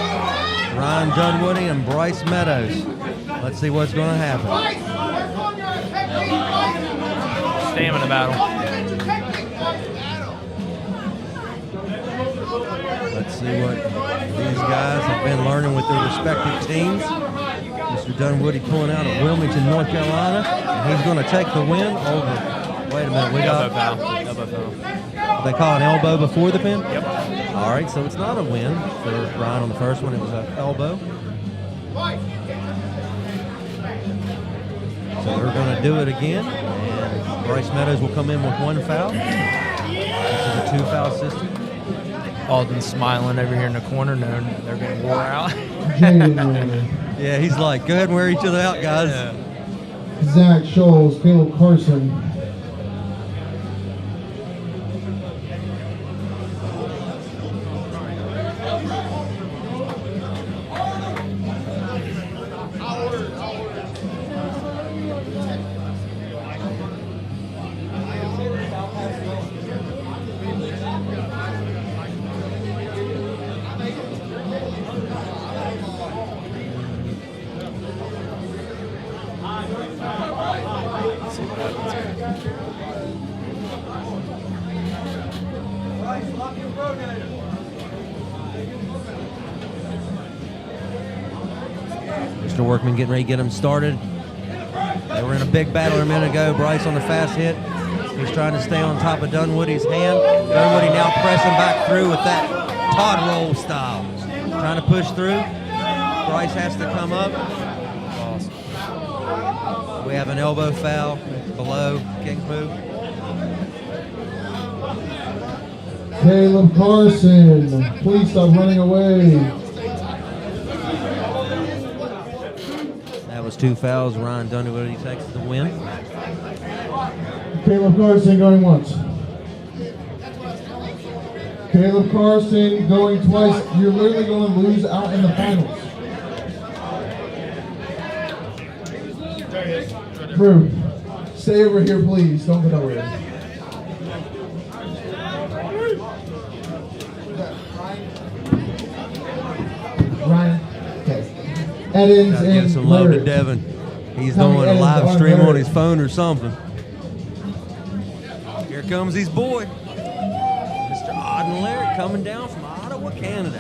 Ryan Dunwoody and Bryce Meadows. Let's see what's going to happen. Stamina battle. Let's see what these guys have been learning with their respective teams. Mr. Dunwoody pulling out of Wilmington, North Carolina, and he's going to take the win over. Wait a minute, we got elbow foul. They call an elbow before the pin? Yep. All right, so it's not a win for Ryan on the first one. It was an elbow. So they're going to do it again, and Bryce Meadows will come in with one foul. This is a two-foul system. Alden's smiling over here in the corner, knowing they're getting wore out. Yeah, he's like, go ahead and wear each other out, guys. Yeah. Zach Scholes, Caleb Carson. Mr. Workman getting ready to get them started. They were in a big battle a minute ago. Bryce on the fast hit. He's trying to stay on top of Dunwoody's hand. Dunwoody now pressing back through with that Todd roll style. Trying to push through. Bryce has to come up. We have an elbow foul below King's move. Caleb Carson, please stop running away. That was two fouls. Ryan Dunwoody takes the win. Caleb Carson going once. Caleb Carson going twice. You're literally going to lose out in the finals. Drew, stay over here, please. Don't go nowhere. Ryan. Okay. Edens Gotta give and some love to Larry. Devin. He's Tommy doing a Edens live on stream on Larry. his phone or something. Here comes his boy, Mr. Auden Laird, coming down from Ottawa, Canada.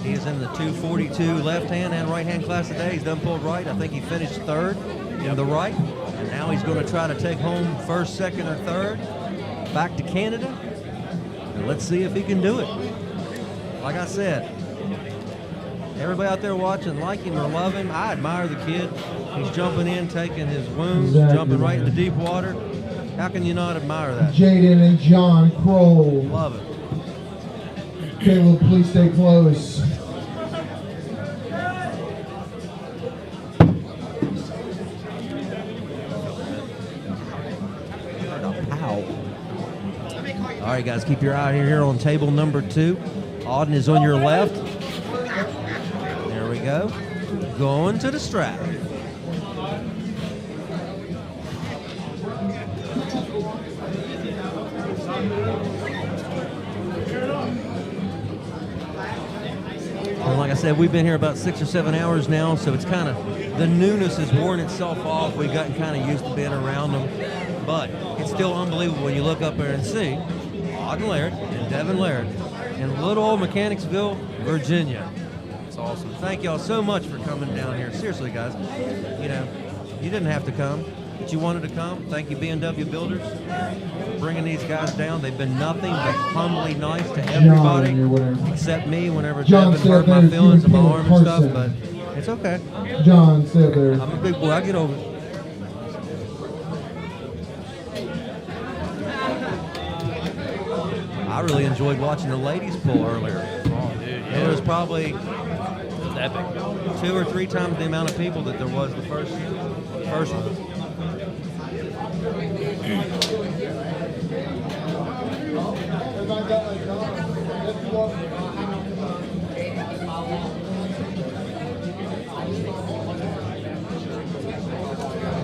He is in the 242 left-hand and right-hand class today. He's done pulled right. I think he finished third in the right. And now he's going to try to take home first, second, or third. Back to Canada. And let's see if he can do it. Like I said, everybody out there watching, like him or love him, I admire the kid. He's jumping in, taking his wounds, Exactly, jumping right man. into deep water. How can you not admire that? Jaden and John Kroll. Love it. Caleb, please stay close. All right, guys, keep your eye here on table number 2. Auden is on your left. There we go. Going to the strap. And like I said, we've been here about 6 or 7 hours now, so it's kind of, the newness has worn itself off. We've gotten kind of used to being around them. But it's still unbelievable when you look up there and see Auden Laird and Devin Laird in little old Mechanicsville, Virginia. It's awesome. Thank y'all so much for coming down here. Seriously, guys. You know, you didn't have to come. that you wanted to come. Thank you, B&W Builders, for bringing these guys down. They've been nothing but humbly nice to everybody, except me whenever Devin hurt my feelings and my arm and stuff, but it's okay. John, stay up there. I'm a big boy. I get over it. I really enjoyed watching the ladies pull earlier. Oh, dude, yeah. It was probably epic. 2 or 3 times the amount of people that there was the first one.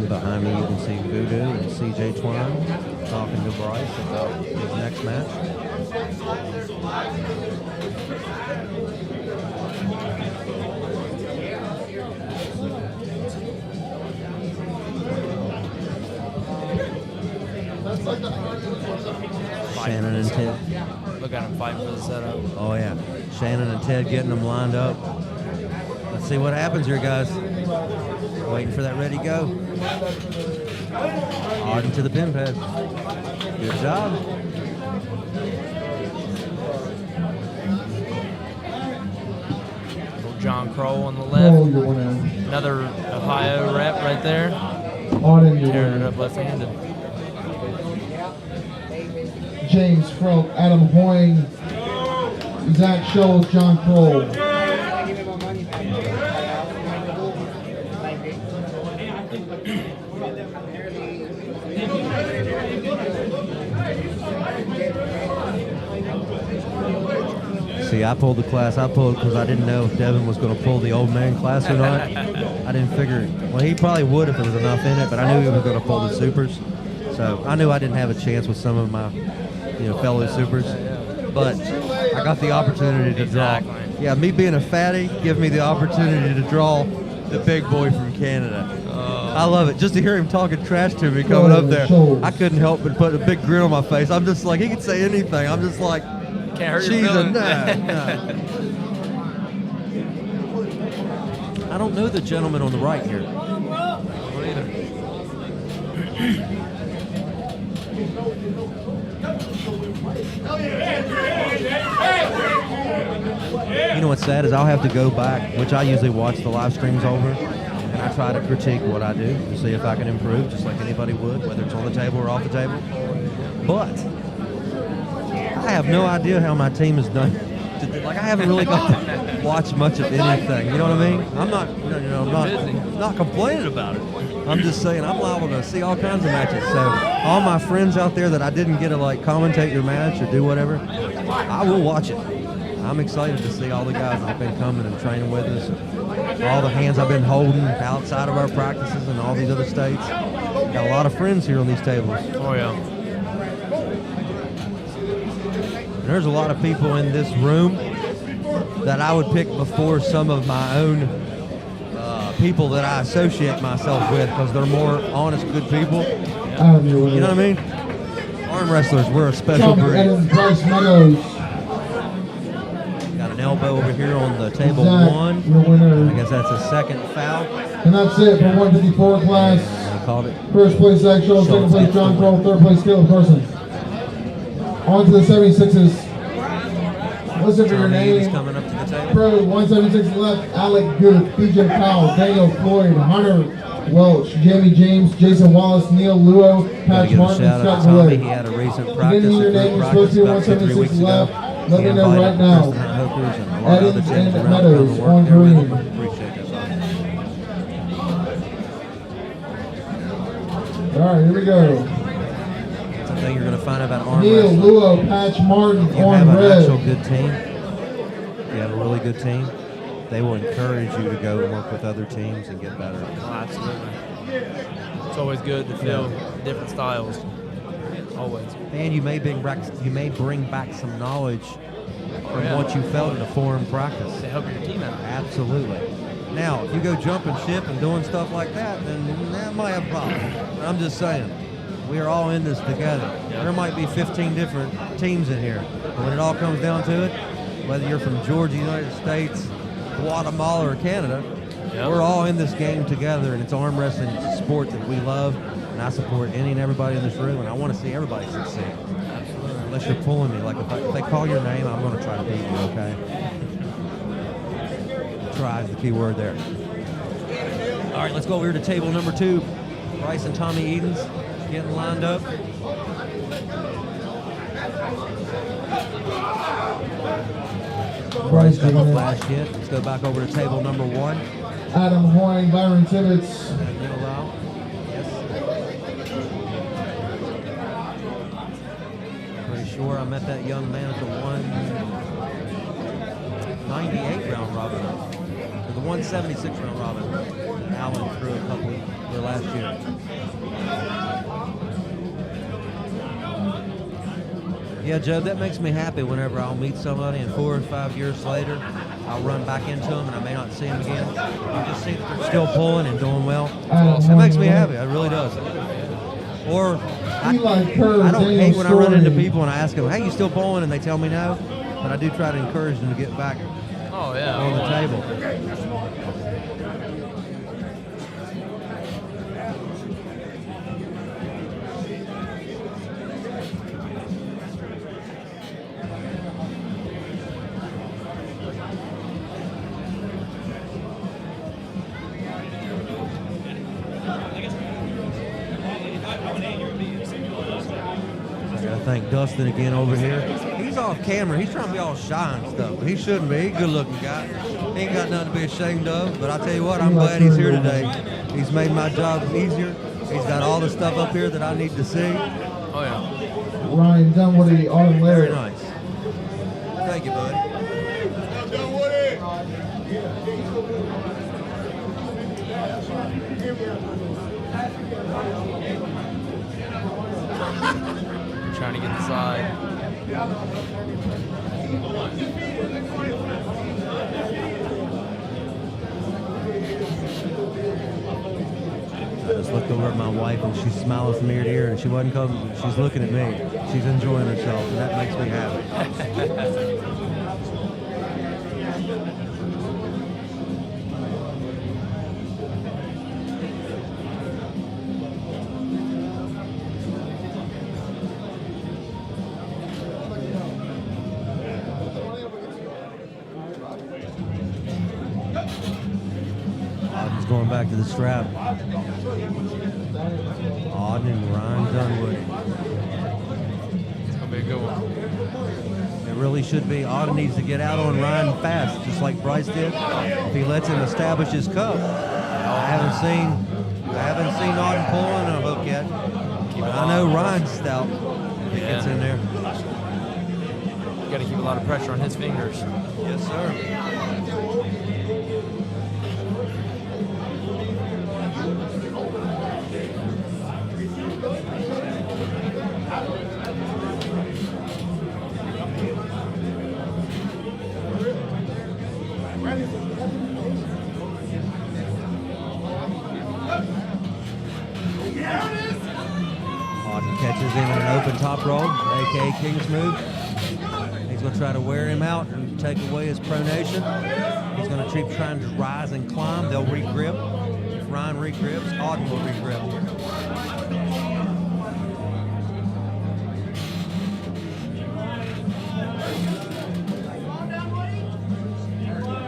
Behind me, you can see Voodoo and CJ Twine talking to Bryce about his next match. Shannon and Ted. Look at him fighting for the setup. Oh yeah, Shannon and Ted getting them lined up. Let's see what happens here, guys. Waiting for that ready go. Hard into the pin pad. Good job. Little John Kroll on the left. Oh, you're winning. Another Ohio rep right there. Auden, you're Tearing it winning. up left-handed. James Froke, Adam Hoying, Zach Scholes, John Kroll. See, I pulled the class. I pulled because I didn't know if Devin was going to pull the old man class or not. I didn't figure. Well, he probably would if there was enough in it, but I knew he was going to pull the supers. So I knew I didn't have a chance with some of my, fellow supers. But I got the opportunity to draw. Yeah, me being a fatty, give me the opportunity to draw the big boy from Canada. I love it. Just to hear him talking trash to me coming up there, I couldn't help but put a big grin on my face. I'm just like, he could say anything. I'm just like, can't hurt your she's a feelings. nah. I don't know the gentleman on the right here. You know what's sad is I'll have to go back, which I usually watch the live streams over, and I try to critique what I do to see if I can improve, just like anybody would, whether it's on the table or off the table. But I have no idea how my team has done. Like, I haven't really got to watch much of anything. You know what I mean? I'm not, I'm not complaining about it. I'm just saying I'm liable to see all kinds of matches. So all my friends out there that I didn't get to commentate your match or do whatever, I will watch it. I'm excited to see all the guys that have been coming and training with us, and all the hands I've been holding outside of our practices in all these other states. Got a lot of friends here on these tables. Oh yeah. And there's a lot of people in this room that I would pick before some of my own people that I associate myself with, because they're more honest, good people. You know what I mean? Arm wrestlers, we're a special breed. Bryce Meadows. Got an elbow over here on the table Zach, one. your winner. I guess that's a second foul. And that's it for 154 class. I called it. First place, Zach Scholes. Second place, John Kroll. Third place, Caleb Carson. On to the 76s. Listen for your name. Coming up to the table. Pro 176 left, Alec Good, BJ Powell, Daniel Floyd, Hunter Welch, Jamie James, Jason Wallace, Neil Luo, Gotta Pat give a Martin, shout out Scott to Tommy. Goulet. He had a recent If practice. you didn't hear your a name, group you're supposed practice to be about 2-3 176 weeks ago. left. Let He me know invited right now. Preston Hunt Hookers and a lot of other Eddie gyms and around to come Meadows to work on there with green. them. Appreciate that, brother. All right, here we go. That's the thing you're going to find about arm Neil wrestling. Luo, Patch Martin If you on have an red. actual good team, if you have a really good team, they will encourage you to go and work with other teams and get better. Oh, absolutely. It's always good to feel different styles. Always. And you may bring back some knowledge from what you felt in a foreign practice. To help your team out. Absolutely. Now, if you go jumping ship and doing stuff like that, then that might have a problem. I'm just saying, we are all in this together. There might be 15 different teams in here. But when it all comes down to it, whether you're from Georgia, United States, Guatemala, or Canada, We're all in this game together, and it's arm wrestling. It's a sport that we love, and I support any and everybody in this room, and I want to see everybody succeed. Absolutely. Unless you're pulling me. Like, if they call your name, I'm going to try to beat you, okay? Try is the key word there. All right, let's go over here to table number 2. Bryce and Tommy Edens getting lined up. Bryce got the flash hit. Let's go back over to table number 1. Adam Hoying, Byron Tibbetts. Pretty sure I met that young man at the 198 round robin. Or the 176 round robin. Allen threw a couple for last year. Yeah, Joe, that makes me happy whenever I'll meet somebody and 4 or 5 years later, I'll run back into them and I may not see them again. You just see that they're still pulling and doing well. It makes me happy. It really does. Or I don't hate when I run into people and I ask them, hey, you still pulling? And they tell me no. But I do try to encourage them to get back on the table. Thank Dustin again over here. He's off camera. He's trying to be all shy and stuff, but he shouldn't be. He's a good-looking guy. He ain't got nothing to be ashamed of. But I tell you what, I'm glad he's here today. He's made my job easier. He's got all the stuff up here that I need to see. Oh yeah. Ryan Dunwoody, Arden Laird. Very nice. Thank you, buddy. Trying to get inside. I just looked over at my wife and she's smiling from ear to ear and she wasn't coming. She's looking at me. She's enjoying herself and that makes me happy. Going back to the strap. Auden and Ryan Dunwoody. It's going to be a good one. It really should be. Auden needs to get out on Ryan fast, just like Bryce did. If he lets him establish his cup. I haven't seen Auden pulling a hook yet. But I know Ryan's stout if he gets in there. You got to keep a lot of pressure on his fingers. Yes, sir. Auden catches him in an open top roll, aka King's move. He's going to try to wear him out and take away his pronation. He's going to keep trying to rise and climb. They'll re-grip. If Ryan re-grips, Auden will re-grip.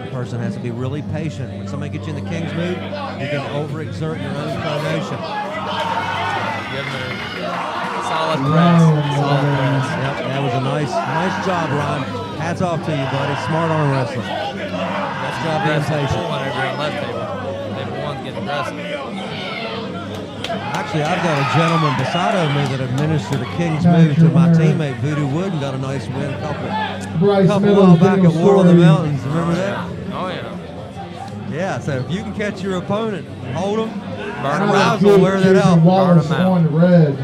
The person has to be really patient. When somebody gets you in the King's move, you can overexert your own pronation. Give him a solid press. Solid press. Yep, that was a nice job, Ron. Hats off to you, buddy. Smart arm wrestling. Nice job being patient. Whenever you're on left table, table one's getting aggressive. Actually, I've got a gentleman beside of me that administered a King's move to my teammate Voodoo Wood and got a nice win a couple while back at War of the Mountains. Remember that? Oh yeah. Yeah. So if you can catch your opponent, hold them. Burn Riles will wear that out. Burn them out. On red.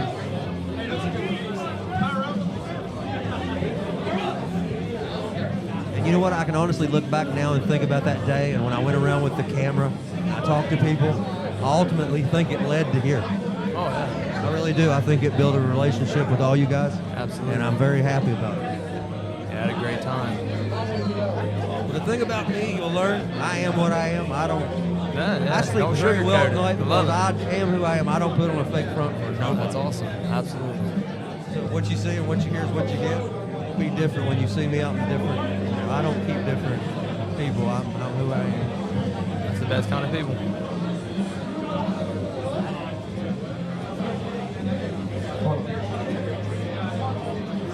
And you know what? I can honestly look back now and think about that day. And when I went around with the camera, I talked to people. I ultimately think it led to here. Oh yeah. I really do. I think it built a relationship with all you guys. Absolutely. And I'm very happy about it. Yeah, had a great time. But the thing about me, you'll learn, I am what I am. I don't Yeah, I sleep don't very well at sugarcoat it. night Love because it. I am who I am. I don't put on a fake front for No, nobody. that's awesome. Absolutely. So what you see and what you hear is what you get. It'll be different when you see me out in different. I don't keep different people. I'm who I am. That's the best kind of people.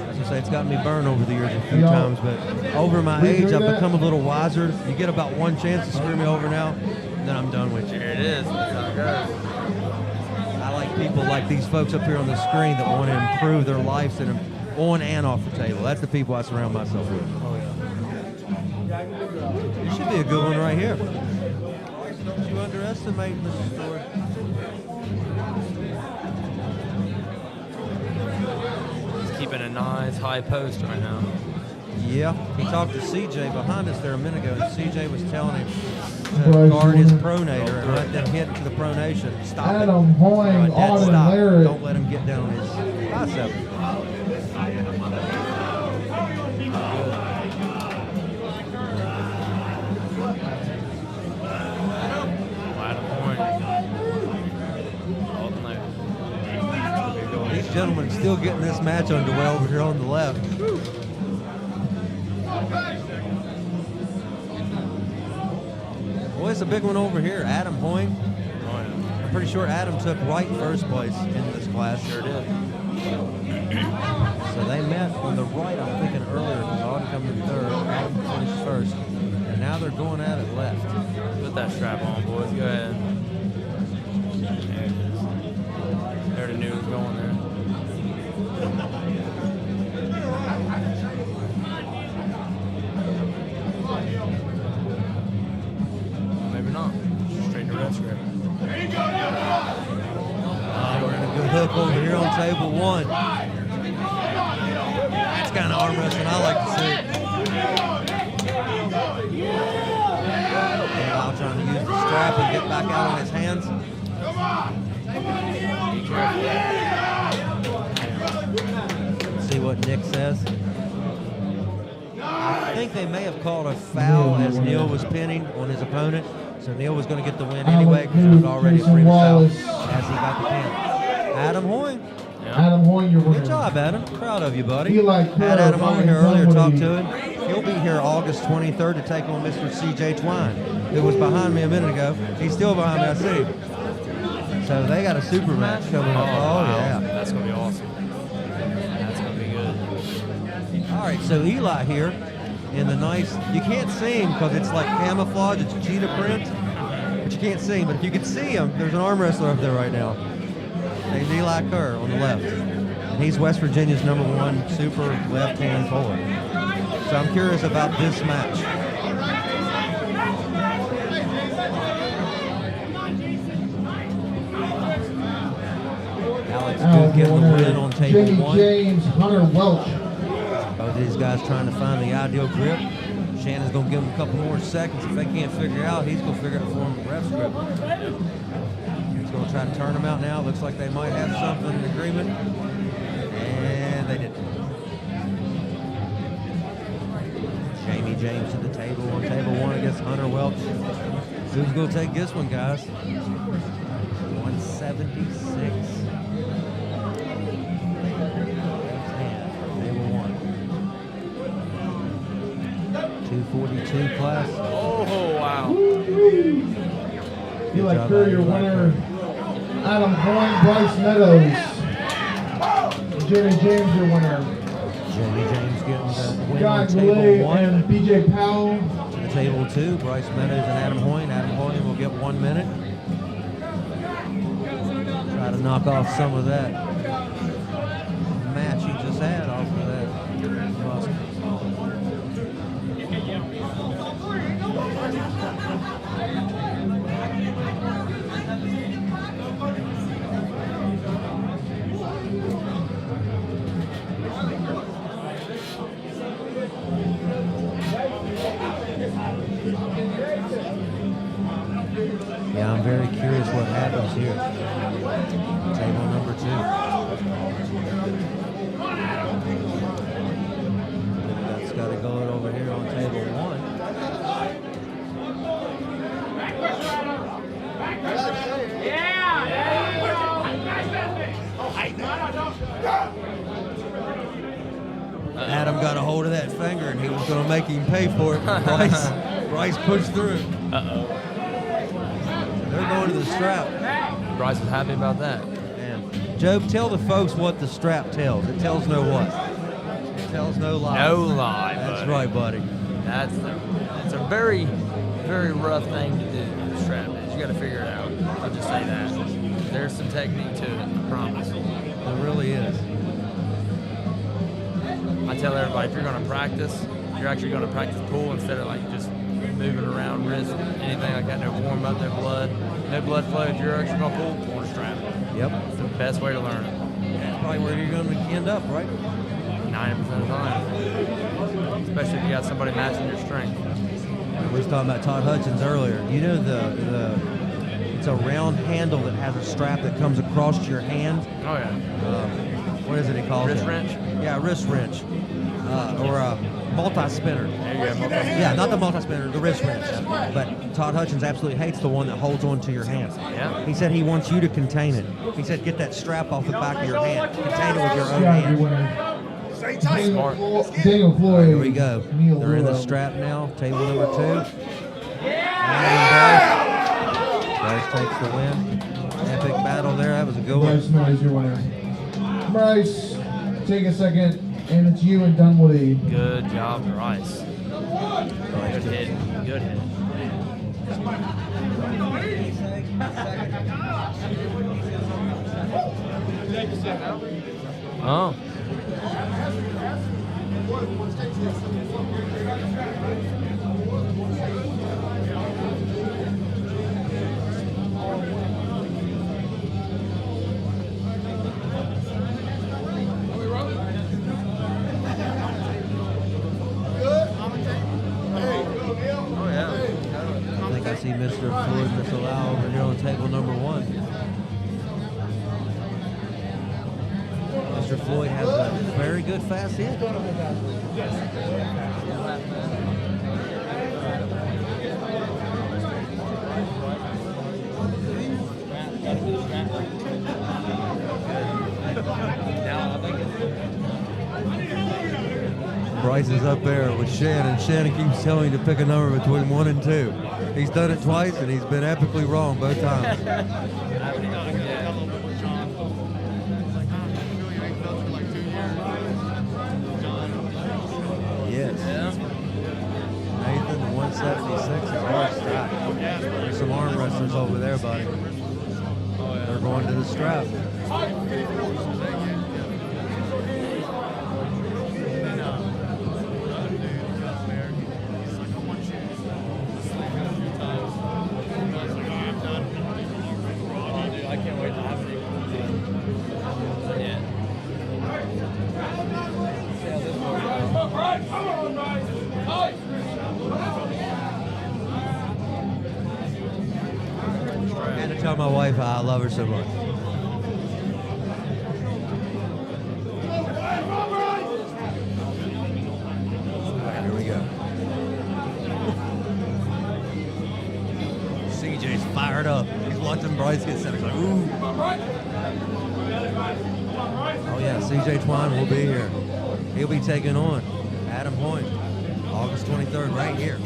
As I say, it's gotten me burned over the years a few Yo, times, but over my we age, hear I've that? become a little wiser. You get about one chance to screw me over now, then I'm done with you. Here it is. That's how it goes. I like people like these folks up here on the screen that want to improve their lives and on and off the table. That's the people I surround myself with. Oh, yeah. This should be a good one right here. Don't you underestimate Mr. Stewart. He's keeping a nice high post right now. Yeah, he talked to CJ behind us there a minute ago, and CJ was telling him to Bryce guard his Warner. pronator and let them hit to the pronation. Stop Adam it. Hoying, Dead Auden stop. Larrett. Don't let him get down on his bicep. Adam Horn. Alden Larrett. These gentlemen still getting this match underway over here on the left. Boy, it's a big one over here. Adam Hoying. I'm pretty sure Adam took right first place in this class. Sure did. So they met on the right, I'm thinking earlier, because Auden come in third, Adam finished first. And now they're going at it left. Put that strap on, boys. Go ahead. There it is. They already knew it was going there. Maybe not. Straight to rest grip. We're in a good hook over here on table one. That's kind of arm wrestling I like to see. Now trying to use the strap and get back out on his hands. See what Nick says. I think they may have called a foul as Neil was pinning on his opponent. So Neil was going to get the win anyway because it was already a Jason previous foul Wallace. as he got the pin. Adam Hoying. Adam Hoying, your winner. Good job, Adam. Proud of you, buddy. Eli Had Kerr, Adam over Ryan here earlier, talked Dunwoody. to him. He'll be here August 23rd to take on Mr. CJ Twine, who was behind me a minute ago. He's still behind me, I see. So they got a super match coming up. Oh, yeah. That's going to be awesome. That's going to be good. All right, so Eli here in the nice, you can't see him because it's like camouflage, it's cheetah print, but you can't see him. But if you can see him, there's an arm wrestler up there right now. Named Eli Kerr on the left. And he's West Virginia's #1 super left-hand puller. So I'm curious about this match. Alex Good getting the win on table Jimmy one. James, Hunter Welch. Both of these guys trying to find the ideal grip. Shannon's going to give them a couple more seconds. If they can't figure it out, he's going to figure it out for them with ref's grip. He's going to try to turn them out now. Looks like they might have something in agreement. And they didn't. Jamie James to the table on table one against Hunter Welch. Who's going to take this one, guys? 176. Table one. 242 class. Oh, wow. Eli Kerr, your winner. Adam Hoying, Bryce Meadows. Jimmy James, your winner. Jamie James getting the win John on table Goulet one. and BJ Powell. To the table two, Bryce Meadows and Adam Hoying. Adam Hoying will get 1 minute. Try to knock off some of that match he just had off of that muscle. Yeah, I'm very curious what happens here. Table number two. That's got to go over here on table one. Adam got a hold of that finger, and he was going to make him pay for it. Bryce pushed through. They're going to the strap. Bryce is happy about that. And Job, tell the folks what the strap tells. It tells no what? It tells no lie. No lie, That's buddy. right, buddy. It's a very, very rough thing to do. The strap is. You got to figure it out. I'll just say that. There's some technique to it. I promise. It really is. I tell everybody, if you're going to practice, you're actually going to practice pull instead of like just moving around wrist, anything like that. No warm up, no blood flow. If you're actually going to pull the strap. Yep. It's the best way to learn it. That's probably where you're going to end up, right? 90% of the time. Especially if you got somebody matching your strength. We was talking about Todd Hutchins earlier. You know it's a round handle that has a strap that comes across your hand. Oh yeah. What is it he calls Wrist it? wrench? Yeah, wrist wrench. Or a multi-spinner. There you go, multi-spinner. Yeah, not the multi-spinner, the wrist wrench. But Todd Hutchins absolutely hates the one that holds onto your hand. Yeah. He said he wants you to contain it. He said get that strap off the back of your hand. Contain it with your own Yeah, hand. your winner. Smart. Daniel Floyd. All right, here we go. Neil They're in the Willow. strap now. Table number 2. Bryce takes the win. Epic battle there. That was a good one. Bryce Miller is your winner. Bryce, take a second, and it's you and Dunwoody. Good job, Bryce. Good hit. Good hit. Oh. I think I see Mr. Floyd Missalao over here on table number 1. Mr. Floyd has a very good fast hit. Bryce is up there with Shannon. Shannon keeps telling him to pick a number between 1 and 2. He's done it twice, and he's been epically wrong both times. Yes. Nathan, the 176 is hard stack. There's some arm wrestlers over there, buddy. They're going to the strap. I can't wait to have it. Yeah. I had to tell my wife how I love her so much. Here we go. CJ's fired up. He's watching Bryce get set. He's like, ooh. Oh yeah, CJ Twine will be here. He'll be taking on Adam Hoyt, August 23rd, right here.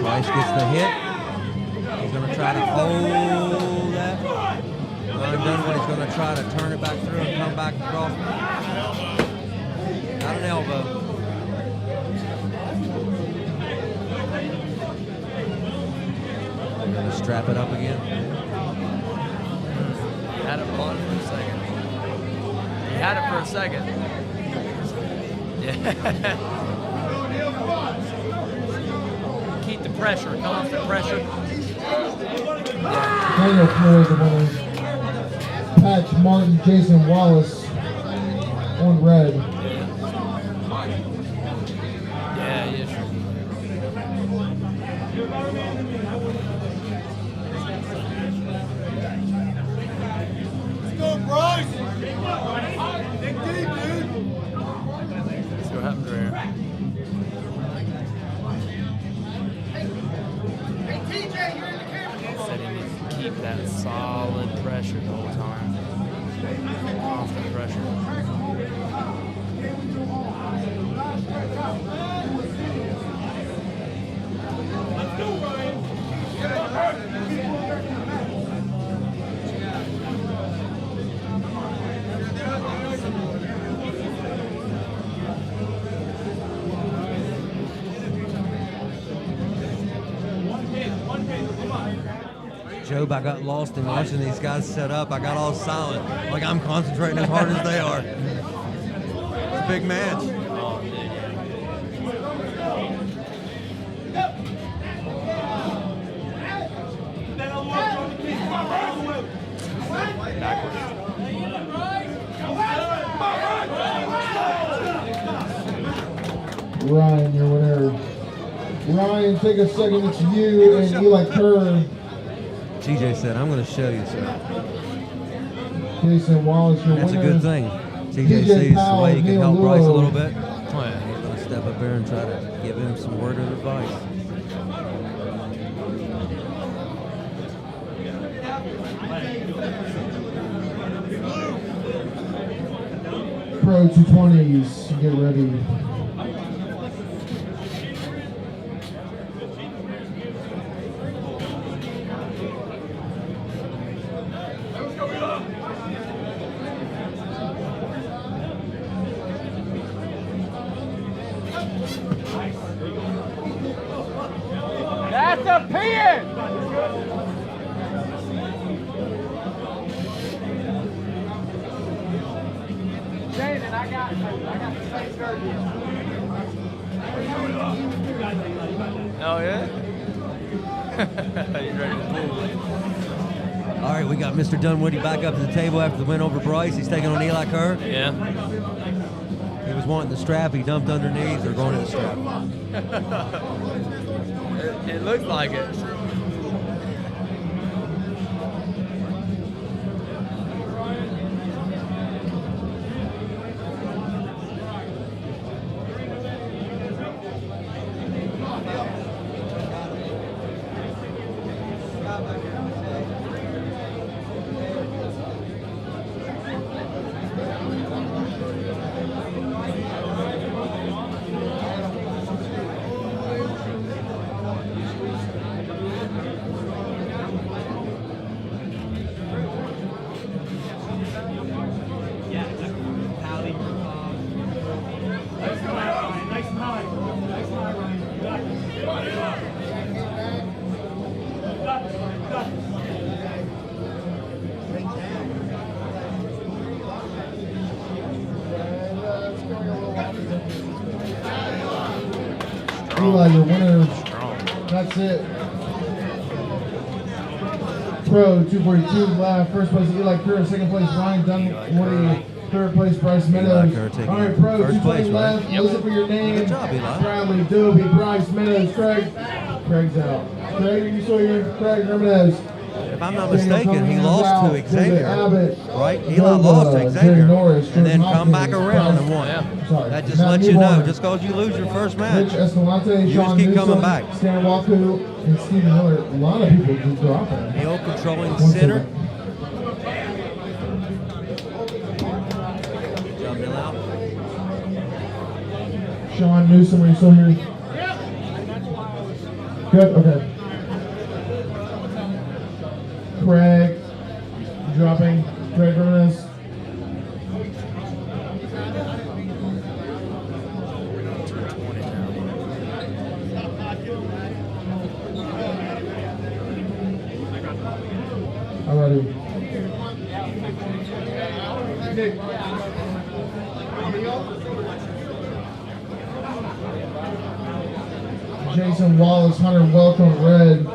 Bryce gets the hit. He's going to try to hold that. Ryan Dunwoody is going to try to turn it back through and come back across. Got an elbow. They're going to strap it up again. He had it on for a second. He had it for a second. Yeah. Keep the pressure, constant pressure. Daniel Floyd, the winner. Patch Martin, Jason Wallace on red. Yeah, he is. Let's go, Bryce! Dig deep, dude! Let's see what happens right here. Hey, TJ, you're in the camera. pressure. Job, I got lost in watching these guys set up. I got all silent, like I'm concentrating as hard as they are. It's a big match. Ryan, your winner. Ryan, take a second. It's you and Eli Kerr. TJ said, I'm going to show you, sir. Jason Wallace, your That's winner. a good thing. TJ sees the way he can help Bryce a little bit. Oh, yeah. He's going to step up there and try to give him some word of advice. Pro 220s, get ready. That's a pin! Shannon, I got the same jersey. Oh, yeah? He's ready to move. All right, we got Mr. Dunwoody back up to the table after the win over Bryce. He's taking on Eli Kerr. Yeah. He was wanting the strap. He dumped underneath. They're going to the strap. It looks like it. Eli, your winner. That's it. Pro 242 left. First place Eli Kerr. Second place Ryan Dunwoody. Third place Bryce Meadows. All right, Pro 220 left. Right? Listen for your name. Good job, Eli. Bradley, Dobie, Bryce Meadows, Craig. Craig's out. Craig, are you still here? Craig Meadows. If I'm not mistaken, he lost to Xavier, right? Eli Nova, lost to Xavier, Norris, and then Jordan come back Hopkins, around and won. That just lets you know, just because you lose your first match, Mitch Escalante, you Sean just keep coming Newsom, back. Stan Waku, and Stephen Miller. A lot of people just dropping. Neil controlling center. Good job, Neil out. Sean Newsom, are you still here? Good, okay. Craig, dropping. Craig Ramirez. Alrighty. Jason Wallace, Hunter Welcome, red.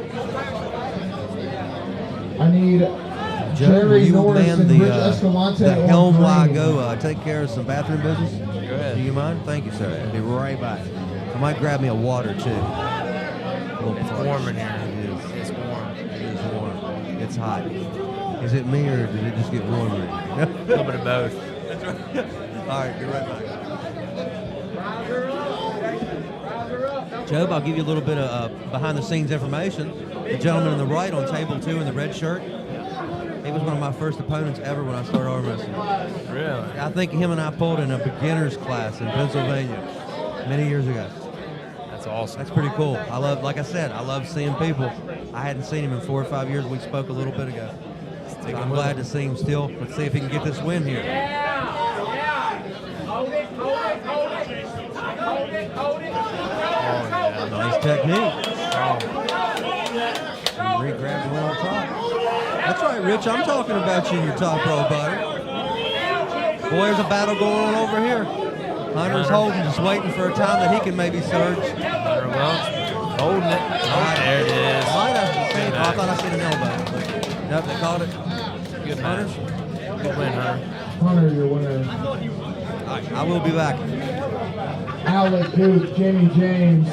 I need Joe, will Jerry you Norris man and the, Rich Escalante the on helm while I green. go take care of some bathroom business? Go ahead. Do you mind? Thank you, sir. I'll be right back. I might grab me a water, too. It's warm in here. It is. It's warm. It is warm. It's hot. Is it me, or did it just get warmer? A little bit of both. That's right. All right, be right back. Job, I'll give you a little bit of behind-the-scenes information. The gentleman on the right on table 2 in the red shirt, He was one of my first opponents ever when I started arm wrestling. Really? I think him and I pulled in a beginner's class in Pennsylvania many years ago. That's awesome. That's pretty cool. I love, like I said, I love seeing people. I hadn't seen him in 4 or 5 years. We spoke a little bit ago. So I'm glad to see him still. Let's see if he can get this win here. Nice technique. Re-grab the one on top. That's right, Rich. I'm talking about you and your top row, buddy. Boy, there's a battle going on over here. Hunter's holding, just waiting for a time that he can maybe surge. Hunter Welch holding it. Oh, there it is. Might have seen, I thought I seen an elbow. Nope, they called it. Good Hunter. match. Good win, Hunter. Hunter, your winner. I will be back. Alec Duke, Jamie James.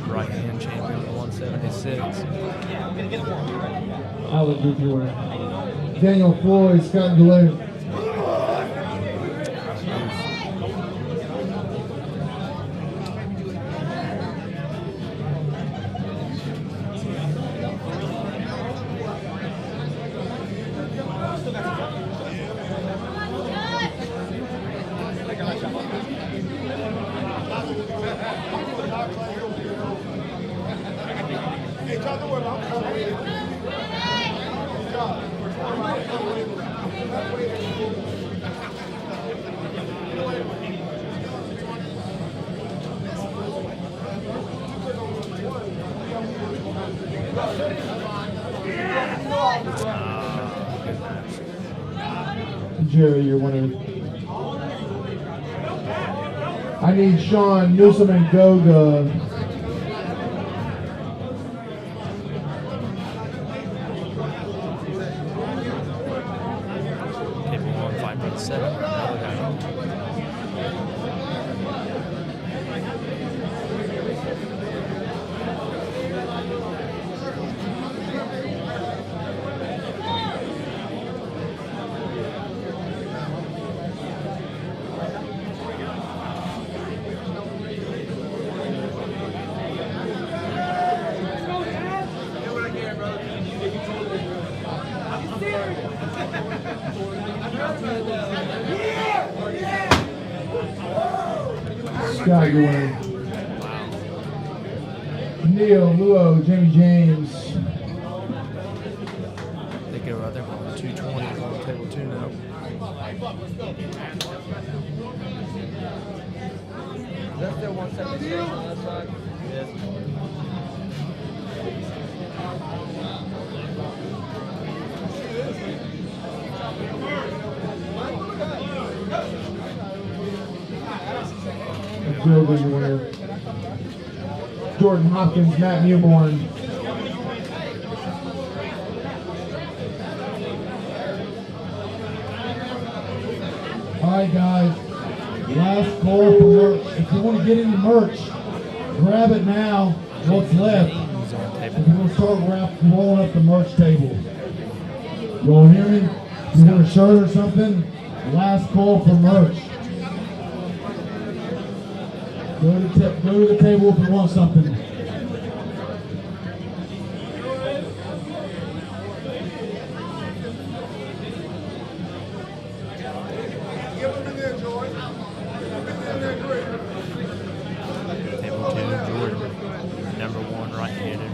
Right hand champion at 176. Alec Duke, your winner. Daniel Floyd, Scott Gillette. Jerry, your winner. I need Sean Newsom and Goga. Table 1, 5.7. Scott, your winner. Neil, Luo, Jamie James. They go right there on 220 on table 2 now. Is that still 176 on that side? Yes. Goga, your winner. Jordan Hopkins, Matt Newborn. Alright guys, last call for merch. If you want to get any merch, grab it now, what's left. If you want to start rolling up the merch table. You all hear me? If you want a shirt or something, last call for merch. Go to the table if you want something. Table 2, Jordan. Number 1 right-handed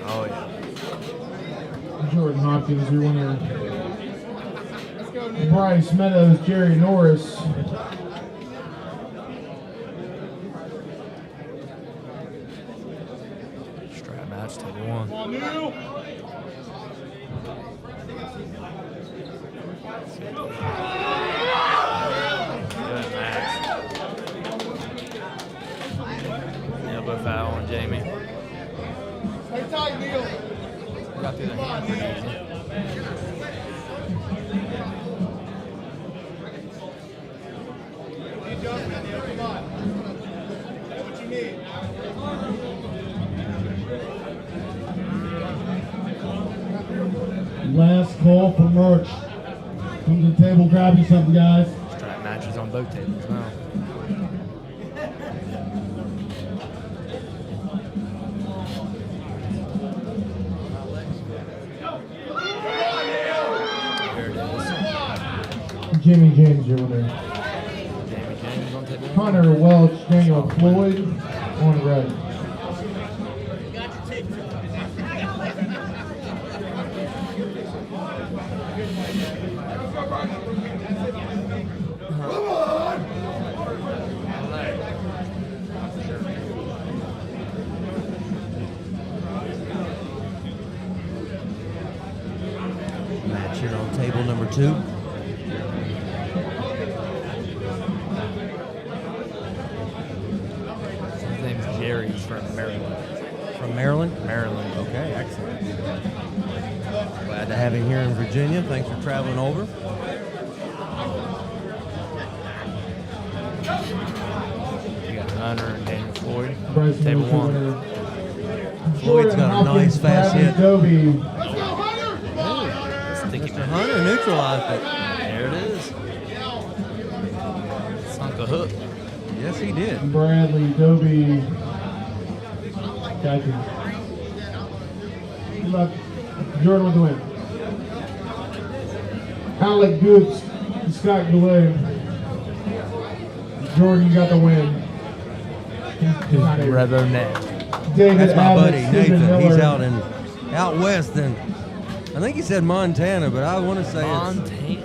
Oh yeah. Jordan Hopkins, your winner. Bryce Meadows, Jerry Norris. Strap match, table 1. Come on, Neil. Good match. elbow foul on Jamie. Stay tight, Neil. Got through the hand pretty easy. Last call for merch. Come to the table, grab you something, guys. Strap matches on both tables now. Here it is. Jimmy James, your winner. Jamie James on table 1. Hunter Welch, Daniel Floyd on red. Match here on table number 2. His name's Jerry. He's from Maryland. From Maryland? Maryland. Okay, excellent. Glad to have him here in Virginia. Thanks for traveling over. You got Hunter and Daniel Floyd. Bryce Table Miller, 1. winner. Floyd's got a nice fast hit. Dobie. Mr. Hunter neutralized it. There it is. Sunk a hook. Yes, he did. Bradley Dobie. Got you. Good luck. Jordan with the win. Alec Goots, Scott Goulet. Jordan, you got the win. Revo Net. David That's my Abbott, buddy Stephen Nathan. He's Miller. out west, and I think he said Montana, but I want to say Montana.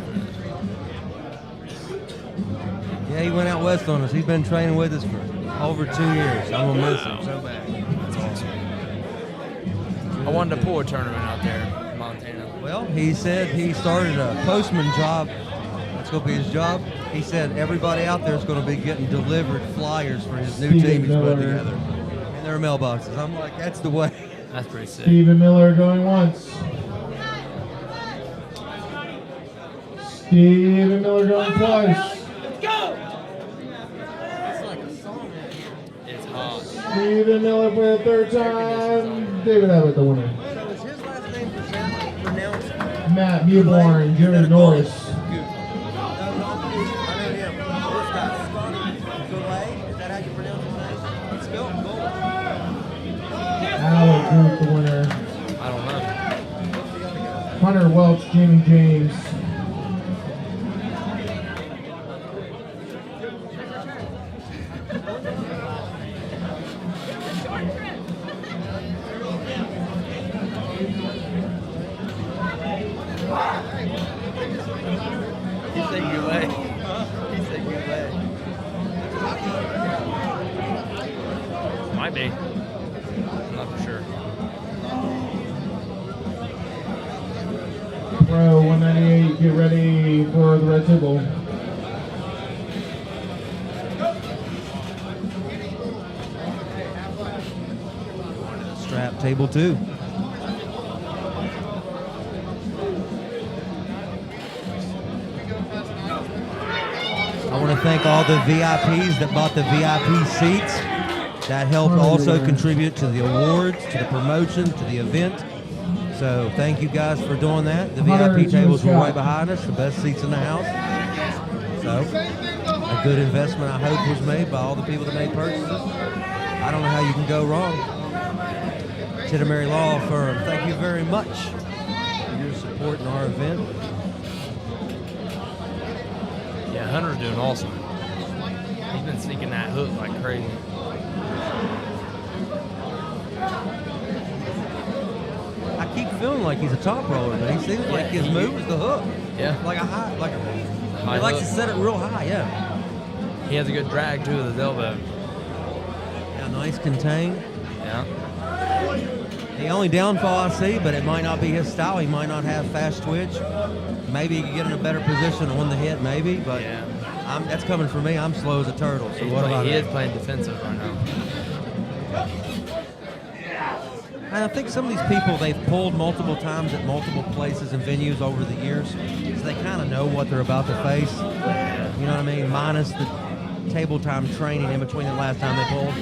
Yeah, he went out west on us. He's been training with us for over 2 years. I'm gonna miss him so bad. That's awesome. I wanted to pull a tournament out there, Montana. Well, he said he started a postman job. That's going to be his job. He said everybody out there is going to be getting delivered flyers for his new team he's put together in their mailboxes. I'm like, that's the way. That's pretty sick. Stephen Miller going once. Stephen Miller going twice. It's hot. Stephen Miller for the third time. David Abbott the winner. So is his last name pronounced? Matt Mewborn, Jimmy Norris. I know him. This guy, Goulet. Is that how you pronounce his name? It's spelled gold. Alec Group the winner. I don't know. Hunter Welch, Jamie James. He said Goulet. He said Goulet. Might be. I'm not for sure. Pro 198, get ready for the red table. Strap table 2. I want to thank all the VIPs that bought the VIP seats. That helped also contribute to the awards, to the promotion, to the event. So thank you guys for doing that. The VIP tables were right behind us, the best seats in the house. So a good investment, I hope, was made by all the people that made purchases. I don't know how you can go wrong. Chittimary Law Firm, thank you very much for your support in our event. Yeah, Hunter's doing awesome. He's been sneaking that hook like crazy. I keep feeling like he's a top roller, but he seems like his move is the hook. Yeah. Like a high, like a, High he likes to hook. set it real high, yeah. He has a good drag too with his elbow. Yeah, nice contain. Yeah. The only downfall I see, but it might not be his style. He might not have fast twitch. Maybe he could get in a better position on the hit, maybe. But that's coming from me. I'm slow as a turtle. So what about He it? is playing defensive right now. And I think some of these people, they've pulled multiple times at multiple places and venues over the years, so they kind of know what they're about to face. You know what I mean? Minus the table time training in between the last time they pulled.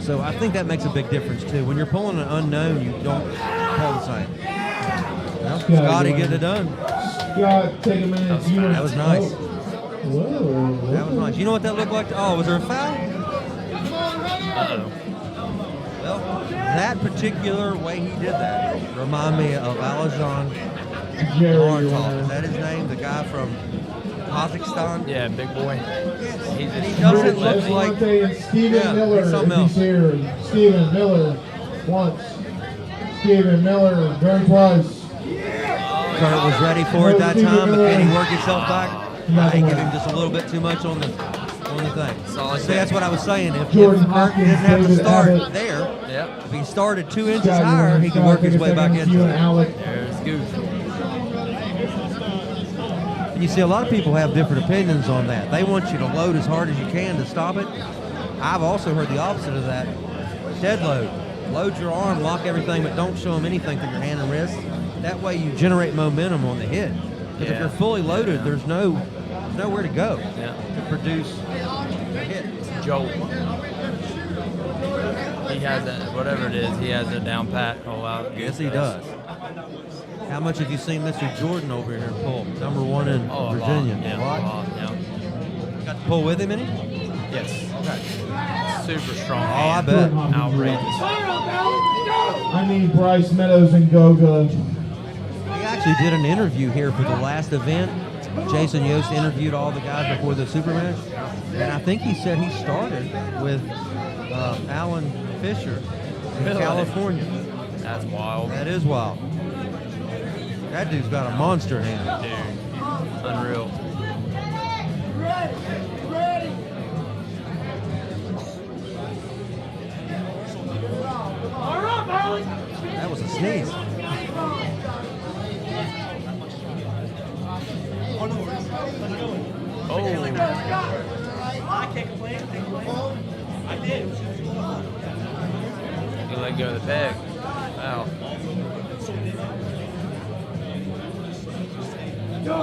So I think that makes a big difference too. When you're pulling an unknown, you don't pull the same. Well, Scotty getting it done. Scott, take a minute. That was nice. Whoa. That was nice. You know what that looked like? Oh, was there a foul? Uh-oh. Well, that particular way he did that remind me of Alajan Martov. Is that his name? The guy from Kazakhstan? Yeah, big boy. He doesn't look like... Stephen Miller, if he's here. Stephen Miller once. Stephen Miller, very twice. Kurt was ready for it that time, but can he work himself back? They give him just a little bit too much on the thing. See, that's what I was saying. If Kurt didn't have to start there, if he started 2 inches higher, he could work his way back into it. There's Goose. And you see, a lot of people have different opinions on that. They want you to load as hard as you can to stop it. I've also heard the opposite of that. Dead load. Load your arm, lock everything, but don't show them anything through your hand and wrist. That way you generate momentum on the hit. Because if you're fully loaded, there's nowhere to go to produce a hit. Joel. He has that, whatever it is, he has it down pat. Oh, wow. Yes, he does. How much have you seen Mr. Jordan over here pull? Number 1 in Virginia. Yeah, a lot? Got to pull with him, any? Yes. Super strong. Oh, I bet. Outrageous. I need Bryce Meadows and Goga. He actually did an interview here for the last event. Jason Yost interviewed all the guys before the super match, and I think he said he started with Alan Fisher in California. That's wild. That is wild. That dude's got a monster hand. Dude, unreal. That was a sneeze. Oh. I can't complain. I did. You let go of the peg. Wow. Go!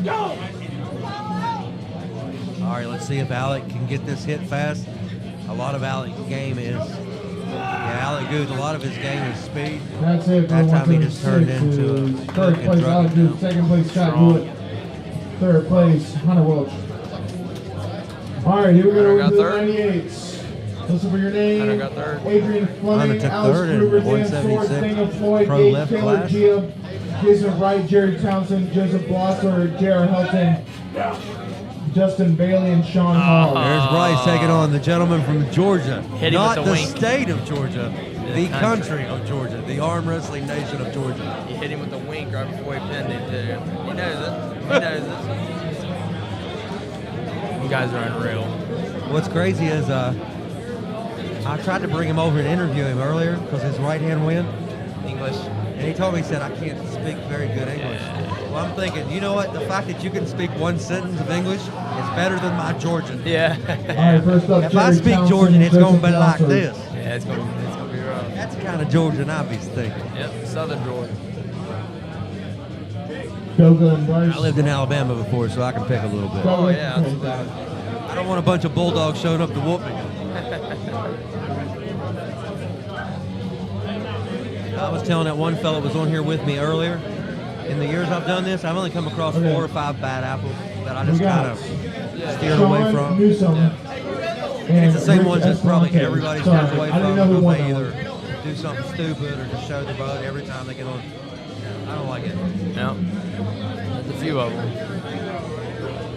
Go! All right, let's see if Alec can get this hit fast. A lot of Alec's game is, Alec Good, a lot of his game is speed. That's it. That time he just turned into a third place, Alec Good. Second place, Scott Hewitt. Third place, Hunter Welch. All right, here we go. We're doing 98s. Listen for your name. Hunter got third. Adrian Fleming, took Alex third in Gruber, Dan 176 Swords, Daniel Floyd, pro Gabe left Taylor, class. Gia, Jason Wright, Jerry Townsend, Joseph Blosser, Jared Helton, Justin Bailey, and Sean Hall. There's Bryce taking on the gentleman from Georgia. Hit him Not with the the wink. state of Georgia, the country of Georgia, the arm wrestling nation of Georgia. He hit him with the wink right before he pinned him too. He knows it. He knows it. You guys are unreal. What's crazy is I tried to bring him over and interview him earlier because his right hand win. English. And he told me, he said, I can't speak very good English. Well, I'm thinking, you know what? The fact that you can speak one sentence of English is better than my Georgian. Yeah. All right, first up, If I Jerry speak Townsend, Georgian, it's going to be Joseph like Blosser. this. Yeah, it's gonna be rough. That's the kind of Georgian I be thinking. Yep, Southern Georgia. Goga and Bryce. I lived in Alabama before, so I can pick a little bit. Oh yeah. I don't want a bunch of bulldogs showing up to whoop me. I was telling that one fellow that was on here with me earlier. In the years I've done this, I've only come across 4 or 5 bad apples that I just kind of steered away from. Newsome. And it's the same ones that probably everybody steers away from because they either do something stupid or just show the boat every time they get on. I don't like it. No. There's a few of them.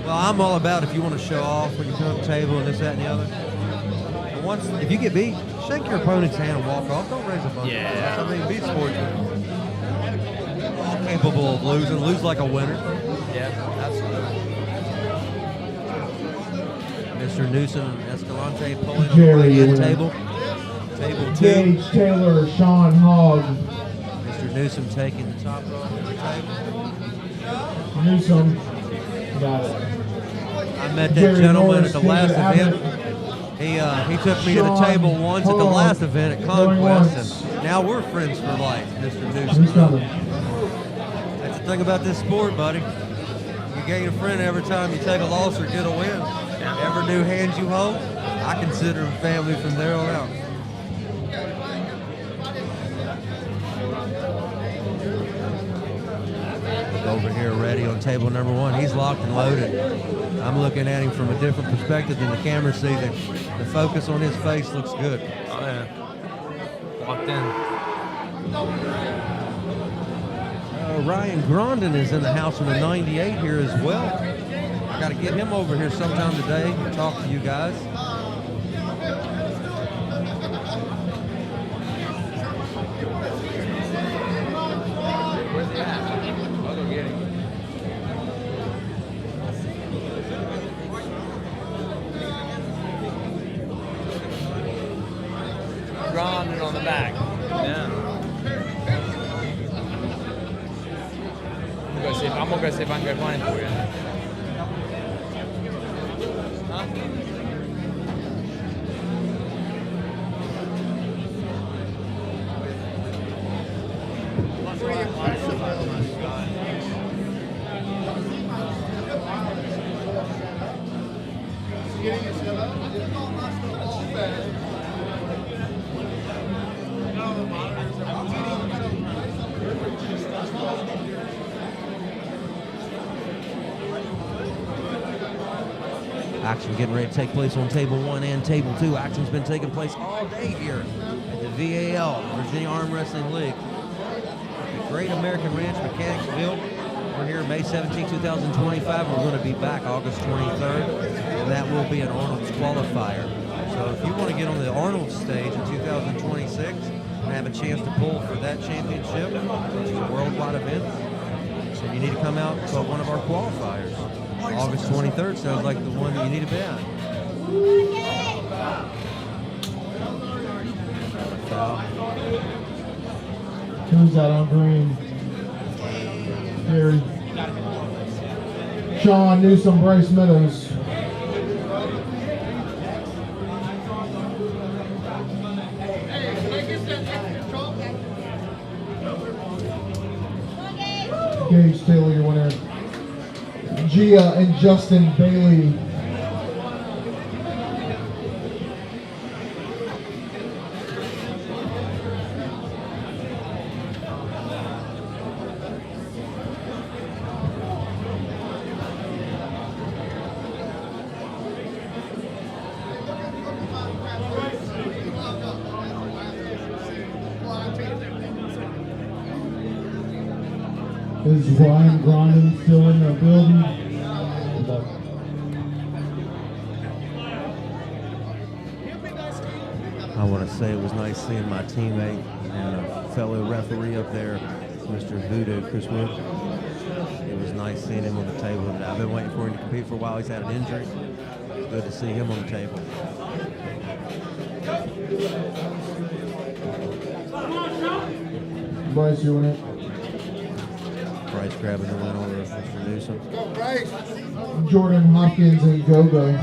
Well, I'm all about if you want to show off when you come up the table and this, that, and the other. But once, if you get beat, shake your opponent's hand and walk off. Don't raise a bunch. Yeah. I mean, be sportsman. All capable of losing. Lose like a winner. Yeah, absolutely. Mr. Newsom and Escalante pulling on the Jerry, right you hand win. table. Table 2. Gage Taylor, Sean Hogg. Mr. Newsom taking the top row of the table. Newsome. Got it. I met that gentleman at the last event. He took me to the table once at the last event at Conquest, and now we're friends for life, Mr. Newsom. That's the thing about this sport, buddy. You gain a friend every time you take a loss or get a win. Every new hand you hold, I consider them family from there on out. Over here ready on table number 1. He's locked and loaded. I'm looking at him from a different perspective than the camera see. The focus on his face looks good. Oh, yeah. Locked in. Ryan Grondin is in the house with a 98 here as well. I got to get him over here sometime today and talk to you guys. Grondin on the back. Yeah. I'm gonna go see if I can go find him for you. Huh? Action getting ready to take place on table 1 and table 2. Action's been taking place all day here at the VAL, Virginia Arm Wrestling League. The Great American Ranch, Mechanicsville. We're here May 17, 2025. We're going to be back August 23rd, and that will be an Arnold's qualifier. So if you want to get on the Arnold stage in 2026 and have a chance to pull for that championship, which is a worldwide event, then you need to come out to one of our qualifiers. August 23rd sounds like the one that you need to be at. Who's that on green? Gary. Sean Newsom, Bryce Meadows. Gage Taylor, your winner. Gia and Justin Bailey. Is Ryan Grondin still in the building? I want to say it was nice seeing my teammate and a fellow referee up there, Mr. Voodoo, Chris Wood. It was nice seeing him on the table. I've been waiting for him to compete for a while. He's had an injury. It's good to see him on the table. Bryce, you winner. Bryce grabbing the win over Mr. Newsom. Jordan Hopkins and Gogo.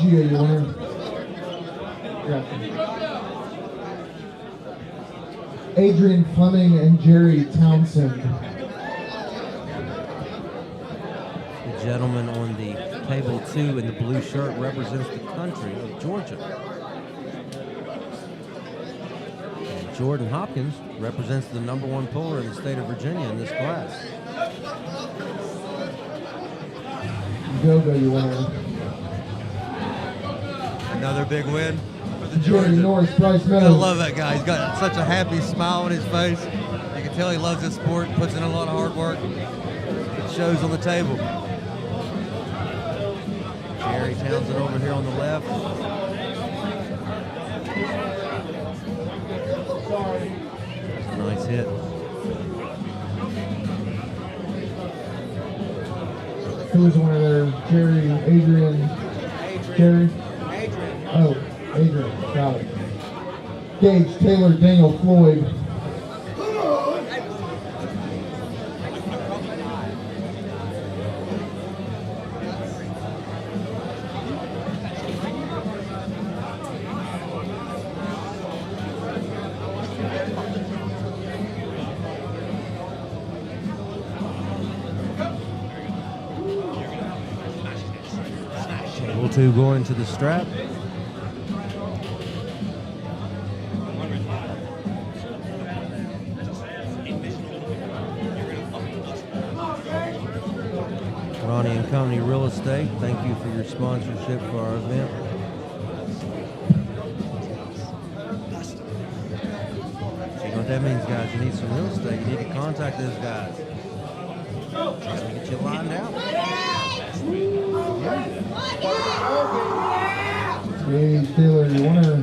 Gia, your winner. Adrian Fleming and Jerry Townsend. The gentleman on the table 2 in the blue shirt represents the country of Georgia. And Jordan Hopkins represents the #1 puller in the state of Virginia in this class. Gogo, your winner. Another big win for the Jerry Georgia. Norris, Bryce I Meadows. love that guy. He's got such a happy smile on his face. You can tell he loves this sport, puts in a lot of hard work. It shows on the table. Jerry Townsend over here on the left. That's a nice hit. Who was the winner there? Adrian. Oh, Adrian. Got it. Gage, Taylor, Daniel, Floyd. Table 2 going to the strap. Ronnie and Company Real Estate, thank you for your sponsorship for our event. You know what that means, guys? You need some real estate. You need to contact those guys. Trying to get you lined out. Gage, Taylor, your winner.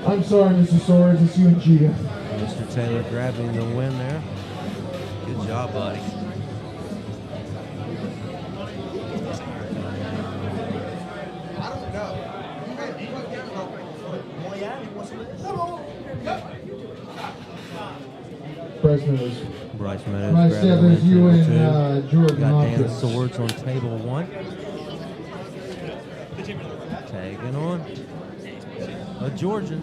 I'm sorry, Mr. Swords, it's you and Gia. Mr. Taylor grabbing the win there. Good job, buddy. Bryce Meadows. Bryce Meadows. Bryce, grabbing yeah, the there's win, you table and two. Jordan Got Dan Hopkins. Swords on table 1. Tagging on. A Georgian.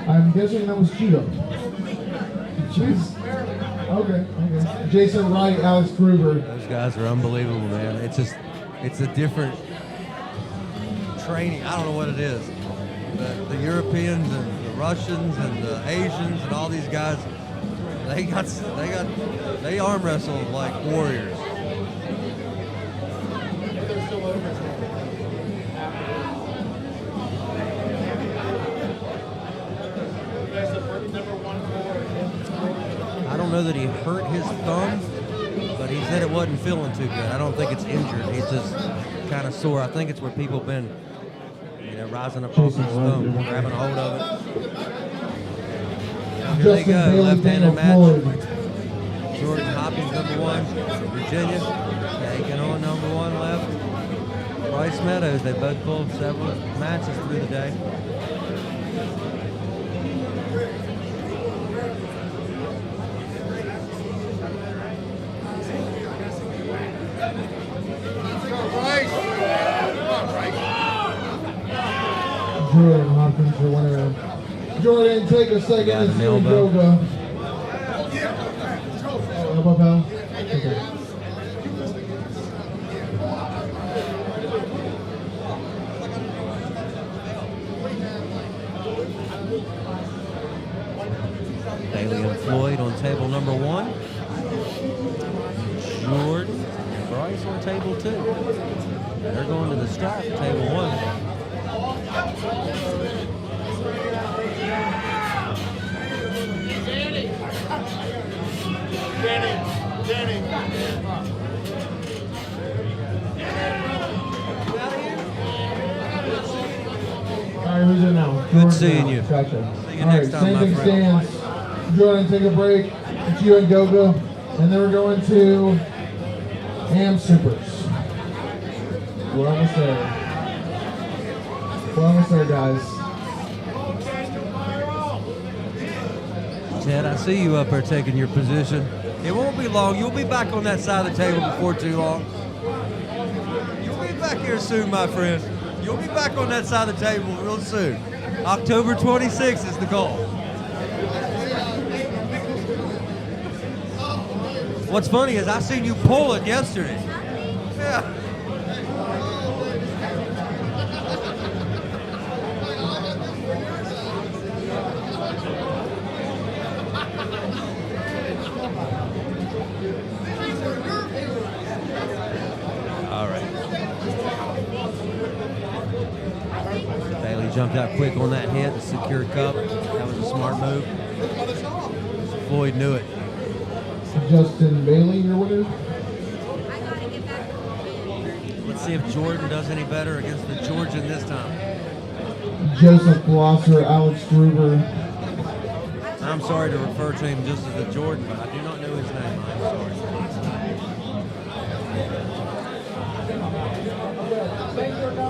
I'm guessing that was Cheeto. Jeez. Okay. Jason Wright, Alex Gruber. Those guys are unbelievable, man. It's just, it's a different training. I don't know what it is. The Europeans and the Russians and the Asians and all these guys, they arm wrestle like warriors. I don't know that he hurt his thumb, but he said it wasn't feeling too good. I don't think it's injured. It's just kind of sore. I think it's where people have been, rising up off his thumb, grabbing a hold of it. Here they go, left-handed match. Jordan Hopkins, number 1. Virginia, taking on number 1 left. Bryce Meadows, they both pulled several matches through the day. Jordan Hopkins, your winner. Jordan, take a second Got to an see elbow. yoga. Elbow, pal? Okay. Bailey and Floyd on table number 1. Jordan and Bryce on table 2. They're going to the strap, table 1. All right, who's in now? Good Jordan's seeing now. you. Gotcha. See you All next right, time, same my thing friend. stands. Jordan, take a break. It's you and Goga. And then we're going to Ham Supers. We're almost there. We're almost there, guys. Ted, I see you up there taking your position. It won't be long. You'll be back on that side of the table before too long. You'll be back here soon, my friend. You'll be back on that side of the table real soon. October 26th is the goal. What's funny is I seen you pull it yesterday. Yeah. All right. Bailey jumped out quick on that hit to secure cup. That was a smart move. Floyd knew it. Justin Bailey, your winner. Let's see if Jordan does any better against the Georgian this time. Joseph Glosser, Alex Gruber. I'm sorry to refer to him just as a Jordan, but I do not know his name. I'm sorry.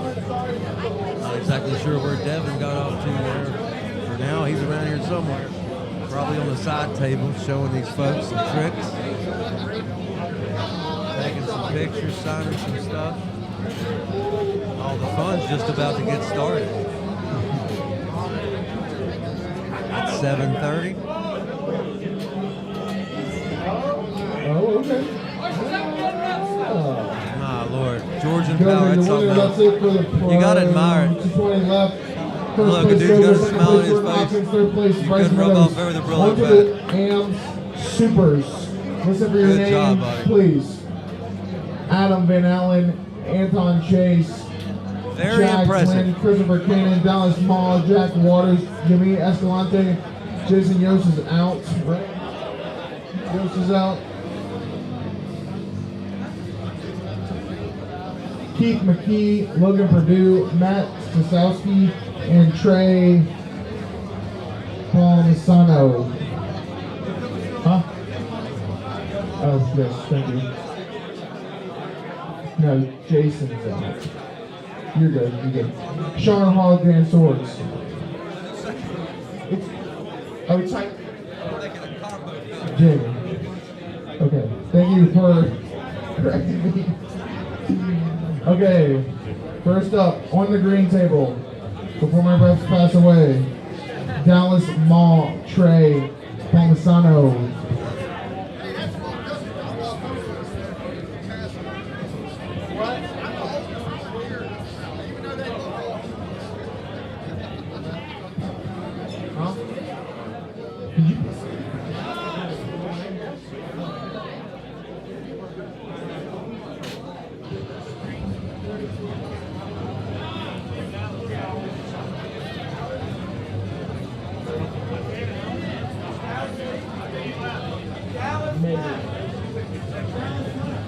Not exactly sure where Devin got off to there. For now, he's around here somewhere. Probably on the side table showing these folks some tricks. Taking some pictures, signing some stuff. All the fun's just about to get started. At 7:30. Oh, okay. My Lord. Georgian Go power, to that's the winner, that's something it for the you gotta admire it. 220 left. First Look, place dude's got a Silver, smile on his second place face. Hopkins, third place You Bryce couldn't rub Meadows. off over the On Brillo to back. the AMS Supers. Listen for your Good name, job, buddy. please. Adam Van Allen, Anton Chase, Very Jack impressive. Flynn, Christopher Cannon, Dallas Mall, Jack Waters, Jimmy Escalante, Jason Yost is out. Right? Yost is out. Keith McKee, Logan Purdue, Matt Stasowski, and Trey Palmisano. Huh? Oh, yes, thank you. No, Jason's out. You're good, you're good. Sean Hall, Grand Swords. It's like Jamie. Okay, thank you for correcting me. Okay, first up, on the green table, before my refs pass away, Dallas Mall, Trey Palmisano. Huh?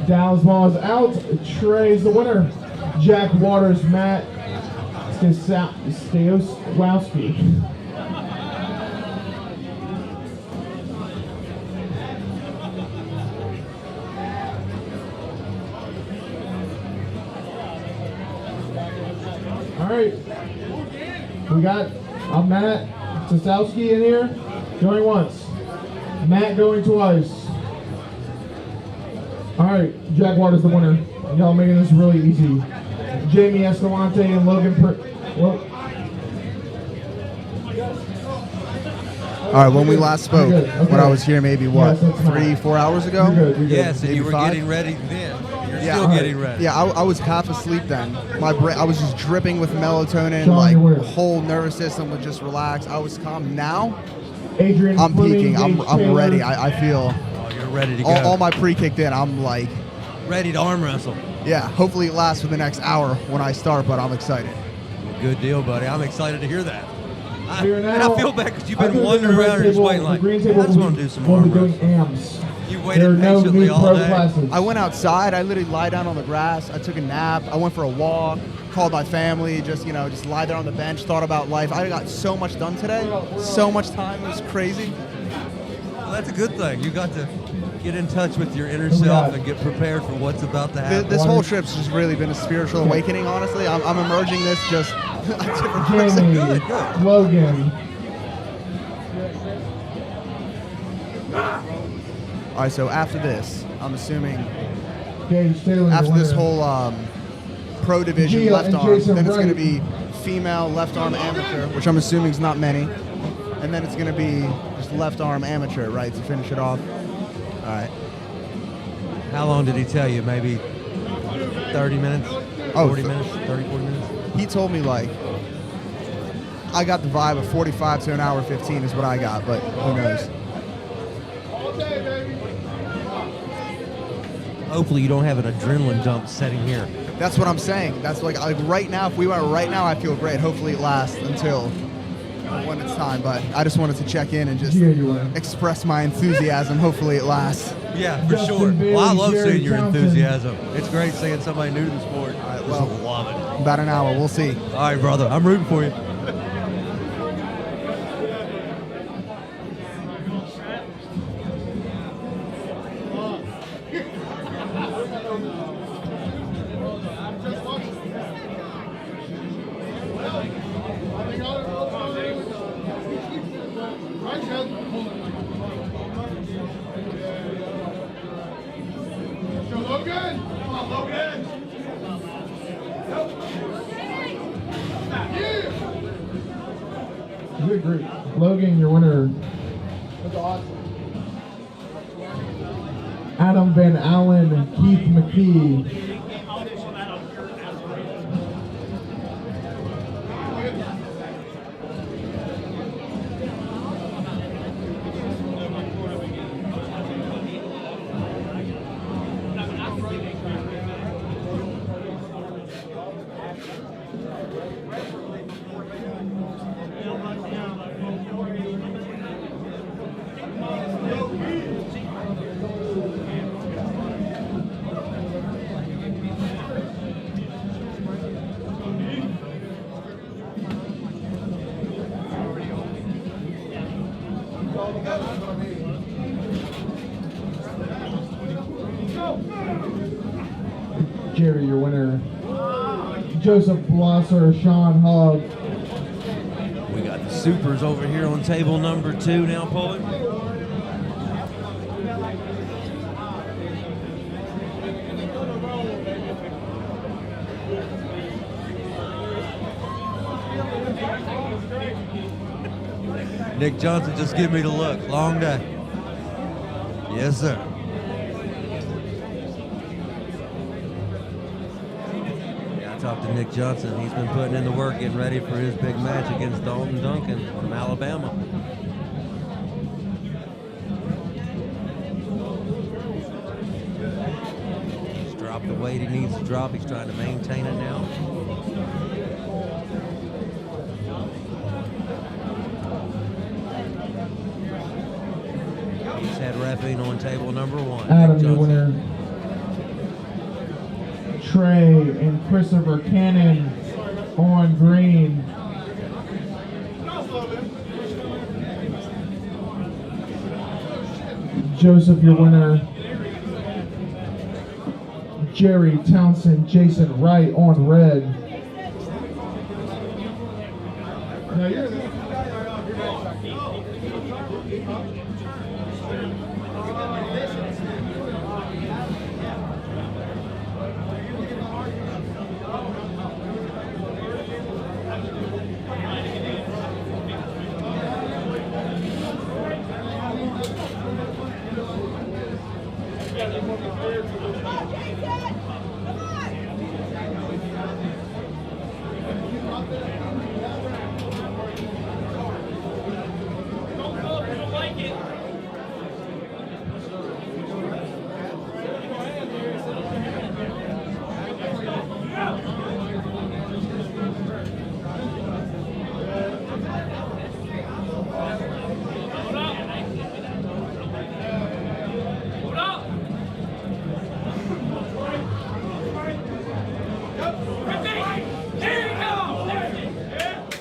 Dallas Mall is out. Trey's the winner. Jack Waters, Matt Stayowski. All right. We got Matt Stayowski in here. Going once. Matt going twice. All right, Jack Waters the winner. Y'all making this really easy. Jamie Escalante and Logan All right, when we last spoke, when I was here maybe, what, 3-4 hours ago? Yes, and Maybe you were 5? getting ready then. You're Yeah, still getting ready. Yeah, I was half asleep then. My brain, I was just dripping with melatonin. Sean, Like, you're winning. whole nervous system would just relax. I was calm. Now, Adrian I'm Fleming, peaking. I'm Taylor. ready. I feel Oh, you're ready to go. all my pre kicked in. I'm like, ready to arm wrestle. yeah. Hopefully it lasts for the next hour when I start, but I'm excited. Good deal, buddy. I'm excited to hear that. Here And I now, feel bad because you've I been think wandering the red around and just table- waiting the like, green "Man, table I just will want be- to do some will be arm doing wrestling." AMS. You There waited are no patiently new all pro day. classes. I went outside. I literally lied down on the grass. I took a nap. I went for a walk. Called my family. Just lie there on the bench. Thought about life. I got so much done today. So much time. It was crazy. Well, that's a good thing. You got to get in touch with your inner Who we self got? and get prepared for what's about to happen. This whole trip's just really been a spiritual awakening. Honestly, I'm emerging this just a different person. Jamie, Logan. All right. So after this, I'm assuming Gage Taylor, after the this winner. whole pro division Gia left and arm, Jason then it's going to Wright. be female left arm amateur, which I'm assuming is not many, and then it's going to be just left arm amateur, right, to finish it off. All right. How long did he tell you? Maybe 30 minutes? Oh, 40 minutes? 30, 40 minutes? He told me like I got the vibe of 45 to an hour 15 is what I got, but who knows? Hopefully you don't have an adrenaline dump setting here. That's what I'm saying. That's like right now. If we went right now, I feel great. Hopefully it lasts until when it's time. But I just wanted to check in and just express my enthusiasm. Hopefully it lasts. Yeah, for Justin sure. Bailey, Well, I love Jerry seeing your Johnson. enthusiasm. It's great seeing somebody new to the sport. Well, love it. About an hour. We'll see. All right, brother. I'm rooting for you. You did great. Logan, your winner. Adam Van Allen, Keith McKee. Jerry, your winner. Joseph Blosser, Sean Hogg. We got the supers over here on table number 2 now pulling. Nick Johnson just give me the look. Long day. Yes, sir. Yeah, I talked to Nick Johnson. He's been putting in the work, getting ready for his big match against Dalton Duncan from Alabama. He's dropped the weight he needs to drop. He's trying to maintain it now. He's head reffing on table number 1. Adam, your winner. Trey and Christopher Cannon on green. Joseph, your winner. Jerry Townsend, Jason Wright on red. Now you're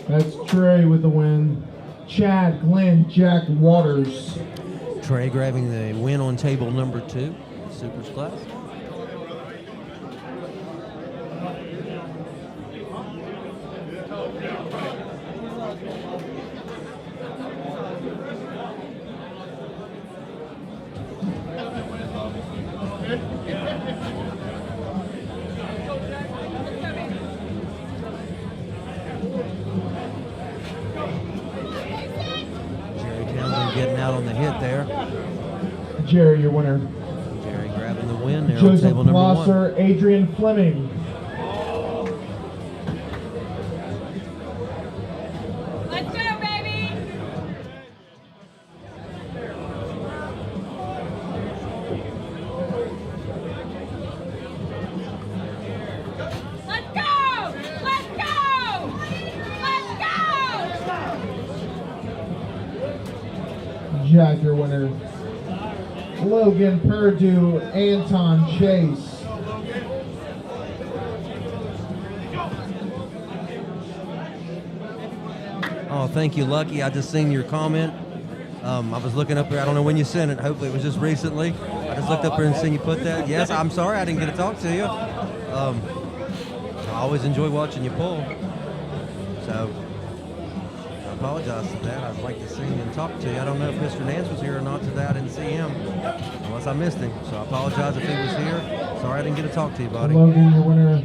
That's Trey with the win. Chad, Glenn, Jack Waters. Trey grabbing the win on table number 2, Supers class. Getting out on the hit there. Jerry, your winner. Jerry grabbing the win there Joseph on table number 1. Blosser, Adrian Fleming. Let's go, baby! Let's go! Let's go! Let's go! Jack, your winner. Logan Purdue, Anton Chase. Oh, thank you, Lucky. I just seen your comment. I was looking up there. I don't know when you sent it. Hopefully it was just recently. I just looked up there and seen you put that. Yes, I'm sorry I didn't get to talk to you. I always enjoy watching you pull. So I apologize for that. I'd like to see him and talk to you. I don't know if Mr. Nance was here or not today. I didn't see him unless I missed him. So I apologize if he was here. Sorry I didn't get to talk to you, buddy. Logan, your winner.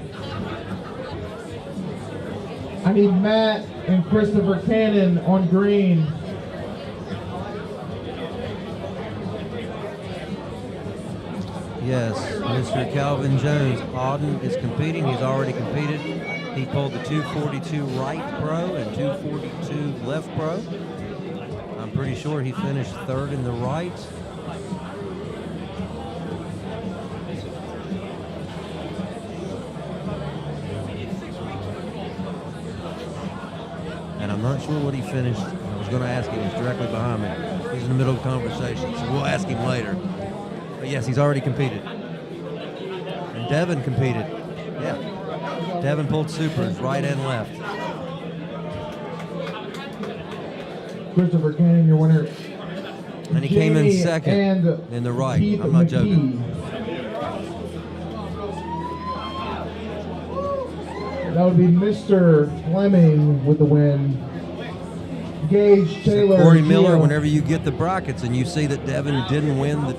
I need Matt and Christopher Cannon on green. Yes, Mr. Calvin Jones. Auden is competing. He's already competed. He pulled the 242 right pro and 242 left pro. I'm pretty sure he finished third in the right. And I'm not sure what he finished. I was going to ask him. He's directly behind me. He's in the middle of conversation, so we'll ask him later. But yes, he's already competed. And Devin competed. Yeah. Devin pulled supers, right and left. Christopher Cannon, your winner. And he came in Jamie second and in the right. Keith I'm not McKee. joking. That would be Mr. Fleming with the win. Gage Taylor. Corey Miller, Gio. whenever you get the brackets and you see that Devin didn't win the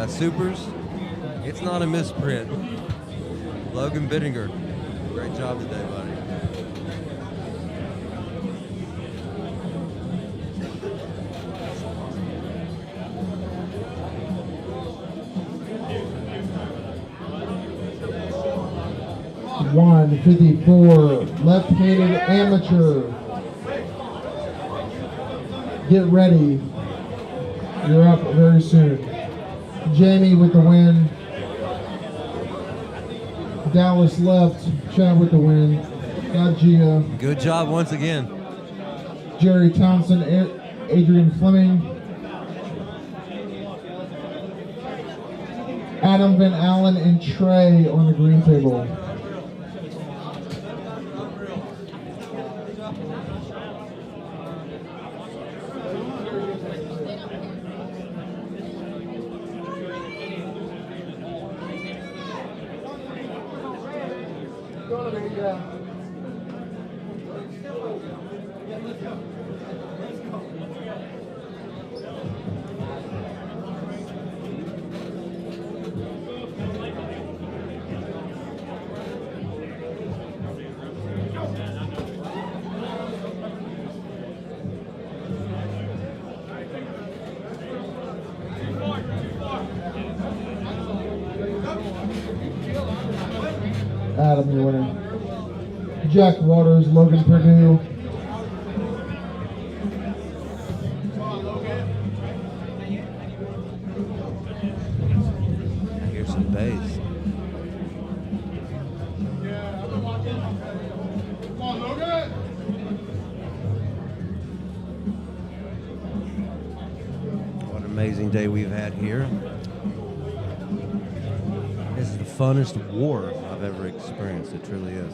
supers, it's not a misprint. Logan Bittinger, great job today, buddy. $154, left-handed amateur. Get ready. You're up very soon. Jamie with the win. Dallas left. Chad with the win. Got Gia. Good job once again. Jerry Townsend, Adrian Fleming. Adam Van Allen and Trey on the green table. Adam, your winner. Jack Waters, Logan Purdue. Here's some bass. What an amazing day we've had here. This is the funnest war I've ever experienced. It truly is.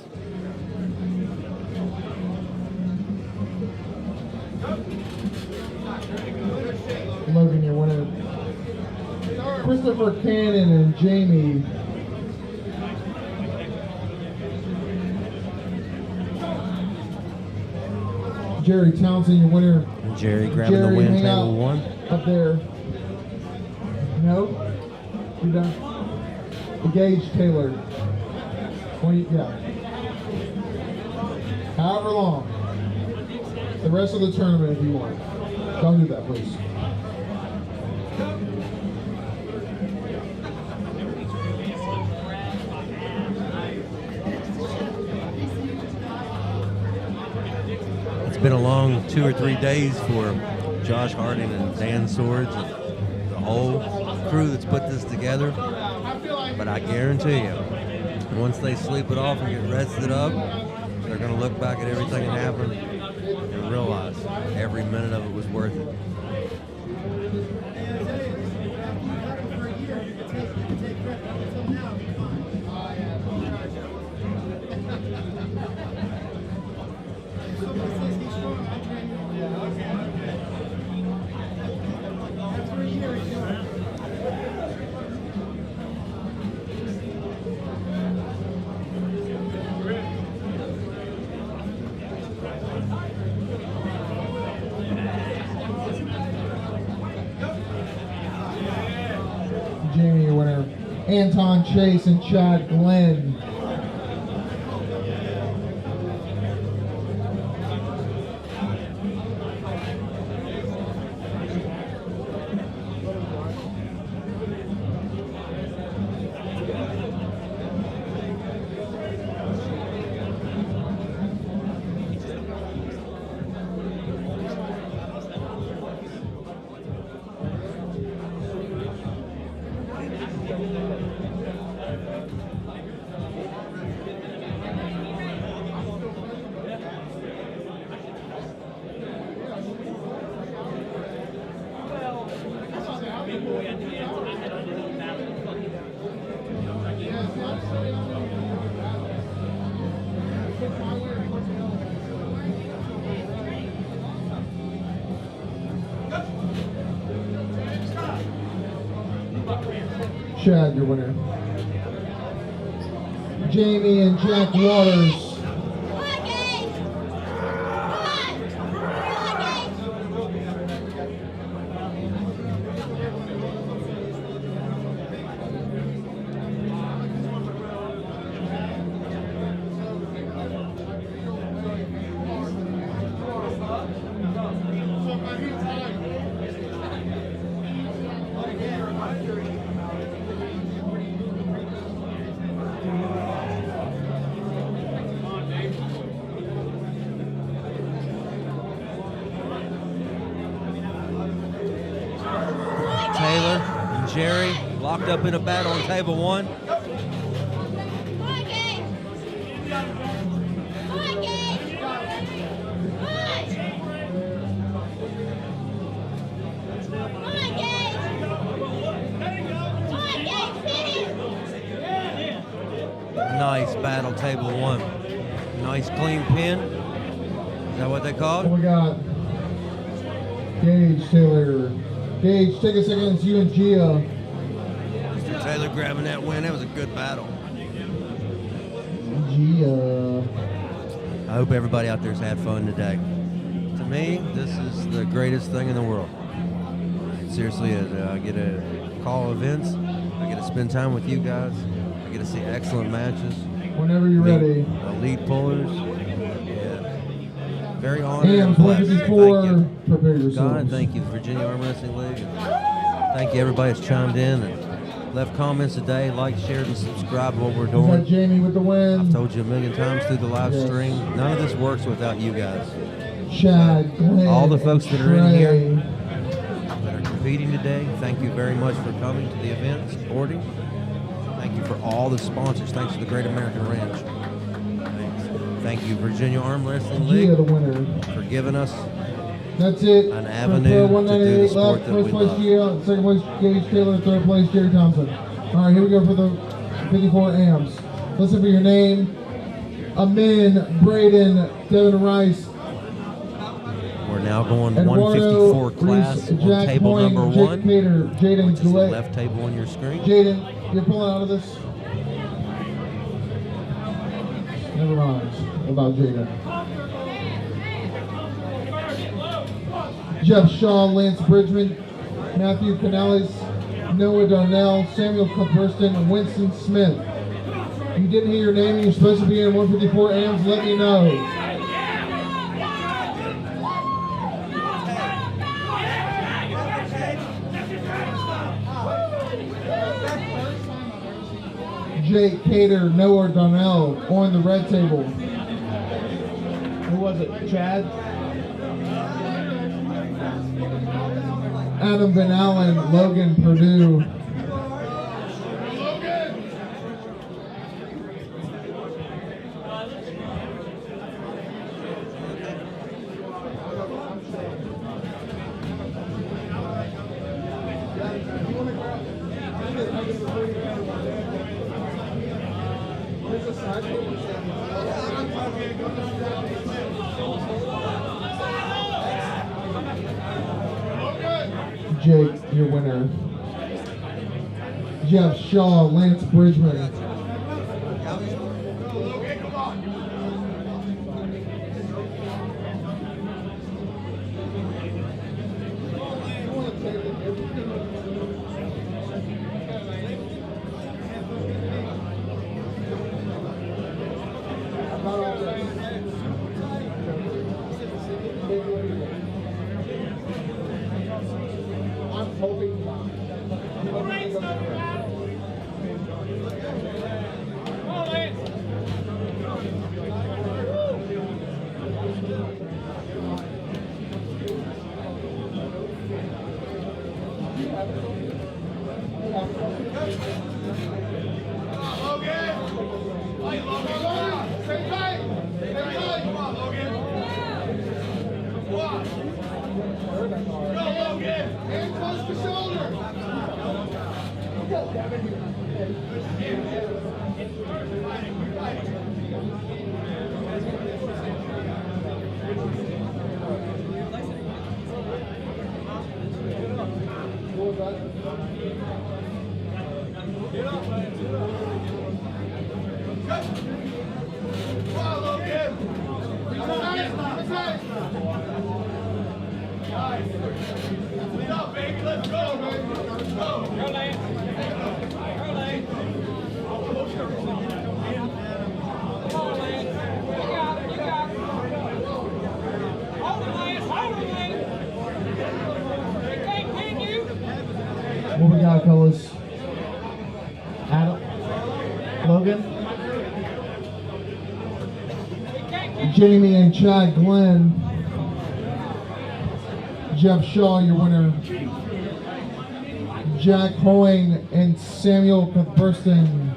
Logan, your winner. Christopher Cannon and Jamie. Jerry Townsend, your winner. And Jerry grabbing Jerry, the win, hang out table one. Up there. No? You done? Gage Taylor. Yeah. However long. The rest of the tournament if you want. Don't do that, please. It's been a long 2 or 3 days for Josh Harding and Dan Swords, and the whole crew that's put this together. But I guarantee you, once they sleep it off and get rested up, they're going to look back at everything that happened and realize every minute of it was worth it. Jamie, your winner. Anton Chase and Chad Glenn. Chad, your winner. Jamie and Jack Waters. Taylor and Jerry locked up in a battle on table one. Nice battle, table one. Nice clean pin. Is that what they call it? We got Gage Taylor. Gage, take us against you and Gia. Mr. Taylor grabbing that win. That was a good battle. Gia. I hope everybody out there's had fun today. To me, this is the greatest thing in the world. It seriously is. I get to call events. I get to spend time with you guys. I get to see excellent matches. Whenever you're ready. Elite pullers. Yeah. Very honored. And 154, prepare yourselves. God, thank you, Virginia Arm Wrestling League. And thank you, everybody that's chimed in and left comments today. Like, shared, and subscribed to what we're Is doing. that Jamie with the win? I've told you a million times through the live Yes. stream. None of this works without you guys. Chad, Glenn, All the folks that are in Trey. here that are competing today, thank you very much for coming to the event and supporting. Thank you for all the sponsors. Thanks to the Great American Ranch. Thanks. Thank you, Virginia Arm Wrestling League, Gia, the winner. for giving us That's it. an avenue to do the sport left, that we first place love. Gia, second place Gage Taylor, third place Jerry Thompson. All right, here we go for the 54 amps. Listen for your name. Amin, Braden, Devin Rice. We're now going Eduardo, 154 class Reese, on Jack table Point, number Jake one, Cater, Jaden which is the Gillette. left table on your screen. Jaden, you're pulling out of this? Never mind about Jaden. Jeff Shaw, Lance Bridgman, Matthew Canales, Noah Darnell, Samuel Cuthbertson, and Winston Smith. If you didn't hear your name and you're supposed to be in 154 AMs, let me know. Jake Cater, Noah Darnell on the red table. Who was it? Chad? Adam Van Allen, Logan Purdue. Jake, your winner. Jeff Shaw, Lance Bridgman. I'm hoping. five, fellas. Adam, Logan, Jamie and Chad Glenn, Jeff Shaw, your winner. Jack Hoying and Samuel Cuthbertson.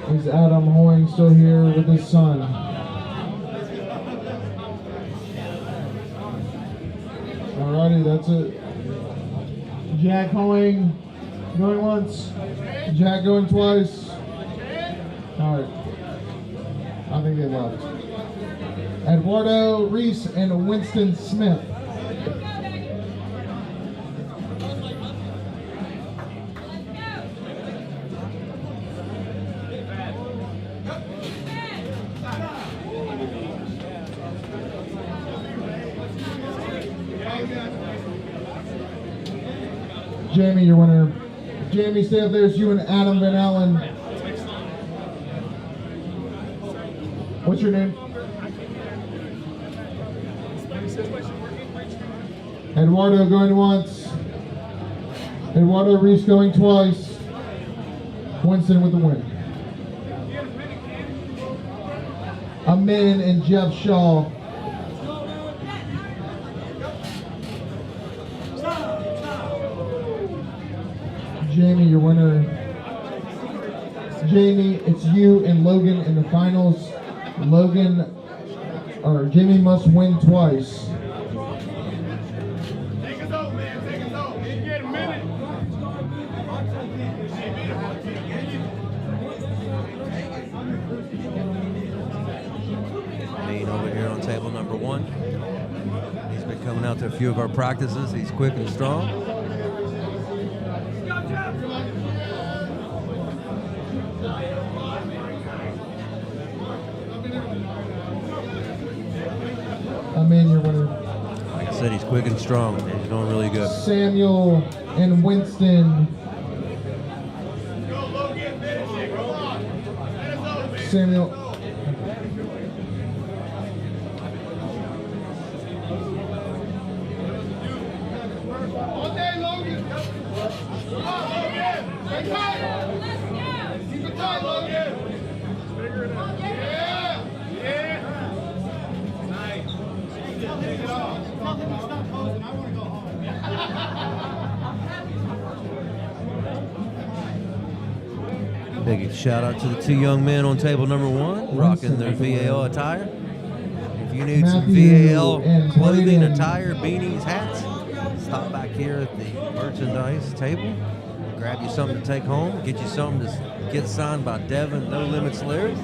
Is Adam Hoying still here with his son? Alrighty, that's it. Jack Hoying going once. Jack going twice. Alright. I think they left. Eduardo Reese and Winston Smith. Jamie, your winner. Jamie, stay up there. It's you and Adam Van Allen. What's your name? Eduardo going once. Eduardo Reese going twice. Winston with the win. Amin and Jeff Shaw. Jamie, your winner. Jamie, it's you and Logan in the finals. Jamie must win twice. Dean over here on table number one. He's been coming out to a few of our practices. He's quick and strong. Amin, your winner. Like I said, he's quick and strong. He's doing really good. Samuel and Winston. Samuel. All day, Logan. Come on, Logan. Stay tight. Keep it tight, Logan. Figure it out. Yeah. Yeah. Nice. Take it off. Tell him to stop posing. I want to go home. Big shout out to the two young men on table number one, rocking their VAL attire. If you need some VAL clothing, attire, beanies, hats, stop back here at the merchandise table. Grab you something to take home. Get you something to get signed by Devin No Limits Larry.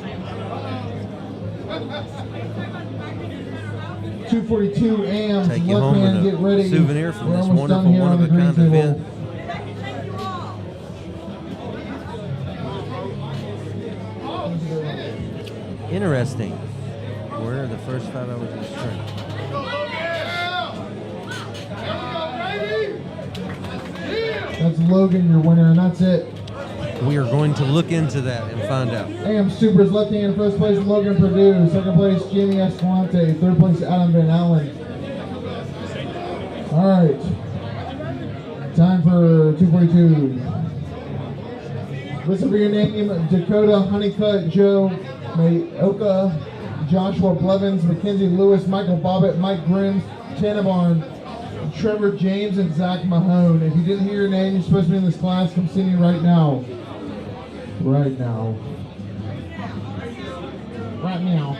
2:42 a.m. Take you Left home man, in get a ready. souvenir from We're this almost done wonderful here on the green one-of-a-kind table. event. Interesting. Where are the first 5 hours of the string? That's Logan, your winner, and that's it. We are going to look into that and find out. AM Supers left hand, first place Logan Purdue, second place Jamie Escalante, third place Adam Van Allen. All right, time for 242. Listen for your name: Dakota Honeycutt, Joe Mayoka, Joshua Blevins, Mackenzie Lewis, Michael Bobbitt, Mike Grimm, Tanabarn, Trevor James, and Zach Mahone. If you didn't hear your name, you're supposed to be in this class. Come see me right now. Right now. Right now.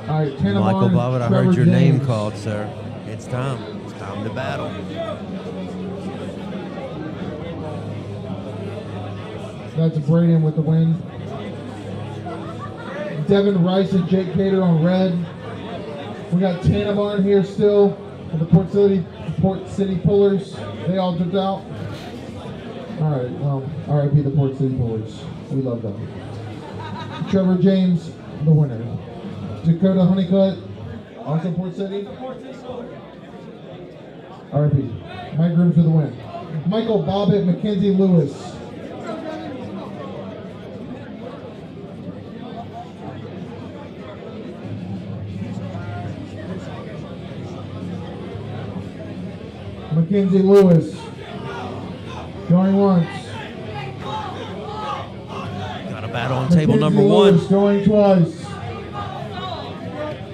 All right, Tanabarn, Michael Bobbitt, I Trevor heard your James. name called, sir. It's time. It's time to battle. That's Braden with the win. Devin Rice and Jake Cater on red. We got Tanabarn here still with the Port City Pullers. They all jumped out. All right, well, RIP the Port City Pullers. We love them. Trevor James, the winner. Dakota Honeycutt, also Port City. RIP. Mike Grimm for the win. Michael Bobbitt, Mackenzie Lewis. Mackenzie Lewis. Going once. Got a battle on table number Mackenzie Lewis one. going twice.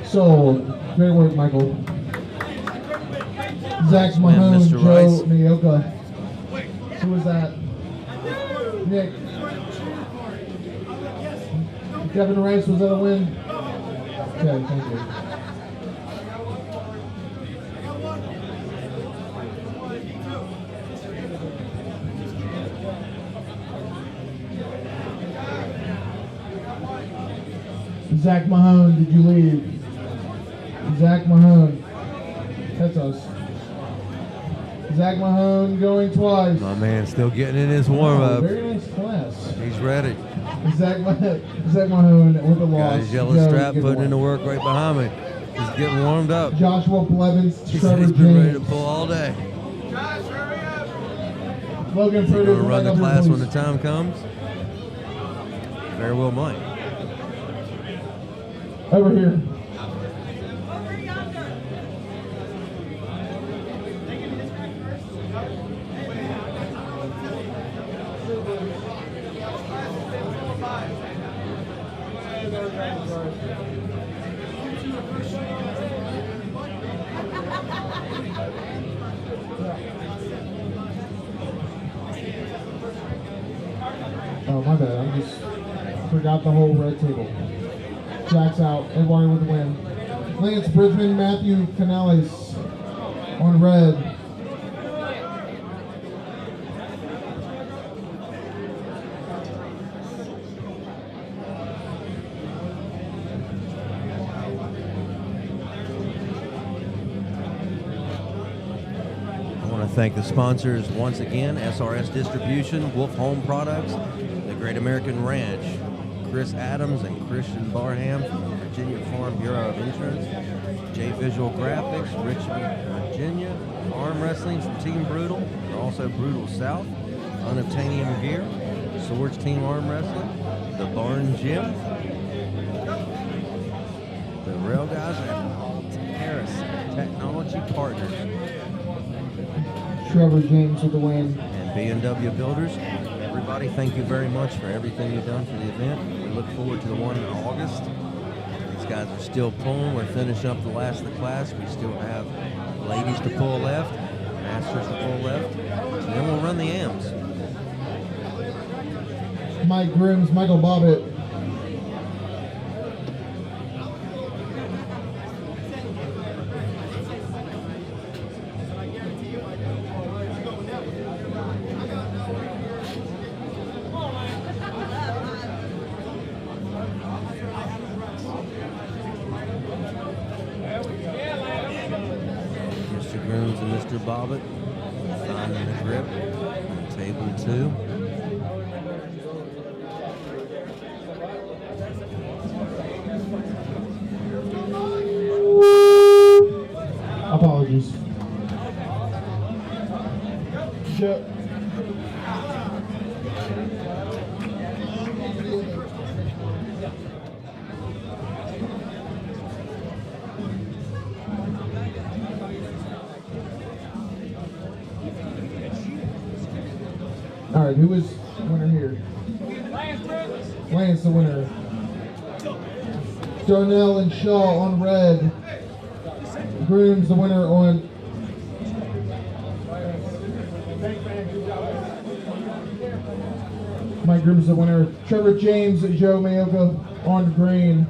Sold. Great work, Michael. Zach Mahone, Mr. Joe Rice. Nioka. Who was that? Nick. Kevin Rice, was that a win? Okay, thank you. Zach Mahone, did you leave? Zach Mahone. That's us. Zach Mahone going twice. My man still getting in his warm up. Very nice class. He's ready. Zach Mahone with the loss. Got his yellow Joe, strap good putting one. in the work right behind me. He's getting warmed up. Joshua Blevins, He's Trevor been ready to James. pull all day. Logan He's Pruitt going to is run the back up class here, when the please. time comes. Very well might. Over here. Oh, my bad. I just forgot the whole red table. Jack's out. Eduardo with the win. Lance Bridgman, Matthew Canales on red. I want to thank the sponsors once again, SRS Distribution, Wolf Home Products, the Great American Ranch, Chris Adams and Christian Barham from the Virginia Farm Bureau of Insurance, J Visual Graphics, Richmond, Virginia, Arm Wrestling from Team Brutal, and also Brutal South, Unobtainium Gear, Swords Team Arm Wrestling, the Barn Gym, the Rail Guys, and Harris Technology Partners. Trevor James with the win. And B&W Builders. Everybody, thank you very much for everything you've done for the event. We look forward to the one in August. These guys are still pulling. We're finishing up the last of the class. We still have ladies to pull left, masters to pull left, and then we'll run the AMs. Mike Grims, Michael Bobbitt. Mr. Grooms and Mr. Bobbitt finding the grip on table 2. Apologies. Joe. All right, who is winner here? Lance the winner. Darnell and Shaw on red. Grooms the winner on Mike Grooms the winner. Trevor James, Joe Mayoka on green.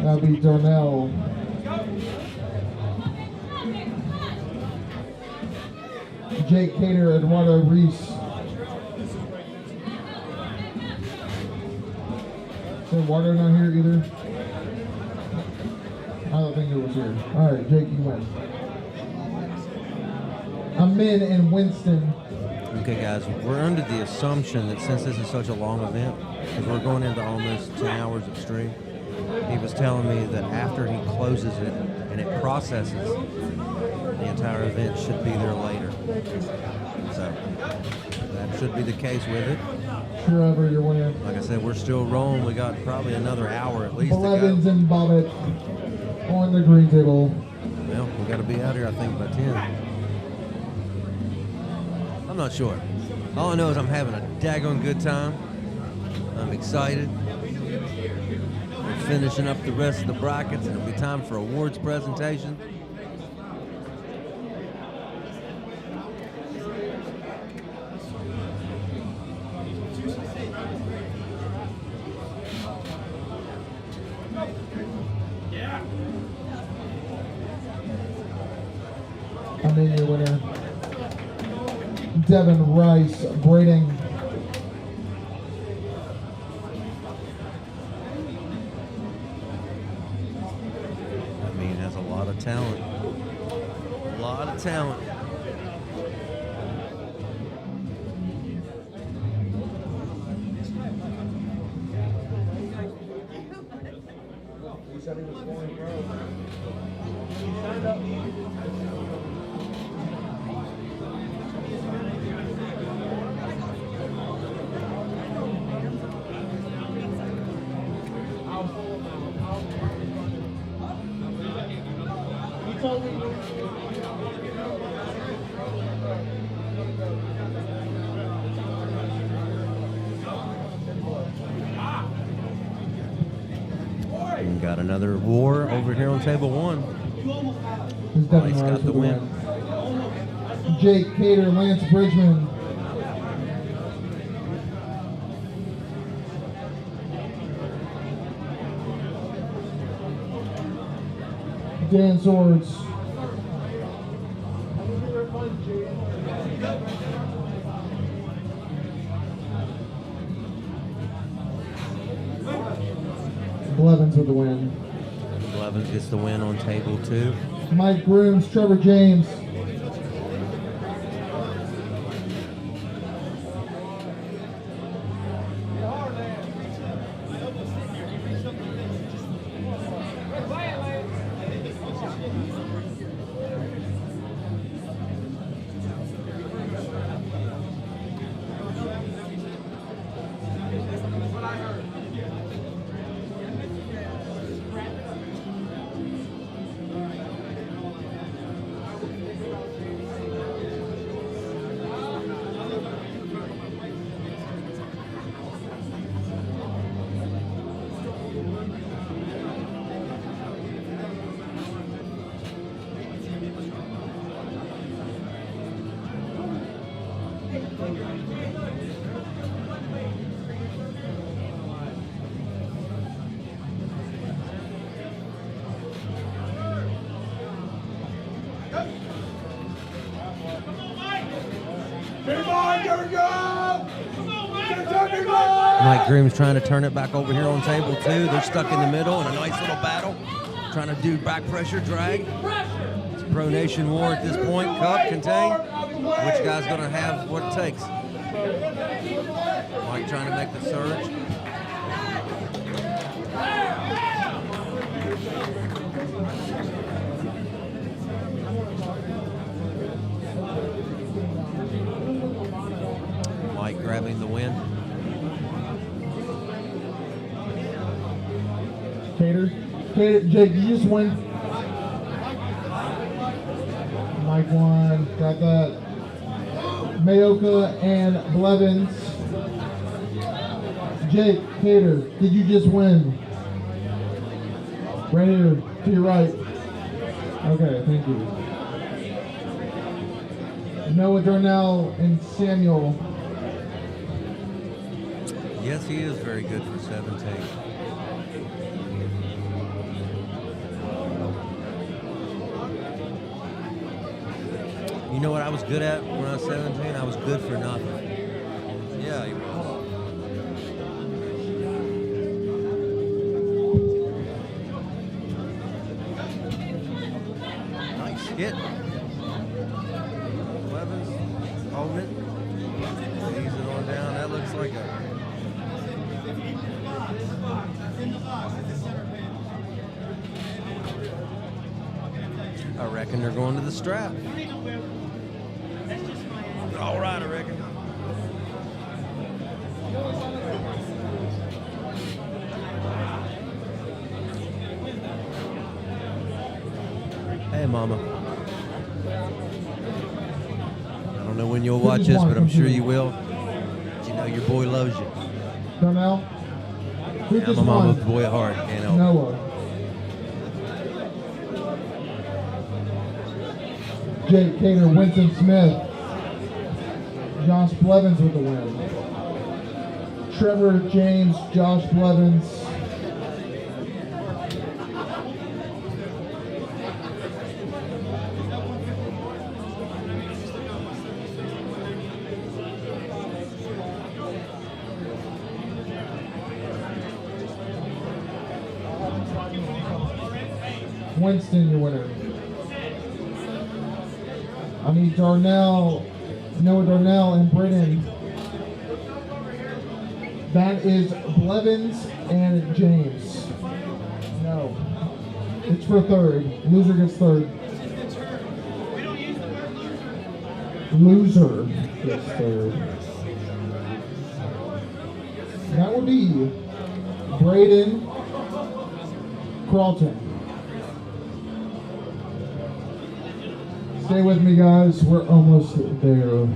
That'll be Darnell. Jake Cater, Eduardo Reese. Is Eduardo not here either? I don't think it was here. Alright, Jake, you win. I'm men in Winston. Okay, guys, we're under the assumption that since this is such a long event, because we're going into almost 10 hours of stream, he was telling me that after he closes it and it processes, the entire event should be there later. So that should be the case with it. Trevor, you're winning. Like I said, we're still rolling. We got probably another hour at least to go. Blevins and Bobbitt on the green table. Well, we got to be out here, I think, by 10. I'm not sure. All I know is I'm having a daggone good time. I'm excited. We're finishing up the rest of the brackets. It'll be time for awards presentation. I'm in your winner. Devin Rice, Brading. I mean, has a lot of talent. A lot of talent. We got another war over here on table one. Rice got the win. Jake Cater, Lance Bridgman. Dan Swords. Blevins with the win. Blevins gets the win on table two. Mike Grooms, Trevor James. Mike Grooms trying to turn it back over here on table two. They're stuck in the middle in a nice little battle. Trying to do back pressure drag. It's a Pro Nation war at this point. Cup, contain. Which guy's going to have what it takes? Mike trying to make the surge. Mike grabbing the win. Cater, Jake, you just win. Mike won, got that. Mayoka and Blevins. Jake, Cater, did you just win? Right here, to your right. Okay, thank you. Noah Darnell and Samuel. Yes, he is very good for 17. You know what I was good at when I was 17? I was good for nothing. Yeah, he was. Nice hit. Blevins holding it. Ease it on down. That looks like I reckon they're going to the strap. All right, I reckon. Hey, Mama. I don't know when you'll watch this, but I'm sure you will. But you know your boy loves you. Darnell? Who Yeah, just I'm a won? mama's boy at heart. Can't help it. Noah. Jake Cater, Winston Smith. Josh Blevins with the win. Trevor James, Josh Blevins. Winston, your winner. I need Darnell, Noah Darnell, and Brennan. That is Blevins and James. No. It's for third. Loser gets third. Loser gets third. That would be Braden Carlton. Stay with me, guys. We're almost there.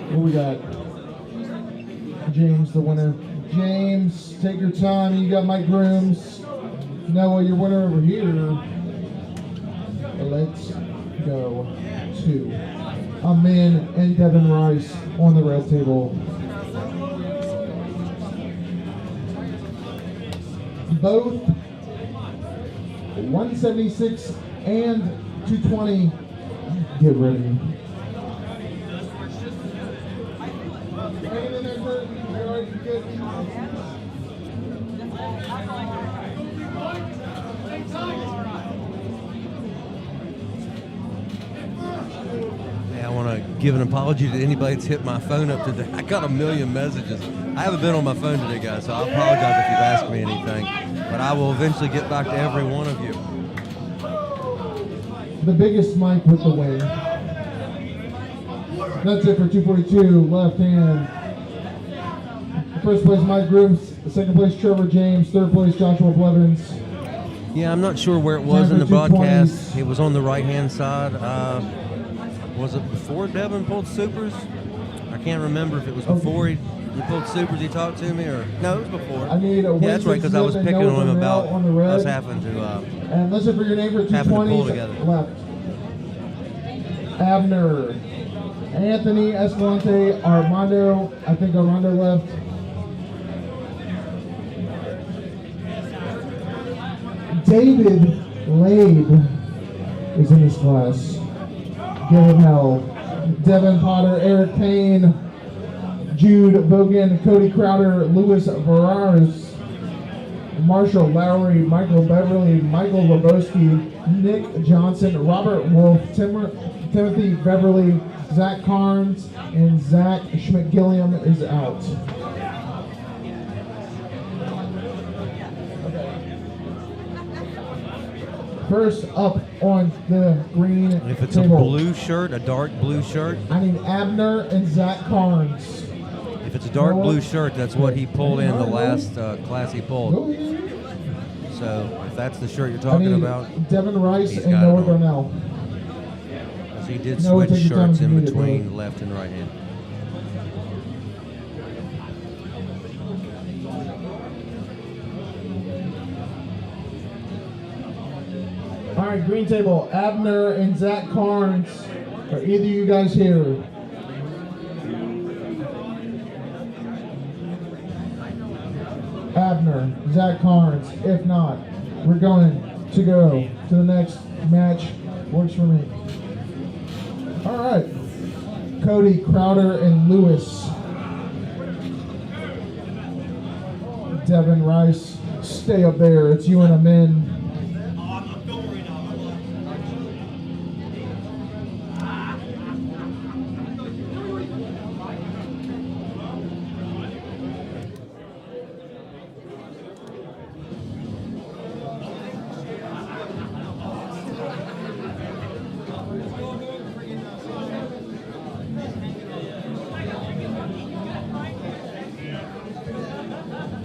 What we got? James, the winner. James, take your time. You got Mike Grooms. Noah, your winner over here. Let's go to Amin and Devin Rice on the red table. Both 176 and 220. Get ready. Hey, I want to give an apology to anybody that's hit my phone up today. I got a million messages. I haven't been on my phone today, guys, so I apologize if you've asked me anything. But I will eventually get back to every one of you. The biggest Mike with the win. That's it for 242, left hand. First place, Mike Grooms. Second place, Trevor James. Third place, Joshua Blevins. Yeah, I'm not sure where it was in the broadcast. It was on the right-hand side. Was it before Devin pulled supers? I can't remember if it was before he pulled supers, he talked to me, or no, it was before. I need a yeah, that's right, because I was picking on him about on the red. us having to and listen for your name for having to pull 220s together. left. Abner, Anthony Escalante, Armando. I think Armando left. David Lade is in this class. Give him hell. Devin Potter, Eric Payne, Jude Bogan, Cody Crowder, Louis Verares, Marshall Lowry, Michael Beverly, Michael Lebowski, Nick Johnson, Robert Wolf, Timothy Beverly, Zach Carnes, and Zach Schmidt-Gilliam is out. First up on the green If it's table. a blue shirt, a dark blue shirt, I need Abner and Zach Carnes. if it's a dark blue shirt, that's what he pulled in the last class he pulled. So if that's the shirt you're I talking need about, Devin Rice he's and got it Noah on. Darnell. So he did Noah, switch take your time shirts if you in need it, between bro. left and right hand. All right, green table. Abner and Zach Carnes. Are either of you guys here? Wagner, Zach Carnes. If not, we're going to go to the next match. Works for me. All right. Cody, Crowder, and Lewis. Devin Rice, stay up there. It's you and Amin.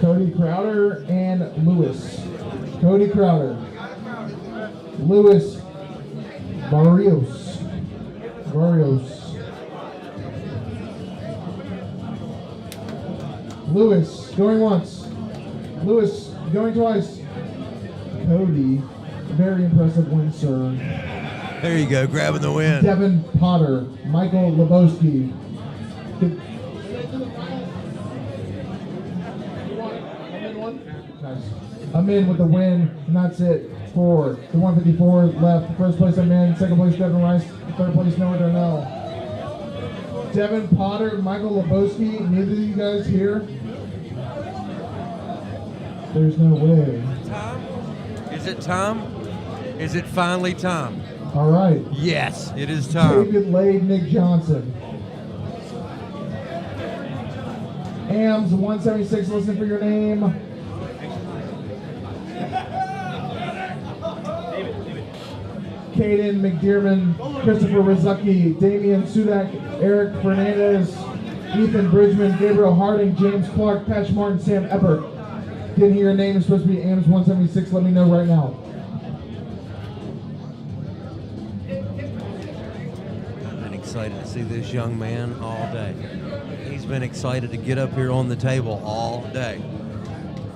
Cody Crowder and Lewis. Cody Crowder. Lewis Barrios. Lewis going once. Lewis going twice. Cody, very impressive win, sir. There you go, grabbing the win. Devin Potter, Michael Lebowski. Amin with the win, and that's it for the 154 left. First place Amin, second place Devin Rice, third place Noah Darnell. Devin Potter, Michael Lebowski, neither of you guys here? There's no way. Is it time? Is it finally time? All right. Yes, it is time. David Lade, Nick Johnson. AMS 176, listen for your name. Caden McDearman, Christopher Rizucki, Damian Sudak, Eric Fernandez, Ethan Bridgman, Gabriel Harding, James Clark, Patch Martin, Sam Eppert. Didn't hear your name, it's supposed to be AMS 176, let me know right now. I've been excited to see this young man all day. He's been excited to get up here on the table all day.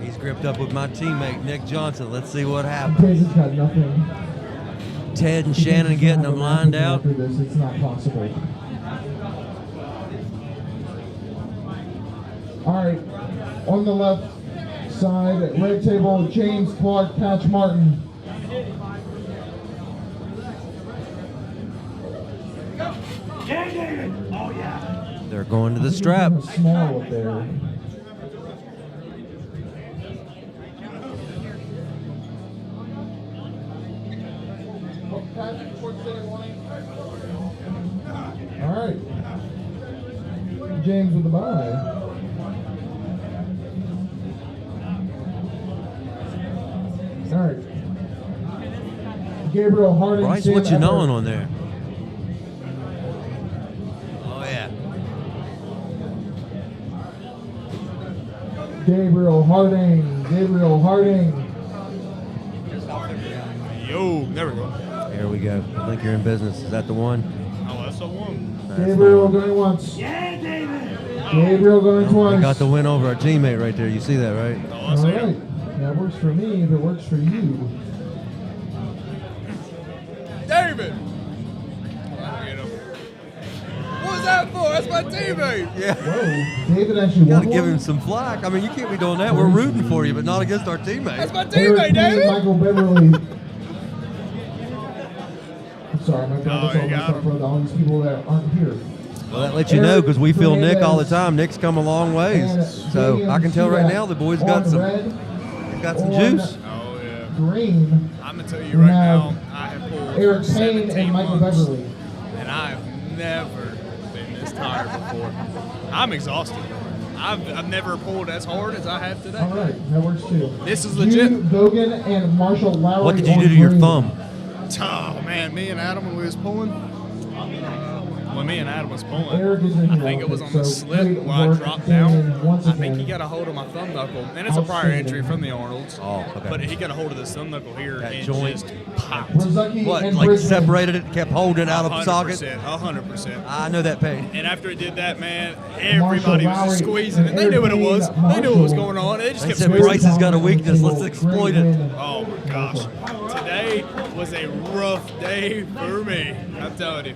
He's gripped up with my teammate, Nick Johnson. Let's see what happens. Jason's got nothing. Ted and Shannon getting them lined out. After this, it's not possible. All right, on the left side, red table, James Clark, Patch Martin. They're going to the strap. Small up there. All right. James with the bye. All right. Gabriel Harding. Bryce, Sam what you Eppert. knowing on there? Oh, yeah. Gabriel Harding. Yo, there we go. Here we go. I think you're in business. Is that the one? Oh, that's the one. Gabriel going once. Yeah, David. Gabriel going twice. We got the win over our teammate right there. You see that, right? All right. That works for me if it works for you. David! What was that for? That's my teammate! Yeah. Whoa. David actually You gotta won give one? him some flack. I mean, you can't be doing that. We're rooting for you, but not against our teammate. That's my Eric teammate, Payne, David! Michael Beverly. I'm sorry, my God, Oh, you got for all these people that aren't here. Well, that lets you know because we feel Nick all the time. Nick's come a long ways. And So I can tell right now the boys got on some, red, they've got some on juice. Oh, yeah. green. I'm going to tell you We right have now, I have pulled Eric Payne 17 and Michael months, Beverly. and I've never been this tired before. I'm exhausted. I've never pulled as hard as I have today. All right, that works too. This is legit. Jude Bogan and Marshall Lowry. What did you on do to your green. thumb? Oh, man, me and Adam, when we was pulling, when me and Adam was pulling, Eric isn't I here, think it was on so the slip great where I work, dropped Damien, down. once I think he again. got a hold of my thumb knuckle, and it's a prior Outstanding. injury from the Arnold's. Oh, okay. But he got a hold of this thumb knuckle here That and joint. just popped. Rizucki What, and like Bridgman. separated it, kept holding it out of the socket? 100%. I know that pain. And after it did that, man, everybody was just Lowry squeezing it. and They knew what it Eric was. Payne, They knew what was Marshall. going on. They just They kept said squeezing. Bryce has got a weakness. Let's exploit it. Oh my gosh. Today was a rough day for me. I'm telling you.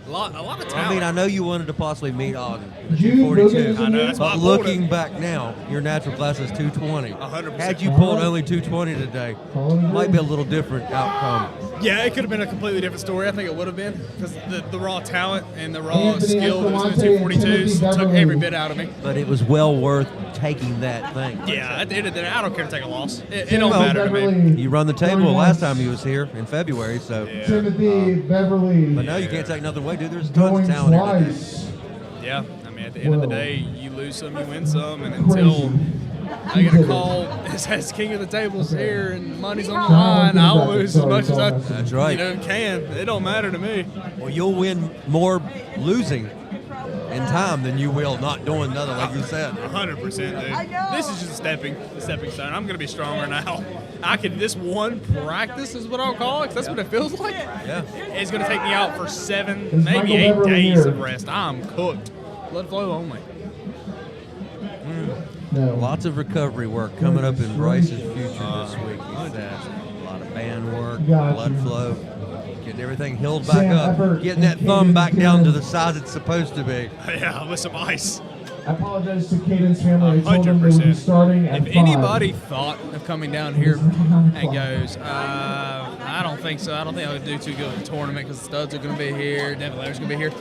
A lot of talent. I mean, I know you wanted to possibly meet on the You 242. I know, that's why I But pulled looking it. back now, your natural class is 220. 100%. Had you pulled only 220 today, might be a little different outcome. Yeah, it could have been a completely different story. I think it would have been because the raw talent and the raw Anthony skill that was in the Escalante and 242s Timothy took Beverly. every bit out of me. But it was well worth taking that thing. Yeah, at the end of the day, I don't care to take a loss. It don't Well, matter to me. You run the table last time you was here in February, so. Timothy Beverly. But no, you can't take nothing away, dude. There's tons Going of talent here. twice. Yeah, I mean, at the end of the day, you lose some, you win some, and until I get a call as king of the tables here and money's on the line, I'll lose as much as I That's right. can. It don't matter to me. Well, you'll win more losing in time than you will not doing nothing, like you said. 100%, dude. This is just a stepping stone. I'm going to be stronger now. This one practice is what I'll call it, 'cause that's what it feels like. Yeah. It's going to take me out for 7, Is maybe Michael 8 Beverly days here? of rest. I'm cooked. Blood flow only. No. Lots of recovery work coming up in Bryce's future this week. He said a lot of band work, Gotcha. blood flow, getting everything healed back Sam up, Eppert getting that and thumb back Cadence down to Gibbons. the size it's supposed to be. Yeah, with some ice. I apologize to Cadence family. I told them they would be 100%. starting at If 5. anybody thought of coming down here and goes, I don't think so. I don't think I would do too good with the tournament because the studs are going to be here, Devin Lair's going to be here.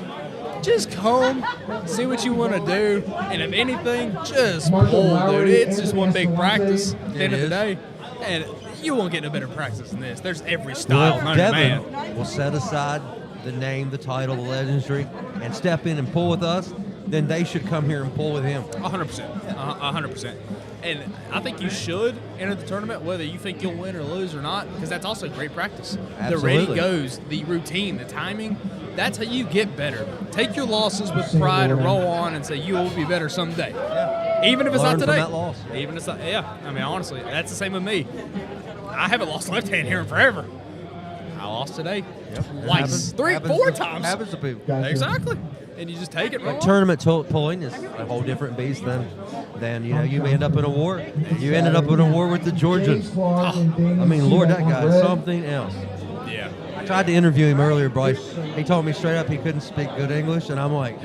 Just come, see what you want to do, and if anything, just Marshall pull, dude. Lowry, It's just one big Anthony practice Escalante. at the end of the It day, and you won't get no better practice than this. There's every style Well, known if to man. Devin will set aside the name, the title, the legendary, and step in and pull with us, then they should come here and pull with him. 100%. 100%. And I think you should enter the tournament, whether you think you'll win or lose or not, because that's also great practice. The ready Absolutely. goes, the routine, the timing, that's how you get better. Take your losses with pride and roll on and say you will be better someday. Even if it's Learn not from today. that loss. Even if it's not, yeah. I mean, honestly, that's the same with me. I haven't lost left hand here in forever. I lost today twice, Happens- 3, happens 4 to- times. Happens to people. Gotcha. Exactly. And you just take it, roll Like on. tournament pulling is a whole different beast than you know you may end up in a war. You ended up in a war with the Georgians. James Clark and Daniel I mean, Lord, that Seaback guy on is red. something else. Yeah. I tried to interview him earlier, Bryce. He told me straight up he couldn't speak good English, and I'm like,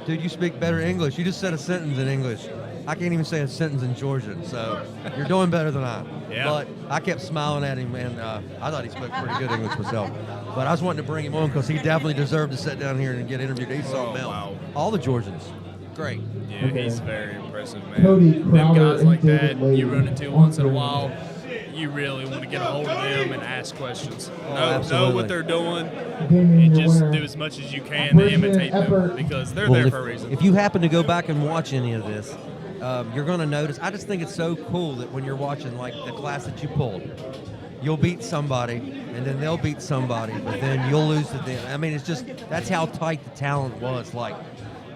dude, you speak better English. You just said a sentence in English. I can't even say a sentence in Georgian, so you're doing better than I. Yeah. But I kept smiling at him, and I thought he spoke pretty good English myself. But I was wanting to bring him on because he definitely deserved to sit down here and get interviewed. He's something else. wow. All the Georgians, great. Yeah, he's very impressive, man. Cody Them Crowder guys and like that, David Lee. you run into once in a while, you really want to get a hold of them and ask questions. Know absolutely. what they're doing, Damien, and your just winner. do as much as you can to imitate them because they're Well, there for a if, reason. if you happen to go back and watch any of this, you're going to notice. I just think it's so cool that when you're watching like the class that you pulled, you'll beat somebody, and then they'll beat somebody, but then you'll lose to them. I mean, it's just that's how tight the talent was. Like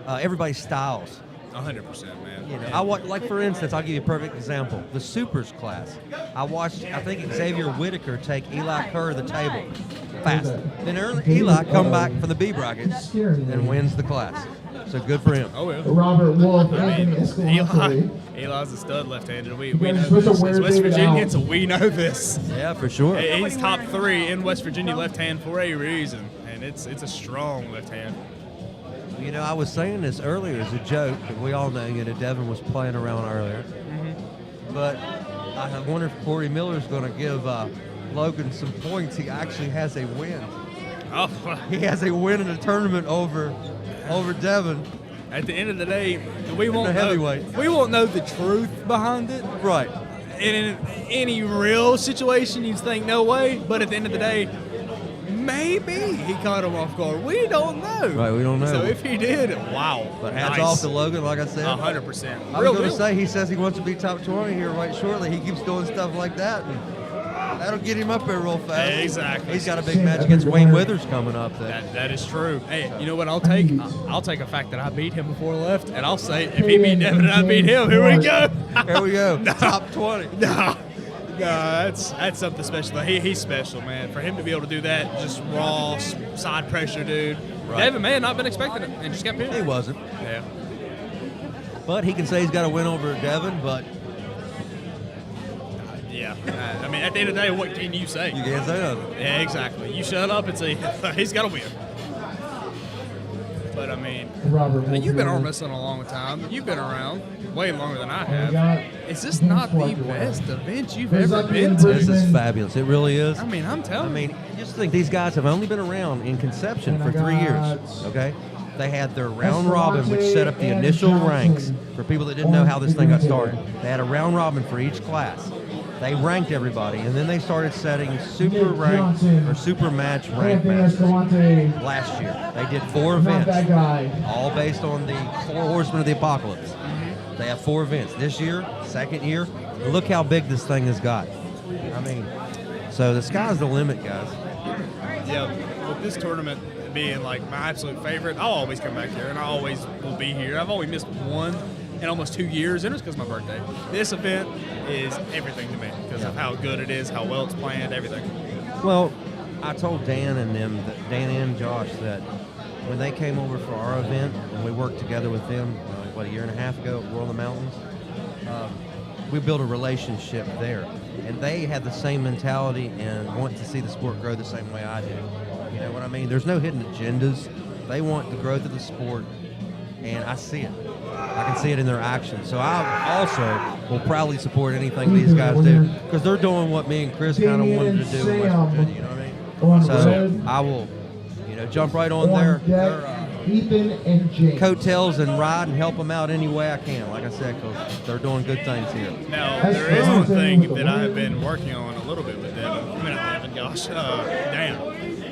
everybody's styles. 100%, man. You know, I watch, like for instance, I'll give you a perfect example. The supers class. I watched, I think Xavier Whitaker take Eli Kerr to the table fast. Then Eli come back from the B brackets and wins the class. So good for him. Oh, yeah. Robert Wolf, I Anthony mean, Escalante. Eli's a stud left-hander. We Yeah, know you're supposed to this. wear It's West David Virginia, out. so we know this. Yeah, for sure. He's top 3 in West Virginia left-hand for a reason, and it's a strong left-hand. You know, I was saying this earlier as a joke, but we all know, you know, Devin was playing around earlier. But I wonder if Corey Miller's going to give Logan some points. He actually has a win. Oh, He has a win in a tournament over Devin. At the end of the day, we won't The know. heavyweight. We won't know the truth behind it. Right. And in any real situation, you'd think no way. But at the end of the day, maybe he caught him off guard. We don't know. Right, we don't know. So if he did, wow. But hats nice. off to Logan, like I said. 100%. I was Real going to deal. say, he says he wants to be top 20 here right shortly. He keeps doing stuff like that, and that'll get him up there real fast. Exactly. He's got a big match against Wayne Withers coming up. That is true. Hey, you know what I'll take? I'll take a fact that I beat him before I left, and I'll say if he beat Devin and I beat him, here we go. Here we go. Top 20. No, that's something special. He's special, man. For him to be able to do that, just raw side pressure, dude. Right. Devin may have not been expecting it, and just got pinned. He wasn't. Yeah. But he can say he's got a win over Devin, but Yeah. I mean, at the end of the day, what can you say? you can't say nothing. Yeah, exactly. You shut up and say he's got to win. But I mean, Robert, you've been arm wrestling a long time. You've been around way longer than I And we have. got Is this not the best event you've There's ever like been the to? This is fabulous. It really is. I mean, I'm telling you. Just think these guys have only been around in conception And for I 3 years. got Okay, they had their round Escalante robin, which set up the and initial Johnson ranks for people that didn't know on how this the thing got green started. They had a round robin for each class. They ranked everybody, and then they started setting super Nick rank Johnson, or super match rank Anthony matches. Escalante. Last year, they did 4 Not events, that guy. all based on the 4 Horsemen of the Apocalypse. They have 4 events this year, second year. And look how big this thing has got. I mean, so the sky's the limit, guys. Yeah, with this tournament being like my absolute favorite, I'll always come back here, and I always will be here. I've only missed one in almost 2 years, and it's because of my birthday. This event is everything to me because of how good it is, how well it's planned, everything. Well, I told Dan and them, Dan and Josh, that when they came over for our event, and we worked together with them, a year and a half ago at World of the Mountains, we built a relationship there. And they had the same mentality and want to see the sport grow the same way I do. You know what I mean? There's no hidden agendas. They want the growth of the sport, and I see it. I can see it in their actions. So I also will proudly support anything these guys do because they're doing what me and Chris kind of wanted to do in West Virginia, you know what I mean? So I will, jump right on their Ethan and James. coattails and ride and help them out any way I can, like I said, because they're doing good things here. Now, there is one thing that I have been working on a little bit with Devin. I mean, not Devin, gosh, Dan.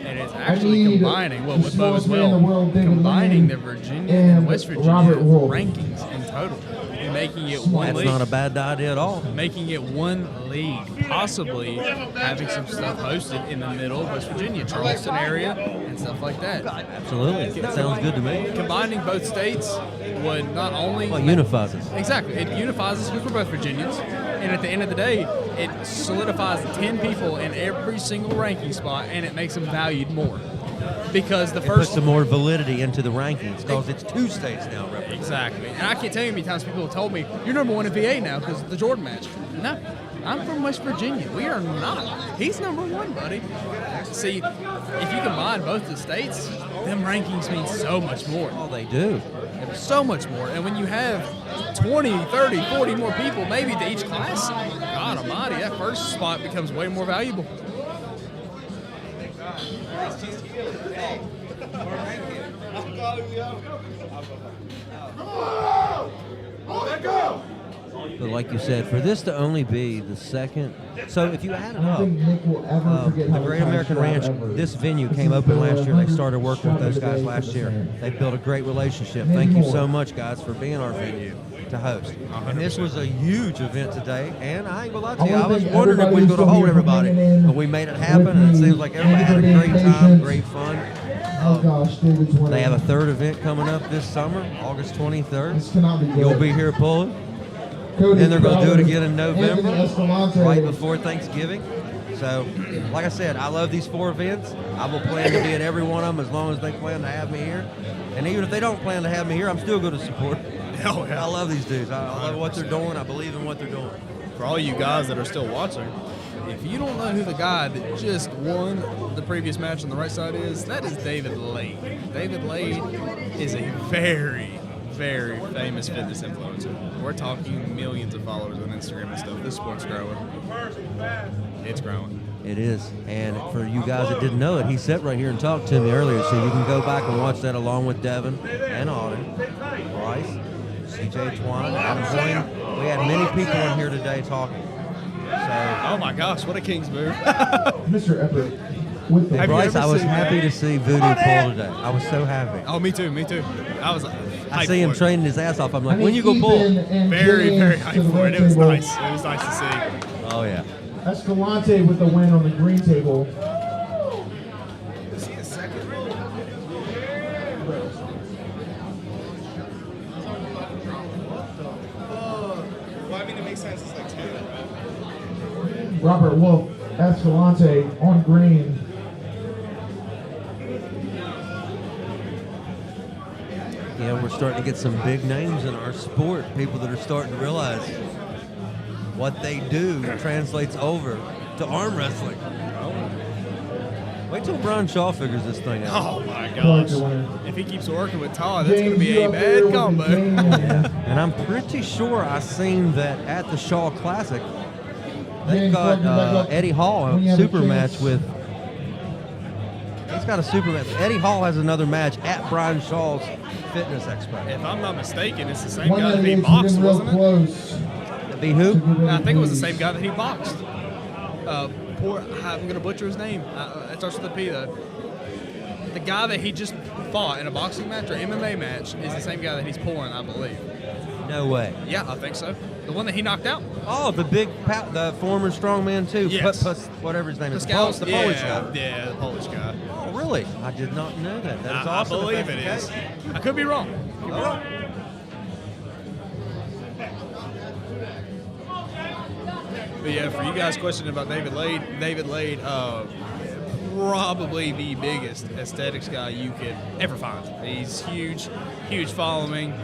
And it's actually combining, well, with Bo as well, combining the Virginia and West Virginia rankings in total. And making it one That's league. not a bad idea at all. Making it one league. Possibly having some stuff hosted in the middle of West Virginia, Charleston area, and stuff like that. Absolutely. That sounds good to me. Combining both states would not only... Well, it unifies us. Exactly. It unifies us because we're both Virginians. And at the end of the day, it solidifies 10 people in every single ranking spot, and it makes them valued more. Because the It first... puts some more validity into the rankings because it's 2 states now represented. Exactly. And I can't tell you how many times people have told me, you're number 1 in VA now because of the Jordan match. No, I'm from West Virginia. We are not. He's number 1, buddy. See, if you combine both the states, them rankings mean so much more. Oh, they do. So much more. And when you have 20, 30, 40 more people maybe to each class, God almighty, that first spot becomes way more valuable. But like you said, for this to only be the second, so if you add it I don't up, think Nick will ever forget the how Great times American drive Ranch, ever. this venue This came is open the last year. They 100th started working with those shot of guys the last day year. for the fan. They built a great relationship. Maybe Thank you more. so much, guys, for being our venue to host. And this was a huge event today, and I ain't gonna lie to you, I was wondering if we was gonna hold everybody, but we made it happen, and it seems like everybody had a great time, great fun. Oh gosh, David's winning. They have a third event coming up this summer, August 23rd. This cannot be good. You'll be here pulling. Cody Then they're going to do it Crowder, again in November, Anthony Escalante. right before Thanksgiving. So, like I said, I love these 4 events. I will plan to be at every one of them as long as they plan to have me here. And even if they don't plan to have me here, I'm still going to support them. Oh, yeah. I love these dudes. I love what they're doing. I believe in what they're doing. For all you guys that are still watching, if you don't know who the guy that just won the previous match on the right side is, that is David Lade. David Lade is a very, very famous fitness influencer. We're talking millions of followers on Instagram and stuff. This sport's growing. It's growing. It is. And for you guys that didn't know it, he sat right here and talked to me earlier, so you can go back and watch that along with Devin and Auden, Bryce, CJ Twine, Adam Hoyne. We had many people in here today talking. So, oh my gosh, what a King's move. Mr. Everett with the Bryce, I was happy to see Voodoo pull today. I was so happy. Oh, me too, me too. I was I see him hyped for it. training his ass off. I'm like, when you go pull? Very, very hyped for it. It was nice. It was nice to see. Oh, yeah. Escalante with the win on the green table. Well, I mean, it makes sense. It's like 2. Robert Wolf, Escalante on green. Yeah, we're starting to get some big names in our sport. People that are starting to realize what they do translates over to arm wrestling. Wait till Brian Shaw figures this thing out. Oh my gosh! If he keeps working with Todd, that's going to be a bad combo. And I'm pretty sure I seen that at the Shaw Classic. They've got Eddie Hall a super match with. He's got a super match. Eddie Hall has another match at Brian Shaw's Fitness Expo. If I'm not mistaken, it's the same guy that he boxed, wasn't it? Be who? I think it was the same guy that he boxed. I'm going to butcher his name. It starts with a P, though. The guy that he just fought in a boxing match or MMA match is the same guy that he's pulling, I believe. No way. Yeah, I think so. The one that he knocked out. Oh, the former strongman too. Yes. Whatever his name is. The Polish guy. Yeah, the Polish guy. Oh, really? I did not know that. That is awesome. I believe it is. I could be wrong. But yeah, for you guys questioning about David Lade, probably the biggest aesthetics guy you could ever find. He's huge following.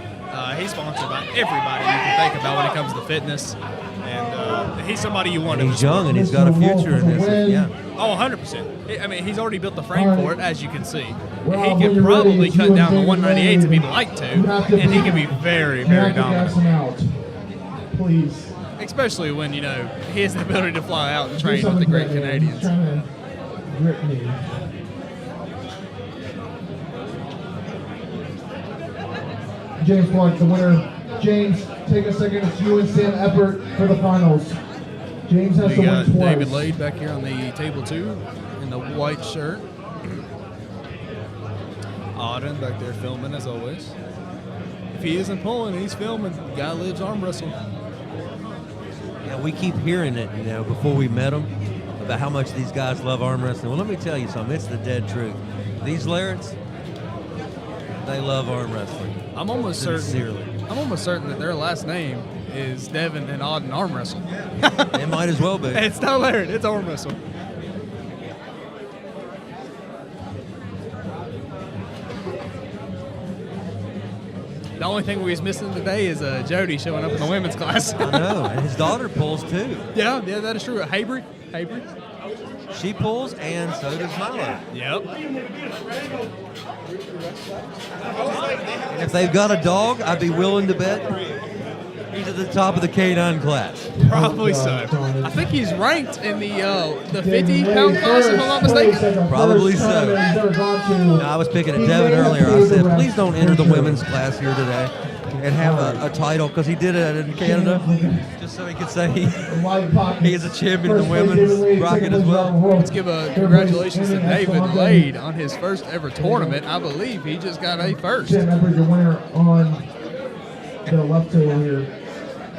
He's sponsored by everybody you can think about when it comes to fitness. And he's somebody you want to He's young and he's got a future in this. Yeah. Oh, 100%. I mean, he's already built the frame for it, as you can see. He can probably cut down the 198s if he'd like to, and he can be very, very dominant. Please. Especially when, he has the ability to fly out and train with the Great Canadians. Grip me. James Clark, the winner. James, take a second. It's you and Sam Eppert for the finals. James has to win twice. David Lade back here on the table 2 in the white shirt. Auden back there filming as always. If he isn't pulling, he's filming. Guy lives arm wrestle. Yeah, we keep hearing it, before we met them, about how much these guys love arm wrestling. Well, let me tell you something. It's the dead truth. These Larretts, they love arm wrestling. I'm almost certain that their last name is Devin and Auden arm wrestle. It might as well be. It's not Larrett. It's arm wrestle. The only thing we was missing today is Jody showing up in the women's class. I know, and his daughter pulls too. Yeah, that is true. Habry. She pulls, and so does Milo. Yep. And if they've got a dog, I'd be willing to bet he's at the top of the K9 class. Probably so. I think he's ranked in the 50-pound class, if I'm not mistaken. Probably so. No, I was picking at Devin earlier. I said, please don't enter the women's class here today and have a title, because he did it in Canada, just so he could say he is a champion in the women's bracket as well. Let's give a congratulations to David Lade on his first ever tournament. I believe he just got a first. Sam Eppert, your winner on the left table here.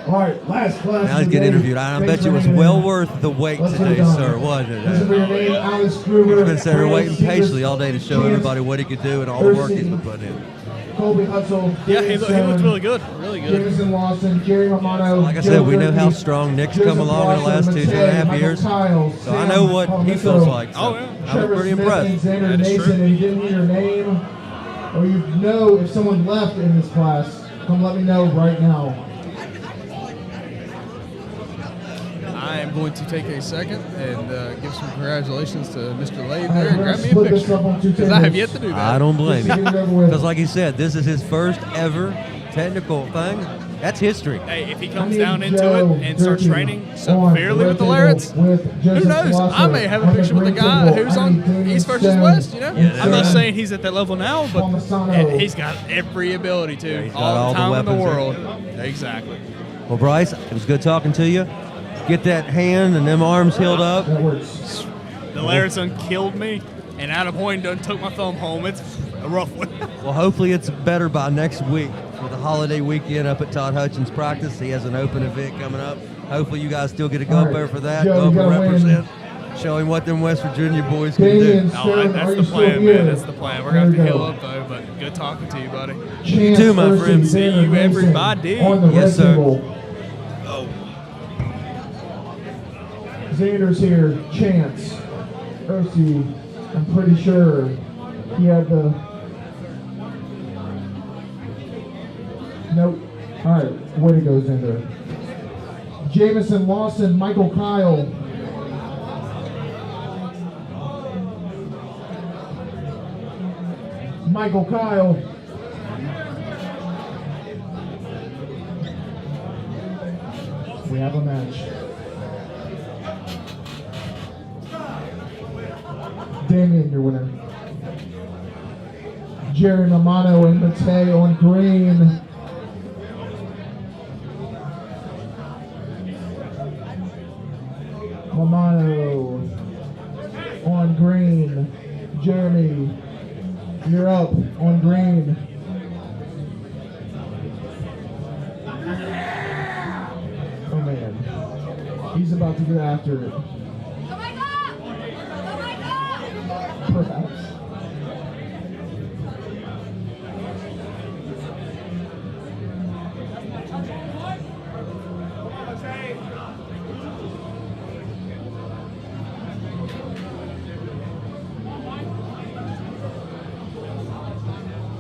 All right, last class. Now he's getting interviewed. I bet you it was well worth the wait today, sir, wasn't it? Listen for your name, Alex Kruger. He's been sitting there waiting patiently all day to show everybody what he could do and all the work he's been putting in. Colby Hutzel. Yeah, he looks really good. Really good. Jameson Lawson, Jerry Romano. Like I said, we know how strong Nick's come along in the last 2.5 years. So I know what he feels like. So I'm pretty impressed. Xander Nason, and you didn't hear your name, or you know if someone left in this class, come let me know right now. I am going to take a second and give some congratulations to Mr. Lade there and grab me a picture, because I have yet to do that. I don't blame you. Because like he said, this is his first ever technical thing. That's history. Hey, if he comes down into it and starts training severely with the Larretts, who knows? I may have a picture with a guy who's on East versus West, I'm not saying he's at that level now, but he's got every ability to. All the time in the world. Exactly. Well, Bryce, it was good talking to you. Get that hand and them arms healed up. The Larretts done killed me, and Adam Hoyne done took my thumb home. It's a rough one. Well, hopefully it's better by next week for the holiday weekend up at Todd Hutchins' practice. He has an open event coming up. Hopefully you guys still get to go up there for that. Go up and represent. Show him what them West Virginia boys can do. Oh, that's the plan, man. That's the plan. We're going to have to heal up, though, but good talking to you, buddy. You too, my friend. See you, everybody. Yes, sir. Xander's here, Chance, Ursi, I'm pretty sure he had the... Nope. All right, way to go, Xander. Jameson Lawson, Michael Kyle. Michael Kyle. We have a match. Damien, your winner. Jerry Mamano and Matei on green. Mamano on green. Jeremy, you're up on green. Oh man, he's about to get after it. Perhaps.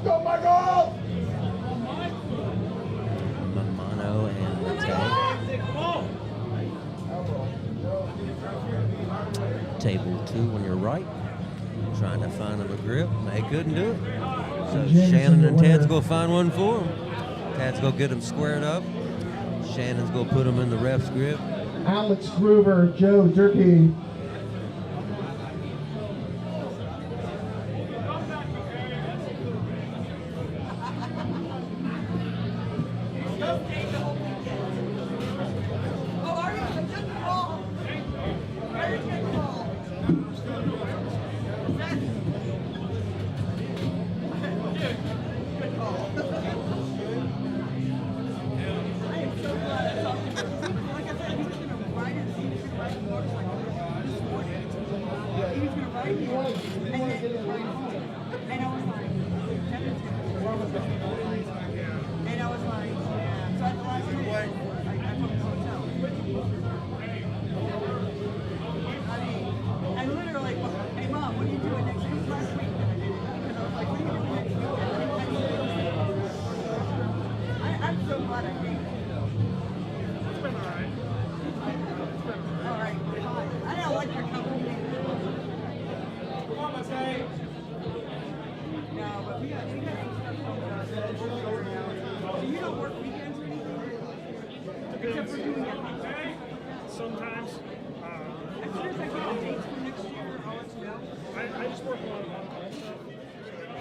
Go, Michael! Mamano and Matei. Table 2 on your right. Trying to find him a grip. They couldn't do it. So Jameson, Shannon and the Tad's winner. going to find one for him. Tad's going to get him squared up. Shannon's going to put him in the ref's grip. Alex Gruber, Joe Durkee. Sometimes. As soon as I get the dates for next year, I'll let you know. I just work on on-call stuff.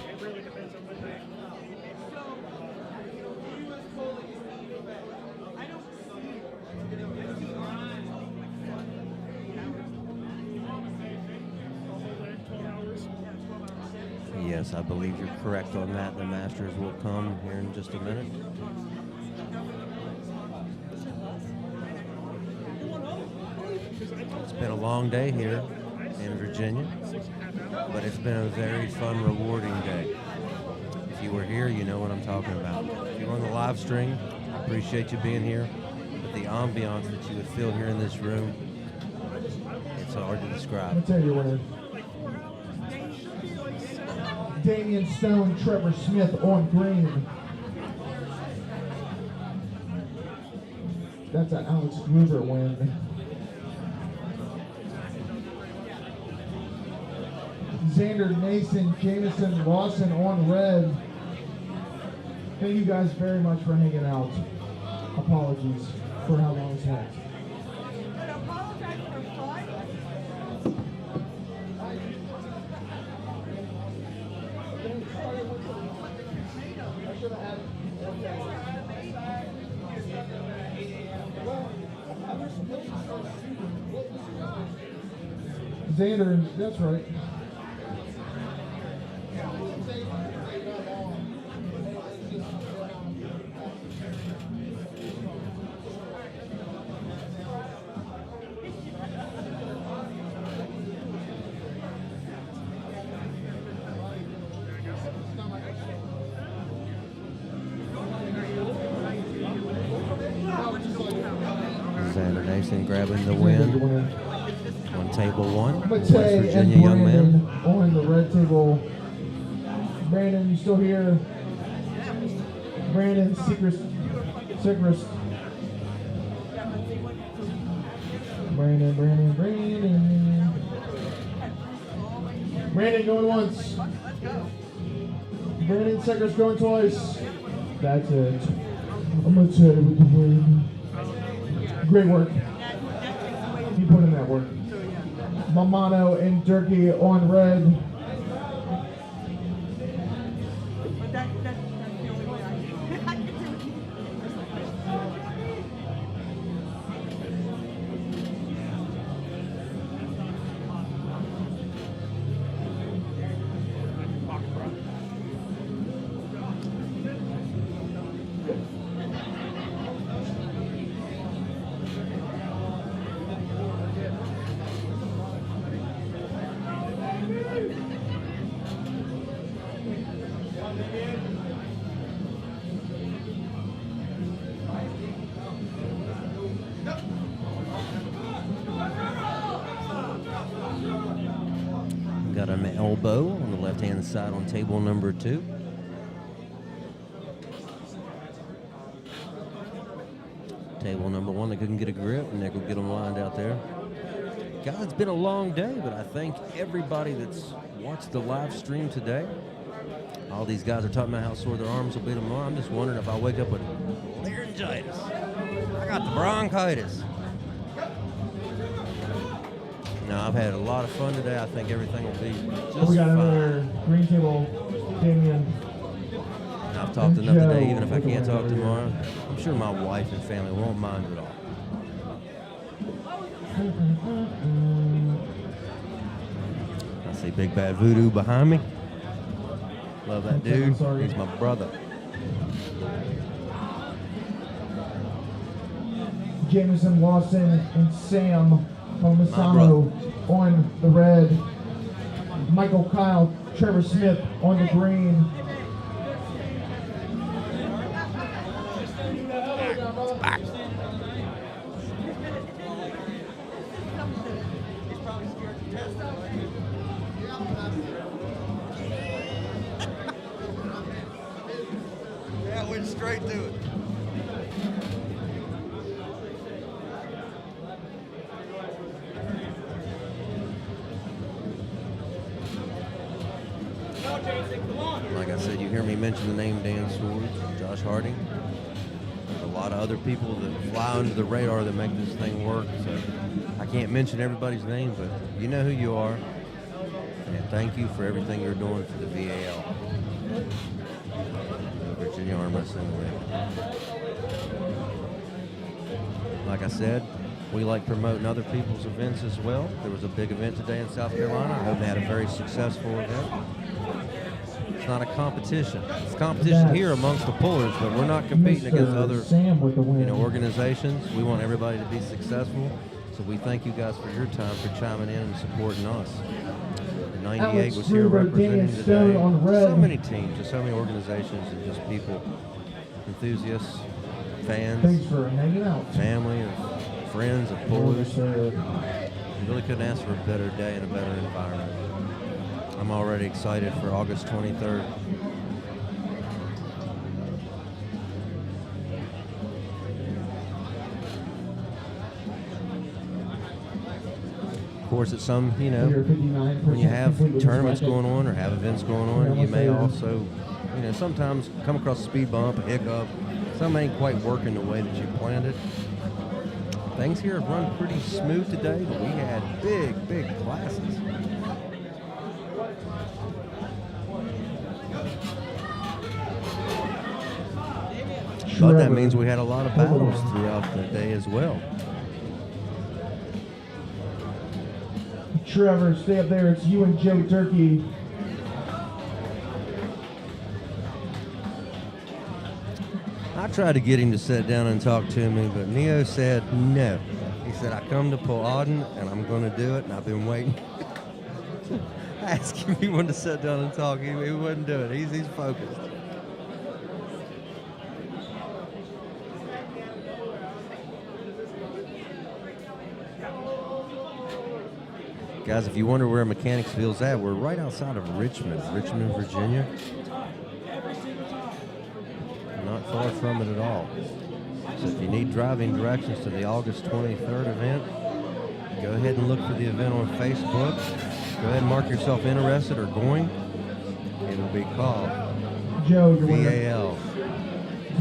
It really depends on what day. Yes, I believe you're correct on that. The Masters will come here in just a minute. It's been a long day here in Virginia, but it's been a very fun, rewarding day. If you were here, you know what I'm talking about. If you're on the live stream, I appreciate you being here, but the ambiance that you would feel here in this room, it's hard to describe. I'll tell you what. Damian Stone, Trevor Smith on green. That's an Alex Gruber win. Xander Nason, Jameson Lawson on red. Thank you guys very much for hanging out. Apologies for how long it's had. Xander, that's right. Xander Nason grabbing the win on table 1. West Matei Virginia and young man. Brandon on the red table. Brandon, you still here? Brandon Sechrist. Brandon. Brandon going once. Bring it in, Seconds going twice. That's it. I'm gonna tell you with the win. Great work. You put in that work. Mamano and Durkee on red. Got an elbow on the left-hand side on table number 2. Table number 1, they couldn't get a grip, and Nick will get them lined out there. Guys, it's been a long day, but I thank everybody that's watched the live stream today. All these guys are talking about how sore their arms will be tomorrow. I'm just wondering if I wake up with laryngitis. I got the bronchitis. No, I've had a lot of fun today. I think everything will be just We got fine. another green table, Damien. I've talked enough today, even if I can't talk tomorrow. I'm sure my wife and family won't mind at all. I see Big Bad Voodoo behind me. Love that dude. He's my brother. Jameson Lawson and Sam Palmisano on the red. Michael Kyle, Trevor Smith on the green. Yeah, went straight to it. Like I said, you hear me mention the name Dan Swords, Josh Harding. There's a lot of other people that fly under the radar that make this thing work. So I can't mention everybody's name, but you know who you are. And thank you for everything you're doing for the VAL, the Virginia Arm Wrestling League. Like I said, we like promoting other people's events as well. There was a big event today in South Carolina. I hope they had a very successful event. It's not a competition. It's competition here amongst the pullers, but we're not competing against other organizations. We want everybody to be successful. So we thank you guys for your time, for chiming in and supporting us. The 98 was here representing today. So many teams, and so many organizations, and just people, enthusiasts, fans, Thanks for hanging out. family, and friends, and pullers. You really couldn't ask for a better day and a better environment. I'm already excited for August 23rd. Of course, at some, when you have tournaments going on or have events going on, you may also, sometimes come across a speed bump, a hiccup. Some ain't quite working the way that you planned it. Things here have run pretty smooth today, but we had big classes. But that means we had a lot of battles throughout the day as well. Trevor, stay up there. It's you and Joe Durkee. I tried to get him to sit down and talk to me, but Neo said no. He said, I come to pull Auden, and I'm going to do it, and I've been waiting. I asked him if he wanted to sit down and talk. He wouldn't do it. He's focused. Guys, if you wonder where Mechanicsville's at, we're right outside of Richmond, Virginia. Not far from it at all. So if you need driving directions to the August 23rd event, go ahead and look for the event on Facebook. Go ahead and mark yourself interested or going. It'll be called Joe, your winner. VAL.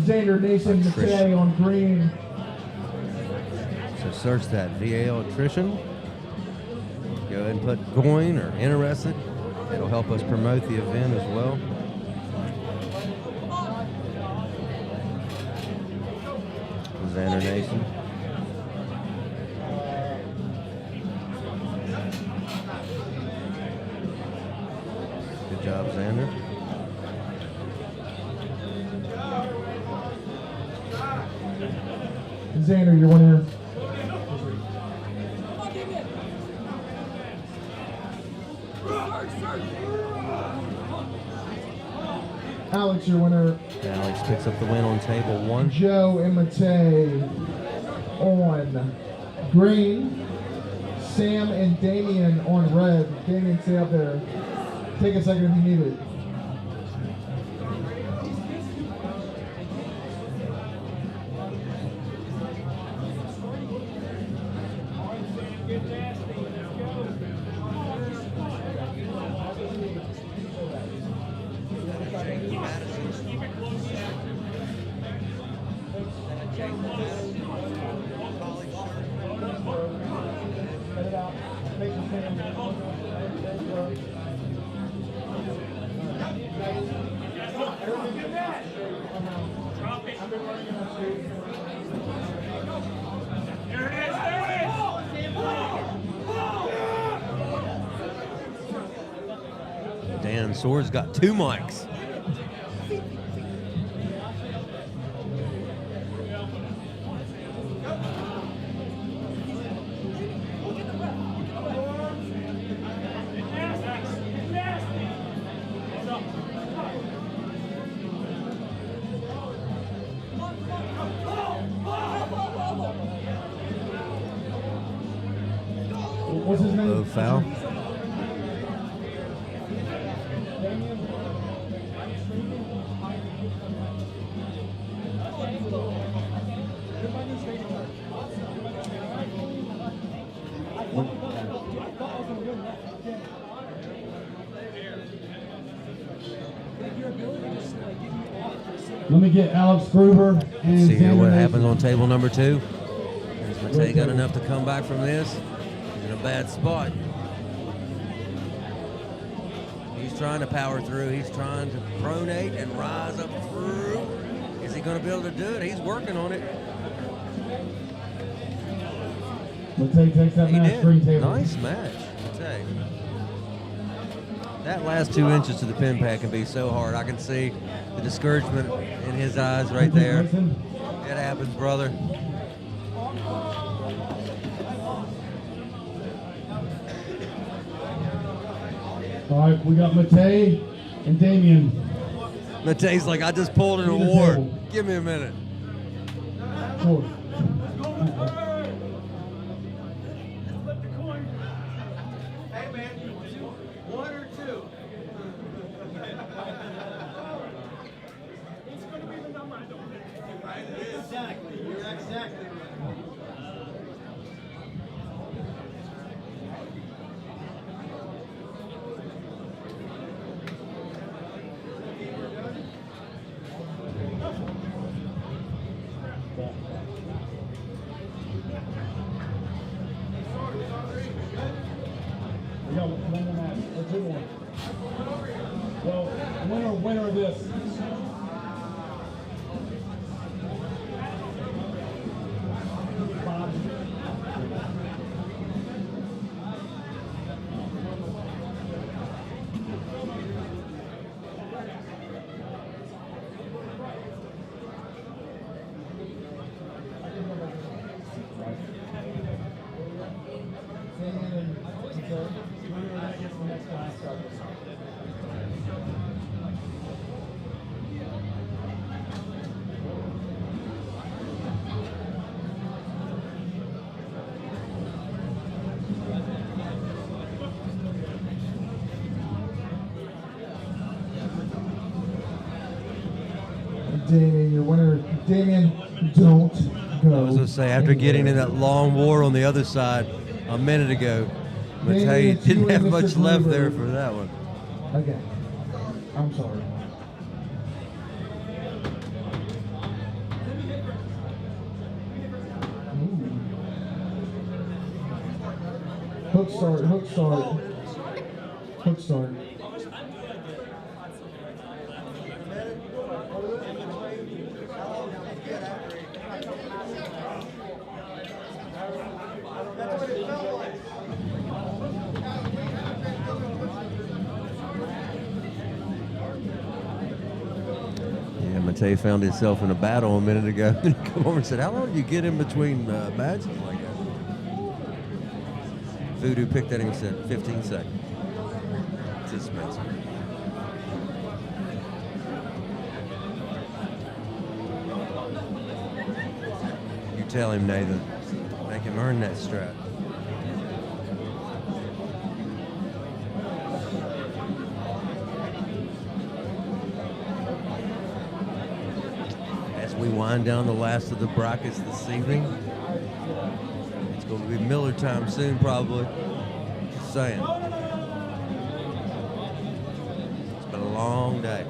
Xander Nason Matei on green. So search that VAL attrition. Go ahead and put going or interested. It'll help us promote the event as well. Xander Nason. Good job, Xander. Xander, your winner. Alex, your winner. Alex picks up the win on table 1. Joe and Matei on green. Sam and Damien on red. Damien, stay up there. Take a second if you need it. Dan Swords got 2 mics. What's his name? Low foul. Let me get Alex Gruber and See here Xander what Nason. happens on table number 2. Has Matei got enough to come back from this? He's in a bad spot. He's trying to power through. He's trying to pronate and rise up through. Is he going to be able to do it? He's working on it. Matei takes that He match, did. green table. Nice match, Matei. That last 2 inches to the pin pad can be so hard. I can see the discouragement in his eyes right there. It happens, brother. All right, we got Matei and Damien. Matei's like, I just pulled an award. Give me a minute. Sure. Hey man, 1 or 2? It's going to be the number I don't pick. Right? Exactly. You're exactly right. We got one more match, or 2 more. Well, winner of this. Damien, your winner. Damien, don't go. I was going to say, after getting in that long war on the other side a minute ago, Matei didn't have much left there for that one. Okay. I'm sorry. Hook start, hook start. Hook start. Yeah, Matei found himself in a battle a minute ago. He come over and said, "How long do you get in between matches like that?" Voodoo picked at him and said, 15 seconds. It's Spencer. You tell him, Nathan. Make him earn that strap. As we wind down the last of the brackets this evening, it's going to be Miller time soon, probably. Just saying. It's been a long day.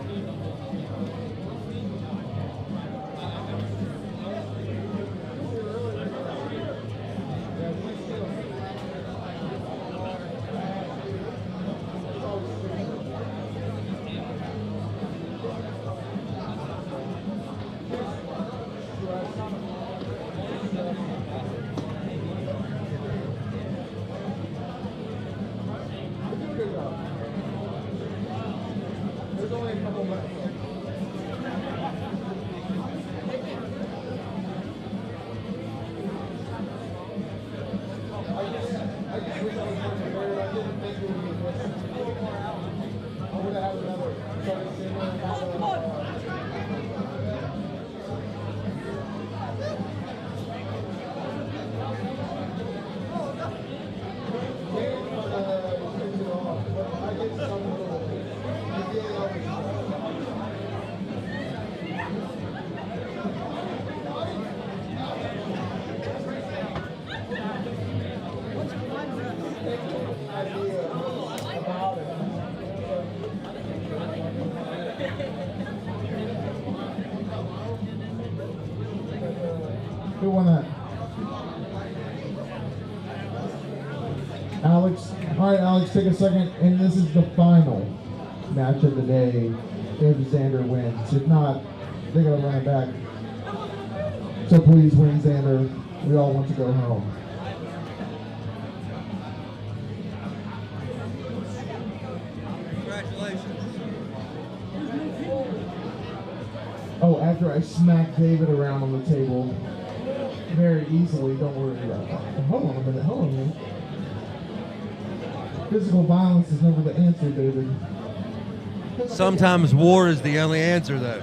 Who won that? Alex. All right, Alex, take a second. And this is the final match of the day if Xander wins. If not, they're going to run it back. So please win, Xander. We all want to go home. Congratulations. Oh, after I smacked David around on the table very easily, don't worry about that. Hold on a minute, hold on a minute. Physical violence is never the answer, David. Sometimes war is the only answer, though.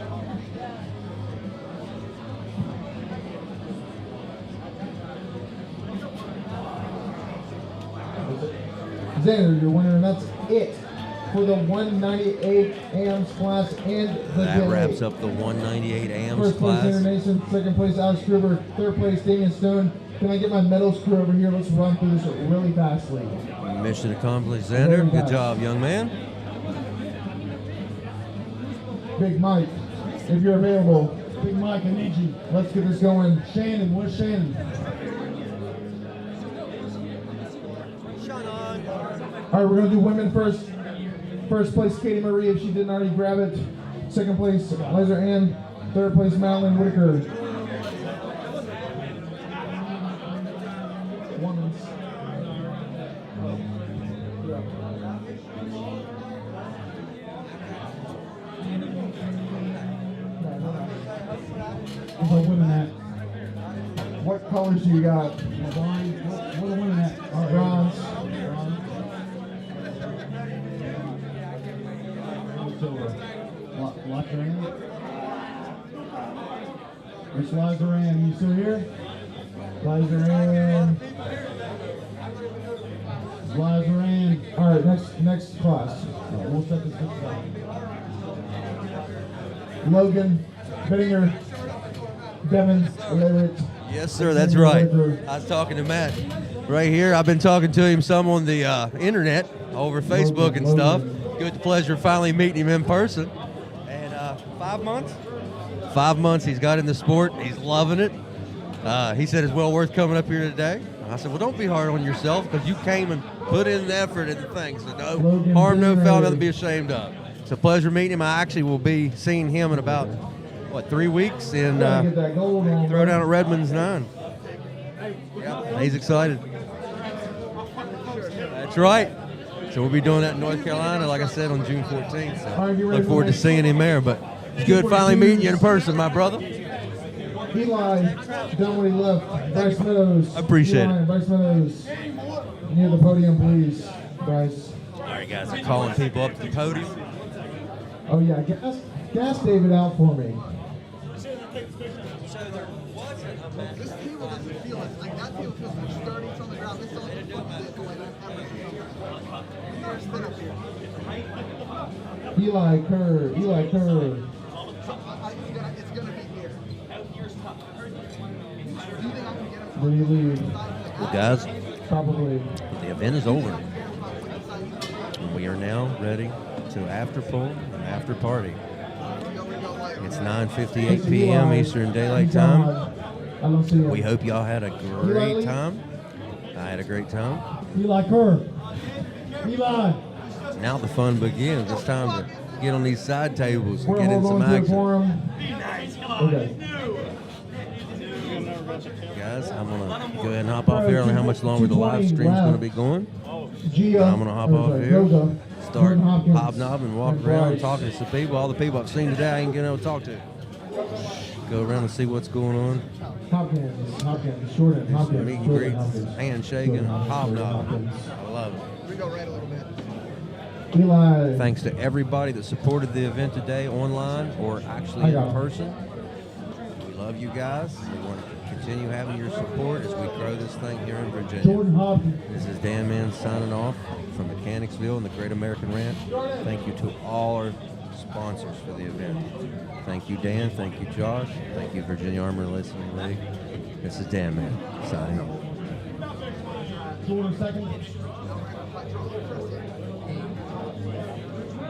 Xander, your winner, and that's it for the 198 AMs class and the That day. wraps up the 198 AMs First place, class. Internation. Second place, Alex Gruber. Third place, Damian Stone. Can I get my medals crew over here? Let's run through this really fastly. Mission accomplished, Xander. Good job, young man. Big Mike, if you're available. Big Mike, I need you. Let's get this going. Shannon, where's Shannon? All right, we're going to do women first. First place, Katie Marie, if she didn't already grab it. Second place, Liza Ann. Third place, Madeline Whitaker. Women's. Where's the women at? What colors do you got? What are the women at? Bronze. Liza Miss Liza Ann, you still here? Liza Ann. Liza Ann. All right, next class. We'll set this up. Logan, Bittinger, Devin, Leverett. Yes, sir, that's right. I was talking to Matt right here. I've been talking to him some on the internet, over Facebook and stuff. Good pleasure finally meeting him in person. And 5 months? 5 months he's got in the sport. He's loving it. He said it's well worth coming up here today. I said, well, don't be hard on yourself because you came and put in the effort and the things. So no harm, no foul, nothing to be ashamed of. It's a pleasure meeting him. I actually will be seeing him in about, 3 weeks in Throwdown at Redmond's 9. Yeah, he's excited. That's right. So we'll be doing that in North Carolina, like I said, on June 14th. So look forward to seeing him there. But it's good finally meeting you in person, my brother. Eli done what he left. Bryce Meadows. I appreciate it. Bryce Meadows, near the podium, please. Bryce. All right, guys, I'm calling people up to the podium. Oh yeah, gas David out for me. This table doesn't feel like that table feels like sturdy. It's on the ground. This doesn't feel like going on camera. Eli Kerr. It's gonna be here. Where do you leave? Well, guys, Probably. the event is over. We are now ready to after pool and after party. It's 9:58 p.m. Eastern Daylight Time. I don't see him. We hope y'all had a great time. I had a great time. Eli Kerr. Eli. Now the fun begins. It's time to get on these side tables and We're get in some holding on to it action. for him. Okay. Guys, I'm going to go ahead and hop off here. I don't know how much longer the live stream's going to be going. Gia. I'm going to hop off here, start Jordan Hopkins, hobnobbing, walk and around, Bryce. talking to some people. All the people I've seen today, I ain't getting able to talk to. Go around and see what's going on. Hopkins, Jordan Hopkins. Meet and Jordan greets, Hopkins. handshaking, Jordan Hopkins, hobnobbing. Hopkins. I love it. We go right a little bit. Eli. Thanks to everybody that supported the event today online or actually in person. We love you guys. We want to continue having your support as we grow this thing here in Virginia. Jordan Hopkins. This is Dan Mann signing off from Mechanicsville and the Great American Ranch. Thank you to all our sponsors for the event. Thank you, Dan. Thank you, Josh. Thank you, Virginia Armor Listening League. This is Dan Mann signing off. Jordan second.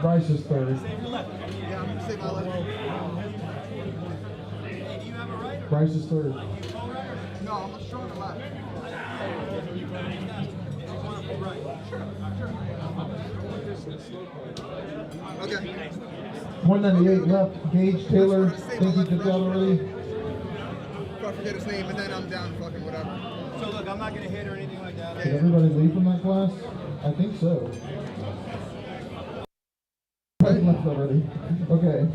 Bryce is third. Yeah, I'm gonna say my left. Bryce is third. No, I'm stronger left. Okay. 198 left. Gage Taylor. Think you did that already? If I forget his name, and then I'm down fucking whatever. So look, I'm not gonna hit or anything like that. Did everybody leave from that class? I think so. Left already. Okay.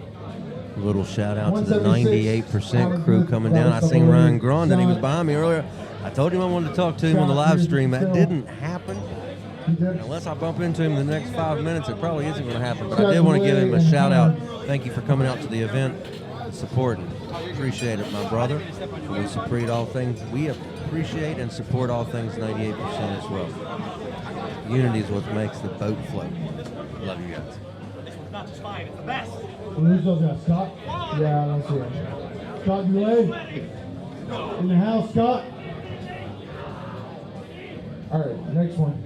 A little shout out to the 176. 98% crew coming down. I seen Ryan Grondin. He was behind me earlier. I told him I wanted to talk to him on the live stream. That didn't happen. Unless I bump into him in the next 5 minutes, it probably isn't going to happen. But I did want to give him a shout out. Thank you for coming out to the event and supporting. Appreciate it, my brother. We support all things. We appreciate and support all things 98% as well. Unity is what makes the boat float. Love you guys. Not just fine, it's the best. Who's those guys? Scott? Yeah, I don't see him. Scott Goulet? In the house, Scott? All right, next one.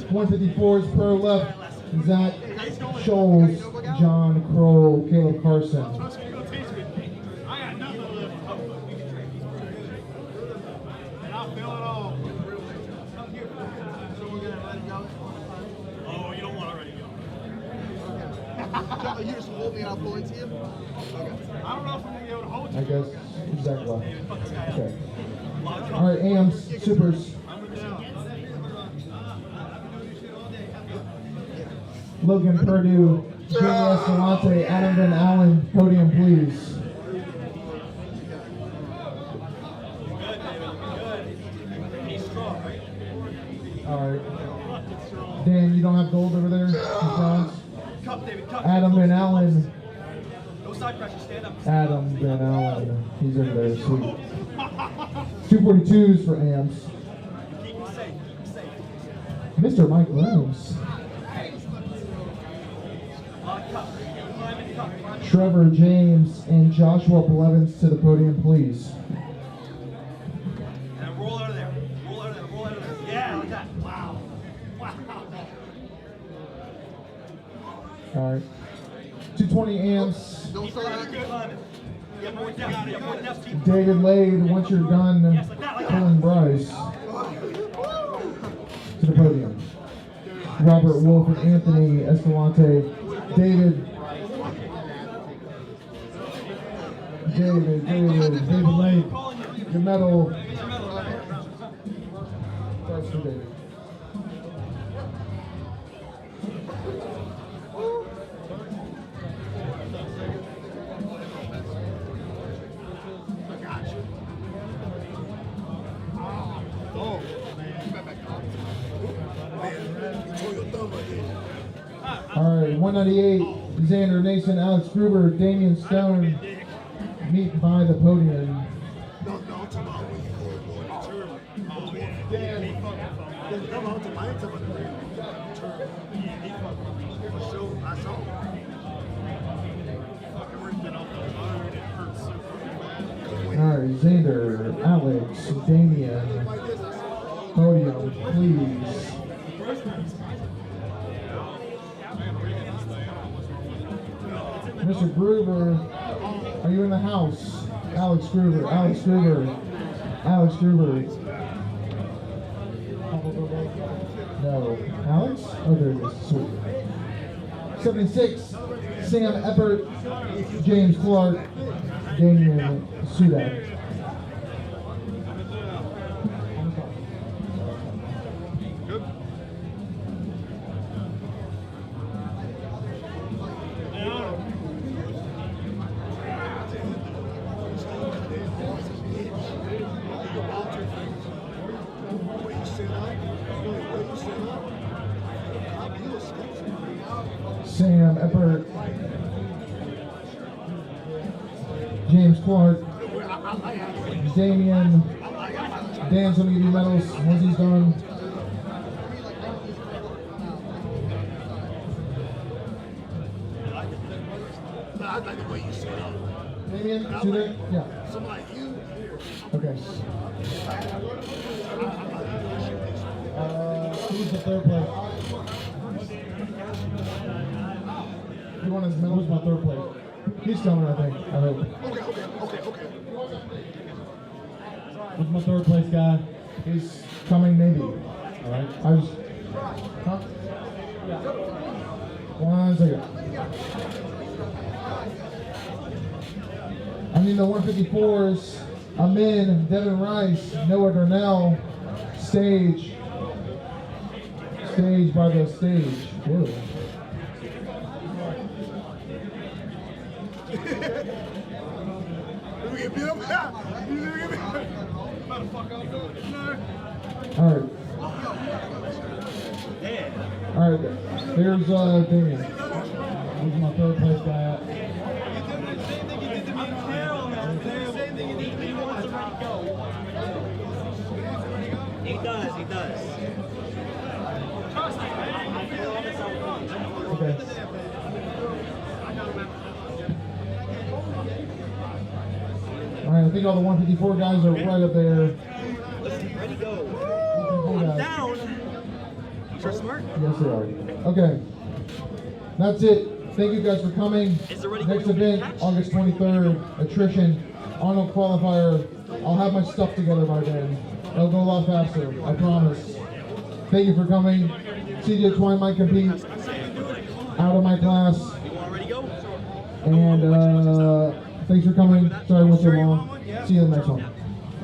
154 is pro left. Zach Scholes, John Kroll, Caleb Carson. You just hold me and I'll pull into you? Okay. I don't know if I'm going to be able to hold you. I guess Zach left. Okay. All right, AMs, supers. Logan Purdue, Jamie Escalante, Adam Van Allen, podium please. All right. Dan, you don't have gold over there in France? Adam Van Allen. No side pressure, stand up. Adam Van Allen. He's over there, sweet. 242s for AMs. Mr. Mike Williams. Trevor James and Joshua Blevins to the podium, please. And roll out of there. Roll out of there. Roll out of there. Yeah, like that. Wow. Wow. All right. 220 amps. Don't start out good. Get more depth. Get more depth. David Lade, once you're done pulling Bryce. to the podium. Robert Wolf and Anthony Escalante. David Lake, your medal. Starts for David. All right, 198, Xander Nason, Alex Gruber, Damian Stone meet by the podium. All right, Xander, Alex, Damian, podium, please. Mr. Gruber, are you in the house? Alex Gruber, Alex Gruber, Alex Gruber. No. Alex? Oh, there it is. Sweet. 76, Sam Eppert, James Clark, Damian Sudak. Sam Eppert, James Clark, Damian. Dan's going to give you medals once he's done. Damian, see there? Yeah. Okay. Who's the third place? You want his medal? Who's my third place? He's coming, I think. I hope. Okay. Who's my third place guy? He's coming, maybe. All right. I was. Huh? Yeah. 1 second. I mean the 154s. Amin, Devin Rice, Noah Darnell, stage by the stage. Whoa. All right, there's Damian. Who's my third place guy at? He does. Okay. All right, I think all the 154 guys are right up there. Ready, go. Down. You're smart. Yes, they are. Okay. That's it. Thank you guys for coming. Next event, August 23rd, attrition, Arnold qualifier. I'll have my stuff together by then. It'll go a lot faster, I promise. Thank you for coming. CJ Twine might compete out of my class. And thanks for coming. Sorry I went so long. See you in the next one.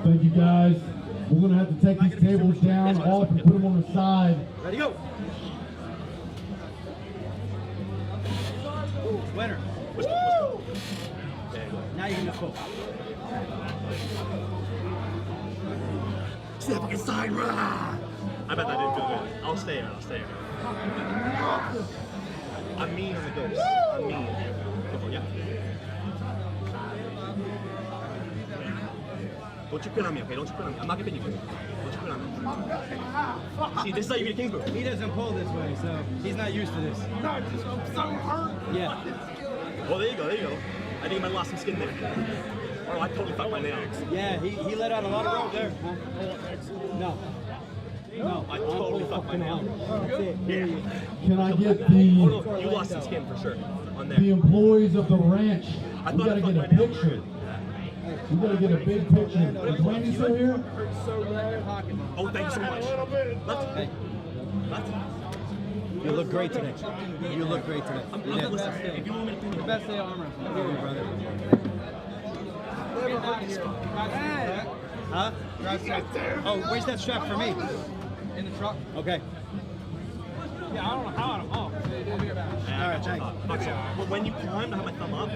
Thank you guys. We're going to have to take these tables down off and put them on the side. Ready, go. Winner. Woo! Now you can just go. See that fucking side, rah! I bet that didn't feel good. I'll stay. I'm mean on the ghost. I'm mean. Yeah. Don't you quit on me, okay? Don't you quit on me. I'm not gonna pin you. Don't you quit on me. See, this is how you get a King's Brew. He doesn't pull this way, so he's not used to this. No, I'm so hurt. Yeah. Well, there you go. I think he might have lost some skin there. Or I totally fucked my nails. Yeah, he let out a lot of rope there. No, I totally fucked my nails. Yeah. Can I get the... Oh, no, you lost some skin for sure on there. The employees of the ranch, we gotta get a picture. We gotta get a big picture. Is Randy still here? Oh, thank you so much. You look great today. You look great today. You did. If you want me to do The best day of arm wrestling. Here, brother. Huh? Oh, where's that strap for me? in the truck. Okay. Yeah, I don't know how I'm off. All right, thanks. When you climbed, I had my thumb up.